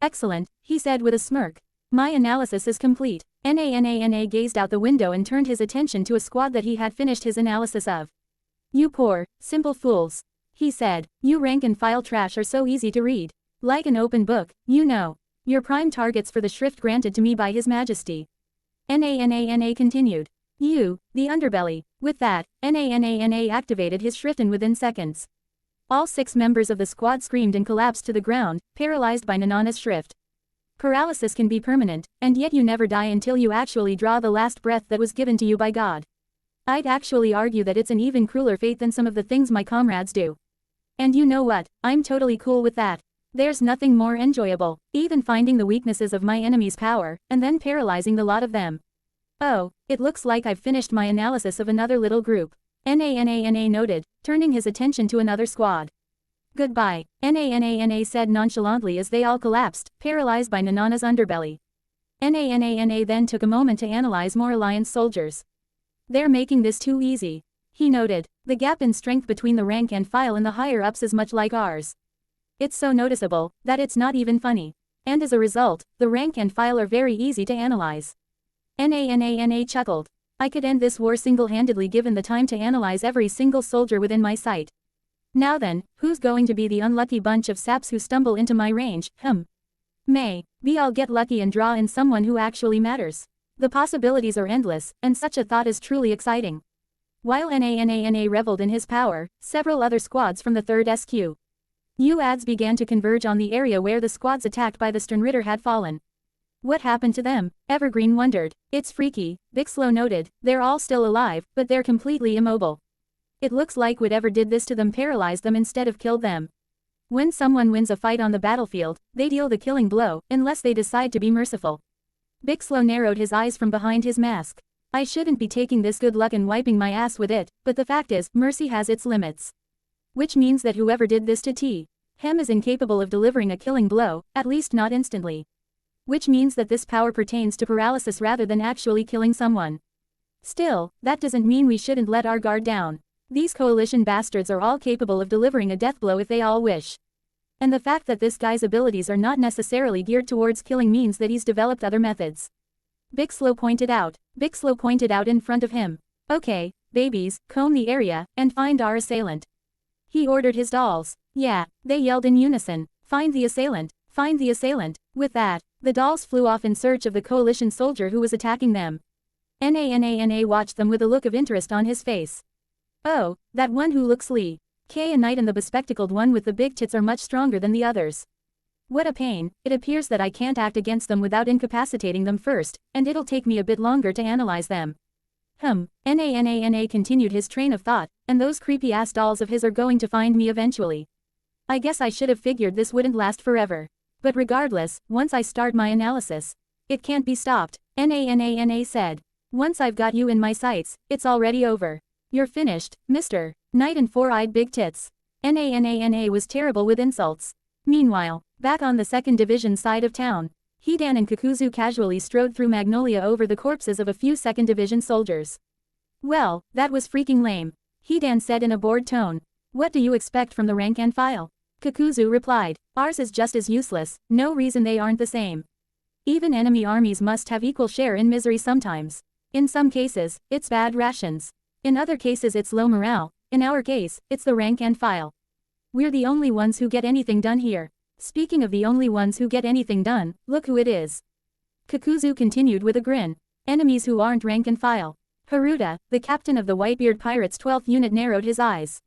Excellent, he said with a smirk. My analysis is complete. Nana gazed out the window and turned his attention to a squad that he had finished his analysis of. You poor, simple fools. He said, you rank and file trash are so easy to read. Like an open book, you know. Your prime targets for the shrift granted to me by His Majesty. Nana continued. You, the underbelly. With that, Nana activated his shriften within seconds. All 6 members of the squad screamed and collapsed to the ground, paralyzed by Nanana's shrift. Paralysis can be permanent, and yet you never die until you actually draw the last breath that was given to you by God. I'd actually argue that it's an even crueler fate than some of the things my comrades do. And you know what, I'm totally cool with that. There's nothing more enjoyable, even finding the weaknesses of my enemy's power, and then paralyzing the lot of them. Oh, it looks like I've finished my analysis of another little group. Nana noted, turning his attention to another squad. Goodbye, Nana said nonchalantly as they all collapsed, paralyzed by Nanana's underbelly. Nana then took a moment to analyze more Alliance soldiers. They're making this too easy. He noted, the gap in strength between the rank and file and the higher-ups is much like ours. It's so noticeable, that it's not even funny. And as a result, the rank and file are very easy to analyze. Nana chuckled. I could end this war single-handedly given the time to analyze every single soldier within my sight. Now then, who's going to be the unlucky bunch of saps who stumble into my range? May be I'll get lucky and draw in someone who actually matters. The possibilities are endless, and such a thought is truly exciting. While Nana reveled in his power, several other squads from the 3rd SQ. UADs began to converge on the area where the squads attacked by the Sternritter had fallen. What happened to them? Evergreen wondered. It's freaky, Bixlow noted, they're all still alive, but they're completely immobile. It looks like whatever did this to them paralyzed them instead of killed them. When someone wins a fight on the battlefield, they deal the killing blow, unless they decide to be merciful. Bixlow narrowed his eyes from behind his mask. I shouldn't be taking this good luck and wiping my ass with it, but the fact is, mercy has its limits. Which means that whoever did this to Hem is incapable of delivering a killing blow, at least not instantly. Which means that this power pertains to paralysis rather than actually killing someone. Still, that doesn't mean we shouldn't let our guard down. These coalition bastards are all capable of delivering a death blow if they all wish. And the fact that this guy's abilities are not necessarily geared towards killing means that he's developed other methods. Bixlow pointed out in front of him. Okay, babies, comb the area, and find our assailant. He ordered his dolls. Yeah, they yelled in unison. Find the assailant, find the assailant. With that, the dolls flew off in search of the coalition soldier who was attacking them. Nana watched them with a look of interest on his face. Oh, that one who looks Lee. A Knight and the bespectacled one with the big tits are much stronger than the others. What a pain, it appears that I can't act against them without incapacitating them first, and it'll take me a bit longer to analyze them. Nana continued his train of thought, and those creepy-ass dolls of his are going to find me eventually. I guess I should have figured this wouldn't last forever. But regardless, once I start my analysis, it can't be stopped, Nana said. Once I've got you in my sights, it's already over. You're finished, Mr. Knight and Four-Eyed Big Tits. Nana was terrible with insults. Meanwhile, back on the 2nd Division side of town, Hidan and Kakuzu casually strode through Magnolia over the corpses of a few 2nd Division soldiers. Well, that was freaking lame, Hidan said in a bored tone. What do you expect from the rank and file? Kakuzu replied, ours is just as useless, no reason they aren't the same. Even enemy armies must have equal share in misery sometimes. In some cases, it's bad rations. In other cases it's low morale, in our case, it's the rank and file. We're the only ones who get anything done here. Speaking of the only ones who get anything done, look who it is. Kakuzu continued with a grin. Enemies who aren't rank and file. Haruta, the captain of the Whitebeard Pirates 12th unit narrowed his eyes.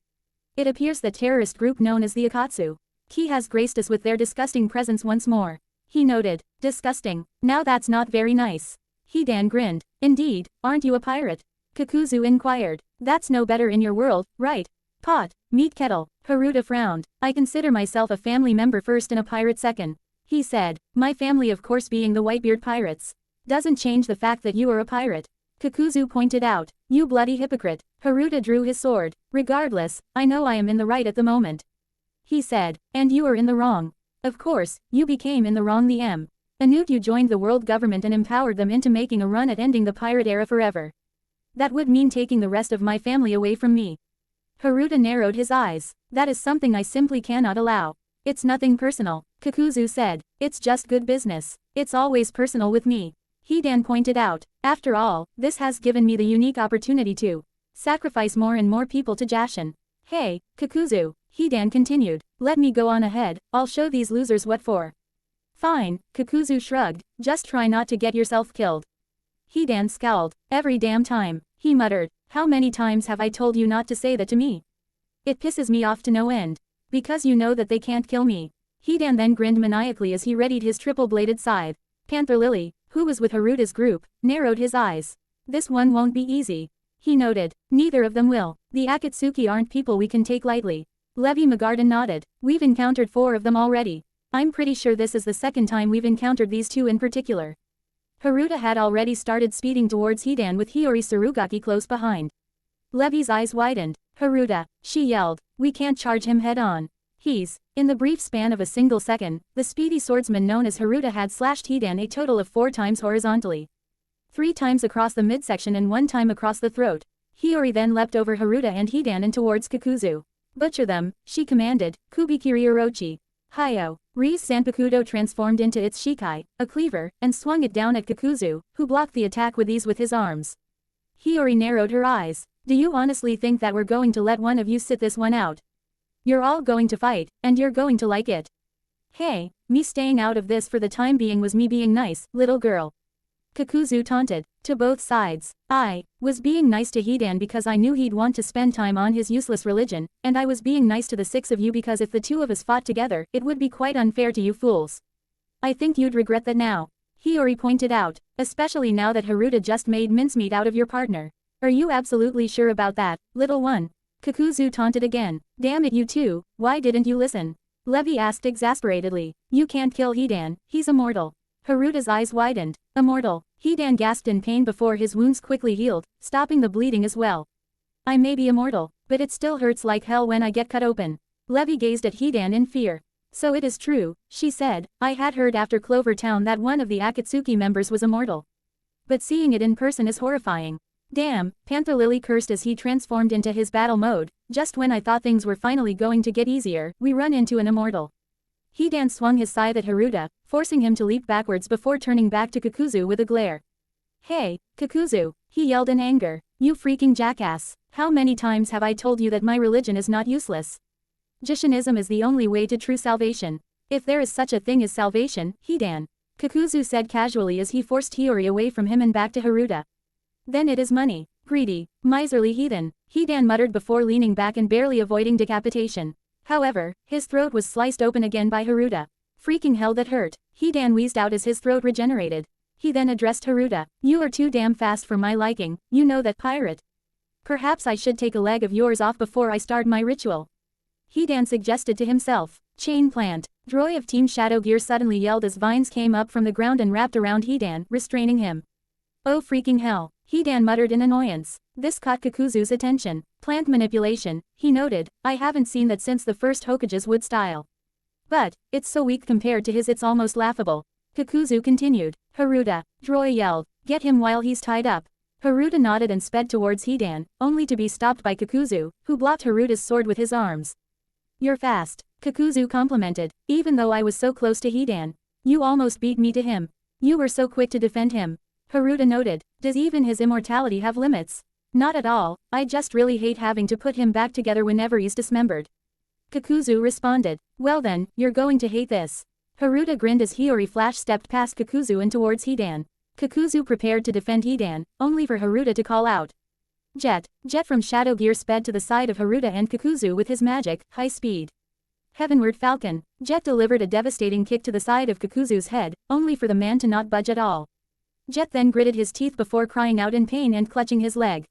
It appears the terrorist group known as the Akatsu Ki has graced us with their disgusting presence once more. He noted, disgusting, now that's not very nice. Hidan grinned, indeed, aren't you a pirate? Kakuzu inquired, that's no better in your world, right? Pot, meat kettle. Haruta frowned, I consider myself a family member first and a pirate second. He said, my family of course being the Whitebeard Pirates. Doesn't change the fact that you are a pirate. Kakuzu pointed out, you bloody hypocrite. Haruta drew his sword. Regardless, I know I am in the right at the moment. He said, and you are in the wrong. Of course, you became in the wrong the Anute you joined the world government and empowered them into making a run at ending the pirate era forever. That would mean taking the rest of my family away from me. Haruta narrowed his eyes. That is something I simply cannot allow. It's nothing personal, Kakuzu said. It's just good business. It's always personal with me. Hidan pointed out. After all, this has given me the unique opportunity to sacrifice more and more people to Jashin. Hey, Kakuzu, Hidan continued. Let me go on ahead, I'll show these losers what for. Fine, Kakuzu shrugged, just try not to get yourself killed. Hidan scowled. Every damn time, he muttered. How many times have I told you not to say that to me? It pisses me off to no end. Because you know that they can't kill me. Hidan then grinned maniacally as he readied his triple-bladed scythe. Panther Lily, who was with Haruta's group, narrowed his eyes. This one won't be easy. He noted. Neither of them will. The Akatsuki aren't people we can take lightly. Levi McGarden nodded. We've encountered 4 of them already. I'm pretty sure this is the second time we've encountered these 2 in particular. Haruta had already started speeding towards Hidan with Hiyori Surugaki close behind. Levi's eyes widened. Haruta, she yelled. We can't charge him head-on. In the brief span of a single second, the speedy swordsman known as Haruta had slashed Hidan a total of 4 times horizontally. 3 times across the midsection and 1 time across the throat. Hiyori then leapt over Haruta and Hidan and towards Kakuzu. Butcher them, she commanded, Kubikiri Orochi. Hayo. Ri's Sanpakudo transformed into its Shikai, a cleaver, and swung it down at Kakuzu, who blocked the attack with ease with his arms. Hiyori narrowed her eyes. Do you honestly think that we're going to let one of you sit this one out? You're all going to fight, and you're going to like it. Hey, me staying out of this for the time being was me being nice, little girl. Kakuzu taunted. To both sides. I was being nice to Hidan because I knew he'd want to spend time on his useless religion, and I was being nice to the 6 of you because if the 2 of us fought together, it would be quite unfair to you fools. I think you'd regret that now. Hiyori pointed out, especially now that Haruta just made mincemeat out of your partner. Are you absolutely sure about that, little one? Kakuzu taunted again. Damn it you two, why didn't you listen? Levi asked exasperatedly. You can't kill Hidan, he's immortal. Haruta's eyes widened. Immortal. Hidan gasped in pain before his wounds quickly healed, stopping the bleeding as well. I may be immortal, but it still hurts like hell when I get cut open. Levi gazed at Hidan in fear. So it is true, she said. I had heard after Clover Town that one of the Akatsuki members was immortal. But seeing it in person is horrifying. Damn, Panther Lily cursed as he transformed into his battle mode. Just when I thought things were finally going to get easier, we run into an immortal. Hidan swung his scythe at Haruta, forcing him to leap backwards before turning back to Kakuzu with a glare. Hey, Kakuzu, he yelled in anger. You freaking jackass. How many times have I told you that my religion is not useless? Jishinism is the only way to true salvation. If there is such a thing as salvation, Hidan. Kakuzu said casually as he forced Hiyori away from him and back to Haruta. Then it is money. Greedy, miserly heathen, Hidan muttered before leaning back and barely avoiding decapitation. However, his throat was sliced open again by Haruta. Freaking hell that hurt, Hidan wheezed out as his throat regenerated. He then addressed Haruta. You are too damn fast for my liking, you know that pirate. Perhaps I should take a leg of yours off before I start my ritual. Hidan suggested to himself. Chain plant. Droy of Team Shadow Gear suddenly yelled as vines came up from the ground and wrapped around Hidan, restraining him. Oh freaking hell, Hidan muttered in annoyance. This caught Kakuzu's attention. Plant manipulation, he noted. I haven't seen that since the first Hokage's wood style. But, it's so weak compared to his it's almost laughable. Kakuzu continued. Haruta, Droy yelled. Get him while he's tied up. Haruta nodded and sped towards Hidan, only to be stopped by Kakuzu, who blocked Haruta's sword with his arms. You're fast, Kakuzu complimented, even though I was so close to Hidan. You almost beat me to him. You were so quick to defend him. Haruta noted. Does even his immortality have limits? Not at all, I just really hate having to put him back together whenever he's dismembered. Kakuzu responded. Well then, you're going to hate this. Haruta grinned as Hiyori flash-stepped past Kakuzu and towards Hidan. Kakuzu prepared to defend Hidan, only for Haruta to call out. Jet from Shadow Gear sped to the side of Haruta and Kakuzu with his magic, high speed. Heavenward Falcon. Jet delivered a devastating kick to the side of Kakuzu's head, only for the man to not budge at all. Jet then gritted his teeth before crying out in pain and clutching his leg.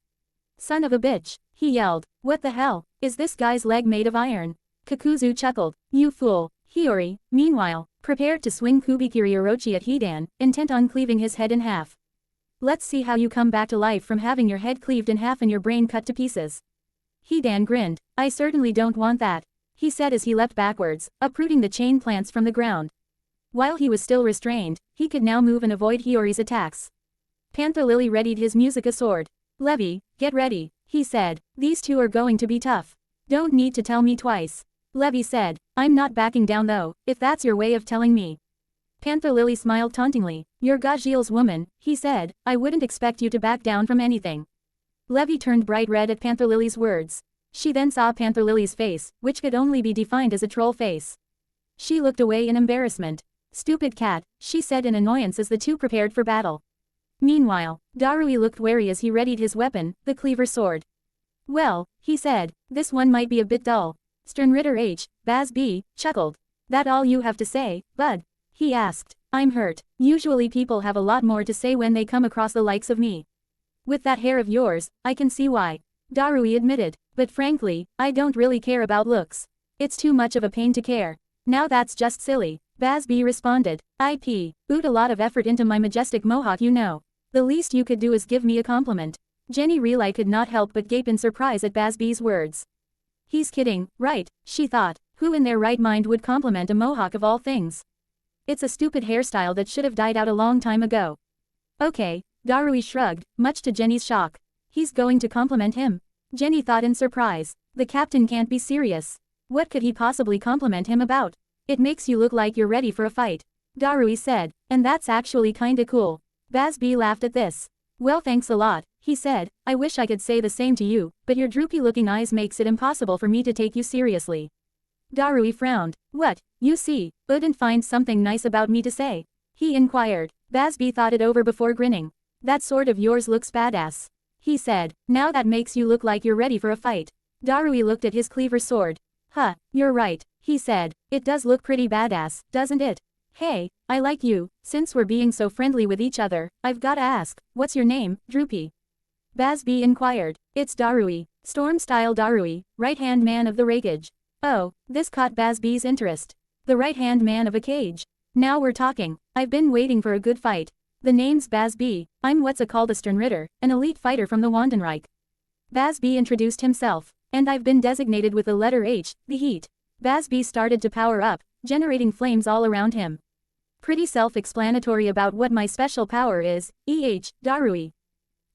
Son of a bitch, he yelled. What the hell, is this guy's leg made of iron? Kakuzu chuckled. You fool. Hiyori, meanwhile, prepared to swing Kubikiri Orochi at Hidan, intent on cleaving his head in half. Let's see how you come back to life from having your head cleaved in half and your brain cut to pieces. Hidan grinned. I certainly don't want that, he said as he leapt backwards, uprooting the chain plants from the ground. While he was still restrained, he could now move and avoid Hiyori's attacks. Panther Lily readied his musica sword. Levi, get ready, he said. These two are going to be tough. Don't need to tell me twice. Levi said. I'm not backing down though, if that's your way of telling me. Panther Lily smiled tauntingly. You're Gajil's woman, he said. I wouldn't expect you to back down from anything. Levi turned bright red at Panther Lily's words. She then saw Panther Lily's face, which could only be defined as a troll face. She looked away in embarrassment. Stupid cat, she said in annoyance as the two prepared for battle. Meanwhile, Darui looked wary as he readied his weapon, the cleaver sword. Well, he said, this one might be a bit dull. Sternritter H, Baz B, chuckled. That all you have to say, bud? He asked. I'm hurt. Usually people have a lot more to say when they come across the likes of me. With that hair of yours, I can see why. Darui admitted, but frankly, I don't really care about looks. It's too much of a pain to care. Now that's just silly. Baz B responded. I put a lot of effort into my majestic mohawk, you know. The least you could do is give me a compliment. Jenny Relay could not help but gape in surprise at Baz B's words. He's kidding, right? She thought. Who in their right mind would compliment a mohawk of all things? It's a stupid hairstyle that should have died out a long time ago. Okay, Darui shrugged, much to Jenny's shock. He's going to compliment him? Jenny thought in surprise. The captain can't be serious. What could he possibly compliment him about? It makes you look like you're ready for a fight. Darui said, and that's actually kinda cool. Baz B laughed at this. Well, thanks a lot, he said. I wish I could say the same to you, but your droopy-looking eyes makes it impossible for me to take you seriously. Darui frowned. What, you see, couldn't find something nice about me to say? He inquired. Baz B thought it over before grinning. That sword of yours looks badass. He said. Now that makes you look like you're ready for a fight. Darui looked at his cleaver sword. Huh, you're right, he said. It does look pretty badass, doesn't it? Hey, I like you. Since we're being so friendly with each other, I've gotta ask, what's your name, Droopy? Baz B inquired. It's Darui, Storm-style Darui, right-hand man of the Rakage. Oh, this caught Baz B's interest. The right-hand man of a cage. Now we're talking. I've been waiting for a good fight. The name's Baz B. I'm what's called a Sternritter, an elite fighter from the Wandenreich. Baz B introduced himself. And I've been designated with the letter H, the heat. Baz B started to power up, generating flames all around him. Pretty self-explanatory about what my special power is, Darui.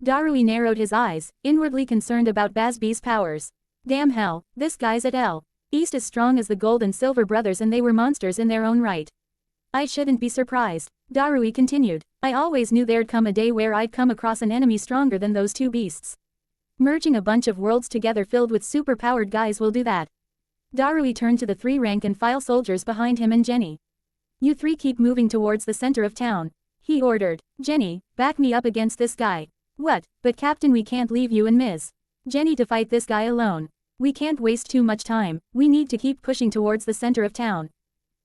Darui narrowed his eyes, inwardly concerned about Baz B's powers. Damn hell, this guy's at L. East as strong as the Gold and Silver brothers, and they were monsters in their own right. I shouldn't be surprised. Darui continued. I always knew there'd come a day where I'd come across an enemy stronger than those two beasts. Merging a bunch of worlds together filled with super-powered guys will do that. Darui turned to the three rank-and-file soldiers behind him and Jenny. You three keep moving towards the center of town. He ordered. Jenny, back me up against this guy. What? But Captain, we can't leave you and Ms. Jenny to fight this guy alone. We can't waste too much time, we need to keep pushing towards the center of town.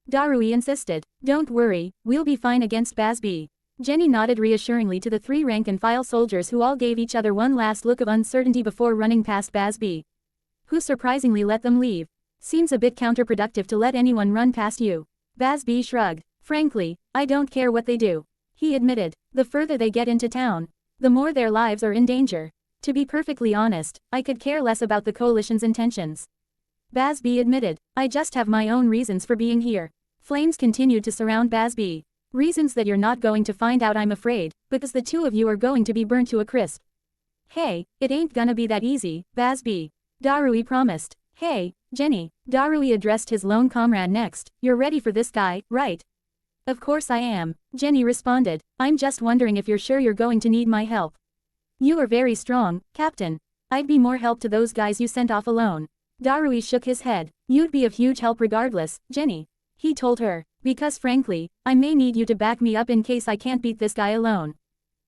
Darui insisted. Don't worry, we'll be fine against Baz B. Jenny nodded reassuringly to the three rank-and-file soldiers, who all gave each other one last look of uncertainty before running past Baz B, who surprisingly let them leave. Seems a bit counterproductive to let anyone run past you. Baz B shrugged. Frankly, I don't care what they do. He admitted. The further they get into town, the more their lives are in danger. To be perfectly honest, I could care less about the coalition's intentions. Baz B admitted. I just have my own reasons for being here. Flames continued to surround Baz B. Reasons that you're not going to find out, I'm afraid, because the two of you are going to be burnt to a crisp. Hey, it ain't gonna be that easy, Baz B. Darui promised. Hey, Jenny. Darui addressed his lone comrade next. You're ready for this guy, right? Of course I am, Jenny responded. I'm just wondering if you're sure you're going to need my help. You are very strong, Captain. I'd be more help to those guys you sent off alone. Darui shook his head. You'd be of huge help regardless, Jenny. He told her. Because frankly, I may need you to back me up in case I can't beat this guy alone.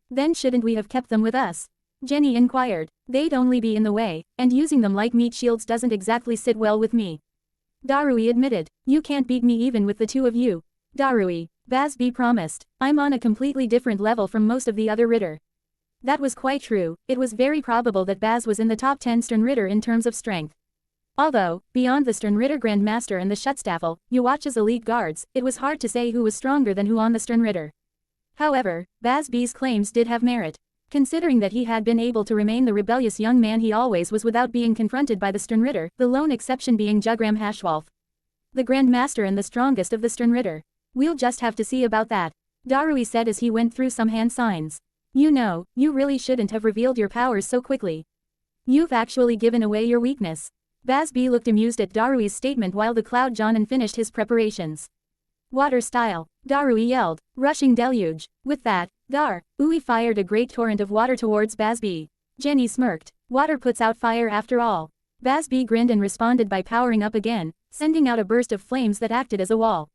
Then shouldn't we have kept them with us? Jenny inquired. They'd only be in the way, and using them like meat shields doesn't exactly sit well with me. Darui admitted. You can't beat me even with the two of you. Darui, Baz B promised. I'm on a completely different level from most of the other Ritter. That was quite true. It was very probable that Baz was in the top 10 Sternritter in terms of strength. Although, beyond the Sternritter Grandmaster and the Schutzstaffel, Uwatch's elite guards, it was hard to say who was stronger than who on the Sternritter. However, Baz B's claims did have merit. Considering that he had been able to remain the rebellious young man he always was without being confronted by the Sternritter, the lone exception being Jugram Hashwolf, the Grandmaster and the strongest of the Sternritter. We'll just have to see about that, Darui said as he went through some hand signs. You know, you really shouldn't have revealed your powers so quickly. You've actually given away your weakness. Baz B looked amused at Darui's statement while the Cloud Jonin finished his preparations. Water style, Darui yelled, rushing deluge. With that, Ui fired a great torrent of water towards Baz B. Jenny smirked. Water puts out fire after all. Baz B grinned and responded by powering up again, sending out a burst of flames that acted as a wall.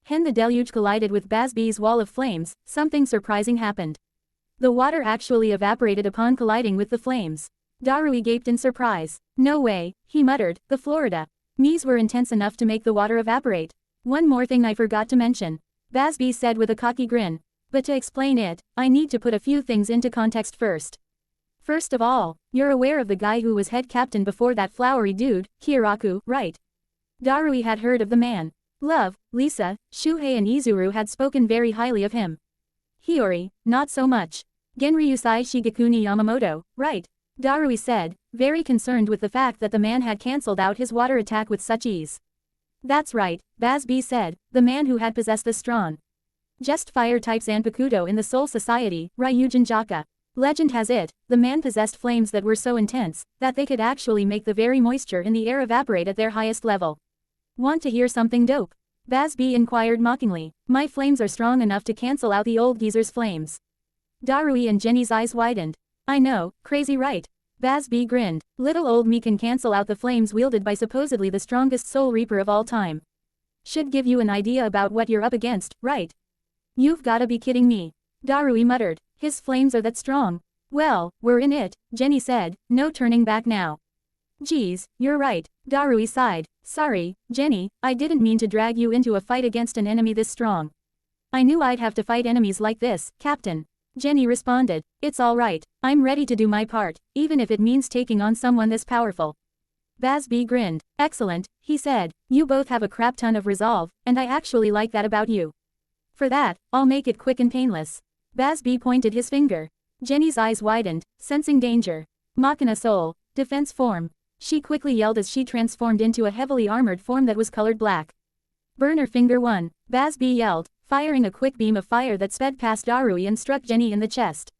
When the deluge collided with Basby's wall of flames, something surprising happened. The water actually evaporated upon colliding with the flames. Darui gaped in surprise. No way, he muttered, the Florida Mies were intense enough to make the water evaporate. One more thing I forgot to mention, Basby said with a cocky grin. But to explain it, I need to put a few things into context first. First of all, you're aware of the guy who was head captain before that flowery dude, Kiraku, right? Darui had heard of the man. Love, Lisa, Shuhei and Izuru had spoken very highly of him. Hiyori, not so much. Genryusai Shigekuni Yamamoto, right? Darui said, very concerned with the fact that the man had cancelled out his water attack with such ease. That's right, Basby said, the man who had possessed the strong just fire type Zanpakuto in the Soul Society, Ryujin Jaka. Legend has it, the man possessed flames that were so intense, that they could actually make the very moisture in the air evaporate at their highest level. Want to hear something dope? Basby inquired mockingly. My flames are strong enough to cancel out the old geezer's flames. Darui and Jenny's eyes widened. I know, crazy right? Basby grinned. Little old me can cancel out the flames wielded by supposedly the strongest soul reaper of all time. Should give you an idea about what you're up against, right? You've gotta be kidding me. Darui muttered. His flames are that strong. Well, we're in it, Jenny said, no turning back now. Geez, you're right, Darui sighed. Sorry, Jenny, I didn't mean to drag you into a fight against an enemy this strong. I knew I'd have to fight enemies like this, Captain. Jenny responded. It's all right, I'm ready to do my part, even if it means taking on someone this powerful. Basby grinned. Excellent, he said, you both have a crap ton of resolve, and I actually like that about you. For that, I'll make it quick and painless. Basby pointed his finger. Jenny's eyes widened, sensing danger. Machina soul, defense form. She quickly yelled as she transformed into a heavily armored form that was colored black. Burner finger 1, Basby yelled, firing a quick beam of fire that sped past Darui and struck Jenny in the chest.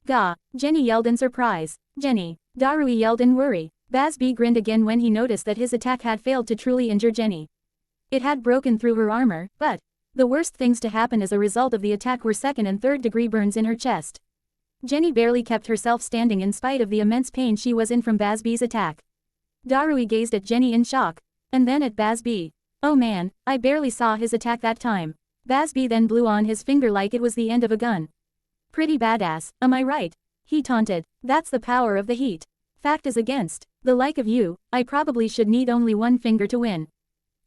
Gah, Jenny yelled in surprise. Jenny, Darui yelled in worry. Basby grinned again when he noticed that his attack had failed to truly injure Jenny. It had broken through her armor, but the worst things to happen as a result of the attack were second and third degree burns in her chest. Jenny barely kept herself standing in spite of the immense pain she was in from Basby's attack. Darui gazed at Jenny in shock, and then at Basby. Oh man, I barely saw his attack that time. Basby then blew on his finger like it was the end of a gun. Pretty badass, am I right? He taunted. That's the power of the heat. Fact is against the like of you, I probably should need only one finger to win.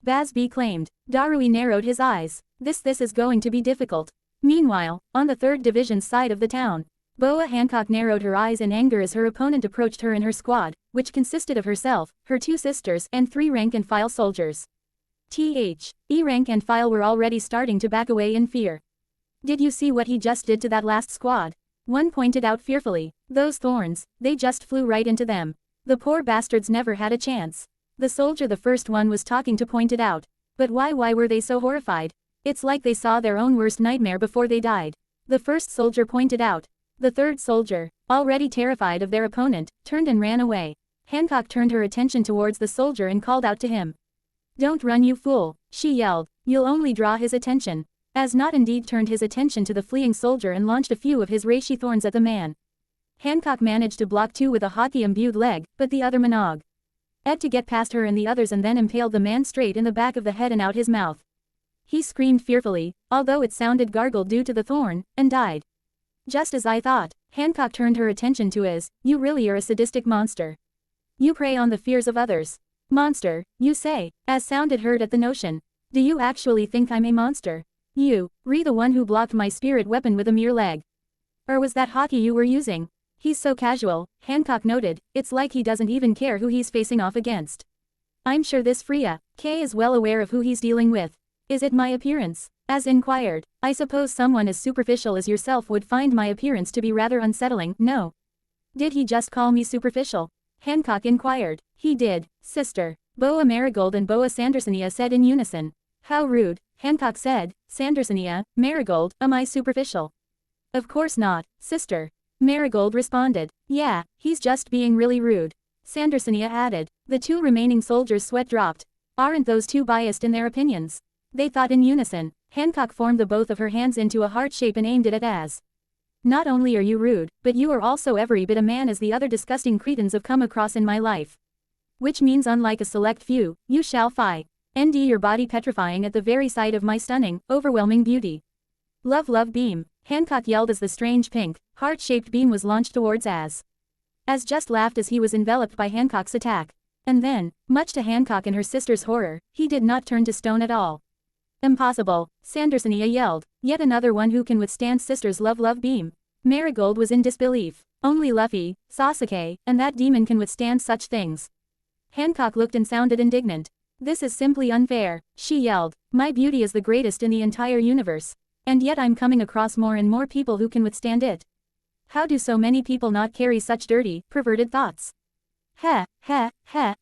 Basby claimed. Darui narrowed his eyes. This is going to be difficult. Meanwhile, on the 3rd Division's side of the town, Boa Hancock narrowed her eyes in anger as her opponent approached her and her squad, which consisted of herself, her 2 sisters, and 3 rank-and-file soldiers. E rank-and-file were already starting to back away in fear. Did you see what he just did to that last squad? One pointed out fearfully. Those thorns, they just flew right into them. The poor bastards never had a chance. The soldier the first one was talking to pointed out. But why were they so horrified? It's like they saw their own worst nightmare before they died. The first soldier pointed out. The third soldier, already terrified of their opponent, turned and ran away. Hancock turned her attention towards the soldier and called out to him. Don't run you fool, she yelled, you'll only draw his attention. As Not indeed turned his attention to the fleeing soldier and launched a few of his reishi thorns at the man. Hancock managed to block 2 with a hockey-imbued leg, but the other Minogue had to get past her and the others and then impaled the man straight in the back of the head and out his mouth. He screamed fearfully, although it sounded gargled due to the thorn, and died. Just as I thought, Hancock turned her attention to as, you really are a sadistic monster. You prey on the fears of others. Monster, you say, as sounded hurt at the notion. Do you actually think I'm a monster? You, the one who blocked my spirit weapon with a mere leg. Or was that hockey you were using? He's so casual, Hancock noted, it's like he doesn't even care who he's facing off against. I'm sure this Freya K is well aware of who he's dealing with. Is it my appearance? As inquired, I suppose someone as superficial as yourself would find my appearance to be rather unsettling, no? Did he just call me superficial? Hancock inquired. He did, sister. Boa Marigold and Boa Sandersonia said in unison. How rude, Hancock said. Sandersonia, Marigold, am I superficial? Of course not, sister. Marigold responded. Yeah, he's just being really rude. Sandersonia added. The 2 remaining soldiers' sweat dropped. Aren't those 2 biased in their opinions? They thought in unison. Hancock formed the both of her hands into a heart shape and aimed it at Az. Not only are you rude, but you are also every bit a man as the other disgusting cretins have come across in my life. Which means unlike a select few, you shall fight. nd your body petrifying at the very sight of my stunning, overwhelming beauty. Love love beam, Hancock yelled as the strange pink, heart-shaped beam was launched towards Az just laughed as he was enveloped by Hancock's attack. And then, much to Hancock and her sister's horror, he did not turn to stone at all. Impossible, Sandersonia yelled, yet another one who can withstand sister's love love beam. Marigold was in disbelief. Only Luffy, Sasuke, and that demon can withstand such things. Hancock looked and sounded indignant. This is simply unfair, she yelled. My beauty is the greatest in the entire universe. And yet I'm coming across more and more people who can withstand it. How do so many people not carry such dirty, perverted thoughts? Heh,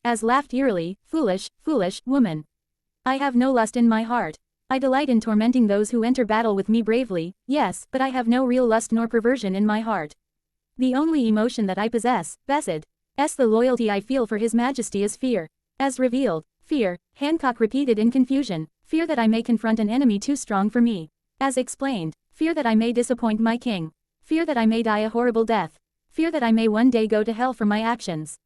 Az laughed eerily, foolish, foolish, woman. I have no lust in my heart. I delight in tormenting those who enter battle with me bravely, yes, but I have no real lust nor perversion in my heart. The only emotion that I possess, Bessid, the loyalty I feel for His Majesty is fear. As revealed, fear, Hancock repeated in confusion, fear that I may confront an enemy too strong for me. As explained, fear that I may disappoint my king. Fear that I may die a horrible death. Fear that I may one day go to hell for my actions.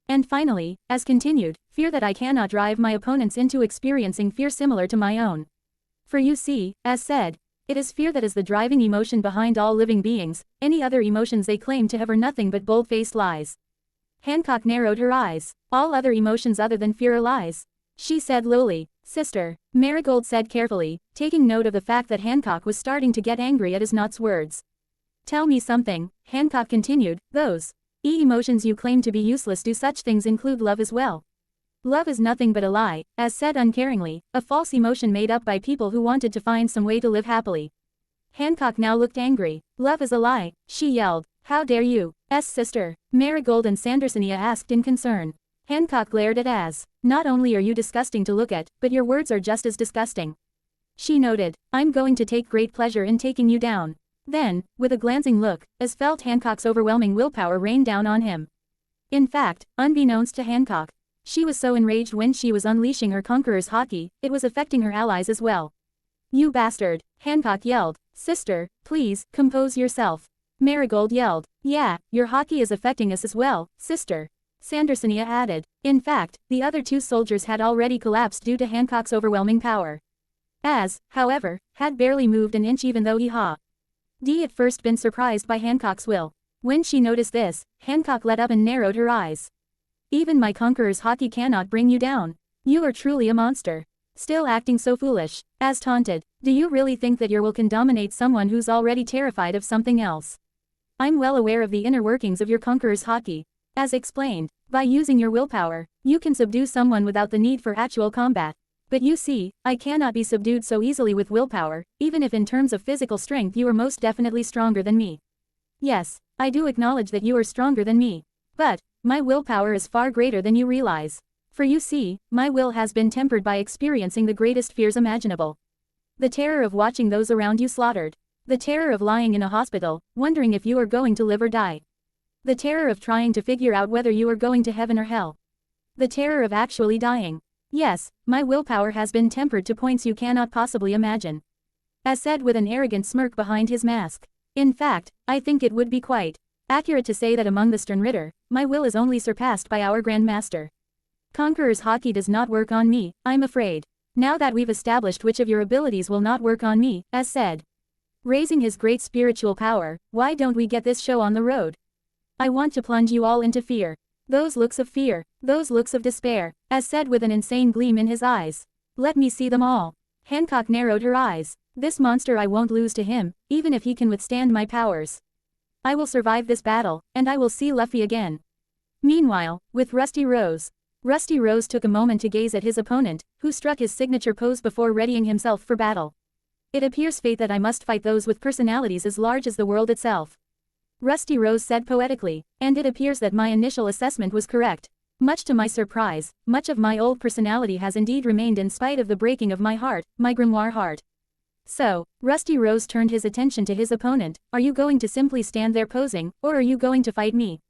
And finally, as continued, fear that I cannot drive my opponents into experiencing fear similar to my own. For you see, as said, it is fear that is the driving emotion behind all living beings, any other emotions they claim to have are nothing but bold-faced lies. Hancock narrowed her eyes. All other emotions other than fear are lies. She said lowly. Sister, Marigold said carefully, taking note of the fact that Hancock was starting to get angry at his not's words. Tell me something, Hancock continued, those emotions you claim to be useless, do such things include love as well? Love is nothing but a lie, as said uncaringly, a false emotion made up by people who wanted to find some way to live happily. Hancock now looked angry. Love is a lie, she yelled. How dare you, sister? Marigold and Sandersonia asked in concern. Hancock glared at Az. Not only are you disgusting to look at, but your words are just as disgusting. She noted, I'm going to take great pleasure in taking you down. Then, with a glancing look, Az felt Hancock's overwhelming willpower rain down on him. In fact, unbeknownst to Hancock, she was so enraged when she was unleashing her conqueror's haki, it was affecting her allies as well. You bastard, Hancock yelled. Sister, please, compose yourself. Marigold yelled. Yeah, your haki is affecting us as well, sister. Sandersonia added. In fact, the other two soldiers had already collapsed due to Hancock's overwhelming power. Az, however, had barely moved an inch even though he had first been surprised by Hancock's will. When she noticed this, Hancock let up and narrowed her eyes. Even my conqueror's haki cannot bring you down. You are truly a monster. Still acting so foolish, Az taunted. Do you really think that your will can dominate someone who's already terrified of something else? I'm well aware of the inner workings of your conqueror's haki. As explained, by using your willpower, you can subdue someone without the need for actual combat. But you see, I cannot be subdued so easily with willpower, even if in terms of physical strength you are most definitely stronger than me. Yes, I do acknowledge that you are stronger than me. But, my willpower is far greater than you realize. For you see, my will has been tempered by experiencing the greatest fears imaginable. The terror of watching those around you slaughtered. The terror of lying in a hospital, wondering if you are going to live or die. The terror of trying to figure out whether you are going to heaven or hell. The terror of actually dying. Yes, my willpower has been tempered to points you cannot possibly imagine. As said with an arrogant smirk behind his mask. In fact, I think it would be quite accurate to say that among the Sternritter, my will is only surpassed by our Grand Master. Conqueror's haki does not work on me, I'm afraid. Now that we've established which of your abilities will not work on me, as said, raising his great spiritual power, why don't we get this show on the road? I want to plunge you all into fear. Those looks of fear, those looks of despair, as said with an insane gleam in his eyes. Let me see them all. Hancock narrowed her eyes. This monster I won't lose to him, even if he can withstand my powers. I will survive this battle, and I will see Luffy again. Meanwhile, with Rusty Rose. Rusty Rose took a moment to gaze at his opponent, who struck his signature pose before readying himself for battle. It appears fate that I must fight those with personalities as large as the world itself. Rusty Rose said poetically, and it appears that my initial assessment was correct. Much to my surprise, much of my old personality has indeed remained in spite of the breaking of my heart, my grimoire heart. So, Rusty Rose turned his attention to his opponent. Are you going to simply stand there posing, or are you going to fight me?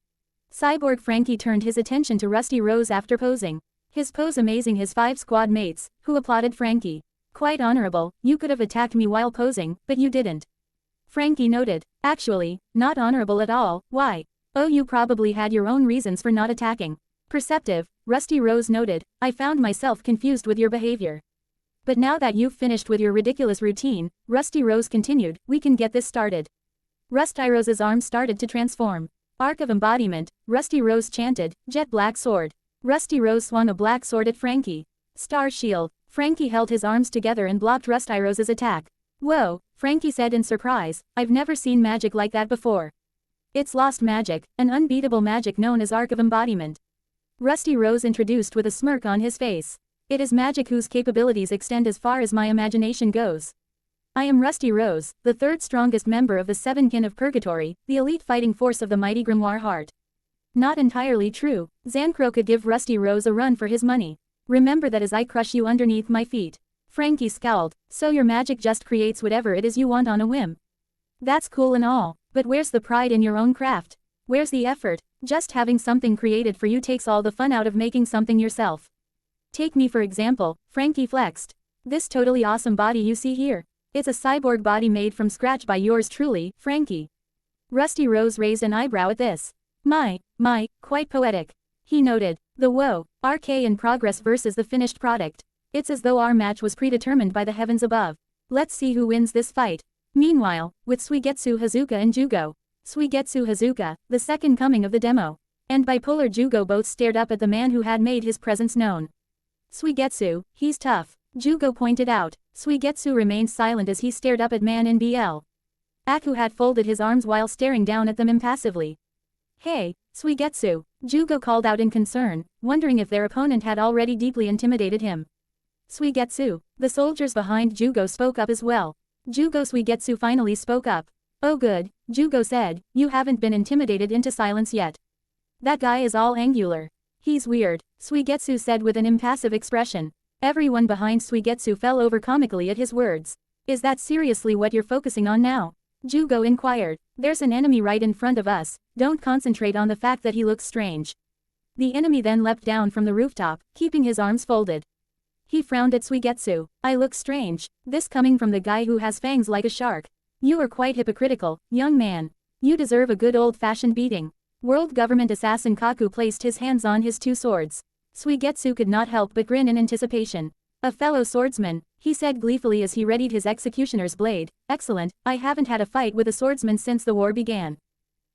Cyborg Frankie turned his attention to Rusty Rose after posing. His pose amazing his 5 squad mates, who applauded Frankie. Quite honorable, you could have attacked me while posing, but you didn't. Frankie noted. Actually, not honorable at all, why? Oh, you probably had your own reasons for not attacking. Perceptive, Rusty Rose noted, I found myself confused with your behavior. But now that you've finished with your ridiculous routine, Rusty Rose continued, we can get this started. Rusty Rose's arms started to transform. Arc of Embodiment, Rusty Rose chanted, Jet Black Sword. Rusty Rose swung a black sword at Frankie. Star Shield, Frankie held his arms together and blocked Rusty Rose's attack. Whoa, Frankie said in surprise, I've never seen magic like that before. It's lost magic, an unbeatable magic known as Arc of Embodiment. Rusty Rose introduced with a smirk on his face. It is magic whose capabilities extend as far as my imagination goes. I am Rusty Rose, the third strongest member of the Seven Kin of Purgatory, the elite fighting force of the mighty Grimoire Heart. Not entirely true, Zancro could give Rusty Rose a run for his money. Remember that as I crush you underneath my feet. Frankie scowled, so your magic just creates whatever it is you want on a whim. That's cool and all, but where's the pride in your own craft? Where's the effort? Just having something created for you takes all the fun out of making something yourself. Take me for example, Frankie flexed. This totally awesome body you see here. It's a cyborg body made from scratch by yours truly, Frankie. Rusty Rose raised an eyebrow at this. My, quite poetic. He noted, the woe, RK in progress versus the finished product. It's as though our match was predetermined by the heavens above. Let's see who wins this fight. Meanwhile, with Suigetsu Hazuka and Jugo. Suigetsu Hazuka, the second coming of the demo. And bipolar Jugo both stared up at the man who had made his presence known. Suigetsu, he's tough, Jugo pointed out. Suigetsu remained silent as he stared up at man in BL. Aku had folded his arms while staring down at them impassively. Hey, Suigetsu, Jugo called out in concern, wondering if their opponent had already deeply intimidated him. Suigetsu, the soldiers behind Jugo spoke up as well. Suigetsu finally spoke up. Oh good, Jugo said, you haven't been intimidated into silence yet. That guy is all angular. He's weird, Suigetsu said with an impassive expression. Everyone behind Suigetsu fell over comically at his words. Is that seriously what you're focusing on now? Jugo inquired. There's an enemy right in front of us, don't concentrate on the fact that he looks strange. The enemy then leapt down from the rooftop, keeping his arms folded. He frowned at Suigetsu. I look strange, this coming from the guy who has fangs like a shark. You are quite hypocritical, young man. You deserve a good old-fashioned beating. World government assassin Kaku placed his hands on his two swords. Suigetsu could not help but grin in anticipation. A fellow swordsman, he said gleefully as he readied his executioner's blade. Excellent, I haven't had a fight with a swordsman since the war began.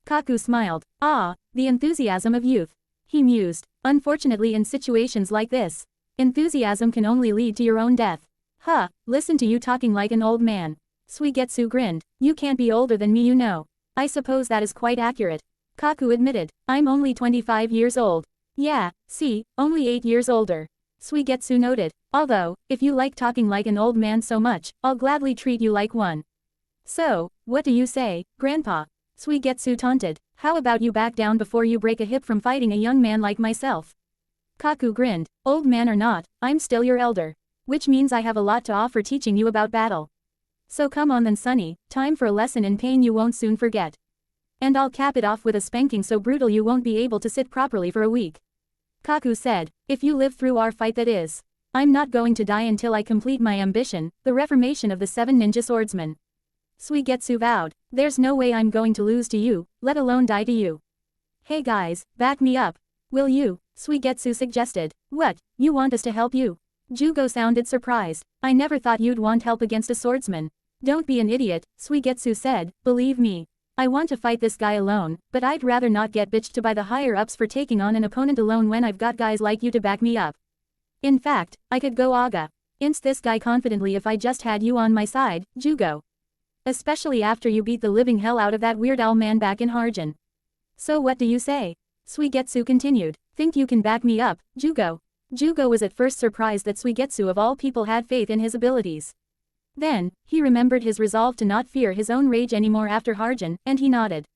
Kaku smiled. Ah, the enthusiasm of youth. He mused. Unfortunately in situations like this, enthusiasm can only lead to your own death. Huh, listen to you talking like an old man. Suigetsu grinned. You can't be older than me, you know. I suppose that is quite accurate. Kaku admitted. I'm only 25 years old. Yeah, see, only 8 years older. Suigetsu noted. Although, if you like talking like an old man so much, I'll gladly treat you like one. So, what do you say, Grandpa? Suigetsu taunted. How about you back down before you break a hip from fighting a young man like myself? Kaku grinned. Old man or not, I'm still your elder. Which means I have a lot to offer teaching you about battle. So come on then Sonny, time for a lesson in pain you won't soon forget. And I'll cap it off with a spanking so brutal you won't be able to sit properly for a week. Kaku said, if you live through our fight that is. I'm not going to die until I complete my ambition, the reformation of the 7 ninja swordsmen. Suigetsu vowed, there's no way I'm going to lose to you, let alone die to you. Hey guys, back me up. Will you? Suigetsu suggested. What, you want us to help you? Jugo sounded surprised. I never thought you'd want help against a swordsman. Don't be an idiot, Suigetsu said, believe me. I want to fight this guy alone, but I'd rather not get bitched to by the higher-ups for taking on an opponent alone when I've got guys like you to back me up. In fact, I could go against this guy confidently if I just had you on my side, Jugo. Especially after you beat the living hell out of that Weird Owl man back in Harjan. So what do you say? Suigetsu continued. Think you can back me up, Jugo? Jugo was at first surprised that Suigetsu of all people had faith in his abilities. Then, he remembered his resolve to not fear his own rage anymore after Harjan, and he nodded.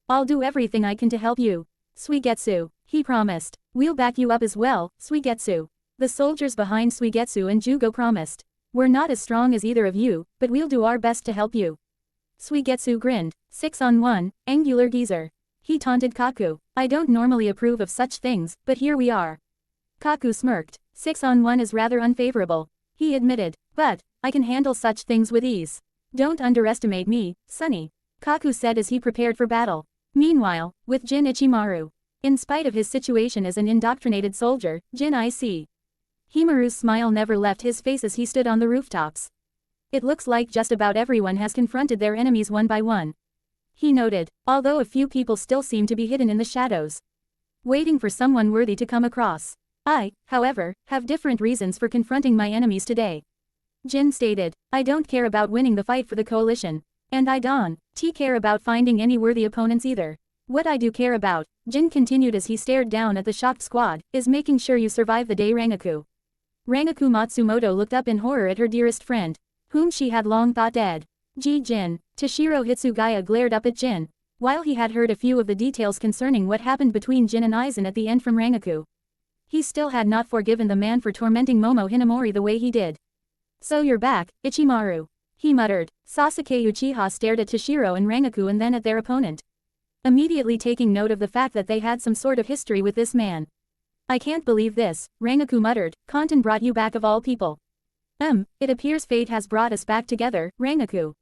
I'll do everything I can to help you, Suigetsu, he promised. We'll back you up as well, Suigetsu. The soldiers behind Suigetsu and Jugo promised. We're not as strong as either of you, but we'll do our best to help you. Suigetsu grinned. 6-on-1, angular geezer. He taunted Kaku. I don't normally approve of such things, but here we are. Kaku smirked. 6-on-1 is rather unfavorable, he admitted, but I can handle such things with ease. Don't underestimate me, Sonny, Kaku said as he prepared for battle. Meanwhile, with Jin Ichimaru. In spite of his situation as an indoctrinated soldier, Jin I see. Himaru's smile never left his face as he stood on the rooftops. It looks like just about everyone has confronted their enemies one by one. He noted, although a few people still seem to be hidden in the shadows, waiting for someone worthy to come across. I, however, have different reasons for confronting my enemies today. Jin stated, I don't care about winning the fight for the coalition. And I don't care about finding any worthy opponents either. What I do care about, Jin continued as he stared down at the shocked squad, is making sure you survive the day Rangaku. Rangaku Matsumoto looked up in horror at her dearest friend, whom she had long thought dead. Jin. Toshiro Hitsugaya glared up at Jin. While he had heard a few of the details concerning what happened between Jin and Aizen at the end from Rangaku, he still had not forgiven the man for tormenting Momo Hinamori the way he did. So you're back, Ichimaru. He muttered. Sasuke Uchiha stared at Toshiro and Rangaku and then at their opponent, immediately taking note of the fact that they had some sort of history with this man. I can't believe this, Rangaku muttered. Kanten brought you back of all people. It appears fate has brought us back together, Rangaku.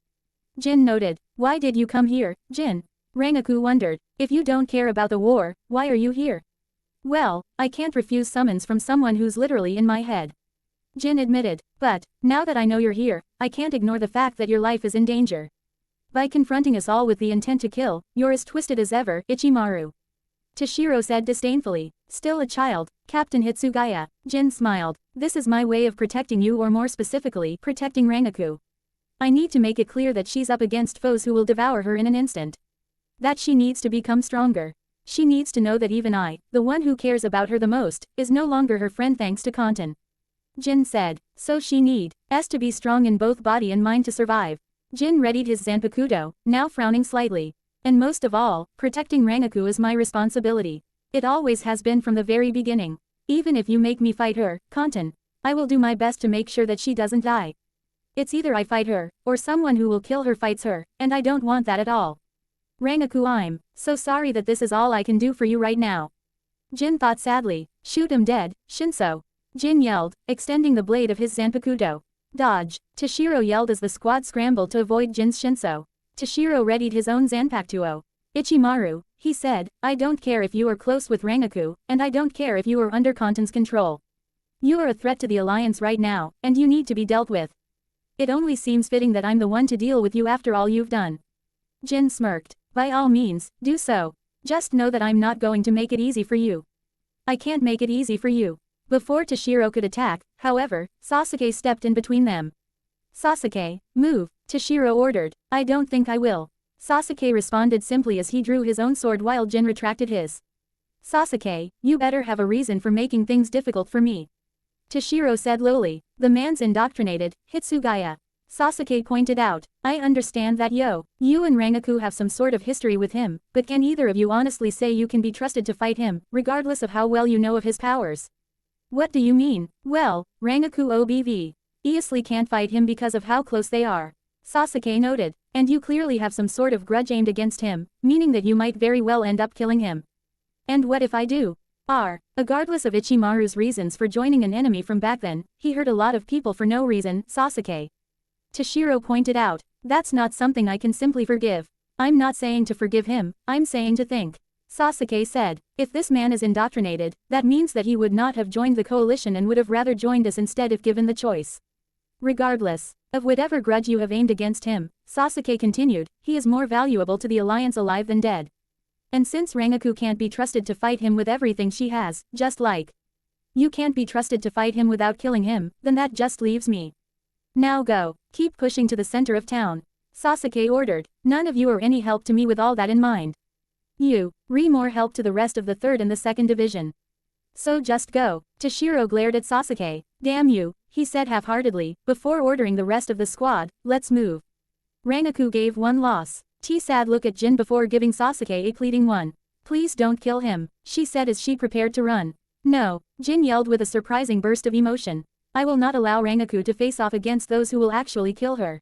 Jin noted. Why did you come here, Jin? Rangaku wondered. If you don't care about the war, why are you here? Well, I can't refuse summons from someone who's literally in my head. Jin admitted, but, now that I know you're here, I can't ignore the fact that your life is in danger. By confronting us all with the intent to kill, you're as twisted as ever, Ichimaru. Toshiro said disdainfully. Still a child, Captain Hitsugaya. Jin smiled. This is my way of protecting you, or more specifically, protecting Rangaku. I need to make it clear that she's up against foes who will devour her in an instant. That she needs to become stronger. She needs to know that even I, the one who cares about her the most, is no longer her friend thanks to Kanten. Jin said, so she needs to be strong in both body and mind to survive. Jin readied his Zanpakuto, now frowning slightly. And most of all, protecting Rangaku is my responsibility. It always has been from the very beginning. Even if you make me fight her, Kanten, I will do my best to make sure that she doesn't die. It's either I fight her, or someone who will kill her fights her, and I don't want that at all. Rangaku, I'm so sorry that this is all I can do for you right now. Jin thought sadly. Shoot him dead, Shinso. Jin yelled, extending the blade of his Zanpakuto. Dodge. Toshiro yelled as the squad scrambled to avoid Jin's Shinso. Toshiro readied his own Zanpakuto. Ichimaru, he said, I don't care if you are close with Rangaku, and I don't care if you are under Kanten's control. You are a threat to the alliance right now, and you need to be dealt with. It only seems fitting that I'm the one to deal with you after all you've done. Jin smirked. By all means, do so. Just know that I'm not going to make it easy for you. I can't make it easy for you. Before Toshiro could attack, however, Sasuke stepped in between them. Sasuke, move, Toshiro ordered. I don't think I will. Sasuke responded simply as he drew his own sword while Jin retracted his. Sasuke, you better have a reason for making things difficult for me. Toshiro said lowly. The man's indoctrinated, Hitsugaya. Sasuke pointed out. I understand that you and Rangaku have some sort of history with him, but can either of you honestly say you can be trusted to fight him, regardless of how well you know of his powers? What do you mean? Well, Rangaku obviously can't fight him because of how close they are. Sasuke noted. And you clearly have some sort of grudge aimed against him, meaning that you might very well end up killing him. And what if I do? Regardless of Ichimaru's reasons for joining an enemy from back then, he hurt a lot of people for no reason, Sasuke. Toshiro pointed out. That's not something I can simply forgive. I'm not saying to forgive him, I'm saying to think. Sasuke said. If this man is indoctrinated, that means that he would not have joined the coalition and would have rather joined us instead if given the choice. Regardless of whatever grudge you have aimed against him, Sasuke continued, he is more valuable to the alliance alive than dead. And since Rangaku can't be trusted to fight him with everything she has, just like you can't be trusted to fight him without killing him, then that just leaves me. Now go, keep pushing to the center of town. Sasuke ordered. None of you are any help to me with all that in mind. You, more help to the rest of the 3rd and the 2nd division. So just go. Toshiro glared at Sasuke. Damn you, he said half-heartedly, before ordering the rest of the squad, let's move. Rangaku gave one loss. Sad look at Jin before giving Sasuke a pleading one. Please don't kill him, she said as she prepared to run. No, Jin yelled with a surprising burst of emotion. I will not allow Rangaku to face off against those who will actually kill her.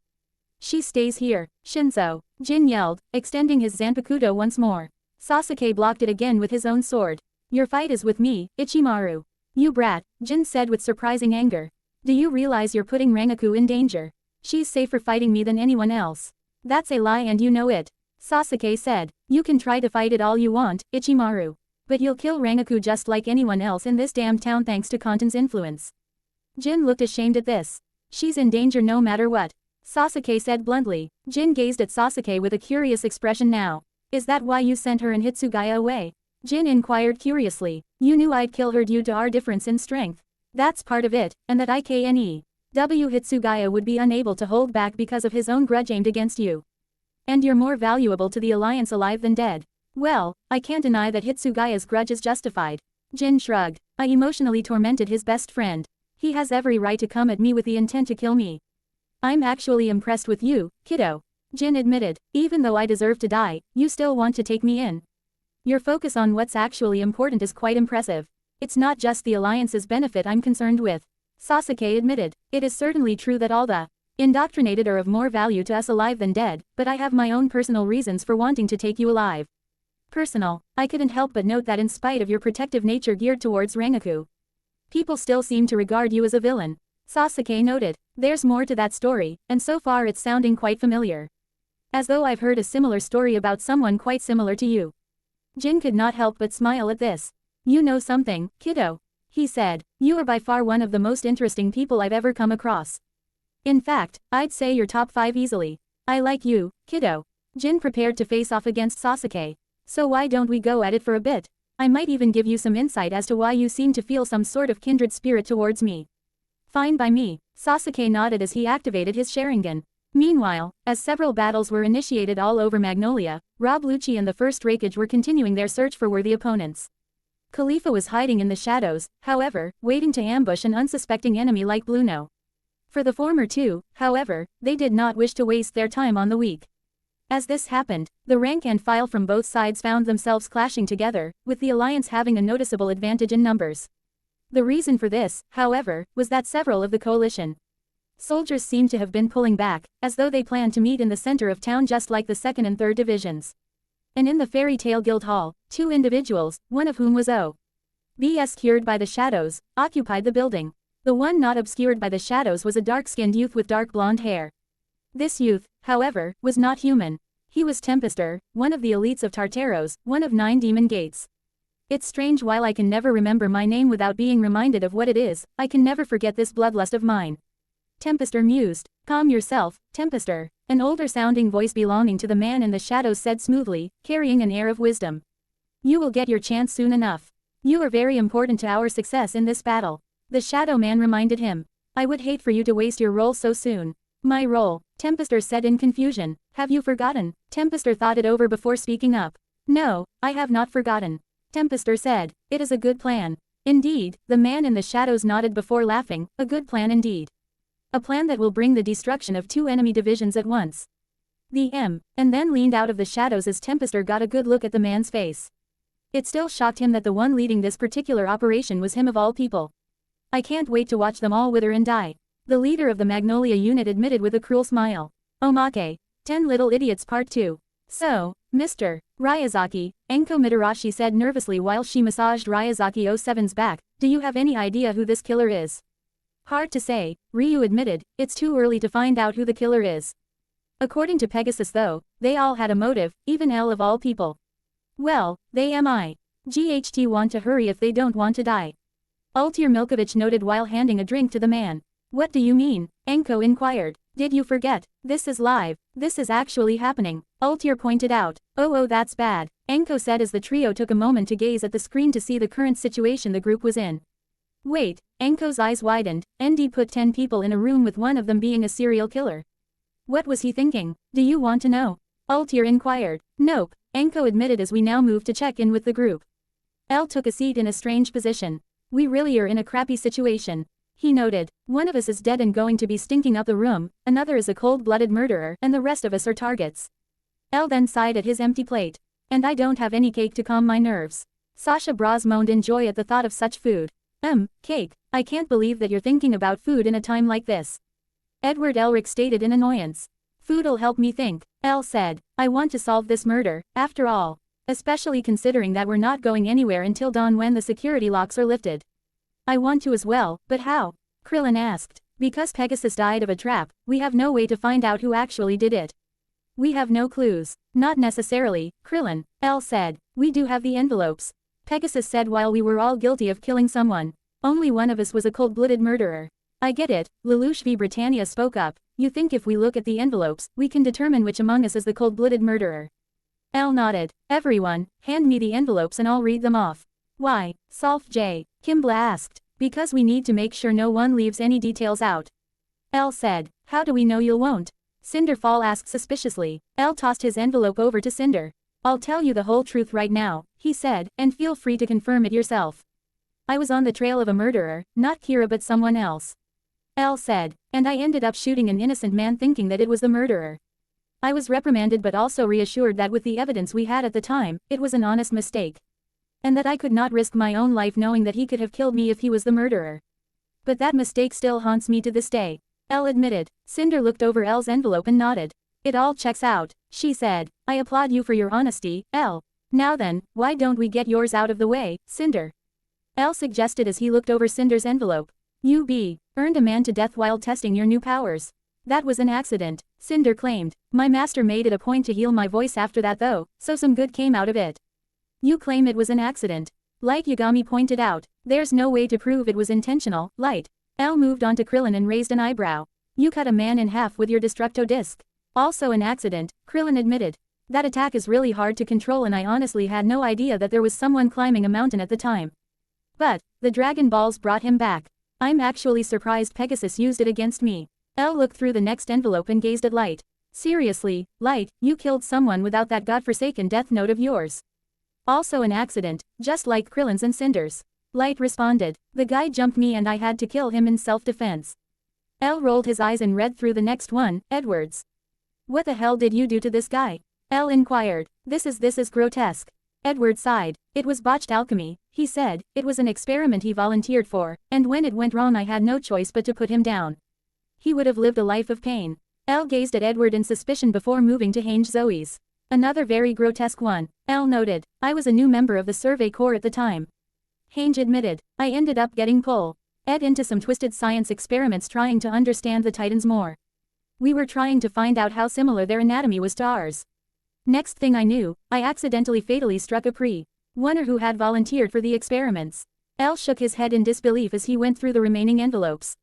She stays here, Shinso, Jin yelled, extending his Zanpakuto once more. Sasuke blocked it again with his own sword. Your fight is with me, Ichimaru. You brat, Jin said with surprising anger. Do you realize you're putting Rangaku in danger? She's safer fighting me than anyone else. That's a lie and you know it. Sasuke said. You can try to fight it all you want, Ichimaru. But you'll kill Rangaku just like anyone else in this damn town thanks to Kantan's influence. Jin looked ashamed at this. She's in danger no matter what. Sasuke said bluntly. Jin gazed at Sasuke with a curious expression now. Is that why you sent her and Hitsugaya away? Jin inquired curiously. You knew I'd kill her due to our difference in strength. That's part of it, and that IKNEW Hitsugaya would be unable to hold back because of his own grudge aimed against you. And you're more valuable to the alliance alive than dead. Well, I can't deny that Hitsugaya's grudge is justified. Jin shrugged. I emotionally tormented his best friend. He has every right to come at me with the intent to kill me. I'm actually impressed with you, kiddo. Jin admitted. Even though I deserve to die, you still want to take me in. Your focus on what's actually important is quite impressive. It's not just the alliance's benefit I'm concerned with. Sasuke admitted. It is certainly true that all the indoctrinated are of more value to us alive than dead, but I have my own personal reasons for wanting to take you alive. Personal. I couldn't help but note that in spite of your protective nature geared towards Rangaku, people still seem to regard you as a villain. Sasuke noted. There's more to that story, and so far it's sounding quite familiar. As though I've heard a similar story about someone quite similar to you. Jin could not help but smile at this. You know something, kiddo. He said. You are by far one of the most interesting people I've ever come across. In fact, I'd say you're top 5 easily. I like you, kiddo. Jin prepared to face off against Sasuke. So why don't we go at it for a bit? I might even give you some insight as to why you seem to feel some sort of kindred spirit towards me. Fine by me. Sasuke nodded as he activated his Sharingan. Meanwhile, as several battles were initiated all over Magnolia, Rob Lucci and the First Raikage were continuing their search for worthy opponents. Khalifa was hiding in the shadows, however, waiting to ambush an unsuspecting enemy like Bluno. For the former two, however, they did not wish to waste their time on the weak. As this happened, the rank and file from both sides found themselves clashing together, with the alliance having a noticeable advantage in numbers. The reason for this, however, was that several of the coalition soldiers seemed to have been pulling back, as though they planned to meet in the center of town just like the 2nd and 3rd divisions. And in the Fairy Tale Guild Hall, 2 individuals, one of whom was obscured by the shadows, occupied the building. The one not obscured by the shadows was a dark-skinned youth with dark blonde hair. This youth, however, was not human. He was Tempester, one of the elites of Tartaros, one of 9 demon gates. It's strange while I can never remember my name without being reminded of what it is, I can never forget this bloodlust of mine. Tempester mused. Calm yourself, Tempester. An older-sounding voice belonging to the man in the shadows said smoothly, carrying an air of wisdom. You will get your chance soon enough. You are very important to our success in this battle. The shadow man reminded him. I would hate for you to waste your role so soon. My role, Tempester said in confusion. Have you forgotten? Tempester thought it over before speaking up. No, I have not forgotten. Tempester said. It is a good plan. Indeed, the man in the shadows nodded before laughing. A good plan indeed. A plan that will bring the destruction of 2 enemy divisions at once. And then leaned out of the shadows as Tempester got a good look at the man's face. It still shocked him that the one leading this particular operation was him of all people. I can't wait to watch them all wither and die. The leader of the Magnolia unit admitted with a cruel smile. Omake. 10 Little Idiots Part 2. So, Mr. Ryazaki, Enko Mitarashi said nervously while she massaged Ryazaki 07's back, do you have any idea who this killer is? Hard to say, Ryu admitted, it's too early to find out who the killer is. According to Pegasus though, they all had a motive, even L of all people. Well, they GHT want to hurry if they don't want to die. Altir Milkovich noted while handing a drink to the man. What do you mean? Enko inquired. Did you forget? This is live. This is actually happening. Altir pointed out. Oh that's bad. Enko said as the trio took a moment to gaze at the screen to see the current situation the group was in. Wait, Enko's eyes widened. ND put 10 people in a room with one of them being a serial killer. What was he thinking? Do you want to know? Altir inquired. Nope, Enko admitted as we now moved to check in with the group. L took a seat in a strange position. We really are in a crappy situation. He noted. One of us is dead and going to be stinking up the room, another is a cold-blooded murderer, and the rest of us are targets. L then sighed at his empty plate. And I don't have any cake to calm my nerves. Sasha Braz moaned in joy at the thought of such food. Cake. I can't believe that you're thinking about food in a time like this. Edward Elric stated in annoyance. Food'll help me think, L said. I want to solve this murder, after all. Especially considering that we're not going anywhere until dawn when the security locks are lifted. I want to as well, but how? Krillin asked. Because Pegasus died of a trap, we have no way to find out who actually did it. We have no clues. Not necessarily, Krillin, L said. We do have the envelopes. Pegasus said while we were all guilty of killing someone. Only one of us was a cold-blooded murderer. I get it, Lelouch v Britannia spoke up. You think if we look at the envelopes, we can determine which among us is the cold-blooded murderer? Elle nodded. Everyone, hand me the envelopes and I'll read them off. Why? Solf J. Kimbla asked. Because we need to make sure no one leaves any details out. Elle said. How do we know you won't? Cinderfall asked suspiciously. Elle tossed his envelope over to Cinder. I'll tell you the whole truth right now, he said, and feel free to confirm it yourself. I was on the trail of a murderer, not Kira but someone else. Elle said, and I ended up shooting an innocent man thinking that it was the murderer. I was reprimanded but also reassured that with the evidence we had at the time, it was an honest mistake. And that I could not risk my own life knowing that he could have killed me if he was the murderer. But that mistake still haunts me to this day. Elle admitted. Cinder looked over Elle's envelope and nodded. It all checks out, she said. I applaud you for your honesty, Elle. Now then, why don't we get yours out of the way, Cinder? Elle suggested as he looked over Cinder's envelope. You earned a man to death while testing your new powers. That was an accident, Cinder claimed. My master made it a point to heal my voice after that though, so some good came out of it. You claim it was an accident. Light Yagami pointed out. There's no way to prove it was intentional, Light. Elle moved on to Krillin and raised an eyebrow. You cut a man in half with your Destructo disc. Also an accident, Krillin admitted. That attack is really hard to control and I honestly had no idea that there was someone climbing a mountain at the time. But, the Dragon Balls brought him back. I'm actually surprised Pegasus used it against me. Elle looked through the next envelope and gazed at Light. Seriously, Light, you killed someone without that godforsaken death note of yours. Also an accident, just like Krillin's and Cinder's. Light responded. The guy jumped me and I had to kill him in self-defense. Elle rolled his eyes and read through the next one, Edwards. What the hell did you do to this guy? Elle inquired. This is grotesque. Edward sighed. It was botched alchemy, he said. It was an experiment he volunteered for, and when it went wrong I had no choice but to put him down. He would have lived a life of pain. Elle gazed at Edward in suspicion before moving to Hange Zoe's. Another very grotesque one, Elle noted. I was a new member of the Survey Corps at the time. Hange admitted. I ended up getting pulled into some twisted science experiments trying to understand the Titans more. We were trying to find out how similar their anatomy was to ours. Next thing I knew, I accidentally fatally struck a one who had volunteered for the experiments. Elle shook his head in disbelief as he went through the remaining envelopes.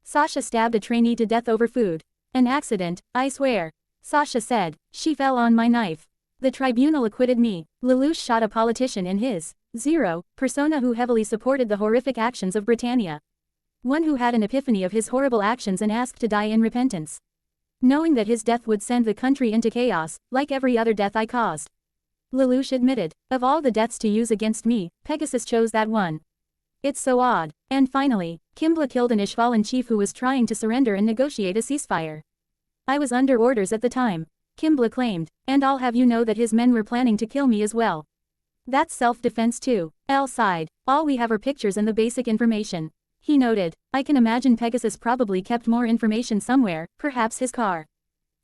Sasha stabbed a trainee to death over food. An accident, I swear. Sasha said. She fell on my knife. The tribunal acquitted me. Lelouch shot a politician in his persona who heavily supported the horrific actions of Britannia. One who had an epiphany of his horrible actions and asked to die in repentance. Knowing that his death would send the country into chaos, like every other death I caused. Lelouch admitted. Of all the deaths to use against me, Pegasus chose that one. It's so odd. And finally, Kimbla killed an Ishvalan chief who was trying to surrender and negotiate a ceasefire. I was under orders at the time, Kimbla claimed, and I'll have you know that his men were planning to kill me as well. That's self-defense too, Elle sighed. All we have are pictures and the basic information. He noted. I can imagine Pegasus probably kept more information somewhere, perhaps his car.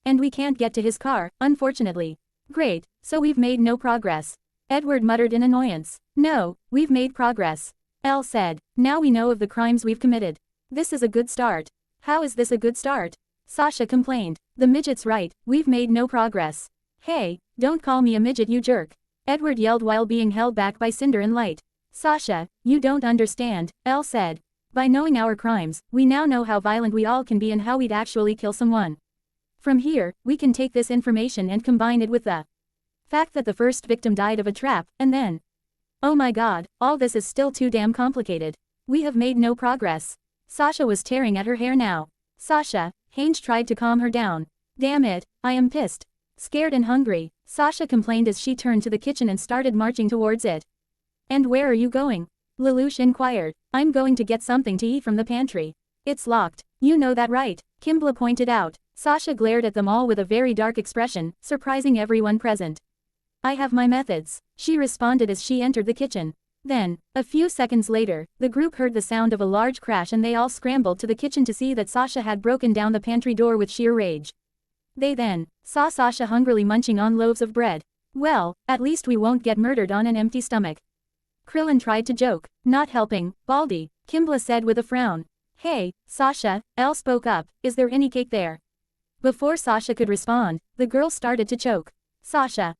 And we can't get to his car, unfortunately. Great, so we've made no progress. Edward muttered in annoyance. No, we've made progress. Elle said. Now we know of the crimes we've committed. This is a good start. How is this a good start? Sasha complained. The midget's right, we've made no progress. Hey, don't call me a midget you jerk. Edward yelled while being held back by Cinder and Light. Sasha, you don't understand, Elle said. By knowing our crimes, we now know how violent we all can be and how we'd actually kill someone. From here, we can take this information and combine it with the fact that the first victim died of a trap, and then. Oh my god, all this is still too damn complicated. We have made no progress. Sasha was tearing at her hair now. Sasha, Hange tried to calm her down. Damn it, I am pissed. Scared and hungry, Sasha complained as she turned to the kitchen and started marching towards it. And where are you going? Lelouch inquired. I'm going to get something to eat from the pantry. It's locked. You know that right, Kimbla pointed out. Sasha glared at them all with a very dark expression, surprising everyone present. I have my methods, she responded as she entered the kitchen. Then, a few seconds later, the group heard the sound of a large crash and they all scrambled to the kitchen to see that Sasha had broken down the pantry door with sheer rage. They then saw Sasha hungrily munching on loaves of bread. Well, at least we won't get murdered on an empty stomach. Krillin tried to joke. Not helping, Baldy, Kimbla said with a frown. Hey, Sasha, Elle spoke up, is there any cake there? Before Sasha could respond, the girl started to choke. Sasha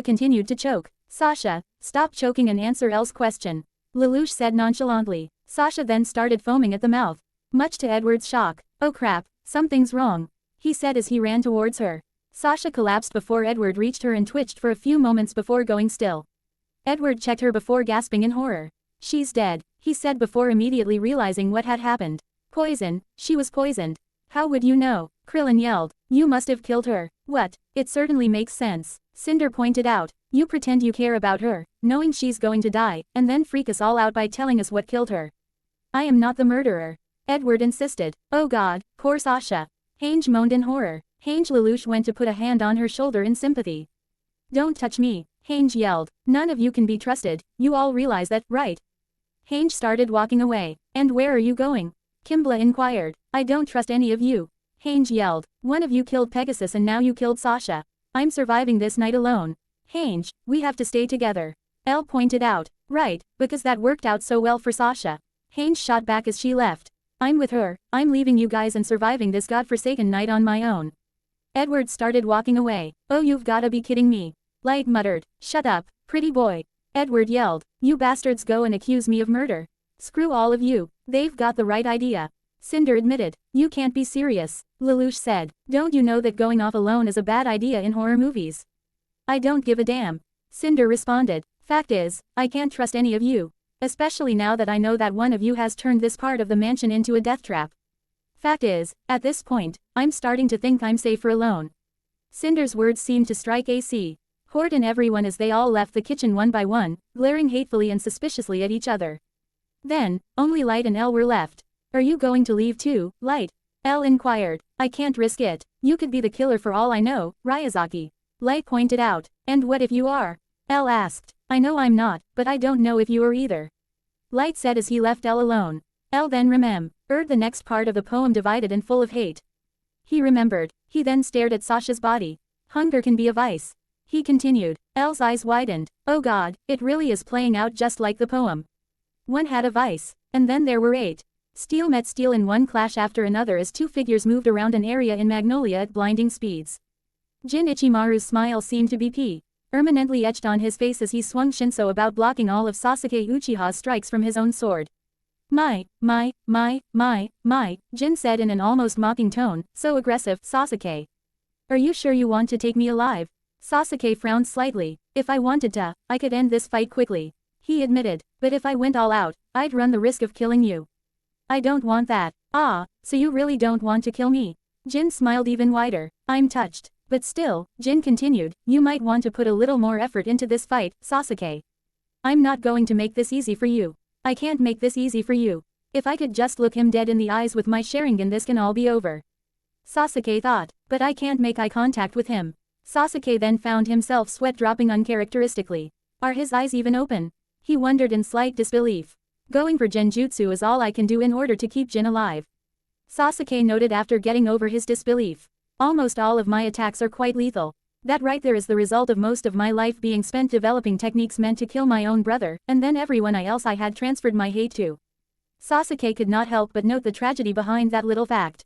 continued to choke. Sasha, stop choking and answer Elle's question, Lelouch said nonchalantly. Sasha then started foaming at the mouth. Much to Edward's shock. Oh crap, something's wrong, he said as he ran towards her. Sasha collapsed before Edward reached her and twitched for a few moments before going still. Edward checked her before gasping in horror. She's dead, he said before immediately realizing what had happened. Poison, she was poisoned. How would you know? Krillin yelled. You must have killed her. What? It certainly makes sense, Cinder pointed out. You pretend you care about her, knowing she's going to die, and then freak us all out by telling us what killed her. I am not the murderer, Edward insisted. Oh God, poor Sasha. Hange moaned in horror. Hange Lelouch went to put a hand on her shoulder in sympathy. Don't touch me, Hange yelled. None of you can be trusted, you all realize that, right? Hange started walking away. And where are you going? Kimbla inquired. I don't trust any of you, Hange yelled. One of you killed Pegasus and now you killed Sasha. I'm surviving this night alone. Hange, we have to stay together, Elle pointed out. Right, because that worked out so well for Sasha. Hange shot back as she left. I'm with her, I'm leaving you guys and surviving this godforsaken night on my own. Edward started walking away. Oh, you've gotta be kidding me, Light muttered. Shut up, pretty boy, Edward yelled. You bastards go and accuse me of murder. Screw all of you, they've got the right idea, Cinder admitted. You can't be serious, Lelouch said. Don't you know that going off alone is a bad idea in horror movies? I don't give a damn, Cinder responded. Fact is, I can't trust any of you. Especially now that I know that one of you has turned this part of the mansion into a death trap. Fact is, at this point, I'm starting to think I'm safer alone. Cinder's words seemed to strike AC. Hort and everyone as they all left the kitchen one by one, glaring hatefully and suspiciously at each other. Then, only Light and Elle were left. Are you going to leave too, Light? Elle inquired. I can't risk it. You could be the killer for all I know, Ryazaki, Light pointed out. And what if you are? Elle asked. I know I'm not, but I don't know if you are either, Light said as he left Elle alone. Elle then remembered the next part of the poem divided and full of hate. He remembered. He then stared at Sasha's body. Hunger can be a vice, he continued. Elle's eyes widened. Oh God, it really is playing out just like the poem. One had a vice, and then there were 8. Steel met steel in one clash after another as 2 figures moved around an area in Magnolia at blinding speeds. Jin Ichimaru's smile seemed to be permanently etched on his face as he swung Shinso about, blocking all of Sasuke Uchiha's strikes from his own sword. My, Jin said in an almost mocking tone, so aggressive. Sasuke, are you sure you want to take me alive? Sasuke frowned slightly. If I wanted to, I could end this fight quickly, he admitted, but if I went all out, I'd run the risk of killing you. I don't want that. Ah, so you really don't want to kill me? Jin smiled even wider. I'm touched. But still, Jin continued, you might want to put a little more effort into this fight, Sasuke. I'm not going to make this easy for you. I can't make this easy for you. If I could just look him dead in the eyes with my Sharingan, this can all be over, Sasuke thought. But I can't make eye contact with him. Sasuke then found himself sweat dropping uncharacteristically. Are his eyes even open? He wondered in slight disbelief. Going for Genjutsu is all I can do in order to keep Jin alive, Sasuke noted after getting over his disbelief. Almost all of my attacks are quite lethal. That right there is the result of most of my life being spent developing techniques meant to kill my own brother, and then everyone else I had transferred my hate to. Sasuke could not help but note the tragedy behind that little fact.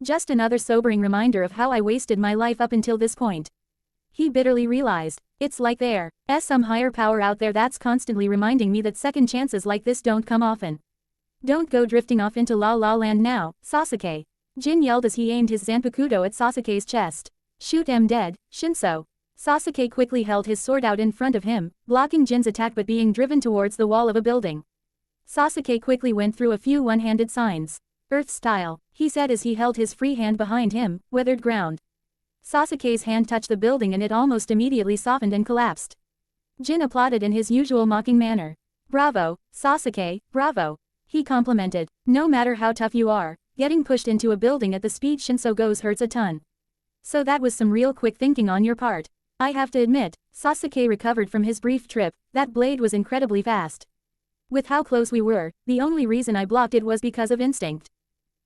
Just another sobering reminder of how I wasted my life up until this point, he bitterly realized. It's like there's some higher power out there that's constantly reminding me that second chances like this don't come often. Don't go drifting off into La La Land now, Sasuke, Jin yelled as he aimed his Zanpakuto at Sasuke's chest. Shoot him dead, Shinso. Sasuke quickly held his sword out in front of him, blocking Jin's attack but being driven towards the wall of a building. Sasuke quickly went through a few one-handed signs. Earth style, he said as he held his free hand behind him, weathered ground. Sasuke's hand touched the building and it almost immediately softened and collapsed. Jin applauded in his usual mocking manner. Bravo, Sasuke, bravo, he complimented. No matter how tough you are, getting pushed into a building at the speed Shinso goes hurts a ton. So that was some real quick thinking on your part. I have to admit, Sasuke recovered from his brief trip, that blade was incredibly fast. With how close we were, the only reason I blocked it was because of instinct.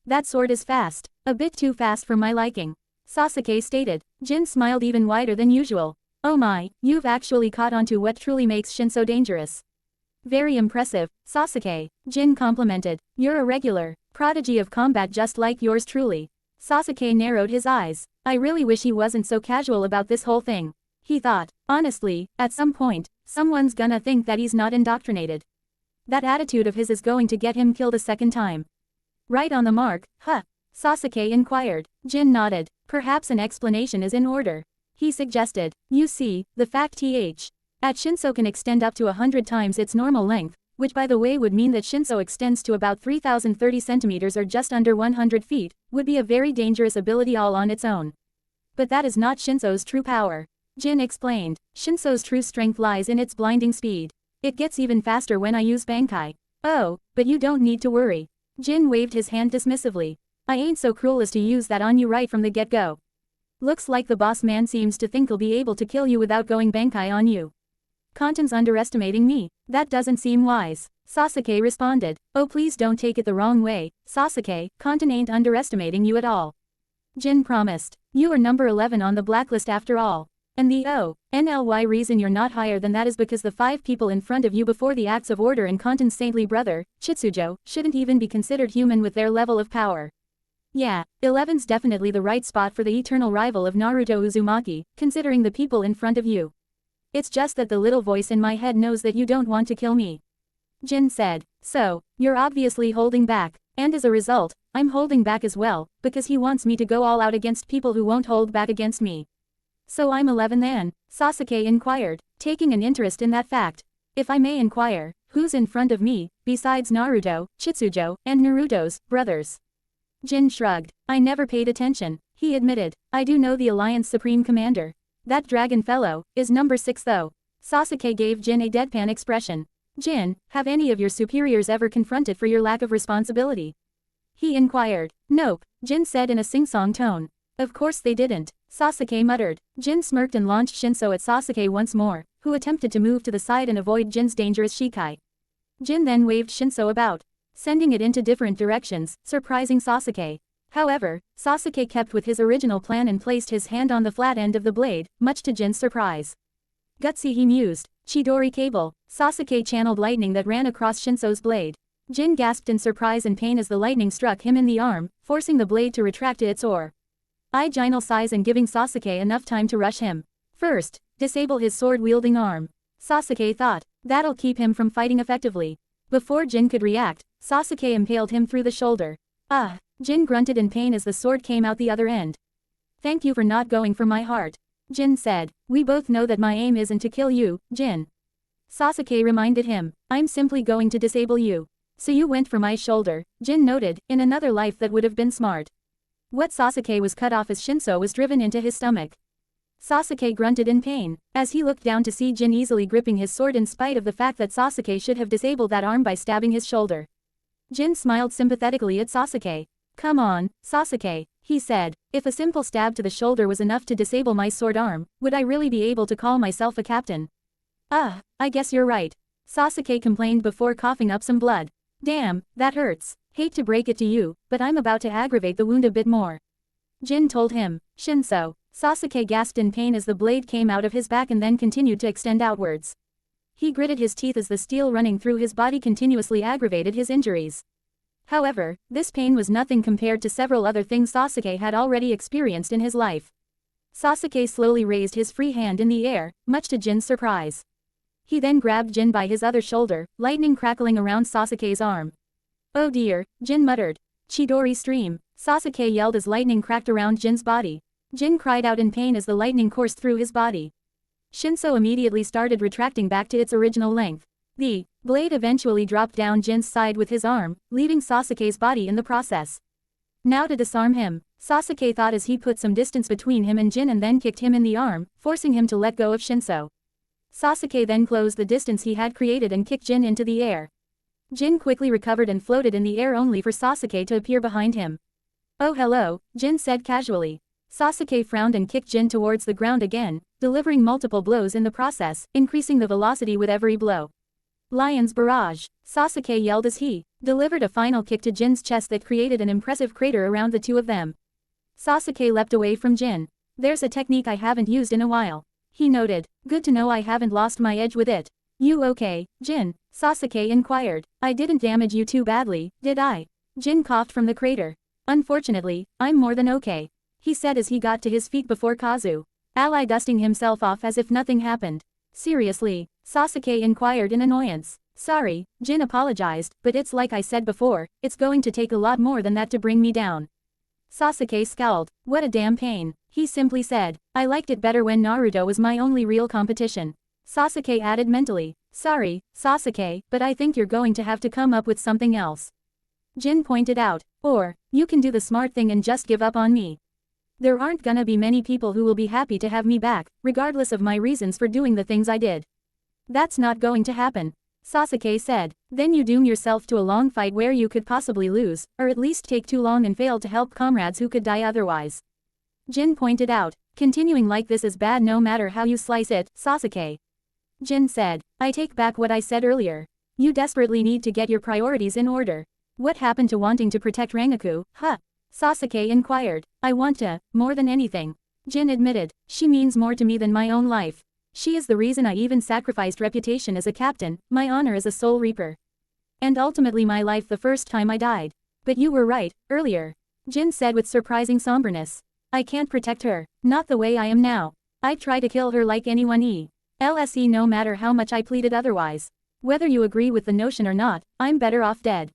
That sword is fast, a bit too fast for my liking, Sasuke stated. Jin smiled even wider than usual. Oh my, you've actually caught on to what truly makes Shinso dangerous. Very impressive, Sasuke, Jin complimented. You're a regular prodigy of combat just like yours truly. Sasuke narrowed his eyes. I really wish he wasn't so casual about this whole thing, he thought. Honestly, at some point, Someone's gonna think that he's not indoctrinated. That attitude of his is going to get him killed a second time. Right on the mark, huh? Sasuke inquired. Jin nodded. Perhaps an explanation is in order. He suggested. You see, the fact at Shinso can extend up to 100 times its normal length, which by the way would mean that Shinso extends to about 3030 centimeters or just under 100 feet, would be a very dangerous ability all on its own. But that is not Shinso's true power. Jin explained. Shinso's true strength lies in its blinding speed. It gets even faster when I use Bankai. Oh, but you don't need to worry. Jin waved his hand dismissively. I ain't so cruel as to use that on you right from the get-go. Looks like the boss man seems to think he'll be able to kill you without going Bankai on you. Kantan's underestimating me. That doesn't seem wise. Sasuke responded. Oh please don't take it the wrong way, Sasuke, Kantan ain't underestimating you at all. Jin promised. You are number 11 on the blacklist after all. And the ONLY reason you're not higher than that is because the 5 people in front of you before the acts of order and Kantan's saintly brother, Chitsujo, shouldn't even be considered human with their level of power. Yeah, 11's definitely the right spot for the eternal rival of Naruto Uzumaki, considering the people in front of you. It's just that the little voice in my head knows that you don't want to kill me. Jin said. So, you're obviously holding back, and as a result, I'm holding back as well, because he wants me to go all out against people who won't hold back against me. So I'm 11 then? Sasuke inquired, taking an interest in that fact. If I may inquire, who's in front of me, besides Naruto, Chitsujo, and Naruto's brothers? Jin shrugged. I never paid attention, he admitted. I do know the Alliance Supreme Commander. That dragon fellow is number 6 though. Sasuke gave Jin a deadpan expression. Jin, have any of your superiors ever confronted for your lack of responsibility? He inquired. Nope, Jin said in a sing-song tone. Of course they didn't, Sasuke muttered. Jin smirked and launched Shinso at Sasuke once more, who attempted to move to the side and avoid Jin's dangerous Shikai. Jin then waved Shinso about, sending it into different directions, surprising Sasuke. However, Sasuke kept with his original plan and placed his hand on the flat end of the blade, much to Jin's surprise. Gutsy, he mused. Chidori cable. Sasuke channeled lightning that ran across Shinso's blade. Jin gasped in surprise and pain as the lightning struck him in the arm, forcing the blade to retract to its original size and giving Sasuke enough time to rush him. First, disable his sword-wielding arm. Sasuke thought. That'll keep him from fighting effectively. Before Jin could react, Sasuke impaled him through the shoulder. Ah! Jin grunted in pain as the sword came out the other end. Thank you for not going for my heart. Jin said. We both know that my aim isn't to kill you, Jin. Sasuke reminded him. I'm simply going to disable you. So you went for my shoulder, Jin noted. In another life that would have been smart. What Sasuke was cut off as Shinso was driven into his stomach. Sasuke grunted in pain, as he looked down to see Jin easily gripping his sword in spite of the fact that Sasuke should have disabled that arm by stabbing his shoulder. Jin smiled sympathetically at Sasuke. Come on, Sasuke, he said. If a simple stab to the shoulder was enough to disable my sword arm, would I really be able to call myself a captain? I guess you're right. Sasuke complained before coughing up some blood. Damn, that hurts. Hate to break it to you, but I'm about to aggravate the wound a bit more. Jin told him. Shinso. Sasuke gasped in pain as the blade came out of his back and then continued to extend outwards. He gritted his teeth as the steel running through his body continuously aggravated his injuries. However, this pain was nothing compared to several other things Sasuke had already experienced in his life. Sasuke slowly raised his free hand in the air, much to Jin's surprise. He then grabbed Jin by his other shoulder, lightning crackling around Sasuke's arm. Oh dear, Jin muttered. Chidori stream. Sasuke yelled as lightning cracked around Jin's body. Jin cried out in pain as the lightning coursed through his body. Shinso immediately started retracting back to its original length. The blade eventually dropped down Jin's side with his arm, leaving Sasuke's body in the process. Now to disarm him, Sasuke thought as he put some distance between him and Jin and then kicked him in the arm, forcing him to let go of Shinso. Sasuke then closed the distance he had created and kicked Jin into the air. Jin quickly recovered and floated in the air only for Sasuke to appear behind him. Oh hello, Jin said casually. Sasuke frowned and kicked Jin towards the ground again, delivering multiple blows in the process, increasing the velocity with every blow. Lion's barrage, Sasuke yelled as he delivered a final kick to Jin's chest that created an impressive crater around the two of them. Sasuke leapt away from Jin. There's a technique I haven't used in a while, he noted. Good to know I haven't lost my edge with it. You okay, Jin? Sasuke inquired. I didn't damage you too badly, did I? Jin coughed from the crater. Unfortunately, I'm more than okay, he said as he got to his feet before Kazu. Ally dusting himself off as if nothing happened. Seriously, Sasuke inquired in annoyance. Sorry, Jin apologized, but it's like I said before, it's going to take a lot more than that to bring me down. Sasuke scowled. What a damn pain. He simply said, I liked it better when Naruto was my only real competition. Sasuke added mentally. Sorry, Sasuke, but I think you're going to have to come up with something else. Jin pointed out. Or, you can do the smart thing and just give up on me. There aren't gonna be many people who will be happy to have me back, regardless of my reasons for doing the things I did. That's not going to happen. Sasuke said. Then you doom yourself to a long fight where you could possibly lose, or at least take too long and fail to help comrades who could die otherwise. Jin pointed out. Continuing like this is bad no matter how you slice it, Sasuke. Jin said. I take back what I said earlier. You desperately need to get your priorities in order. What happened to wanting to protect Rangaku, huh? Sasuke inquired. I want to, more than anything. Jin admitted. She means more to me than my own life. She is the reason I even sacrificed reputation as a captain, my honor as a soul reaper. And ultimately my life the first time I died. But you were right, earlier. Jin said with surprising somberness. I can't protect her, not the way I am now. I'd try to kill her like anyone else no matter how much I pleaded otherwise. Whether you agree with the notion or not, I'm better off dead.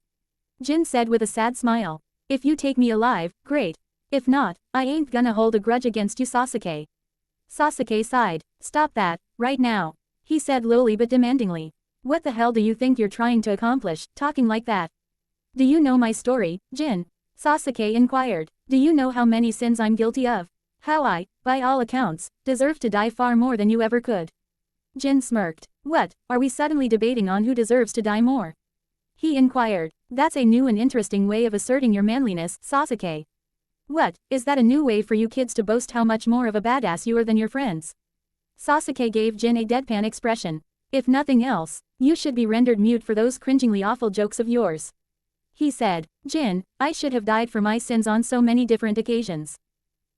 Jin said with a sad smile. If you take me alive, great. If not, I ain't gonna hold a grudge against you, Sasuke. Sasuke sighed. Stop that, right now. He said lowly but demandingly. What the hell do you think you're trying to accomplish, talking like that? Do you know my story, Jin? Sasuke inquired. Do you know how many sins I'm guilty of? How I, by all accounts, deserve to die far more than you ever could. Jin smirked. What, are we suddenly debating on who deserves to die more? He inquired. That's a new and interesting way of asserting your manliness, Sasuke. What, is that a new way for you kids to boast how much more of a badass you are than your friends? Sasuke gave Jin a deadpan expression. If nothing else, you should be rendered mute for those cringingly awful jokes of yours. He said. Jin, I should have died for my sins on so many different occasions.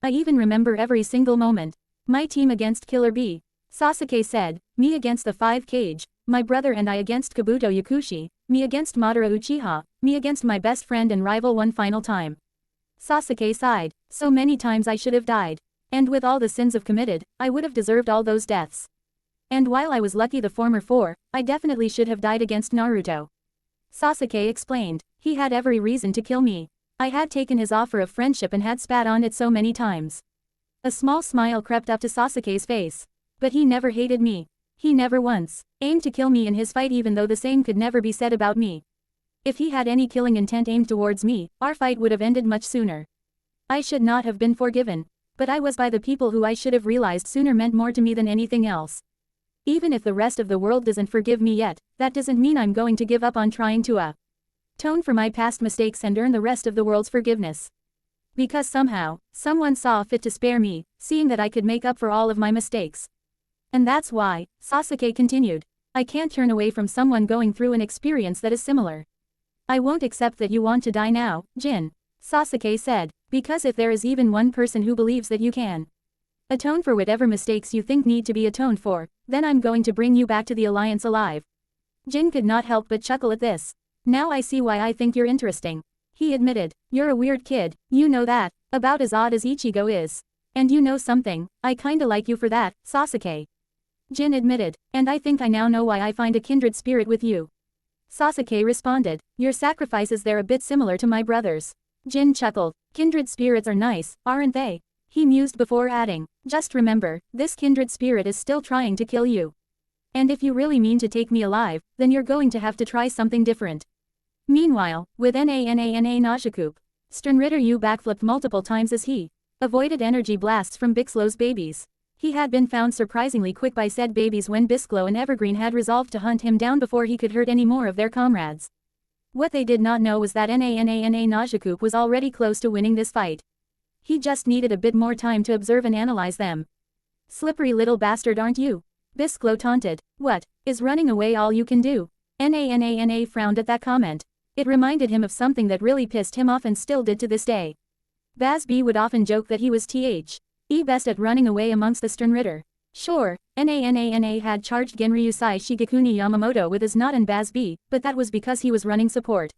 I even remember every single moment. My team against Killer Bee. Sasuke said. Me against the 5 Cage. My brother and I against Kabuto Yakushi. Me against Madara Uchiha. Me against my best friend and rival one final time. Sasuke sighed. So many times I should have died. And with all the sins I've committed, I would have deserved all those deaths. And while I was lucky the former 4, I definitely should have died against Naruto. Sasuke explained. He had every reason to kill me. I had taken his offer of friendship and had spat on it so many times. A small smile crept up to Sasuke's face. But he never hated me. He never once aimed to kill me in his fight, even though the same could never be said about me. If he had any killing intent aimed towards me, our fight would have ended much sooner. I should not have been forgiven. But I was by the people who I should have realized sooner meant more to me than anything else. Even if the rest of the world doesn't forgive me yet, that doesn't mean I'm going to give up on trying to atone for my past mistakes and earn the rest of the world's forgiveness. Because somehow, someone saw fit to spare me, seeing that I could make up for all of my mistakes. And that's why, Sasuke continued, I can't turn away from someone going through an experience that is similar. I won't accept that you want to die now, Jin. Sasuke said, because if there is even one person who believes that you can atone for whatever mistakes you think need to be atoned for, then I'm going to bring you back to the Alliance alive. Jin could not help but chuckle at this. Now I see why I think you're interesting. He admitted, you're a weird kid, you know that, about as odd as Ichigo is. And you know something, I kinda like you for that, Sasuke. Jin admitted, and I think I now know why I find a kindred spirit with you. Sasuke responded, your sacrifices they're a bit similar to my brother's. Jin chuckled, kindred spirits are nice, aren't they? He mused before adding, just remember, this kindred spirit is still trying to kill you. And if you really mean to take me alive, then you're going to have to try something different. Meanwhile, with Nana Najacoup, Sturmritter Yu backflipped multiple times as he avoided energy blasts from Bixlow's babies. He had been found surprisingly quick by said babies when Bisclow and Evergreen had resolved to hunt him down before he could hurt any more of their comrades. What they did not know was that Nana Najacoup was already close to winning this fight. He just needed a bit more time to observe and analyze them. Slippery little bastard, aren't you? Bisclow taunted. What, is running away all you can do? Nana frowned at that comment. It reminded him of something that really pissed him off and still did to this day. Baz B would often joke that he was best at running away amongst the Sturmritter. Sure, Nana had charged Genryusai Shigekuni Yamamoto with his Not and Baz B, but that was because he was running support.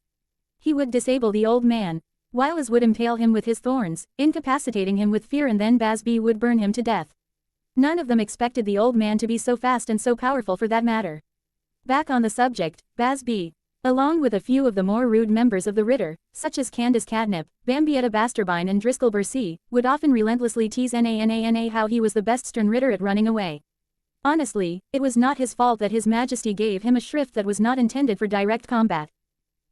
He would disable the old man, while Iz would impale him with his thorns, incapacitating him with fear, and then Baz B would burn him to death. None of them expected the old man to be so fast and so powerful for that matter. Back on the subject, Baz B, along with a few of the more rude members of the Ritter, such as Candace Catnip, Bambietta Basterbine and Driscoll Bercy, would often relentlessly tease Nana how he was the best stern Ritter at running away. Honestly, it was not his fault that His Majesty gave him a shrift that was not intended for direct combat.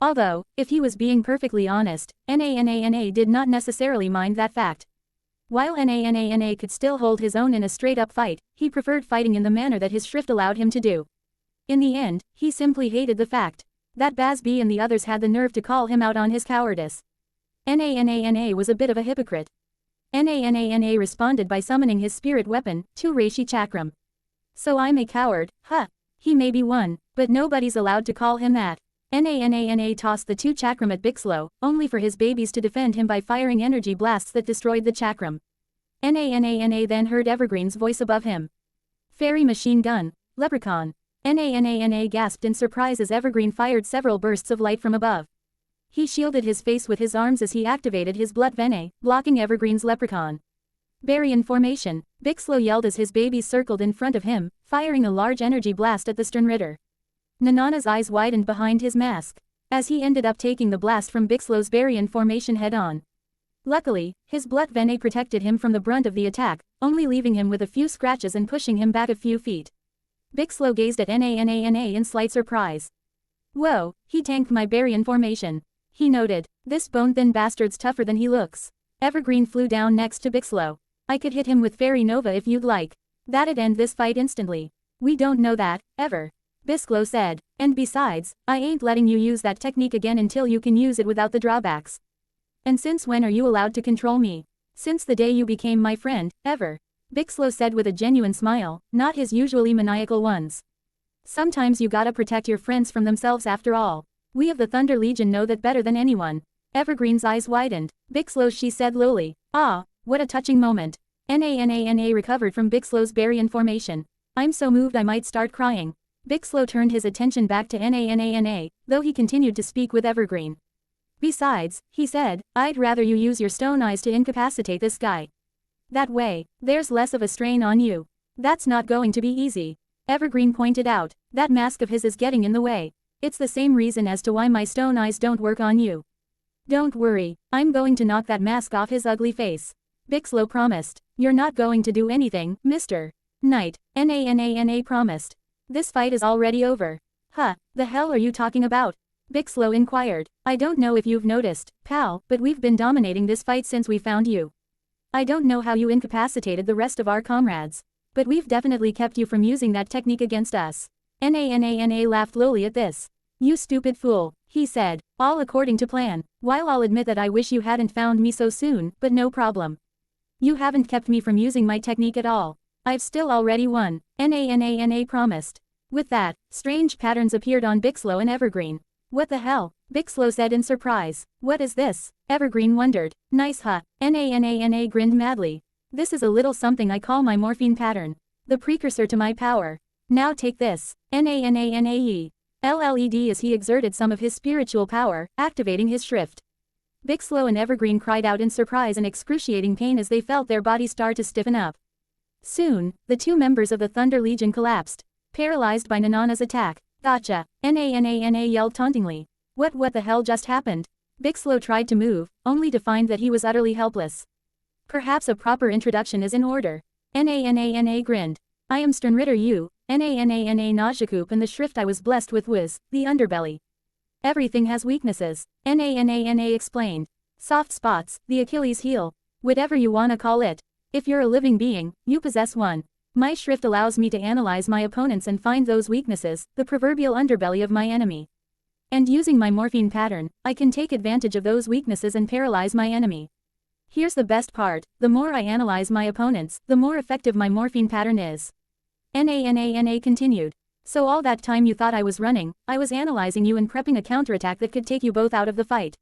Although, if he was being perfectly honest, Nana did not necessarily mind that fact. While Nana could still hold his own in a straight-up fight, he preferred fighting in the manner that his shrift allowed him to do. In the end, he simply hated the fact that Baz B and the others had the nerve to call him out on his cowardice. Nana was a bit of a hypocrite. Nana responded by summoning his spirit weapon, Reishi Chakram. So I'm a coward, huh? He may be one, but nobody's allowed to call him that. Nana tossed the 2 chakram at Bixlow, only for his babies to defend him by firing energy blasts that destroyed the chakram. Nana then heard Evergreen's voice above him. Fairy machine gun, leprechaun. Nana gasped in surprise as Evergreen fired several bursts of light from above. He shielded his face with his arms as he activated his blood vene, blocking Evergreen's leprechaun. Baryon formation, Bixlow yelled as his babies circled in front of him, firing a large energy blast at the stern Ritter. Nanana's eyes widened behind his mask, as he ended up taking the blast from Bixlow's Baryon formation head-on. Luckily, his blood vene protected him from the brunt of the attack, only leaving him with a few scratches and pushing him back a few feet. Bixlow gazed at Nana in slight surprise. Whoa, he tanked my Baryon formation. He noted, this bone-thin bastard's tougher than he looks. Evergreen flew down next to Bixlow. I could hit him with Fairy Nova if you'd like. That'd end this fight instantly. We don't know that, ever. Bixlow said, and besides, I ain't letting you use that technique again until you can use it without the drawbacks. And since when are you allowed to control me? Since the day you became my friend, ever. Bixlow said with a genuine smile, not his usually maniacal ones. Sometimes you gotta protect your friends from themselves after all. We of the Thunder Legion know that better than anyone. Evergreen's eyes widened. Bixlow, she said lowly. Ah, what a touching moment. Nana recovered from Bixlow's Baryon formation. I'm so moved I might start crying. Bixlow turned his attention back to Nana, though he continued to speak with Evergreen. Besides, he said, I'd rather you use your stone eyes to incapacitate this guy. That way, there's less of a strain on you. That's not going to be easy. Evergreen pointed out, that mask of his is getting in the way. It's the same reason as to why my stone eyes don't work on you. Don't worry, I'm going to knock that mask off his ugly face. Bixlow promised. You're not going to do anything, Mr. Knight, Nana promised. This fight is already over. Huh, the hell are you talking about? Bixlow inquired. I don't know if you've noticed, pal, but we've been dominating this fight since we found you. I don't know how you incapacitated the rest of our comrades, but we've definitely kept you from using that technique against us. Nana laughed lowly at this. You stupid fool, he said, all according to plan. While I'll admit that I wish you hadn't found me so soon, but no problem. You haven't kept me from using my technique at all. I've still already won, Nana promised. With that, strange patterns appeared on Bixlow and Evergreen. What the hell? Bixlow said in surprise. What is this? Evergreen wondered. Nice huh? Nana grinned madly. This is a little something I call my morphine pattern. The precursor to my power. Now take this. Nanae. LLED as he exerted some of his spiritual power, activating his shrift. Bixlow and Evergreen cried out in surprise and excruciating pain as they felt their bodies start to stiffen up. Soon, the 2 members of the Thunder Legion collapsed, paralyzed by Nanana's attack. Gotcha, Nana yelled tauntingly. What the hell just happened? Bixlow tried to move, only to find that he was utterly helpless. Perhaps a proper introduction is in order. Nana grinned. I am Stern Ritter U, Nana Najakoop, and the shrift I was blessed with was the underbelly. Everything has weaknesses, Nana explained. Soft spots, the Achilles heel. Whatever you wanna call it. If you're a living being, you possess one. My shrift allows me to analyze my opponents and find those weaknesses, the proverbial underbelly of my enemy. And using my morphine pattern, I can take advantage of those weaknesses and paralyze my enemy. Here's the best part, the more I analyze my opponents, the more effective my morphine pattern is. Nana continued. So all that time you thought I was running, I was analyzing you and prepping a counterattack that could take you both out of the fight.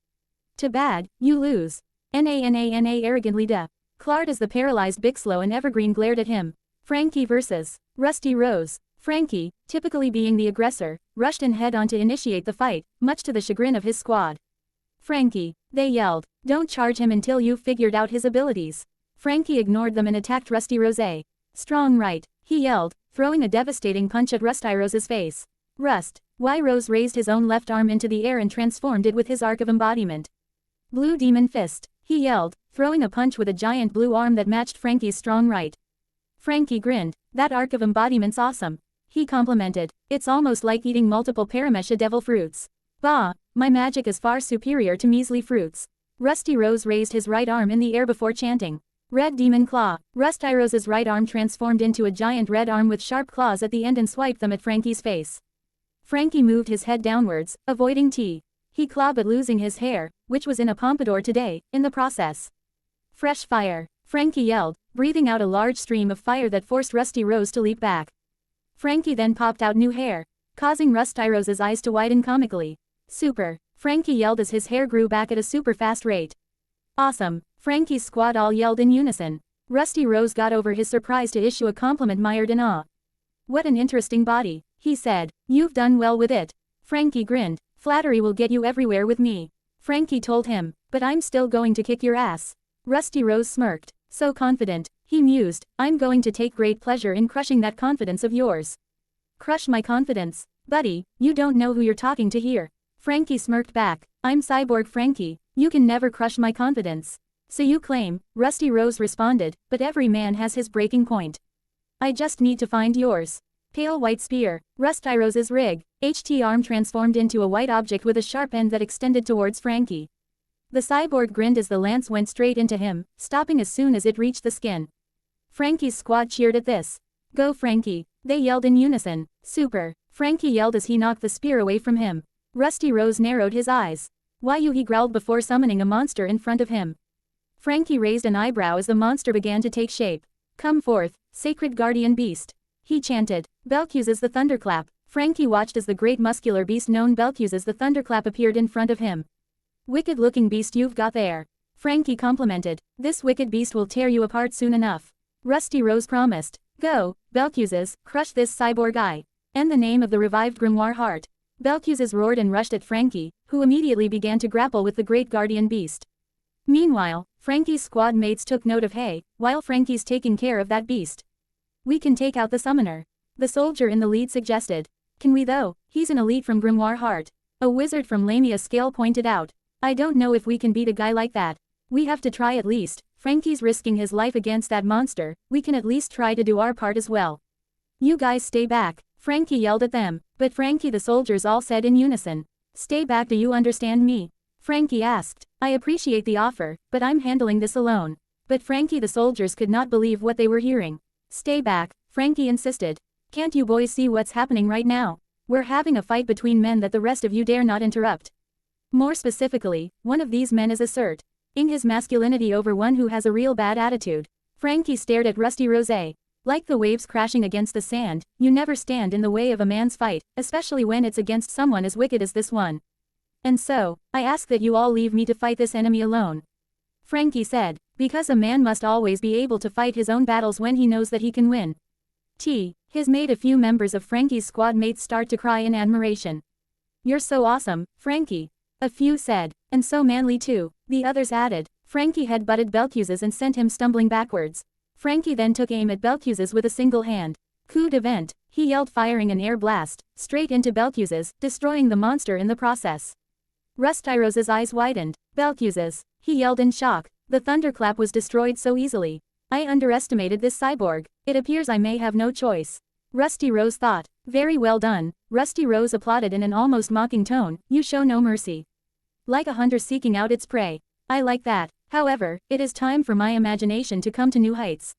Too bad, you lose. Nana arrogantly declared as the paralyzed Bixlow and Evergreen glared at him. Frankie versus Rusty Rose. Frankie, typically being the aggressor, rushed in head-on to initiate the fight, much to the chagrin of his squad. Frankie, they yelled, don't charge him until you've figured out his abilities. Frankie ignored them and attacked Rusty Rose. Strong right, he yelled, throwing a devastating punch at Rustyrose's face. Rust. Rose raised his own left arm into the air and transformed it with his arc of embodiment. Blue Demon Fist, he yelled, throwing a punch with a giant blue arm that matched Frankie's strong right. Frankie grinned. That arc of embodiment's awesome. He complimented. It's almost like eating multiple Paramesha devil fruits. Bah, my magic is far superior to measly fruits. Rusty Rose raised his right arm in the air before chanting. Red Demon Claw. Rustyrose's right arm transformed into a giant red arm with sharp claws at the end and swiped them at Frankie's face. Frankie moved his head downwards, avoiding T. He clawed but losing his hair, which was in a pompadour today, in the process. Fresh fire. Frankie yelled, breathing out a large stream of fire that forced Rusty Rose to leap back. Frankie then popped out new hair, causing Rustyrose's eyes to widen comically. Super. Frankie yelled as his hair grew back at a super fast rate. Awesome. Frankie's squad all yelled in unison. Rusty Rose got over his surprise to issue a compliment mired in awe. What an interesting body, he said. You've done well with it. Frankie grinned. Flattery will get you everywhere with me. Frankie told him, but I'm still going to kick your ass. Rusty Rose smirked. So confident, he mused, I'm going to take great pleasure in crushing that confidence of yours. Crush my confidence? Buddy, you don't know who you're talking to here. Frankie smirked back. I'm Cyborg Frankie, you can never crush my confidence. So you claim, Rusty Rose responded, but every man has his breaking point. I just need to find yours. Pale white spear. Rustyrose's rig. HT arm transformed into a white object with a sharp end that extended towards Frankie. The cyborg grinned as the lance went straight into him, stopping as soon as it reached the skin. Frankie's squad cheered at this. Go Frankie, they yelled in unison. Super. Frankie yelled as he knocked the spear away from him. Rusty Rose narrowed his eyes. Why you, he growled before summoning a monster in front of him. Frankie raised an eyebrow as the monster began to take shape. Come forth, sacred guardian beast. He chanted. Belcuses the thunderclap. Frankie watched as the great muscular beast known Belcuses the thunderclap appeared in front of him. Wicked looking beast you've got there. Frankie complimented. This wicked beast will tear you apart soon enough. Rusty Rose promised. Go, Belcuses, crush this cyborg eye. And the name of the revived grimoire heart. Belcuses roared and rushed at Frankie, who immediately began to grapple with the great guardian beast. Meanwhile, Frankie's squad mates took note of hey, while Frankie's taking care of that beast. We can take out the summoner. The soldier in the lead suggested. Can we though? He's an elite from Grimoire Heart. A wizard from Lamia Scale pointed out. I don't know if we can beat a guy like that. We have to try at least. Frankie's risking his life against that monster, we can at least try to do our part as well. You guys stay back. Frankie yelled at them, but Frankie the soldiers all said in unison. Stay back, do you understand me? Frankie asked. I appreciate the offer, but I'm handling this alone. But Frankie the soldiers could not believe what they were hearing. Stay back, Frankie insisted. Can't you boys see what's happening right now? We're having a fight between men that the rest of you dare not interrupt. More specifically, one of these men is assert ing his masculinity over one who has a real bad attitude. Frankie stared at Rusty Rose. Like the waves crashing against the sand, you never stand in the way of a man's fight, especially when it's against someone as wicked as this one. And so, I ask that you all leave me to fight this enemy alone. Frankie said, because a man must always be able to fight his own battles when he knows that he can win. His made a few members of Frankie's squad mates start to cry in admiration. You're so awesome, Frankie. A few said, and so manly too, the others added. Frankie headbutted Belcuses and sent him stumbling backwards. Frankie then took aim at Belcuses with a single hand. Coup de vent, he yelled firing an air blast, straight into Belcuses, destroying the monster in the process. Rustyrose's eyes widened. Belcuses, he yelled in shock. The thunderclap was destroyed so easily. I underestimated this cyborg. It appears I may have no choice. Rusty Rose thought. Very well done. Rusty Rose applauded in an almost mocking tone. You show no mercy. Like a hunter seeking out its prey. I like that. However, it is time for my imagination to come to new heights.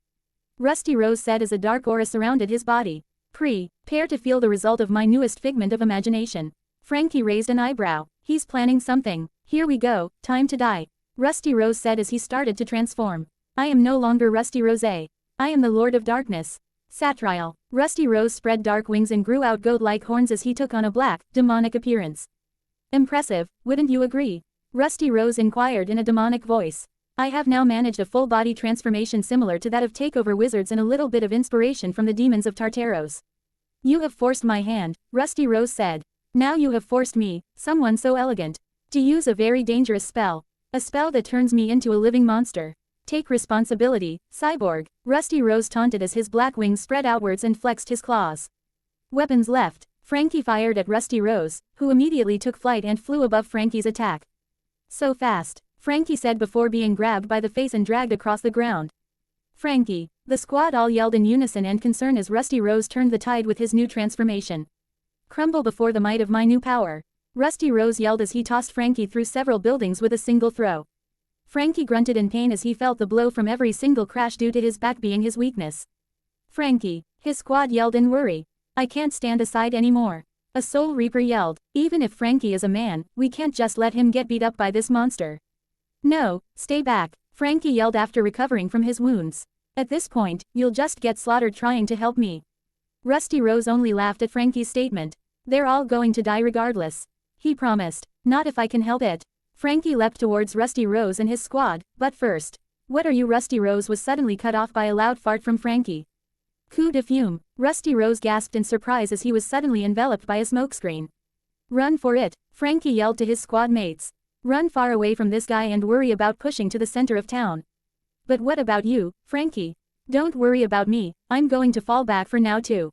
Rusty Rose said as a dark aura surrounded his body. Prepare to feel the result of my newest figment of imagination. Frankie raised an eyebrow. He's planning something. Here we go, time to die. Rusty Rose said as he started to transform. I am no longer Rusty Rose. I am the Lord of Darkness. Satrial. Rusty Rose spread dark wings and grew out goat-like horns as he took on a black, demonic appearance. Impressive, wouldn't you agree? Rusty Rose inquired in a demonic voice. I have now managed a full-body transformation similar to that of takeover wizards and a little bit of inspiration from the demons of Tartaros. You have forced my hand, Rusty Rose said. Now you have forced me, someone so elegant, to use a very dangerous spell. A spell that turns me into a living monster. Take responsibility, cyborg, Rusty Rose taunted as his black wings spread outwards and flexed his claws. Weapons left, Frankie fired at Rusty Rose, who immediately took flight and flew above Frankie's attack. So fast, Frankie said before being grabbed by the face and dragged across the ground. Frankie, the squad all yelled in unison and concern as Rusty Rose turned the tide with his new transformation. Crumble before the might of my new power. Rusty Rose yelled as he tossed Frankie through several buildings with a single throw. Frankie grunted in pain as he felt the blow from every single crash due to his back being his weakness. Frankie, his squad yelled in worry. I can't stand aside anymore. A Soul Reaper yelled, even if Frankie is a man, we can't just let him get beat up by this monster. No, stay back, Frankie yelled after recovering from his wounds. At this point, you'll just get slaughtered trying to help me. Rusty Rose only laughed at Frankie's statement. They're all going to die regardless. He promised, not if I can help it. Frankie leapt towards Rusty Rose and his squad, but first. What are you? Rusty Rose was suddenly cut off by a loud fart from Frankie. Coup de fume, Rusty Rose gasped in surprise as he was suddenly enveloped by a smokescreen. Run for it, Frankie yelled to his squad mates. Run far away from this guy and worry about pushing to the center of town. But what about you, Frankie? Don't worry about me, I'm going to fall back for now too.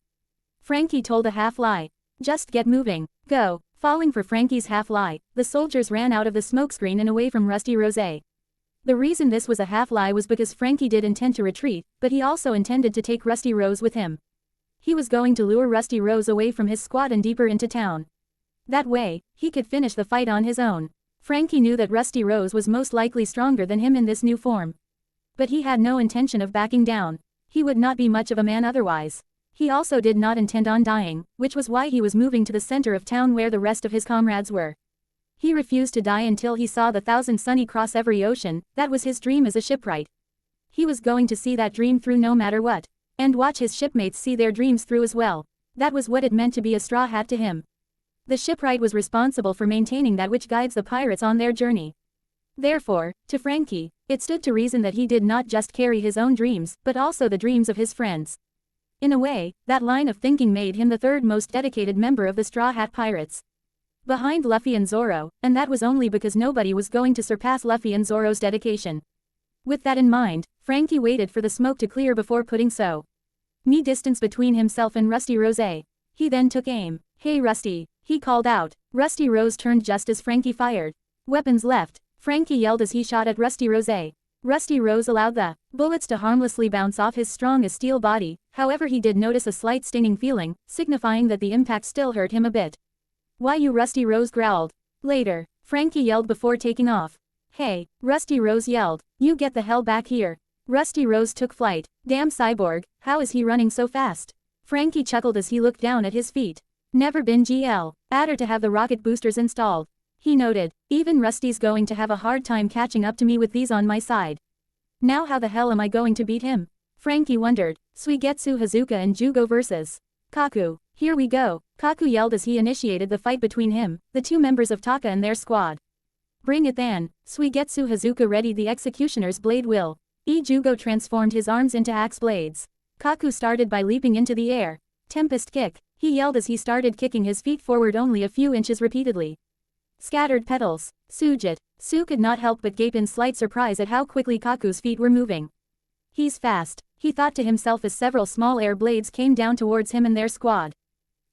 Frankie told a half-lie. Just get moving, go. Falling for Frankie's half-lie, the soldiers ran out of the smokescreen and away from Rusty Rose. The reason this was a half-lie was because Frankie did intend to retreat, but he also intended to take Rusty Rose with him. He was going to lure Rusty Rose away from his squad and deeper into town. That way, he could finish the fight on his own. Frankie knew that Rusty Rose was most likely stronger than him in this new form. But he had no intention of backing down. He would not be much of a man otherwise. He also did not intend on dying, which was why he was moving to the center of town where the rest of his comrades were. He refused to die until he saw the 1,000 Sunny cross every ocean. That was his dream as a shipwright. He was going to see that dream through no matter what. And watch his shipmates see their dreams through as well. That was what it meant to be a straw hat to him. The shipwright was responsible for maintaining that which guides the pirates on their journey. Therefore, to Frankie, it stood to reason that he did not just carry his own dreams, but also the dreams of his friends. In a way, that line of thinking made him the third most dedicated member of the Straw Hat Pirates. Behind Luffy and Zoro, and that was only because nobody was going to surpass Luffy and Zoro's dedication. With that in mind, Frankie waited for the smoke to clear before putting distance between himself and Rusty Rose. He then took aim. Hey Rusty, he called out. Rusty Rose turned just as Frankie fired. Weapons left, Frankie yelled as he shot at Rusty Rose. Rusty Rose allowed the bullets to harmlessly bounce off his strong as steel body, however he did notice a slight stinging feeling, signifying that the impact still hurt him a bit. Why you? Rusty Rose growled. Later, Frankie yelled before taking off. Hey, Rusty Rose yelled, you get the hell back here. Rusty Rose took flight. Damn cyborg, how is he running so fast? Frankie chuckled as he looked down at his feet. Never been adder to have the rocket boosters installed. He noted, even Rusty's going to have a hard time catching up to me with these on my side. Now how the hell am I going to beat him? Frankie wondered. Suigetsu Hazuka and Jugo vs. Kaku. Here we go, Kaku yelled as he initiated the fight between him, the two members of Taka and their squad. Bring it then. Suigetsu Hazuka readied the executioner's blade will. Jugo transformed his arms into axe blades. Kaku started by leaping into the air. Tempest kick, he yelled as he started kicking his feet forward only a few inches repeatedly. Scattered petals. Sujit. Su could not help but gape in slight surprise at how quickly Kaku's feet were moving. He's fast, he thought to himself as several small air blades came down towards him and their squad.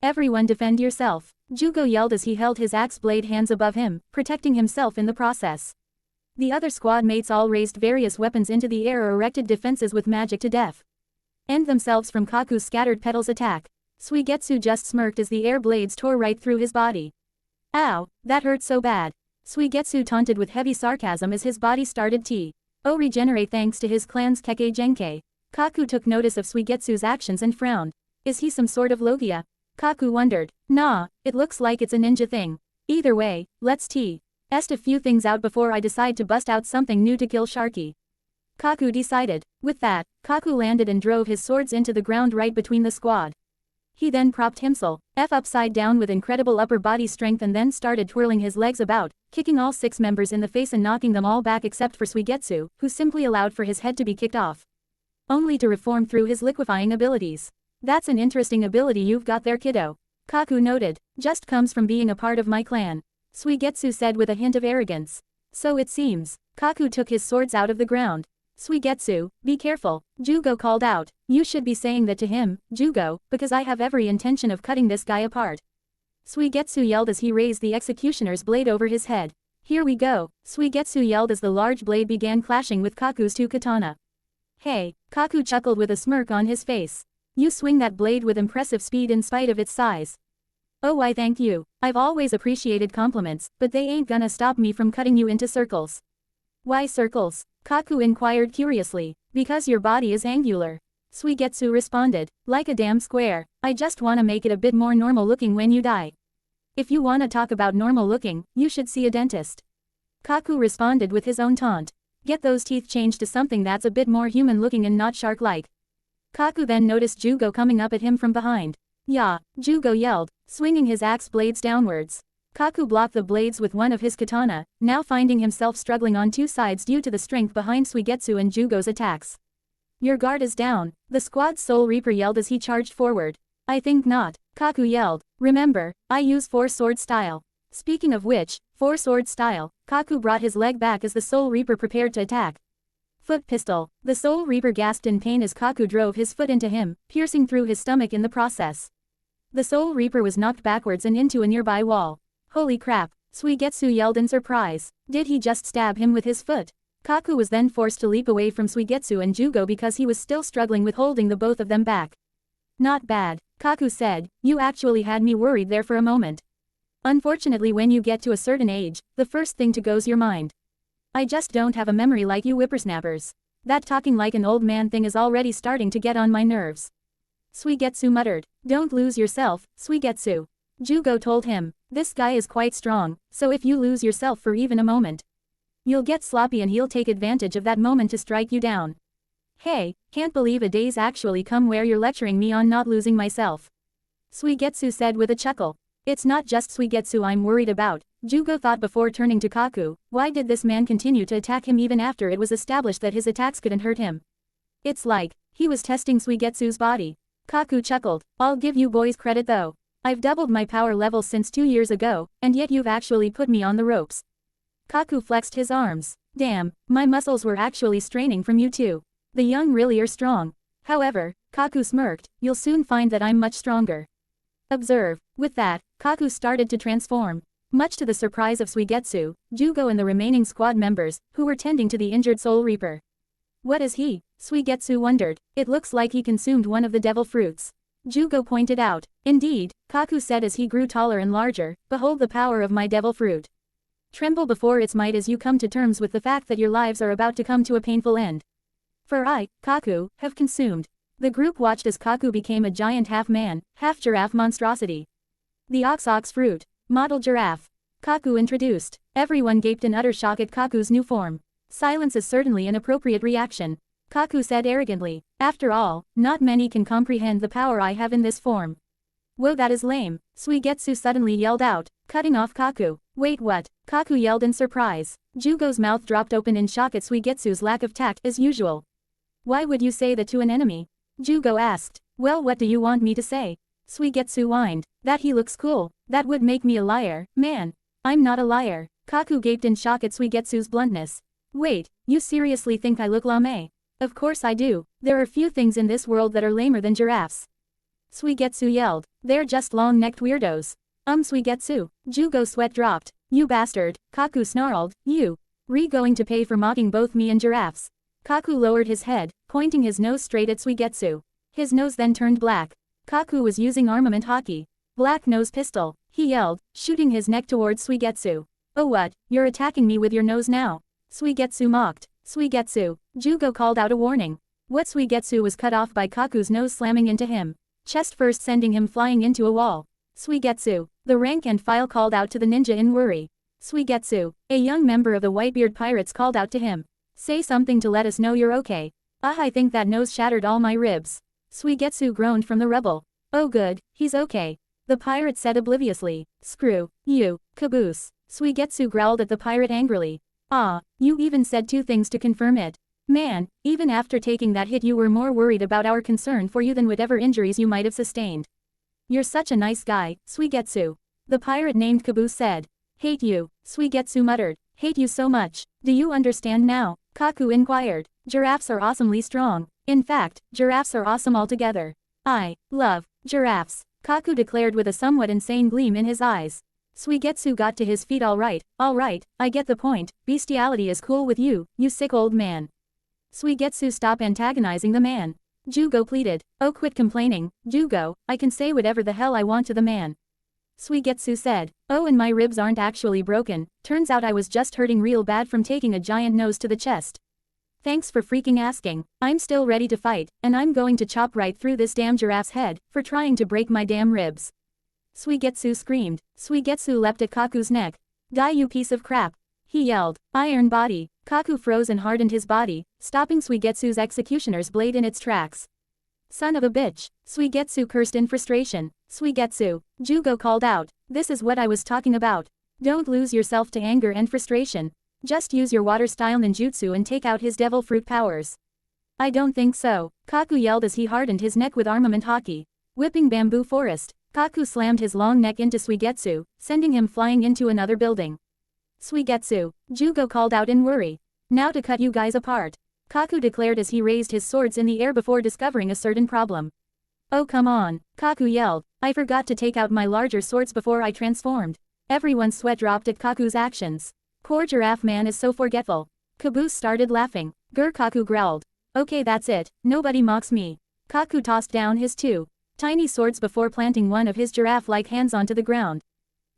Everyone defend yourself, Jugo yelled as he held his axe blade hands above him, protecting himself in the process. The other squad mates all raised various weapons into the air or erected defenses with magic to end themselves from Kaku's scattered petals attack. Suigetsu just smirked as the air blades tore right through his body. Ow, that hurt so bad. Suigetsu taunted with heavy sarcasm as his body started to regenerate thanks to his clan's Keke Genkai. Kaku took notice of Suigetsu's actions and frowned. Is he some sort of Logia? Kaku wondered. Nah, it looks like it's a ninja thing. Either way, let's test a few things out before I decide to bust out something new to kill Sharky. Kaku decided. With that, Kaku landed and drove his swords into the ground right between the squad. He then propped himself upside down with incredible upper body strength and then started twirling his legs about, kicking all 6 members in the face and knocking them all back except for Suigetsu, who simply allowed for his head to be kicked off. Only to reform through his liquefying abilities. That's an interesting ability you've got there, kiddo. Kaku noted. Just comes from being a part of my clan. Suigetsu said with a hint of arrogance. So it seems. Kaku took his swords out of the ground. Suigetsu, be careful, Jugo called out. You should be saying that to him, Jugo, because I have every intention of cutting this guy apart. Suigetsu yelled as he raised the executioner's blade over his head. Here we go, Suigetsu yelled as the large blade began clashing with Kaku's two katana. Hey, Kaku chuckled with a smirk on his face. You swing that blade with impressive speed in spite of its size. Oh, I thank you. I've always appreciated compliments, but they ain't gonna stop me from cutting you into circles. Why circles? Kaku inquired curiously. Because your body is angular. Suigetsu responded. Like a damn square. I just wanna make it a bit more normal looking when you die. If you wanna talk about normal looking, you should see a dentist. Kaku responded with his own taunt. Get those teeth changed to something that's a bit more human looking and not shark-like. Kaku then noticed Jugo coming up at him from behind. Yeah, Jugo yelled, swinging his axe blades downwards. Kaku blocked the blades with one of his katana, now finding himself struggling on two sides due to the strength behind Suigetsu and Jugo's attacks. Your guard is down, the squad's Soul Reaper yelled as he charged forward. I think not, Kaku yelled. Remember, I use four-sword style. Speaking of which, four-sword style, Kaku brought his leg back as the Soul Reaper prepared to attack. Foot pistol. The Soul Reaper gasped in pain as Kaku drove his foot into him, piercing through his stomach in the process. The Soul Reaper was knocked backwards and into a nearby wall. Holy crap, Suigetsu yelled in surprise. Did he just stab him with his foot? Kaku was then forced to leap away from Suigetsu and Jugo because he was still struggling with holding the both of them back. Not bad, Kaku said, you actually had me worried there for a moment. Unfortunately when you get to a certain age, the first thing to go's your mind. I just don't have a memory like you whippersnappers. That talking like an old man thing is already starting to get on my nerves. Suigetsu muttered. Don't lose yourself, Suigetsu. Jugo told him. This guy is quite strong, so if you lose yourself for even a moment, you'll get sloppy and he'll take advantage of that moment to strike you down. Hey, can't believe a day's actually come where you're lecturing me on not losing myself. Suigetsu said with a chuckle. It's not just Suigetsu I'm worried about, Jugo thought before turning to Kaku. Why did this man continue to attack him even after it was established that his attacks couldn't hurt him? It's like, he was testing Suigetsu's body. Kaku chuckled. I'll give you boys credit though. I've doubled my power level since 2 years ago, and yet you've actually put me on the ropes. Kaku flexed his arms. Damn, my muscles were actually straining from you too. The young really are strong. However, Kaku smirked, you'll soon find that I'm much stronger. Observe. With that, Kaku started to transform. Much to the surprise of Suigetsu, Jugo and the remaining squad members, who were tending to the injured Soul Reaper. What is he? Suigetsu wondered. It looks like he consumed one of the devil fruits. Jugo pointed out. Indeed, Kaku said as he grew taller and larger, behold the power of my devil fruit. Tremble before its might as you come to terms with the fact that your lives are about to come to a painful end. For I, Kaku, have consumed. The group watched as Kaku became a giant half-man, half-giraffe monstrosity. The ox fruit. Model giraffe. Kaku introduced. Everyone gaped in utter shock at Kaku's new form. Silence is certainly an appropriate reaction. Kaku said arrogantly. After all, not many can comprehend the power I have in this form. Whoa, that is lame, Suigetsu suddenly yelled out, cutting off Kaku. Wait, what? Kaku yelled in surprise. Jugo's mouth dropped open in shock at Suigetsu's lack of tact as usual. Why would you say that to an enemy? Jugo asked. Well, what do you want me to say? Suigetsu whined. That he looks cool. That would make me a liar, man. I'm not a liar. Kaku gaped in shock at Suigetsu's bluntness. Wait, you seriously think I look lame? Of course I do. There are few things in this world that are lamer than giraffes. Suigetsu yelled. They're just long-necked weirdos. Suigetsu. Jugo's sweat dropped. You bastard, Kaku snarled. You. Going to pay for mocking both me and giraffes. Kaku lowered his head, pointing his nose straight at Suigetsu. His nose then turned black. Kaku was using armament hockey. Black nose pistol, he yelled, shooting his neck towards Suigetsu. Oh what, you're attacking me with your nose now? Suigetsu mocked. Suigetsu, Jugo called out a warning. What? Suigetsu was cut off by Kaku's nose slamming into him. Chest first sending him flying into a wall. Suigetsu, the rank and file called out to the ninja in worry. Suigetsu, a young member of the Whitebeard Pirates called out to him. Say something to let us know you're okay. I think that nose shattered all my ribs. Suigetsu groaned from the rubble. Oh good, he's okay. The pirate said obliviously. Screw you, caboose. Suigetsu growled at the pirate angrily. Ah, you even said 2 things to confirm it. Man, even after taking that hit you were more worried about our concern for you than whatever injuries you might have sustained. You're such a nice guy, Suigetsu. The pirate named Caboose said. Hate you, Suigetsu muttered. Hate you so much. Do you understand now? Kaku inquired. Giraffes are awesomely strong. In fact, giraffes are awesome altogether. I love giraffes, Kaku declared with a somewhat insane gleam in his eyes. Suigetsu got to his feet. All right, I get the point. Bestiality is cool with you, you sick old man. Suigetsu, stop antagonizing the man. Jugo pleaded. Oh, quit complaining, Jugo, I can say whatever the hell I want to the man. Suigetsu said. Oh, and my ribs aren't actually broken, turns out I was just hurting real bad from taking a giant nose to the chest. Thanks for freaking asking, I'm still ready to fight, and I'm going to chop right through this damn giraffe's head, for trying to break my damn ribs. Suigetsu screamed. Suigetsu leapt at Kaku's neck. Die, you piece of crap, he yelled. Iron body. Kaku froze and hardened his body, stopping Suigetsu's executioner's blade in its tracks. Son of a bitch, Suigetsu cursed in frustration. Suigetsu, Jugo called out, this is what I was talking about. Don't lose yourself to anger and frustration. Just use your water-style ninjutsu and take out his devil fruit powers. I don't think so, Kaku yelled as he hardened his neck with armament haki. Whipping bamboo forest, Kaku slammed his long neck into Suigetsu, sending him flying into another building. Suigetsu, Jugo called out in worry. Now to cut you guys apart, Kaku declared as he raised his swords in the air before discovering a certain problem. Oh come on, Kaku yelled, I forgot to take out my larger swords before I transformed. Everyone's sweat dropped at Kaku's actions. Poor giraffe man is so forgetful. Caboose started laughing. Kaku growled. Okay, that's it, nobody mocks me. Kaku tossed down his two tiny swords before planting one of his giraffe-like hands onto the ground.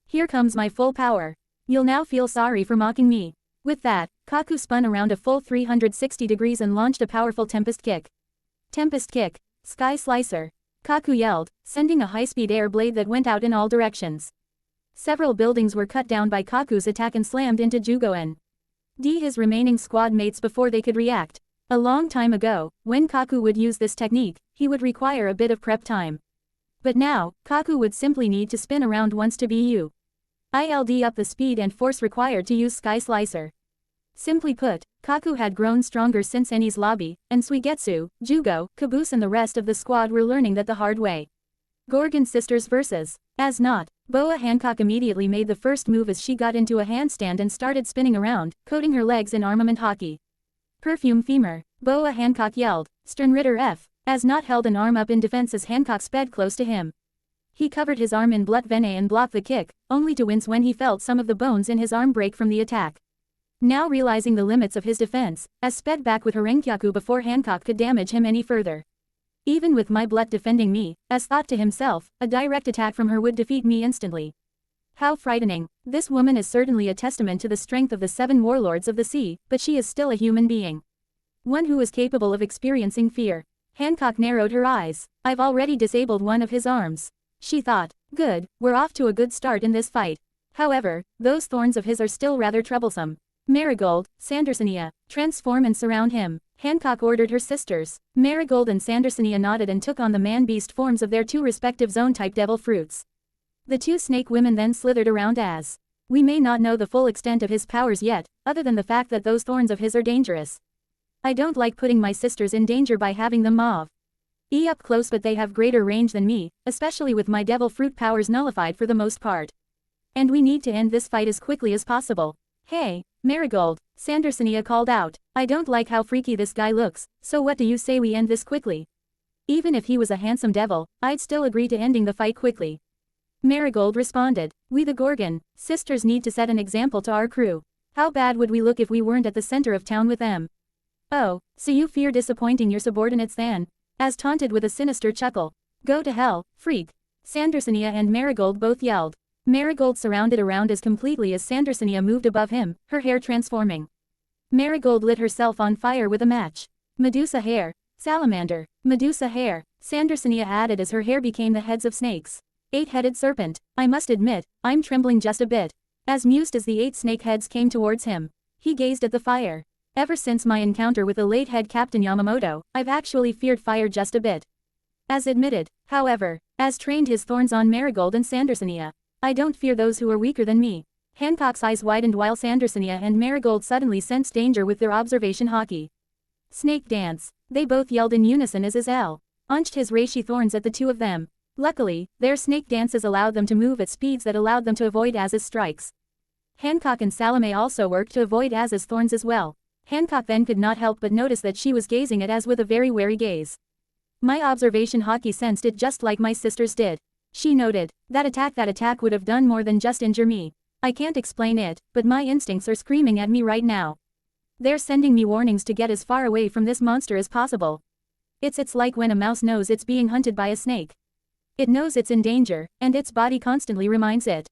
Here comes my full power. You'll now feel sorry for mocking me. With that, Kaku spun around a full 360 degrees and launched a powerful Tempest Kick. Tempest Kick, Sky Slicer, Kaku yelled, sending a high-speed air blade that went out in all directions. Several buildings were cut down by Kaku's attack and slammed into Jugoen. His remaining squad mates before they could react. A long time ago, when Kaku would use this technique, he would require a bit of prep time. But now, Kaku would simply need to spin around once to be ILD up the speed and force required to use Sky Slicer. Simply put, Kaku had grown stronger since Eni's lobby, and Suigetsu, Jugo, Caboose and the rest of the squad were learning that the hard way. Gorgon sisters versus. As not, Boa Hancock immediately made the first move as she got into a handstand and started spinning around, coating her legs in armament haki. Perfume femur, Boa Hancock yelled. Sternritter F. As not held an arm up in defense as Hancock sped close to him. He covered his arm in Blut Vene and blocked the kick, only to wince when he felt some of the bones in his arm break from the attack. Now realizing the limits of his defense, as sped back with Harenkyaku before Hancock could damage him any further. Even with my Blut defending me, as thought to himself, a direct attack from her would defeat me instantly. How frightening. This woman is certainly a testament to the strength of the 7 warlords of the sea, but she is still a human being. One who is capable of experiencing fear. Hancock narrowed her eyes. I've already disabled one of his arms. She thought. Good, we're off to a good start in this fight. However, those thorns of his are still rather troublesome. Marigold, Sandersonia, transform and surround him, Hancock ordered her sisters. Marigold and Sandersonia nodded and took on the man-beast forms of their 2 respective zone-type devil fruits. The 2 snake women then slithered around as. We may not know the full extent of his powers yet, other than the fact that those thorns of his are dangerous. I don't like putting my sisters in danger by having them mauve. Up close, but they have greater range than me, especially with my devil fruit powers nullified for the most part. And we need to end this fight as quickly as possible. Hey, Marigold, Sandersonia called out. I don't like how freaky this guy looks, so what do you say we end this quickly? Even if he was a handsome devil, I'd still agree to ending the fight quickly. Marigold responded. We the Gorgon sisters need to set an example to our crew. How bad would we look if we weren't at the center of town with them? Oh, so you fear disappointing your subordinates then? As taunted with a sinister chuckle. Go to hell, freak. Sandersonia and Marigold both yelled. Marigold surrounded around as completely as Sandersonia moved above him, her hair transforming. Marigold lit herself on fire with a match. Medusa hair, salamander, Medusa hair, Sandersonia added as her hair became the heads of snakes. 8-headed serpent, I must admit, I'm trembling just a bit. As mused as the 8 snake heads came towards him. He gazed at the fire. Ever since my encounter with the late head Captain Yamamoto, I've actually feared fire just a bit. As admitted, however, as trained his thorns on Marigold and Sandersonia. I don't fear those who are weaker than me. Hancock's eyes widened while Sandersonia and Marigold suddenly sensed danger with their observation haki. Snake dance, they both yelled in unison as Isel unched his reishi thorns at the 2 of them. Luckily, their snake dances allowed them to move at speeds that allowed them to avoid Az's strikes. Hancock and Salome also worked to avoid Az's thorns as well. Hancock then could not help but notice that she was gazing at Az with a very wary gaze. My observation hockey sensed it just like my sisters did. She noted, that attack would have done more than just injure me. I can't explain it, but my instincts are screaming at me right now. They're sending me warnings to get as far away from this monster as possible. It's like when a mouse knows it's being hunted by a snake. It knows it's in danger, and its body constantly reminds it.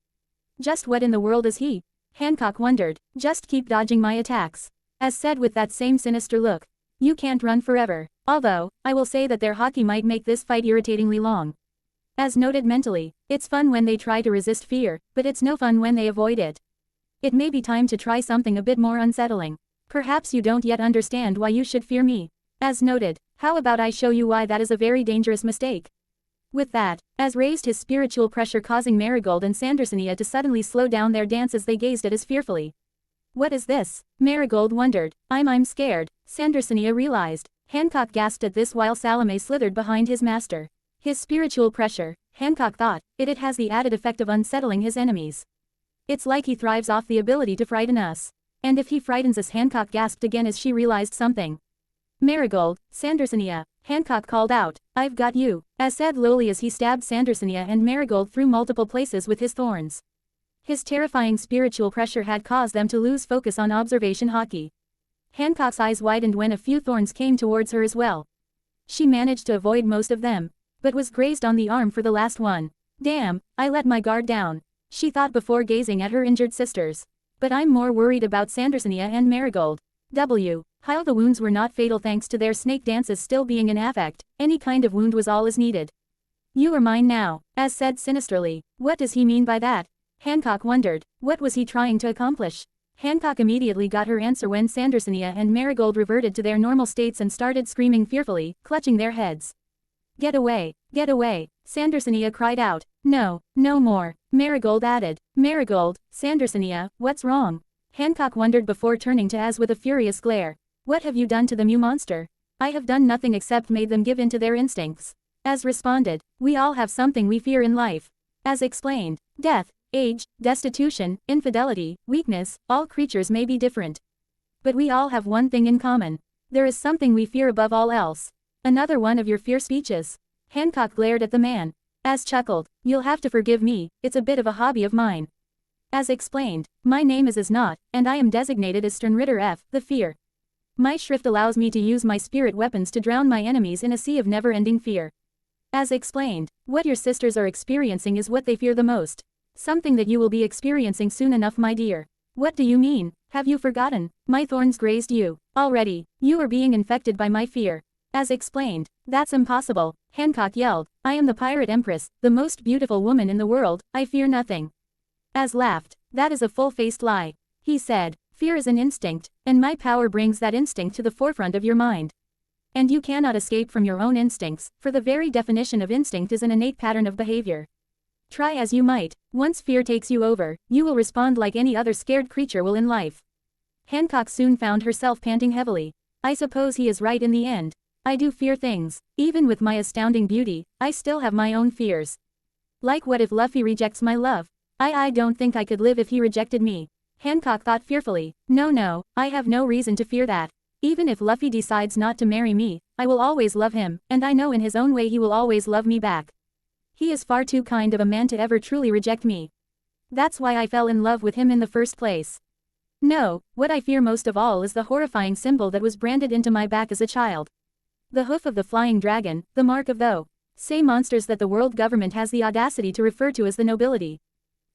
Just what in the world is he? Hancock wondered. Just keep dodging my attacks. Az said with that same sinister look. You can't run forever. Although, I will say that their hockey might make this fight irritatingly long. Az noted mentally, it's fun when they try to resist fear, but it's no fun when they avoid it. It may be time to try something a bit more unsettling. Perhaps you don't yet understand why you should fear me. Az noted, how about I show you why that is a very dangerous mistake? With that, Az raised his spiritual pressure, causing Marigold and Sandersonia to suddenly slow down their dance as they gazed at Az fearfully. What is this? Marigold wondered. I'm scared, Sandersonia realized. Hancock gasped at this while Salome slithered behind his master. His spiritual pressure, Hancock thought, it has the added effect of unsettling his enemies. It's like he thrives off the ability to frighten us. And if he frightens us, Hancock gasped again as she realized something. Marigold, Sandersonia, Hancock called out, I've got you, Az said lowly as he stabbed Sandersonia and Marigold through multiple places with his thorns. His terrifying spiritual pressure had caused them to lose focus on observation hockey. Hancock's eyes widened when a few thorns came towards her as well. She managed to avoid most of them, but was grazed on the arm for the last one. Damn, I let my guard down, she thought before gazing at her injured sisters. But I'm more worried about Sandersonia and Marigold. While the wounds were not fatal thanks to their snake dances still being in effect, any kind of wound was all is needed. You are mine now, Az said sinisterly. What does he mean by that? Hancock wondered. What was he trying to accomplish? Hancock immediately got her answer when Sandersonia and Marigold reverted to their normal states and started screaming fearfully, clutching their heads. Get away, Sandersonia cried out. No, no more, Marigold added. Marigold, Sandersonia, what's wrong? Hancock wondered before turning to Az with a furious glare. What have you done to them, you monster? I have done nothing except made them give in to their instincts. Az responded. We all have something we fear in life. Az explained. Death, age, destitution, infidelity, weakness, all creatures may be different. But we all have one thing in common. There is something we fear above all else. Another one of your fear speeches. Hancock glared at the man. Az chuckled. You'll have to forgive me, it's a bit of a hobby of mine. Az explained. My name is Not, and I am designated as Sternritter F, the fear. My shrift allows me to use my spirit weapons to drown my enemies in a sea of never-ending fear. Az explained. What your sisters are experiencing is what they fear the most. Something that you will be experiencing soon enough, my dear. What do you mean? Have you forgotten? My thorns grazed you. Already, you are being infected by my fear. Az explained. That's impossible, Hancock yelled. I am the Pirate Empress, the most beautiful woman in the world, I fear nothing. Az laughed. That is a full-faced lie. He said. Fear is an instinct, and my power brings that instinct to the forefront of your mind. And you cannot escape from your own instincts, for the very definition of instinct is an innate pattern of behavior. Try as you might, once fear takes you over, you will respond like any other scared creature will in life. Hancock soon found herself panting heavily. I suppose he is right in the end. I do fear things. Even with my astounding beauty, I still have my own fears. Like what if Luffy rejects my love? I don't think I could live if he rejected me. Hancock thought fearfully. No, I have no reason to fear that. Even if Luffy decides not to marry me, I will always love him, and I know in his own way he will always love me back. He is far too kind of a man to ever truly reject me. That's why I fell in love with him in the first place. No, what I fear most of all is the horrifying symbol that was branded into my back as a child. The hoof of the flying dragon, the mark of those monsters that the world government has the audacity to refer to as the nobility.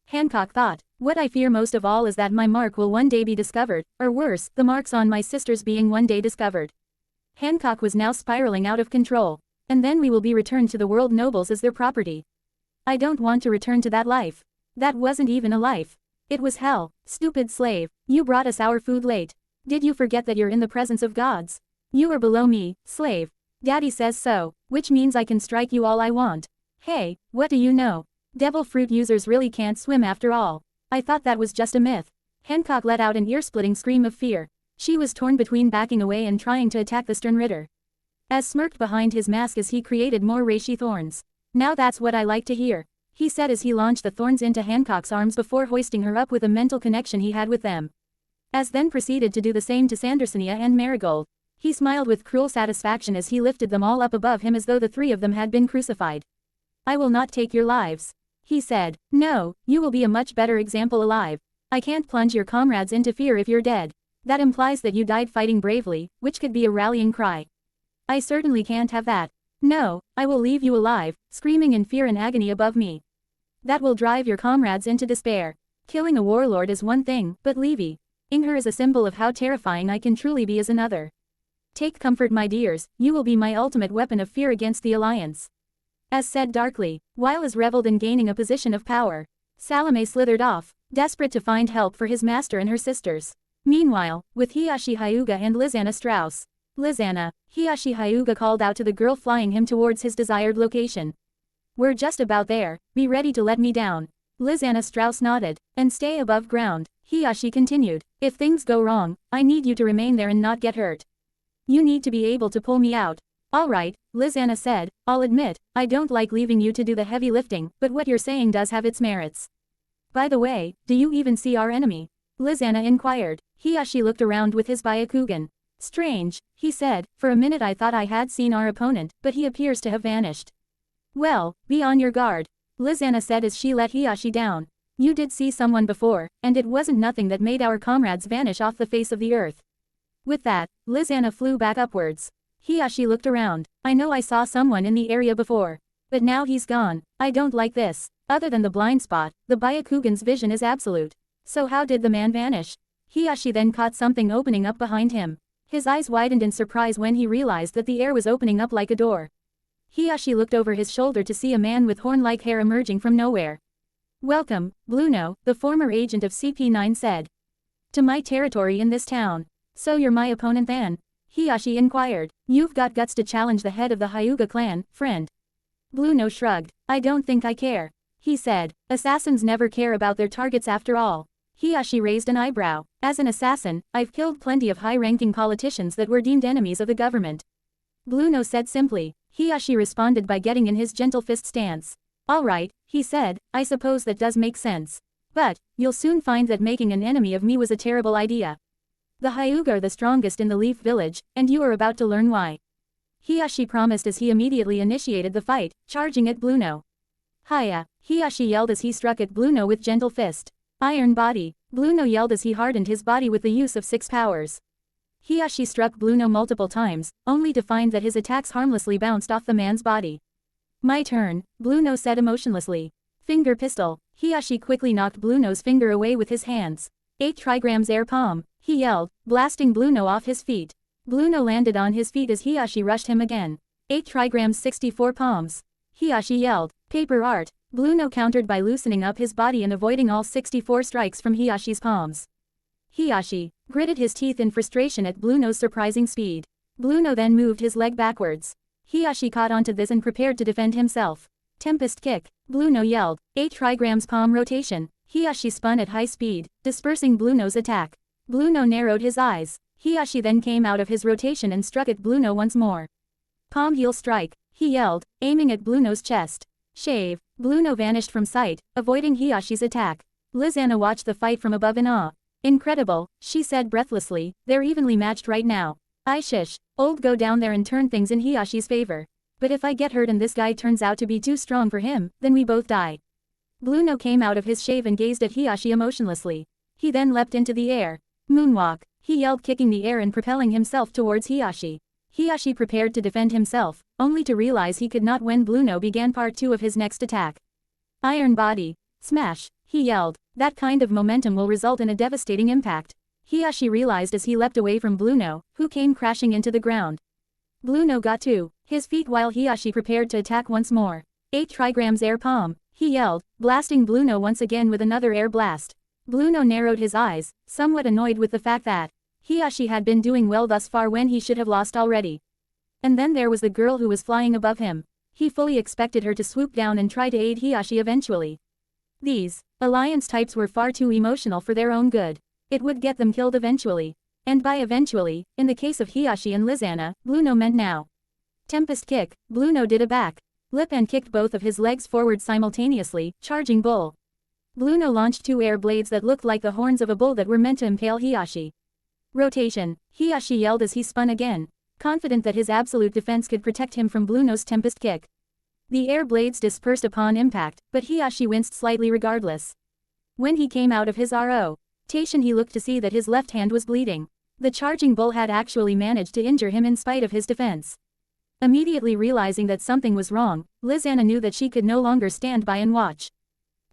Hancock thought. What I fear most of all is that my mark will one day be discovered, or worse, the marks on my sisters being one day discovered. Hancock was now spiraling out of control. And then we will be returned to the world nobles as their property. I don't want to return to that life. That wasn't even a life. It was hell. Stupid slave, you brought us our food late. Did you forget that you're in the presence of gods? You are below me, slave. Daddy says so, which means I can strike you all I want. Hey, what do you know? Devil fruit users really can't swim after all. I thought that was just a myth. Hancock let out an ear-splitting scream of fear. She was torn between backing away and trying to attack the Sternritter. Az smirked behind his mask as he created more reishi thorns. Now that's what I like to hear, he said as he launched the thorns into Hancock's arms before hoisting her up with a mental connection he had with them. As then proceeded to do the same to Sandersonia and Marigold. He smiled with cruel satisfaction as he lifted them all up above him as though the three of them had been crucified. I will not take your lives. He said. No, you will be a much better example alive. I can't plunge your comrades into fear if you're dead. That implies that you died fighting bravely, which could be a rallying cry. I certainly can't have that. No, I will leave you alive, screaming in fear and agony above me. That will drive your comrades into despair. Killing a warlord is one thing, but leaving her is a symbol of how terrifying I can truly be is another. Take comfort, my dears, you will be my ultimate weapon of fear against the Alliance. As said darkly, while as reveled in gaining a position of power, Salome slithered off, desperate to find help for his master and her sisters. Meanwhile, with Hiyashi Hyuga and Lizanna Strauss. Lizanna, Hiyashi Hyuga called out to the girl, flying him towards his desired location. We're just about there, be ready to let me down. Lizanna Strauss nodded. And stay above ground, Hiyashi continued. If things go wrong, I need you to remain there and not get hurt. You need to be able to pull me out. All right, Lizanna said, I'll admit, I don't like leaving you to do the heavy lifting, but what you're saying does have its merits. By the way, do you even see our enemy? Lizanna inquired. Hiyashi looked around with his Byakugan. Strange, he said, for a minute I thought I had seen our opponent, but he appears to have vanished. Well, be on your guard, Lizanna said as she let Hiyashi down. You did see someone before, and it wasn't nothing that made our comrades vanish off the face of the earth. With that, Lizanna flew back upwards. Hiyashi looked around. I know I saw someone in the area before. But now he's gone. I don't like this. Other than the blind spot, the Byakugan's vision is absolute. So how did the man vanish? Hiyashi then caught something opening up behind him. His eyes widened in surprise when he realized that the air was opening up like a door. Hiyashi looked over his shoulder to see a man with horn-like hair emerging from nowhere. Welcome, Bluno, the former agent of CP9 said. To my territory in this town. So you're my opponent then? Hiyashi inquired. You've got guts to challenge the head of the Hyuga clan, friend. Bluno shrugged. I don't think I care. He said. Assassins never care about their targets after all. Hiyashi raised an eyebrow. As an assassin, I've killed plenty of high-ranking politicians that were deemed enemies of the government. Bluno said simply. Hiyashi responded by getting in his gentle fist stance. All right, he said, I suppose that does make sense. But, you'll soon find that making an enemy of me was a terrible idea. The Hyuga are the strongest in the Leaf Village, and you are about to learn why. Hiyashi promised as he immediately initiated the fight, charging at Bluno. Hiya, Hiyashi yelled as he struck at Bluno with gentle fist. Iron body, Bluno yelled as he hardened his body with the use of 6 powers. Hiyashi struck Bluno multiple times, only to find that his attacks harmlessly bounced off the man's body. My turn, Bluno said emotionlessly. Finger pistol, Hiyashi quickly knocked Bluno's finger away with his hands. 8 trigrams air palm, he yelled, blasting Bluno off his feet. Bluno landed on his feet as Hiyashi rushed him again. 8 trigrams 64 palms. Hiyashi yelled, paper art. Bluno countered by loosening up his body and avoiding all 64 strikes from Hiyashi's palms. Hiyashi gritted his teeth in frustration at Bluno's surprising speed. Bluno then moved his leg backwards. Hiyashi caught onto this and prepared to defend himself. Tempest kick, Bluno yelled, 8 trigrams palm rotation. Hiyashi spun at high speed, dispersing Bluno's attack. Bluno narrowed his eyes. Hiyashi then came out of his rotation and struck at Bluno once more. Palm heel strike, he yelled, aiming at Bluno's chest. Shave, Bluno vanished from sight, avoiding Hiyashi's attack. Lizanna watched the fight from above in awe. Incredible, she said breathlessly, they're evenly matched right now. I shish, old go down there and turn things in Hiyashi's favor. But if I get hurt and this guy turns out to be too strong for him, then we both die. Bluno came out of his shave and gazed at Hiyashi emotionlessly. He then leapt into the air. Moonwalk, he yelled, kicking the air and propelling himself towards Hiyashi. Hiyashi prepared to defend himself, only to realize he could not when Bluno began part 2 of his next attack. Iron body, smash, he yelled, that kind of momentum will result in a devastating impact. Hiyashi realized as he leapt away from Bluno, who came crashing into the ground. Bluno got to his feet while Hiyashi prepared to attack once more. 8 trigrams air palm, he yelled, blasting Bluno once again with another air blast. Bluno narrowed his eyes, somewhat annoyed with the fact that Hiyashi had been doing well thus far when he should have lost already. And then there was the girl who was flying above him. He fully expected her to swoop down and try to aid Hiyashi eventually. These Alliance types were far too emotional for their own good. It would get them killed eventually. And by eventually, in the case of Hiyashi and Lizanna, Bluno meant now. Tempest kick, Bluno did a back lip and kicked both of his legs forward simultaneously, charging bull. Bluno launched 2 air blades that looked like the horns of a bull that were meant to impale Hiashi. Rotation. Hiashi yelled as he spun again, confident that his absolute defense could protect him from Bluno's tempest kick. The air blades dispersed upon impact, but Hiashi winced slightly regardless. When he came out of his rotation, he looked to see that his left hand was bleeding. The charging bull had actually managed to injure him in spite of his defense. Immediately realizing that something was wrong, Lizanna knew that she could no longer stand by and watch.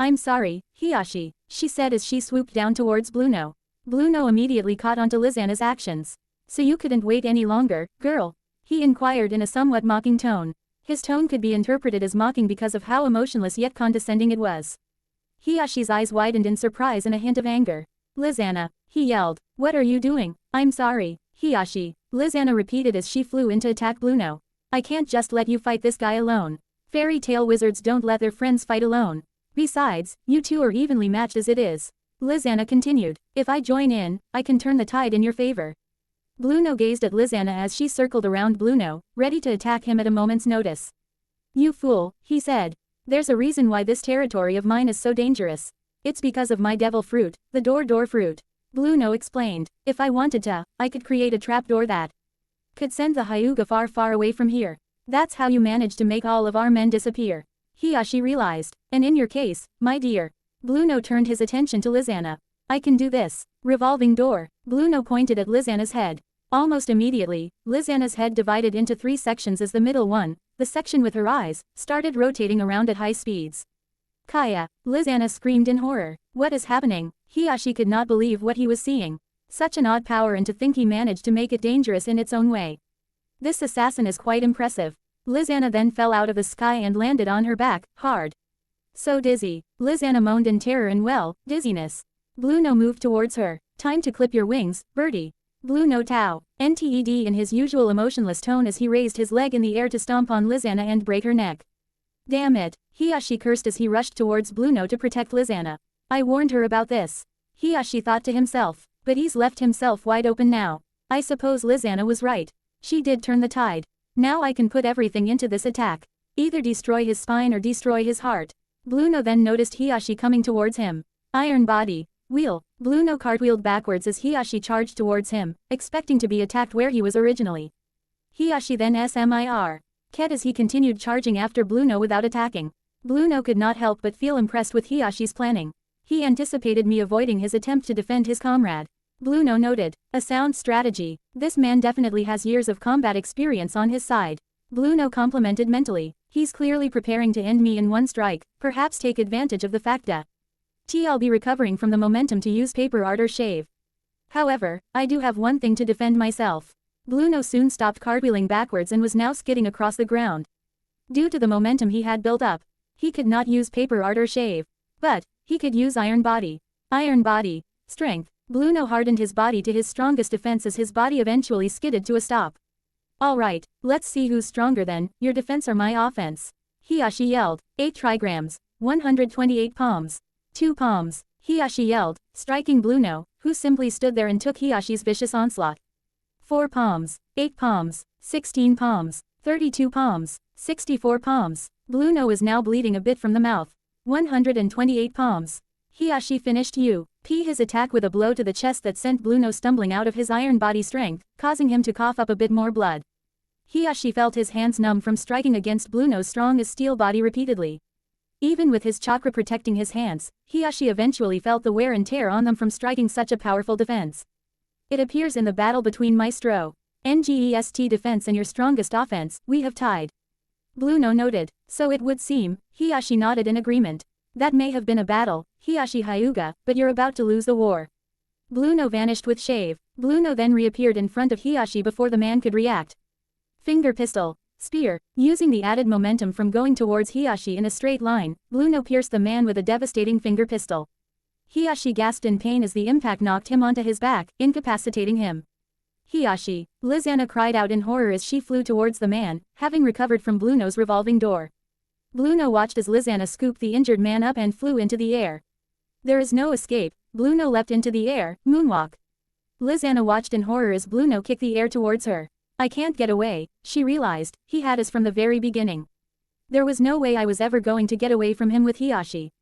"I'm sorry, Hiashi," she said as she swooped down towards Bluno. Bluno immediately caught onto Lizanna's actions. "So you couldn't wait any longer, girl?" he inquired in a somewhat mocking tone. His tone could be interpreted as mocking because of how emotionless yet condescending it was. Hiyashi's eyes widened in surprise and a hint of anger. "Lizanna," he yelled, "what are you doing?" "I'm sorry, Hiashi," Lizanna repeated as she flew in to attack Bluno. "I can't just let you fight this guy alone. Fairy tale wizards don't let their friends fight alone. Besides, you two are evenly matched as it is." Lizanna continued. "If I join in, I can turn the tide in your favor." Bluno gazed at Lizanna as she circled around Bluno, ready to attack him at a moment's notice. "You fool," he said. "There's a reason why this territory of mine is so dangerous. It's because of my devil fruit, the door fruit." Bluno explained. "If I wanted to, I could create a trapdoor that could send the Hyuga far away from here. That's how you managed to make all of our men disappear." Hiashi realized. "And in your case, my dear." Bluno turned his attention to Lizanna. "I can do this. Revolving door." Bluno pointed at Lizanna's head. Almost immediately, Lizanna's head divided into 3 sections as the middle one, the section with her eyes, started rotating around at high speeds. "Kaya!" Lizanna screamed in horror. "What is happening?" Hiashi could not believe what he was seeing. Such an odd power, and to think he managed to make it dangerous in its own way. This assassin is quite impressive. Lizanna then fell out of the sky and landed on her back, hard. "So dizzy." Lizanna moaned in terror and dizziness. Bluno moved towards her. "Time to clip your wings, birdie." Bluno Tao, NTED in his usual emotionless tone as he raised his leg in the air to stomp on Lizanna and break her neck. "Damn it," Hiashi cursed as he rushed towards Bluno to protect Lizanna. "I warned her about this." Hiashi thought to himself. But he's left himself wide open now. I suppose Lizanna was right. She did turn the tide. Now I can put everything into this attack. Either destroy his spine or destroy his heart. Bluno then noticed Hiashi coming towards him. Iron body. Wheel. Bluno cartwheeled backwards as Hiashi charged towards him, expecting to be attacked where he was originally. Hiashi then SMIR. Ket as he continued charging after Bluno without attacking. Bluno could not help but feel impressed with Hiyashi's planning. He anticipated me avoiding his attempt to defend his comrade. Bluno noted. "A sound strategy. This man definitely has years of combat experience on his side." Bluno complimented mentally. "He's clearly preparing to end me in one strike, perhaps take advantage of the fact that I'll be recovering from the momentum to use paper art or shave. However, I do have one thing to defend myself." Bluno soon stopped cartwheeling backwards and was now skidding across the ground. Due to the momentum he had built up, he could not use paper art or shave. But he could use iron body. Iron body. Strength. Bluno hardened his body to his strongest defense as his body eventually skidded to a stop. "Alright, let's see who's stronger then, your defense or my offense." Hiashi yelled. 8 trigrams. 128 palms. 2 palms. Hiashi yelled, striking Bluno, who simply stood there and took Hiyashi's vicious onslaught. 4 palms. 8 palms. 16 palms. 32 palms. 64 palms. Bluno was now bleeding a bit from the mouth. 128 palms. Hiashi finished his attack with a blow to the chest that sent Bluno stumbling out of his iron body strength, causing him to cough up a bit more blood. Hiashi felt his hands numb from striking against Bluno's strong as steel body repeatedly. Even with his chakra protecting his hands, Hiashi eventually felt the wear and tear on them from striking such a powerful defense. "It appears in the battle between Maestro NGEST defense and your strongest offense, we have tied." Bluno noted. "So it would seem." Hiashi nodded in agreement. "That may have been a battle, Hiashi Hyuga, but you're about to lose the war." Bluno vanished with shave. Bluno then reappeared in front of Hiashi before the man could react. Finger pistol. Spear. Using the added momentum from going towards Hiashi in a straight line, Bluno pierced the man with a devastating finger pistol. Hiashi gasped in pain as the impact knocked him onto his back, incapacitating him. "Hiashi!" Lizanna cried out in horror as she flew towards the man, having recovered from Bluno's revolving door. Bluno watched as Lizanna scooped the injured man up and flew into the air. There is no escape. Bluno leapt into the air, moonwalk. Lizanna watched in horror as Bluno kicked the air towards her. "I can't get away," she realized. "He had us from the very beginning. There was no way I was ever going to get away from him with Hiashi."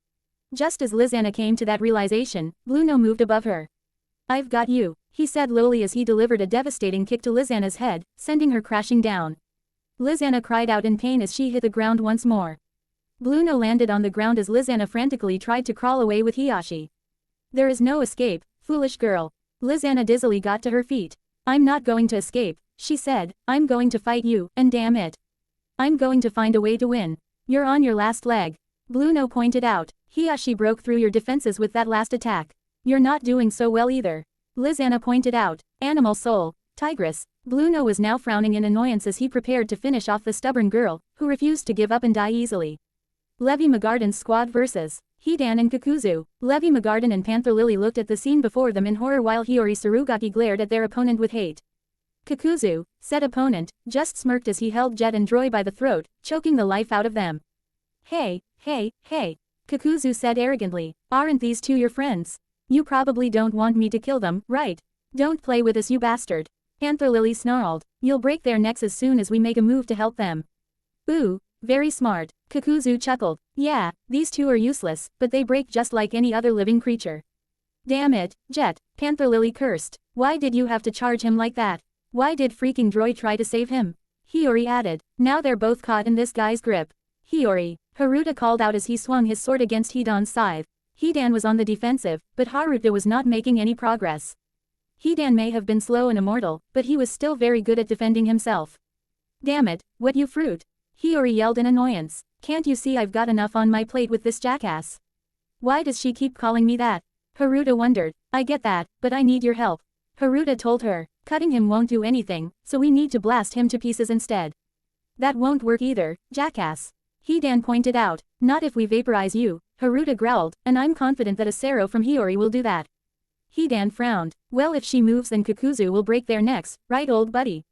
Just as Lizanna came to that realization, Bluno moved above her. "I've got you," he said lowly as he delivered a devastating kick to Lizanna's head, sending her crashing down. Lizanna cried out in pain as she hit the ground once more. Bluno landed on the ground as Lizanna frantically tried to crawl away with Hiyashi. "There is no escape, foolish girl." Lizanna dizzily got to her feet. "I'm not going to escape," she said, "I'm going to fight you, and damn it, I'm going to find a way to win." "You're on your last leg," Bluno pointed out. "Hiyashi broke through your defenses with that last attack. You're not doing so well either," Lizanna pointed out. "Animal soul, tigress." Bluno was now frowning in annoyance as he prepared to finish off the stubborn girl, who refused to give up and die easily. Levi Magarden's squad vs. Hidan and Kakuzu. Levi Magarden and Panther Lily looked at the scene before them in horror while Hiyori Surugaki glared at their opponent with hate. Kakuzu, said opponent, just smirked as he held Jet and Droy by the throat, choking the life out of them. Hey, Kakuzu said arrogantly, aren't these two your friends? You probably don't want me to kill them, right? Don't play with us, you bastard. Panther Lily snarled, you'll break their necks as soon as we make a move to help them. Ooh, very smart, Kakuzu chuckled. Yeah, these two are useless, but they break just like any other living creature. Damn it, Jet, Panther Lily cursed. Why did you have to charge him like that? Why did freaking Droid try to save him? Hiyori added. Now they're both caught in this guy's grip. Hiyori, Haruta called out as he swung his sword against Hidan's scythe. Hidan was on the defensive, but Haruta was not making any progress. Hidan may have been slow and immortal, but he was still very good at defending himself. Damn it, what you fruit? Hiyori yelled in annoyance. Can't you see I've got enough on my plate with this jackass? Why does she keep calling me that? Haruta wondered. I get that, but I need your help. Haruta told her. Cutting him won't do anything, so we need to blast him to pieces instead. That won't work either, jackass. Hidan pointed out. Not if we vaporize you, Haruta growled, and I'm confident that a Sero from Hiyori will do that. Hidan frowned. Well, if she moves then Kakuzu will break their necks, right old buddy?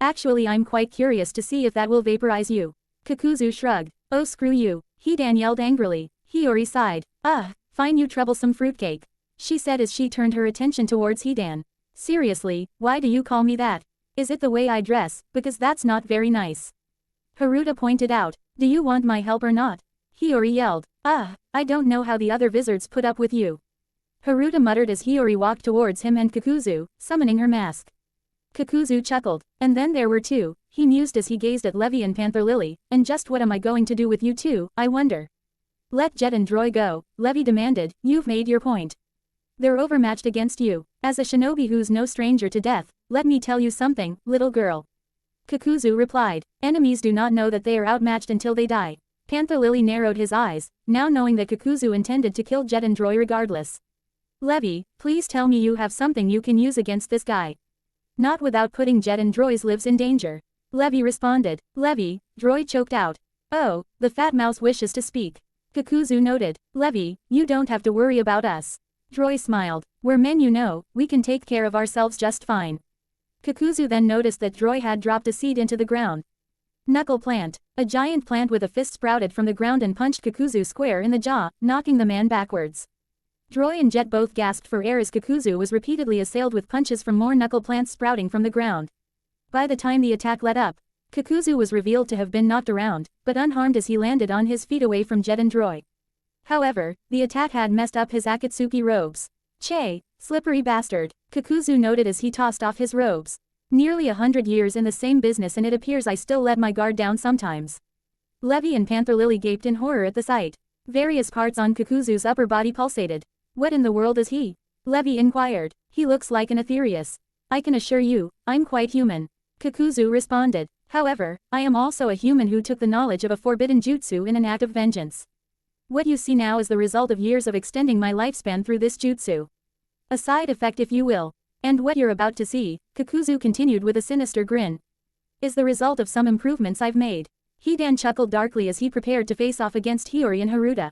Actually I'm quite curious to see if that will vaporize you. Kakuzu shrugged. Oh screw you, Hidan yelled angrily. Hiyori sighed. Fine you troublesome fruitcake, she said as she turned her attention towards Hidan. Seriously, why do you call me that? Is it the way I dress, because that's not very nice. Haruta pointed out. Do you want my help or not? Hiyori yelled. I don't know how the other wizards put up with you. Haruta muttered as Hiyori walked towards him and Kakuzu, summoning her mask. Kakuzu chuckled. And then there were two, he mused as he gazed at Levi and Panther Lily, and just what am I going to do with you two, I wonder. Let Jet and Droy go, Levi demanded, you've made your point. They're overmatched against you. As a shinobi who's no stranger to death, let me tell you something, little girl. Kakuzu replied. Enemies do not know that they are outmatched until they die. Panther Lily narrowed his eyes, now knowing that Kakuzu intended to kill Jet and Droy regardless. Levi, please tell me you have something you can use against this guy. Not without putting Jet and Droy's lives in danger. Levi responded. Levi, Droy choked out. Oh, the fat mouse wishes to speak. Kakuzu noted. Levi, you don't have to worry about us. Droy smiled. We're men, you know, we can take care of ourselves just fine. Kakuzu then noticed that Droy had dropped a seed into the ground. Knuckle plant. A giant plant with a fist sprouted from the ground and punched Kakuzu square in the jaw, knocking the man backwards. Droy and Jet both gasped for air as Kakuzu was repeatedly assailed with punches from more knuckle plants sprouting from the ground. By the time the attack let up, Kakuzu was revealed to have been knocked around, but unharmed as he landed on his feet away from Jet and Droy. However, the attack had messed up his Akatsuki robes. Che, slippery bastard, Kakuzu noted as he tossed off his robes. Nearly 100 years in the same business and it appears I still let my guard down sometimes. Levi and Panther Lily gaped in horror at the sight. Various parts on Kakuzu's upper body pulsated. What in the world is he? Levi inquired. He looks like an Aetherius. I can assure you, I'm quite human. Kakuzu responded. However, I am also a human who took the knowledge of a forbidden jutsu in an act of vengeance. What you see now is the result of years of extending my lifespan through this jutsu. A side effect if you will. And what you're about to see, Kakuzu continued with a sinister grin, is the result of some improvements I've made. Hidan chuckled darkly as he prepared to face off against Hiyori and Haruta.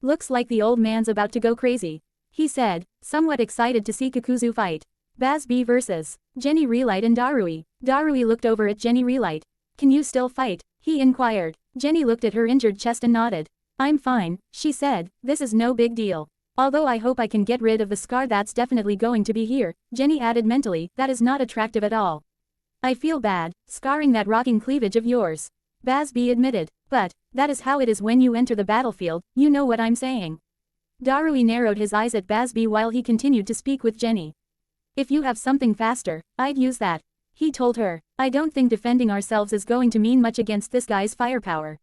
Looks like the old man's about to go crazy, he said, somewhat excited to see Kakuzu fight. Baz B vs. Jenny Relight and Darui. Darui looked over at Jenny Relight. Can you still fight? He inquired. Jenny looked at her injured chest and nodded. I'm fine, she said, this is no big deal. Although I hope I can get rid of the scar that's definitely going to be here, Jenny added mentally, that is not attractive at all. I feel bad, scarring that rocking cleavage of yours. Baz B admitted, but, that is how it is when you enter the battlefield, you know what I'm saying. Darui narrowed his eyes at Bazby while he continued to speak with Jenny. If you have something faster, I'd use that. He told her. I don't think defending ourselves is going to mean much against this guy's firepower.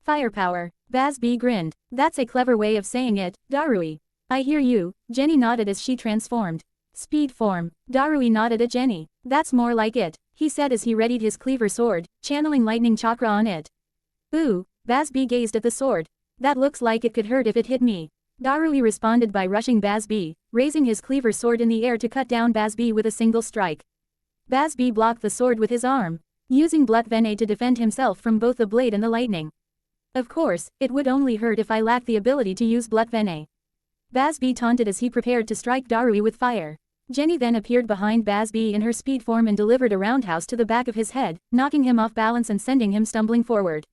Firepower. Bazby grinned. That's a clever way of saying it, Darui. I hear you, Jenny nodded as she transformed. Speed form. Darui nodded at Jenny. That's more like it, he said as he readied his cleaver sword, channeling lightning chakra on it. Ooh, Bazby gazed at the sword. That looks like it could hurt if it hit me. Darui responded by rushing Bazby, raising his cleaver sword in the air to cut down Bazby with a single strike. Bazby blocked the sword with his arm, using Blood Venet to defend himself from both the blade and the lightning. Of course, it would only hurt if I lacked the ability to use Blood Venet. Bazby taunted as he prepared to strike Darui with fire. Jenny then appeared behind Bazby in her speed form and delivered a roundhouse to the back of his head, knocking him off balance and sending him stumbling forward.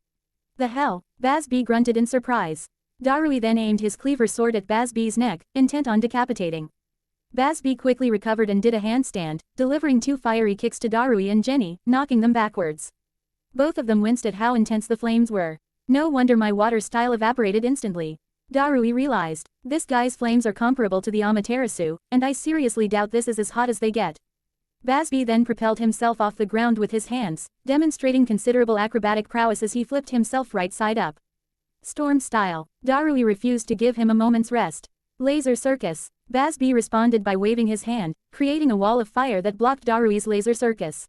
The hell? Bazby grunted in surprise. Darui then aimed his cleaver sword at Bazby's neck, intent on decapitating. Bazby quickly recovered and did a handstand, delivering 2 fiery kicks to Darui and Jenny, knocking them backwards. Both of them winced at how intense the flames were. No wonder my water style evaporated instantly. Darui realized, this guy's flames are comparable to the Amaterasu, and I seriously doubt this is as hot as they get. Bazby then propelled himself off the ground with his hands, demonstrating considerable acrobatic prowess as he flipped himself right side up. Storm style. Darui refused to give him a moment's rest. Laser circus. Bazby responded by waving his hand, creating a wall of fire that blocked Darui's laser circus.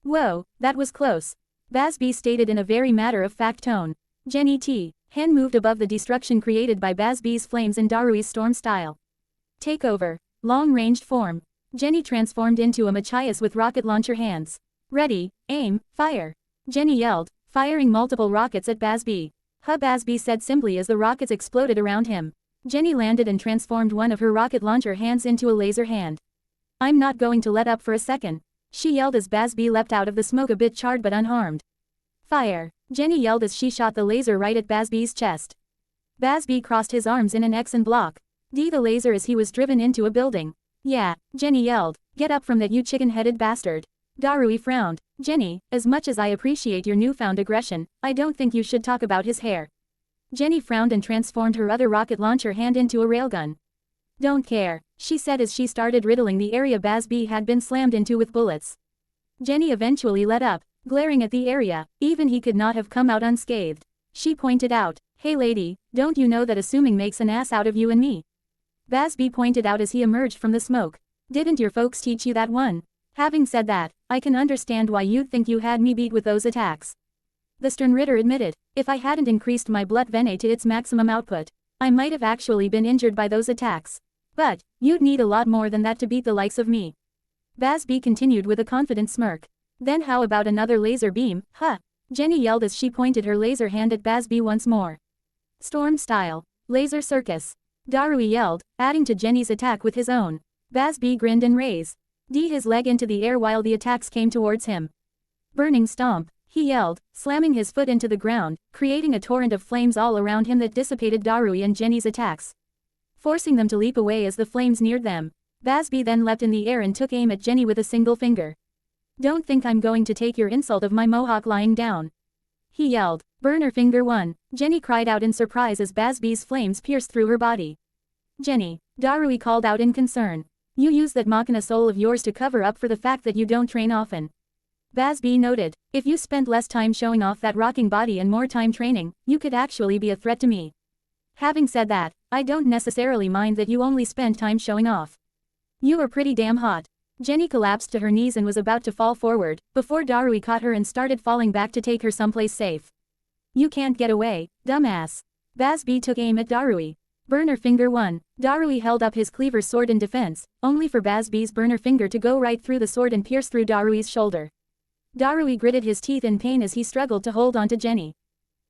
Whoa, that was close. Bazby stated in a very matter-of-fact tone. Jenny T. Hand moved above the destruction created by Bazby's flames in Darui's storm style. Take over. Long-ranged form. Jenny transformed into a Machias with rocket launcher hands. Ready, aim, fire. Jenny yelled, firing multiple rockets at Bazby. Bazby said simply as the rockets exploded around him. Jenny landed and transformed one of her rocket launcher hands into a laser hand. I'm not going to let up for a second, she yelled as Bazby leapt out of the smoke a bit charred but unharmed. Fire. Jenny yelled as she shot the laser right at Bazby's chest. Bazby crossed his arms in an X and block. D the laser as he was driven into a building. Yeah, Jenny yelled, get up from that you chicken-headed bastard. Darui frowned. Jenny, as much as I appreciate your newfound aggression, I don't think you should talk about his hair. Jenny frowned and transformed her other rocket launcher hand into a railgun. Don't care, she said as she started riddling the area Bazby had been slammed into with bullets. Jenny eventually let up, glaring at the area, even he could not have come out unscathed. She pointed out, hey lady, don't you know that assuming makes an ass out of you and me? Bazby pointed out as he emerged from the smoke. Didn't your folks teach you that one? Having said that, I can understand why you'd think you had me beat with those attacks. The Sternritter admitted, if I hadn't increased my Blood Venet to its maximum output, I might have actually been injured by those attacks. But, you'd need a lot more than that to beat the likes of me. Bazby continued with a confident smirk. Then how about another laser beam, huh? Jenny yelled as she pointed her laser hand at Bazby once more. Storm style. Laser circus. Darui yelled, adding to Jenny's attack with his own. Bazby grinned and raised his leg into the air while the attacks came towards him. Burning stomp, he yelled, slamming his foot into the ground, creating a torrent of flames all around him that dissipated Darui and Jenny's attacks, forcing them to leap away as the flames neared them. Bazby then leapt in the air and took aim at Jenny with a single finger. Don't think I'm going to take your insult of my mohawk lying down, he yelled. Burner finger 1, Jenny cried out in surprise as Bazby's flames pierced through her body. Jenny, Darui called out in concern. You use that machina soul of yours to cover up for the fact that you don't train often. Bazby noted, if you spent less time showing off that rocking body and more time training, you could actually be a threat to me. Having said that, I don't necessarily mind that you only spend time showing off. You are pretty damn hot. Jenny collapsed to her knees and was about to fall forward, before Darui caught her and started falling back to take her someplace safe. You can't get away, dumbass. Bazby took aim at Darui. Burner finger 1, Darui held up his cleaver sword in defense, only for Bazby's burner finger to go right through the sword and pierce through Darui's shoulder. Darui gritted his teeth in pain as he struggled to hold on to Jenny.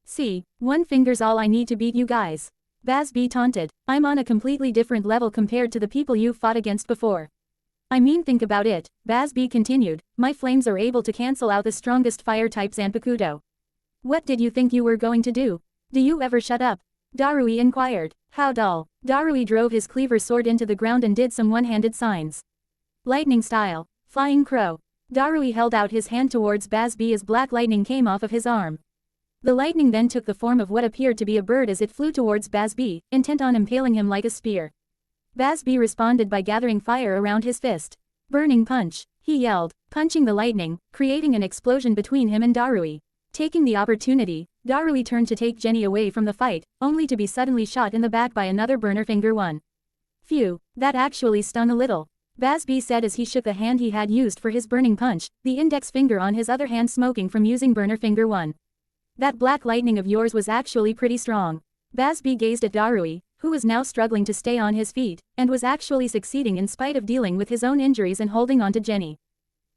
See, one finger's all I need to beat you guys. Bazby taunted, I'm on a completely different level compared to the people you've fought against before. I mean think about it, Bazby continued, my flames are able to cancel out the strongest fire type Zanpakuto. What did you think you were going to do? Do you ever shut up? Darui inquired. How dull. Darui drove his cleaver sword into the ground and did some one-handed signs. Lightning style. Flying crow. Darui held out his hand towards Bazby as black lightning came off of his arm. The lightning then took the form of what appeared to be a bird as it flew towards Bazz-B, intent on impaling him like a spear. Bazz-B responded by gathering fire around his fist. Burning punch, he yelled, punching the lightning, creating an explosion between him and Darui. Taking the opportunity, Darui turned to take Jenny away from the fight, only to be suddenly shot in the back by another burner finger one. Phew, that actually stung a little. Bazz-B said as he shook the hand he had used for his burning punch, the index finger on his other hand smoking from using burner finger one. That black lightning of yours was actually pretty strong. Bazz-B gazed at Darui, who was now struggling to stay on his feet, and was actually succeeding in spite of dealing with his own injuries and holding on to Jenny.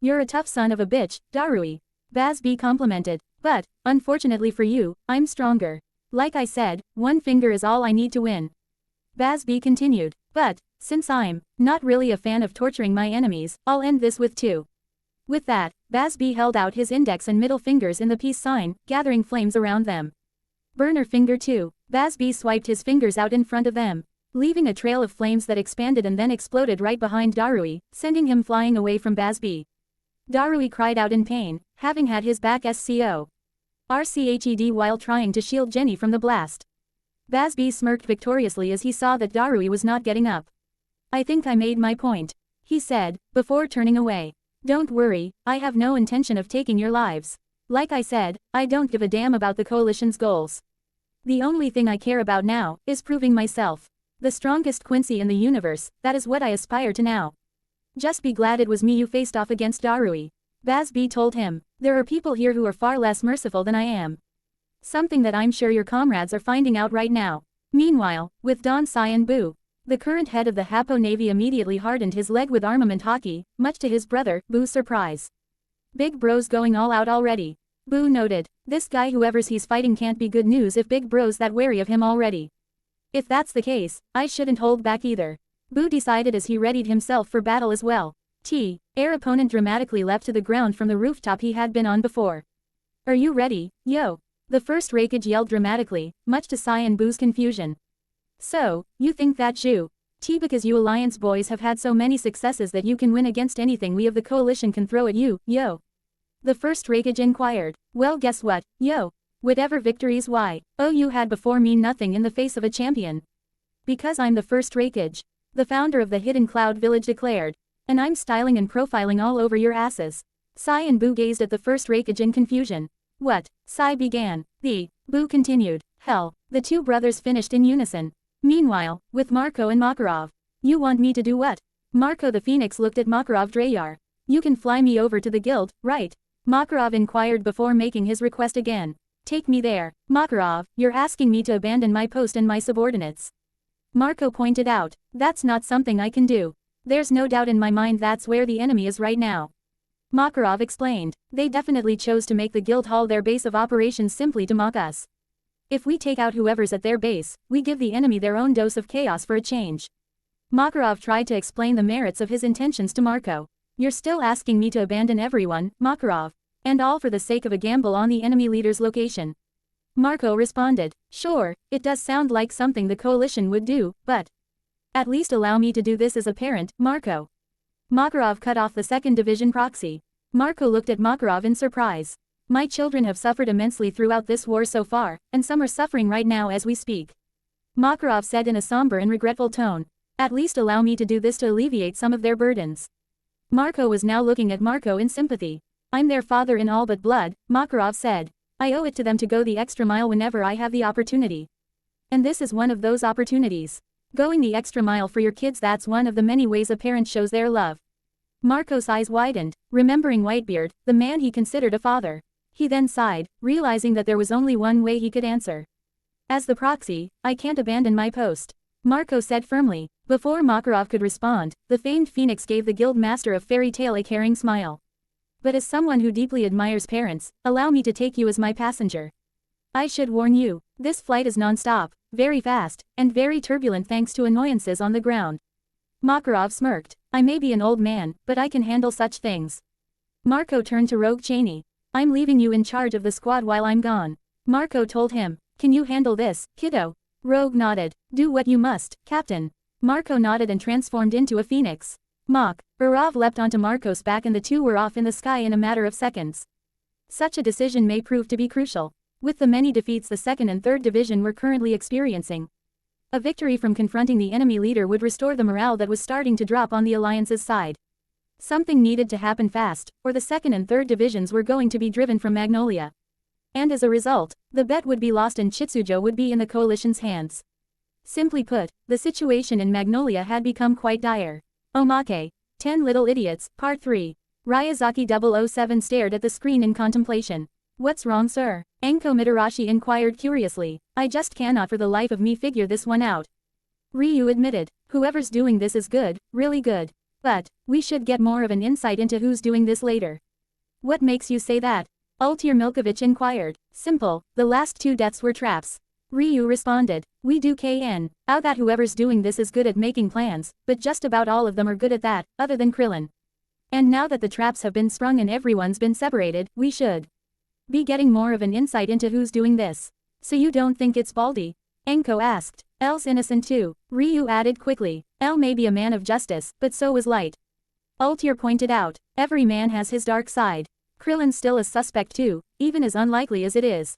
You're a tough son of a bitch, Darui. Bazz-B complimented. But, unfortunately for you, I'm stronger. Like I said, one finger is all I need to win. Bazz-B continued. But, since I'm not really a fan of torturing my enemies, I'll end this with two. With that, Bazz-B held out his index and middle fingers in the peace sign, gathering flames around them. Burner finger 2. Bazz-B swiped his fingers out in front of them, leaving a trail of flames that expanded and then exploded right behind Darui, sending him flying away from Bazz-B. Darui cried out in pain, having had his back SCO. RCHED while trying to shield Jenny from the blast. Bazz-B smirked victoriously as he saw that Darui was not getting up. I think I made my point, he said, before turning away. Don't worry, I have no intention of taking your lives. Like I said, I don't give a damn about the coalition's goals. The only thing I care about now is proving myself the strongest Quincy in the universe. That is what I aspire to now. Just be glad it was me you faced off against Darui. Bazz-B told him. There are people here who are far less merciful than I am. Something that I'm sure your comrades are finding out right now. Meanwhile, with Don Sai and Boo, the current head of the Hapo Navy immediately hardened his leg with armament hockey, much to his brother, Boo's surprise. Big Bro's going all out already. Boo noted. This guy whoever's he's fighting can't be good news if Big Bro's that wary of him already. If that's the case, I shouldn't hold back either. Boo decided as he readied himself for battle as well. Air opponent dramatically leapt to the ground from the rooftop he had been on before. Are you ready, yo? The first Raikage yelled dramatically, much to Sai and Boo's confusion. So, you think that's you? Because you Alliance boys have had so many successes that you can win against anything we of the coalition can throw at you, yo? The first Raikage inquired. Well, guess what, yo? Whatever victories you had before mean nothing in the face of a champion. Because I'm the first Raikage, the founder of the Hidden Cloud Village declared. And I'm styling and profiling all over your asses. Sai and Boo gazed at the first Raikage in confusion. What? Sai began. Boo continued. Hell, the two brothers finished in unison. Meanwhile, with Marco and Makarov. You want me to do what? Marco the Phoenix looked at Makarov Dreyar. You can fly me over to the guild, right? Makarov inquired before making his request again. Take me there. Makarov, you're asking me to abandon my post and my subordinates. Marco pointed out. That's not something I can do. There's no doubt in my mind that's where the enemy is right now. Makarov explained. They definitely chose to make the guild hall their base of operations simply to mock us. If we take out whoever's at their base, we give the enemy their own dose of chaos for a change. Makarov tried to explain the merits of his intentions to Marco. You're still asking me to abandon everyone, Makarov. And all for the sake of a gamble on the enemy leader's location. Marco responded. Sure, it does sound like something the coalition would do, but at least allow me to do this as a parent, Marco. Makarov cut off the 2nd Division proxy. Marco looked at Makarov in surprise. My children have suffered immensely throughout this war so far, and some are suffering right now as we speak. Makarov said in a somber and regretful tone. At least allow me to do this to alleviate some of their burdens. Marco was now looking at Marco in sympathy. I'm their father in all but blood, Makarov said. I owe it to them to go the extra mile whenever I have the opportunity. And this is one of those opportunities. Going the extra mile for your kids, that's one of the many ways a parent shows their love. Marco's eyes widened, remembering Whitebeard, the man he considered a father. He then sighed, realizing that there was only one way he could answer. As the proxy, I can't abandon my post, Marco said firmly. Before Makarov could respond, the famed Phoenix gave the guild master of Fairy Tale a caring smile. But as someone who deeply admires parents, allow me to take you as my passenger. I should warn you, this flight is non-stop, very fast, and very turbulent thanks to annoyances on the ground. Makarov smirked. I may be an old man, but I can handle such things. Marco turned to Rogue Cheney. I'm leaving you in charge of the squad while I'm gone. Marco told him. Can you handle this, kiddo? Rogue nodded. Do what you must, Captain. Marco nodded and transformed into a phoenix. Makarov leapt onto Marco's back and the two were off in the sky in a matter of seconds. Such a decision may prove to be crucial. with the many defeats the 2nd and 3rd Division were currently experiencing. A victory from confronting the enemy leader would restore the morale that was starting to drop on the Alliance's side. Something needed to happen fast, or the 2nd and 3rd Divisions were going to be driven from Magnolia. And as a result, the bet would be lost and Chitsujo would be in the coalition's hands. Simply put, the situation in Magnolia had become quite dire. Omake. 10 Little Idiots, Part 3. Ryazaki 007 stared at the screen in contemplation. What's wrong, sir? Enko Mitarashi inquired curiously. I just cannot for the life of me figure this one out. Ryu admitted. Whoever's doing this is good, really good. But, we should get more of an insight into who's doing this later. What makes you say that? Altir Milkovich inquired. Simple, the last 2 deaths were traps. Ryu responded. We do KN. Out that whoever's doing this is good at making plans, but just about all of them are good at that, other than Krillin. And now that the traps have been sprung and everyone's been separated, we should be getting more of an insight into who's doing this. So you don't think it's Baldy? Enko asked. L's innocent too, Ryu added quickly. L may be a man of justice, but so was Light. Altir pointed out. Every man has his dark side. Krillin's still a suspect too, even as unlikely as it is.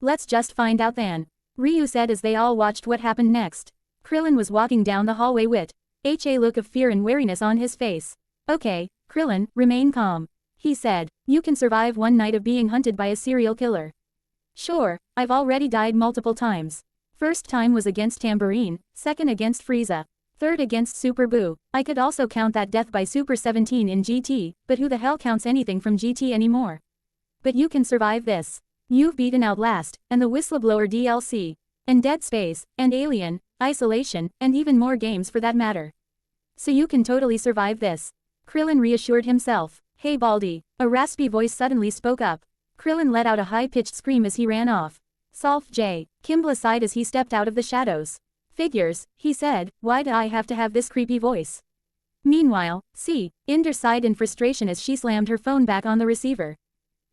Let's just find out then. Ryu said as they all watched what happened next. Krillin was walking down the hallway with a look of fear and wariness on his face. Okay, Krillin, remain calm. He said, you can survive one night of being hunted by a serial killer. Sure, I've already died multiple times. First time was against Tambourine, second against Frieza, third against Super Boo. I could also count that death by Super 17 in GT, but who the hell counts anything from GT anymore? But you can survive this. You've beaten Outlast, and the Whistleblower DLC, and Dead Space, and Alien, Isolation, and even more games for that matter. So you can totally survive this. Krillin reassured himself. Hey Baldy, a raspy voice suddenly spoke up. Krillin let out a high-pitched scream as he ran off. Solf J. Kimbla sighed as he stepped out of the shadows. Figures, he said, why do I have to have this creepy voice? Meanwhile, Inder sighed in frustration as she slammed her phone back on the receiver.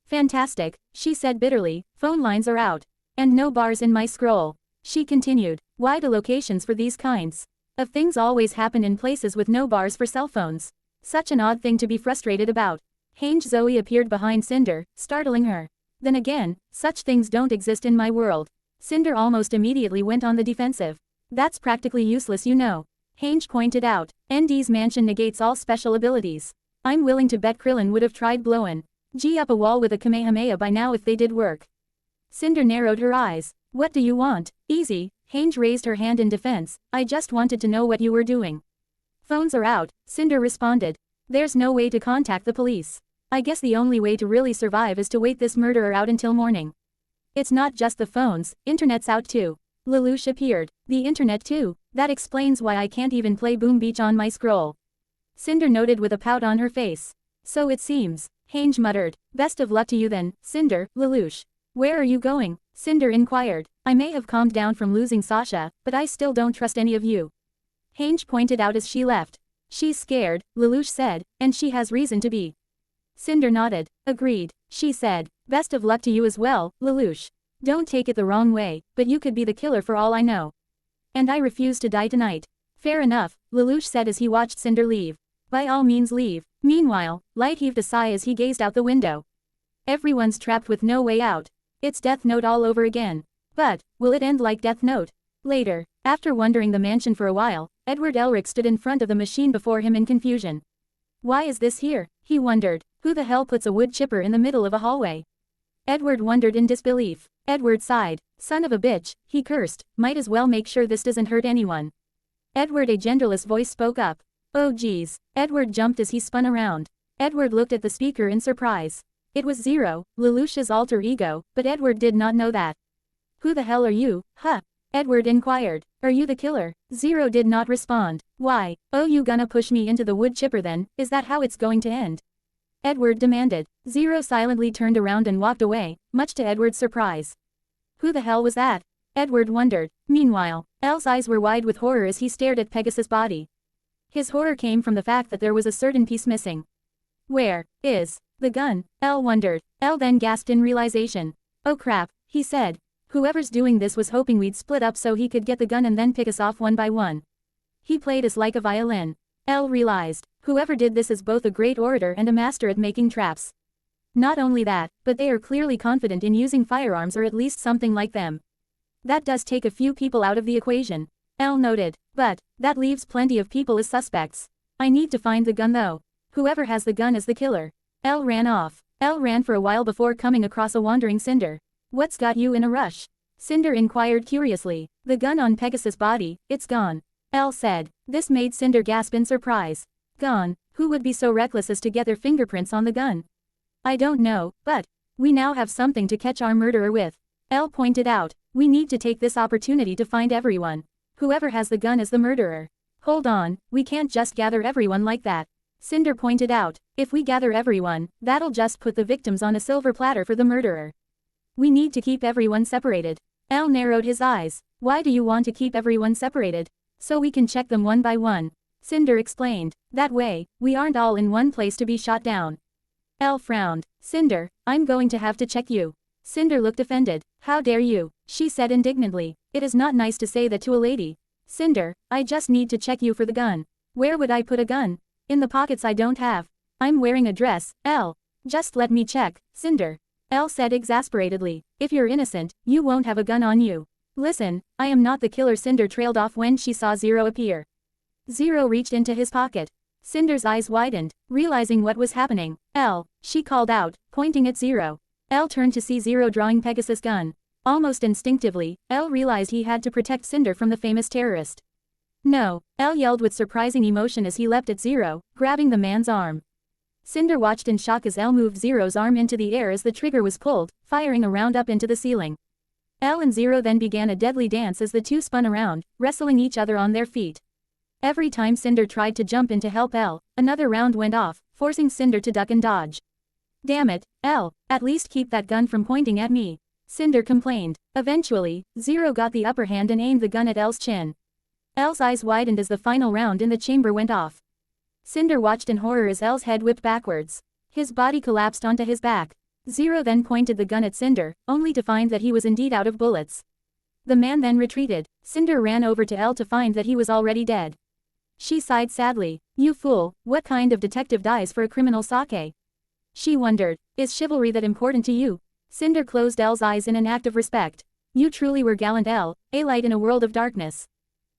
Fantastic, she said bitterly, phone lines are out. And no bars in my scroll. She continued, why do locations for these kinds of things always happen in places with no bars for cell phones? Such an odd thing to be frustrated about. Hange Zoe appeared behind Cinder, startling her. Then again, such things don't exist in my world. Cinder almost immediately went on the defensive. That's practically useless, you know. Hange pointed out. ND's mansion negates all special abilities. I'm willing to bet Krillin would have tried blowin' G up a wall with a Kamehameha by now if they did work. Cinder narrowed her eyes. What do you want? Easy. Hange raised her hand in defense. I just wanted to know what you were doing. Phones are out, Cinder responded. There's no way to contact the police. I guess the only way to really survive is to wait this murderer out until morning. It's not just the phones, internet's out too. Lelouch appeared. The internet too? That explains why I can't even play Boom Beach on my scroll. Cinder noted with a pout on her face. So it seems. Hange muttered. Best of luck to you then, Cinder. Lelouch. Where are you going? Cinder inquired. I may have calmed down from losing Sasha, but I still don't trust any of you. Hange pointed out as she left. She's scared, Lelouch said, and she has reason to be. Cinder nodded. Agreed, she said. Best of luck to you as well, Lelouch. Don't take it the wrong way, but you could be the killer for all I know. And I refuse to die tonight. Fair enough, Lelouch said as he watched Cinder leave. By all means leave. Meanwhile, Light heaved a sigh as he gazed out the window. Everyone's trapped with no way out. It's Death Note all over again. But, will it end like Death Note? Later, after wandering the mansion for a while, Edward Elric stood in front of the machine before him in confusion. Why is this here? He wondered. Who the hell puts a wood chipper in the middle of a hallway? Edward wondered in disbelief. Edward sighed. Son of a bitch, he cursed. Might as well make sure this doesn't hurt anyone. Edward, a genderless voice spoke up. Oh geez. Edward jumped as he spun around. Edward looked at the speaker in surprise. It was Zero, Lelouch's alter ego, but Edward did not know that. Who the hell are you, huh? Edward inquired. Are you the killer? Zero did not respond. Why? Oh, you gonna push me into the wood chipper then? Is that how it's going to end? Edward demanded. Zero silently turned around and walked away, much to Edward's surprise. Who the hell was that? Edward wondered. Meanwhile, L's eyes were wide with horror as he stared at Pegasus' body. His horror came from the fact that there was a certain piece missing. Where is the gun? L wondered. L then gasped in realization. Oh crap, he said. Whoever's doing this was hoping we'd split up so he could get the gun and then pick us off one by one. He played us like a violin. L realized. Whoever did this is both a great orator and a master at making traps. Not only that, but they are clearly confident in using firearms or at least something like them. That does take a few people out of the equation. L noted. But, that leaves plenty of people as suspects. I need to find the gun though. Whoever has the gun is the killer. L ran off. L ran for a while before coming across a wandering Cinder. What's got you in a rush? Cinder inquired curiously. The gun on Pegasus' body, it's gone. L said. This made Cinder gasp in surprise. Gone? Who would be so reckless as to get their fingerprints on the gun? I don't know, but we now have something to catch our murderer with. L pointed out. We need to take this opportunity to find everyone. Whoever has the gun is the murderer. Hold on, we can't just gather everyone like that. Cinder pointed out. If we gather everyone, that'll just put the victims on a silver platter for the murderer. We need to keep everyone separated. L narrowed his eyes. Why do you want to keep everyone separated? So we can check them one by one. Cinder explained. That way, we aren't all in one place to be shot down. L frowned. Cinder, I'm going to have to check you. Cinder looked offended. How dare you? She said indignantly. It is not nice to say that to a lady. Cinder, I just need to check you for the gun. Where would I put a gun? In the pockets I don't have. I'm wearing a dress, L. Just let me check, Cinder. L said exasperatedly. If you're innocent, you won't have a gun on you. Listen, I am not the killer. Cinder trailed off when she saw Zero appear. Zero reached into his pocket. Cinder's eyes widened, realizing what was happening. L, she called out, pointing at Zero. L turned to see Zero drawing Pegasus' gun. Almost instinctively, L realized he had to protect Cinder from the famous terrorist. No, L yelled with surprising emotion as he leapt at Zero, grabbing the man's arm. Cinder watched in shock as L moved Zero's arm into the air as the trigger was pulled, firing a round up into the ceiling. L and Zero then began a deadly dance as the two spun around, wrestling each other on their feet. Every time Cinder tried to jump in to help L, another round went off, forcing Cinder to duck and dodge. Damn it, L, at least keep that gun from pointing at me. Cinder complained. Eventually, Zero got the upper hand and aimed the gun at L's chin. L's eyes widened as the final round in the chamber went off. Cinder watched in horror as L's head whipped backwards. His body collapsed onto his back. Zero then pointed the gun at Cinder, only to find that he was indeed out of bullets. The man then retreated. Cinder ran over to L to find that he was already dead. She sighed sadly. You fool, what kind of detective dies for a criminal sake? She wondered, is chivalry that important to you? Cinder closed L's eyes in an act of respect. You truly were gallant, L, a light in a world of darkness.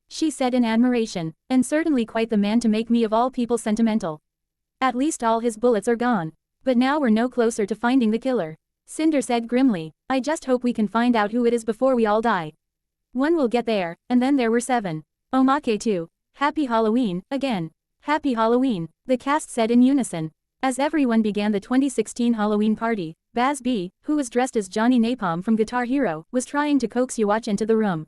She said in admiration, and certainly quite the man to make me of all people sentimental. At least all his bullets are gone. But now we're no closer to finding the killer. Cinder said grimly, I just hope we can find out who it is before we all die. One will get there, and then there were 7. Omake too. Happy Halloween, again. Happy Halloween, the cast said in unison. As everyone began the 2016 Halloween party, Baz B, who was dressed as Johnny Napalm from Guitar Hero, was trying to coax Yuwatch into the room.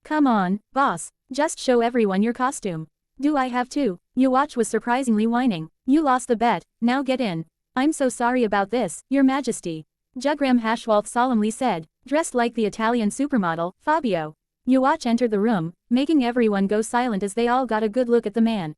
Come on, boss, just show everyone your costume. Do I have to? Yuwatch was surprisingly whining. You lost the bet, now get in. I'm so sorry about this, Your Majesty. Jugram Hashwalth solemnly said, dressed like the Italian supermodel, Fabio. Yuwatch entered the room, making everyone go silent as they all got a good look at the man.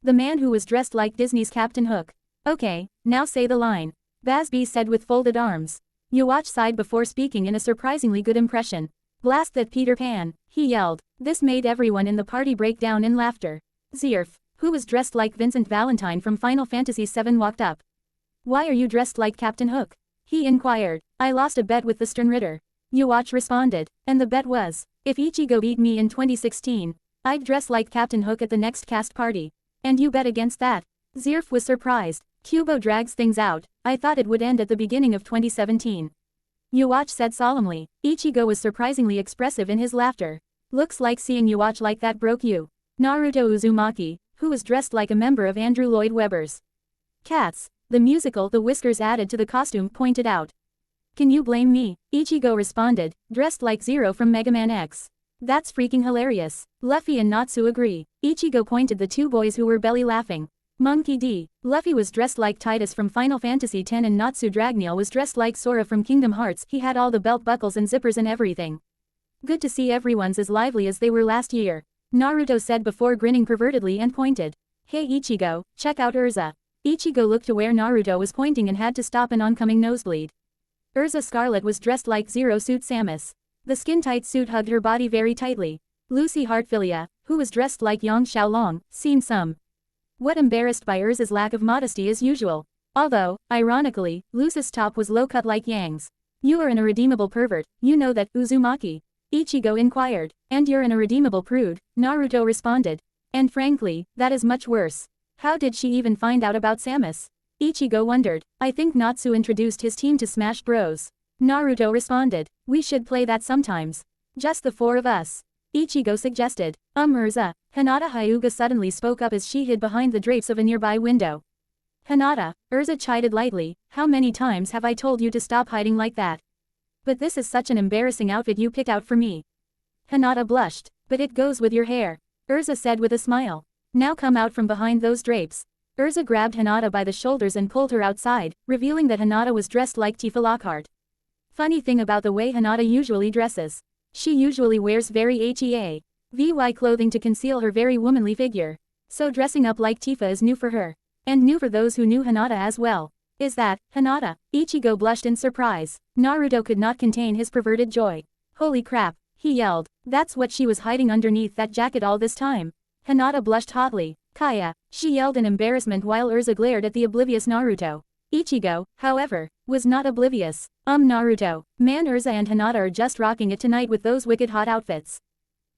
The man who was dressed like Disney's Captain Hook. Okay, now say the line. Bazby said with folded arms. Yuwatch sighed before speaking in a surprisingly good impression. Blast that Peter Pan, he yelled. This made everyone in the party break down in laughter. Zerf, who was dressed like Vincent Valentine from Final Fantasy VII, walked up. Why are you dressed like Captain Hook? He inquired. I lost a bet with the Sternritter. Yuwatch responded. And the bet was, if Ichigo beat me in 2016, I'd dress like Captain Hook at the next cast party. And you bet against that? Zerf was surprised. Kubo drags things out. I thought it would end at the beginning of 2017. Yuwatch said solemnly. Ichigo was surprisingly expressive in his laughter. Looks like seeing Yuwatch like that broke you. Naruto Uzumaki, who was dressed like a member of Andrew Lloyd Webber's Cats, the musical The Whiskers added to the costume, pointed out. Can you blame me? Ichigo responded, dressed like Zero from Mega Man X. That's freaking hilarious. Luffy and Natsu agree. Ichigo pointed the two boys who were belly laughing. Monkey D. Luffy was dressed like Titus from Final Fantasy X and Natsu Dragneel was dressed like Sora from Kingdom Hearts. He had all the belt buckles and zippers and everything. Good to see everyone's as lively as they were last year. Naruto said before grinning pervertedly and pointed. Hey Ichigo, check out Urza. Ichigo looked to where Naruto was pointing and had to stop an oncoming nosebleed. Urza Scarlet was dressed like Zero Suit Samus. The skin-tight suit hugged her body very tightly. Lucy Heartfilia, who was dressed like Yang Xiaolong, seemed somewhat embarrassed by Urza's lack of modesty as usual. Although, ironically, Luce's top was low-cut like Yang's. You are an irredeemable pervert, you know that, Uzumaki? Ichigo inquired. And you're an irredeemable prude, Naruto responded. And frankly, that is much worse. How did she even find out about Samus? Ichigo wondered. I think Natsu introduced his team to Smash Bros. Naruto responded. We should play that sometimes. Just the four of us. Ichigo suggested. Urza. Hinata Hyuga suddenly spoke up as she hid behind the drapes of a nearby window. Hinata, Urza chided lightly, how many times have I told you to stop hiding like that? But this is such an embarrassing outfit you picked out for me. Hinata blushed. But it goes with your hair. Urza said with a smile. Now come out from behind those drapes. Urza grabbed Hinata by the shoulders and pulled her outside, revealing that Hinata was dressed like Tifa Lockhart. Funny thing about the way Hinata usually dresses. She usually wears very HEA.VY clothing to conceal her very womanly figure. So dressing up like Tifa is new for her. And new for those who knew Hinata as well. Is that, Hinata? Ichigo blushed in surprise. Naruto could not contain his perverted joy. Holy crap, he yelled. That's what she was hiding underneath that jacket all this time. Hinata blushed hotly. Kaya, she yelled in embarrassment while Urza glared at the oblivious Naruto. Ichigo, however, was not oblivious. Naruto, man, Urza and Hinata are just rocking it tonight with those wicked hot outfits.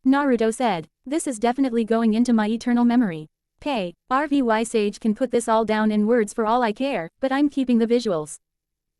Naruto said, this is definitely going into my eternal memory. RVY Sage can put this all down in words for all I care, but I'm keeping the visuals.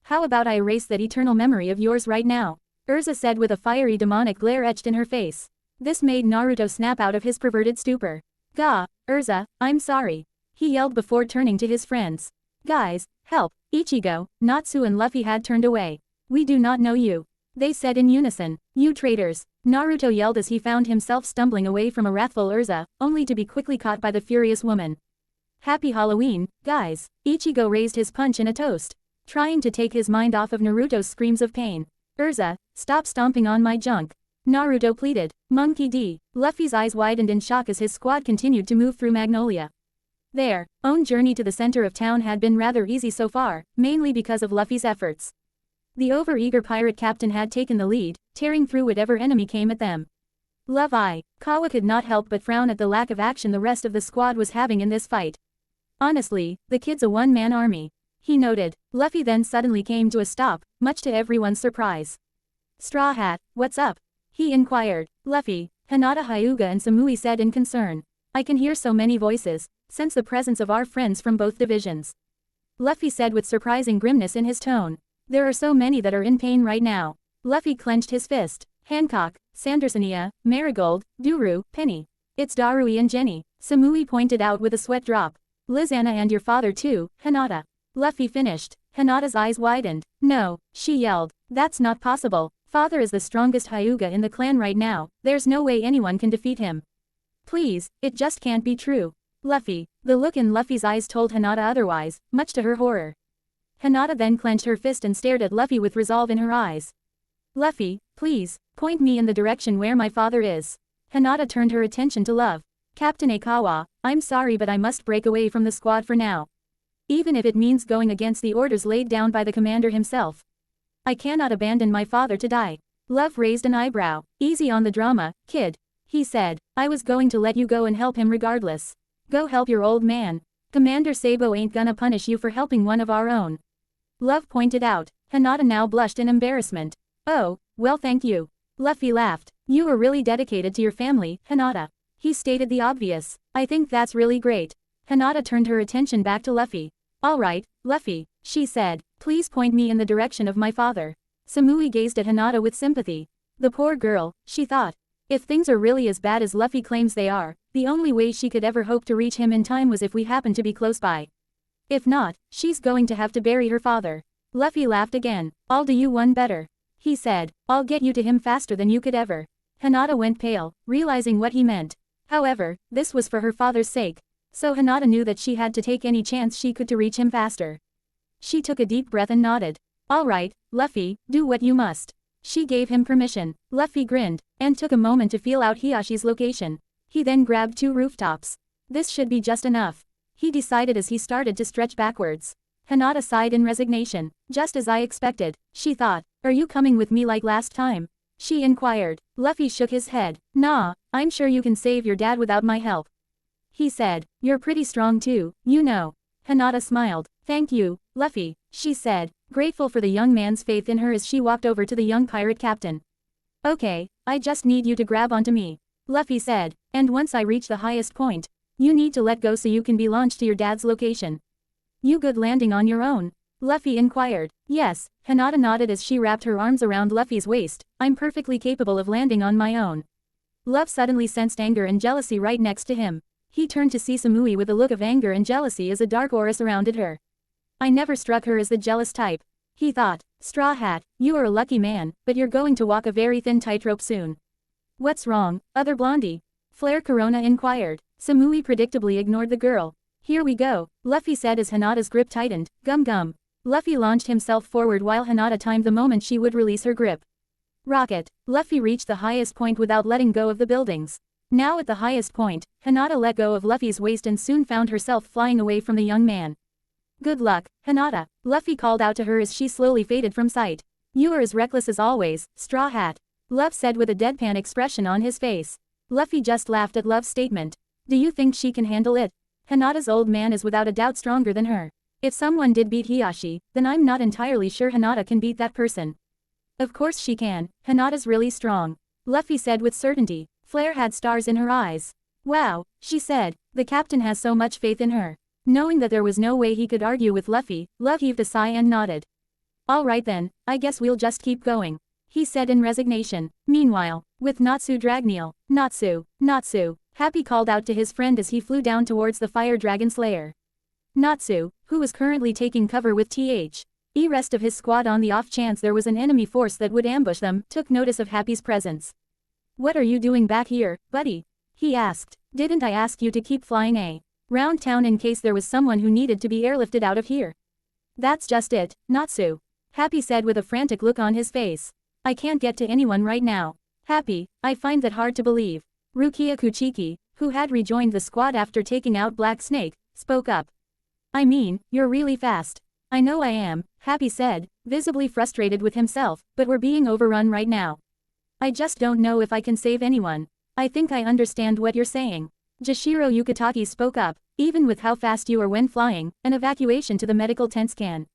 How about I erase that eternal memory of yours right now? Urza said with a fiery demonic glare etched in her face. This made Naruto snap out of his perverted stupor. Gah, Urza, I'm sorry. He yelled before turning to his friends. Guys, help, Ichigo, Natsu and Luffy had turned away. We do not know you. They said in unison. You traitors. Naruto yelled as he found himself stumbling away from a wrathful Urza, only to be quickly caught by the furious woman. Happy Halloween, guys. Ichigo raised his punch in a toast, trying to take his mind off of Naruto's screams of pain. Urza, stop stomping on my junk. Naruto pleaded. Monkey D. Luffy's eyes widened in shock as his squad continued to move through Magnolia. Their own journey to the center of town had been rather easy so far, mainly because of Luffy's efforts. The overeager pirate captain had taken the lead, tearing through whatever enemy came at them. Kawa could not help but frown at the lack of action the rest of the squad was having in this fight. Honestly, the kid's a one-man army. He noted. Luffy then suddenly came to a stop, much to everyone's surprise. Straw Hat, what's up? He inquired. Luffy, Hinata Hyuga and Samui said in concern. I can hear so many voices, sense the presence of our friends from both divisions. Luffy said with surprising grimness in his tone. There are so many that are in pain right now. Luffy clenched his fist. Hancock, Sandersonia, Marigold, Duru, Penny. It's Darui and Jenny, Samui pointed out with a sweat drop. Lizanna and your father too, Hinata. Luffy finished. Hinata's eyes widened. No, she yelled. That's not possible. Father is the strongest Hyuga in the clan right now, there's no way anyone can defeat him. Please, it just can't be true. Luffy. The look in Luffy's eyes told Hinata otherwise, much to her horror. Hinata then clenched her fist and stared at Luffy with resolve in her eyes. Luffy, please, point me in the direction where my father is. Hinata turned her attention to Love. Captain Akawa, I'm sorry but I must break away from the squad for now. Even if it means going against the orders laid down by the commander himself. I cannot abandon my father to die. Love raised an eyebrow. Easy on the drama, kid. He said, I was going to let you go and help him regardless. Go help your old man. Commander Sabo ain't gonna punish you for helping one of our own. Love pointed out. Hinata now blushed in embarrassment. Oh, well thank you. Luffy laughed. You were really dedicated to your family, Hinata. He stated the obvious. I think that's really great. Hinata turned her attention back to Luffy. Alright, Luffy, she said, please point me in the direction of my father. Samui gazed at Hinata with sympathy. The poor girl, she thought. If things are really as bad as Luffy claims they are, the only way she could ever hope to reach him in time was if we happened to be close by. If not, she's going to have to bury her father. Luffy laughed again. I'll do you one better. He said, I'll get you to him faster than you could ever. Hinata went pale, realizing what he meant. However, this was for her father's sake. So Hinata knew that she had to take any chance she could to reach him faster. She took a deep breath and nodded. Alright, Luffy, do what you must. She gave him permission. Luffy grinned, and took a moment to feel out Hiyashi's location. He then grabbed 2 rooftops. This should be just enough. He decided as he started to stretch backwards. Hinata sighed in resignation. Just as I expected, she thought. Are you coming with me like last time? She inquired. Luffy shook his head. Nah, I'm sure you can save your dad without my help. He said. You're pretty strong too, you know. Hinata smiled. Thank you, Luffy, she said, grateful for the young man's faith in her as she walked over to the young pirate captain. Okay, I just need you to grab onto me, Luffy said, and once I reach the highest point, you need to let go so you can be launched to your dad's location. You good landing on your own? Luffy inquired. Yes, Hinata nodded as she wrapped her arms around Luffy's waist. I'm perfectly capable of landing on my own. Love suddenly sensed anger and jealousy right next to him. He turned to see Samui with a look of anger and jealousy as a dark aura surrounded her. I never struck her as the jealous type. He thought. Straw Hat, you are a lucky man, but you're going to walk a very thin tightrope soon. What's wrong, other blondie? Flare Corona inquired. Samui predictably ignored the girl. Here we go, Luffy said as Hinata's grip tightened. Gum gum. Luffy launched himself forward while Hinata timed the moment she would release her grip. Rocket. Luffy reached the highest point without letting go of the buildings. Now at the highest point, Hinata let go of Luffy's waist and soon found herself flying away from the young man. Good luck, Hinata, Luffy called out to her as she slowly faded from sight. You are as reckless as always, Straw Hat. Love said with a deadpan expression on his face. Luffy just laughed at Love's statement. Do you think she can handle it? Hinata's old man is without a doubt stronger than her. If someone did beat Hiashi, then I'm not entirely sure Hinata can beat that person. Of course she can, Hinata's really strong, Luffy said with certainty. Flare had stars in her eyes. Wow, she said, the captain has so much faith in her. Knowing that there was no way he could argue with Luffy, Love heaved a sigh and nodded. Alright then, I guess we'll just keep going, he said in resignation. Meanwhile, with Natsu Dragneel, Natsu, Happy called out to his friend as he flew down towards the Fire Dragon Slayer. Natsu, who was currently taking cover with the rest of his squad on the off chance there was an enemy force that would ambush them, took notice of Happy's presence. What are you doing back here, buddy? He asked. Didn't I ask you to keep flying around town in case there was someone who needed to be airlifted out of here? That's just it, Natsu. Happy said with a frantic look on his face. I can't get to anyone right now. Happy, I find that hard to believe. Rukia Kuchiki, who had rejoined the squad after taking out Black Snake, spoke up. I mean, you're really fast. I know I am, Happy said, visibly frustrated with himself, but we're being overrun right now. I just don't know if I can save anyone. I think I understand what you're saying. Jashiro Yukitaki spoke up. Even with how fast you are when flying, an evacuation to the medical tents can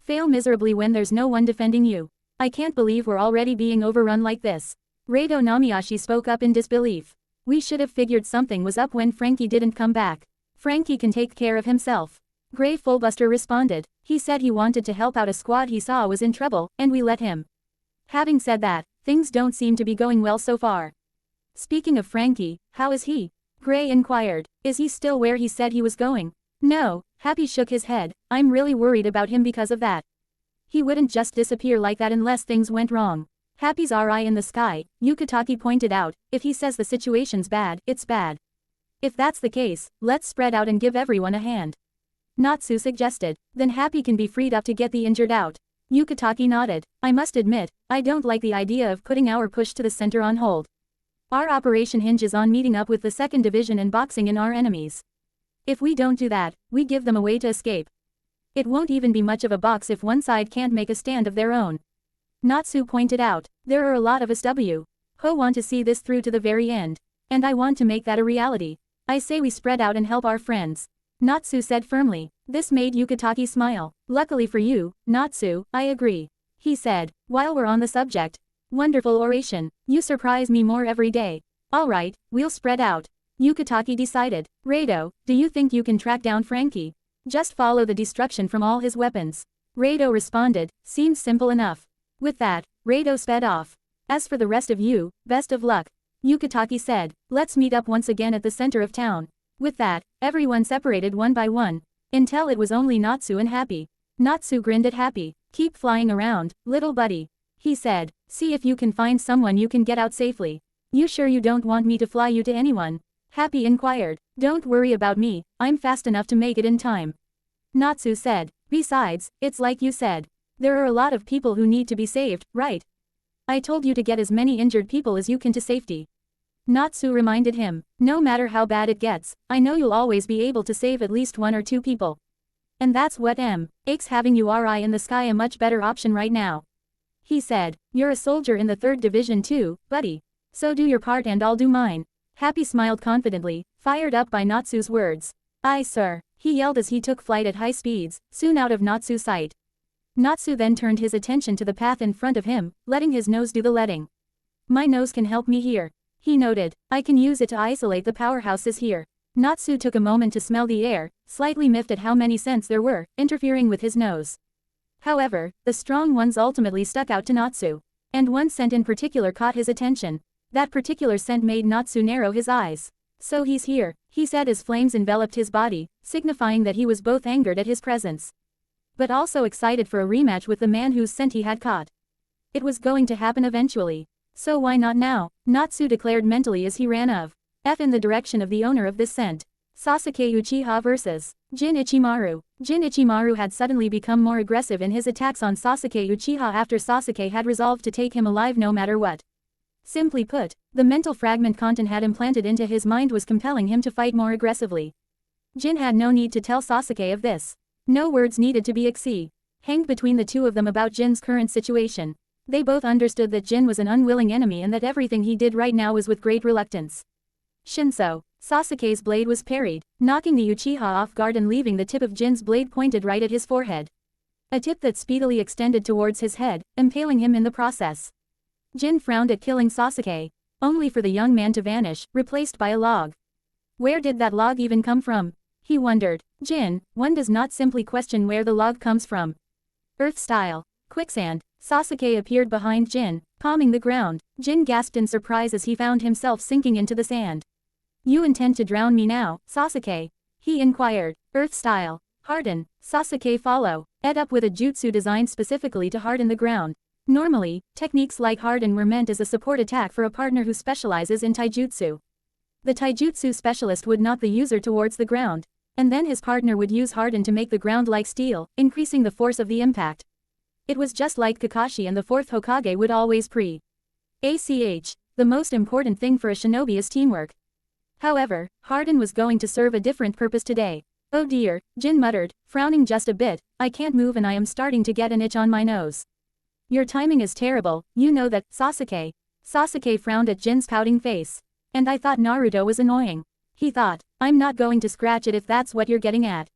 fail miserably when there's no one defending you. I can't believe we're already being overrun like this. Rado Namiyashi spoke up in disbelief. We should have figured something was up when Frankie didn't come back. Frankie can take care of himself. Grey Fullbuster responded. He said he wanted to help out a squad he saw was in trouble, and we let him. Having said that, things don't seem to be going well so far. Speaking of Frankie, how is he? Gray inquired. Is he still where he said he was going? No, Happy shook his head. I'm really worried about him because of that. He wouldn't just disappear like that unless things went wrong. Happy's eye in the sky, Yukitaki pointed out. If he says the situation's bad, it's bad. If that's the case, let's spread out and give everyone a hand. Natsu suggested. Then Happy can be freed up to get the injured out. Yukitaki nodded. I must admit, I don't like the idea of putting our push to the center on hold. Our operation hinges on meeting up with the 2nd Division and boxing in our enemies. If we don't do that, we give them a way to escape. It won't even be much of a box if one side can't make a stand of their own. Natsu pointed out. There are a lot of us who want to see this through to the very end. And I want to make that a reality. I say we spread out and help our friends. Natsu said firmly. This made Yukitaki smile. Luckily for you, Natsu, I agree. He said. While we're on the subject. Wonderful oration. You surprise me more every day. Alright, we'll spread out. Yukitaki decided. Rado, do you think you can track down Frankie? Just follow the destruction from all his weapons. Rado responded. Seems simple enough. With that, Rado sped off. As for the rest of you, best of luck. Yukitaki said. Let's meet up once again at the center of town. With that, everyone separated one by one. Until it was only Natsu and Happy. Natsu grinned at Happy. Keep flying around, little buddy. He said. See if you can find someone you can get out safely. You sure you don't want me to fly you to anyone? Happy inquired. Don't worry about me, I'm fast enough to make it in time. Natsu said. Besides, it's like you said. There are a lot of people who need to be saved, right? I told you to get as many injured people as you can to safety. Natsu reminded him. No matter how bad it gets, I know you'll always be able to save at least 1 or 2 people. And that's what makes having URI in the sky a much better option right now. He said. You're a soldier in the 3rd Division too, buddy. So do your part and I'll do mine. Happy smiled confidently, fired up by Natsu's words. Aye sir. he yelled as he took flight at high speeds, soon out of Natsu's sight. Natsu then turned his attention to the path in front of him, letting his nose do the letting. My nose can help me here, he noted. I can use it to isolate the powerhouses here. Natsu took a moment to smell the air, slightly miffed at how many scents there were, interfering with his nose. However, the strong ones ultimately stuck out to Natsu. And one scent in particular caught his attention. That particular scent made Natsu narrow his eyes. So he's here, he said as flames enveloped his body, signifying that he was both angered at his presence, but also excited for a rematch with the man whose scent he had caught. It was going to happen eventually. So why not now? Natsu declared mentally as he ran in the direction of the owner of this scent. Sasuke Uchiha vs. Jin Ichimaru. Jin Ichimaru had suddenly become more aggressive in his attacks on Sasuke Uchiha after Sasuke had resolved to take him alive no matter what. Simply put, the mental fragment Kanten had implanted into his mind was compelling him to fight more aggressively. Jin had no need to tell Sasuke of this. No words needed to be exchanged between the two of them about Jin's current situation. They both understood that Jin was an unwilling enemy and that everything he did right now was with great reluctance. Shinso. Sasuke's blade was parried, knocking the Uchiha off guard and leaving the tip of Jin's blade pointed right at his forehead. A tip that speedily extended towards his head, impaling him in the process. Jin frowned at killing Sasuke, only for the young man to vanish, replaced by a log. Where did that log even come from? He wondered. Jin, one does not simply question where the log comes from. Earth-style. Quicksand. Sasuke appeared behind Jin, palming the ground. Jin gasped in surprise as he found himself sinking into the sand. You intend to drown me now, Sasuke? He inquired. Earth-style. Harden. Sasuke follow. Ed up with a jutsu designed specifically to harden the ground. Normally, techniques like harden were meant as a support attack for a partner who specializes in taijutsu. The taijutsu specialist would knock the user towards the ground, and then his partner would use harden to make the ground like steel, increasing the force of the impact. It was just like Kakashi and the fourth Hokage would always pre-ACH. The most important thing for a shinobi is teamwork. However, harden was going to serve a different purpose today. Oh dear, Jin muttered, frowning just a bit, I can't move and I am starting to get an itch on my nose. Your timing is terrible, you know that, Sasuke. Sasuke frowned at Jin's pouting face. And I thought Naruto was annoying. He thought, I'm not going to scratch it if that's what you're getting at.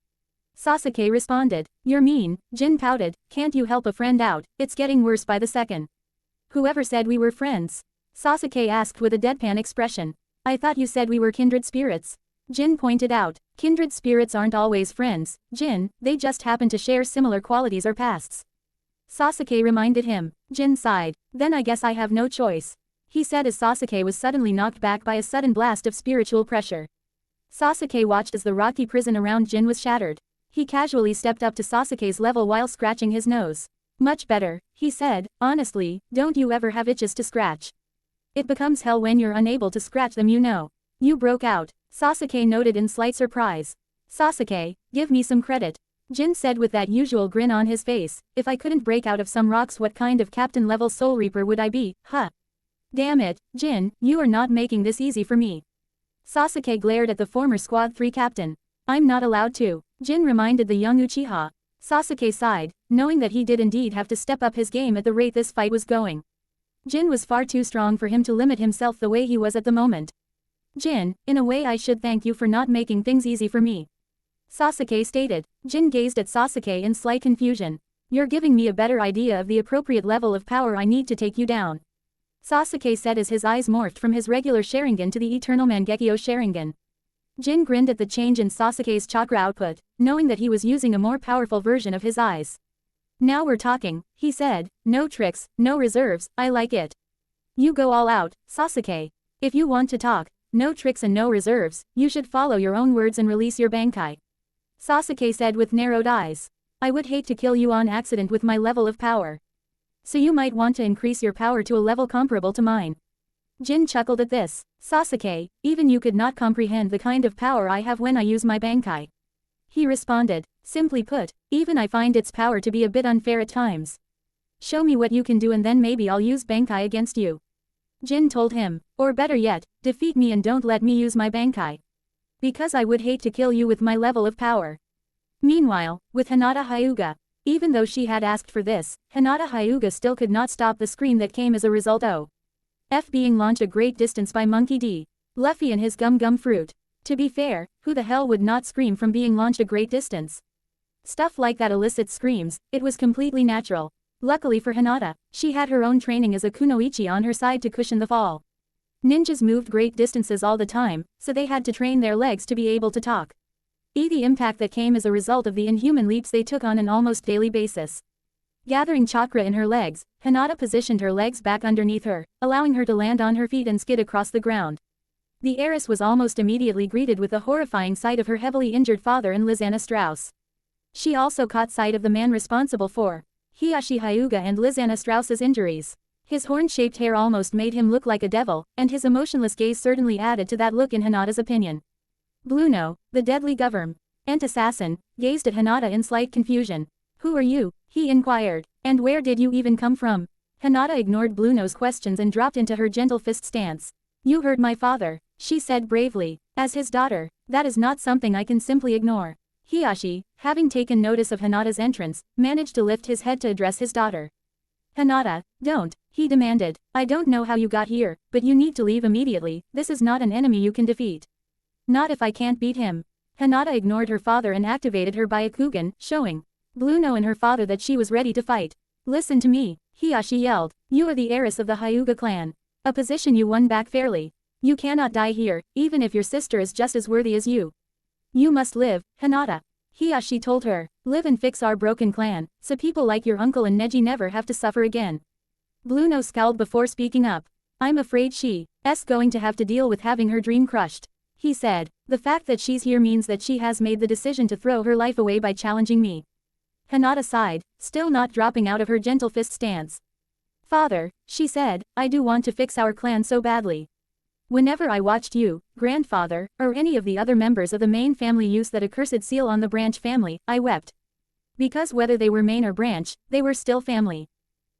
Sasuke responded, you're mean. Jin pouted, can't you help a friend out, it's getting worse by the second. Whoever said we were friends? Sasuke asked with a deadpan expression. I thought you said we were kindred spirits. Jin pointed out, kindred spirits aren't always friends, Jin, they just happen to share similar qualities or pasts. Sasuke reminded him. Jin sighed, then I guess I have no choice, he said as Sasuke was suddenly knocked back by a sudden blast of spiritual pressure. Sasuke watched as the rocky prison around Jin was shattered. He casually stepped up to Sasuke's level while scratching his nose. Much better, he said, honestly, don't you ever have itches to scratch? It becomes hell when you're unable to scratch them, you know. You broke out, Sasuke noted in slight surprise. Sasuke, give me some credit. Jin said with that usual grin on his face, if I couldn't break out of some rocks what kind of captain-level soul reaper would I be, huh? Damn it, Jin, you are not making this easy for me. Sasuke glared at the former Squad 3 captain. I'm not allowed to, Jin reminded the young Uchiha. Sasuke sighed, knowing that he did indeed have to step up his game at the rate this fight was going. Jin was far too strong for him to limit himself the way he was at the moment. Jin, in a way I should thank you for not making things easy for me. Sasuke stated. Jin gazed at Sasuke in slight confusion. You're giving me a better idea of the appropriate level of power I need to take you down. Sasuke said as his eyes morphed from his regular Sharingan to the eternal Mangekyo Sharingan. Jin grinned at the change in Sasuke's chakra output, knowing that he was using a more powerful version of his eyes. Now we're talking, he said, no tricks, no reserves, I like it. You go all out, Sasuke. If you want to talk, no tricks and no reserves, you should follow your own words and release your Bankai. Sasuke said with narrowed eyes. I would hate to kill you on accident with my level of power. So you might want to increase your power to a level comparable to mine. Jin chuckled at this. Sasuke, even you could not comprehend the kind of power I have when I use my Bankai. He responded, simply put, even I find its power to be a bit unfair at times. Show me what you can do and then maybe I'll use Bankai against you. Jin told him, or better yet, defeat me and don't let me use my Bankai. Because I would hate to kill you with my level of power. Meanwhile, with Hinata Hyuga, even though she had asked for this, Hinata Hyuga still could not stop the scream that came as a result of being launched a great distance by Monkey D. Luffy and his gum fruit. To be fair, who the hell would not scream from being launched a great distance? Stuff like that elicits screams, it was completely natural. Luckily for Hinata, she had her own training as a kunoichi on her side to cushion the fall. Ninjas moved great distances all the time, so they had to train their legs to be able to talk. The impact that came as a result of the inhuman leaps they took on an almost daily basis. Gathering chakra in her legs, Hinata positioned her legs back underneath her, allowing her to land on her feet and skid across the ground. The heiress was almost immediately greeted with the horrifying sight of her heavily injured father and Lizanna Strauss. She also caught sight of the man responsible for Hiyashi Hyuga and Lizanna Strauss's injuries. His horn-shaped hair almost made him look like a devil, and his emotionless gaze certainly added to that look in Hinata's opinion. Bluno, the deadly government assassin, gazed at Hinata in slight confusion. "Who are you?" he inquired. "And where did you even come from?" Hinata ignored Bluno's questions and dropped into her gentle fist stance. "You hurt my father," she said bravely. "As his daughter, that is not something I can simply ignore." Hiyashi, having taken notice of Hinata's entrance, managed to lift his head to address his daughter. "Hinata, don't," he demanded. "I don't know how you got here, but you need to leave immediately. This is not an enemy you can defeat." "Not if I can't beat him." Hinata ignored her father and activated her Byakugan, showing Bluno and her father that she was ready to fight. "Listen to me," Hiyashi yelled. "You are the heiress of the Hyuga clan. A position you won back fairly. You cannot die here, even if your sister is just as worthy as you. You must live, Hinata," Hiyashi told her. "Live and fix our broken clan, so people like your uncle and Neji never have to suffer again." Bluno scowled before speaking up. "I'm afraid she's going to have to deal with having her dream crushed," he said. "The fact that she's here means that she has made the decision to throw her life away by challenging me." Hinata sighed, still not dropping out of her gentle fist stance. "Father," she said, "I do want to fix our clan so badly. Whenever I watched you, grandfather, or any of the other members of the main family use that accursed seal on the branch family, I wept. Because whether they were main or branch, they were still family.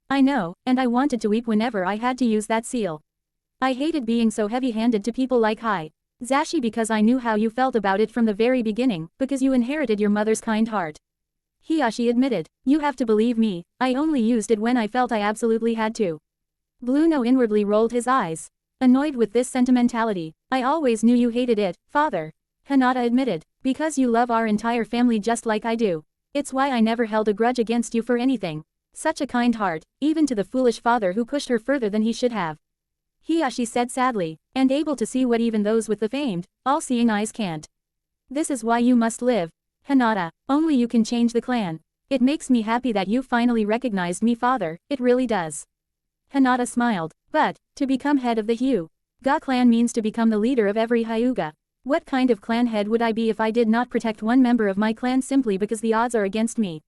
I know, and I wanted to weep whenever I had to use that seal. I hated being so heavy-handed to people like Zashi because I knew how you felt about it from the very beginning, because you inherited your mother's kind heart." Hiyashi admitted. "You have to believe me, I only used it when I felt I absolutely had to." Bluno inwardly rolled his eyes. Annoyed with this sentimentality. "I always knew you hated it, father," Hinata admitted. "Because you love our entire family just like I do. It's why I never held a grudge against you for anything. Such a kind heart, even to the foolish father who pushed her further than he should have." Hiyashi said sadly, and able to see what even those with the famed, all-seeing eyes can't. "This is why you must live, Hinata, only you can change the clan. It makes me happy that you finally recognized me, father, it really does." Hinata smiled. "But, to become head of the Hyuga clan means to become the leader of every Hyuga. What kind of clan head would I be if I did not protect one member of my clan simply because the odds are against me?"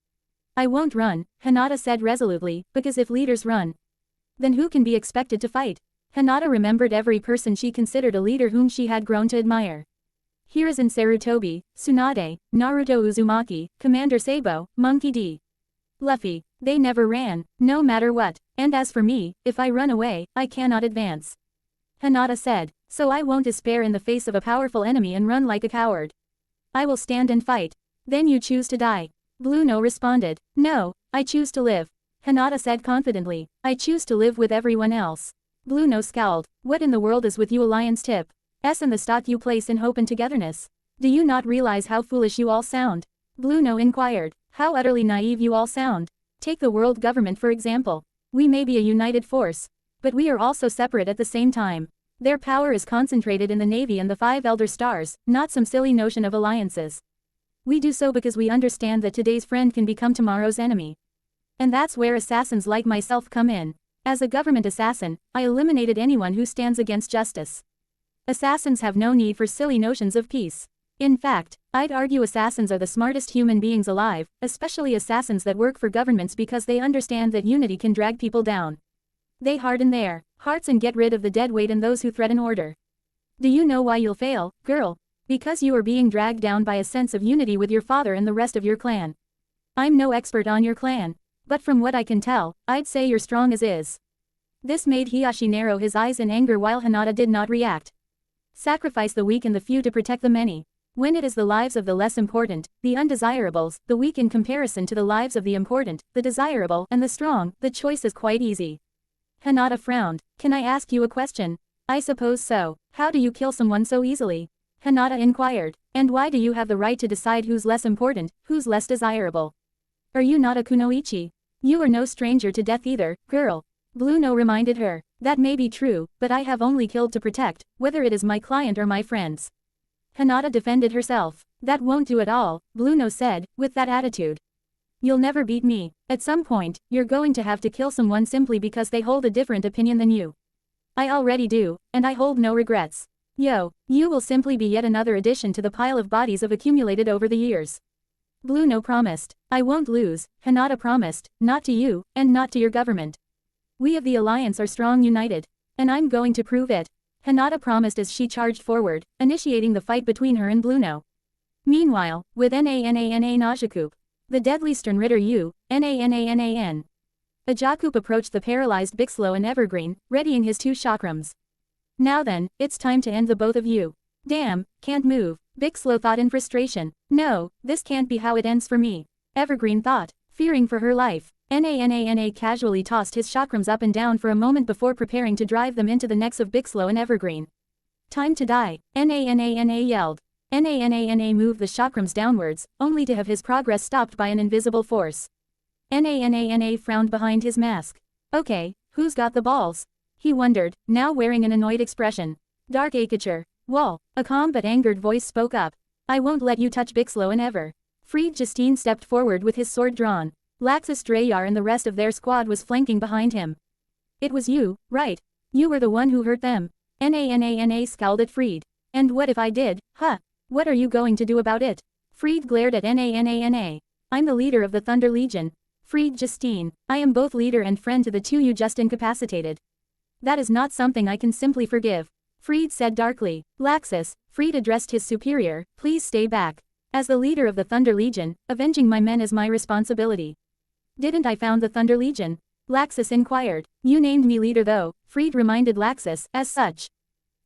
"I won't run," Hinata said resolutely, "because if leaders run, then who can be expected to fight?" Hinata remembered every person she considered a leader whom she had grown to admire. Hiruzen Sarutobi, Tsunade, Naruto Uzumaki, Commander Sabo, Monkey D. Luffy. They never ran, no matter what, and as for me, if I run away, I cannot advance. Hinata said, "So I won't despair in the face of a powerful enemy and run like a coward. I will stand and fight." "Then you choose to die?" Bluno responded. "No, I choose to live," Hinata said confidently. "I choose to live with everyone else." Bluno scowled. "What in the world is with you alliance tip? And the stock you place in hope and togetherness? Do you not realize how foolish you all sound?" Bluno inquired. "How utterly naive you all sound. Take the world government for example. We may be a united force, but we are also separate at the same time. Their power is concentrated in the Navy and the 5 Elder Stars, not some silly notion of alliances. We do so because we understand that today's friend can become tomorrow's enemy. And that's where assassins like myself come in. As a government assassin, I eliminated anyone who stands against justice. Assassins have no need for silly notions of peace. In fact, I'd argue assassins are the smartest human beings alive, especially assassins that work for governments because they understand that unity can drag people down. They harden their hearts and get rid of the dead weight in those who threaten order. Do you know why you'll fail, girl? Because you are being dragged down by a sense of unity with your father and the rest of your clan. I'm no expert on your clan, but from what I can tell, I'd say you're strong as is." This made Hiyashi narrow his eyes in anger while Hinata did not react. Sacrifice the weak and the few to protect the many. When it is the lives of the less important, the undesirables, the weak in comparison to the lives of the important, the desirable, and the strong, the choice is quite easy. Hinata frowned. "Can I ask you a question?" "I suppose so. How do you kill someone so easily?" Hinata inquired. And why do you have the right to decide who's less important, who's less desirable? Are you not a kunoichi? You are no stranger to death either, girl. Bluno reminded her. That may be true, but I have only killed to protect, whether it is my client or my friends. Hinata defended herself. That won't do at all, Bluno said, with that attitude. You'll never beat me. At some point, you're going to have to kill someone simply because they hold a different opinion than you. I already do, and I hold no regrets. Yo, you will simply be yet another addition to the pile of bodies I've accumulated over the years. Bluno promised. I won't lose, Hinata promised, not to you, and not to your government. We of the Alliance are strong united. And I'm going to prove it. Hinata promised as she charged forward, initiating the fight between her and Bluno. Meanwhile, with Nanana Najakup, the deadly Sternritter U, Nanananan. Ajakup approached the paralyzed Bixlo and Evergreen, readying his 2 chakrams. Now then, it's time to end the both of you. Damn, can't move, Bixlo thought in frustration. No, this can't be how it ends for me. Evergreen thought, fearing for her life. Nanana casually tossed his chakrams up and down for a moment before preparing to drive them into the necks of Bixlo and Evergreen. Time to die, Nanana yelled. Nanana moved the chakrams downwards, only to have his progress stopped by an invisible force. Nanana frowned behind his mask. Okay, who's got the balls? He wondered, now wearing an annoyed expression. Dark Akature. Wall. A calm but angered voice spoke up. I won't let you touch Bixlo and Ever. Fried Justine stepped forward with his sword drawn. Laxus Drayar and the rest of their squad was flanking behind him. It was you, right? You were the one who hurt them. Nanana scowled at Fried. And what if I did, huh? What are you going to do about it? Fried glared at Nanana. I'm the leader of the Thunder Legion. Fried Justine, I am both leader and friend to the 2 you just incapacitated. That is not something I can simply forgive. Fried said darkly. Laxus, Fried addressed his superior, please stay back. As the leader of the Thunder Legion, avenging my men is my responsibility. Didn't I found the Thunder Legion? Laxus inquired. You named me leader though, Fried reminded Laxus, as such.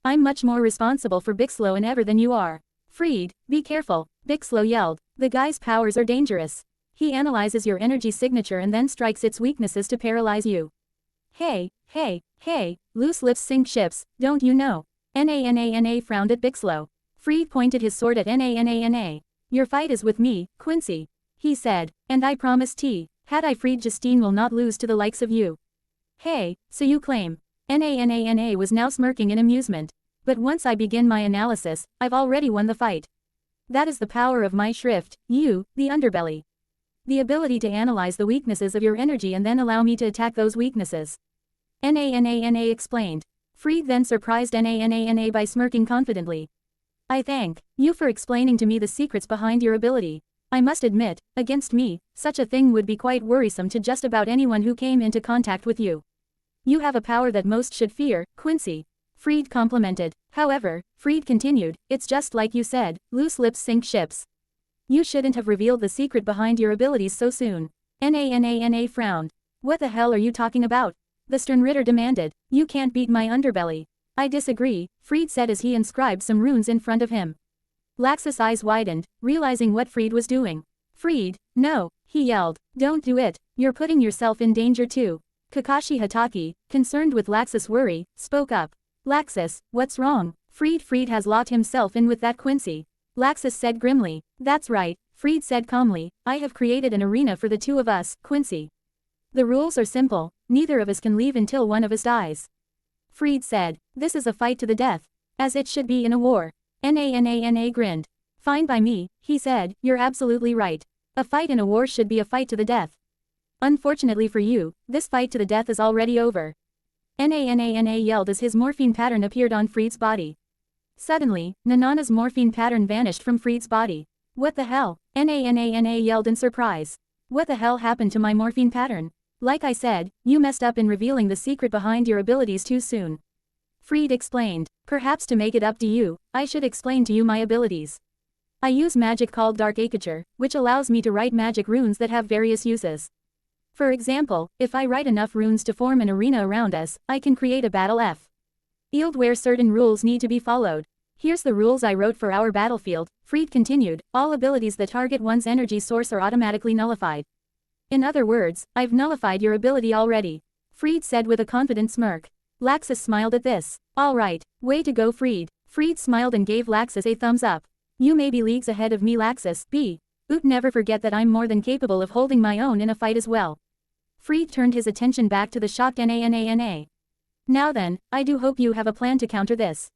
I'm much more responsible for Bixlo and Ever than you are. Fried, be careful, Bixlo yelled. The guy's powers are dangerous. He analyzes your energy signature and then strikes its weaknesses to paralyze you. Hey, loose lips sink ships, don't you know? Nanana frowned at Bixlo. Fried pointed his sword at Nanana. Your fight is with me, Quincy. He said, and I promise had I freed Justine will not lose to the likes of you. Hey, so you claim. Nanana was now smirking in amusement. But once I begin my analysis, I've already won the fight. That is the power of my shrift, you, the underbelly. The ability to analyze the weaknesses of your energy and then allow me to attack those weaknesses. Nanana explained. Fried then surprised Nanana by smirking confidently. I thank you for explaining to me the secrets behind your ability. I must admit, against me, such a thing would be quite worrisome to just about anyone who came into contact with you. You have a power that most should fear, Quincy. Fried complimented. However, Fried continued, it's just like you said, loose lips sink ships. You shouldn't have revealed the secret behind your abilities so soon. Nanana frowned. What the hell are you talking about? The Sternritter demanded. You can't beat my underbelly. I disagree, Fried said as he inscribed some runes in front of him. Laxus' eyes widened, realizing what Fried was doing. Fried, no, he yelled. Don't do it, you're putting yourself in danger too. Kakashi Hataki, concerned with Laxus' worry, spoke up. Laxus, what's wrong? Fried has locked himself in with that Quincy. Laxus said grimly. That's right, Fried said calmly, I have created an arena for the 2 of us, Quincy. The rules are simple, neither of us can leave until one of us dies. Fried said, this is a fight to the death. As it should be in a war. Nanana grinned. Fine by me, he said, you're absolutely right. A fight in a war should be a fight to the death. Unfortunately for you, this fight to the death is already over. Nanana yelled as his morphine pattern appeared on Fried's body. Suddenly, Nanana's morphine pattern vanished from Fried's body. What the hell? Nanana yelled in surprise. What the hell happened to my morphine pattern? Like I said, you messed up in revealing the secret behind your abilities too soon. Fried explained. Perhaps to make it up to you, I should explain to you my abilities. I use magic called Dark Akature, which allows me to write magic runes that have various uses. For example, if I write enough runes to form an arena around us, I can create a battle field where certain rules need to be followed. Here's the rules I wrote for our battlefield, Fried continued, all abilities that target one's energy source are automatically nullified. In other words, I've nullified your ability already. Fried said with a confident smirk. Laxus smiled at this. Alright, way to go Fried. Freed smiled and gave Laxus a thumbs up. You may be leagues ahead of me, Laxus, never forget that I'm more than capable of holding my own in a fight as well. Freed turned his attention back to the shocked Nana. Now then, I do hope you have a plan to counter this.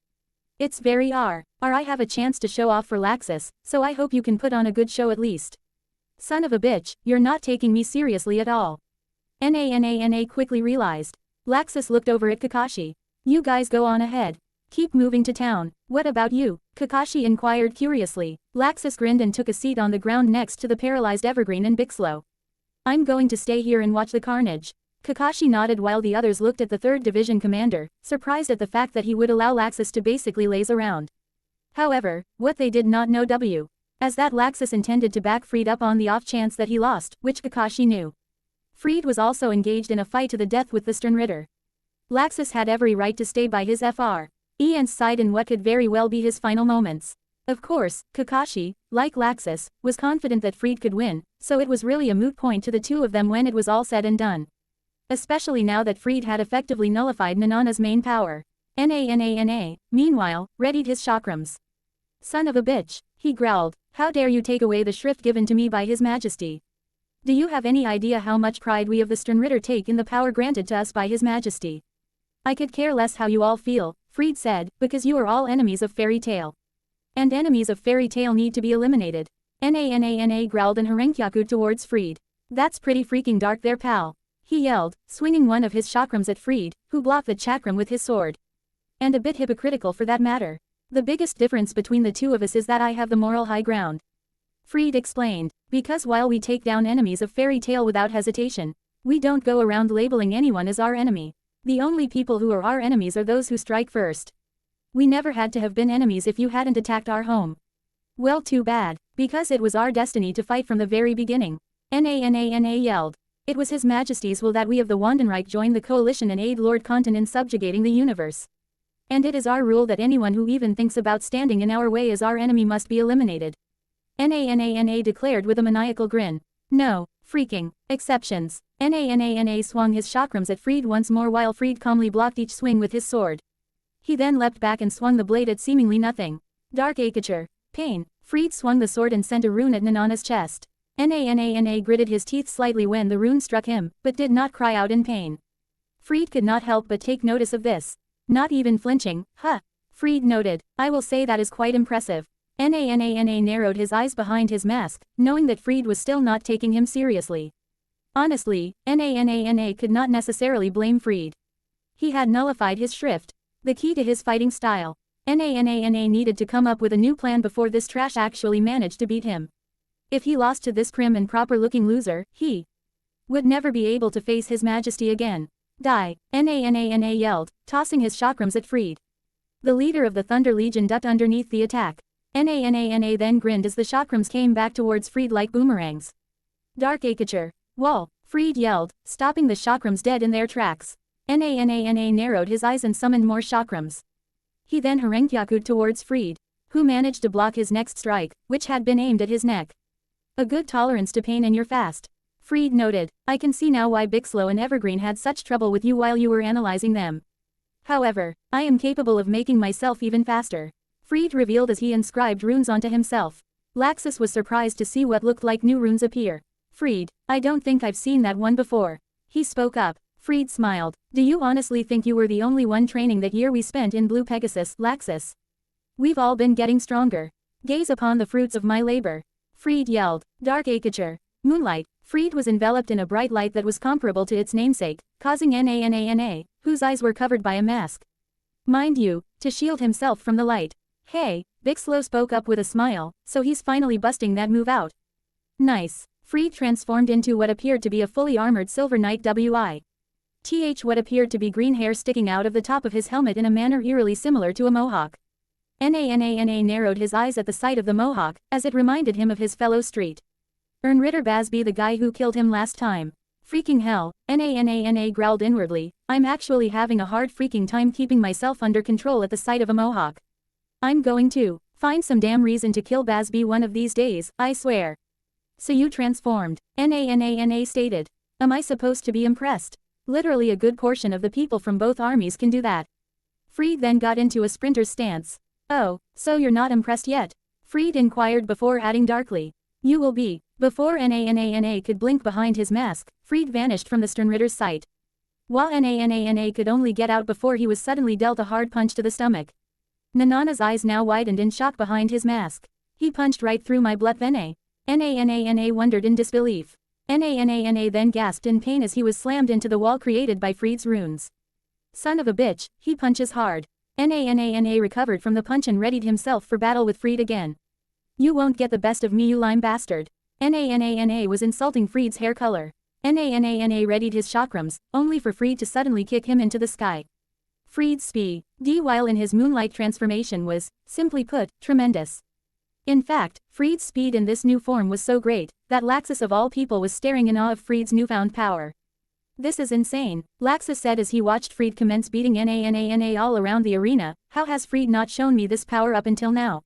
It's very I have a chance to show off for Laxus, so I hope you can put on a good show at least. Son of a bitch, you're not taking me seriously at all. Nana quickly realized. Laxus looked over at Kakashi. You guys go on ahead. Keep moving to town. What about you? Kakashi inquired curiously. Laxus grinned and took a seat on the ground next to the paralyzed Evergreen and Bixlow. I'm going to stay here and watch the carnage. Kakashi nodded while the others looked at the 3rd Division commander, surprised at the fact that he would allow Laxus to basically laze around. However, what they did not know as that Laxus intended to back Freed up on the off chance that he lost, which Kakashi knew. Freed was also engaged in a fight to the death with the Sternritter. Laxus had every right to stay by his friend's side in what could very well be his final moments. Of course, Kakashi, like Laxus, was confident that Freed could win, so it was really a moot point to the two of them when it was all said and done. Especially now that Freed had effectively nullified Nanana's main power. Nana, meanwhile, readied his chakrams. Son of a bitch, he growled, how dare you take away the shrift given to me by His Majesty? Do you have any idea how much pride we of the Sternritter take in the power granted to us by His Majesty? I could care less how you all feel, Freed said, because you are all enemies of Fairy Tail. And enemies of Fairy Tail need to be eliminated. Nana growled and harenkyaku towards Freed. That's pretty freaking dark there, pal. He yelled, swinging one of his chakrams at Freed, who blocked the chakram with his sword. And a bit hypocritical for that matter. The biggest difference between the two of us is that I have the moral high ground. Freed explained, because while we take down enemies of Fairy Tail without hesitation, we don't go around labeling anyone as our enemy. The only people who are our enemies are those who strike first. We never had to have been enemies if you hadn't attacked our home. Well, too bad, because it was our destiny to fight from the very beginning. Nana yelled. It was His Majesty's will that we of the Wandenreich join the coalition and aid Lord Kontan in subjugating the universe. And it is our rule that anyone who even thinks about standing in our way as our enemy must be eliminated. Nana declared with a maniacal grin. No, freaking exceptions. Nana swung his chakrams at Freed once more while Freed calmly blocked each swing with his sword. He then leapt back and swung the blade at seemingly nothing. Dark Akature. Pain. Freed swung the sword and sent a rune at Nanana's chest. Nana gritted his teeth slightly when the rune struck him, but did not cry out in pain. Freed could not help but take notice of this. Not even flinching, Freed noted, I will say that is quite impressive. Nana narrowed his eyes behind his mask, knowing that Freed was still not taking him seriously. Honestly, Nana could not necessarily blame Freed. He had nullified his shrift, the key to his fighting style. Nana needed to come up with a new plan before this trash actually managed to beat him. If he lost to this prim and proper-looking loser, he would never be able to face His Majesty again. Die, Nana yelled, tossing his chakrams at Freed. The leader of the Thunder Legion ducked underneath the attack. Nana then grinned as the chakrams came back towards Freed like boomerangs. Dark Akature. Wall, Freed yelled, stopping the chakrams dead in their tracks. Nana narrowed his eyes and summoned more chakrams. He then harenkyaku'd towards Freed, who managed to block his next strike, which had been aimed at his neck. A good tolerance to pain and you're fast. Freed noted, I can see now why Bixlow and Evergreen had such trouble with you while you were analyzing them. However, I am capable of making myself even faster. Freed revealed as he inscribed runes onto himself. Laxus was surprised to see what looked like new runes appear. Freed, I don't think I've seen that one before. He spoke up. Freed smiled. Do you honestly think you were the only one training that year we spent in Blue Pegasus, Laxus? We've all been getting stronger. Gaze upon the fruits of my labor. Freed yelled. Dark Akature. Moonlight. Freed was enveloped in a bright light that was comparable to its namesake, causing Nana, whose eyes were covered by a mask. Mind you, to shield himself from the light. Hey, Bixlow spoke up with a smile, so he's finally busting that move out. Nice. Freed transformed into what appeared to be a fully armored Silver Knight what appeared to be green hair sticking out of the top of his helmet in a manner eerily similar to a mohawk. Nana narrowed his eyes at the sight of the mohawk, as it reminded him of his fellow street Ritter Basby, the guy who killed him last time. Freaking hell, Nana growled inwardly, I'm actually having a hard freaking time keeping myself under control at the sight of a mohawk. I'm going to find some damn reason to kill Basby one of these days, I swear. So you transformed, Nana stated. Am I supposed to be impressed? Literally a good portion of the people from both armies can do that. Freed then got into a sprinter's stance. Oh, so you're not impressed yet? Fried inquired before adding darkly. You will be. Before Nana could blink behind his mask, Fried vanished from the Sternritter's sight. While Nana could only get out before he was suddenly dealt a hard punch to the stomach. Nanana's eyes now widened in shock behind his mask. He punched right through my blood vene. Nana wondered in disbelief. Nana then gasped in pain as he was slammed into the wall created by Fried's runes. Son of a bitch, he punches hard. Nana recovered from the punch and readied himself for battle with Fried again. You won't get the best of me, you lime bastard. Nana was insulting Fried's hair color. Nana readied his chakrams, only for Fried to suddenly kick him into the sky. Fried's speed, while in his moonlight transformation was, simply put, tremendous. In fact, Fried's speed in this new form was so great, that Laxus of all people was staring in awe of Fried's newfound power. This is insane, Laxus said as he watched Fried commence beating Nana all around the arena. How has Fried not shown me this power up until now?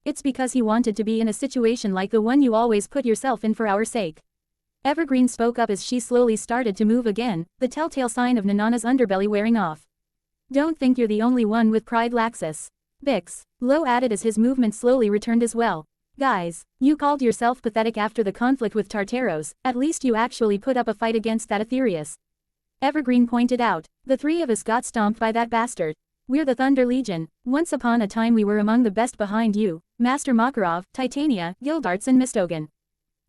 It's because he wanted to be in a situation like the one you always put yourself in for our sake. Evergreen spoke up as she slowly started to move again, the telltale sign of Nanana's underbelly wearing off. Don't think you're the only one with pride, Laxus. Bix, Lo added as his movement slowly returned as well. Guys, you called yourself pathetic after the conflict with Tartaros, at least you actually put up a fight against that Aetherius. Evergreen pointed out, the three of us got stomped by that bastard. We're the Thunder Legion. Once upon a time we were among the best behind you, Master Makarov, Titania, Gildarts and Mistogan.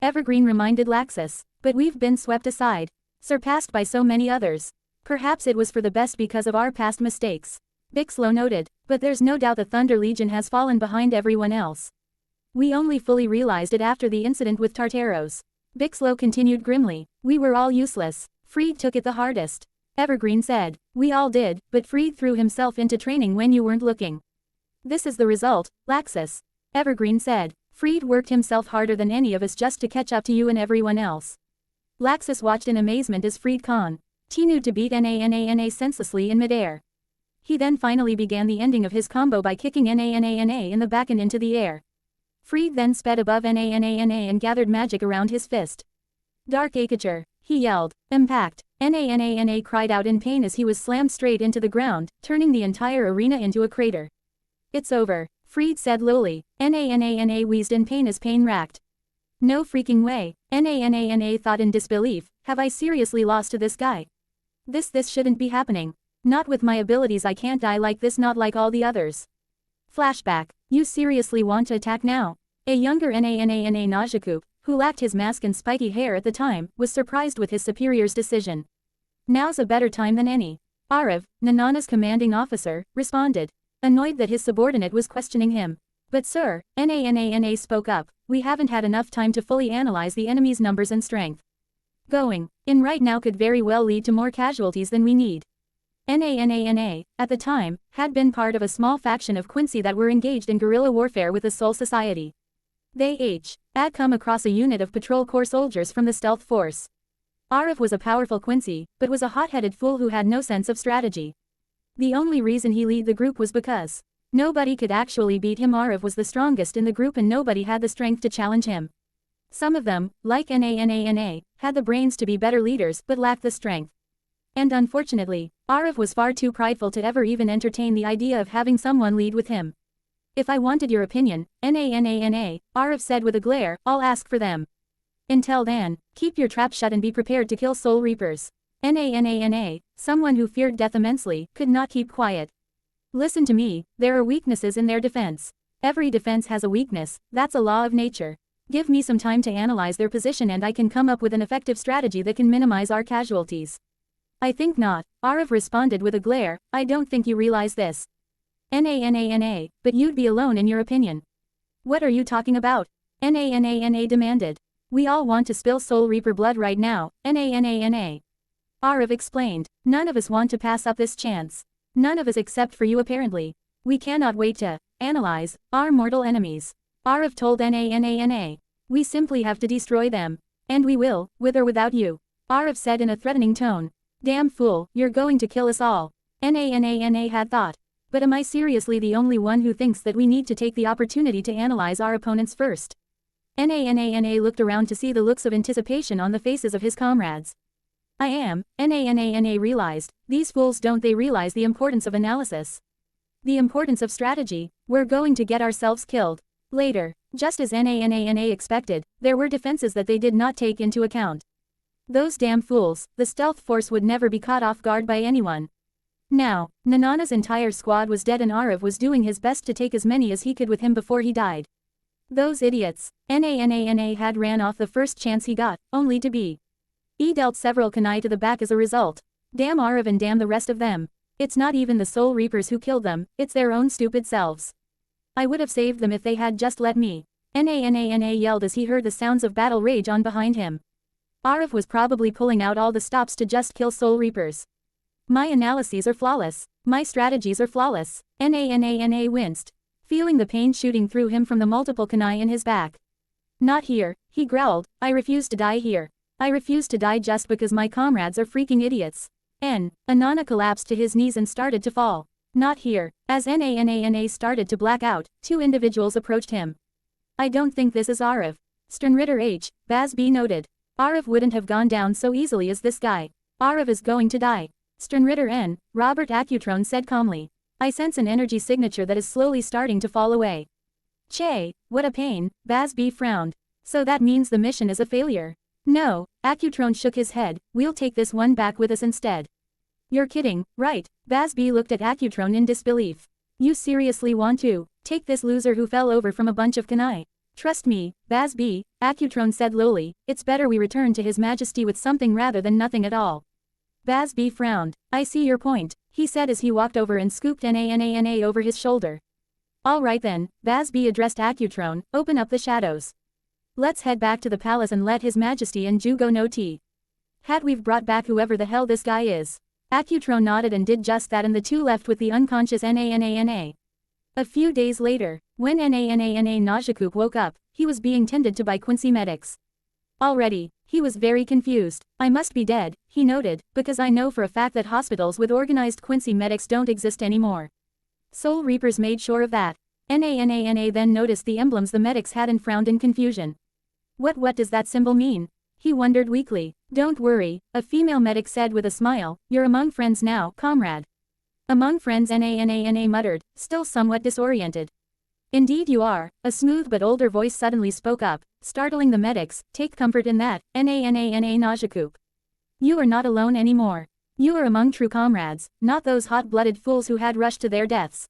Evergreen reminded Laxus, but we've been swept aside. Surpassed by so many others. Perhaps it was for the best because of our past mistakes. Bixlow noted, but there's no doubt the Thunder Legion has fallen behind everyone else. We only fully realized it after the incident with Tartaros. Bixlow continued grimly, we were all useless. Fried took it the hardest. Evergreen said, we all did, but Fried threw himself into training when you weren't looking. This is the result, Laxus. Evergreen said, Fried worked himself harder than any of us just to catch up to you and everyone else. Laxus watched in amazement as Fried continued to beat Nana senselessly in midair. He then finally began the ending of his combo by kicking Nana in the back and into the air. Fried then sped above Nana and gathered magic around his fist. Dark Acature, he yelled. Impact. Nana cried out in pain as he was slammed straight into the ground, turning the entire arena into a crater. It's over, Fried said lowly. Nana wheezed in pain as pain racked. No freaking way, Nana thought in disbelief, have I seriously lost to this guy? This shouldn't be happening. Not with my abilities, I can't die like this, not like all the others. Flashback, you seriously want to attack now? A younger Nana Najakup, who lacked his mask and spiky hair at the time, was surprised with his superior's decision. Now's a better time than any. Arav, Nanana's commanding officer, responded. Annoyed that his subordinate was questioning him. But sir, Nana spoke up, we haven't had enough time to fully analyze the enemy's numbers and strength. Going in right now could very well lead to more casualties than we need. Nana, at the time, had been part of a small faction of Quincy that were engaged in guerrilla warfare with the Soul Society. They had come across a unit of Patrol Corps soldiers from the Stealth Force. Arav was a powerful Quincy, but was a hot-headed fool who had no sense of strategy. The only reason he led the group was because nobody could actually beat him. Arav was the strongest in the group and nobody had the strength to challenge him. Some of them, like Nana, had the brains to be better leaders but lacked the strength. And unfortunately, Arav was far too prideful to ever even entertain the idea of having someone lead with him. If I wanted your opinion, Nana, Arav said with a glare, I'll ask for them. Until then, keep your trap shut and be prepared to kill Soul Reapers. Nana, someone who feared death immensely, could not keep quiet. Listen to me, there are weaknesses in their defense. Every defense has a weakness, that's a law of nature. Give me some time to analyze their position and I can come up with an effective strategy that can minimize our casualties. I think not, Arav responded with a glare, I don't think you realize this. Nana, but you'd be alone in your opinion. What are you talking about? Nana demanded. We all want to spill Soul Reaper blood right now, Nana. Arav explained, none of us want to pass up this chance. None of us except for you apparently. We cannot wait to analyze our mortal enemies. Arav told Nana. We simply have to destroy them. And we will, with or without you. Arav said in a threatening tone. Damn fool, you're going to kill us all. Nana had thought. But am I seriously the only one who thinks that we need to take the opportunity to analyze our opponents first? Nana looked around to see the looks of anticipation on the faces of his comrades. I am, Nana realized, these fools don't they realize the importance of analysis? The importance of strategy. We're going to get ourselves killed. Later, just as Nana expected, there were defenses that they did not take into account. Those damn fools, the stealth force would never be caught off guard by anyone. Now, Nanana's entire squad was dead and Arav was doing his best to take as many as he could with him before he died. Those idiots. Nana had ran off the first chance he got, only to be dealt several kunai to the back as a result. Damn Arav and damn the rest of them. It's not even the Soul Reapers who killed them, it's their own stupid selves. I would have saved them if they had just let me. Nana yelled as he heard the sounds of battle rage on behind him. Arav was probably pulling out all the stops to just kill Soul Reapers. My analyses are flawless. My strategies are flawless. Nana winced, feeling the pain shooting through him from the multiple kunai in his back. Not here, he growled, I refuse to die here. I refuse to die just because my comrades are freaking idiots. Anana collapsed to his knees and started to fall. Not here. As Nana started to black out, two individuals approached him. I don't think this is Arav. Sternritter H. Baz B noted. Arav wouldn't have gone down so easily as this guy. Arav is going to die. Sternritter N. Robert Acutron said calmly. I sense an energy signature that is slowly starting to fall away. Che, what a pain, Baz B frowned. So that means the mission is a failure. No, Acutron shook his head, we'll take this one back with us instead. You're kidding, right? Baz B looked at Acutron in disbelief. You seriously want to take this loser who fell over from a bunch of kunai? Trust me, Baz B, Acutron said lowly, it's better we return to His Majesty with something rather than nothing at all. Baz B frowned. I see your point, he said as he walked over and scooped Nana over his shoulder. All right then, Baz B addressed Acutron, open up the shadows. Let's head back to the palace and let His Majesty and Ju go no tea. Had we've brought back whoever the hell this guy is. Acutron nodded and did just that, and the two left with the unconscious Nana. A few days later, when Nana Najakuk woke up, he was being tended to by Quincy medics. Already, he was very confused. I must be dead, he noted, because I know for a fact that hospitals with organized Quincy medics don't exist anymore. Soul Reapers made sure of that. Nana then noticed the emblems the medics had and frowned in confusion. What does that symbol mean? He wondered weakly. Don't worry, a female medic said with a smile, you're among friends now, comrade. Among friends, Nana muttered, still somewhat disoriented. Indeed you are, a smooth but older voice suddenly spoke up, startling the medics, take comfort in that, Nana Najakuk. You are not alone anymore. You are among true comrades, not those hot-blooded fools who had rushed to their deaths.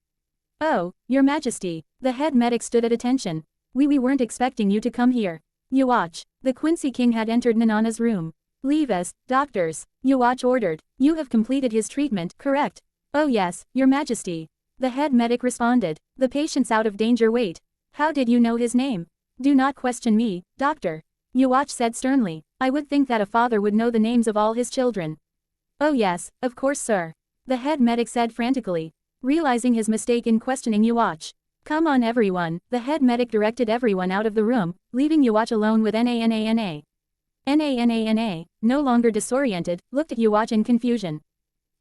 Oh, Your Majesty, the head medic stood at attention. We weren't expecting you to come here. You watch. The Quincy King had entered Nanana's room. Leave us, doctors. You watch ordered. You have completed his treatment, correct? Oh yes, Your Majesty. The head medic responded. The patient's out of danger. Wait. How did you know his name? Do not question me, doctor. Yuwatch said sternly. I would think that a father would know the names of all his children. Oh yes, of course sir. The head medic said frantically, realizing his mistake in questioning Yuwatch. Come on everyone, the head medic directed everyone out of the room, leaving Yuwatch alone with Nana. Nana, no longer disoriented, looked at Yuwatch in confusion.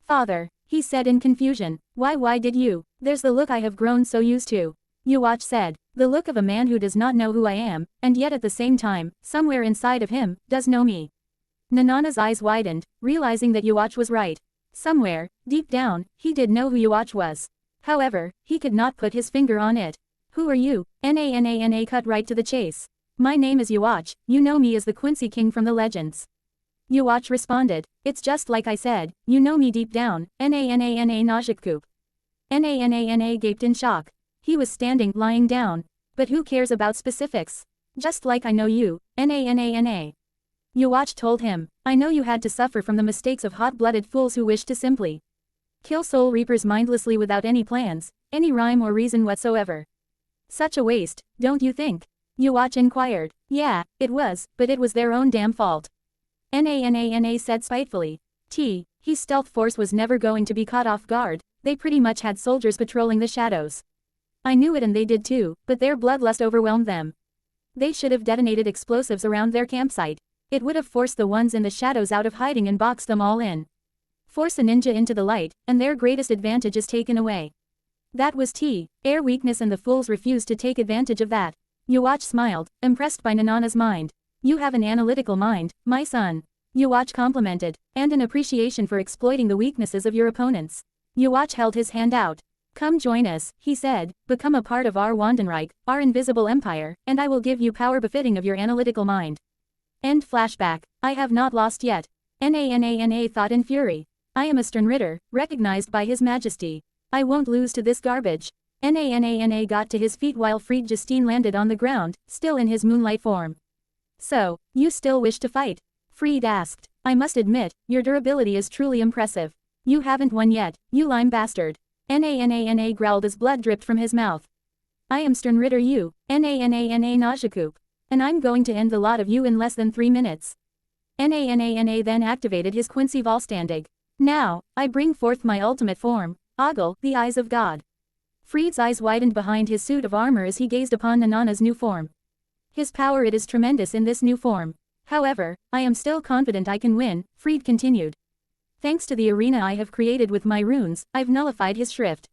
Father, he said in confusion, why did you? There's the look I have grown so used to. Yuwatch said, the look of a man who does not know who I am, and yet at the same time, somewhere inside of him, does know me. Nanana's eyes widened, realizing that Yuwatch was right. Somewhere, deep down, he did know who Yuwatch was. However, he could not put his finger on it. Who are you? Nana cut right to the chase. My name is Yuwatch, you know me as the Quincy King from the legends. Yuwatch responded, it's just like I said, you know me deep down, Nana Najakuk. Nana gaped in shock. He was standing, lying down. But who cares about specifics? Just like I know you, Nana. Yuwatch told him, I know you had to suffer from the mistakes of hot-blooded fools who wish to simply kill Soul Reapers mindlessly without any plans, any rhyme or reason whatsoever. Such a waste, don't you think? Yuwatch inquired. Yeah, it was, but it was their own damn fault. Nana said spitefully. His stealth force was never going to be caught off guard, they pretty much had soldiers patrolling the shadows. I knew it and they did too, but their bloodlust overwhelmed them. They should have detonated explosives around their campsite. It would have forced the ones in the shadows out of hiding and boxed them all in. Force a ninja into the light, and their greatest advantage is taken away. That was air weakness, and the fools refused to take advantage of that. Yuwatch smiled, impressed by Nanana's mind. You have an analytical mind, my son. Yuwatch complimented, and an appreciation for exploiting the weaknesses of your opponents. Yuwatch held his hand out. Come join us, he said, become a part of our Wandenreich, our invisible empire, and I will give you power befitting of your analytical mind. End flashback. I have not lost yet. Nana thought in fury. I am a stern Ritter, recognized by his majesty. I won't lose to this garbage. Nana got to his feet while Fried Justine landed on the ground, still in his moonlight form. So, you still wish to fight? Fried asked. I must admit, your durability is truly impressive. You haven't won yet, you lime bastard. Nana growled as blood dripped from his mouth. I am Stern Ritter you, Nana Najakoop. And I'm going to end the lot of you in less than 3 minutes. Nana then activated his Quincy Volstandig. Now, I bring forth my ultimate form, Ogle, the eyes of God. Fried's eyes widened behind his suit of armor as he gazed upon Nanana's new form. His power it is tremendous in this new form. However, I am still confident I can win, Fried continued. Thanks to the arena I have created with my runes, I've nullified his shrift.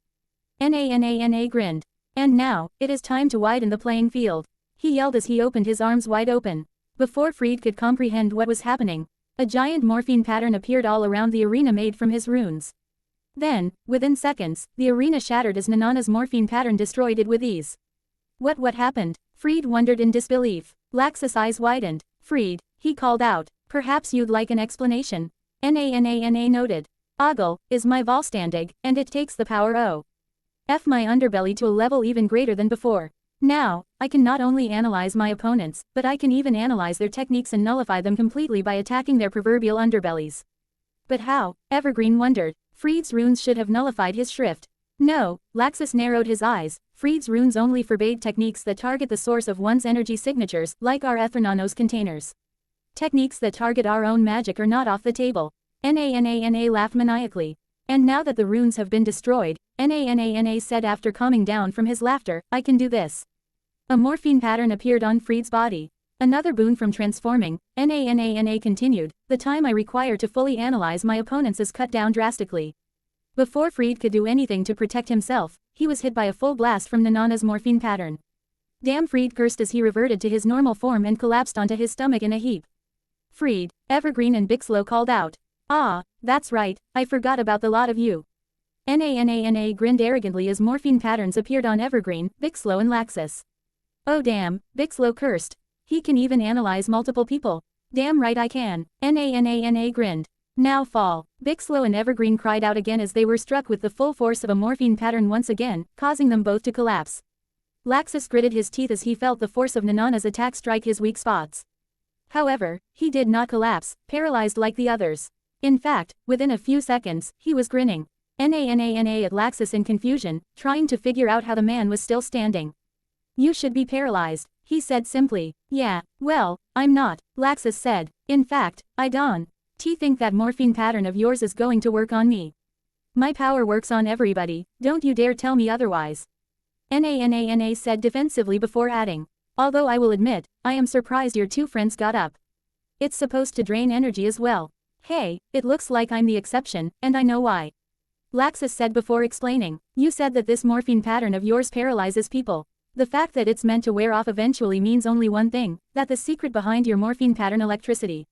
Nana grinned. And now, it is time to widen the playing field. He yelled as he opened his arms wide open. Before Fried could comprehend what was happening, a giant morphine pattern appeared all around the arena made from his runes. Then, within seconds, the arena shattered as Nanana's morphine pattern destroyed it with ease. What happened? Fried wondered in disbelief. Laxus' eyes widened. Fried, he called out, perhaps you'd like an explanation. Nana noted. Ogle is my Volstandig, and it takes the power of my underbelly to a level even greater than before. Now, I can not only analyze my opponents, but I can even analyze their techniques and nullify them completely by attacking their proverbial underbellies. But how? Evergreen wondered. Fried's runes should have nullified his shrift. No, Laxus narrowed his eyes. Fried's runes only forbade techniques that target the source of one's energy signatures, like our Ethernanos containers. Techniques that target our own magic are not off the table. Nana laughed maniacally. And now that the runes have been destroyed, Nana said after calming down from his laughter, I can do this. A morphine pattern appeared on Fried's body. Another boon from transforming, Nana continued, the time I require to fully analyze my opponents is cut down drastically. Before Fried could do anything to protect himself, he was hit by a full blast from Nanana's morphine pattern. Damn, Fried cursed as he reverted to his normal form and collapsed onto his stomach in a heap. Fried, Evergreen and Bixlow called out. Ah, that's right, I forgot about the lot of you. Nana grinned arrogantly as morphine patterns appeared on Evergreen, Bixlow and Laxus. Oh damn, Bixlow cursed. He can even analyze multiple people. Damn right I can. Nana grinned. Now fall. Bixlow and Evergreen cried out again as they were struck with the full force of a morphine pattern once again, causing them both to collapse. Laxus gritted his teeth as he felt the force of Nanana's attack strike his weak spots. However, he did not collapse, paralyzed like the others. In fact, within a few seconds, he was grinning. Nana at Laxus in confusion, trying to figure out how the man was still standing. You should be paralyzed, he said simply. Yeah, well, I'm not, Laxus said. In fact, I don't. Think that morphine pattern of yours is going to work on me. My power works on everybody, don't you dare tell me otherwise. Nana said defensively before adding. Although I will admit, I am surprised your two friends got up. It's supposed to drain energy as well. Hey, it looks like I'm the exception, and I know why. Laxus said before explaining. You said that this morphine pattern of yours paralyzes people. The fact that it's meant to wear off eventually means only one thing, that the secret behind your morphine pattern electricity.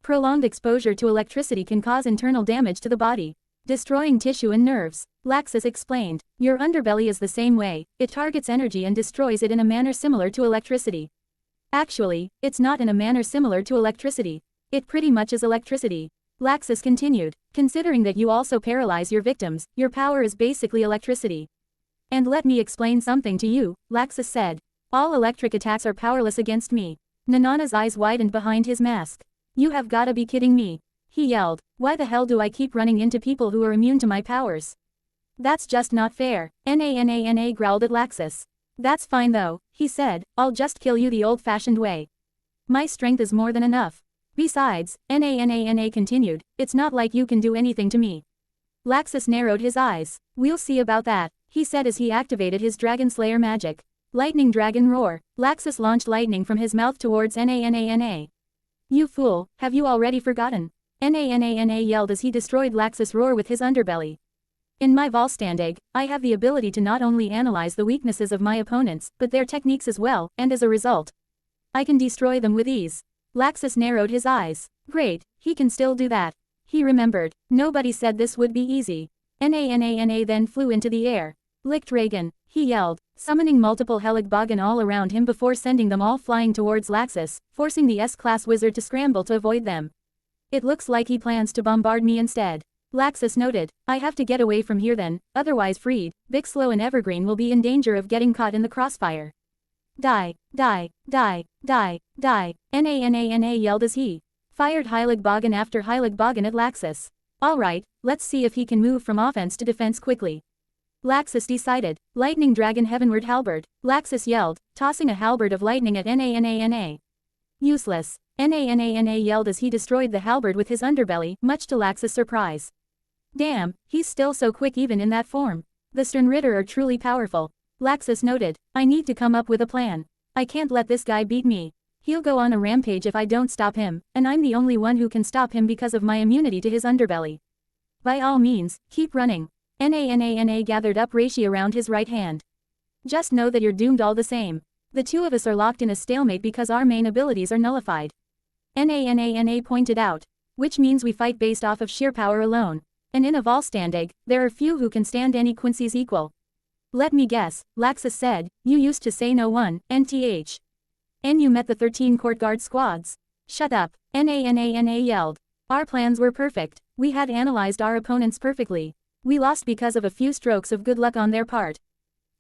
Prolonged exposure to electricity can cause internal damage to the body, destroying tissue and nerves. Laxus explained. Your underbelly is the same way, it targets energy and destroys it in a manner similar to electricity. Actually, it's not in a manner similar to electricity. It pretty much is electricity. Laxus continued. Considering that you also paralyze your victims, your power is basically electricity. And let me explain something to you, Laxus said. All electric attacks are powerless against me. Nanana's eyes widened behind his mask. You have gotta be kidding me. He yelled. Why the hell do I keep running into people who are immune to my powers? That's just not fair. Nana growled at Laxus. That's fine though, he said, I'll just kill you the old-fashioned way. My strength is more than enough. Besides, Nana continued, it's not like you can do anything to me. Laxus narrowed his eyes. We'll see about that, he said as he activated his Dragon Slayer magic. Lightning Dragon Roar. Laxus launched lightning from his mouth towards Nana. You fool, have you already forgotten? Nana yelled as he destroyed Laxus' roar with his underbelly. In my Volstandig, I have the ability to not only analyze the weaknesses of my opponents, but their techniques as well, and as a result, I can destroy them with ease. Laxus narrowed his eyes. Great, he can still do that. He remembered. Nobody said this would be easy. Nana then flew into the air. Licht Reagan, he yelled, summoning multiple Heligbogen all around him before sending them all flying towards Laxus, forcing the S-class wizard to scramble to avoid them. It looks like he plans to bombard me instead. Laxus noted, I have to get away from here then, otherwise Freed, Bixlow and Evergreen will be in danger of getting caught in the crossfire. Die, die, die, die, die, na yelled as he fired Heiligbogen after Heiligbogen at Laxus. Alright, let's see if he can move from offense to defense quickly. Laxus decided, lightning dragon heavenward halberd, Laxus yelled, tossing a halberd of lightning at na. Useless, na yelled as he destroyed the halberd with his underbelly, much to Laxus' surprise. Damn, he's still so quick even in that form. The Sternritter are truly powerful. Laxus noted, I need to come up with a plan. I can't let this guy beat me. He'll go on a rampage if I don't stop him, and I'm the only one who can stop him because of my immunity to his underbelly. By all means, keep running. Na gathered up Reishi around his right hand. Just know that you're doomed all the same. The two of us are locked in a stalemate because our main abilities are nullified. Na pointed out. Which means we fight based off of sheer power alone. And in a Volständig, there are few who can stand any Quincy's equal. Let me guess, Laxus said, you used to say no one, nth. And you met the 13 court guard squads. Shut up, na yelled. Our plans were perfect, we had analyzed our opponents perfectly. We lost because of a few strokes of good luck on their part.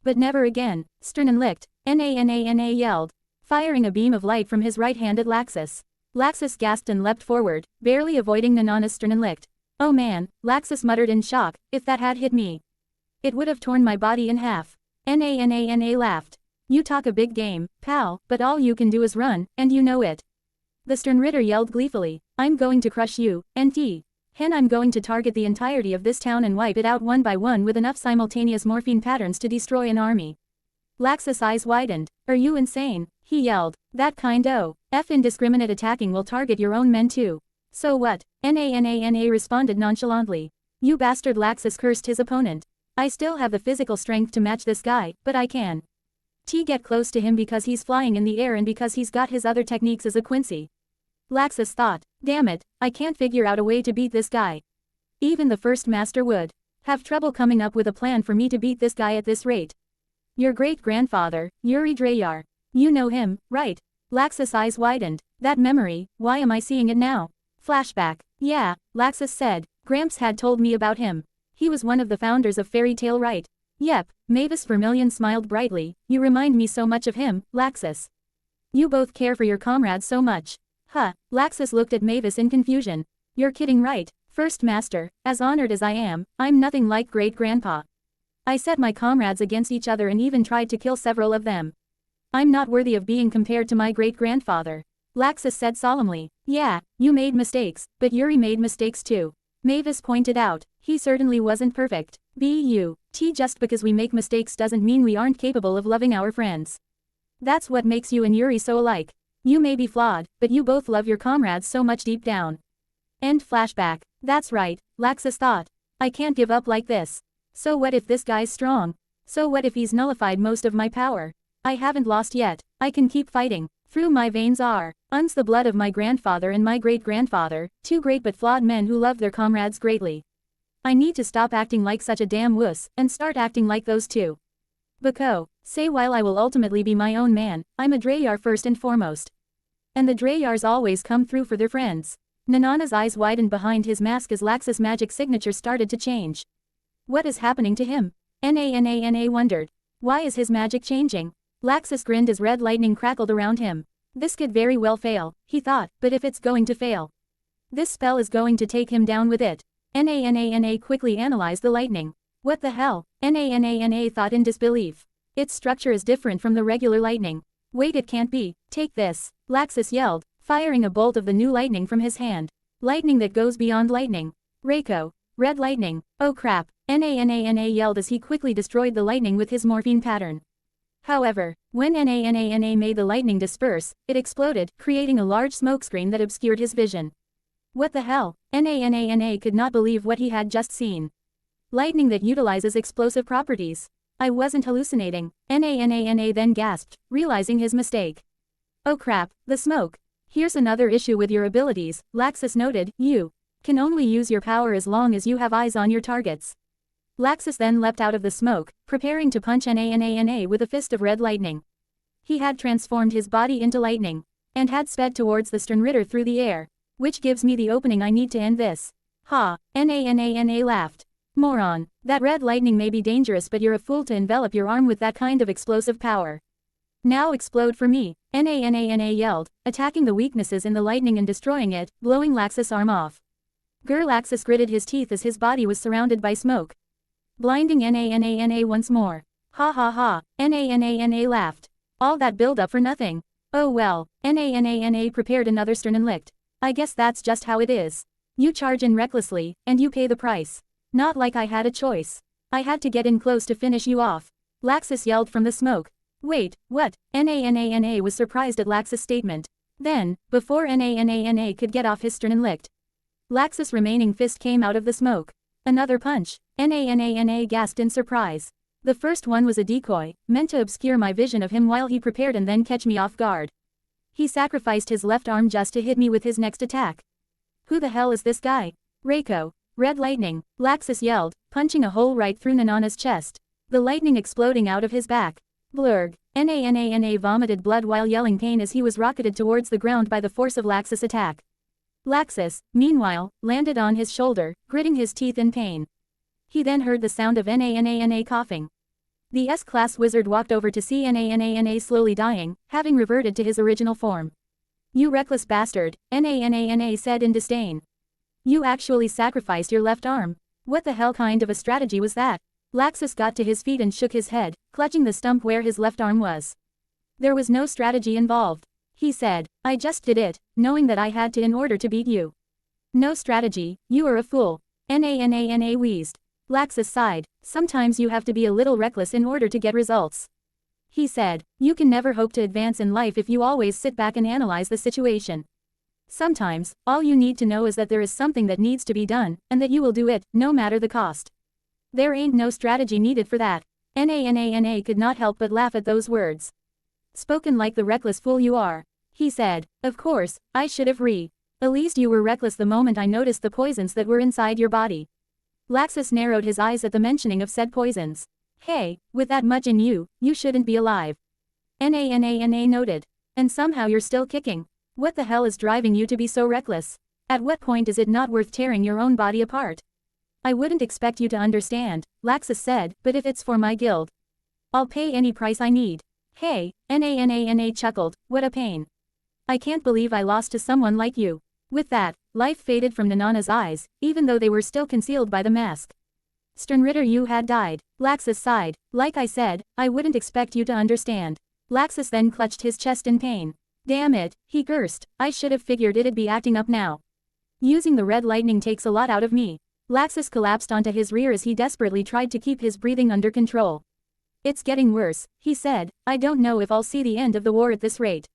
But never again, Sternenlicht, na yelled, firing a beam of light from his right hand at Laxus. Laxus gasped and leapt forward, barely avoiding Nanana's Sternenlicht. Oh man, Laxus muttered in shock, if that had hit me. It would have torn my body in half. Na laughed. You talk a big game, pal, but all you can do is run, and you know it. The Sternritter yelled gleefully, I'm going to crush you, NT. Hen I'm going to target the entirety of this town and wipe it out one by one with enough simultaneous morphine patterns to destroy an army. Laxus' eyes widened. Are you insane? He yelled. That kind of indiscriminate attacking will target your own men too. So what? Na responded nonchalantly. You bastard. Laxus cursed his opponent. I still have the physical strength to match this guy, but I can. Get close to him because he's flying in the air and because he's got his other techniques as a Quincy. Laxus thought, damn it, I can't figure out a way to beat this guy. Even the first master would have trouble coming up with a plan for me to beat this guy at this rate. Your great-grandfather, Yuri Dreyar. You know him, right? Laxus' eyes widened. That memory, why am I seeing it now? Flashback. Yeah, Laxus said, Gramps had told me about him. He was one of the founders of Fairy Tale, right? Yep, Mavis Vermilion smiled brightly, you remind me so much of him, Laxus. You both care for your comrades so much. Huh, Laxus looked at Mavis in confusion. You're kidding, right? First Master, as honored as I am, I'm nothing like Great-Grandpa. I set my comrades against each other and even tried to kill several of them. I'm not worthy of being compared to my great-grandfather. Laxus said solemnly. Yeah, you made mistakes, but Yuri made mistakes too. Mavis pointed out, he certainly wasn't perfect. Just because we make mistakes doesn't mean we aren't capable of loving our friends. That's what makes you and Yuri so alike. You may be flawed, but you both love your comrades so much deep down. End flashback. That's right, Laxus thought. I can't give up like this. So what if this guy's strong? So what if he's nullified most of my power? I haven't lost yet, I can keep fighting. Through my veins runs the blood of my grandfather and my great-grandfather, two great but flawed men who loved their comrades greatly. I need to stop acting like such a damn wuss, and start acting like those two. Bako, say while I will ultimately be my own man, I'm a Dreyar first and foremost. And the Dreyars always come through for their friends. Nanana's eyes widened behind his mask as Laxus' magic signature started to change. What is happening to him? Na wondered. Why is his magic changing? Laxus grinned as red lightning crackled around him. This could very well fail, he thought, but if it's going to fail, this spell is going to take him down with it. Na quickly analyzed the lightning. What the hell? Na thought in disbelief. Its structure is different from the regular lightning. Wait, it can't be. Take this. Laxus yelled, firing a bolt of the new lightning from his hand. Lightning that goes beyond lightning. Reiko. Red lightning. Oh crap. Na yelled as he quickly destroyed the lightning with his morphine pattern. However, when Na made the lightning disperse, it exploded, creating a large smokescreen that obscured his vision. What the hell? Na could not believe what he had just seen. Lightning that utilizes explosive properties. I wasn't hallucinating. Na then gasped, realizing his mistake. Oh crap, the smoke. Here's another issue with your abilities, Laxus noted, you can only use your power as long as you have eyes on your targets. Laxus then leapt out of the smoke, preparing to punch Nana with a fist of red lightning. He had transformed his body into lightning, and had sped towards the Sternritter through the air, which gives me the opening I need to end this. Ha, Nana laughed. Moron, that red lightning may be dangerous, but you're a fool to envelop your arm with that kind of explosive power. Now explode for me, Nana yelled, attacking the weaknesses in the lightning and destroying it, blowing Laxus' arm off. Laxus gritted his teeth as his body was surrounded by smoke, blinding Nana once more. Ha ha ha, Nana laughed. All that build-up for nothing. Oh well, Nana prepared another stern and licked. I guess that's just how it is. You charge in recklessly, and you pay the price. Not like I had a choice. I had to get in close to finish you off. Laxus yelled from the smoke. Wait, what? Nana was surprised at Laxus' statement. Then, before Nana could get off his stern and licked, Laxus' remaining fist came out of the smoke. Another punch. Nana gasped in surprise. The first one was a decoy, meant to obscure my vision of him while he prepared and then catch me off guard. He sacrificed his left arm just to hit me with his next attack. Who the hell is this guy? Reiko. Red lightning, Laxus yelled, punching a hole right through Nanana's chest, the lightning exploding out of his back. Blurg. Nana vomited blood while yelling pain as he was rocketed towards the ground by the force of Laxus' attack. Laxus, meanwhile, landed on his shoulder, gritting his teeth in pain. He then heard the sound of Nana coughing. The S-class wizard walked over to see Nana slowly dying, having reverted to his original form. You reckless bastard, Nana said in disdain. You actually sacrificed your left arm. What the hell kind of a strategy was that? Laxus got to his feet and shook his head, clutching the stump where his left arm was. There was no strategy involved. He said, I just did it, knowing that I had to in order to beat you. No strategy, you are a fool. Nana wheezed. Laxus sighed, sometimes you have to be a little reckless in order to get results. He said, you can never hope to advance in life if you always sit back and analyze the situation. Sometimes, all you need to know is that there is something that needs to be done, and that you will do it, no matter the cost. There ain't no strategy needed for that. Nana could not help but laugh at those words. Spoken like the reckless fool you are. He said, of course, I should have at least you were reckless the moment I noticed the poisons that were inside your body. Laxus narrowed his eyes at the mentioning of said poisons. Hey, with that much in you, you shouldn't be alive. Nana noted. And somehow you're still kicking. What the hell is driving you to be so reckless? At what point is it not worth tearing your own body apart? I wouldn't expect you to understand, Laxus said, but if it's for my guild, I'll pay any price I need. Hey, Nana chuckled, what a pain. I can't believe I lost to someone like you. With that, life faded from Nanana's eyes, even though they were still concealed by the mask. Sternritter, you had died. Laxus sighed. Like I said, I wouldn't expect you to understand. Laxus then clutched his chest in pain. Damn it, he cursed, I should have figured it'd be acting up now. Using the red lightning takes a lot out of me. Laxus collapsed onto his rear as he desperately tried to keep his breathing under control. It's getting worse, he said, I don't know if I'll see the end of the war at this rate.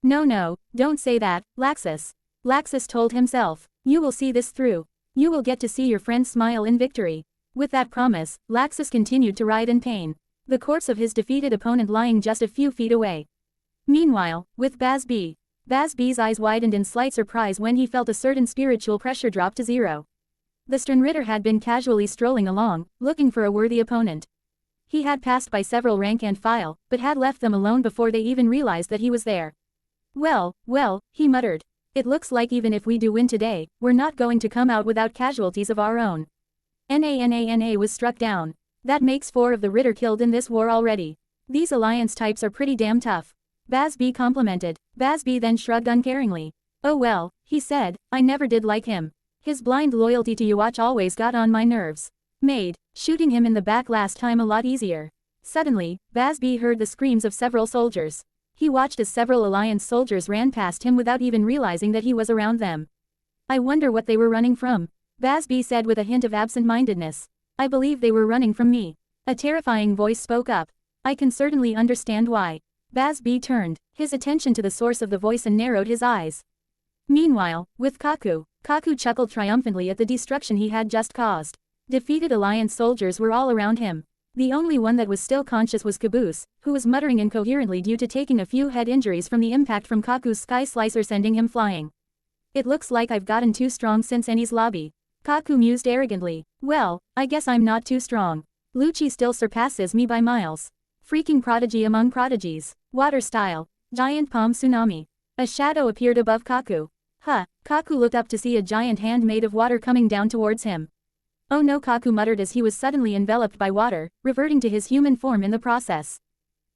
No, don't say that, Laxus. Laxus told himself. You will see this through. You will get to see your friends smile in victory. With that promise, Laxus continued to writhe in pain, the corpse of his defeated opponent lying just a few feet away. Meanwhile, with Baz's eyes widened in slight surprise when he felt a certain spiritual pressure drop to zero. The Sternritter had been casually strolling along, looking for a worthy opponent. He had passed by several rank and file, but had left them alone before they even realized that he was there. Well, he muttered. It looks like even if we do win today, we're not going to come out without casualties of our own. Nana was struck down. That makes 4 of the Ritter killed in this war already. These alliance types are pretty damn tough. Baz complimented. Baz then shrugged uncaringly. Oh well, he said, I never did like him. His blind loyalty to Yuach always got on my nerves. Made shooting him in the back last time a lot easier. Suddenly, Baz heard the screams of several soldiers. He watched as several Alliance soldiers ran past him without even realizing that he was around them. I wonder what they were running from. Baz said with a hint of absent-mindedness. I believe they were running from me. A terrifying voice spoke up. I can certainly understand why. Baz turned his attention to the source of the voice and narrowed his eyes. Meanwhile, with Kaku chuckled triumphantly at the destruction he had just caused. Defeated Alliance soldiers were all around him. The only one that was still conscious was Caboose, who was muttering incoherently due to taking a few head injuries from the impact from Kaku's Sky Slicer sending him flying. It looks like I've gotten too strong since Eni's lobby. Kaku mused arrogantly. Well, I guess I'm not too strong. Lucci still surpasses me by miles. Freaking prodigy among prodigies. Water style. Giant palm tsunami. A shadow appeared above Kaku. Huh, Kaku looked up to see a giant hand made of water coming down towards him. Oh no, Kaku muttered as he was suddenly enveloped by water, reverting to his human form in the process.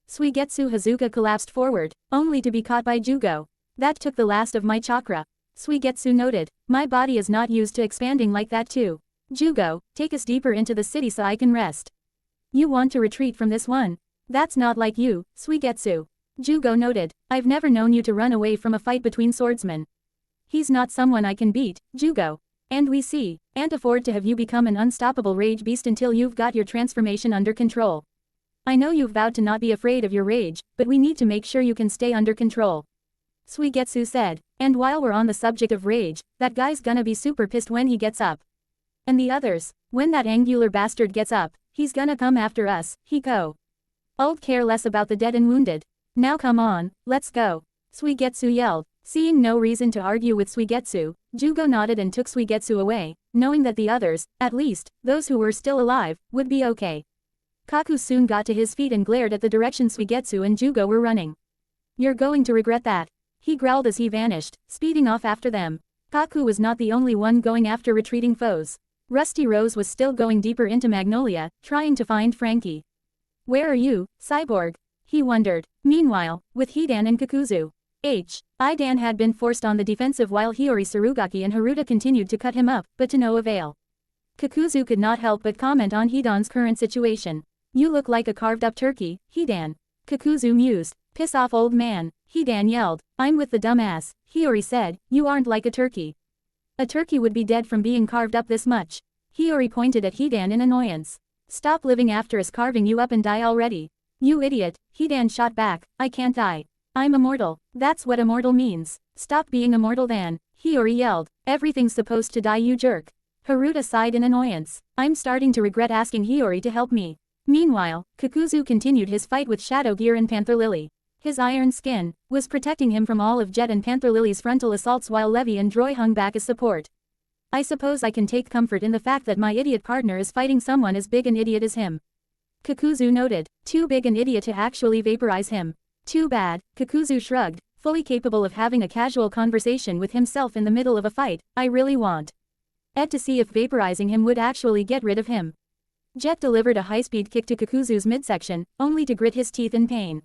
Suigetsu Hazuka collapsed forward, only to be caught by Jugo. That took the last of my chakra. Suigetsu noted, my body is not used to expanding like that too. Jugo, take us deeper into the city so I can rest. You want to retreat from this one? That's not like you, Suigetsu. Jugo noted, I've never known you to run away from a fight between swordsmen. He's not someone I can beat, Jugo. And we can't afford to have you become an unstoppable rage beast until you've got your transformation under control. I know you've vowed to not be afraid of your rage, but we need to make sure you can stay under control. Suigetsu said, and while we're on the subject of rage, that guy's gonna be super pissed when he gets up. And the others, when that angular bastard gets up, he's gonna come after us, Hiko. I'll care less about the dead and wounded. Now come on, let's go. Suigetsu yelled. Seeing no reason to argue with Suigetsu, Jugo nodded and took Suigetsu away, knowing that the others, at least, those who were still alive, would be okay. Kaku soon got to his feet and glared at the direction Suigetsu and Jugo were running. You're going to regret that. He growled as he vanished, speeding off after them. Kaku was not the only one going after retreating foes. Rusty Rose was still going deeper into Magnolia, trying to find Frankie. Where are you, Cyborg? He wondered. Meanwhile, with Hidan and Kakuzu. Idan had been forced on the defensive while Hiyori Surugaki and Haruta continued to cut him up, but to no avail. Kakuzu could not help but comment on Hidan's current situation. You look like a carved-up turkey, Hidan. Kakuzu mused. Piss off, old man, Hidan yelled. I'm with the dumbass, Hiyori said. You aren't like a turkey. A turkey would be dead from being carved up this much. Hiyori pointed at Hidan in annoyance. Stop living after us carving you up and die already. You idiot, Hidan shot back. I can't die. I'm immortal. That's what immortal means. Stop being immortal then, Hiyori yelled. Everything's supposed to die, you jerk. Haruta sighed in annoyance. I'm starting to regret asking Hiyori to help me. Meanwhile, Kakuzu continued his fight with Shadow Gear and Panther Lily. His iron skin was protecting him from all of Jet and Panther Lily's frontal assaults while Levi and Droy hung back as support. I suppose I can take comfort in the fact that my idiot partner is fighting someone as big an idiot as him. Kakuzu noted. Too big an idiot to actually vaporize him. Too bad, Kakuzu shrugged, fully capable of having a casual conversation with himself in the middle of a fight. I really want Ed to see if vaporizing him would actually get rid of him. Jet delivered a high-speed kick to Kakuzu's midsection, only to grit his teeth in pain.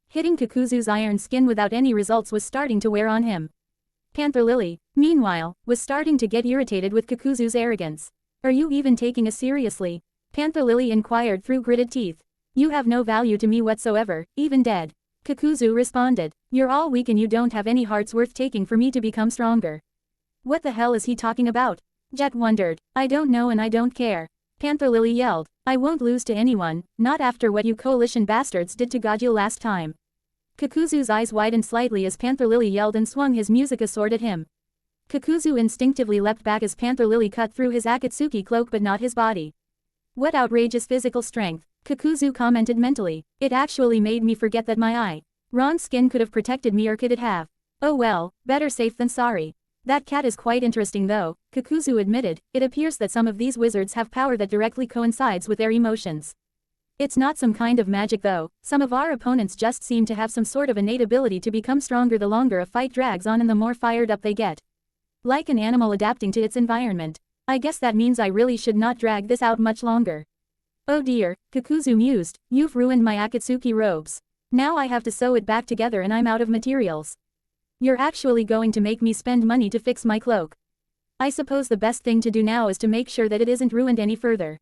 Hitting Kakuzu's iron skin without any results was starting to wear on him. Panther Lily, meanwhile, was starting to get irritated with Kakuzu's arrogance. Are you even taking us seriously? Panther Lily inquired through gritted teeth. You have no value to me whatsoever, even dead. Kakuzu responded. You're all weak and you don't have any hearts worth taking for me to become stronger. What the hell is he talking about? Jet wondered. I don't know and I don't care. Panther Lily yelled. I won't lose to anyone, not after what you coalition bastards did to Gajil last time. Kakuzu's eyes widened slightly as Panther Lily yelled and swung his musica sword at him. Kakuzu instinctively leapt back as Panther Lily cut through his Akatsuki cloak but not his body. What outrageous physical strength, Kakuzu commented mentally. It actually made me forget that my Ron's skin could have protected me, or could it have? Oh well, better safe than sorry. That cat is quite interesting though, Kakuzu admitted. It appears that some of these wizards have power that directly coincides with their emotions. It's not some kind of magic though. Some of our opponents just seem to have some sort of innate ability to become stronger the longer a fight drags on and the more fired up they get. Like an animal adapting to its environment. I guess that means I really should not drag this out much longer. Oh dear, Kakuzu mused, you've ruined my Akatsuki robes. Now I have to sew it back together and I'm out of materials. You're actually going to make me spend money to fix my cloak. I suppose the best thing to do now is to make sure that it isn't ruined any further.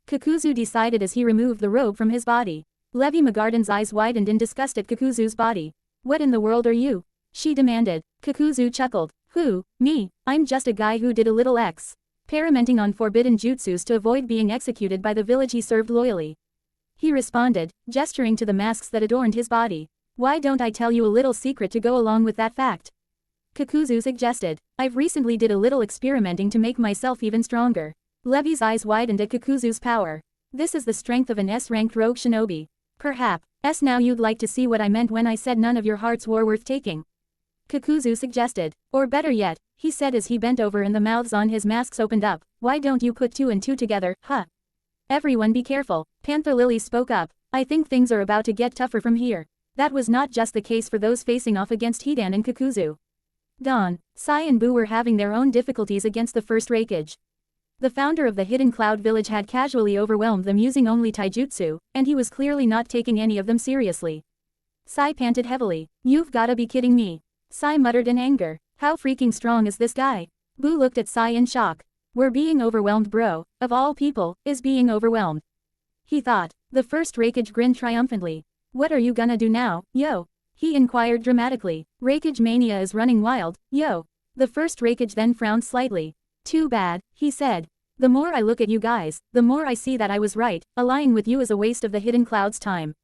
Kakuzu decided as he removed the robe from his body. Levi Magarden's eyes widened in disgust at Kakuzu's body. What in the world are you? She demanded. Kakuzu chuckled. Who, me? I'm just a guy who did a little experimenting on forbidden jutsus to avoid being executed by the village he served loyally. He responded, gesturing to the masks that adorned his body. Why don't I tell you a little secret to go along with that fact? Kakuzu suggested. I've recently did a little experimenting to make myself even stronger. Levi's eyes widened at Kakuzu's power. This is the strength of an S-ranked rogue shinobi. Perhaps now you'd like to see what I meant when I said none of your hearts were worth taking. Kakuzu suggested. Or better yet, he said as he bent over and the mouths on his masks opened up, why don't you put two and two together, huh? Everyone be careful, Panther Lily spoke up. I think things are about to get tougher from here. That was not just the case for those facing off against Hidan and Kakuzu. Dawn, Sai and Boo were having their own difficulties against the first Raikage. The founder of the Hidden Cloud Village had casually overwhelmed them using only taijutsu, and he was clearly not taking any of them seriously. Sai panted heavily. You've gotta be kidding me. Sai muttered in anger. How freaking strong is this guy? Boo looked at Sai in shock. We're being overwhelmed, bro, of all people, is being overwhelmed. He thought. The first Raikage grinned triumphantly. What are you gonna do now, yo? He inquired dramatically. Raikage mania is running wild, yo. The first Raikage then frowned slightly. Too bad, he said. The more I look at you guys, the more I see that I was right, allying with you is a waste of the Hidden Cloud's time.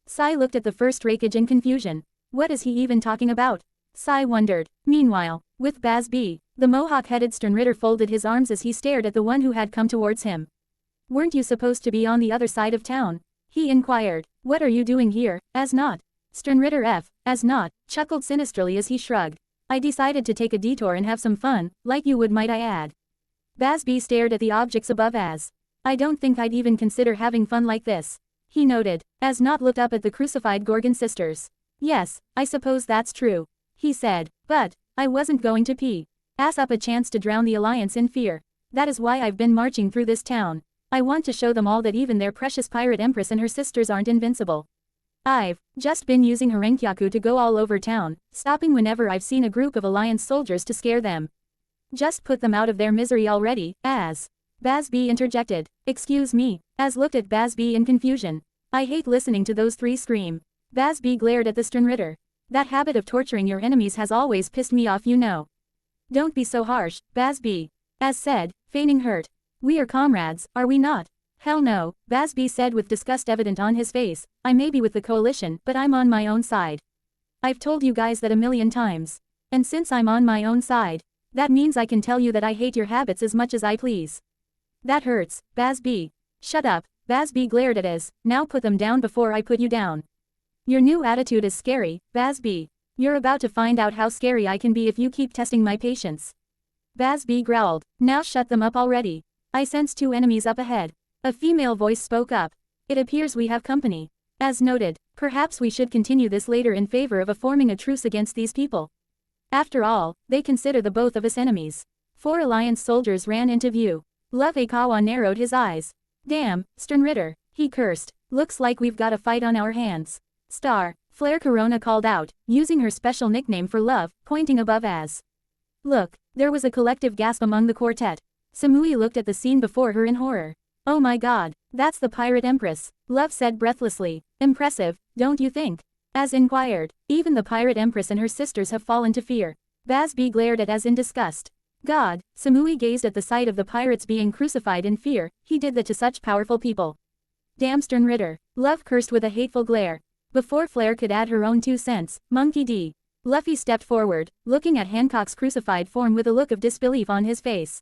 Sai looked at the first Raikage in confusion. What is he even talking about? Sai wondered. Meanwhile, with Baz B, the mohawk-headed Sternritter folded his arms as he stared at the one who had come towards him. Weren't you supposed to be on the other side of town? He inquired. What are you doing here, as not? Sternritter F, as not, chuckled sinisterly as he shrugged. I decided to take a detour and have some fun, like you would might I add. Baz B stared at the objects above as. I don't think I'd even consider having fun like this. He noted. As not looked up at the crucified Gorgon sisters. Yes, I suppose that's true. He said. But, I wasn't going to pee. Ass up a chance to drown the Alliance in fear. That is why I've been marching through this town. I want to show them all that even their precious pirate empress and her sisters aren't invincible. I've just been using Harenkyaku to go all over town, stopping whenever I've seen a group of Alliance soldiers to scare them. Just put them out of their misery already, as. Baz B interjected. Excuse me, as looked at Baz B in confusion. I hate listening to those three scream. Baz B glared at the Sternritter. That habit of torturing your enemies has always pissed me off, you know. Don't be so harsh, Baz B. As said, feigning hurt. We are comrades, are we not? Hell no, Baz B said with disgust evident on his face. I may be with the coalition, but I'm on my own side. I've told you guys that a million times. And since I'm on my own side, that means I can tell you that I hate your habits as much as I please. That hurts, Baz B. Shut up, Baz B glared at us. Now put them down before I put you down. Your new attitude is scary, Baz B. You're about to find out how scary I can be if you keep testing my patience. Baz B growled. Now shut them up already. I sense two enemies up ahead. A female voice spoke up. It appears we have company. As noted, perhaps we should continue this later in favor of forming a truce against these people. After all, they consider the both of us enemies. 4 Alliance soldiers ran into view. Love Akawa narrowed his eyes. Damn, Sternritter, he cursed. Looks like we've got a fight on our hands. Star, Flare Corona called out, using her special nickname for love, pointing above as. Look, there was a collective gasp among the quartet. Samui looked at the scene before her in horror. Oh my god, that's the Pirate Empress, Love said breathlessly. Impressive, don't you think? As inquired, even the Pirate Empress and her sisters have fallen to fear. Baz B glared at as in disgust. God, Samui gazed at the sight of the pirates being crucified in fear. He did that to such powerful people. Damn Sternritter, Love cursed with a hateful glare. Before Flare could add her own 2 cents, Monkey D. Luffy stepped forward, looking at Hancock's crucified form with a look of disbelief on his face.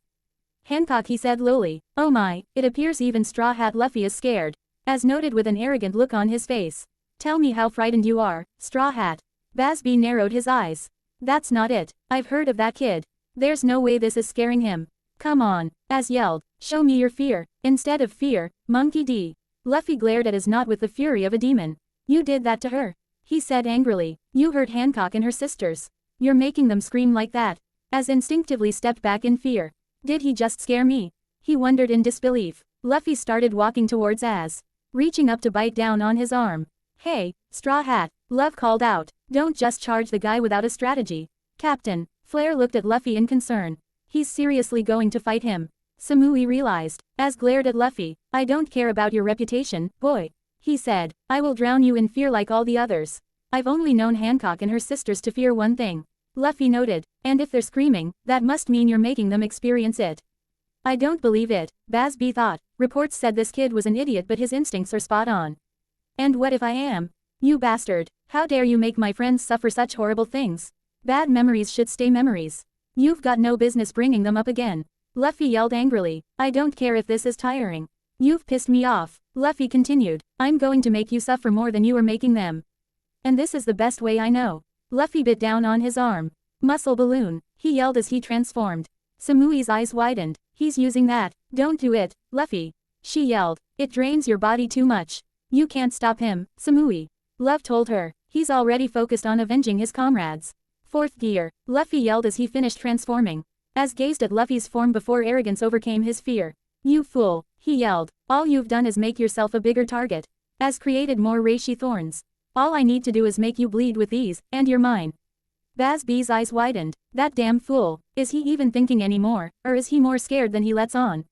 Hancock, he said lowly. Oh my, it appears even Straw Hat Luffy is scared. As noted with an arrogant look on his face. Tell me how frightened you are, Straw Hat. Baz B narrowed his eyes. That's not it. I've heard of that kid. There's no way this is scaring him. Come on, as yelled. Show me your fear. Instead of fear, Monkey D. Luffy glared at his not with the fury of a demon. You did that to her. He said angrily. You hurt Hancock and her sisters. You're making them scream like that. As instinctively stepped back in fear. Did he just scare me? He wondered in disbelief. Luffy started walking towards Az. Reaching up to bite down on his arm. Hey, Straw Hat, Love called out. Don't just charge the guy without a strategy. Captain, Flare looked at Luffy in concern. He's seriously going to fight him. Samui realized. Az glared at Luffy. I don't care about your reputation, boy. He said. I will drown you in fear like all the others. I've only known Hancock and her sisters to fear one thing. Luffy noted. And if they're screaming, that must mean you're making them experience it. I don't believe it, Baz B thought. Reports said this kid was an idiot, but his instincts are spot on. And what if I am? You bastard, how dare you make my friends suffer such horrible things? Bad memories should stay memories. You've got no business bringing them up again. Luffy yelled angrily. I don't care if this is tiring. You've pissed me off. Luffy continued. I'm going to make you suffer more than you are making them. And this is the best way I know. Luffy bit down on his arm. Muscle balloon, he yelled as he transformed. Samui's eyes widened. He's using that. Don't do it, Luffy. She yelled. It drains your body too much. You can't stop him, Samui. Love told her. He's already focused on avenging his comrades. Fourth gear, Luffy yelled as he finished transforming. As gazed at Luffy's form before arrogance overcame his fear. You fool, he yelled. All you've done is make yourself a bigger target. As created more reishi thorns. All I need to do is make you bleed with ease, and you're mine. Bazby's eyes widened. That damn fool, is he even thinking anymore, or is he more scared than he lets on?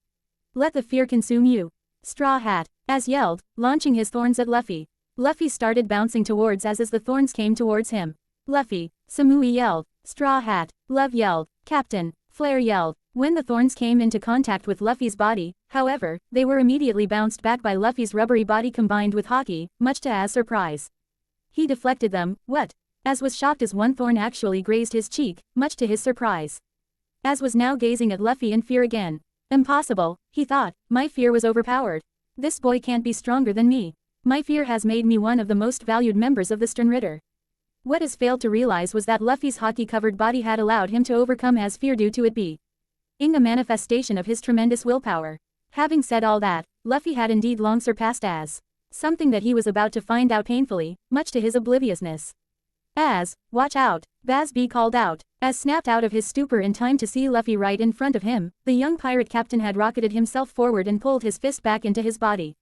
Let the fear consume you. Straw Hat, as yelled, launching his thorns at Luffy. Luffy started bouncing towards as the thorns came towards him. Luffy, Samui yelled. Straw Hat, Love yelled. Captain, Flare yelled. When the thorns came into contact with Luffy's body, however, they were immediately bounced back by Luffy's rubbery body combined with Haki, much to Az's surprise. He deflected them. What? Az was shocked as one thorn actually grazed his cheek, much to his surprise. Az was now gazing at Luffy in fear again. Impossible, he thought, my fear was overpowered. This boy can't be stronger than me. My fear has made me one of the most valued members of the Sternritter. What Az failed to realize was that Luffy's Haki-covered body had allowed him to overcome Az's fear due to it being a manifestation of his tremendous willpower. Having said all that, Luffy had indeed long surpassed Az. Something that he was about to find out painfully, much to his obliviousness. Az, watch out, Bazby called out. Az snapped out of his stupor in time to see Luffy right in front of him. The young pirate captain had rocketed himself forward and pulled his fist back into his body.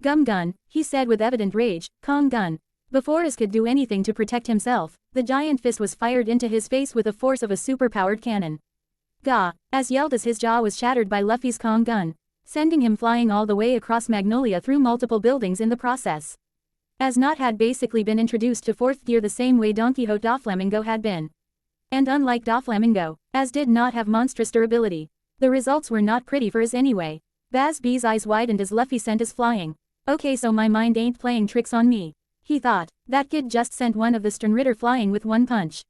Gum gun, he said with evident rage, Kong gun. Before Az could do anything to protect himself, the giant fist was fired into his face with the force of a superpowered cannon. Gah, Az yelled as his jaw was shattered by Luffy's Kong gun, sending him flying all the way across Magnolia through multiple buildings in the process. Az not had basically been introduced to fourth gear the same way Don Quixote Doflamingo had been. And unlike Doflamingo, Az did not have monstrous durability. The results were not pretty for Az anyway. Bazby's eyes widened as Luffy sent Az flying. Okay, so my mind ain't playing tricks on me. He thought, that kid just sent one of the Sternritter flying with one punch.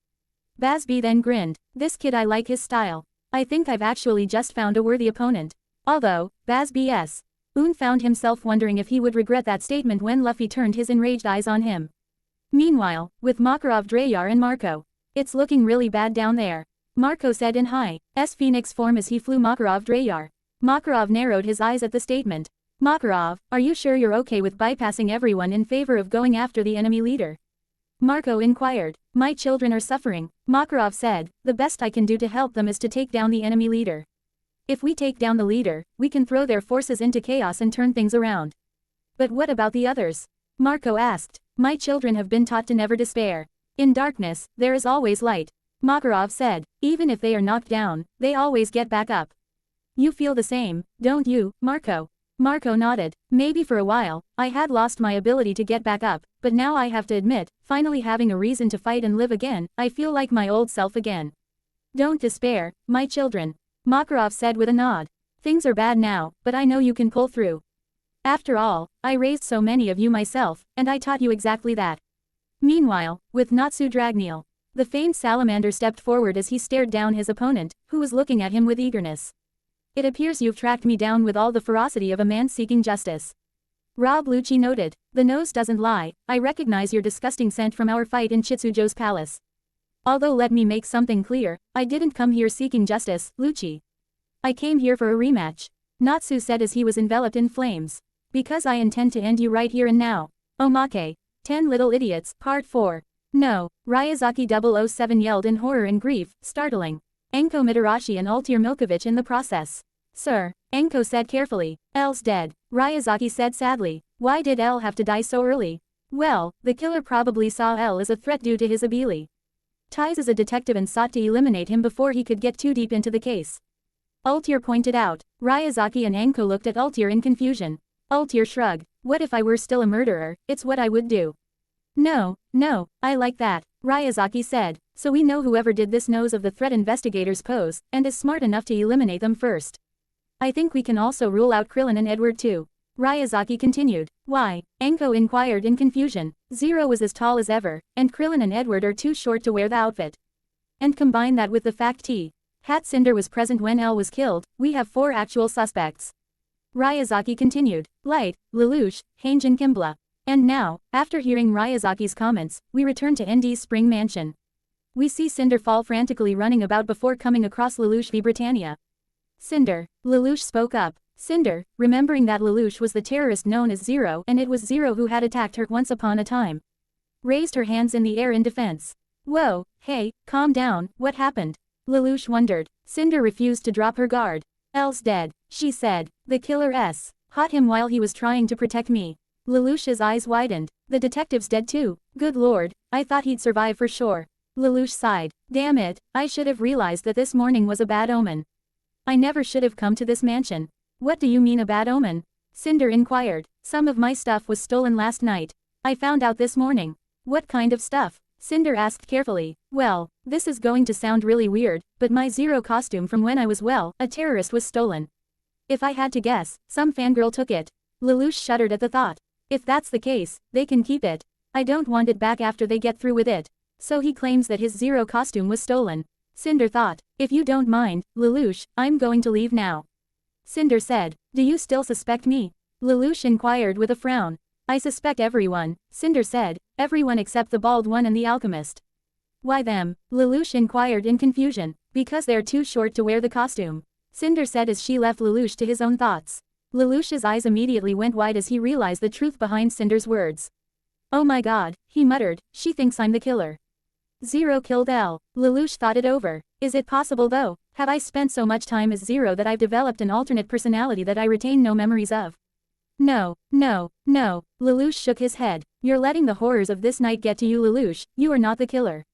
Bazby then grinned. This kid, I like his style. I think I've actually just found a worthy opponent. Although, Bazby's Un found himself wondering if he would regret that statement when Luffy turned his enraged eyes on him. Meanwhile, with Makarov Dreyar and Marco. It's looking really bad down there. Marco said in high-S Phoenix form as he flew Makarov Dreyar. Makarov narrowed his eyes at the statement. Makarov, are you sure you're okay with bypassing everyone in favor of going after the enemy leader? Marco inquired. My children are suffering, Makarov said. The best I can do to help them is to take down the enemy leader. If we take down the leader, we can throw their forces into chaos and turn things around. But what about the others? Marco asked. My children have been taught to never despair. In darkness, there is always light. Makarov said. Even if they are knocked down, they always get back up. You feel the same, don't you, Marco? Marco nodded. Maybe for a while, I had lost my ability to get back up, but now I have to admit, finally having a reason to fight and live again, I feel like my old self again. Don't despair, my children. Makarov said with a nod. Things are bad now, but I know you can pull through. After all, I raised so many of you myself, and I taught you exactly that. Meanwhile, with Natsu Dragneel, the famed salamander stepped forward as he stared down his opponent, who was looking at him with eagerness. It appears you've tracked me down with all the ferocity of a man seeking justice. Rob Lucci noted. The nose doesn't lie, I recognize your disgusting scent from our fight in Chitsujo's palace. Although let me make something clear, I didn't come here seeking justice, Lucci. I came here for a rematch. Natsu said as he was enveloped in flames. Because I intend to end you right here and now. Omake. 10 Little Idiots, Part 4. No, Ryazaki 007 yelled in horror and grief, startling Enko Mitarashi and Altir Milkovich in the process. Sir, Enko said carefully. L's dead, Ryazaki said sadly. Why did L have to die so early? Well, the killer probably saw L as a threat due to his ability ties as a detective and sought to eliminate him before he could get too deep into the case. Altir pointed out. Ryazaki and Enko looked at Altir in confusion. Altir shrugged. What if I were still a murderer? It's what I would do. No, I like that, Ryazaki said. So we know whoever did this knows of the threat investigators pose, and is smart enough to eliminate them first. I think we can also rule out Krillin and Edward too. Ryazaki continued. Why? Enko inquired in confusion. Zero was as tall as ever, and Krillin and Edward are too short to wear the outfit. And combine that with the fact Hat Cinder was present when L was killed, we have 4 actual suspects. Ryazaki continued. Light, Lelouch, Hange and Kimbla. And now, after hearing Ryazaki's comments, we return to ND's Spring Mansion. We see Cinder fall frantically running about before coming across Lelouch v Britannia. Cinder. Lelouch spoke up. Cinder, remembering that Lelouch was the terrorist known as Zero and it was Zero who had attacked her once upon a time, raised her hands in the air in defense. Whoa, hey, calm down, what happened? Lelouch wondered. Cinder refused to drop her guard. Elle's dead, she said. The killer's caught him while he was trying to protect me. Lelouch's eyes widened. The detective's dead too. Good lord, I thought he'd survive for sure. Lelouch sighed. Damn it, I should have realized that this morning was a bad omen. I never should have come to this mansion. What do you mean a bad omen? Cinder inquired. Some of my stuff was stolen last night. I found out this morning. What kind of stuff? Cinder asked carefully. Well, this is going to sound really weird, but my Zero costume from when I was a terrorist was stolen. If I had to guess, some fangirl took it. Lelouch shuddered at the thought. If that's the case, they can keep it. I don't want it back after they get through with it. So he claims that his Zero costume was stolen. Cinder thought. If you don't mind, Lelouch, I'm going to leave now. Cinder said. Do you still suspect me? Lelouch inquired with a frown. I suspect everyone, Cinder said, everyone except the bald one and the alchemist. Why them? Lelouch inquired in confusion. Because they're too short to wear the costume, Cinder said as she left Lelouch to his own thoughts. Lelouch's eyes immediately went wide as he realized the truth behind Cinder's words. Oh my god, he muttered, she thinks I'm the killer. Zero killed Elle. Lelouch thought it over. Is it possible though? Have I spent so much time as Zero that I've developed an alternate personality that I retain no memories of? No, no, no. Lelouch shook his head. You're letting the horrors of this night get to you, Lelouch. You are not the killer.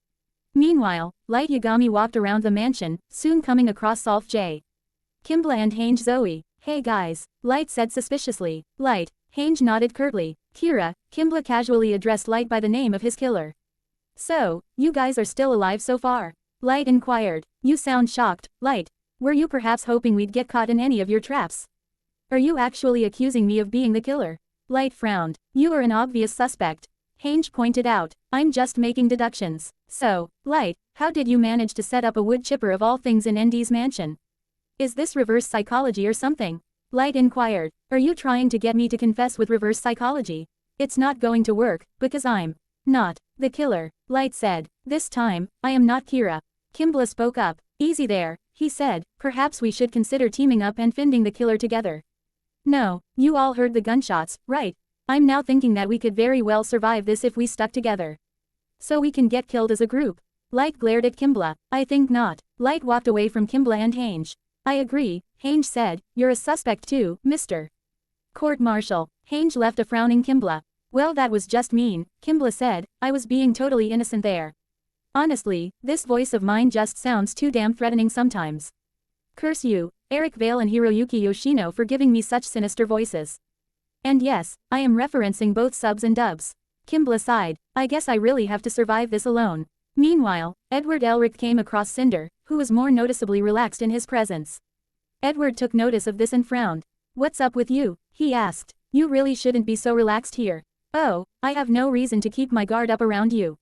Meanwhile, Light Yagami walked around the mansion, soon coming across Solf J. Kimbla and Hange Zoe. Hey guys, Light said suspiciously. Light. Hange nodded curtly. Kira. Kimbla casually addressed Light by the name of his killer. So, you guys are still alive so far? Light inquired. You sound shocked, Light. Were you perhaps hoping we'd get caught in any of your traps? Are you actually accusing me of being the killer? Light frowned. You are an obvious suspect. Hange pointed out. I'm just making deductions. So, Light, how did you manage to set up a wood chipper of all things in ND's mansion? Is this reverse psychology or something? Light inquired. Are you trying to get me to confess with reverse psychology? It's not going to work, because I'm not the killer, Light said. This time, I am not Kira. Kimbla spoke up. Easy there, he said. Perhaps we should consider teaming up and finding the killer together. No, you all heard the gunshots, right? I'm now thinking that we could very well survive this if we stuck together. So we can get killed as a group. Light glared at Kimbla. I think not. Light walked away from Kimbla and Hange. I agree, Hange said. You're a suspect too, Mr. Court-martial. Hange left a frowning Kimbla. Well, that was just mean, Kimbla said. I was being totally innocent there. Honestly, this voice of mine just sounds too damn threatening sometimes. Curse you, Eric Vale and Hiroyuki Yoshino, for giving me such sinister voices. And yes, I am referencing both subs and dubs. Kimbla sighed. I guess I really have to survive this alone. Meanwhile, Edward Elric came across Cinder, who was more noticeably relaxed in his presence. Edward took notice of this and frowned. What's up with you? He asked. You really shouldn't be so relaxed here. Oh, I have no reason to keep my guard up around you.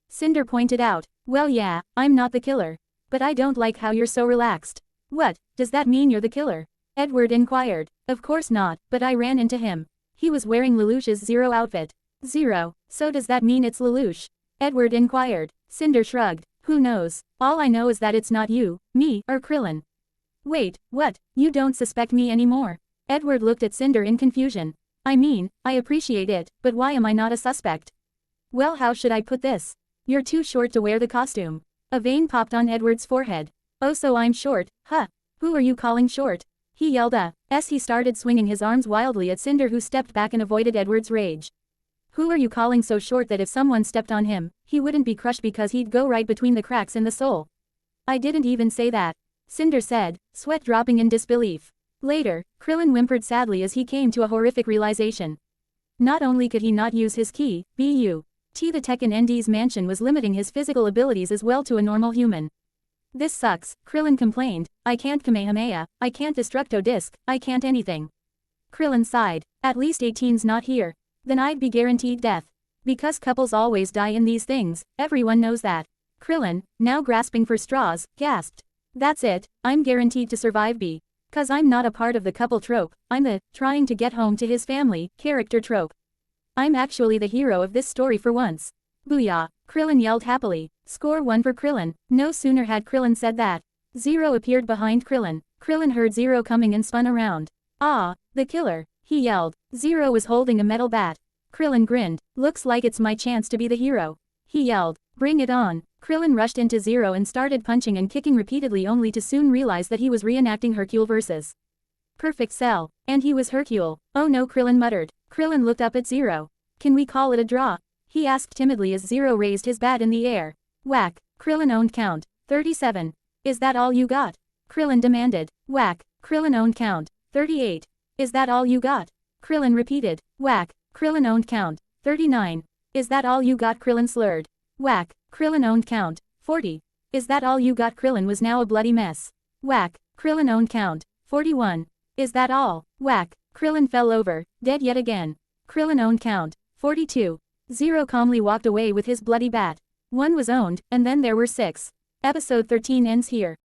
Cinder pointed out. Well yeah, I'm not the killer. But I don't like how you're so relaxed. What, does that mean you're the killer? Edward inquired. Of course not, but I ran into him. He was wearing Lelouch's Zero outfit. Zero, so does that mean it's Lelouch? Edward inquired. Cinder shrugged. Who knows? All I know is that it's not you, me, or Krillin. Wait, what? You don't suspect me anymore? Edward looked at Cinder in confusion. I mean, I appreciate it, but why am I not a suspect? Well, how should I put this? You're too short to wear the costume. A vein popped on Edward's forehead. Oh, so I'm short, huh? Who are you calling short? He yelled as he started swinging his arms wildly at Cinder, who stepped back and avoided Edward's rage. Who are you calling so short that if someone stepped on him, he wouldn't be crushed because he'd go right between the cracks in the sole? I didn't even say that, Cinder said, sweat dropping in disbelief. Later, Krillin whimpered sadly as he came to a horrific realization. Not only could he not use his ki, but the tech in ND's mansion was limiting his physical abilities as well to a normal human. This sucks, Krillin complained. I can't Kamehameha, I can't Destructo Disc, I can't anything. Krillin sighed. At least 18's not here. Then I'd be guaranteed death. Because couples always die in these things, everyone knows that. Krillin, now grasping for straws, gasped. That's it, I'm guaranteed to survive Cause I'm not a part of the couple trope, I'm the trying to get home to his family character trope. I'm actually the hero of this story for once. Booyah! Krillin yelled happily. Score 1 for Krillin. No sooner had Krillin said that. Zero appeared behind Krillin. Krillin heard Zero coming and spun around. Ah, the killer, he yelled. Zero was holding a metal bat. Krillin grinned. Looks like it's my chance to be the hero. He yelled. Bring it on. Krillin rushed into Zero and started punching and kicking repeatedly only to soon realize that he was reenacting Hercule vs. Perfect Cell. And he was Hercule. Oh no, Krillin muttered. Krillin looked up at Zero. Can we call it a draw? He asked timidly as Zero raised his bat in the air. Whack. Krillin owned count. 37. Is that all you got? Krillin demanded. Whack. Krillin owned count. 38. Is that all you got? Krillin repeated. Whack. Krillin owned count. 39. Is that all you got? Krillin slurred. Whack. Krillin owned count. 40. Is that all you got? Krillin was now a bloody mess. Whack. Krillin owned count. 41. Is that all? Whack. Krillin fell over, dead yet again. Krillin owned count. 42. Zero calmly walked away with his bloody bat. One was owned, and then there were 6. Episode 13 ends here.